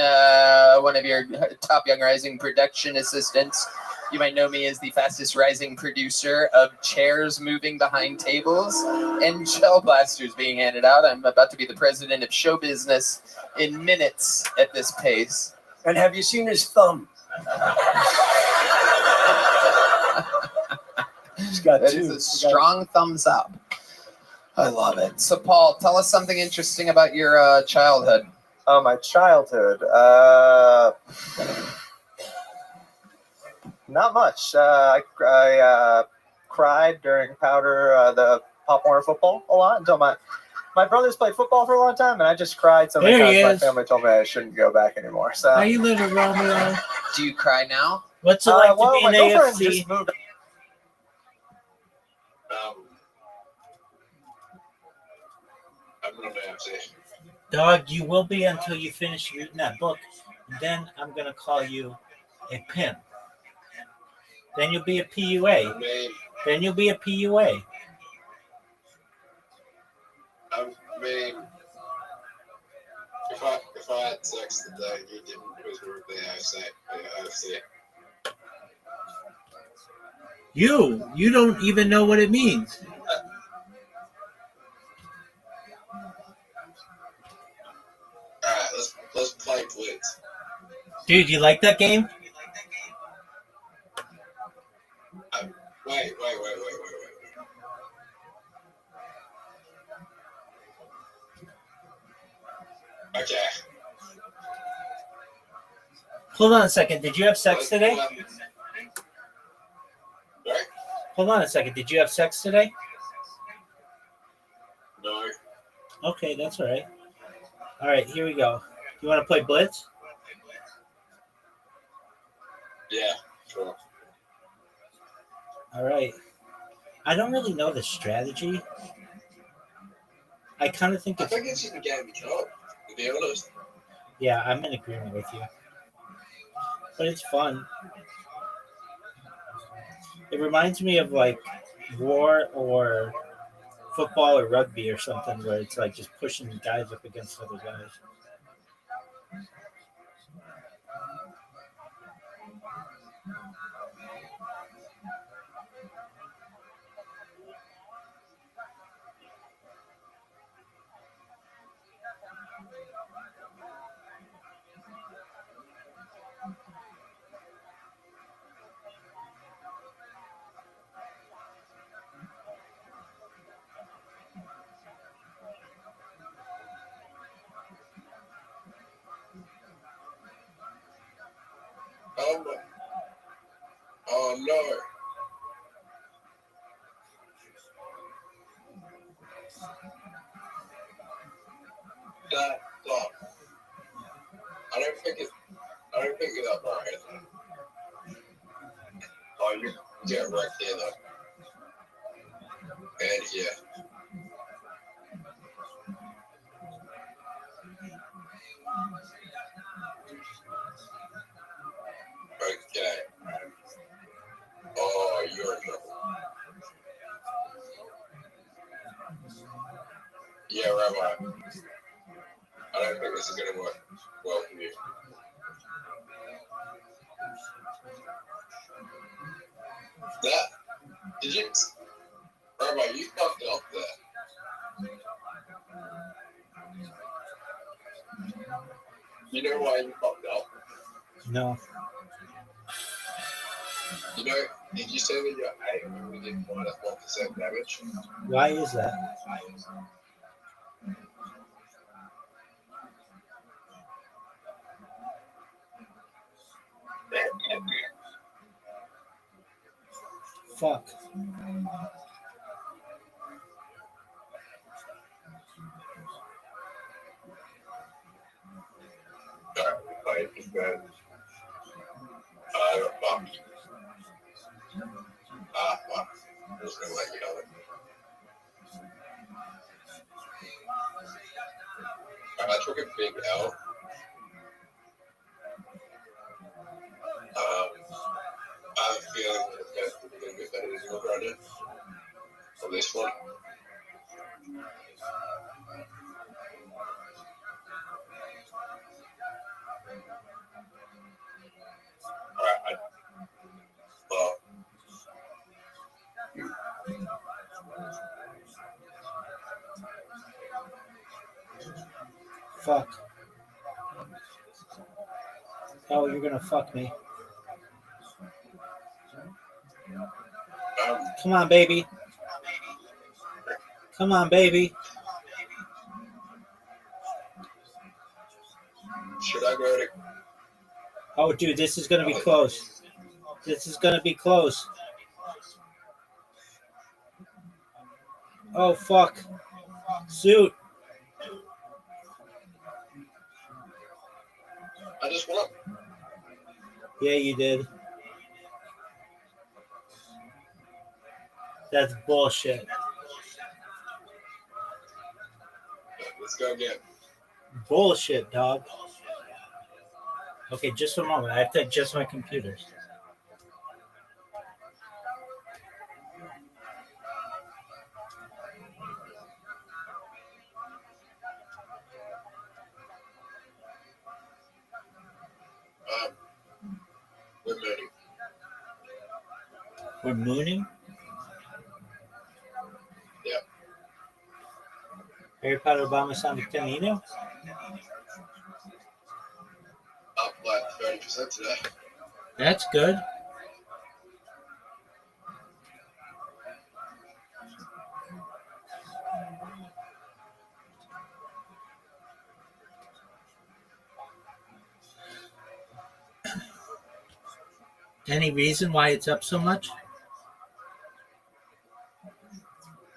one of your top young rising production assistants. You might know me as the fastest rising producer of chairs moving behind tables and gel blasters being handed out. I'm about to be the president of show business in minutes at this pace. And have you seen his thumb? He's got That two. is a strong thumbs up. I love it. So, Paul, tell us something interesting about your childhood. Oh, my childhood. Not much. I cried during the Pop Warner football a lot until my brothers played football for a long time, and I just cried so many There he times my is. family told me I shouldn't go back anymore. So How you living, Romeo? Do you cry now? What's it like well, to be my in girlfriend AFC? just moved. Dog, you will be until you finish reading that book. Then I'm going to call you a pimp. Then you'll be a PUA. Then you'll be a PUA. I mean, if I had sex today, you didn't preserve the AFC. You don't even know what it means. Alright, let's play Blitz. Dude, you like that game? Wait. Okay. Hold on a second. Did you have sex today? Hold on a second. Did you have sex today? No. Okay, that's all right. All right, here we go. You want to play Blitz? Yeah, sure. All right. I don't really know the strategy. I kind of think I it's... think it's just a game of chop, to be honest. Yeah, I'm in agreement with you. But it's fun. It reminds me of like war or football or rugby or something where it's like just pushing guys up against other guys. Oh no. Stop. I don't think it's that right. Yeah, right there though. And here. Okay. Oh, you're in trouble. Yeah, Rabbi. I don't think this is going to work well for you. That? Did you? Rabbi, you fucked up there. You know why you fucked up? No. You know, did you say that your aim only did -1% damage? Why is that? Fuck. Fuck. Fuck. I'm just gonna let you know it. I took a big L. I have a feeling that it's going to be a little bit better than your brother on this one. Alright, well, Fuck. Oh, you're gonna fuck me. Come on, baby. Come on, baby. should I go to? Oh, dude, this is gonna be close. This is gonna be close. Oh, fuck. Suit. I just won. Yeah, you did. That's bullshit. Let's go again. Bullshit, dog. Okay, just a moment. I have to adjust my computers. We're mooning. We're mooning? Yeah. Harry Potter Obama San Antonio? Up like 30% today. That's good. Any reason why it's up so much?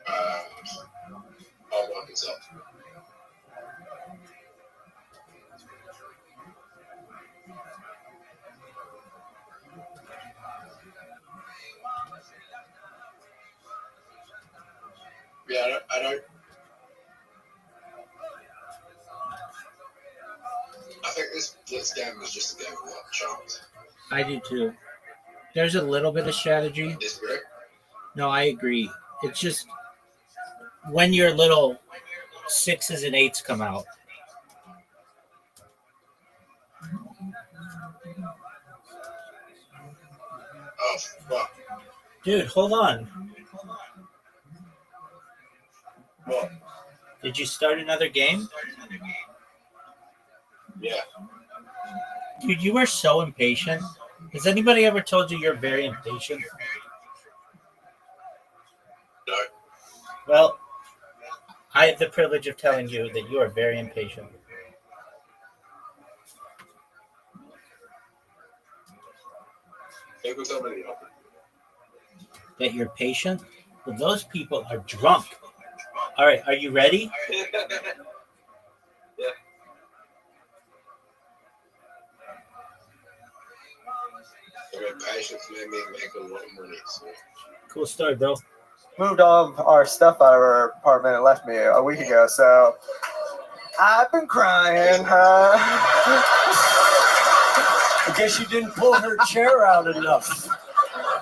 Our market's up. Yeah, I don't. I think this game was just a game of luck, chance. I do too. There's a little bit of strategy. Disagree? No, I agree. It's just when your little 6s and 8s come out. Oh, fuck. Dude, hold on. What? Did you start another game? Yeah. Dude, you are so impatient. Has anybody ever told you you're very impatient? No. Well, I have the privilege of telling you that you are very impatient. It was somebody else. That you're patient? Well, those people are drunk. All right, are you ready? Yeah. Okay, Cool story, bro. Moved all of our stuff out of her apartment and left me a week ago, so I've been crying. I guess you didn't pull her chair out enough.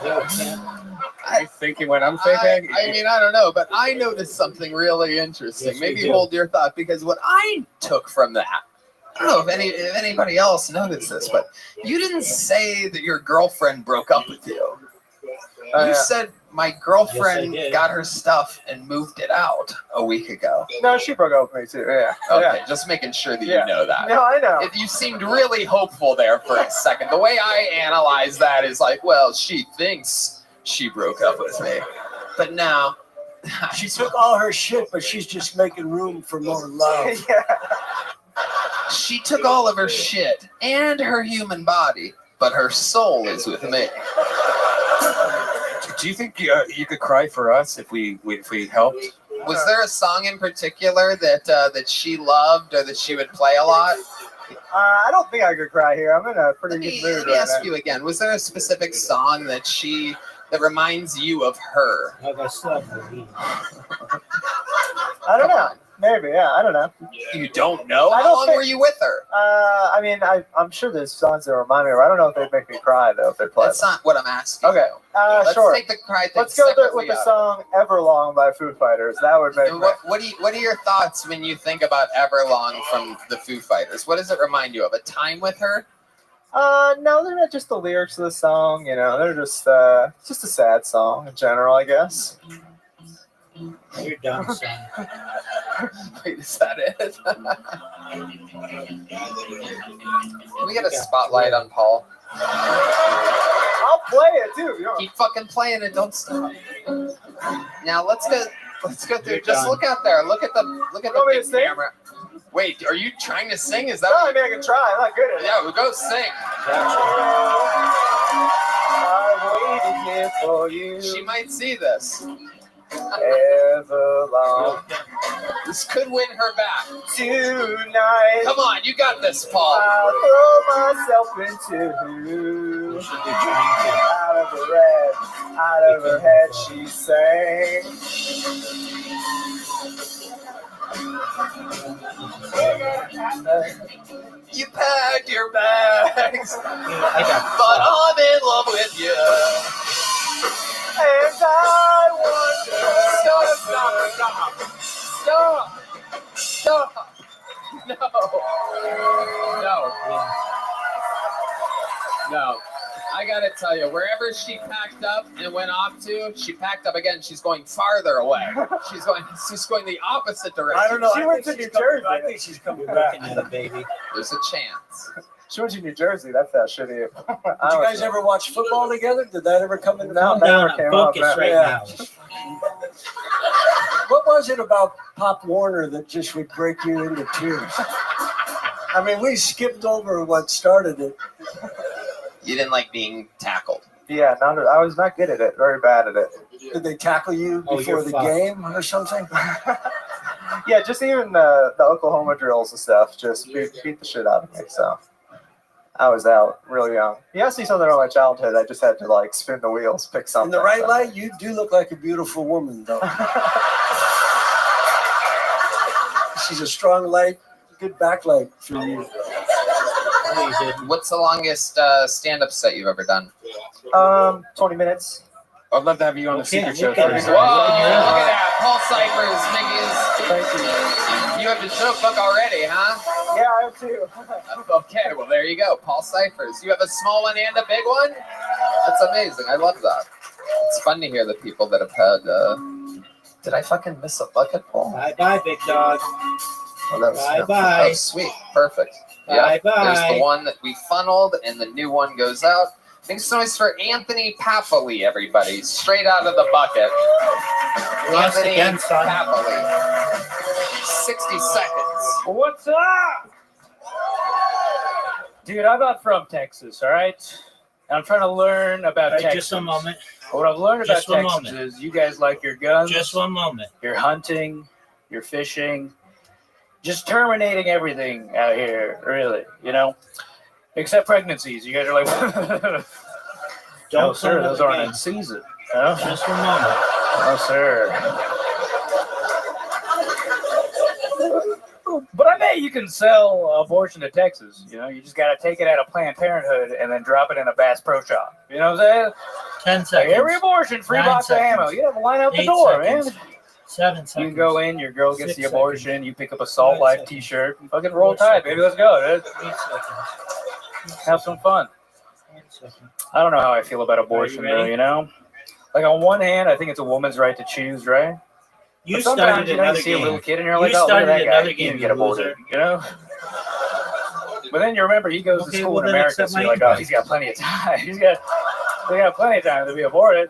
Are you thinking what I'm thinking? I mean, I don't know, but I noticed something really interesting. Yes, Maybe we do. hold your thought, because what I took from that, I don't know if anybody else noticed this, but you didn't say that your girlfriend broke up with you. You said my girlfriend Yes, I did. got her stuff and moved it out a week ago. No, she broke up with me too. Yeah. Okay, Yeah. just making sure that Yeah. you know that. No, I know. You seemed really hopeful there for a second. The way I analyze that is like, well, she thinks she broke up with me, but no. She took all her shit, but she's just making room for more love. She took all of her shit and her human body, but her soul is with me. Do you think you could cry for us if we helped? Was there a song in particular that she loved or that she would play a lot? I don't think I could cry here. I'm in a pretty Let good mood me right ask now. you again. Was there a specific song that reminds you of her? I don't know. Maybe, yeah. I don't know. You don't know? I How don't long think- were you with her? I mean, I'm sure there's songs that remind me of her. I don't know if they'd make me cry though if they play. That's not what I'm asking. Okay. Let's Sure. take the cry thing Let's go separately with the out. song "Everlong" by Foo Fighters. That would make me. What are your thoughts when you think about Everlong from the Foo Fighters? What does it remind you of? A time with her? No, they're not just the lyrics of the song. You know, they're just it's just a sad song in general, I guess. You're dumb, son. Wait, is that it? We got a spotlight on Paul. I'll play it too. You know. Keep fucking playing it. Don't stop. Now let's go through. Just look out there. Look at the big camera. Wait, are you trying to sing? Is that? No, I mean I can try. I'm not good at it. Yeah, we'll go sing. I waited here for you. She might see this. Everlong. This could win her back. Tonight. Come on, you got this, Paul. I'll throw myself into out of her head she sang. You packed your bags, but I'm in love with you. And I wonder. Stop. No. I gotta tell you, wherever she packed up and went off to, she packed up again. She's going farther away. She's going the opposite direction. I don't know. She went to New Jersey. I think she's coming back. Baby. There's a chance. She went to New Jersey. That's that shitty. Did you guys ever watch football together? Did that ever come into No, play? that never came up. Focus right Yeah. now. What was it about Pop Warner that just would break you into tears? I mean, we skipped over what started it. You didn't like being tackled. Yeah, I was not good at it. Very bad at it. Did they tackle you Oh, before you're the fucked. game or something? Yeah, just even the Oklahoma drills and stuff just beat the shit out of me. So I was out real young. You asked me something about my childhood. I just had to like spin the wheels, pick something. In the right so. light, you do look like a beautiful woman, though. She's a strong light, good backlight for you. What's the longest stand-up set you've ever done? 20 minutes. I'd love to have you on the secret show. Whoa, look Thursday. at that. Paul Cyphers, Mickey's. You have the joke book already, huh? Yeah, I have two. Okay, well, there you go. Paul Cyphers. You have a small one and a big one? That's amazing. I love that. It's fun to hear the people that have had... Did I fucking miss a bucket, Paul? Bye-bye, big dog. Oh, that was, Bye-bye. Oh, sweet. Perfect. Yeah, Bye-bye. there's the one that we funneled, and the new one goes out. Make some noise for Anthony Papali, everybody. Straight out of the bucket. Once Anthony again, son. Papali. 60 seconds. What's up? Dude, I'm not from Texas, all right? And I'm trying to learn about Right, Texas. just a moment. What I've learned about Just one Texas moment. is you guys like your guns. Just one moment. You're hunting, you're fishing, just terminating everything out here, really, you know? Except pregnancies. You guys are like, Don't No, sir. play Those another aren't game. in season. No, Just a moment. no, sir. But I bet you can sell abortion to Texas. You know, you just got to take it out of Planned Parenthood and then drop it in a Bass Pro Shop. You know what I'm saying? 10 Like seconds. every abortion, free 9 box of seconds. ammo. You have to line out the 8 door, seconds. man. 7 You seconds. can go in, your girl gets 6 the abortion, seconds. you pick up a Salt 5 Life seconds. t-shirt, and fucking roll 4 tide, baby. Let's go. Dude. 8 seconds. Have some fun. 1 second. I don't know how I feel about abortion, ready? though, you know? Like, on one hand, I think it's a woman's right to choose, right? You But sometimes, started you know, you another see a little game. kid and you're You like, oh, look at started that guy. another He game, didn't get you aborted, loser. you know? But then you remember he goes to Okay, school well, in then America, accept so you're my like, oh, invite. he's got plenty of time. They got plenty of time to be aborted.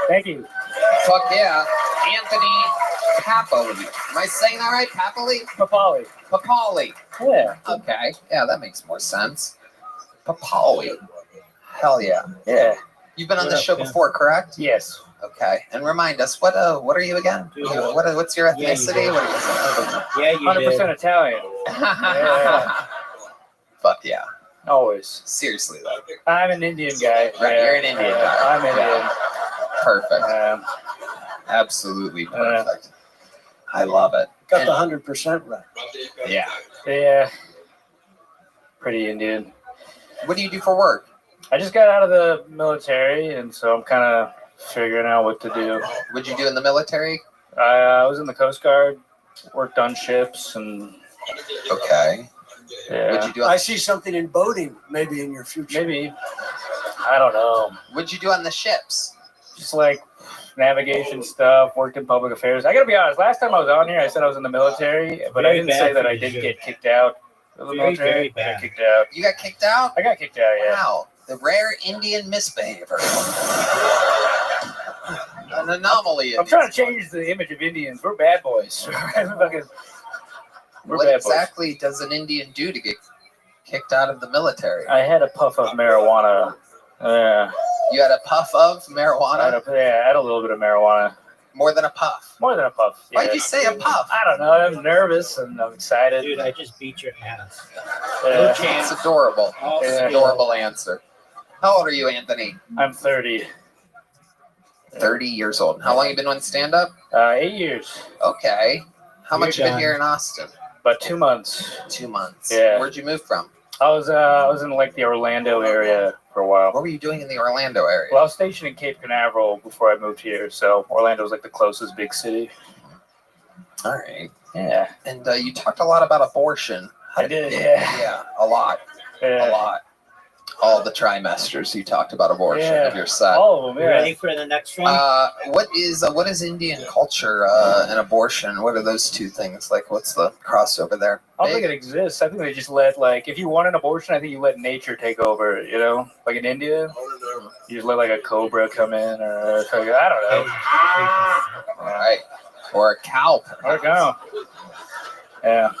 Thank you. Fuck yeah. Anthony Papali. Am I saying that right? Papali? Papali. Papali. Yeah. Okay. Yeah, that makes more sense. Papali. Hell yeah. Yeah. You've been on What this up, show Ken? before, correct? Yes. Okay. And remind us, what are you again? What's your Yeah, you ethnicity? did. What are you? Yeah, you 100% did. Italian. Yeah. Fuck yeah. Always. Seriously though. I'm an Indian guy. Right, Yeah. you're an Indian guy. I'm Indian. Yeah. Perfect. Um, Absolutely perfect. I love it. Got And- the 100% right. Yeah. yeah. Pretty Indian. What do you do for work? I just got out of the military, and so I'm kind of figuring out what to do. What'd you do in the military? I was in the Coast Guard, worked on ships, and Okay. What'd yeah, you do? I see something in boating, maybe in your future. maybe. I don't know. What'd you do on the ships? Just like navigation stuff, worked in public affairs. I gotta be honest, last time I was on here, I said I was in the military, but I Very didn't bad say that for I you, did Jim. get kicked out of the Very, military. very I bad. got kicked out. You got kicked out? I got kicked out, yeah. Wow. The rare Indian misbehavior. An anomaly. I'm trying to change the image of Indians. We're bad boys. We're What bad exactly does an Indian do to get kicked out of the military? boys. I had a puff of marijuana. You had a puff of marijuana? I had a little bit of marijuana. More than a puff. More than a puff. Why'd yeah. you say a puff? I don't know. I'm nervous and I'm excited. Dude, I just beat your ass. Yeah. It's adorable. All It's an skill. adorable answer. How old are you, Anthony? I'm 30. 30 years old. How long you been on stand-up? 8 years. Okay. How much you You're been done. here in Austin? About 2 months. 2 months. Yeah. Where'd you move from? I was in like the Orlando area for a while. What were you doing in the Orlando area? Well, I was stationed in Cape Canaveral before I moved here, so Orlando was like the closest big city. All right. Yeah. And you talked a lot about abortion. I did, yeah. Yeah, a lot. Yeah. A lot. All the trimesters you talked about abortion of your set. All of them, You yeah. ready for the next one? What is Indian culture and abortion? What are those two things? Like, what's the crossover there? I don't think it exists. I think they just let, like, if you want an abortion, I think you let nature take over, you know? Like in India, you just let, like, a cobra come in or, I don't know. All right. Or a cow. Or a cow. Yeah.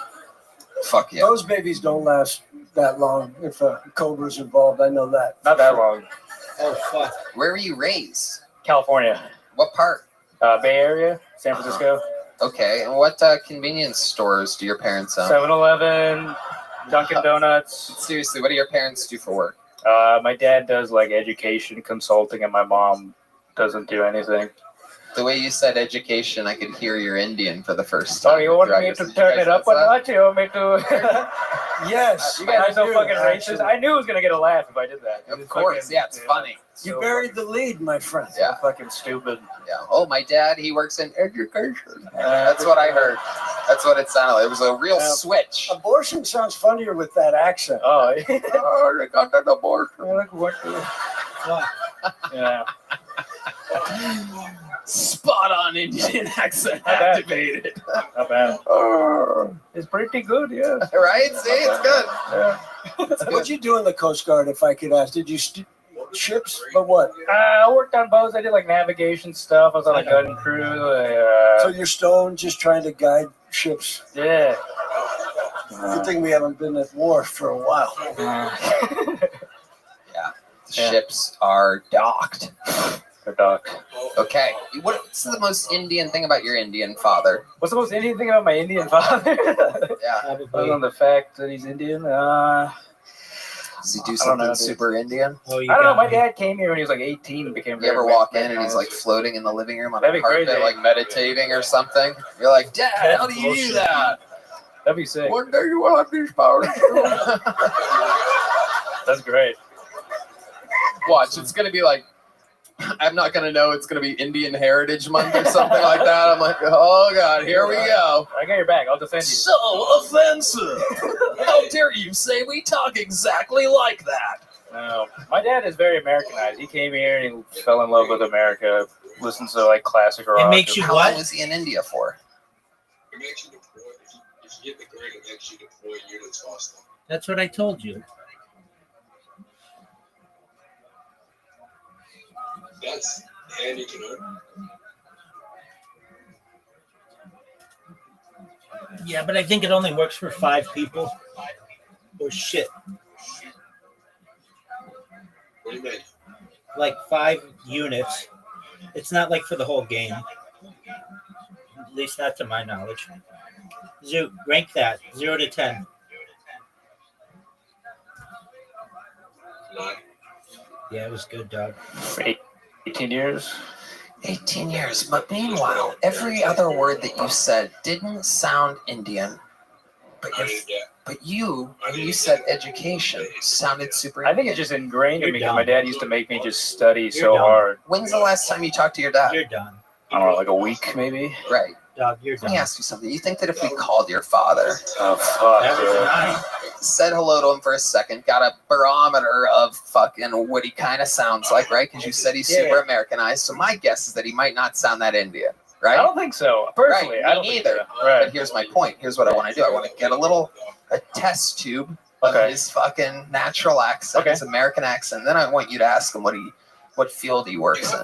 Fuck yeah. Those babies don't last that long if a cobra's involved. I know that. Not that long. Oh, fuck. Where were you raised? California. What part? Bay Area, San Francisco. Okay. And what convenience stores do your parents own? 7-Eleven, Dunkin' Donuts. Seriously, what do your parents do for work? My dad does like education consulting, and my mom doesn't do anything. The way you said education, I could hear you're Indian for the first time. Oh, you want me to turn it up a notch? You want me to? Yes. You guys are so I do, fucking actually. racist. I knew I was gonna get a laugh if I did that. Of course, yeah, it's funny. You buried the lead, my friend. Yeah. Fucking stupid. Yeah. Oh, my dad, he works in education. That's what I heard. That's what it sounded like. It was a real switch. Abortion sounds funnier with that accent. Oh, Oh, they got an abortion. yeah. Spot on Indian accent activated. Not bad. It's pretty good, yeah. Right? See, it's good. Yeah. What'd you do in the Coast Guard, if I could ask? Did you ships? But what? I worked on boats. I did like navigation stuff. I was on a gun crew. So you're stoned, just trying to guide ships. Yeah. Good thing we haven't been at war for a while. The ships are docked. They're docked. Okay. What's the most Indian thing about your Indian father? What's the most Indian thing about my Indian father? Yeah. Other than the fact that he's Indian, Does he do I don't something know, dude. super Indian? Oh, I don't know. My dad came here when he was like 18 and became You very ever walk in and he's like floating in the living room on That'd a be carpet, crazy. like meditating or something? You're like, Dad, how do you do that? That'd be sick. One day you will have these powers. That's great. Watch, it's gonna be like, I'm not gonna know. It's gonna be Indian Heritage Month or something like that. I'm like, oh god, here we go. I got your back. I'll defend you. So offensive. How dare you say we talk exactly like that? No, my dad is very Americanized. He came here and he fell in love with America. Listens to like classic rock. How long was he in India for? It makes you deploy. If you get the grade, it makes you deploy units faster. That's what I told you. That's handy to know. Yeah, but I think it only works for 5 people. Or shit. What do you mean? Like 5 units. It's not like for the whole game. At least not to my knowledge. Zoo, rank that 0 to 10. 9. Yeah, it was good, dog. 18 years. 18 years. But meanwhile, every other word that you said didn't sound Indian. But you, when you said education, sounded super I think it's just ingrained in me because my dad used to make me just study so hard. When's the last time you talked to your dad? You're done. I don't know, like a week maybe. Right. Dog, you're Let me ask you something. You think that if we called your father, said hello to him for a second, got a barometer of fucking what he kind of sounds like, right? Because you said he's super Americanized. So my guess is that he might not sound that Indian, right? I don't think so. Personally, right. I don't Me think either. so. Right. But here's my point. Here's what I want to do. I want to get a test tube of his fucking natural accent, his American accent. Then I want you to ask him what field he works in.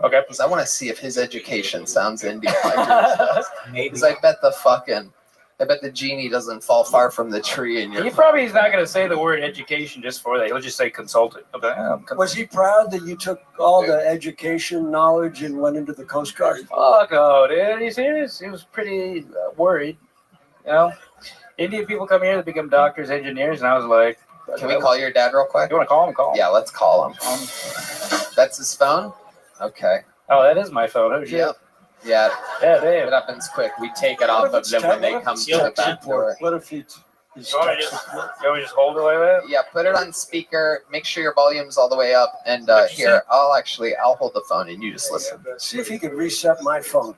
Okay. Because I want to see if his education sounds Indian like yours. Because I bet the genie doesn't fall far from the tree in your. He probably is not going to say the word education just for that. He'll just say consultant. Was he proud that you took all the education knowledge and went into the Coast Guard? Fuck no, dude. He was pretty worried. You know, Indian people come here to become doctors, engineers, and I was like, can we call your dad real quick? You want to call him? Call him. Yeah, let's call him. That's his phone? Okay. Oh, that is my phone. Oh, shit. Yep. Yeah. Yeah, damn. It happens quick. We take it off of them when they come to the back door. What if he? You want me to just hold it like that? Yeah, put it on speaker. Make sure your volume's all the way up. And here, I'll hold the phone and you just listen. See if he can reset my phone.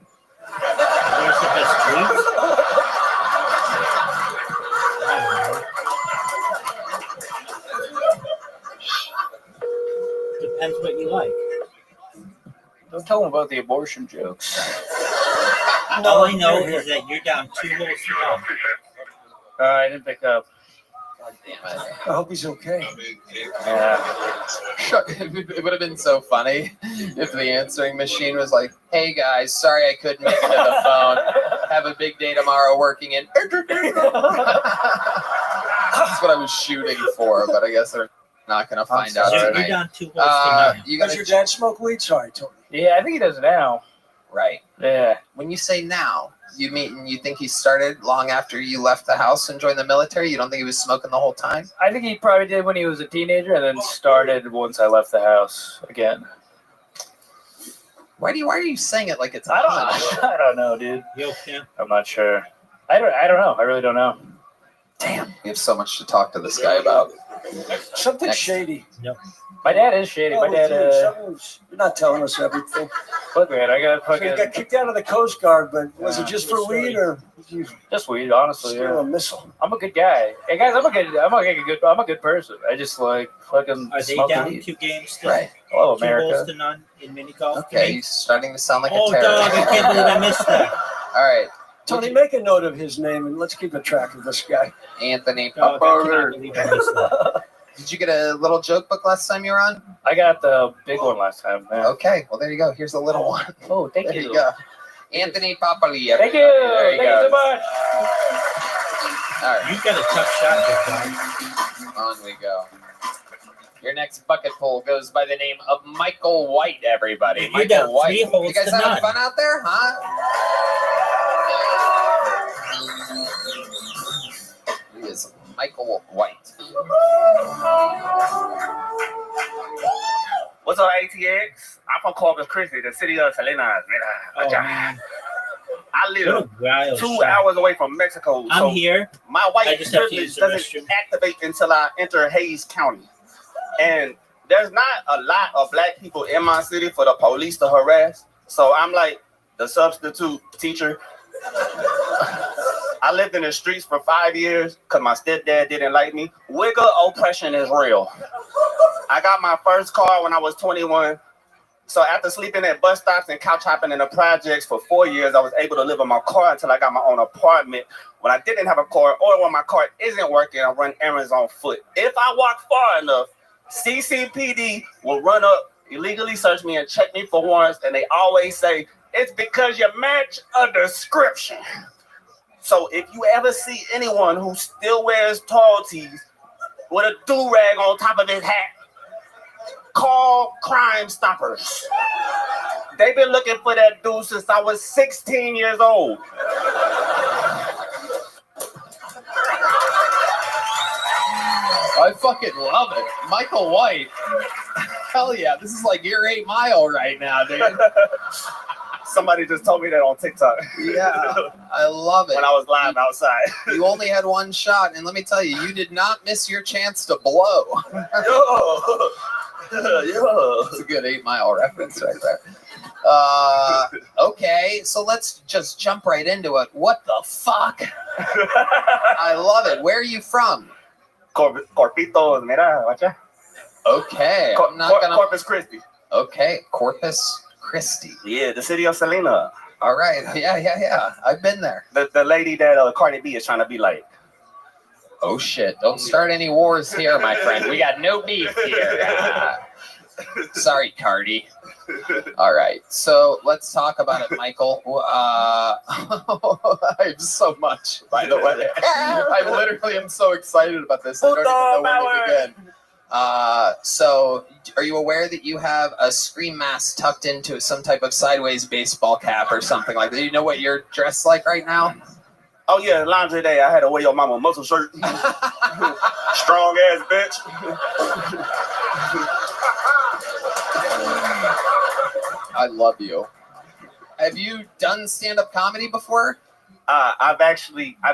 Depends what you like. Don't tell him about the abortion jokes. All I know is that you're down 2 holes to 1. I didn't pick up. God damn it. I hope he's okay. Yeah. It would have been so funny if the answering machine was like, hey guys, sorry I couldn't make it to the phone. Have a big day tomorrow working in. That's what I was shooting for, but I guess they're not going to find out You're tonight. down 2 holes to 9. Does your dad smoke weed? Sorry, Tony. Yeah, I think he does now. Right. Yeah. When you say now, you think he started long after you left the house and joined the military? You don't think he was smoking the whole time? I think he probably did when he was a teenager and then started once I left the house again. Why are you saying it like it's a I don't know, dude. Yo, Kim. I'm not sure. I don't know. I really don't know. Damn, we have so much to talk to this guy about. Something shady. Yep. My dad is shady. My dad, you're not telling us everything. Look, man, I got So fucking you got kicked out of the Coast Guard, but was it just for weed or did you just weed, honestly. steal Yeah. a missile? I'm a good guy. Hey guys, I'm a good person. I just like fucking Are they smoke down weed. 2 games still? Right. Hello, 2 holes America. to none in mini golf. Okay, he's starting to sound like a Oh, terrorist. dog, I can't believe I missed that. All right. Tony, make a note of his name and let's keep a track of this guy. Anthony Dog, I cannot Papa. believe I missed that. Did you get a little joke book last time you were on? I got the big one last time. Man. Okay, well, there you go. Here's a little one. Oh, thank There you. you go. Anthony Papalia. Thank you. There Thank you so much. All right, You got a tough shot, big dog. on we go. Your next bucket pull goes by the name of Michael White, everybody. You're Michael down White. 3 holes You guys to having none. fun out there, huh? He is Michael White. What's up, ATX? I'm from Corpus Christi, the city of Salinas. Oh, man. I live What a wild 2 shot. hours away from Mexico. I'm so here. My I white just have to privilege use the doesn't restroom. activate until I enter Hayes County. And there's not a lot of black people in my city for the police to harass. So I'm like the substitute teacher. I lived in the streets for 5 years because my stepdad didn't like me. Wigger oppression is real. I got my first car when I was 21. So after sleeping at bus stops and couch hopping in the projects for 4 years, I was able to live in my car until I got my own apartment. When I didn't have a car or when my car isn't working, I run errands on foot. If I walk far enough, CCPD will run up, illegally search me and check me for warrants. And they always say, it's because you match a description. So if you ever see anyone who still wears tall tees with a do-rag on top of his hat, call Crime Stoppers. They've been looking for that dude since I was 16 years old. I fucking love it. Michael White. Hell yeah, this is like your 8 Mile right now, dude. Somebody just told me that on TikTok. Yeah, I love it. When I was live outside. You only had one shot, and let me tell you, you did not miss your chance to blow. It's a good 8 Mile reference right there. Okay, so let's just jump right into it. What the fuck? I love it. Where are you from? Corpito, mira, watcha. Okay, I'm not gonna... Corpus Christi. Okay, Corpus Christi. Yeah, the city of Selena. All right, yeah. I've been there. The lady that Cardi B is trying to be like. Oh shit! Don't start any wars here, my friend. We got no beef here. Sorry, Cardi. All right, so let's talk about it, Michael. I have so much, by the way. I literally am so excited about this. I don't even know where to begin. So, are you aware that you have a scream mask tucked into some type of sideways baseball cap or something like that? Do you know what you're dressed like right now? Oh yeah, laundry day. I had to wear your mama muscle shirt. Strong ass bitch. I love you. Have you done stand-up comedy before? I've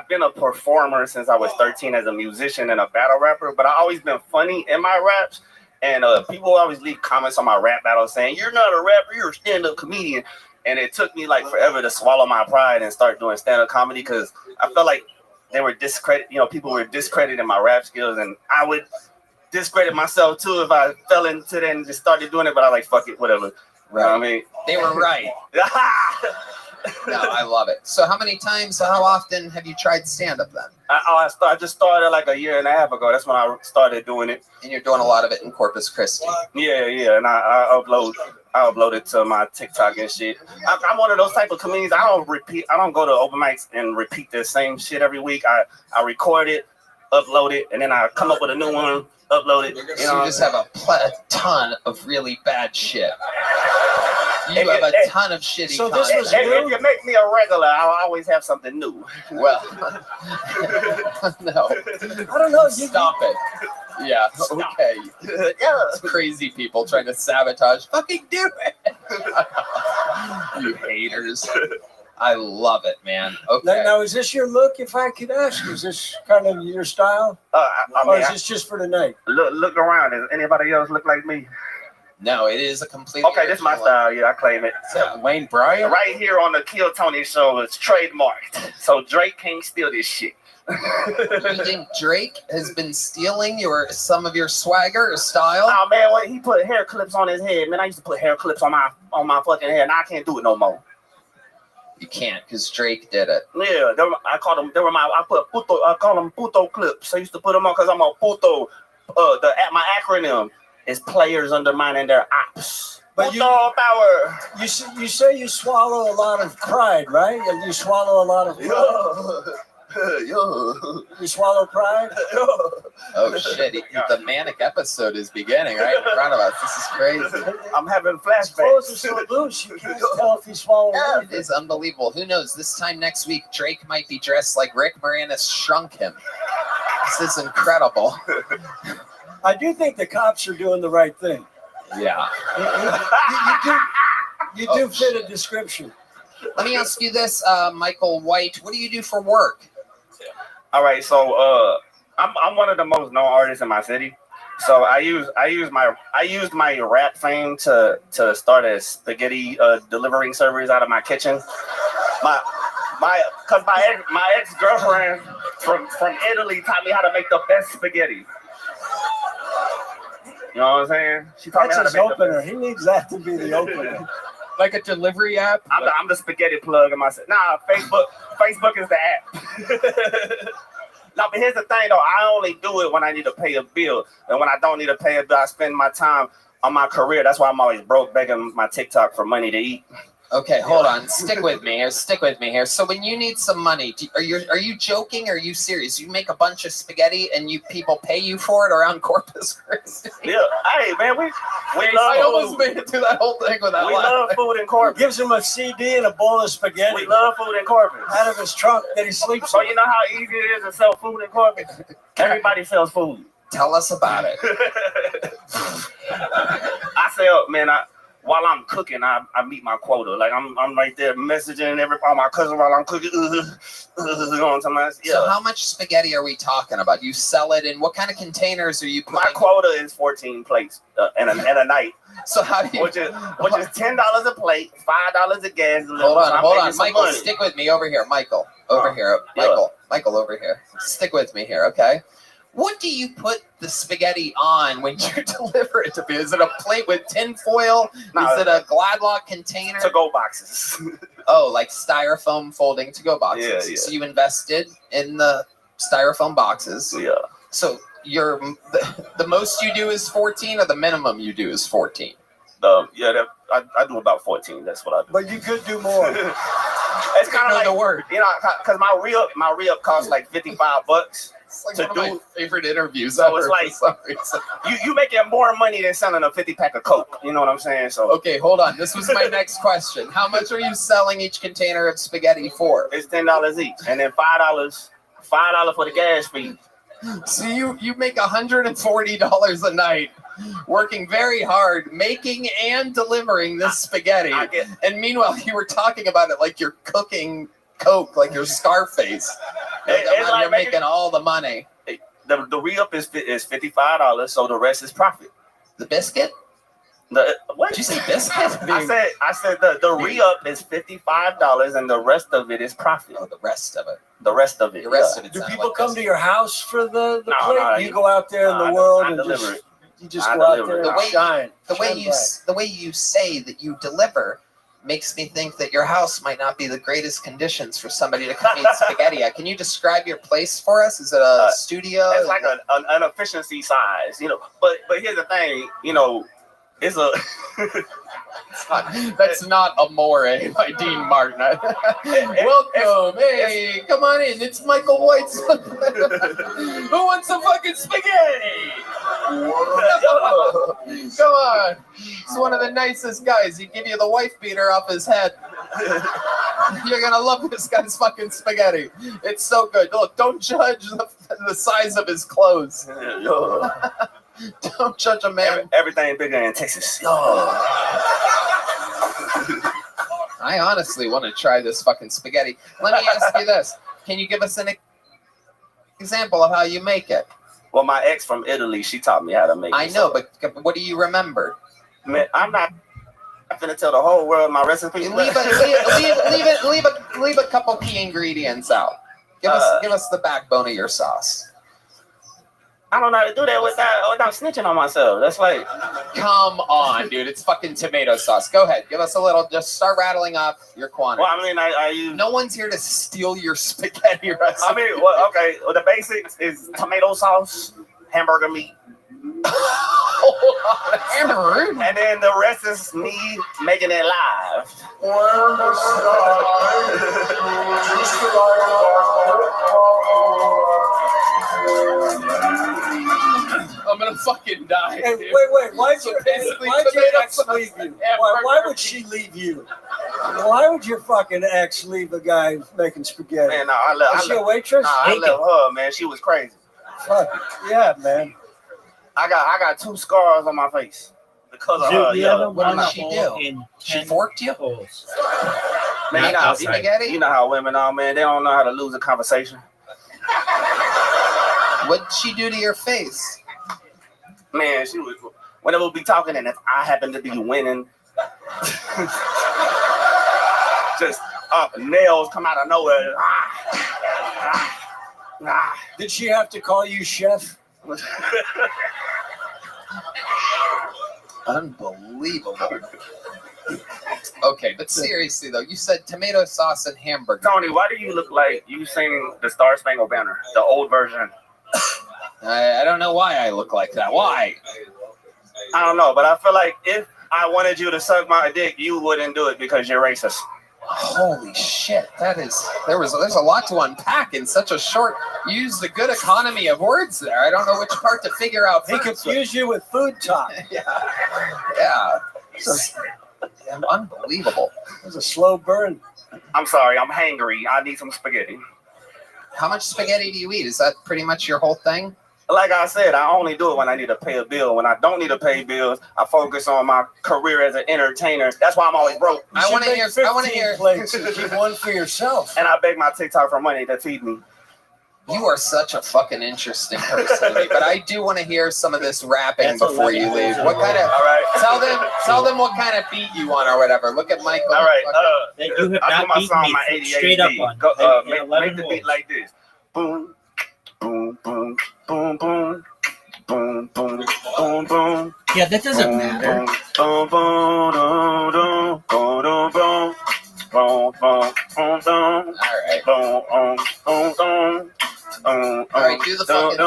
been a performer since I was 13 as a musician and a battle rapper, but I've always been funny in my raps. And people always leave comments on my rap battles saying, you're not a rapper, you're a stand-up comedian. And it took me like forever to swallow my pride and start doing stand-up comedy because I felt like they were people were discrediting my rap skills, and I would discredit myself too if I fell into it and just started doing it, but I like, fuck it, whatever. Right. You know what I mean? They were right. No, I love it. So how often have you tried stand-up then? I just started like a year and a half ago. That's when I started doing it. And you're doing a lot of it in Corpus Christi. Yeah. And I upload it to my TikTok and shit. I'm one of those type of comedians. I don't go to open mics and repeat the same shit every week. I record it, upload it, and then I come up with a new one, upload it. So you just have a ton of really bad shit. You have a ton of shitty content. If you make me a regular, I'll always have something new. Well, no. I don't know. Stop it. Yeah, okay. Yeah. It's crazy people trying to sabotage. Fucking do it. You haters. I love it, man. Okay. Now, is this your look, if I could ask? Is this kind of your style? Or is this just for the night? Look around. Does anybody else look like me? No, it is a completely okay. This is my style. Yeah, I claim it. Wayne Bryan? Right here on the Kill Tony show, it's trademarked. So Drake can't steal this shit. You think Drake has been stealing some of your swagger or style? Oh man, he put hair clips on his head. Man, I used to put hair clips on my fucking hair. Now I can't do it no more. You can't because Drake did it. Yeah, I call them. I call them puto clips. I used to put them on because I'm a puto. My acronym is players undermining their ops. But puto power. You say you swallow a lot of pride, right? And you swallow a lot of pride. You swallow pride? Oh shit! The manic episode is beginning right in front of us. This is crazy. I'm having flashbacks. Clothes are so loose, you can't tell if he swallowed. It is unbelievable. Who knows? This time next week, Drake might be dressed like Rick Moranis shrunk him. This is incredible. I do think the cops are doing the right thing. Yeah. You do fit a description. Let me ask you this, Michael White. What do you do for work? All right, so I'm one of the most known artists in my city. So I used my rap fame to start a spaghetti delivering service out of my kitchen. My ex-girlfriend from Italy taught me how to make the best spaghetti. You know what I'm saying? She taught That's me how his to make opener. He needs that to be the opener. Like a delivery app? I'm the spaghetti plug in myself. Nah, Facebook is the app. No, but here's the thing though. I only do it when I need to pay a bill. And when I don't need to pay a bill, I spend my time on my career. That's why I'm always broke begging my TikTok for money to eat. Okay, hold on. Stick with me here. So when you need some money, are you joking or are you serious? You make a bunch of spaghetti and people pay you for it around Corpus Christi? Yeah. Hey, man, we love I almost made it through that whole thing without We love food in Corpus. Gives him a CD and a bowl of spaghetti. We love food in Corpus. Out of his trunk that he sleeps So in. you know how easy it is to sell food in Corpus? Everybody sells food. Tell us about it. I sell, man, while I'm cooking, I meet my quota. Like I'm right there messaging all my cousins while I'm cooking. You know what I'm talking about? Yeah. So how much spaghetti are we talking about? You sell it in what kind of containers are you putting? My quota is 14 plates in a night. So how do you? Which is $10 a plate, $5 a gas. Hold on, Michael. Stick with me over here, Michael. Over here, Michael. Over here. Stick with me here, okay? What do you put the spaghetti on when you deliver it to me? Is it a plate with tin foil? No, is it a Gladlock container? To-go boxes. Oh, like styrofoam folding to-go boxes. Yeah. So you invested in the styrofoam boxes. Yeah. So the most you do is 14, or the minimum you do is 14? I do about 14. That's what I do. But you could do more. It's kind of like the word, you know, because my re-up costs like $55. It's like one of my favorite interviews. So it's like you making more money than selling a 50-pack of Coke. You know what I'm saying? So okay, hold on. This was my next question. How much are you selling each container of spaghetti for? It's $10 each, and then $5 for the gas fee. So you make $140 a night, working very hard, making and delivering this spaghetti. And meanwhile, you were talking about it like you're cooking Coke, like you're Scarface. You're making all the money. The re-up is $55, so the rest is profit. The biscuit? What did you say? Biscuit? I said the re-up is $55, and the rest of it is profit. Oh, the rest of it. The rest of it. The rest of it. Do people come to your house for the No, plate? no, You go out there in the world and deliver it. you just go out there The and way shine. the way you say that you deliver makes me think that your house might not be the greatest conditions for somebody to come eat spaghetti at. Can you describe your place for us? Is it a studio? It's like an efficiency size, you know. But here's the thing, you know, it's a. That's not Amore by Dean Martin. Welcome. Hey, come on in. It's Michael White's. Who wants some fucking spaghetti? Come on. He's one of the nicest guys. He'd give you the wife beater off his head. You're going to love this guy's fucking spaghetti. It's so good. Look, don't judge the size of his clothes. Don't judge a man. Everything bigger in Texas. I honestly want to try this fucking spaghetti. Let me ask you this. Can you give us an example of how you make it? Well, my ex from Italy, she taught me how to make it. I know, but what do you remember? Man, I'm not going to tell the whole world my recipe. Leave a couple key ingredients out. Give us the backbone of your sauce. I don't know how to do that without snitching on myself. That's like, come on, dude. It's fucking tomato sauce. Go ahead. Give us a little. Just start rattling off your quantity. Well, I mean, I use. No one's here to steal your spaghetti recipe. I mean, well, okay. Well, the basics is tomato sauce, hamburger meat. Hamburger. And then the rest is me making it live. I'm gonna fucking die. Hey, wait. Why'd your ex leave you? Why would she leave you? Why would your fucking ex leave a guy making spaghetti? Man, no, I Was she a waitress? Nah, I left her, man. She was crazy. Fuck, yeah, man. I got 2 scars on my face. Because of You her, yeah. haven't What won did a she hole do? in She 10 forked you? holes. Man, you know, Outside. you know how women are, man. They don't know how to lose a conversation. What'd she do to your face? Man, she was whenever we be talking, and if I happen to be winning, just nails come out of nowhere. Did she have to call you chef? Unbelievable. Okay, but seriously though, you said tomato sauce and hamburger. Tony, why do you look like you sing the Star Spangled Banner, the old version? I don't know why I look like that. Why? I don't know, but I feel like if I wanted you to suck my dick, you wouldn't do it because you're racist. Holy shit, there's a lot to unpack in such a short. You used a good economy of words there. I don't know which part to figure out He first. confused you with food talk. Yeah. Unbelievable. It was a slow burn. I'm sorry, I'm hangry. I need some spaghetti. How much spaghetti do you eat? Is that pretty much your whole thing? Like I said, I only do it when I need to pay a bill. When I don't need to pay bills, I focus on my career as an entertainer. That's why I'm always broke. I want to hear plates and keep one for yourself. And I beg my TikTok for money to feed me. You are such a fucking interesting person to me, but I do want to hear some of this rapping before you leave. What kind of? All right. Tell them what kind of beat you want or whatever. Look at Michael. All right. You have I not do my beaten song, me my 88 straight up beat. on. Go, in make 11 the holes. beat like this. Boom, boom, boom, boom, boom. Boom, boom, boom, boom. Yeah, that doesn't boom, matter. Boom, boom, boom, boom, boom, boom, boom, boom, boom, boom. All right. Boom, boom, boom, boom. All right, do the fucking thing.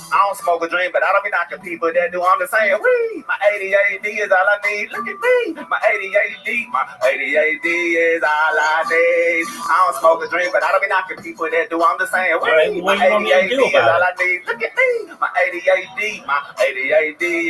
I don't smoke a drink, but I don't be knocking people that do. I'm just saying, wee, my ADHD is all I need. Look at me, my ADHD is all I need. I don't smoke a drink, but I don't be knocking people that do. I'm just saying, wee, my ADHD is all I need. Look at me, my ADHD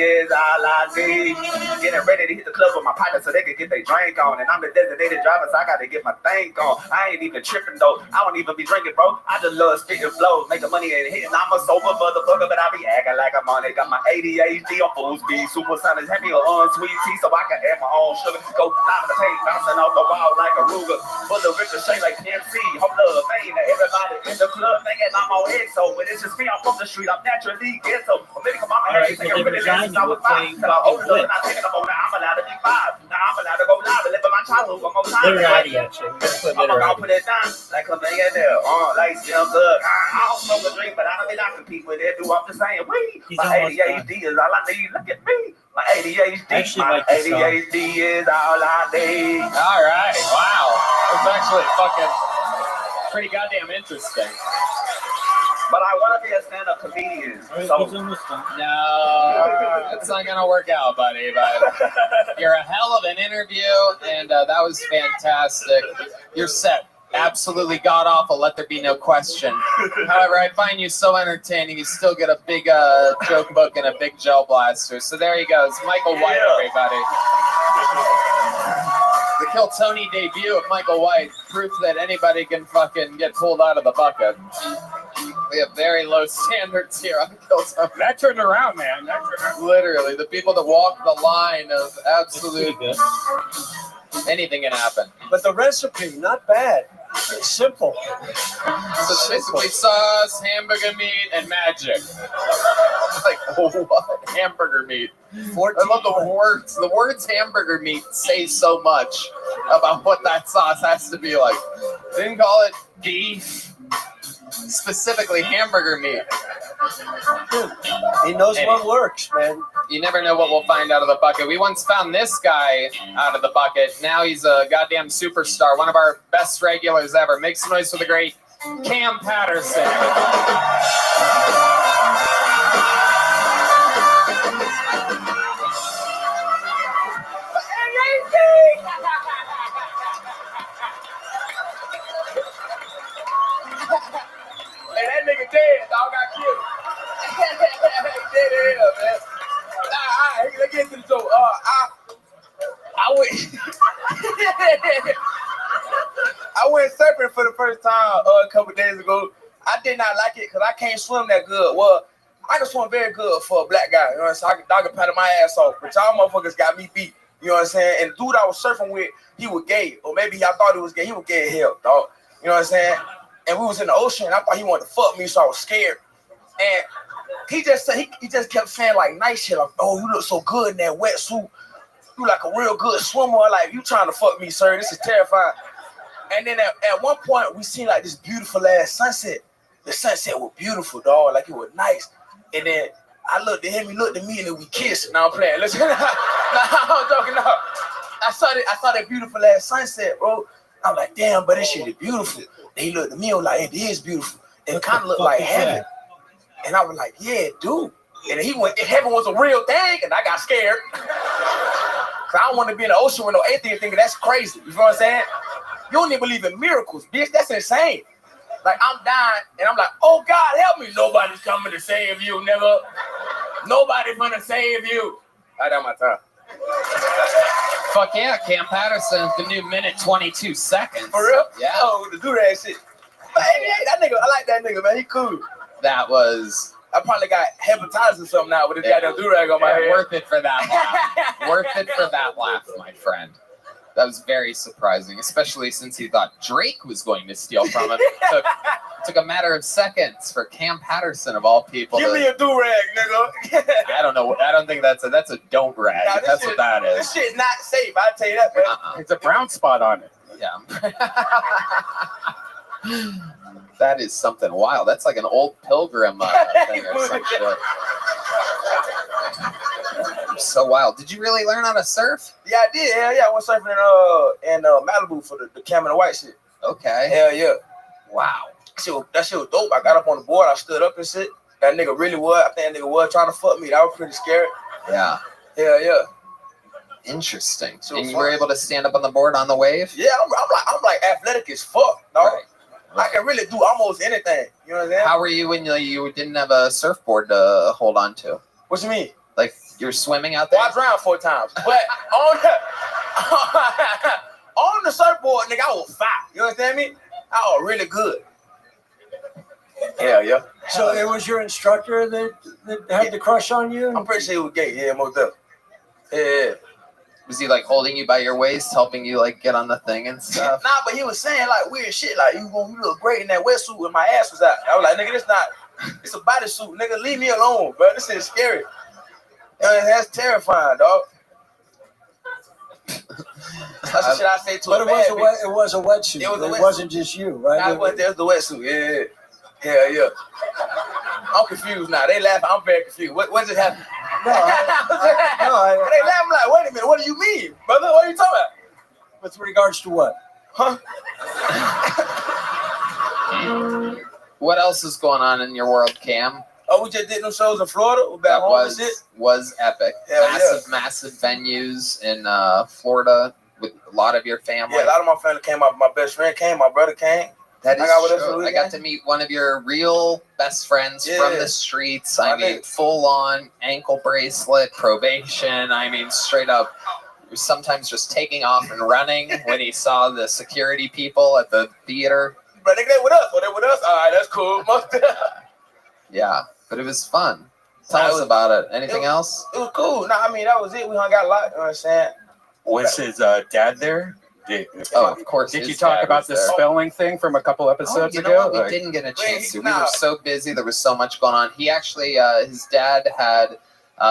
is all I need. Getting ready to hit the club with my partner so they can get their drink on, and I'm the designated driver, so I got to get my thing on. I ain't even tripping though. I don't even be drinking, bro. I just love spitting flows, making money and hitting. I'm a sober motherfucker, but I be acting like I'm on it. Got my ADHD on full speed, supersonic, heavy on sweet tea, so I can add my own sugar. Go live in the paint, bouncing off the wall like a Ruger. But the ricochet like MC, hope love, man. Everybody in the club thinking I'm on EXO, but it's just me. I'm from the street. I'm naturally ghetto. Maybe come on, All right, so they resigned you with playing I'm older than I think I'm older. I'm allowed to be 5. Now I'm allowed to go live and live in my childhood one more time. Literati, actually. I'm about to put it down like a millionaire. Like Jim Thug. I don't smoke a drink, but I don't be knocking people that do. I'm just saying, wee. My ADHD is all I need. Look at me. My ADHD is all I need. All right. Wow. That's actually fucking pretty goddamn interesting. But I want to be a stand-up comedian. No, it's not gonna work out, buddy. But you're a hell of an interview, and that was fantastic. Your set, absolutely god awful. Let there be no question. However, I find you so entertaining. You still get a big joke book and a big gel blaster. So there he goes, Michael White, everybody. The Kill Tony debut of Michael White, proof that anybody can fucking get pulled out of the bucket. We have very low standards here on Kill Tony. That turned around, man. That turned around. Literally, the people that walk the line of absolute anything can happen. But the recipe, not bad. It's simple. So it's basically sauce, hamburger meat, and magic. Like, what? Hamburger meat. I love the words. The words hamburger meat say so much about what that sauce has to be like. They didn't call it beef. Specifically hamburger meat. He knows what works, man. You never know what we'll find out of the bucket. We once found this guy out of the bucket. Now he's a goddamn superstar. One of our best regulars ever. Make some noise for the great Cam Patterson. Hey, that nigga dead, dog. Got killed. He dead in hell, man. Nah, let's get to the joke. I went surfing for the first time a couple days ago. I did not like it because I can't swim that good. Well, I can swim very good for a black guy. You know what I'm saying? I can pat my ass off, but y'all motherfuckers got me beat. You know what I'm saying? And the dude I was surfing with, he was gay, or maybe y'all thought he was gay. He was gay as hell, dog. You know what I'm saying? And we was in the ocean. And I thought he wanted to fuck me, so I was scared. And he just kept saying like nice shit, like, "Oh, you look so good in that wetsuit. You like a real good swimmer. Like, you trying to fuck me, sir? This is terrifying." And then at one point, we seen like this beautiful ass sunset. The sunset was beautiful, dog. Like, it was nice. And then I looked at him, he looked at me, and then we kissed. Now I'm playing. Listen, no, I'm joking. No, I saw that beautiful ass sunset, bro. I'm like, damn, but this shit is beautiful. And he looked at me and was like, it is beautiful. It kind of looked like heaven. And I was like, yeah, dude. And he went, heaven was a real thing, and I got scared. Cause I don't want to be in the ocean with no atheist thinking that's crazy. You know what I'm saying? You don't even believe in miracles, bitch. That's insane. Like, I'm dying, and I'm like, oh, God, help me. Nobody's coming to save you, nigga. Nobody's gonna save you. I got my time. Fuck yeah, Cam Patterson, the new minute 22 seconds. For real? Yeah. Oh, the do that shit. But hey, that nigga, I like that nigga, man. He cool. That was... I probably got hepatitis or something now with this goddamn do-rag on my head. Worth it for that laugh. Worth it for that laugh, my friend. That was very surprising, especially since he thought Drake was going to steal from him. It took a matter of seconds for Cam Patterson, of all people. Give me a do-rag, nigga. I don't know. I don't think that's a don't rag. Nah, that's what that is. This shit's not safe. I'll tell you that, man. It's a brown spot on it. Yeah. That is something wild. That's like an old pilgrim thing or some shit. So wild. Did you really learn how to surf? Yeah, I did. Hell yeah. I went surfing in Malibu for the Cam and the White shit. Okay. Hell yeah. Wow. That shit was dope. I got up on the board. I stood up and shit. That nigga really was. I think that nigga was trying to fuck me. I was pretty scared. Yeah. Hell yeah. Interesting. So and you were able to stand up on the board on the wave? Yeah, I'm like athletic as fuck, dog. Right. I can really do almost anything. You know what I'm saying? How were you when you didn't have a surfboard to hold on to? What you mean? Like, you're swimming out there? Well, I drowned 4 times. But on the surfboard, nigga, I was fine. You understand me? I was really good. Hell yeah. So it was your instructor that had the crush on you? I'm pretty sure he was gay. Yeah, most definitely. Yeah. Was he like holding you by your waist, helping you like get on the thing and stuff? Nah, but he was saying like weird shit, like you look great in that wetsuit when my ass was out. I was like, nigga, it's a bodysuit, nigga. Leave me alone, bro. This is scary. That's terrifying, dog. That's the shit I say to but a it bad was it was a wetsuit. It was a wetsuit. Wasn't just you, right? Nah, it was the wetsuit. Yeah. Hell yeah. I'm confused now. They laughing. I'm very confused. What just happened? No, they laughing like, wait a minute. What do you mean, brother? What are you talking about? With regards to what? Huh? What else is going on in your world, Cam? Oh, we just did them shows in Florida. We're back home and shit. Was epic. Massive venues in Florida with a lot of your family. Yeah, a lot of my family came. My best friend came. My brother came. That is true. I got to meet one of your real best friends from the streets. I mean, full on ankle bracelet, probation. I mean, straight up. He was sometimes just taking off and running when he saw the security people at the theater. But they with us. Well, they with us. All right, that's cool. Yeah, but it was fun. Tell us about it. Anything else? It was cool. No, I mean, that was it. We hung out a lot. You know what I'm saying? Was his dad there? Of course. Did you talk about the spelling thing from a couple episodes you know ago? What? We didn't get a chance to. We were so busy. There was so much going on. He actually, his dad had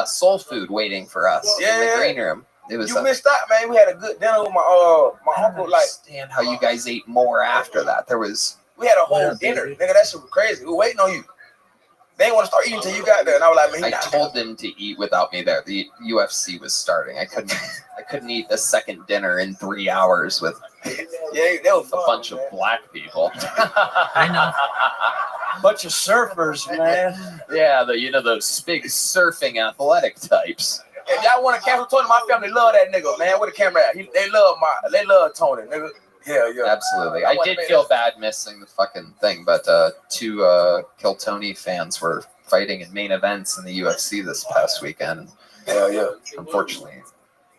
soul food waiting for us in the green room. It was. You missed out, man. We had a good dinner with my uncle. Like, understand how you guys ate more after that. There was. We had a whole dinner, nigga. That shit was crazy. We were waiting on you. They didn't want to start eating until you got there, and I was like, man. I told them to eat without me there. The UFC was starting. I couldn't eat the second dinner in 3 hours with that was a bunch of black people. I know. Bunch of surfers, man. Yeah, those big surfing athletic types. If y'all want to cancel Tony, my family love that nigga, man. Where the camera at? They love Tony, nigga. Yeah. Absolutely. I did feel bad missing the fucking thing, but 2 Kill Tony fans were fighting in main events in the UFC this past weekend. Yeah. Unfortunately,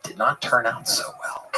did not turn out so well.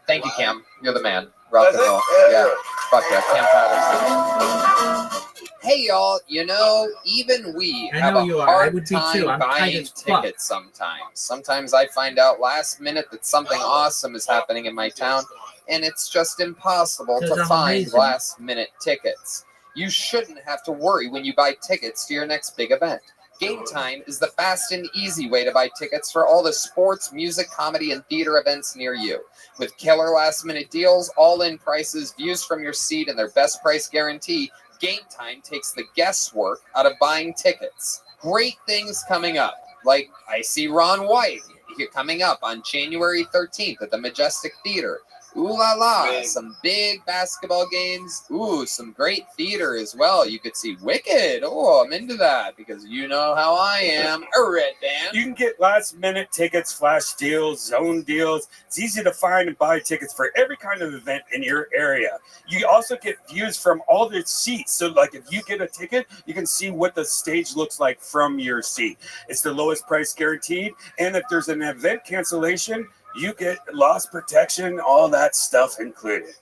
Thank you, Cam. You're the man. Rock and roll. Yeah. Fuck yeah. Cam Patterson. Hey y'all, you know, even we I have know a you are. I hard would be time too. I'm tight buying as fuck. tickets sometimes. Sometimes I find out last minute that something awesome is happening in my town, and it's just impossible 'Cause to I'm find amazing. last minute tickets. You shouldn't have to worry when you buy tickets to your next big event. Game Time is the fast and easy way to buy tickets for all the sports, music, comedy, and theater events near you. With killer last-minute deals, all-in prices, views from your seat, and their best price guarantee, Game Time takes the guesswork out of buying tickets. Great things coming up, like I see Ron White here coming up on January 13th at the Majestic Theater. Ooh la la, some big basketball games. Ooh, some great theater as well. You could see Wicked. Oh, I'm into that because you know how I am. A Red Band. You can get last minute tickets, flash deals, zone deals. It's easy to find and buy tickets for every kind of event in your area. You also get views from all the seats. So like if you get a ticket, you can see what the stage looks like from your seat. It's the lowest price guaranteed. And if there's an event cancellation, you get loss protection, all that stuff included.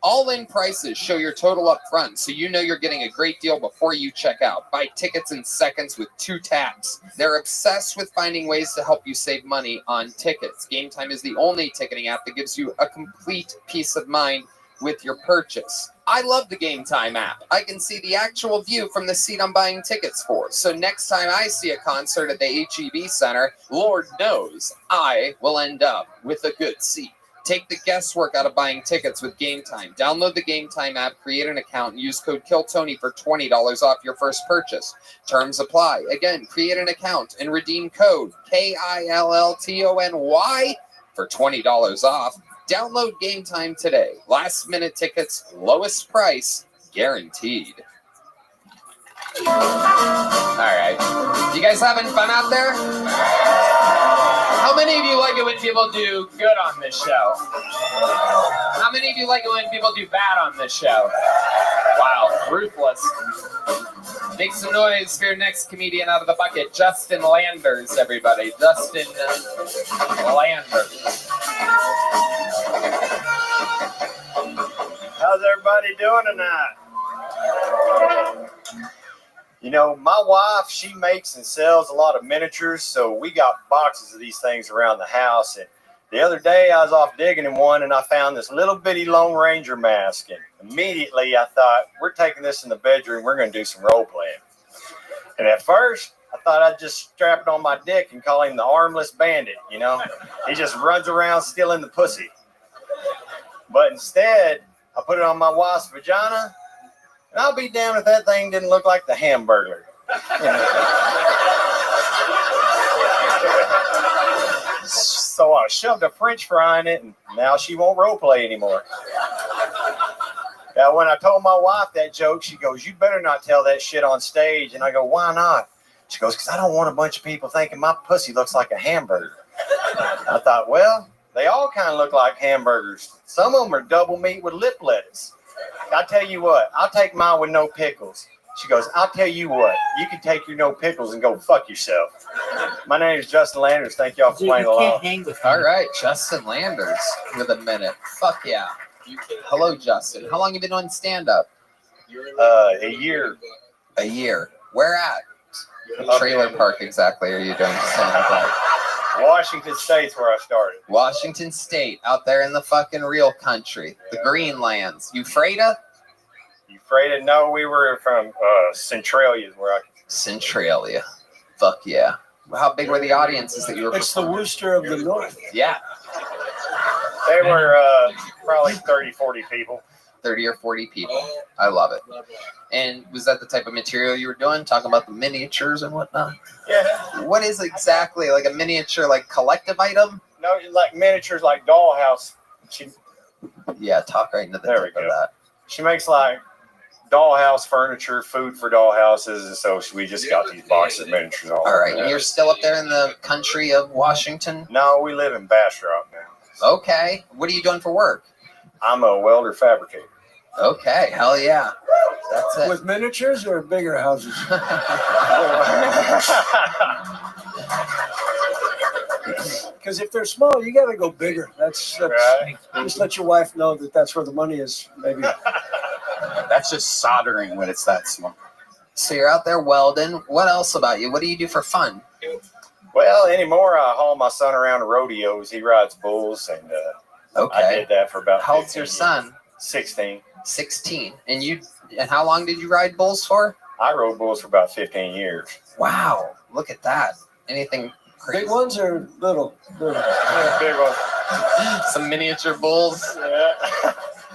All-in prices show your total up front, so you know you're getting a great deal before you check out. Buy tickets in seconds with 2 taps. They're obsessed with finding ways to help you save money on tickets. Game Time is the only ticketing app that gives you a complete peace of mind with your purchase. I love the Game Time app. I can see the actual view from the seat I'm buying tickets for. So next time I see a concert at the HEB Center, Lord knows I will end up with a good seat. Take the guesswork out of buying tickets with Game Time. Download the Game Time app, create an account, and use code KILLTONY for $20 off your first purchase. Terms apply. Again, create an account and redeem code KILLTONY for $20 off. Download Game Time today. Last minute tickets, lowest price, guaranteed. All right. You guys having fun out there? How many of you like it when people do good on this show? How many of you like it when people do bad on this show? Wow, ruthless. Make some noise for your next comedian out of the bucket, Justin Landers, everybody. Justin Landers. How's everybody doing tonight? You know, my wife, she makes and sells a lot of miniatures, so we got boxes of these things around the house. And the other day I was off digging in one and I found this little bitty Lone Ranger mask. And immediately I thought, we're taking this in the bedroom, we're going to do some role playing. And at first, I thought I'd just strap it on my dick and call him the armless bandit, you know? He just runs around stealing the pussy. But instead, I put it on my wife's vagina, and I'll be damned if that thing didn't look like the Hamburglar. You know? So I shoved a French fry in it, and now she won't role play anymore. Now, when I told my wife that joke, she goes, "You better not tell that shit on stage." And I go, "Why not?" She goes, "Because I don't want a bunch of people thinking my pussy looks like a hamburger." I thought, well, they all kind of look like hamburgers. Some of them are double meat with lip lettuce. I tell you what, I'll take mine with no pickles. She goes, "I'll tell you what, you can take your no pickles and go fuck yourself." My name is Justin Landers. Thank y'all for playing along. All right, Justin Landers with a minute. Fuck yeah. Hello, Justin. How long have you been doing stand-up? A year. A year. Where at? What trailer park exactly are you doing stand-up at? Washington State's where I started. Washington State, out there in the fucking real country. The Greenlands. Euphrata? Euphrata? No, we were from Centralia is where I... Centralia. Fuck yeah. How big were the audiences that you were It's the Worcester of the North. Yeah. They were probably 30, 40 people. 30 or 40 people. I love it. And was that the type of material you were doing? Talking about the miniatures and whatnot? Yeah. What is exactly like a miniature, like collective item? No, like miniatures, like dollhouse. Yeah, talk right into the tip of that. She makes like dollhouse furniture, food for dollhouses, and so we just got these boxes of miniatures all right, and you're still up there in the country of Washington? No, we live in Bastrop now. Okay. What are you doing for work? I'm a welder fabricator. Okay, hell yeah. That's it. With miniatures or bigger houses? Because if they're small, you got to go bigger. That's right. Just let your wife know that that's where the money is. Maybe. That's just soldering when it's that small. So you're out there welding. What else about you? What do you do for fun? Well, anymore, I haul my son around to rodeos. He rides bulls, and Okay. I did that for about. How old's your 15 son? years. 16. 16. And how long did you ride bulls for? I rode bulls for about 15 years. Wow. Look at that. Anything crazy? Big ones or little? Yeah, big ones. Some miniature bulls. Yeah.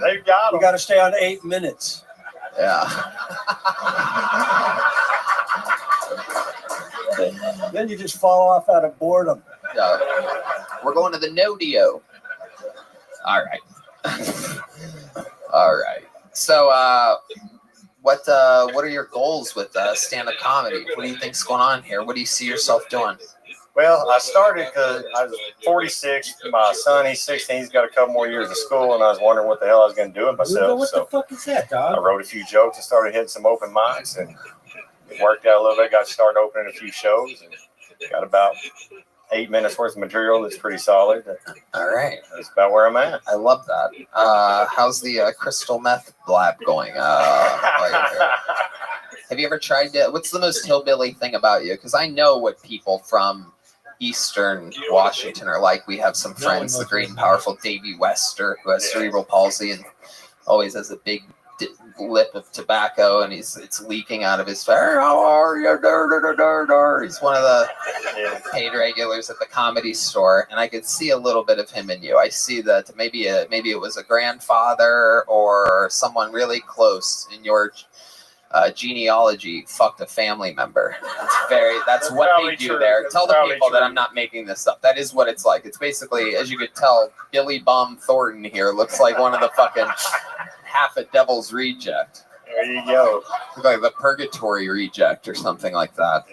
They've got them. You got to stay on 8 minutes. Yeah. Then you just fall off out of boredom. We're going to the Nodeo. All right. All right. So, what are your goals with stand-up comedy? What do you think's going on here? What do you see yourself doing? Well, I started because I was 46. My son, he's 16. He's got a couple more years of school, and I was wondering what the hell I was going to do with myself. What the fuck is that, I dog? wrote a few jokes and started hitting some open mics, and it worked out a little bit. Got started opening a few shows, and got about 8 minutes worth of material that's pretty solid. All right. That's about where I'm at. I love that. How's the crystal meth blab going? Have you ever tried to? What's the most hillbilly thing about you? Because I know what people from Eastern Washington are like. We have some friends, the great and powerful Davey Wester, who has cerebral palsy and always has a big lip of tobacco, and it's leaking out of his face. How are you? He's one of the paid regulars at the Comedy Store, and I could see a little bit of him in you. I see that maybe it was a grandfather or someone really close in your genealogy fucked a family member. That's what they do true. there. That's Tell the probably people that true. I'm not making this up. That is what it's like. It's basically, as you could tell, Billy Bum Thornton here looks like one of the fucking half a devil's reject. There you go. Like the purgatory reject or something like that.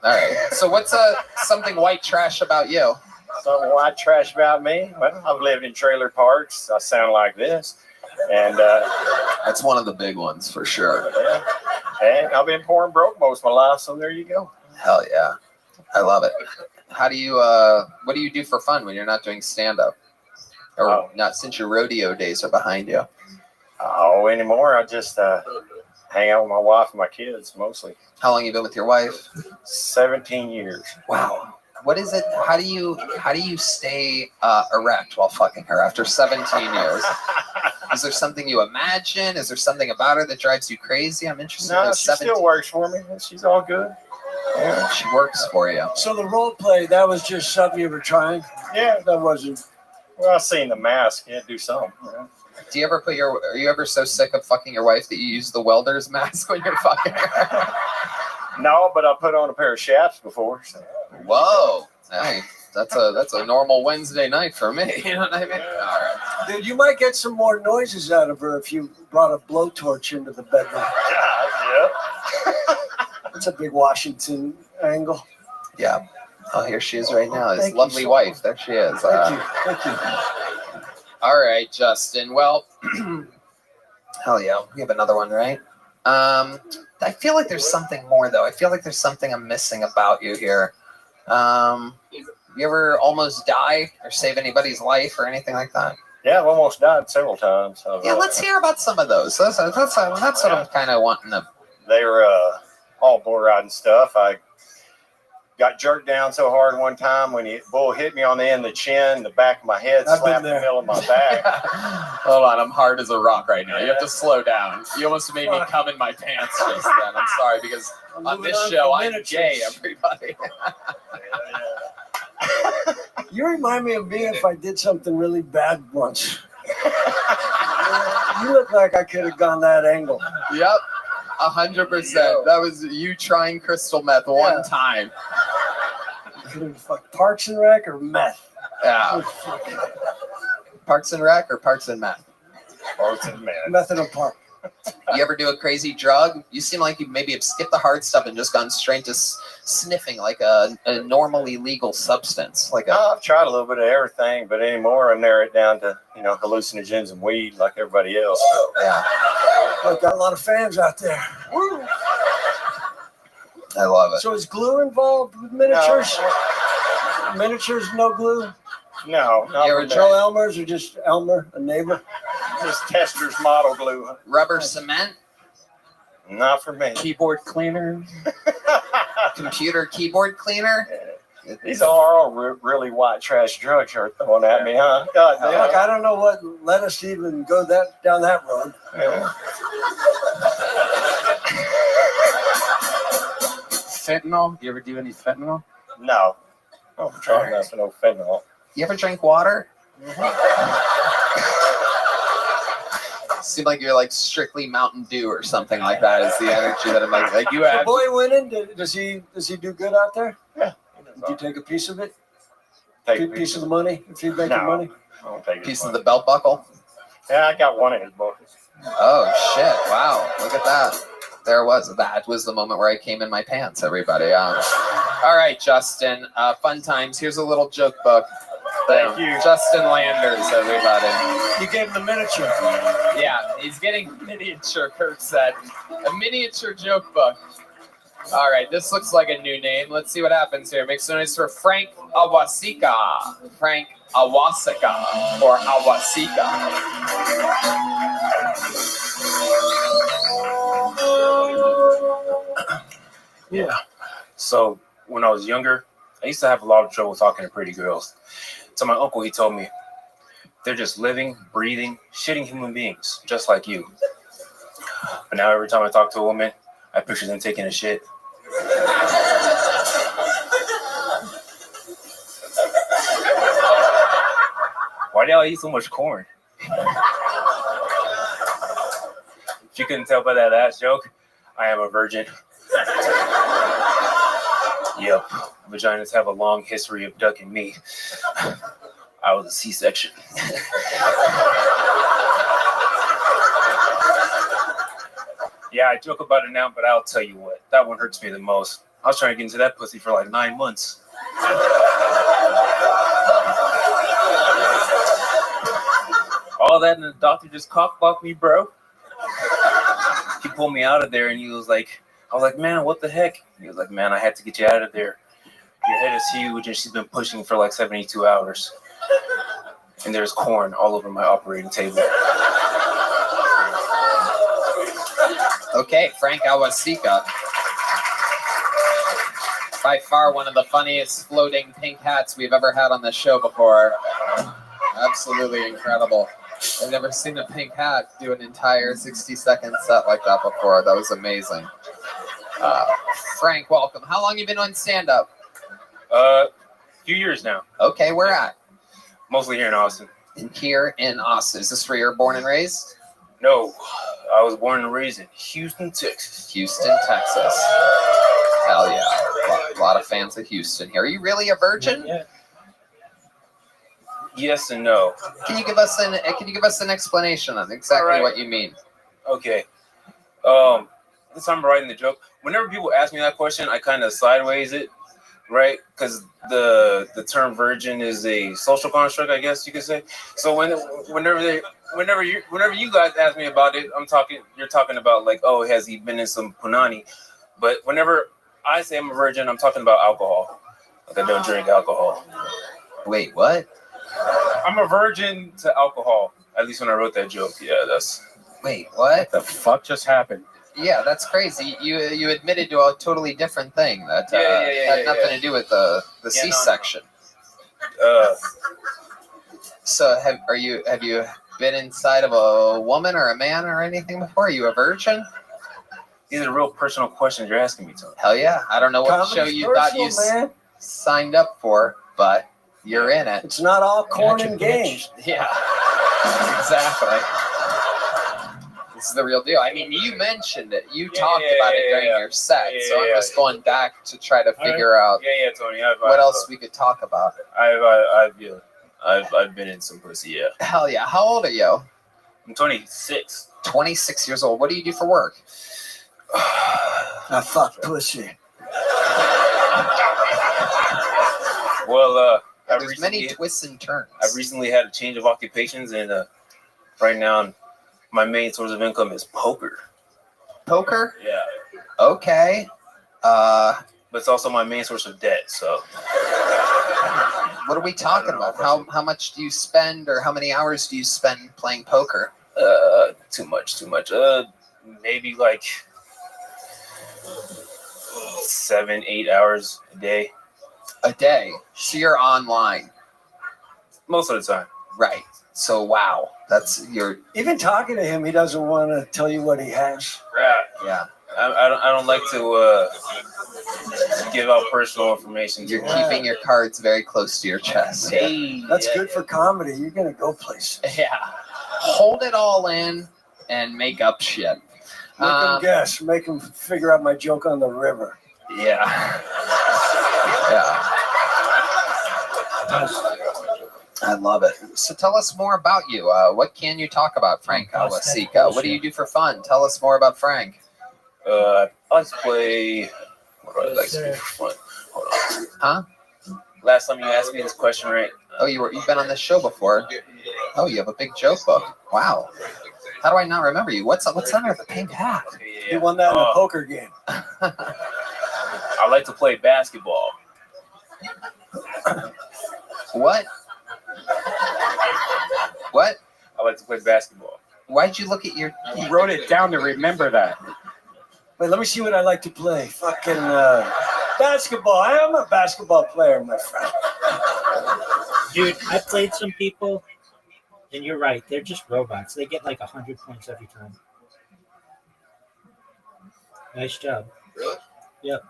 All right. So what's something white trash about you? Something white trash about me? Well, I've lived in trailer parks. I sound like this. And that's one of the big ones for sure. Yeah. And I've been poor and broke most of my life, so there you go. Hell yeah. I love it. How do you what do you do for fun when you're not doing stand-up? Or not, since your rodeo days are behind you? Oh, anymore. I just hang out with my wife and my kids mostly. How long you been with your wife? 17 years. Wow. What is it? How do you stay erect while fucking her after 17 years? Is there something you imagine? Is there something about her that drives you crazy? I'm interested. No, in she still works for me. She's all good. Yeah, she works for you. So the role play, that was just something you were trying? Yeah. That wasn't. Well, I seen the mask. Yeah, do something. You know? Do you ever are you ever so sick of fucking your wife that you use the welder's mask when you're fucking her? No, but I put on a pair of chaps before. So. Whoa. Hey, that's a normal Wednesday night for me. You know what I mean? All right. Dude, you might get some more noises out of her if you brought a blowtorch into the bedroom. Yeah. That's a big Washington angle. Yeah. Oh, here she is right now. His Thank you lovely so wife. There she is. Thank you. All right, Justin. Well, hell yeah. We have another one, right? I feel like there's something more, though. I feel like there's something I'm missing about you here. You ever almost die or save anybody's life or anything like that? Yeah, I've almost died several times. Yeah, let's hear about some of those. That's what I'm kind of wanting to. They were all bull riding stuff. I got jerked down so hard one time when the bull hit me on the end of the chin, the back of my head slapped the middle of my back. Hold on, I'm hard as a rock right now. You have to slow down. You almost made me come in my pants just then. I'm sorry, because on this show, I'm gay, everybody. You remind me of me if I did something really bad once. You look like I could have gone that angle. Yep, 100%. That was you trying crystal meth one time. Parks and Rec or meth? Yeah. Parks and Rec or Parks and Meth? Parks and Meth. Meth in a park. You ever do a crazy drug? You seem like you maybe have skipped the hard stuff and just gone straight to sniffing like a normally legal substance. I've tried a little bit of everything, but anymore I narrow it down to hallucinogens and weed like everybody else. Yeah, I've got a lot of fans out there. I love it. So is glue involved with miniatures? No. Miniatures, no glue? No. Joe Elmer's or just Elmer, a neighbor? Just Tester's model glue. Rubber cement? Not for me. Keyboard cleaner. Computer keyboard cleaner. These are all really white trash drugs you're throwing at me, huh? God damn. Look, I don't know what let us even go down that road. Yeah. Fentanyl? You ever do any fentanyl? No. I don't try nothing for no fentanyl. You ever drink water? Seem like you're like strictly Mountain Dew or something like that. Is the energy that I'm like you The have. boy winning, does he do good out there? Yeah. Did you take a piece of it? Take a piece of the money if you're making No. money? I don't take Piece of the belt buckle. Yeah, I got one of his buckles. Oh shit! Wow, look at that. There was that was the moment where I came in my pants. Everybody. All right, Justin. Fun times. Here's a little joke book. Thank you. Justin Landers, everybody. You gave him the miniature. Yeah, he's getting miniature. Kurt said a miniature joke book. All right, this looks like a new name. Let's see what happens here. Make some noise for Frank Awasika. Frank Awasika or Awasika. Yeah. So when I was younger, I used to have a lot of trouble talking to pretty girls. So my uncle, he told me, they're just living, breathing, shitting human beings, just like you. But now every time I talk to a woman, I picture them taking a shit. Why do y'all eat so much corn? If you couldn't tell by that last joke, I am a virgin. Yep, vaginas have a long history of ducking me. I was a C-section. Yeah, I joke about it now, but I'll tell you what, that one hurts me the most. I was trying to get into that pussy for like 9 months. All that and the doctor just cock-blocked me, bro. He pulled me out of there and he was like, I was like, man, what the heck? He was like, man, I had to get you out of there. Your head is huge and she's been pushing for like 72 hours. And there's corn all over my operating table. Okay, Frank Awasika. By far one of the funniest floating pink hats we've ever had on the show before. Absolutely incredible. I've never seen a pink hat do an entire 60-second set like that before. That was amazing. Frank, welcome. How long you been on stand-up? A few years now. Okay, where at? Mostly here in Austin. Here in Austin. Is this where you're born and raised? No, I was born and raised in Houston, Texas. Houston, Texas. Hell yeah. A lot of fans of Houston here. Are you really a virgin? Yeah. Yes and no. Can you give us an explanation on exactly what you mean? Okay. This time I'm writing the joke. Whenever people ask me that question, I kind of sideways it, right? Because the term virgin is a social construct, I guess you could say. So whenever you guys ask me about it, you're talking about like, oh, has he been in some punani? But whenever I say I'm a virgin, I'm talking about alcohol. Like I don't drink alcohol. Wait, what? I'm a virgin to alcohol. At least when I wrote that joke. Yeah, that's. Wait, what? The fuck just happened? Yeah, that's crazy. You admitted to a totally different thing that had nothing to do with the C-section. So have you been inside of a woman or a man or anything before? Are you a virgin? These are real personal questions you're asking me, Tony. Hell yeah. I don't know what show you thought you signed up for, but you're in it. It's not all corn and games. Yeah, exactly. This is the real deal. I mean, you mentioned it. You talked about it during your set, so I'm just going back to try to figure out Tony. what else we could talk about. I've been in some pussy, yeah. Hell yeah. How old are you? I'm 26. 26 years old. What do you do for work? I fuck pussy. Well, there's many twists and turns. I've recently had a change of occupations, and right now my main source of income is poker. Poker? Yeah. Okay. But it's also my main source of debt. So. What are we talking about? How much do you spend, or how many hours do you spend playing poker? Too much. Maybe like 7-8 hours a day. A day. So you're online. Most of the time. Right. So wow, that's your. Even talking to him, he doesn't want to tell you what he has. Yeah. I don't like to give out personal information. You're keeping your cards very close to your chest. Hey, That's good for comedy. You're gonna go places. Yeah. Hold it all in and make up shit. Make him guess. Make him figure out my joke on the river. Yeah. Yeah. I love it. So tell us more about you. What can you talk about, Frank Awasika? What do you do for fun? Tell us more about Frank. I like to play. What do I like to do for fun? Hold on. Huh? Last time you asked me this question, right? Oh, you've been on this show before. Oh, you have a big joke book. Wow. How do I not remember you? What's under the pink hat? You won that in a poker game. I like to play basketball. What? What? I like to play basketball. Why'd you look at your? He wrote it down to remember that. Wait, let me see what I like to play. Fucking basketball. I am a basketball player, my friend. Dude, I played some people, and you're right. They're just robots. They get like 100 points every time. Nice job. Really? Yep.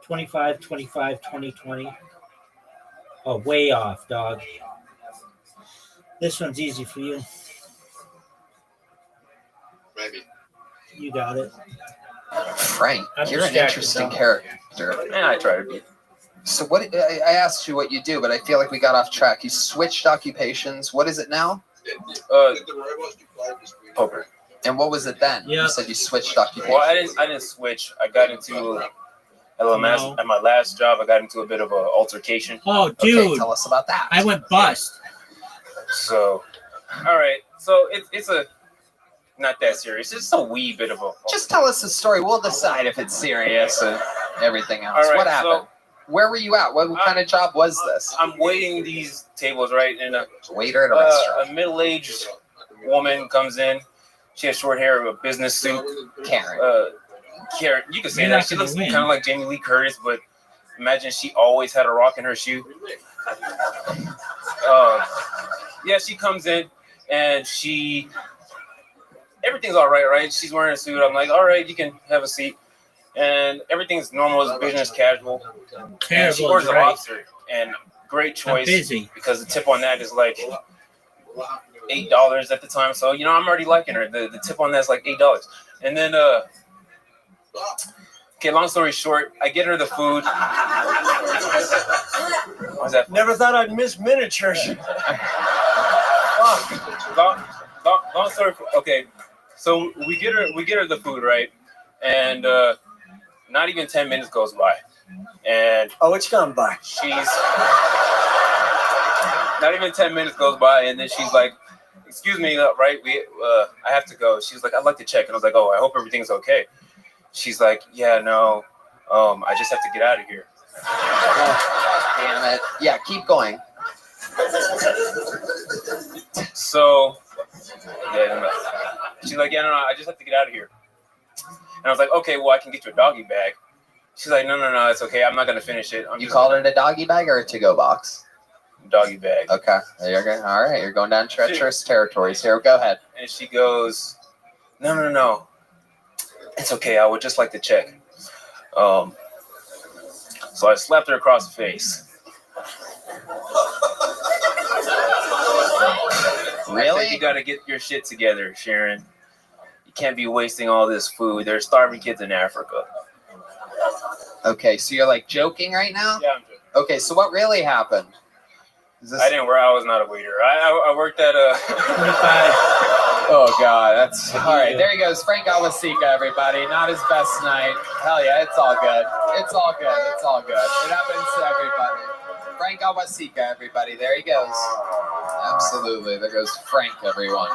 25, 25, 20, 20. Oh, way off, dog. This one's easy for you. Maybe. You got it. Frank, I'm you're an distracted, interesting though. character. Yeah, I try to be. So what? I asked you what you do, but I feel like we got off track. You switched occupations. What is it now? Poker. And what was it then? Yeah. You said you switched occupations. Well, I didn't switch. I got into at my last job. I got into a bit of an altercation. Oh, dude. Okay, tell us about that. I went bust. So, all right. So it's a not that serious. It's just a wee bit of a. Just tell us the story. We'll decide if it's serious and everything else. All right, What happened? Where were you at? What kind of job was this? I'm waiting these tables, right? And waiter at a restaurant. A middle-aged woman comes in. She has short hair, a business suit. Karen. Karen, you can say You're that. not She gonna looks win. kind of like Jamie Lee Curtis, but imagine she always had a rock in her shoe. Yeah, she comes in and everything's all right, right? She's wearing a suit. I'm like, all right, you can have a seat. And everything's normal as business casual. And she Terrible, orders a right? lobster. And great choice. busy. Because the tip on that is like $8 at the time. So, I'm already liking her. The tip on that's like $8. And then, okay, long story short, I get her the food. What's that? Never thought I'd miss miniatures. Long story. Okay, so we get her the food, right? And not even 10 minutes goes by, and it's gone by. She's not even 10 minutes goes by, and then she's like, "Excuse me, right? I have to go." She's like, "I'd like to check," and I was like, "Oh, I hope everything's okay." She's like, "Yeah, no, I just have to get out of here." Damn it! Yeah, keep going. So, yeah, she's like, "Yeah, no, I just have to get out of here." And I was like, "Okay, well, I can get you a doggy bag." She's like, No, it's okay. I'm not gonna finish it. You called it a doggy bag or a to-go box? Doggy bag. Okay, there you go. All right, you're going down treacherous territories here. Go ahead. And she goes, No. It's okay. I would just like to check. So I slapped her across the face. Really? I said, you got to get your shit together, Sharon. You can't be wasting all this food. There's starving kids in Africa. Okay, so you're like joking right now? Yeah, I'm joking. Okay, so what really happened? I didn't work. I was not a waiter. I worked at a. 25. Oh God, that's all right. There he goes, Frank Awasika, everybody. Not his best night. Hell yeah, it's all good. It's all good. It's all good. It happens to everybody. Frank Awasika, everybody. There he goes. Absolutely. There goes Frank, everyone.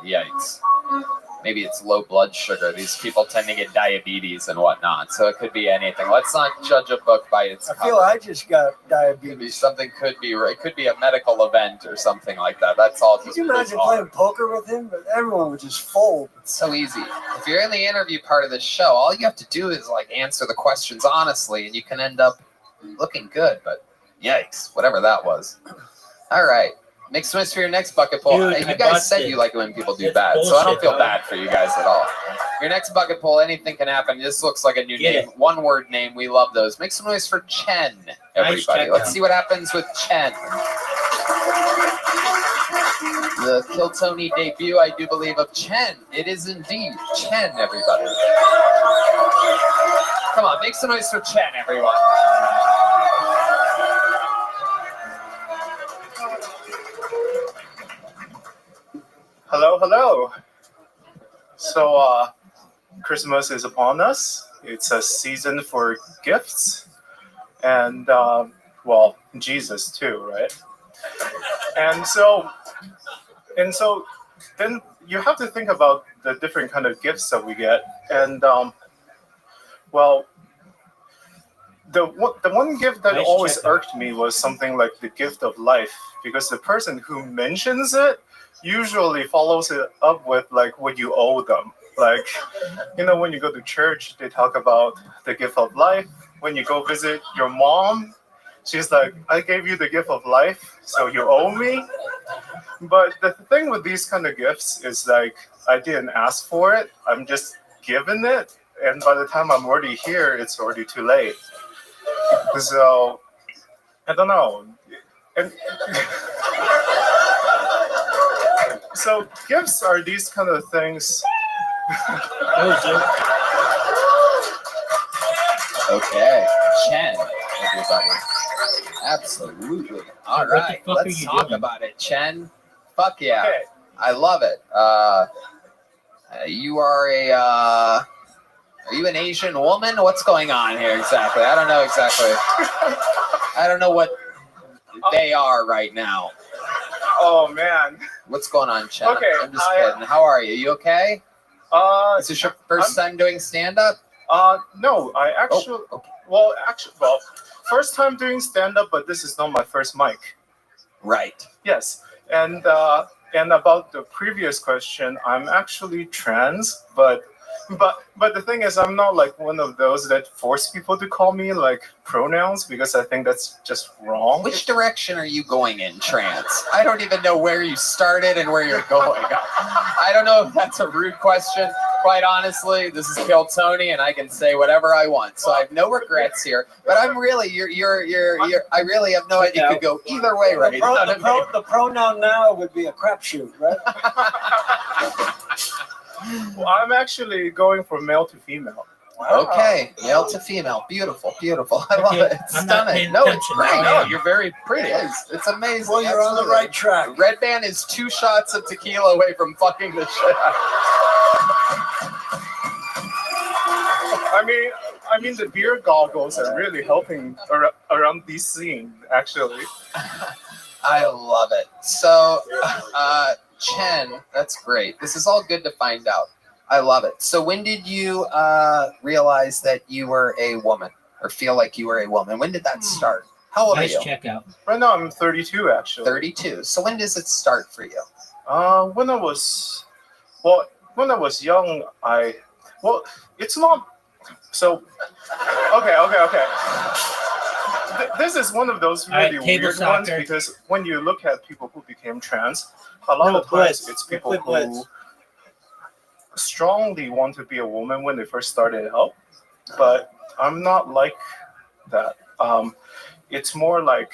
Yikes. Maybe it's low blood sugar. These people tend to get diabetes and whatnot, so it could be anything. Let's not judge a book by its I cover. feel I just got diabetes. Could be something. It could be a medical event or something like that. That's all. Could you imagine playing poker with him? But everyone would just fold. It's so easy. If you're in the interview part of the show, all you have to do is like answer the questions honestly, and you can end up looking good. But yikes, whatever that was. All right. Make some noise for your next bucket pull. Dude, Hey, you I guys busted. said you like it when people do It's bad, so I don't bullshit, feel dog. bad for you guys at all. Your next bucket pull, anything can happen. This looks like a new Get name. One word name. We love those. Make some noise for Chen, everybody. check Let's out. see what happens with Chen. The Kill Tony debut, I do believe, of Chen. It is indeed Chen, everybody. Come on, make some noise for Chen, everyone. Hello. So, Christmas is upon us. It's a season for gifts. And, well, Jesus too, right? And so then you have to think about the different kind of gifts that we get. And, well, the one gift that Nice always check-out. irked me was something like the gift of life, because the person who mentions it usually follows it up with like what you owe them. Like, you know, when you go to church, they talk about the gift of life. When you go visit your mom, she's like, I gave you the gift of life, so you owe me. But the thing with these kind of gifts is like, I didn't ask for it. I'm just given it. And by the time I'm already here, it's already too late. So, I don't know. And so gifts are these kind of things. Okay, Chen, everybody. Absolutely. All What the right, fuck are let's you talk doing? about it, Chen. Fuck yeah, Okay. I love it. You are are you an Asian woman? What's going on here exactly? I don't know exactly. I don't know what they are right now. Oh man. What's going on, Chen? Okay, I'm just kidding. How are you? You okay? Is this your 1st time doing stand-up? No, I actually, well, first time doing stand-up, but this is not my first mic. Right. Yes, and about the previous question, I'm actually trans, but the thing is, I'm not like one of those that force people to call me like pronouns, because I think that's just wrong. Which direction are you going in, trans? I don't even know where you started and where you're going. I don't know if that's a rude question. Quite honestly, this is Kill Tony, and I can say whatever I want, so I have no regrets here. But I'm really, I really have no idea. It could go either way right now. The pronoun now would be a crapshoot, right? Well, I'm actually going from male to female. Okay, male to female, beautiful, beautiful. I love it. It's I'm not stunning. paying No, it's attention. great. No, No, you're very pretty. It's amazing. Well, you're on the Absolutely. right track. Red Band is 2 shots of tequila away from fucking the shit out. I mean, the beer goggles are really helping around this scene, actually. I love it. So, Chen, that's great. This is all good to find out. I love it. So when did you realize that you were a woman, or feel like you were a woman? When did that start? How old Nice are you? checkout. Right now, I'm 32, actually. 32. So when does it start for you? When I was young, it's not. So, okay. This is one of those really table weird soccer. ones, because when you look at people who became trans, a lot of times it's people who strongly want to be a woman when they first started out, but I'm not like that. It's more like,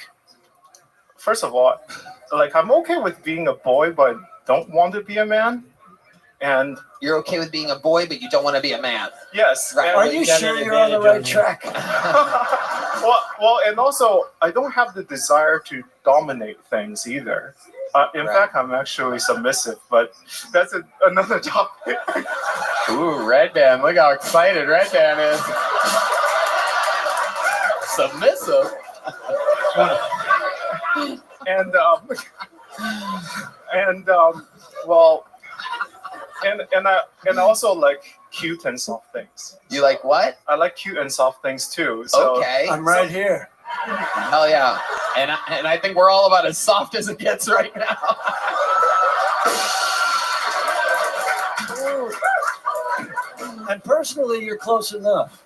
first of all, like I'm okay with being a boy, but don't want to be a man. And you're okay with being a boy, but you don't want to be a man. Yes. Right. And Are you sure you're on the right track? well, and also I don't have the desire to dominate things either. In fact, I'm actually submissive, but that's another topic. Ooh, Red Band! Look how excited Red Band is. Submissive. and I also like cute and soft things. You like what? I like cute and soft things too. So Okay. I'm right here. Hell yeah. And I think we're all about as soft as it gets right now. And personally, you're close enough.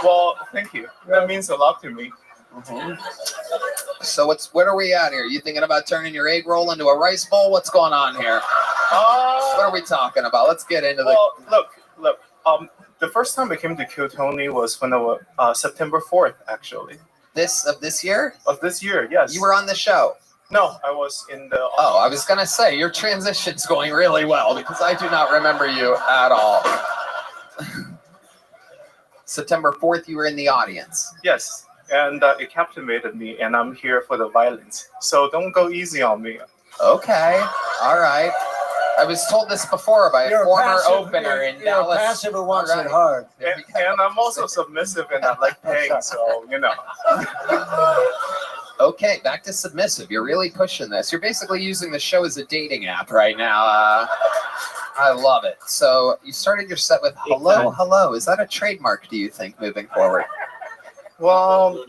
Well, thank you. That means a lot to me. So what are we at here? You thinking about turning your egg roll into a rice bowl? What's going on here? What are we talking about? Let's get into Well, look. The first time I came to Kyotoni was when I was September 4th, actually. This year? Of this year, yes. You were on the show. No, I was in the. Oh, I was gonna say your transition's going really well because I do not remember you at all. September 4th, you were in the audience. Yes, and it captivated me, and I'm here for the violence. So don't go easy on me. Okay, all right. I was told this before by a former opener in Dallas. Passive who wants it hard. And I'm also submissive, and I like paying, so you know. Okay, back to submissive. You're really pushing this. You're basically using the show as a dating app right now. I love it. So you started your set with hello, hello. Is that a trademark, do you think, moving forward? Well,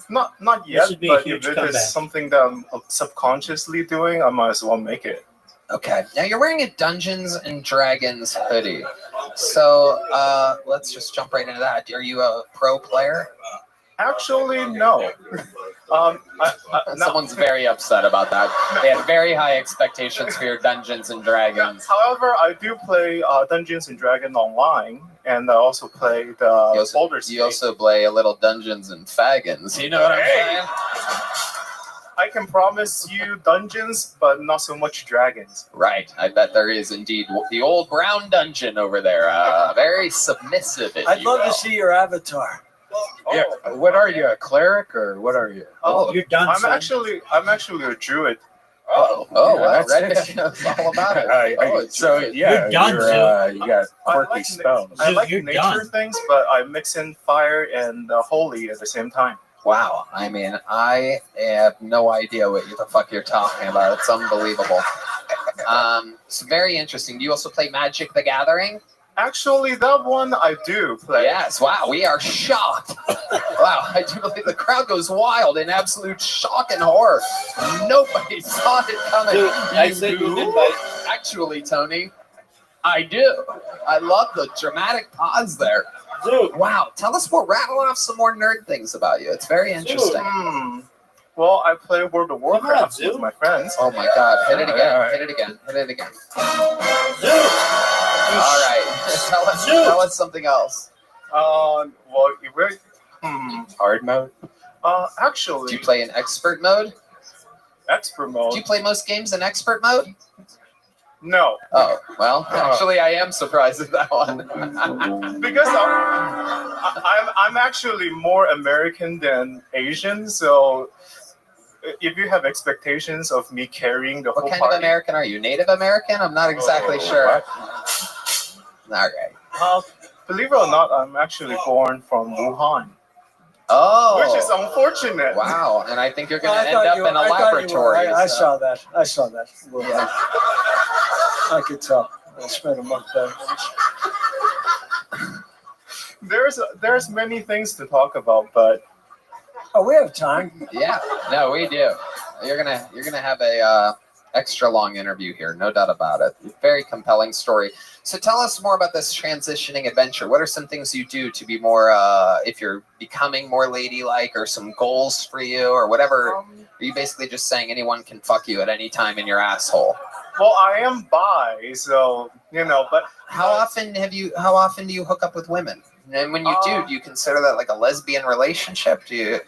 not yet, should be a but huge if it comeback. is something that I'm subconsciously doing, I might as well make it. Okay. Now you're wearing a Dungeons and Dragons hoodie. So let's just jump right into that. Are you a pro player? Actually, no. Someone's very upset about that. They had very high expectations for your Dungeons and Dragons. However, I do play Dungeons and Dragons online, and I also play the Boulder State. You also play a little Dungeons and Fagons. You know what I'm saying? I can promise you dungeons, but not so much dragons. Right. I bet there is indeed the old brown dungeon over there. Very submissive. I'd love to see your avatar. Yeah. What are you, a cleric or what are you? Oh, you're done. I'm actually a druid. Oh, yeah, wow. Red knows all about it. So yeah, You're done, you got quirky I like, spells. I like You're nature done. things, but I mix in fire and holy at the same time. Wow. I mean, I have no idea what the fuck you're talking about. It's unbelievable. It's very interesting. Do you also play Magic the Gathering? Actually, that one I do play. Yes. Wow. We are shocked. Wow. I do believe the crowd goes wild in absolute shock and horror. Nobody saw it coming. Dude, I sent you an invite. Actually, Tony, I do. I love the dramatic pause there. Dude. Wow. Tell us more. Rattle off some more nerd things about you. It's very interesting. Well, I play World of Warcraft with my friends. Oh my God. Hit it again. Hit it again. Hit it again. All right. Tell us something else. Well, we're Hard mode? actually. Do you play in expert mode? Expert mode? Do you play most games in expert mode? No. Oh, well, actually, I am surprised at that one. Because I'm actually more American than Asian, so if you have expectations of me carrying the What whole kind party, of American are you? Native American? I'm not exactly sure. All right. believe it or not, I'm actually born from Wuhan. Oh. Which is unfortunate. Wow. And I think you're going to end up in a laboratory. I saw that. I saw that. Yeah. I could tell. I spent a month there. There's many things to talk about, but we have time. Yeah. No, we do. You're gonna have a extra long interview here, no doubt about it. Very compelling story. So tell us more about this transitioning adventure. What are some things you do to be more, if you're becoming more ladylike, or some goals for you, or whatever? Are you basically just saying anyone can fuck you at any time in your asshole? Well, I am bi, so but how often do you hook up with women? And when you do you consider that like a lesbian relationship? Do you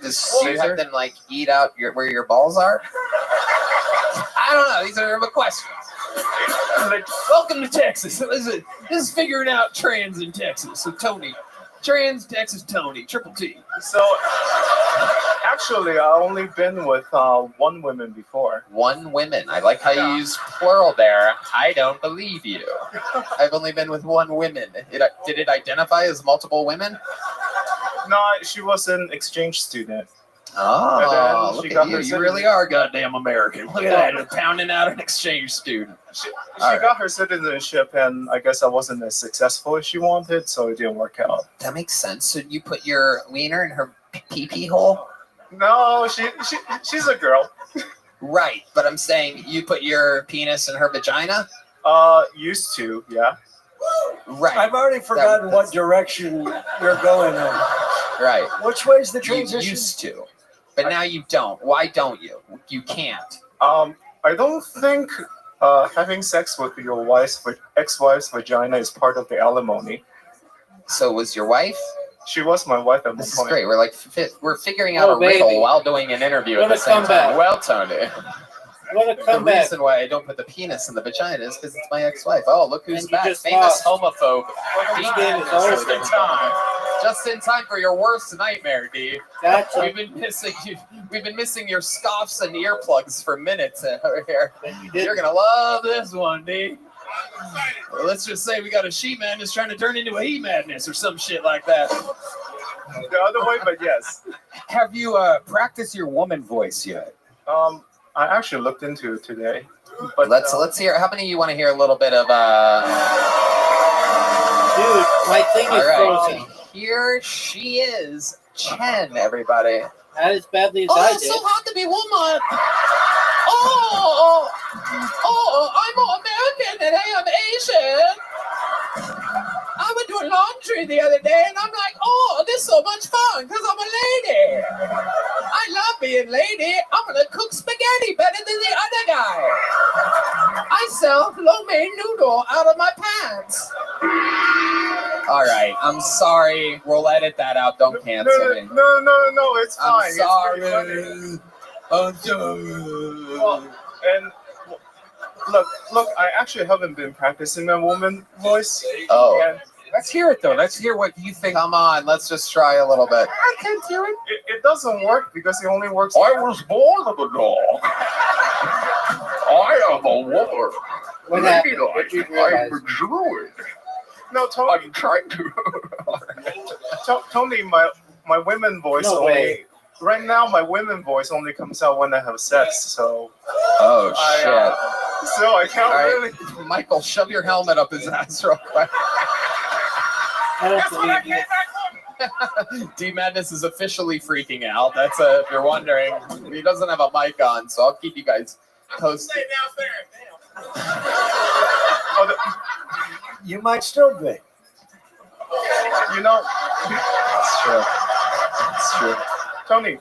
have them like eat out where your balls are? I don't know. These are my questions. Like, welcome to Texas. This is figuring out trans in Texas. So Tony, trans Texas Tony, Triple T. So actually, I only been with one woman before. One woman. I like how you use plural there. I don't believe you. I've only been with one woman. Did it identify as multiple women? No, she was an exchange student. Oh, then look she at got you. her You really are goddamn American. Look at that. You're pounding out an exchange student. She All right. got her citizenship, and I guess I wasn't as successful as she wanted, so it didn't work out. That makes sense. So you put your wiener in her pee-pee hole? No, she's a girl. Right, but I'm saying you put your penis in her vagina? Used to, yeah. Right. I've already forgotten what direction you're going in. Right. Which way's the You transition? used to, but now you don't. Why don't you? You can't. I don't think having sex with your ex-wife's vagina is part of the alimony. So was your wife? She was my wife at one This is point. great. We're like we're figuring out Oh, a riddle baby. while doing an interview What at the a same comeback. time. Well, Tony, What a the comeback. reason why I don't put the penis in the vagina is because it's my ex-wife. Oh, look who's And you back! just Famous lost. homophobe. He Dean did it Madness, all just the in time. Just in time for your worst nightmare, D. Gotcha. We've been missing your scoffs and earplugs for minutes over here. You're gonna love this one, D. Well, let's just say we got a she madness trying to turn into a he madness or some shit like that. The other way, but yes. Have you practiced your woman voice yet? I actually looked into it today. But Let's hear. How many of you want to hear a little bit of? Dude, my thing is All right, frozen. here she is, Chen. Everybody. Not as badly as Oh, I it's did. so hot to be woman. Oh, I'm American and I am Asian. I went doing laundry the other day and I'm like, oh, this is so much fun because I'm a lady. I love being lady. I'm gonna cook spaghetti better than the other guy. I sell lo mein noodle out of my pants. All right, I'm sorry. We'll edit that out. Don't cancel me. No, it's fine. I'm It's sorry. pretty funny. I'm sorry. Well, and look, I actually haven't been practicing my woman voice. Oh. And Let's hear it though. Let's hear what you think. Come on, let's just try a little bit. I can't do it. It doesn't work because it only works. I was born of a dog. I am a woman. What happened? Ladylike. What did you I'm realize? a druid. No, Tony. I'm trying to. Tony, my women voice No only. way. Right now, my women voice only comes out when I have sex. So. Oh shit. So I can't All right, really. Michael, shove your helmet up his ass real quick. I don't believe you. D Madness is officially freaking out. That's if you're wondering. He doesn't have a mic on, so I'll keep you guys posted. You might still be. You know, It's true. It's true. Tony.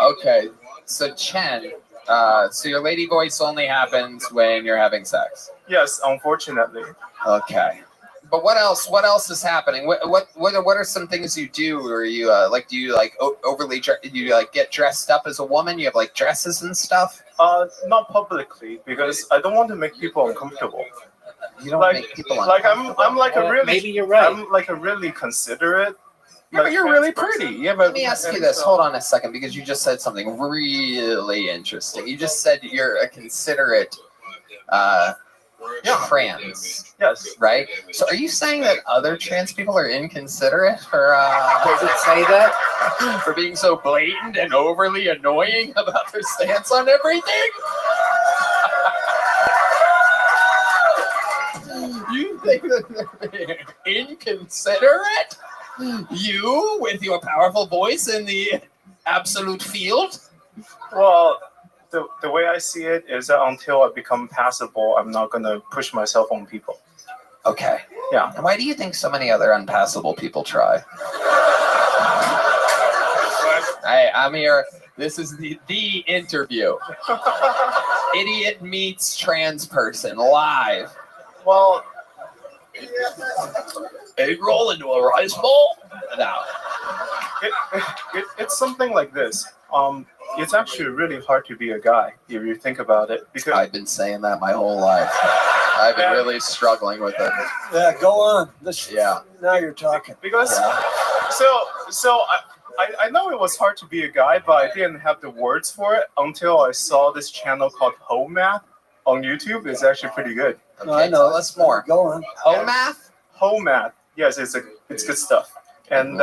Okay, so Chen, so your lady voice only happens when you're having sex. Yes, unfortunately. Okay. But what else? What else is happening? What are some things you do? Or you do you like overly? Do you like get dressed up as a woman? You have like dresses and stuff. Not publicly because I don't want to make people uncomfortable. You don't like, make people like I'm like a really. Maybe you're right. I'm like a really considerate. Yeah, but you're really pretty. You have a, Let me ask you this. Hold on a second, because you just said something really interesting. You just said you're a considerate trans. Yes. Right? So are you saying that other trans people are inconsiderate for Does it say that? for being so blatant and overly annoying about their stance on everything? You think that they're being inconsiderate? You, with your powerful voice in the absolute field? Well, the way I see it is that until I become passable, I'm not going to push myself on people. Okay. Yeah. And why do you think so many other unpassable people try? I'm here. This is the interview. Idiot meets trans person live. Well, egg roll into a rice bowl? No. It's something like this. It's actually really hard to be a guy if you think about it. Because I've been saying that my whole life. I've been really struggling with it. Yeah, go on. Now you're talking. Because so I know it was hard to be a guy, but I didn't have the words for it until I saw this channel called Home Math on YouTube. It's actually pretty good. Okay, I know. Tell us more. Go on. Home Math? Home Math. Yes, it's good stuff. And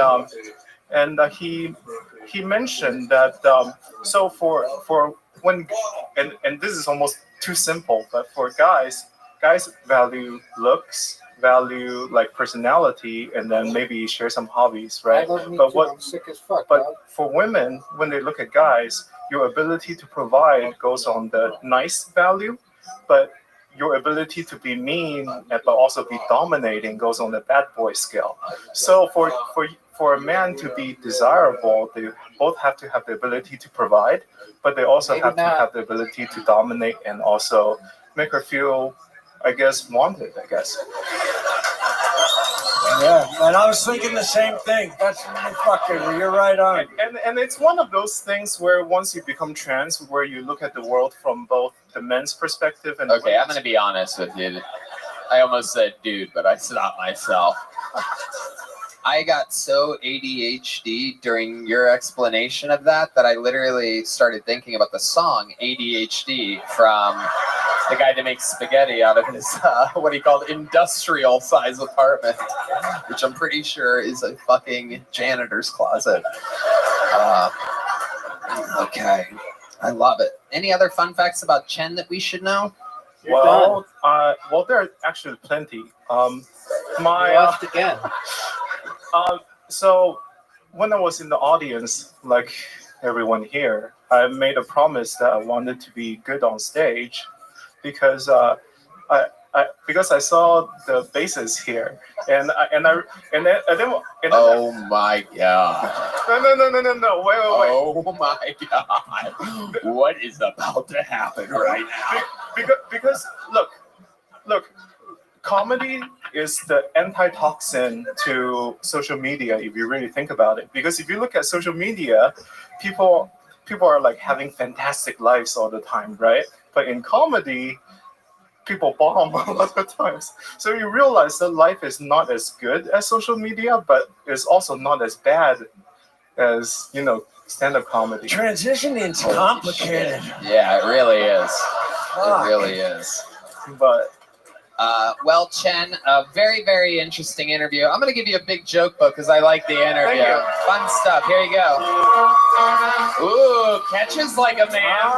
and he mentioned that so for when and this is almost too simple, but for guys value looks, value like personality, and then maybe share some hobbies, right? I'm sick as fuck. But for women, when they look at guys, your ability to provide goes on the nice value, but your ability to be mean but also be dominating goes on the bad boy scale. So for a man to be desirable, they both have to have the ability to provide, but they also have to have the ability to dominate and also make her feel, I guess, wanted, I guess. Yeah, and I was thinking the same thing. That's you're right on. And it's one of those things where once you become trans, where you look at the world from both the men's perspective and Okay, I'm gonna be honest with you. I almost said dude, but I stopped myself. I got so ADHD during your explanation of that I literally started thinking about the song ADHD from the guy that makes spaghetti out of his, what he called industrial size apartment, which I'm pretty sure is a fucking janitor's closet. Okay, I love it. Any other fun facts about Chen that we should know? Well, there are actually plenty. Lost again. So when I was in the audience, like everyone here, I made a promise that I wanted to be good on stage, because I saw the bases here, and then oh my god! No! Wait! Oh my god! What is about to happen right now? Because look. Comedy is the antitoxin to social media, if you really think about it. Because if you look at social media, people are like having fantastic lives all the time, right? But in comedy, people bomb a lot of times. So you realize that life is not as good as social media, but it's also not as bad as, stand-up comedy. Transitioning's complicated. Yeah, it really is. It really is. But well, Chen, a very, very interesting interview. I'm going to give you a big joke book because I like the interview. Fun stuff. Here you go. Ooh, catches like a man.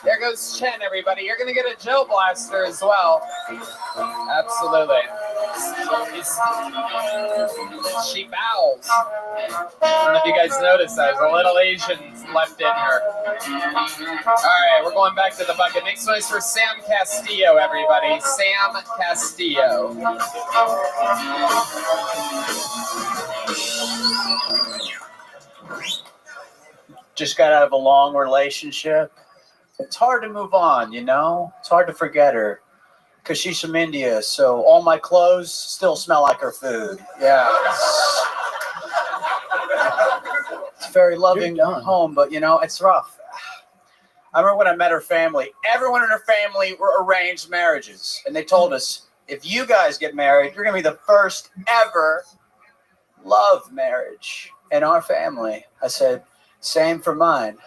There goes Chen, everybody. You're going to get a Joe Blaster as well. Absolutely. She bows. I don't know if you guys noticed, there's a little Asian left in her. All right, we're going back to the bucket. Make noise for Sam Castillo, everybody. Sam Castillo. Just got out of a long relationship. It's hard to move on, It's hard to forget her. Because she's from India, so all my clothes still smell like her food. Yeah. It's a very loving home, but, it's rough. I remember when I met her family, everyone in her family were arranged marriages. And they told us, if you guys get married, you're going to be the first ever love marriage in our family. I said, same for mine.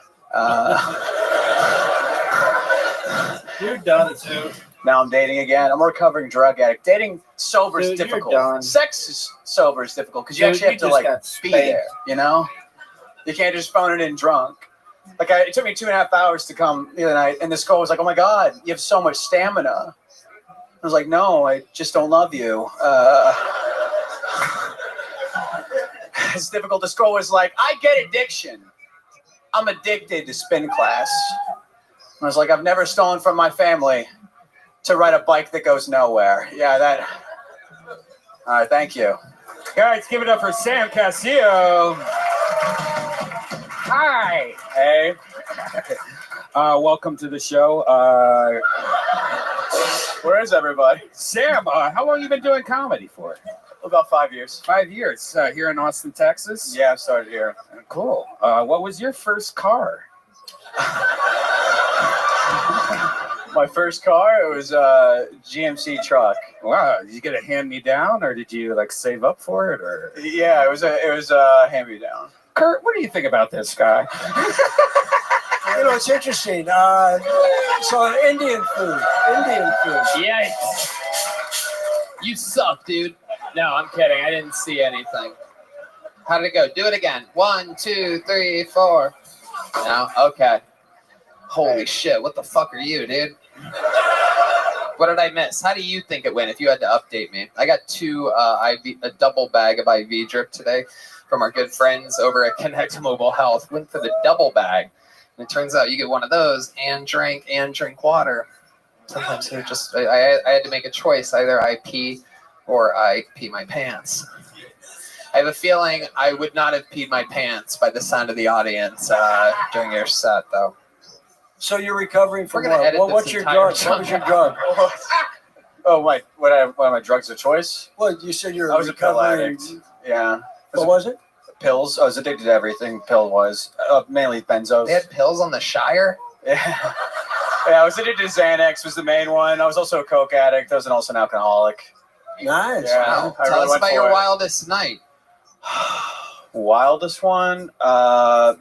You're done, too. Now I'm dating again. I'm a recovering drug addict. Dating sober is difficult. Sex is sober is difficult because you actually have to be there. You can't just phone it in drunk. It took me 2.5 hours to come the other night, and this girl was like, "Oh my god, you have so much stamina." I was like, "No, I just don't love you." It's difficult. This girl was like, "I get addiction. I'm addicted to spin class." I was like, "I've never stolen from my family to ride a bike that goes nowhere." Yeah, that. All right, thank you. Guys, give it up for Sam Castillo. Hi. Hey. Welcome to the show. Where is everybody? Sam, how long you been doing comedy for? About 5 years. 5 years. Here in Austin, Texas? Yeah, I started here. Cool. What was your first car? My first car, it was a GMC truck. Wow, did you get a hand-me-down, or did you save up for it, or? Yeah, it was a hand-me-down. Kurt, what do you think about this guy? It's interesting. So Indian food. Yikes. You suck, dude. No, I'm kidding. I didn't see anything. How did it go? Do it again. 1, 2, 3, 4. No? Okay. Holy shit. What the fuck are you, dude? What did I miss? How do you think it went if you had to update me? I got a double bag of IV drip today from our good friends over at Connect Mobile Health. Went for the double bag. And it turns out you get one of those and drink water. Sometimes they're just, I had to make a choice. Either I pee or I pee my pants. I have a feeling I would not have peed my pants by the sound of the audience during your set, though. So you're recovering from We're gonna edit this what's your entire drug? What was your drug? What are my drugs of choice? Well, you said you're I was a pill recovering. addict. Yeah. What was it? Pills. I was addicted to everything. Pill was mainly benzos. They had pills on the Shire? Yeah. Yeah, I was addicted to Xanax was the main one. I was also a coke addict. I was also an alcoholic. Nice. Yeah, Wow. I Tell really us went about for your it. wildest night. Wildest one. I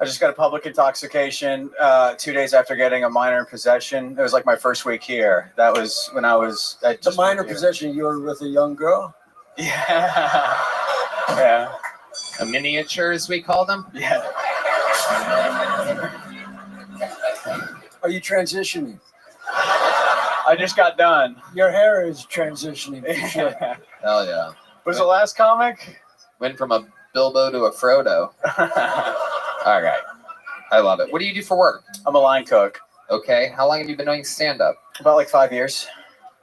just got a public intoxication 2 days after getting a minor in possession. It was like my first week here. That was when I was. The minor possession. You were with a young girl. Yeah. Yeah. A miniature, as we call them? Yeah. Are you transitioning? I just got done. Your hair is transitioning. For sure. Hell yeah. Was the last comic? Went from a Bilbo to a Frodo. All right. I love it. What do you do for work? I'm a line cook. Okay. How long have you been doing stand-up? About like 5 years.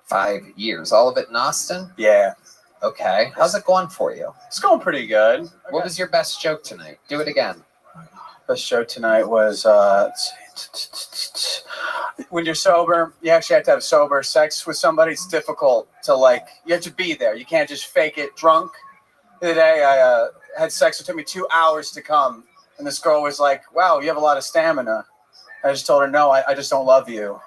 5 years. All of it in Austin? Yeah. Okay. How's it going for you? It's going pretty good. What was your best joke tonight? Do it again. Best joke tonight was when you're sober, you actually have to have sober sex with somebody. It's difficult to you have to be there. You can't just fake it drunk. The other day I had sex. It took me 2 hours to come. And this girl was like, wow, you have a lot of stamina. I just told her, no, I just don't love you.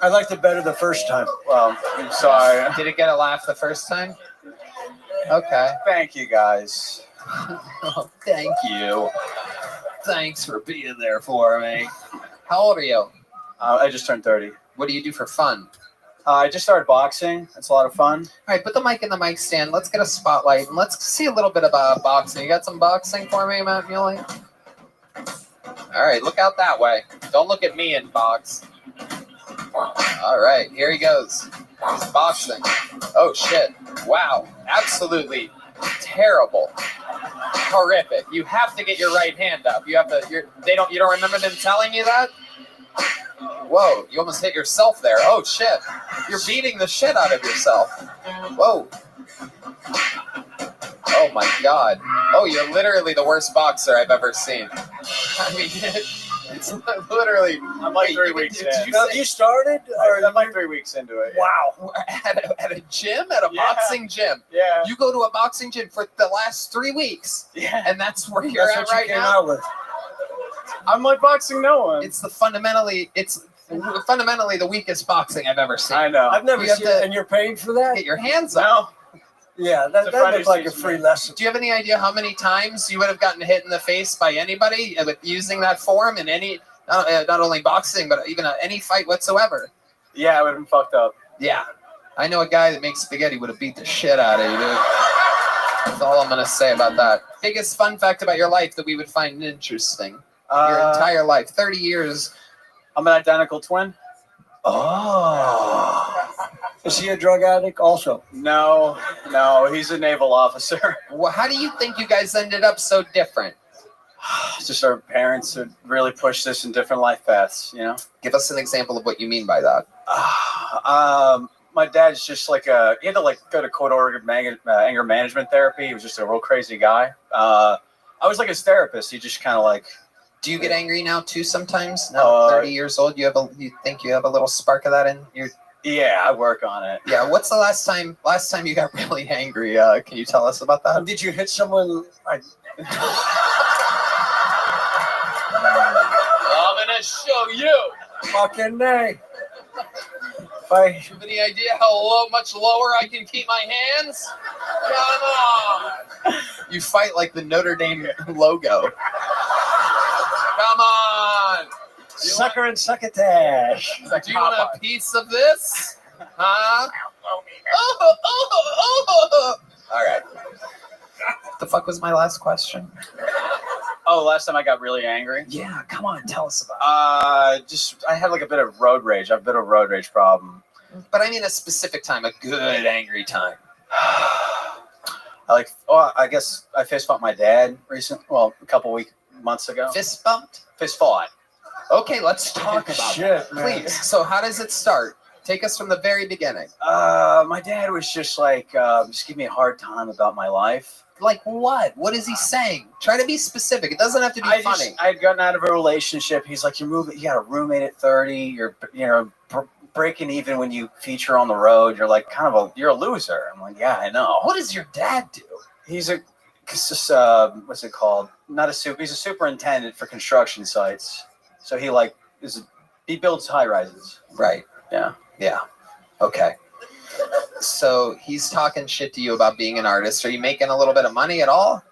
I liked it better the first time. Well, I'm sorry. Did it get a laugh the first time? Okay. Thank you, guys. Oh, thank you. Thanks for being there for me. How old are you? I just turned 30. What do you do for fun? I just started boxing. It's a lot of fun. All right, put the mic in the mic stand. Let's get a spotlight and let's see a little bit about boxing. You got some boxing for me, Matt Muley? All right, look out that way. Don't look at me in box. All right, here he goes. He's boxing. Oh shit! Wow, absolutely terrible, horrific. You have to get your right hand up. You have to. You don't remember them telling you that? Whoa! You almost hit yourself there. Oh shit! You're beating the shit out of yourself. Whoa! Oh my god! Oh, you're literally the worst boxer I've ever seen. I mean, it's literally. I'm like 3 weeks in. You started? I'm like 3 weeks into it. Wow! At a gym, at a boxing gym. Yeah. You go to a boxing gym for the last 3 weeks. Yeah. And that's where you're That's at what you right came now. out with. I'm like boxing no one. It's fundamentally the weakest boxing I've ever seen. I know. I've never You have seen to it, and you're paying for that? Get your hands up. No. Yeah, that looks like a free lesson. Do you have any idea how many times you would have gotten hit in the face by anybody with using that form in any, not only boxing, but even any fight whatsoever? Yeah, I would have been fucked up. Yeah. I know a guy that makes spaghetti would have beat the shit out of you, dude. That's all I'm going to say about that. Biggest fun fact about your life that we would find interesting. Your entire life. 30 years. I'm an identical twin. Oh. Is he a drug addict also? No, he's a naval officer. Well, how do you think you guys ended up so different? It's just our parents had really pushed us in different life paths, you know? Give us an example of what you mean by that. My dad's just he had to go to court-ordered anger management therapy. He was just a real crazy guy. I was like his therapist. He just kind of Do you get angry now too sometimes? Now 30 years old, you think you have a little spark of that in your? Yeah, I work on it. Yeah, what's the last time you got really angry? Can you tell us about that? Did you hit someone? I'm gonna show you. Fucking nay. Do you have any idea how much lower I can keep my hands? Come on. You fight like the Notre Dame logo. Come on. Sucker and succotash. Do you want a piece of this? Huh? All right. What the fuck was my last question? Oh, last time I got really angry. Yeah, come on, tell us about I had like a bit of road rage. I have a bit of road rage problem. But I mean a specific time, a good angry time. I guess I fist bumped my dad recently. Well, a couple months ago. Fist bumped? Fist fought. Okay, let's talk about that, please. So how does it start? Take us from the very beginning. My dad was just like, just give me a hard time about my life. Like what? What is he saying? Try to be specific. It doesn't have to be funny. I'd gotten out of a relationship. He's like, you got a roommate at 30. You're, breaking even when you feature on the road. You're like you're a loser. I'm like, yeah, I know. What does your dad do? He's what's it called? He's a superintendent for construction sites. So he builds high rises. Right. Yeah. Yeah. Okay. So he's talking shit to you about being an artist. Are you making a little bit of money at all?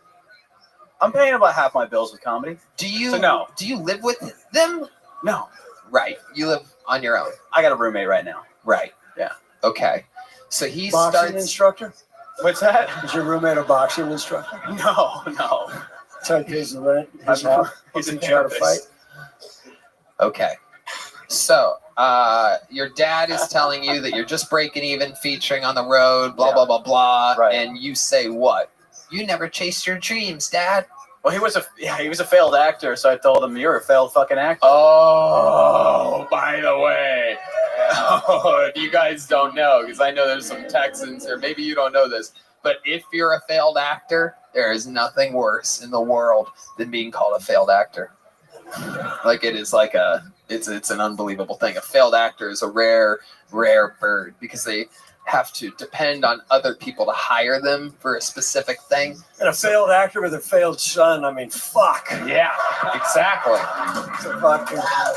I'm paying about half my bills with comedy. Do you live with them? No. Right. You live on your own. I got a roommate right now. Right. Yeah. Okay. So he boxing instructor? What's that? Is your roommate a boxing instructor? No. So he pays the rent. He's a try to fight. Okay. So your dad is telling you that you're just breaking even, featuring on the road, blah, blah, blah, blah. Right. And you say what? You never chased your dreams, Dad. Well, he was a failed actor, so I told him, you're a failed fucking actor. Oh, by the way, if you guys don't know, because I know there's some Texans here, maybe you don't know this, but if you're a failed actor, there is nothing worse in the world than being called a failed actor. Like it is like it's an unbelievable thing. A failed actor is a rare bird because they have to depend on other people to hire them for a specific thing. And a failed actor with a failed son, I mean, fuck. Yeah, exactly.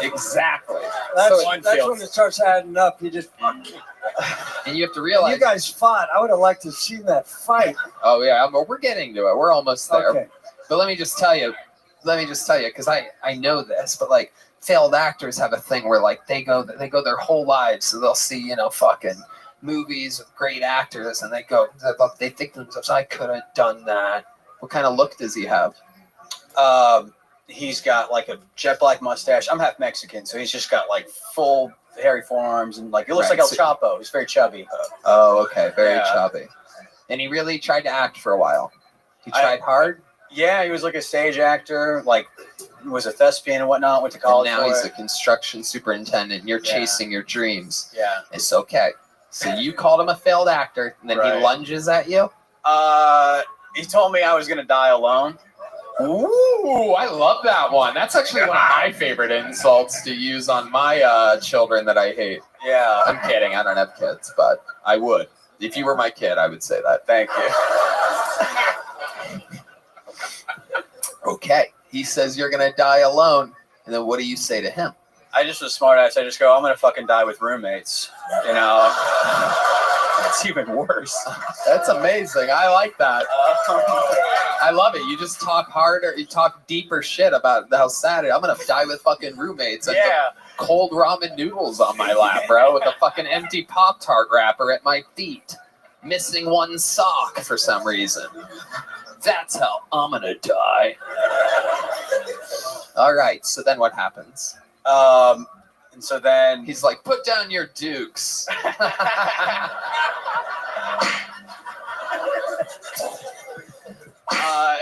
Exactly. That's when it starts adding up. You just fuck. And you have to realize. You guys fought. I would have liked to have seen that fight. Oh, yeah. We're getting to it. We're almost there. Okay. But let me just tell you, because I know this, but like failed actors have a thing where like they go their whole lives, so they'll see, fucking movies with great actors, and they think to themselves, I could have done that. What kind of look does he have? He's got like a jet black mustache. I'm half Mexican, so he's just got like full hairy forearms, and like it looks like El Chapo. He's very chubby. Oh, okay, very chubby. And he really tried to act for a while. He tried hard. Yeah, he was like a stage actor, like was a thespian and whatnot. Went to college. And now he's a construction superintendent. And you're chasing your dreams. Yeah, it's okay. So you called him a failed actor, and then he lunges at you? He told me I was going to die alone. Ooh, I love that one. That's actually one of my favorite insults to use on my children that I hate. Yeah. I'm kidding. I don't have kids, but I would. If you were my kid, I would say that. Thank you. Okay. He says you're going to die alone. And then what do you say to him? I just was smart ass. I just go, I'm going to fucking die with roommates. That's even worse. That's amazing. I like that. I love it. You just talk harder. You talk deeper shit about how sad it is. I'm going to die with fucking roommates. And cold ramen noodles on my lap, bro, with a fucking empty Pop-Tart wrapper at my feet. Missing one sock for some reason. That's how I'm going to die. All right. So then what happens? And so then he's like, put down your dukes.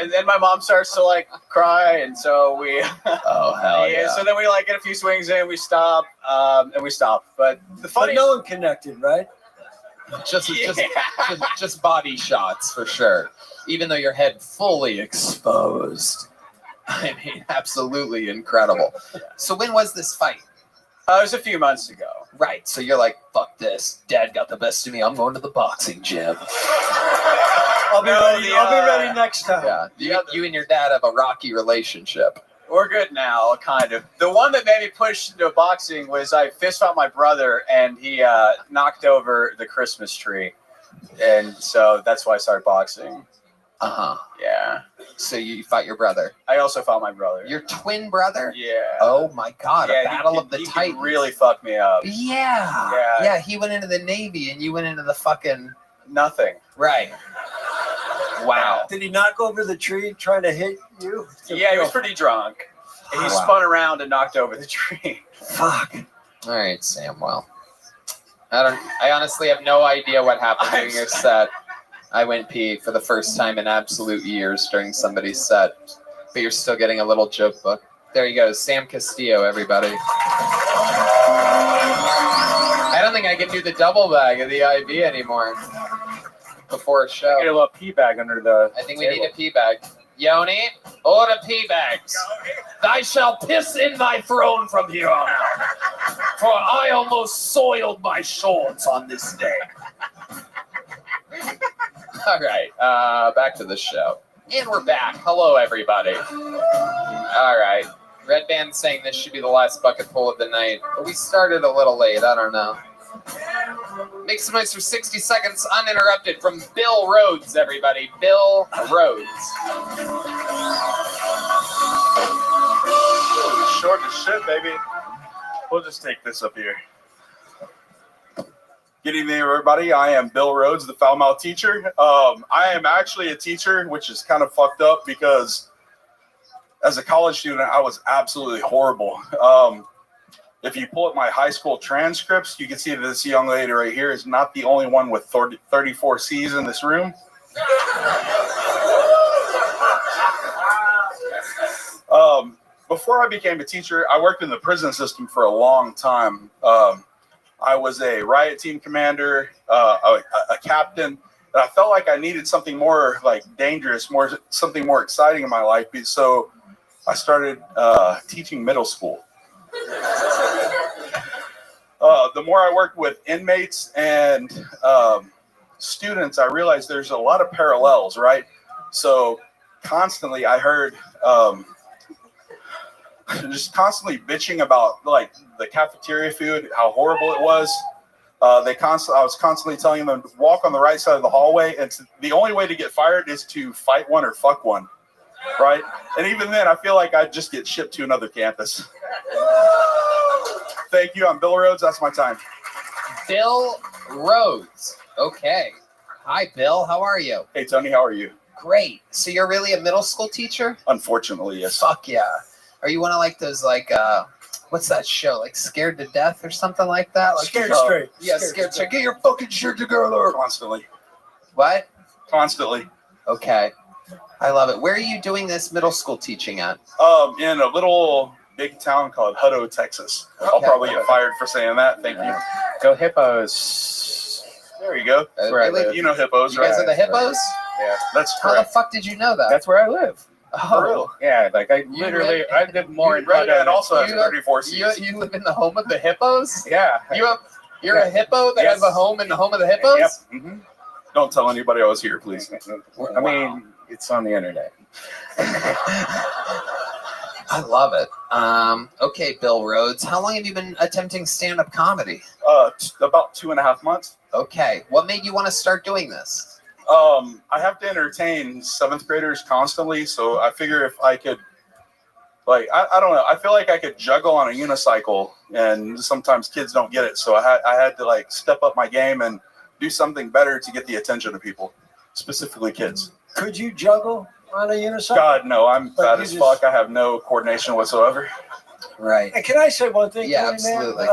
And then my mom starts to like cry, and so we. Oh hell yeah! So then we like get a few swings in, we stop, and we stop. But the funny, no one connected, right? Just body shots for sure. Even though your head fully exposed. I mean, absolutely incredible. So when was this fight? It was a few months ago. Right. So you're like, fuck this. Dad got the best of me. I'm going to the boxing gym. I'll be ready next time. Yeah. You and your dad have a rocky relationship. We're good now, kind of. The one that made me push into boxing was I fist fought my brother, and he knocked over the Christmas tree. And so that's why I started boxing. Yeah. So you fought your brother. I also fought my brother. Your twin brother? Yeah. Oh my God! Yeah, a battle of the he Titans. really fucked me up. Yeah. Yeah. Yeah. He went into the Navy, and you went into the fucking nothing. Right. Wow. Did he knock over the tree trying to hit you? Yeah, he was pretty drunk. And he Wow. spun around and knocked over the tree. Fuck. All right, Sam. Well, I honestly have no idea what happened during your set. I went pee for the first time in absolute years during somebody's set, but you're still getting a little joke book. There you go, Sam Castillo, everybody. I don't think I can do the double bag of the IV anymore before a show. Get a little pee bag under the I think we need a pee bag. Yoni, order pee bags. Thou shalt piss in thy throne from here on out. For I almost soiled my shorts on this day. All right, back to the show. And we're back. Hello, everybody. All right. Red Band saying this should be the last bucket full of the night. But we started a little late. I don't know. Make some noise for 60 seconds uninterrupted from Bill Rhodes, everybody. Bill Rhodes. Short as shit, baby. We'll just take this up here. Good evening, everybody. I am Bill Rhodes, the foul mouth teacher. I am actually a teacher, which is kind of fucked up because as a college student, I was absolutely horrible. If you pull up my high school transcripts, you can see that this young lady right here is not the only one with 34 C's in this room. Before I became a teacher, I worked in the prison system for a long time. I was a riot team commander, a captain, and I felt like I needed something more like dangerous, something more exciting in my life. So I started teaching middle school. The more I worked with inmates and students, I realized there's a lot of parallels, right? So constantly I heard just constantly bitching about like the cafeteria food, how horrible it was. I was constantly telling them to walk on the right side of the hallway, and the only way to get fired is to fight one or fuck one, right? And even then, I feel like I'd just get shipped to another campus. Thank you. I'm Bill Rhodes. That's my time. Bill Rhodes. Okay. Hi, Bill. How are you? Hey, Tony. How are you? Great. So you're really a middle school teacher? Unfortunately, yes. Fuck yeah. Are you one of like those like what's that show? Like Scared to Death or something like that? Like Scared Straight. Yeah, Scared Straight. Get your fucking shit together. Constantly. What? Constantly. Okay. I love it. Where are you doing this middle school teaching at? In a little big town called Hutto, Texas. I'll probably get fired for saying that. Thank you. Go Hippos. There you go. That's where I live. You know Hippos, You right? guys are the Hippos? Yeah, that's How the correct. fuck did you know that? That's where I live. Oh, real? Yeah, like I literally, I live more in Red Hutto. Man also has You- 34 C's. you live in the home of the Hippos? Yeah. You're a hippo that Yes. has a home in the home of the Hippos? Yep. Mm-hmm. Don't tell anybody I was here, please. I mean, it's on the internet. I love it. Okay, Bill Rhodes, how long have you been attempting stand-up comedy? About 2.5 months. Okay, what made you want to start doing this? I have to entertain 7th graders constantly, so I figure if I could, like, I don't know, I feel like I could juggle on a unicycle, and sometimes kids don't get it, so I had to, like, step up my game and do something better to get the attention of people, specifically kids. Could you juggle on a unicycle? God, no, I'm But fat you as just- fuck. I have no coordination whatsoever. Right. Hey, can I say one thing? Yeah, Tony, man? absolutely.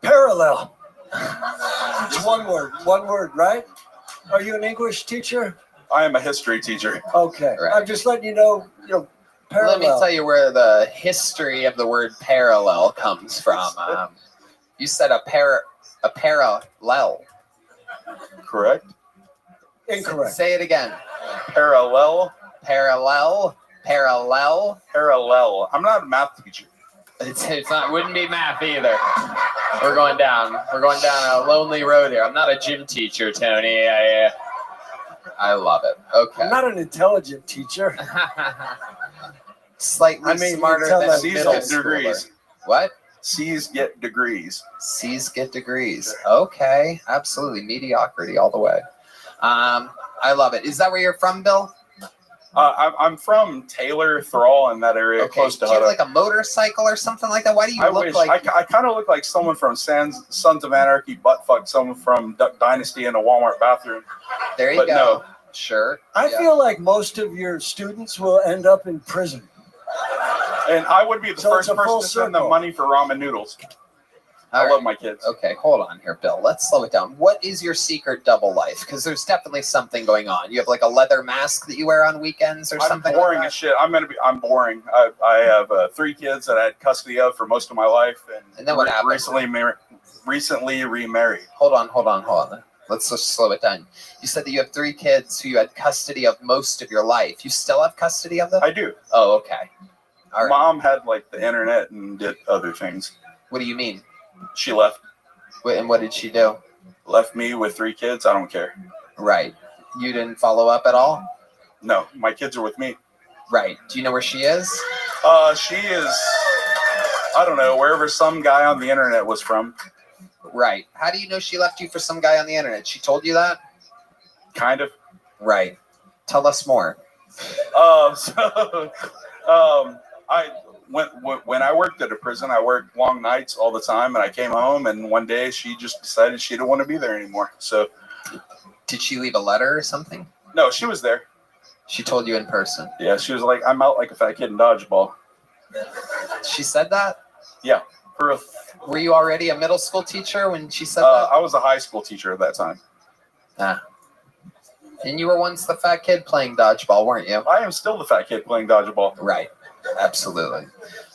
Parallel. It's one word, right? Are you an English teacher? I am a history teacher. Okay. Right. I'm just letting you know, parallel. Let me tell you where the history of the word parallel comes from. You said a parallel. Correct? Incorrect. Say it again. Parallel. Parallel. I'm not a math teacher. It's not. Wouldn't be math either. We're going down a lonely road here. I'm not a gym teacher, Tony. I love it. Okay. I'm not an intelligent teacher. Slightly smarter than C's middle get degrees. schooler. What? C's get degrees. C's get degrees. Okay, absolutely. Mediocrity all the way. I love it. Is that where you're from, Bill? I'm from Taylor, Thrall, in that area, close to Do you have Hutto. like a motorcycle or something like that? Why do you I look wish. like... I kind of look like someone from Sons of Anarchy buttfucked someone from Duck Dynasty in a Walmart bathroom. There you But go. no. Sure. I feel like most of your students will end up in prison. And I would be the So first it's a full person to send them circle. money for ramen noodles. All I right. love my kids. Okay, hold on here, Bill. Let's slow it down. What is your secret double life? Because there's definitely something going on. You have like a leather mask that you wear on weekends or I'm something boring like as shit. I'm boring. I have 3 kids that I had custody of for most of my life, and then what happened? Recently remarried. Hold on. Let's just slow it down. You said that you have 3 kids who you had custody of most of your life. You still have custody of them? I do. Oh, okay. All right. Mom had like the internet and did other things. What do you mean? She left. And what did she do? Left me with 3 kids. I don't care. Right. You didn't follow up at all? No, my kids are with me. Right. Do you know where she is? She is, I don't know, wherever some guy on the internet was from. Right. How do you know she left you for some guy on the internet? She told you that? Kind of. Right. Tell us more. When I worked at a prison, I worked long nights all the time, and I came home, and one day she just decided she didn't want to be there anymore. So, did she leave a letter or something? No, she was there. She told you in person? Yeah, she was like, "I'm out like a fat kid in dodgeball." She said that? Yeah, for real. Were you already a middle school teacher when she said that? I was a high school teacher at that time. Ah. And you were once the fat kid playing dodgeball, weren't you? I am still the fat kid playing dodgeball. Right. Absolutely.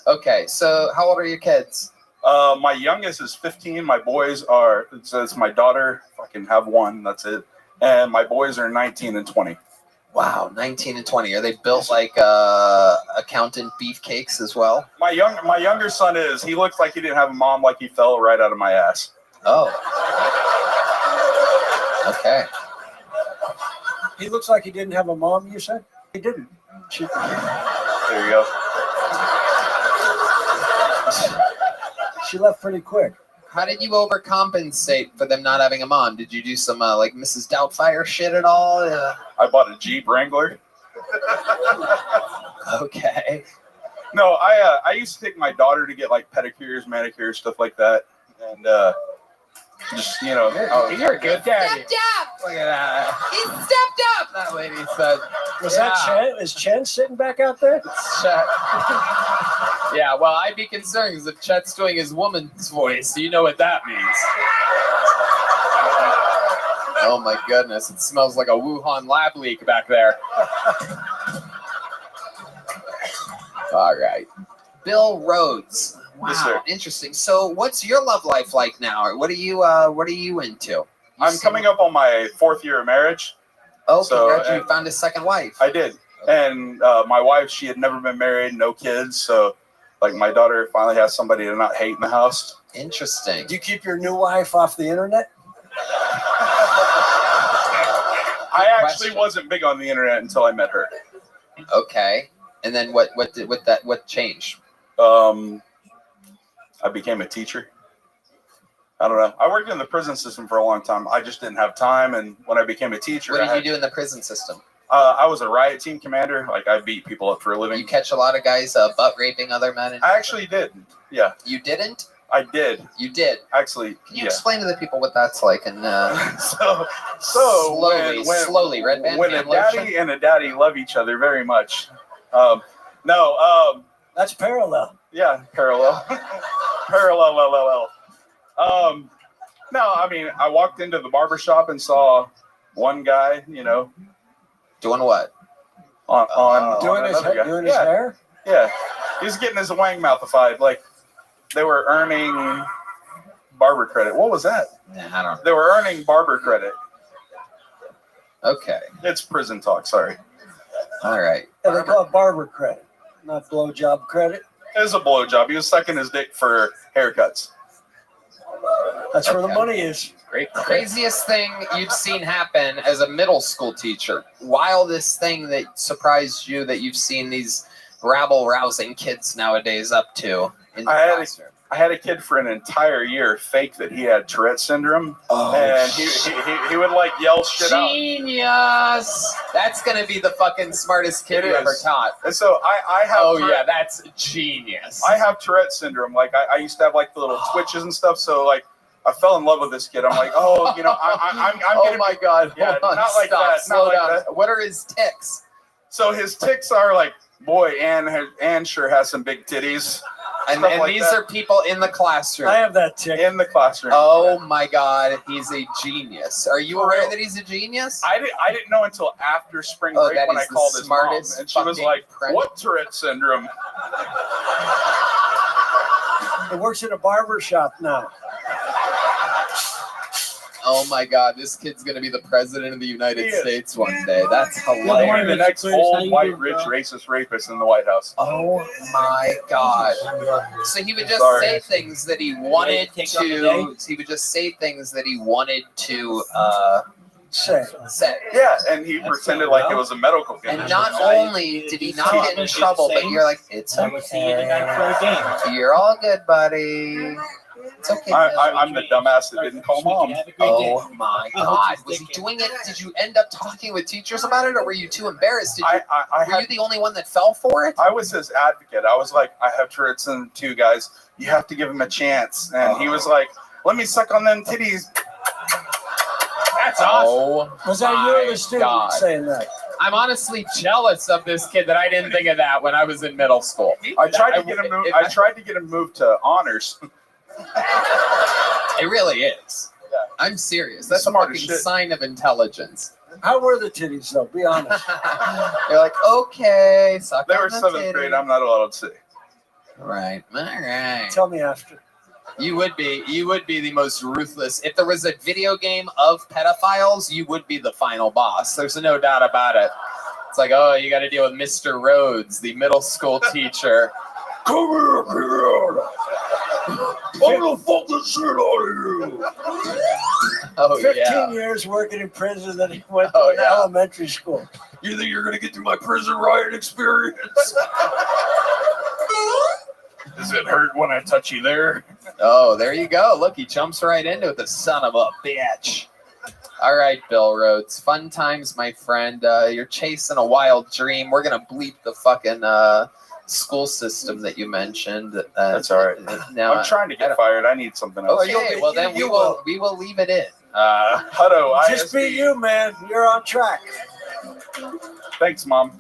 Okay, so how old are your kids? My youngest is 15. My boys are, it says my daughter, if I can have one, that's it. And my boys are 19 and 20. Wow, 19 and 20. Are they built like accountant beefcakes as well? My younger son is. He looks like he didn't have a mom, like he fell right out of my ass. Oh. Okay. He looks like he didn't have a mom, you said? He didn't. There you go. She left pretty quick. How did you overcompensate for them not having a mom? Did you do some like Mrs. Doubtfire shit at all? I bought a Jeep Wrangler. Okay. No, I used to take my daughter to get like pedicures, manicures, stuff like that, and just you're a good daddy. Stepped up. Look at that. He stepped up. That lady said. Was that Chen? Is Chen sitting back out there? Chet. Yeah, well, I'd be concerned because if Chet's doing his woman's voice, you know what that means. Oh my goodness, it smells like a Wuhan lab leak back there. All right. Bill Rhodes. Wow, Yes, sir. interesting. So what's your love life like now? Or what are you into? I'm coming up on my 4th year of marriage. Oh, So, congrats, you found a second wife. I did. And my wife, she had never been married, no kids. So, like, my daughter finally has somebody to not hate in the house. Interesting. Do you keep your new wife off the internet? I actually wasn't big on the internet until I met her. Okay. And then what changed? I became a teacher. I don't know. I worked in the prison system for a long time. I just didn't have time. And when I became a teacher, What did you do in the prison system? I was a riot team commander. Like, I beat people up for a living. You catch a lot of guys butt raping other men? I actually did. Yeah. You didn't? I did. You did? Actually, Can you explain to the people what that's like? And so slowly, Red Band when a fan lotion? daddy and a daddy love each other very much. That's parallel. Yeah, parallel. Parallel. No, I mean, I walked into the barbershop and saw one guy, doing what? Doing his hair? Yeah, he was getting his wang mouthified. Like, they were earning barber credit. What was that? I don't know. They were earning barber credit. Okay. It's prison talk. Sorry. All right. Yeah, they call it barber credit, not blowjob credit. It was a blowjob. He was sucking his dick for haircuts. That's where the money is. Great. Craziest thing you've seen happen as a middle school teacher. Wildest thing that surprised you that you've seen these rabble-rousing kids nowadays up to in the classroom. I had a kid for an entire year fake that he had Tourette syndrome, and he would like yell shit out. Genius! That's gonna be the fucking smartest kid you ever taught. And so I have. Oh yeah, that's genius. I have Tourette syndrome. Like I used to have like the little twitches and stuff. So like I fell in love with this kid. I'm like, oh, you know, I'm oh gonna my god! Yeah, Hold on, not like stop, that. slow Not down. like that. What are his tics? So his tics are like, boy, Anne sure has some big titties. And like these that. are people in the classroom. I have that tick. In the classroom. Oh my god, he's a genius. Are you aware that he's a genius? I didn't know until after spring break that when I he's the called his mom, smartest and she was fucking like, friend. "What Tourette syndrome?" He works at a barber shop now. Oh my god, this kid's gonna be the president of the United States one day. That's hilarious. One of the next old white rich racist rapist in the White House. Oh my god. So he would just say things that he wanted to. He would just say things that he wanted to say. Yeah, and he pretended like it was a medical condition. And not only did he not get in trouble, but you're like, it's okay. You're all good, buddy. It's okay. I'm the dumbass that didn't call mom. Oh my god. Was he doing it? Did you end up talking with teachers about it, or were you too embarrassed? Were you the only one that fell for it? I was his advocate. I was like, I have Tourette syndrome too, guys. You have to give him a chance. And he was like, let me suck on them titties. That's awesome. Was that you or the student saying that? I'm honestly jealous of this kid that I didn't think of that when I was in middle school. I tried to get him moved. I tried to get him moved to honors. It really is. I'm serious. That's a fucking sign of intelligence. How were the titties, though? Be honest. You're like, okay, suck They on were the 7th titty. grade. I'm not allowed to say. Right. All right. Tell me after. You would be the most ruthless. If there was a video game of pedophiles, you would be the final boss. There's no doubt about it. It's like, oh, you got to deal with Mr. Rhodes, the middle school teacher. Come here, kid. I'm gonna fuck the shit out of you. Oh, 15 years working in prison, then he went to an elementary school. You think you're gonna get through my prison riot experience? Does it hurt when I touch you there? Oh, there you go. Look, he jumps right into it, the son of a bitch. All right, Bill Rhodes. Fun times, my friend. You're chasing a wild dream. We're going to bleep the fucking school system that you mentioned. That's all right. Now, I'm trying to get fired. I need something else. Okay, well, then we will leave it in. Hutto, Just be you, man. You're on track. Thanks, Mom.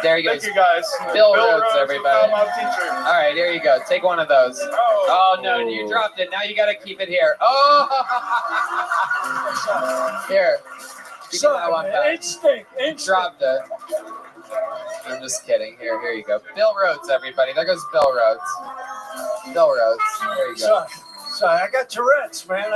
There you go. Thank you, guys. Bill Rhodes, everybody. My teacher. All right, here you go. Take one of those. Oh, no, you dropped it. Now you got to keep it here. Oh! Here. So, that one back. instinct. Dropped it. I'm just kidding. Here you go. Bill Rhodes, everybody. There goes Bill Rhodes. Bill Rhodes. There you go. Sorry, I got Tourette's, man.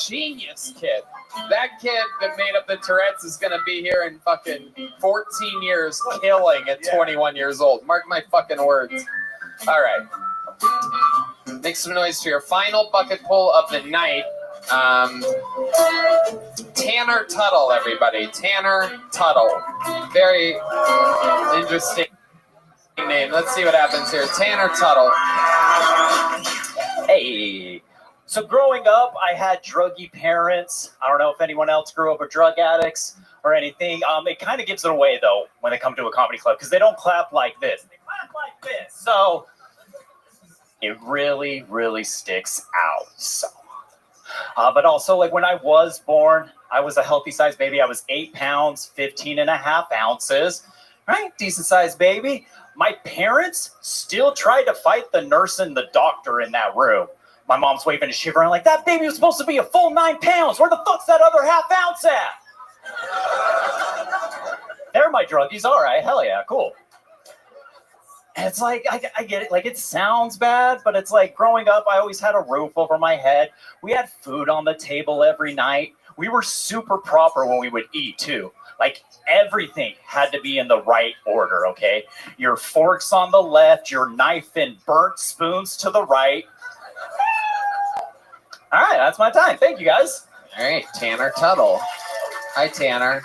Genius kid. That kid that made up the Tourette's is going to be here in fucking 14 years killing at 21 years old. Mark my fucking words. All right. Make some noise for your final bucket pull of the night. Tanner Tuttle, everybody. Tanner Tuttle. Very interesting name. Let's see what happens here. Tanner Tuttle. Hey. So growing up, I had druggy parents. I don't know if anyone else grew up with drug addicts or anything. It kind of gives it away, though, when they come to a comedy club, because they don't clap like this. They clap like this. So it really, really sticks out. So, but also, like when I was born, I was a healthy-sized baby. I was 8 pounds, 15.5 ounces. Right? Decent-sized baby. My parents still tried to fight the nurse and the doctor in that room. My mom's waving and shivering like, that baby was supposed to be a full 9 pounds. Where the fuck's that other ½ ounce at? They're my druggies. All right. Hell yeah. Cool. And it's like, I get it. Like, it sounds bad, but it's like growing up, I always had a roof over my head. We had food on the table every night. We were super proper when we would eat, too. Like, everything had to be in the right order, okay? Your forks on the left, your knife and burnt spoons to the right. All right, that's my time. Thank you, guys. All right, Tanner Tuttle. Hi, Tanner.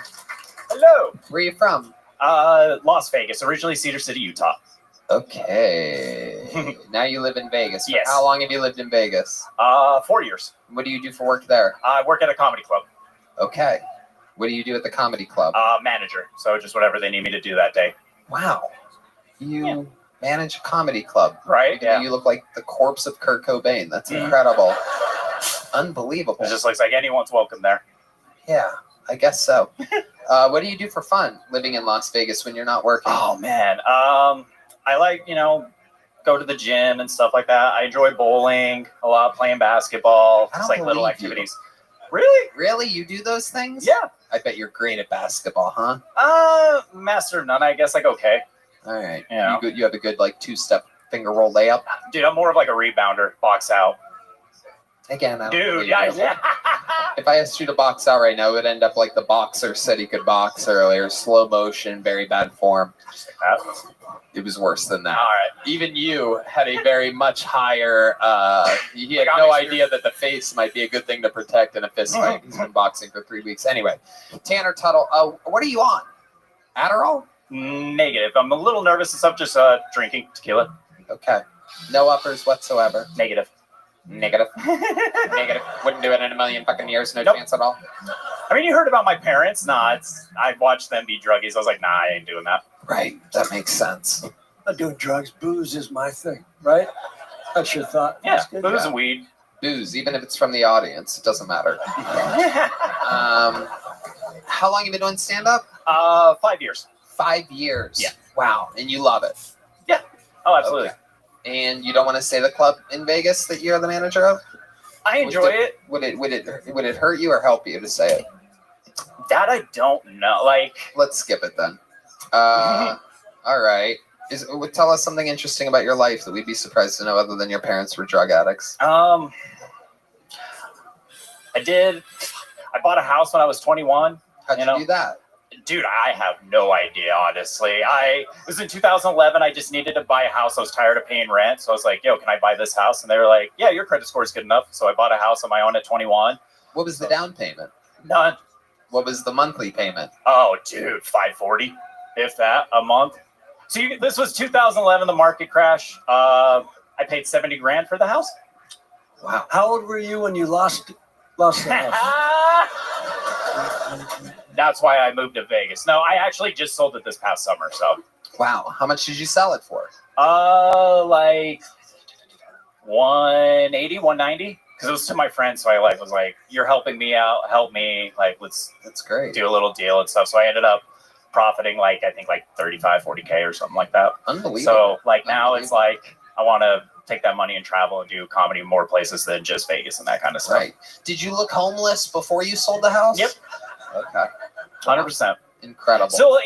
Hello. Where are you from? Las Vegas, originally Cedar City, Utah. Okay. Now you live in Vegas. Yes. How long have you lived in Vegas? 4 years. What do you do for work there? I work at a comedy club. Okay. What do you do at the comedy club? Manager. So just whatever they need me to do that day. Wow. You manage a comedy club. Right? Yeah. You look like the corpse of Kurt Cobain. That's incredible. Unbelievable. It just looks like anyone's welcome there. Yeah, I guess so. What do you do for fun living in Las Vegas when you're not working? Oh, man. I like, go to the gym and stuff like that. I enjoy bowling a lot, playing basketball, just like little activities. Really? Really? You do those things? Yeah. I bet you're great at basketball, huh? Master of none, I guess. Like, okay. All right. Yeah. You have a good, like, two-step finger roll layup? Dude, I'm more of like a rebounder, box out. Again, I don't Dude, believe yeah, you. yeah. If I asked you to box out right now, it would end up like the boxer said he could box earlier. Slow motion, very bad form. It was worse than that. All right. Even you had a very much higher. He had no idea that the face might be a good thing to protect in a fist fight. He's been boxing for 3 weeks. Anyway, Tanner Tuttle, what are you on? Adderall? Negative. I'm a little nervous and stuff, just drinking tequila. Okay. No uppers whatsoever. Negative. Negative. Wouldn't do it in a million fucking years. No chance at all. I mean, you heard about my parents. Nah, I watched them be druggies. I was like, nah, I ain't doing that. Right. That makes sense. I'm not doing drugs. Booze is my thing, right? That's your thought. Yeah, booze and weed. Booze, even if it's from the audience, it doesn't matter. How long have you been doing stand-up? 5 years. 5 years? Yeah. Wow. And you love it? Yeah. Oh, absolutely. Okay. And you don't want to say the club in Vegas that you're the manager of? I enjoy it. Would it hurt you or help you to say it? That I don't know. Like, let's skip it then. All right. Tell us something interesting about your life that we'd be surprised to know, other than your parents were drug addicts. I bought a house when I was 21. How'd you do that? Dude, I have no idea, honestly. It was in 2011. I just needed to buy a house. I was tired of paying rent. So I was like, yo, can I buy this house? And they were like, yeah, your credit score is good enough. So I bought a house on my own at 21. What was the down payment? None. What was the monthly payment? Oh, dude, $540, if that, a month. So this was 2011, the market crash. I paid $70,000 for the house. Wow. How old were you when you lost the house? That's why I moved to Vegas. No, I actually just sold it this past summer. So. Wow. How much did you sell it for? Like 180, 190. Because it was to my friends, so I was like, "You're helping me out. Help me. Like, that's great. Do a little deal and stuff." So I ended up profiting I think 35, 40K or something like that. Unbelievable. So now it's like I want to take that money and travel and do comedy in more places than just Vegas and that kind of stuff. Right. Did you look homeless before you sold the house? Yep. Okay. 100%. Incredible. So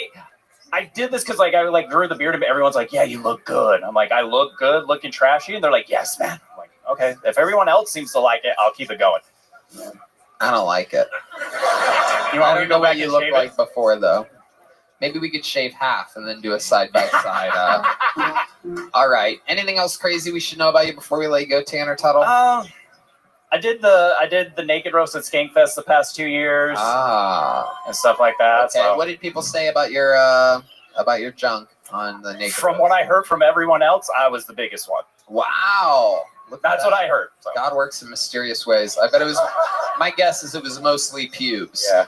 I did this because I grew the beard, and everyone's like, "Yeah, you look good." I'm like, "I look good, looking trashy," and they're like, "Yes, man." I'm like, okay, if everyone else seems to like it, I'll keep it going. I don't like it. You want I don't know what you looked like before, though. Maybe we could shave half and then do a side-by-side. All right. Anything else crazy we should know about you before we let you go, Tanner Tuttle? I did the naked roast at Skankfest the past 2 years. And stuff like that. Okay. So. What did people say about your junk on the naked From roast? what I heard from everyone else, I was the biggest one. Wow. That's what I heard. So. God works in mysterious ways. I bet it was. My guess is it was mostly pubes. Yeah.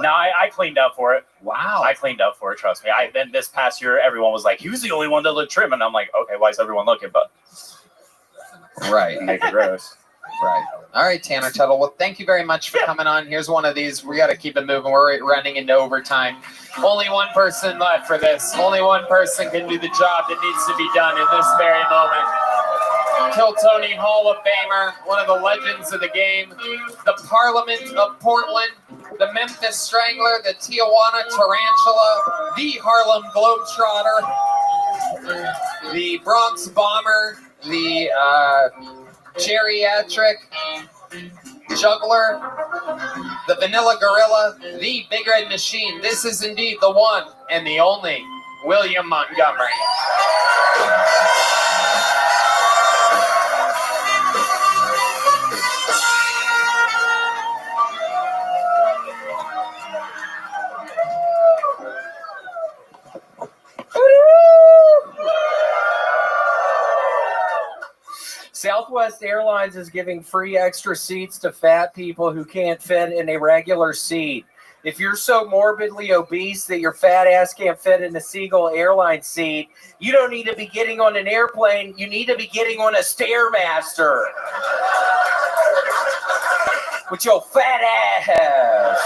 No, I cleaned up for it. Wow. I cleaned up for it. Trust me. Then this past year, everyone was like, "He was the only one that looked trim," and I'm like, "Okay, why is everyone looking?" But right, naked roast. Right. All right, Tanner Tuttle. Well, thank you very much for coming on. Here's one of these. We got to keep it moving. We're running into overtime. Only one person left for this. Only one person can do the job that needs to be done in this very moment. Kill Tony Hall of Famer, one of the legends of the game, the Parliament of Portland, the Memphis Strangler, the Tijuana Tarantula, the Harlem Globetrotter, the Bronx Bomber, the geriatric juggler, the Vanilla Gorilla, the Big Red Machine. This is indeed the one and the only William Montgomery. Southwest Airlines is giving free extra seats to fat people who can't fit in a regular seat. If you're so morbidly obese that your fat ass can't fit in a Seagull airline seat, you don't need to be getting on an airplane. You need to be getting on a Stairmaster. With your fat ass.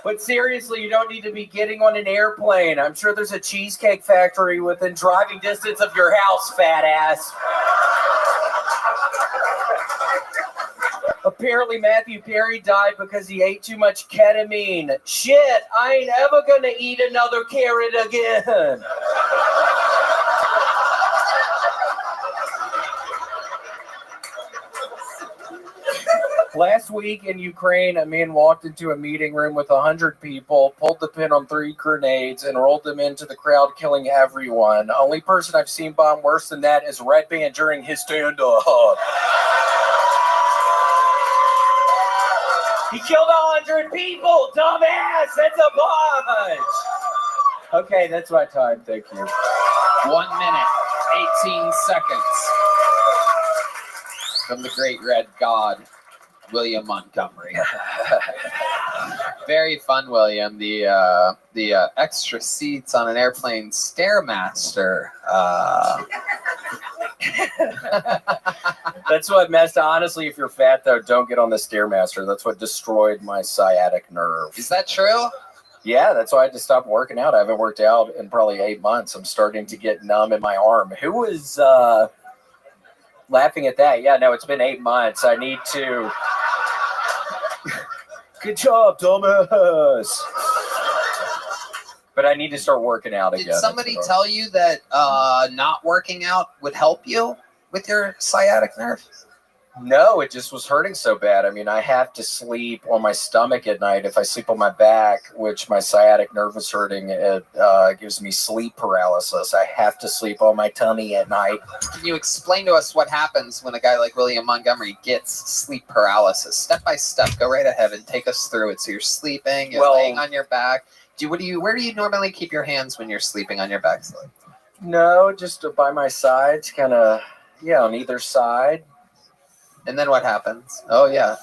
But seriously, you don't need to be getting on an airplane. I'm sure there's a cheesecake factory within driving distance of your house, fat ass. Apparently, Matthew Perry died because he ate too much ketamine. Shit, I ain't ever gonna eat another carrot again. Last week in Ukraine, a man walked into a meeting room with 100 people, pulled the pin on 3 grenades, and rolled them into the crowd, killing everyone. The only person I've seen bomb worse than that is Red Band during his stand-up. He killed 100 people, dumbass! That's a bunch! Okay, that's my time. Thank you. 1 minute, 18 seconds. From the great red god, William Montgomery. Very fun, William. The extra seats on an airplane Stairmaster. That's what messed. Honestly, if you're fat though, don't get on the Stairmaster. That's what destroyed my sciatic nerve. Is that true? Yeah, that's why I had to stop working out. I haven't worked out in probably 8 months. I'm starting to get numb in my arm. Who was laughing at that? Yeah, no, it's been 8 months. I need to. Good job, dumbass. But I need to start working out again. Did somebody tell you that not working out would help you with your sciatic nerve? No, it just was hurting so bad. I mean, I have to sleep on my stomach at night. If I sleep on my back, which my sciatic nerve is hurting, it gives me sleep paralysis. I have to sleep on my tummy at night. Can you explain to us what happens when a guy like William Montgomery gets sleep paralysis? Step by step, go right ahead and take us through it. So you're sleeping, you're laying on your back. Where do you normally keep your hands when you're sleeping on your back? No, just by my sides, kind of, on either side. And then what happens? Oh, yeah.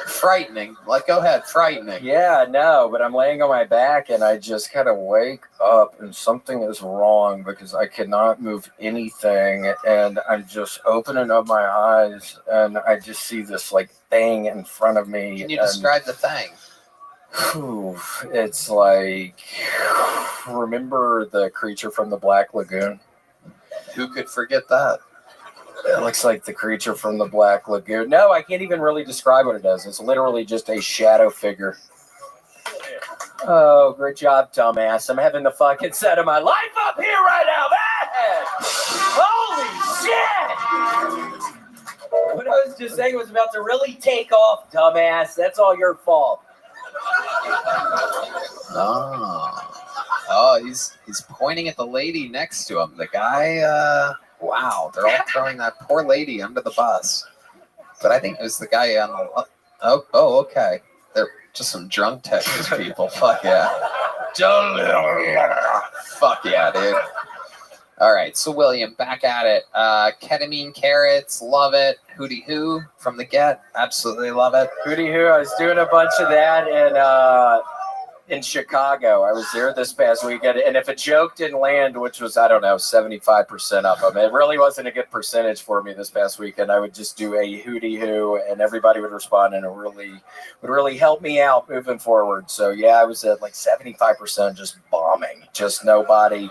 Frightening. Go ahead. Frightening. Yeah, no, but I'm laying on my back and I just kind of wake up and something is wrong because I cannot move anything. And I'm just opening up my eyes and I just see this thing in front of me. Can you describe the thing? It's like, remember the creature from the Black Lagoon? Who could forget that? It looks like the creature from the Black Lagoon. No, I can't even really describe what it does. It's literally just a shadow figure. Oh, great job, dumbass. I'm having the fucking set of my life up here right now, man! Holy shit! What I was just saying was about to really take off, dumbass. That's all your fault. Oh, he's pointing at the lady next to him. The guy, wow, they're all throwing that poor lady under the bus. But I think it was the guy on the. Oh, okay. They're just some drunk Texas people. Fuck yeah. Fuck yeah, dude. All right, so William, back at it. Ketamine carrots, love it. Hootie Hoo from the Get, absolutely love it. Hootie Hoo, I was doing a bunch of that in Chicago. I was there this past weekend, and if a joke didn't land, which was, 75% of them, it really wasn't a good percentage for me this past weekend. I would just do a Hootie Hoo, and everybody would respond, and it would really help me out moving forward. So, yeah, I was at 75% just bombing, just nobody.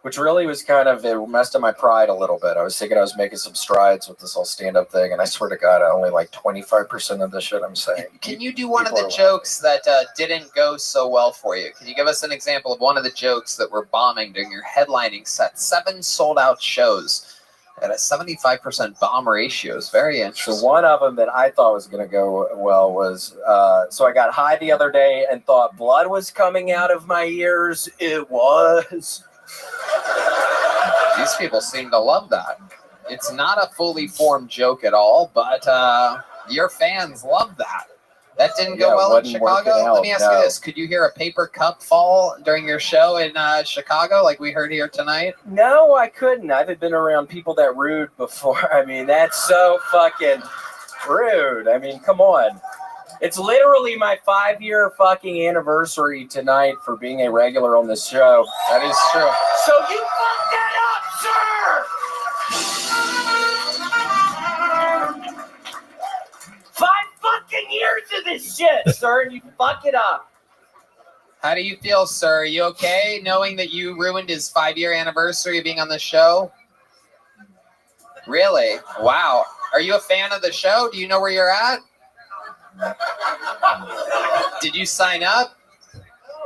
Which really was it messed up my pride a little bit. I was thinking I was making some strides with this whole stand-up thing, and I swear to God, I only 25% of the shit I'm saying. Can you do one of the jokes that didn't go so well for you? Can you give us an example of one of the jokes that were bombing during your headlining set? 7 sold-out shows at a 75% bomb ratio. Is very interesting. So one of them that I thought was going to go well was, so I got high the other day and thought blood was coming out of my ears. It was. These people seem to love that. It's not a fully formed joke at all, but your fans love that. That didn't go well in Chicago? Let me ask you this. Could you hear a paper cup fall during your show in Chicago like we heard here tonight? No, I couldn't. I haven't been around people that rude before. I mean, that's so fucking rude. I mean, come on. It's literally my 5-year fucking anniversary tonight for being a regular on this show. That is true. So you fucked that up, sir! 5 fucking years of this shit, sir, and you fuck it up. How do you feel, sir? Are you okay knowing that you ruined his 5-year anniversary of being on the show? Really? Wow. Are you a fan of the show? Do you know where you're at? Did you sign up?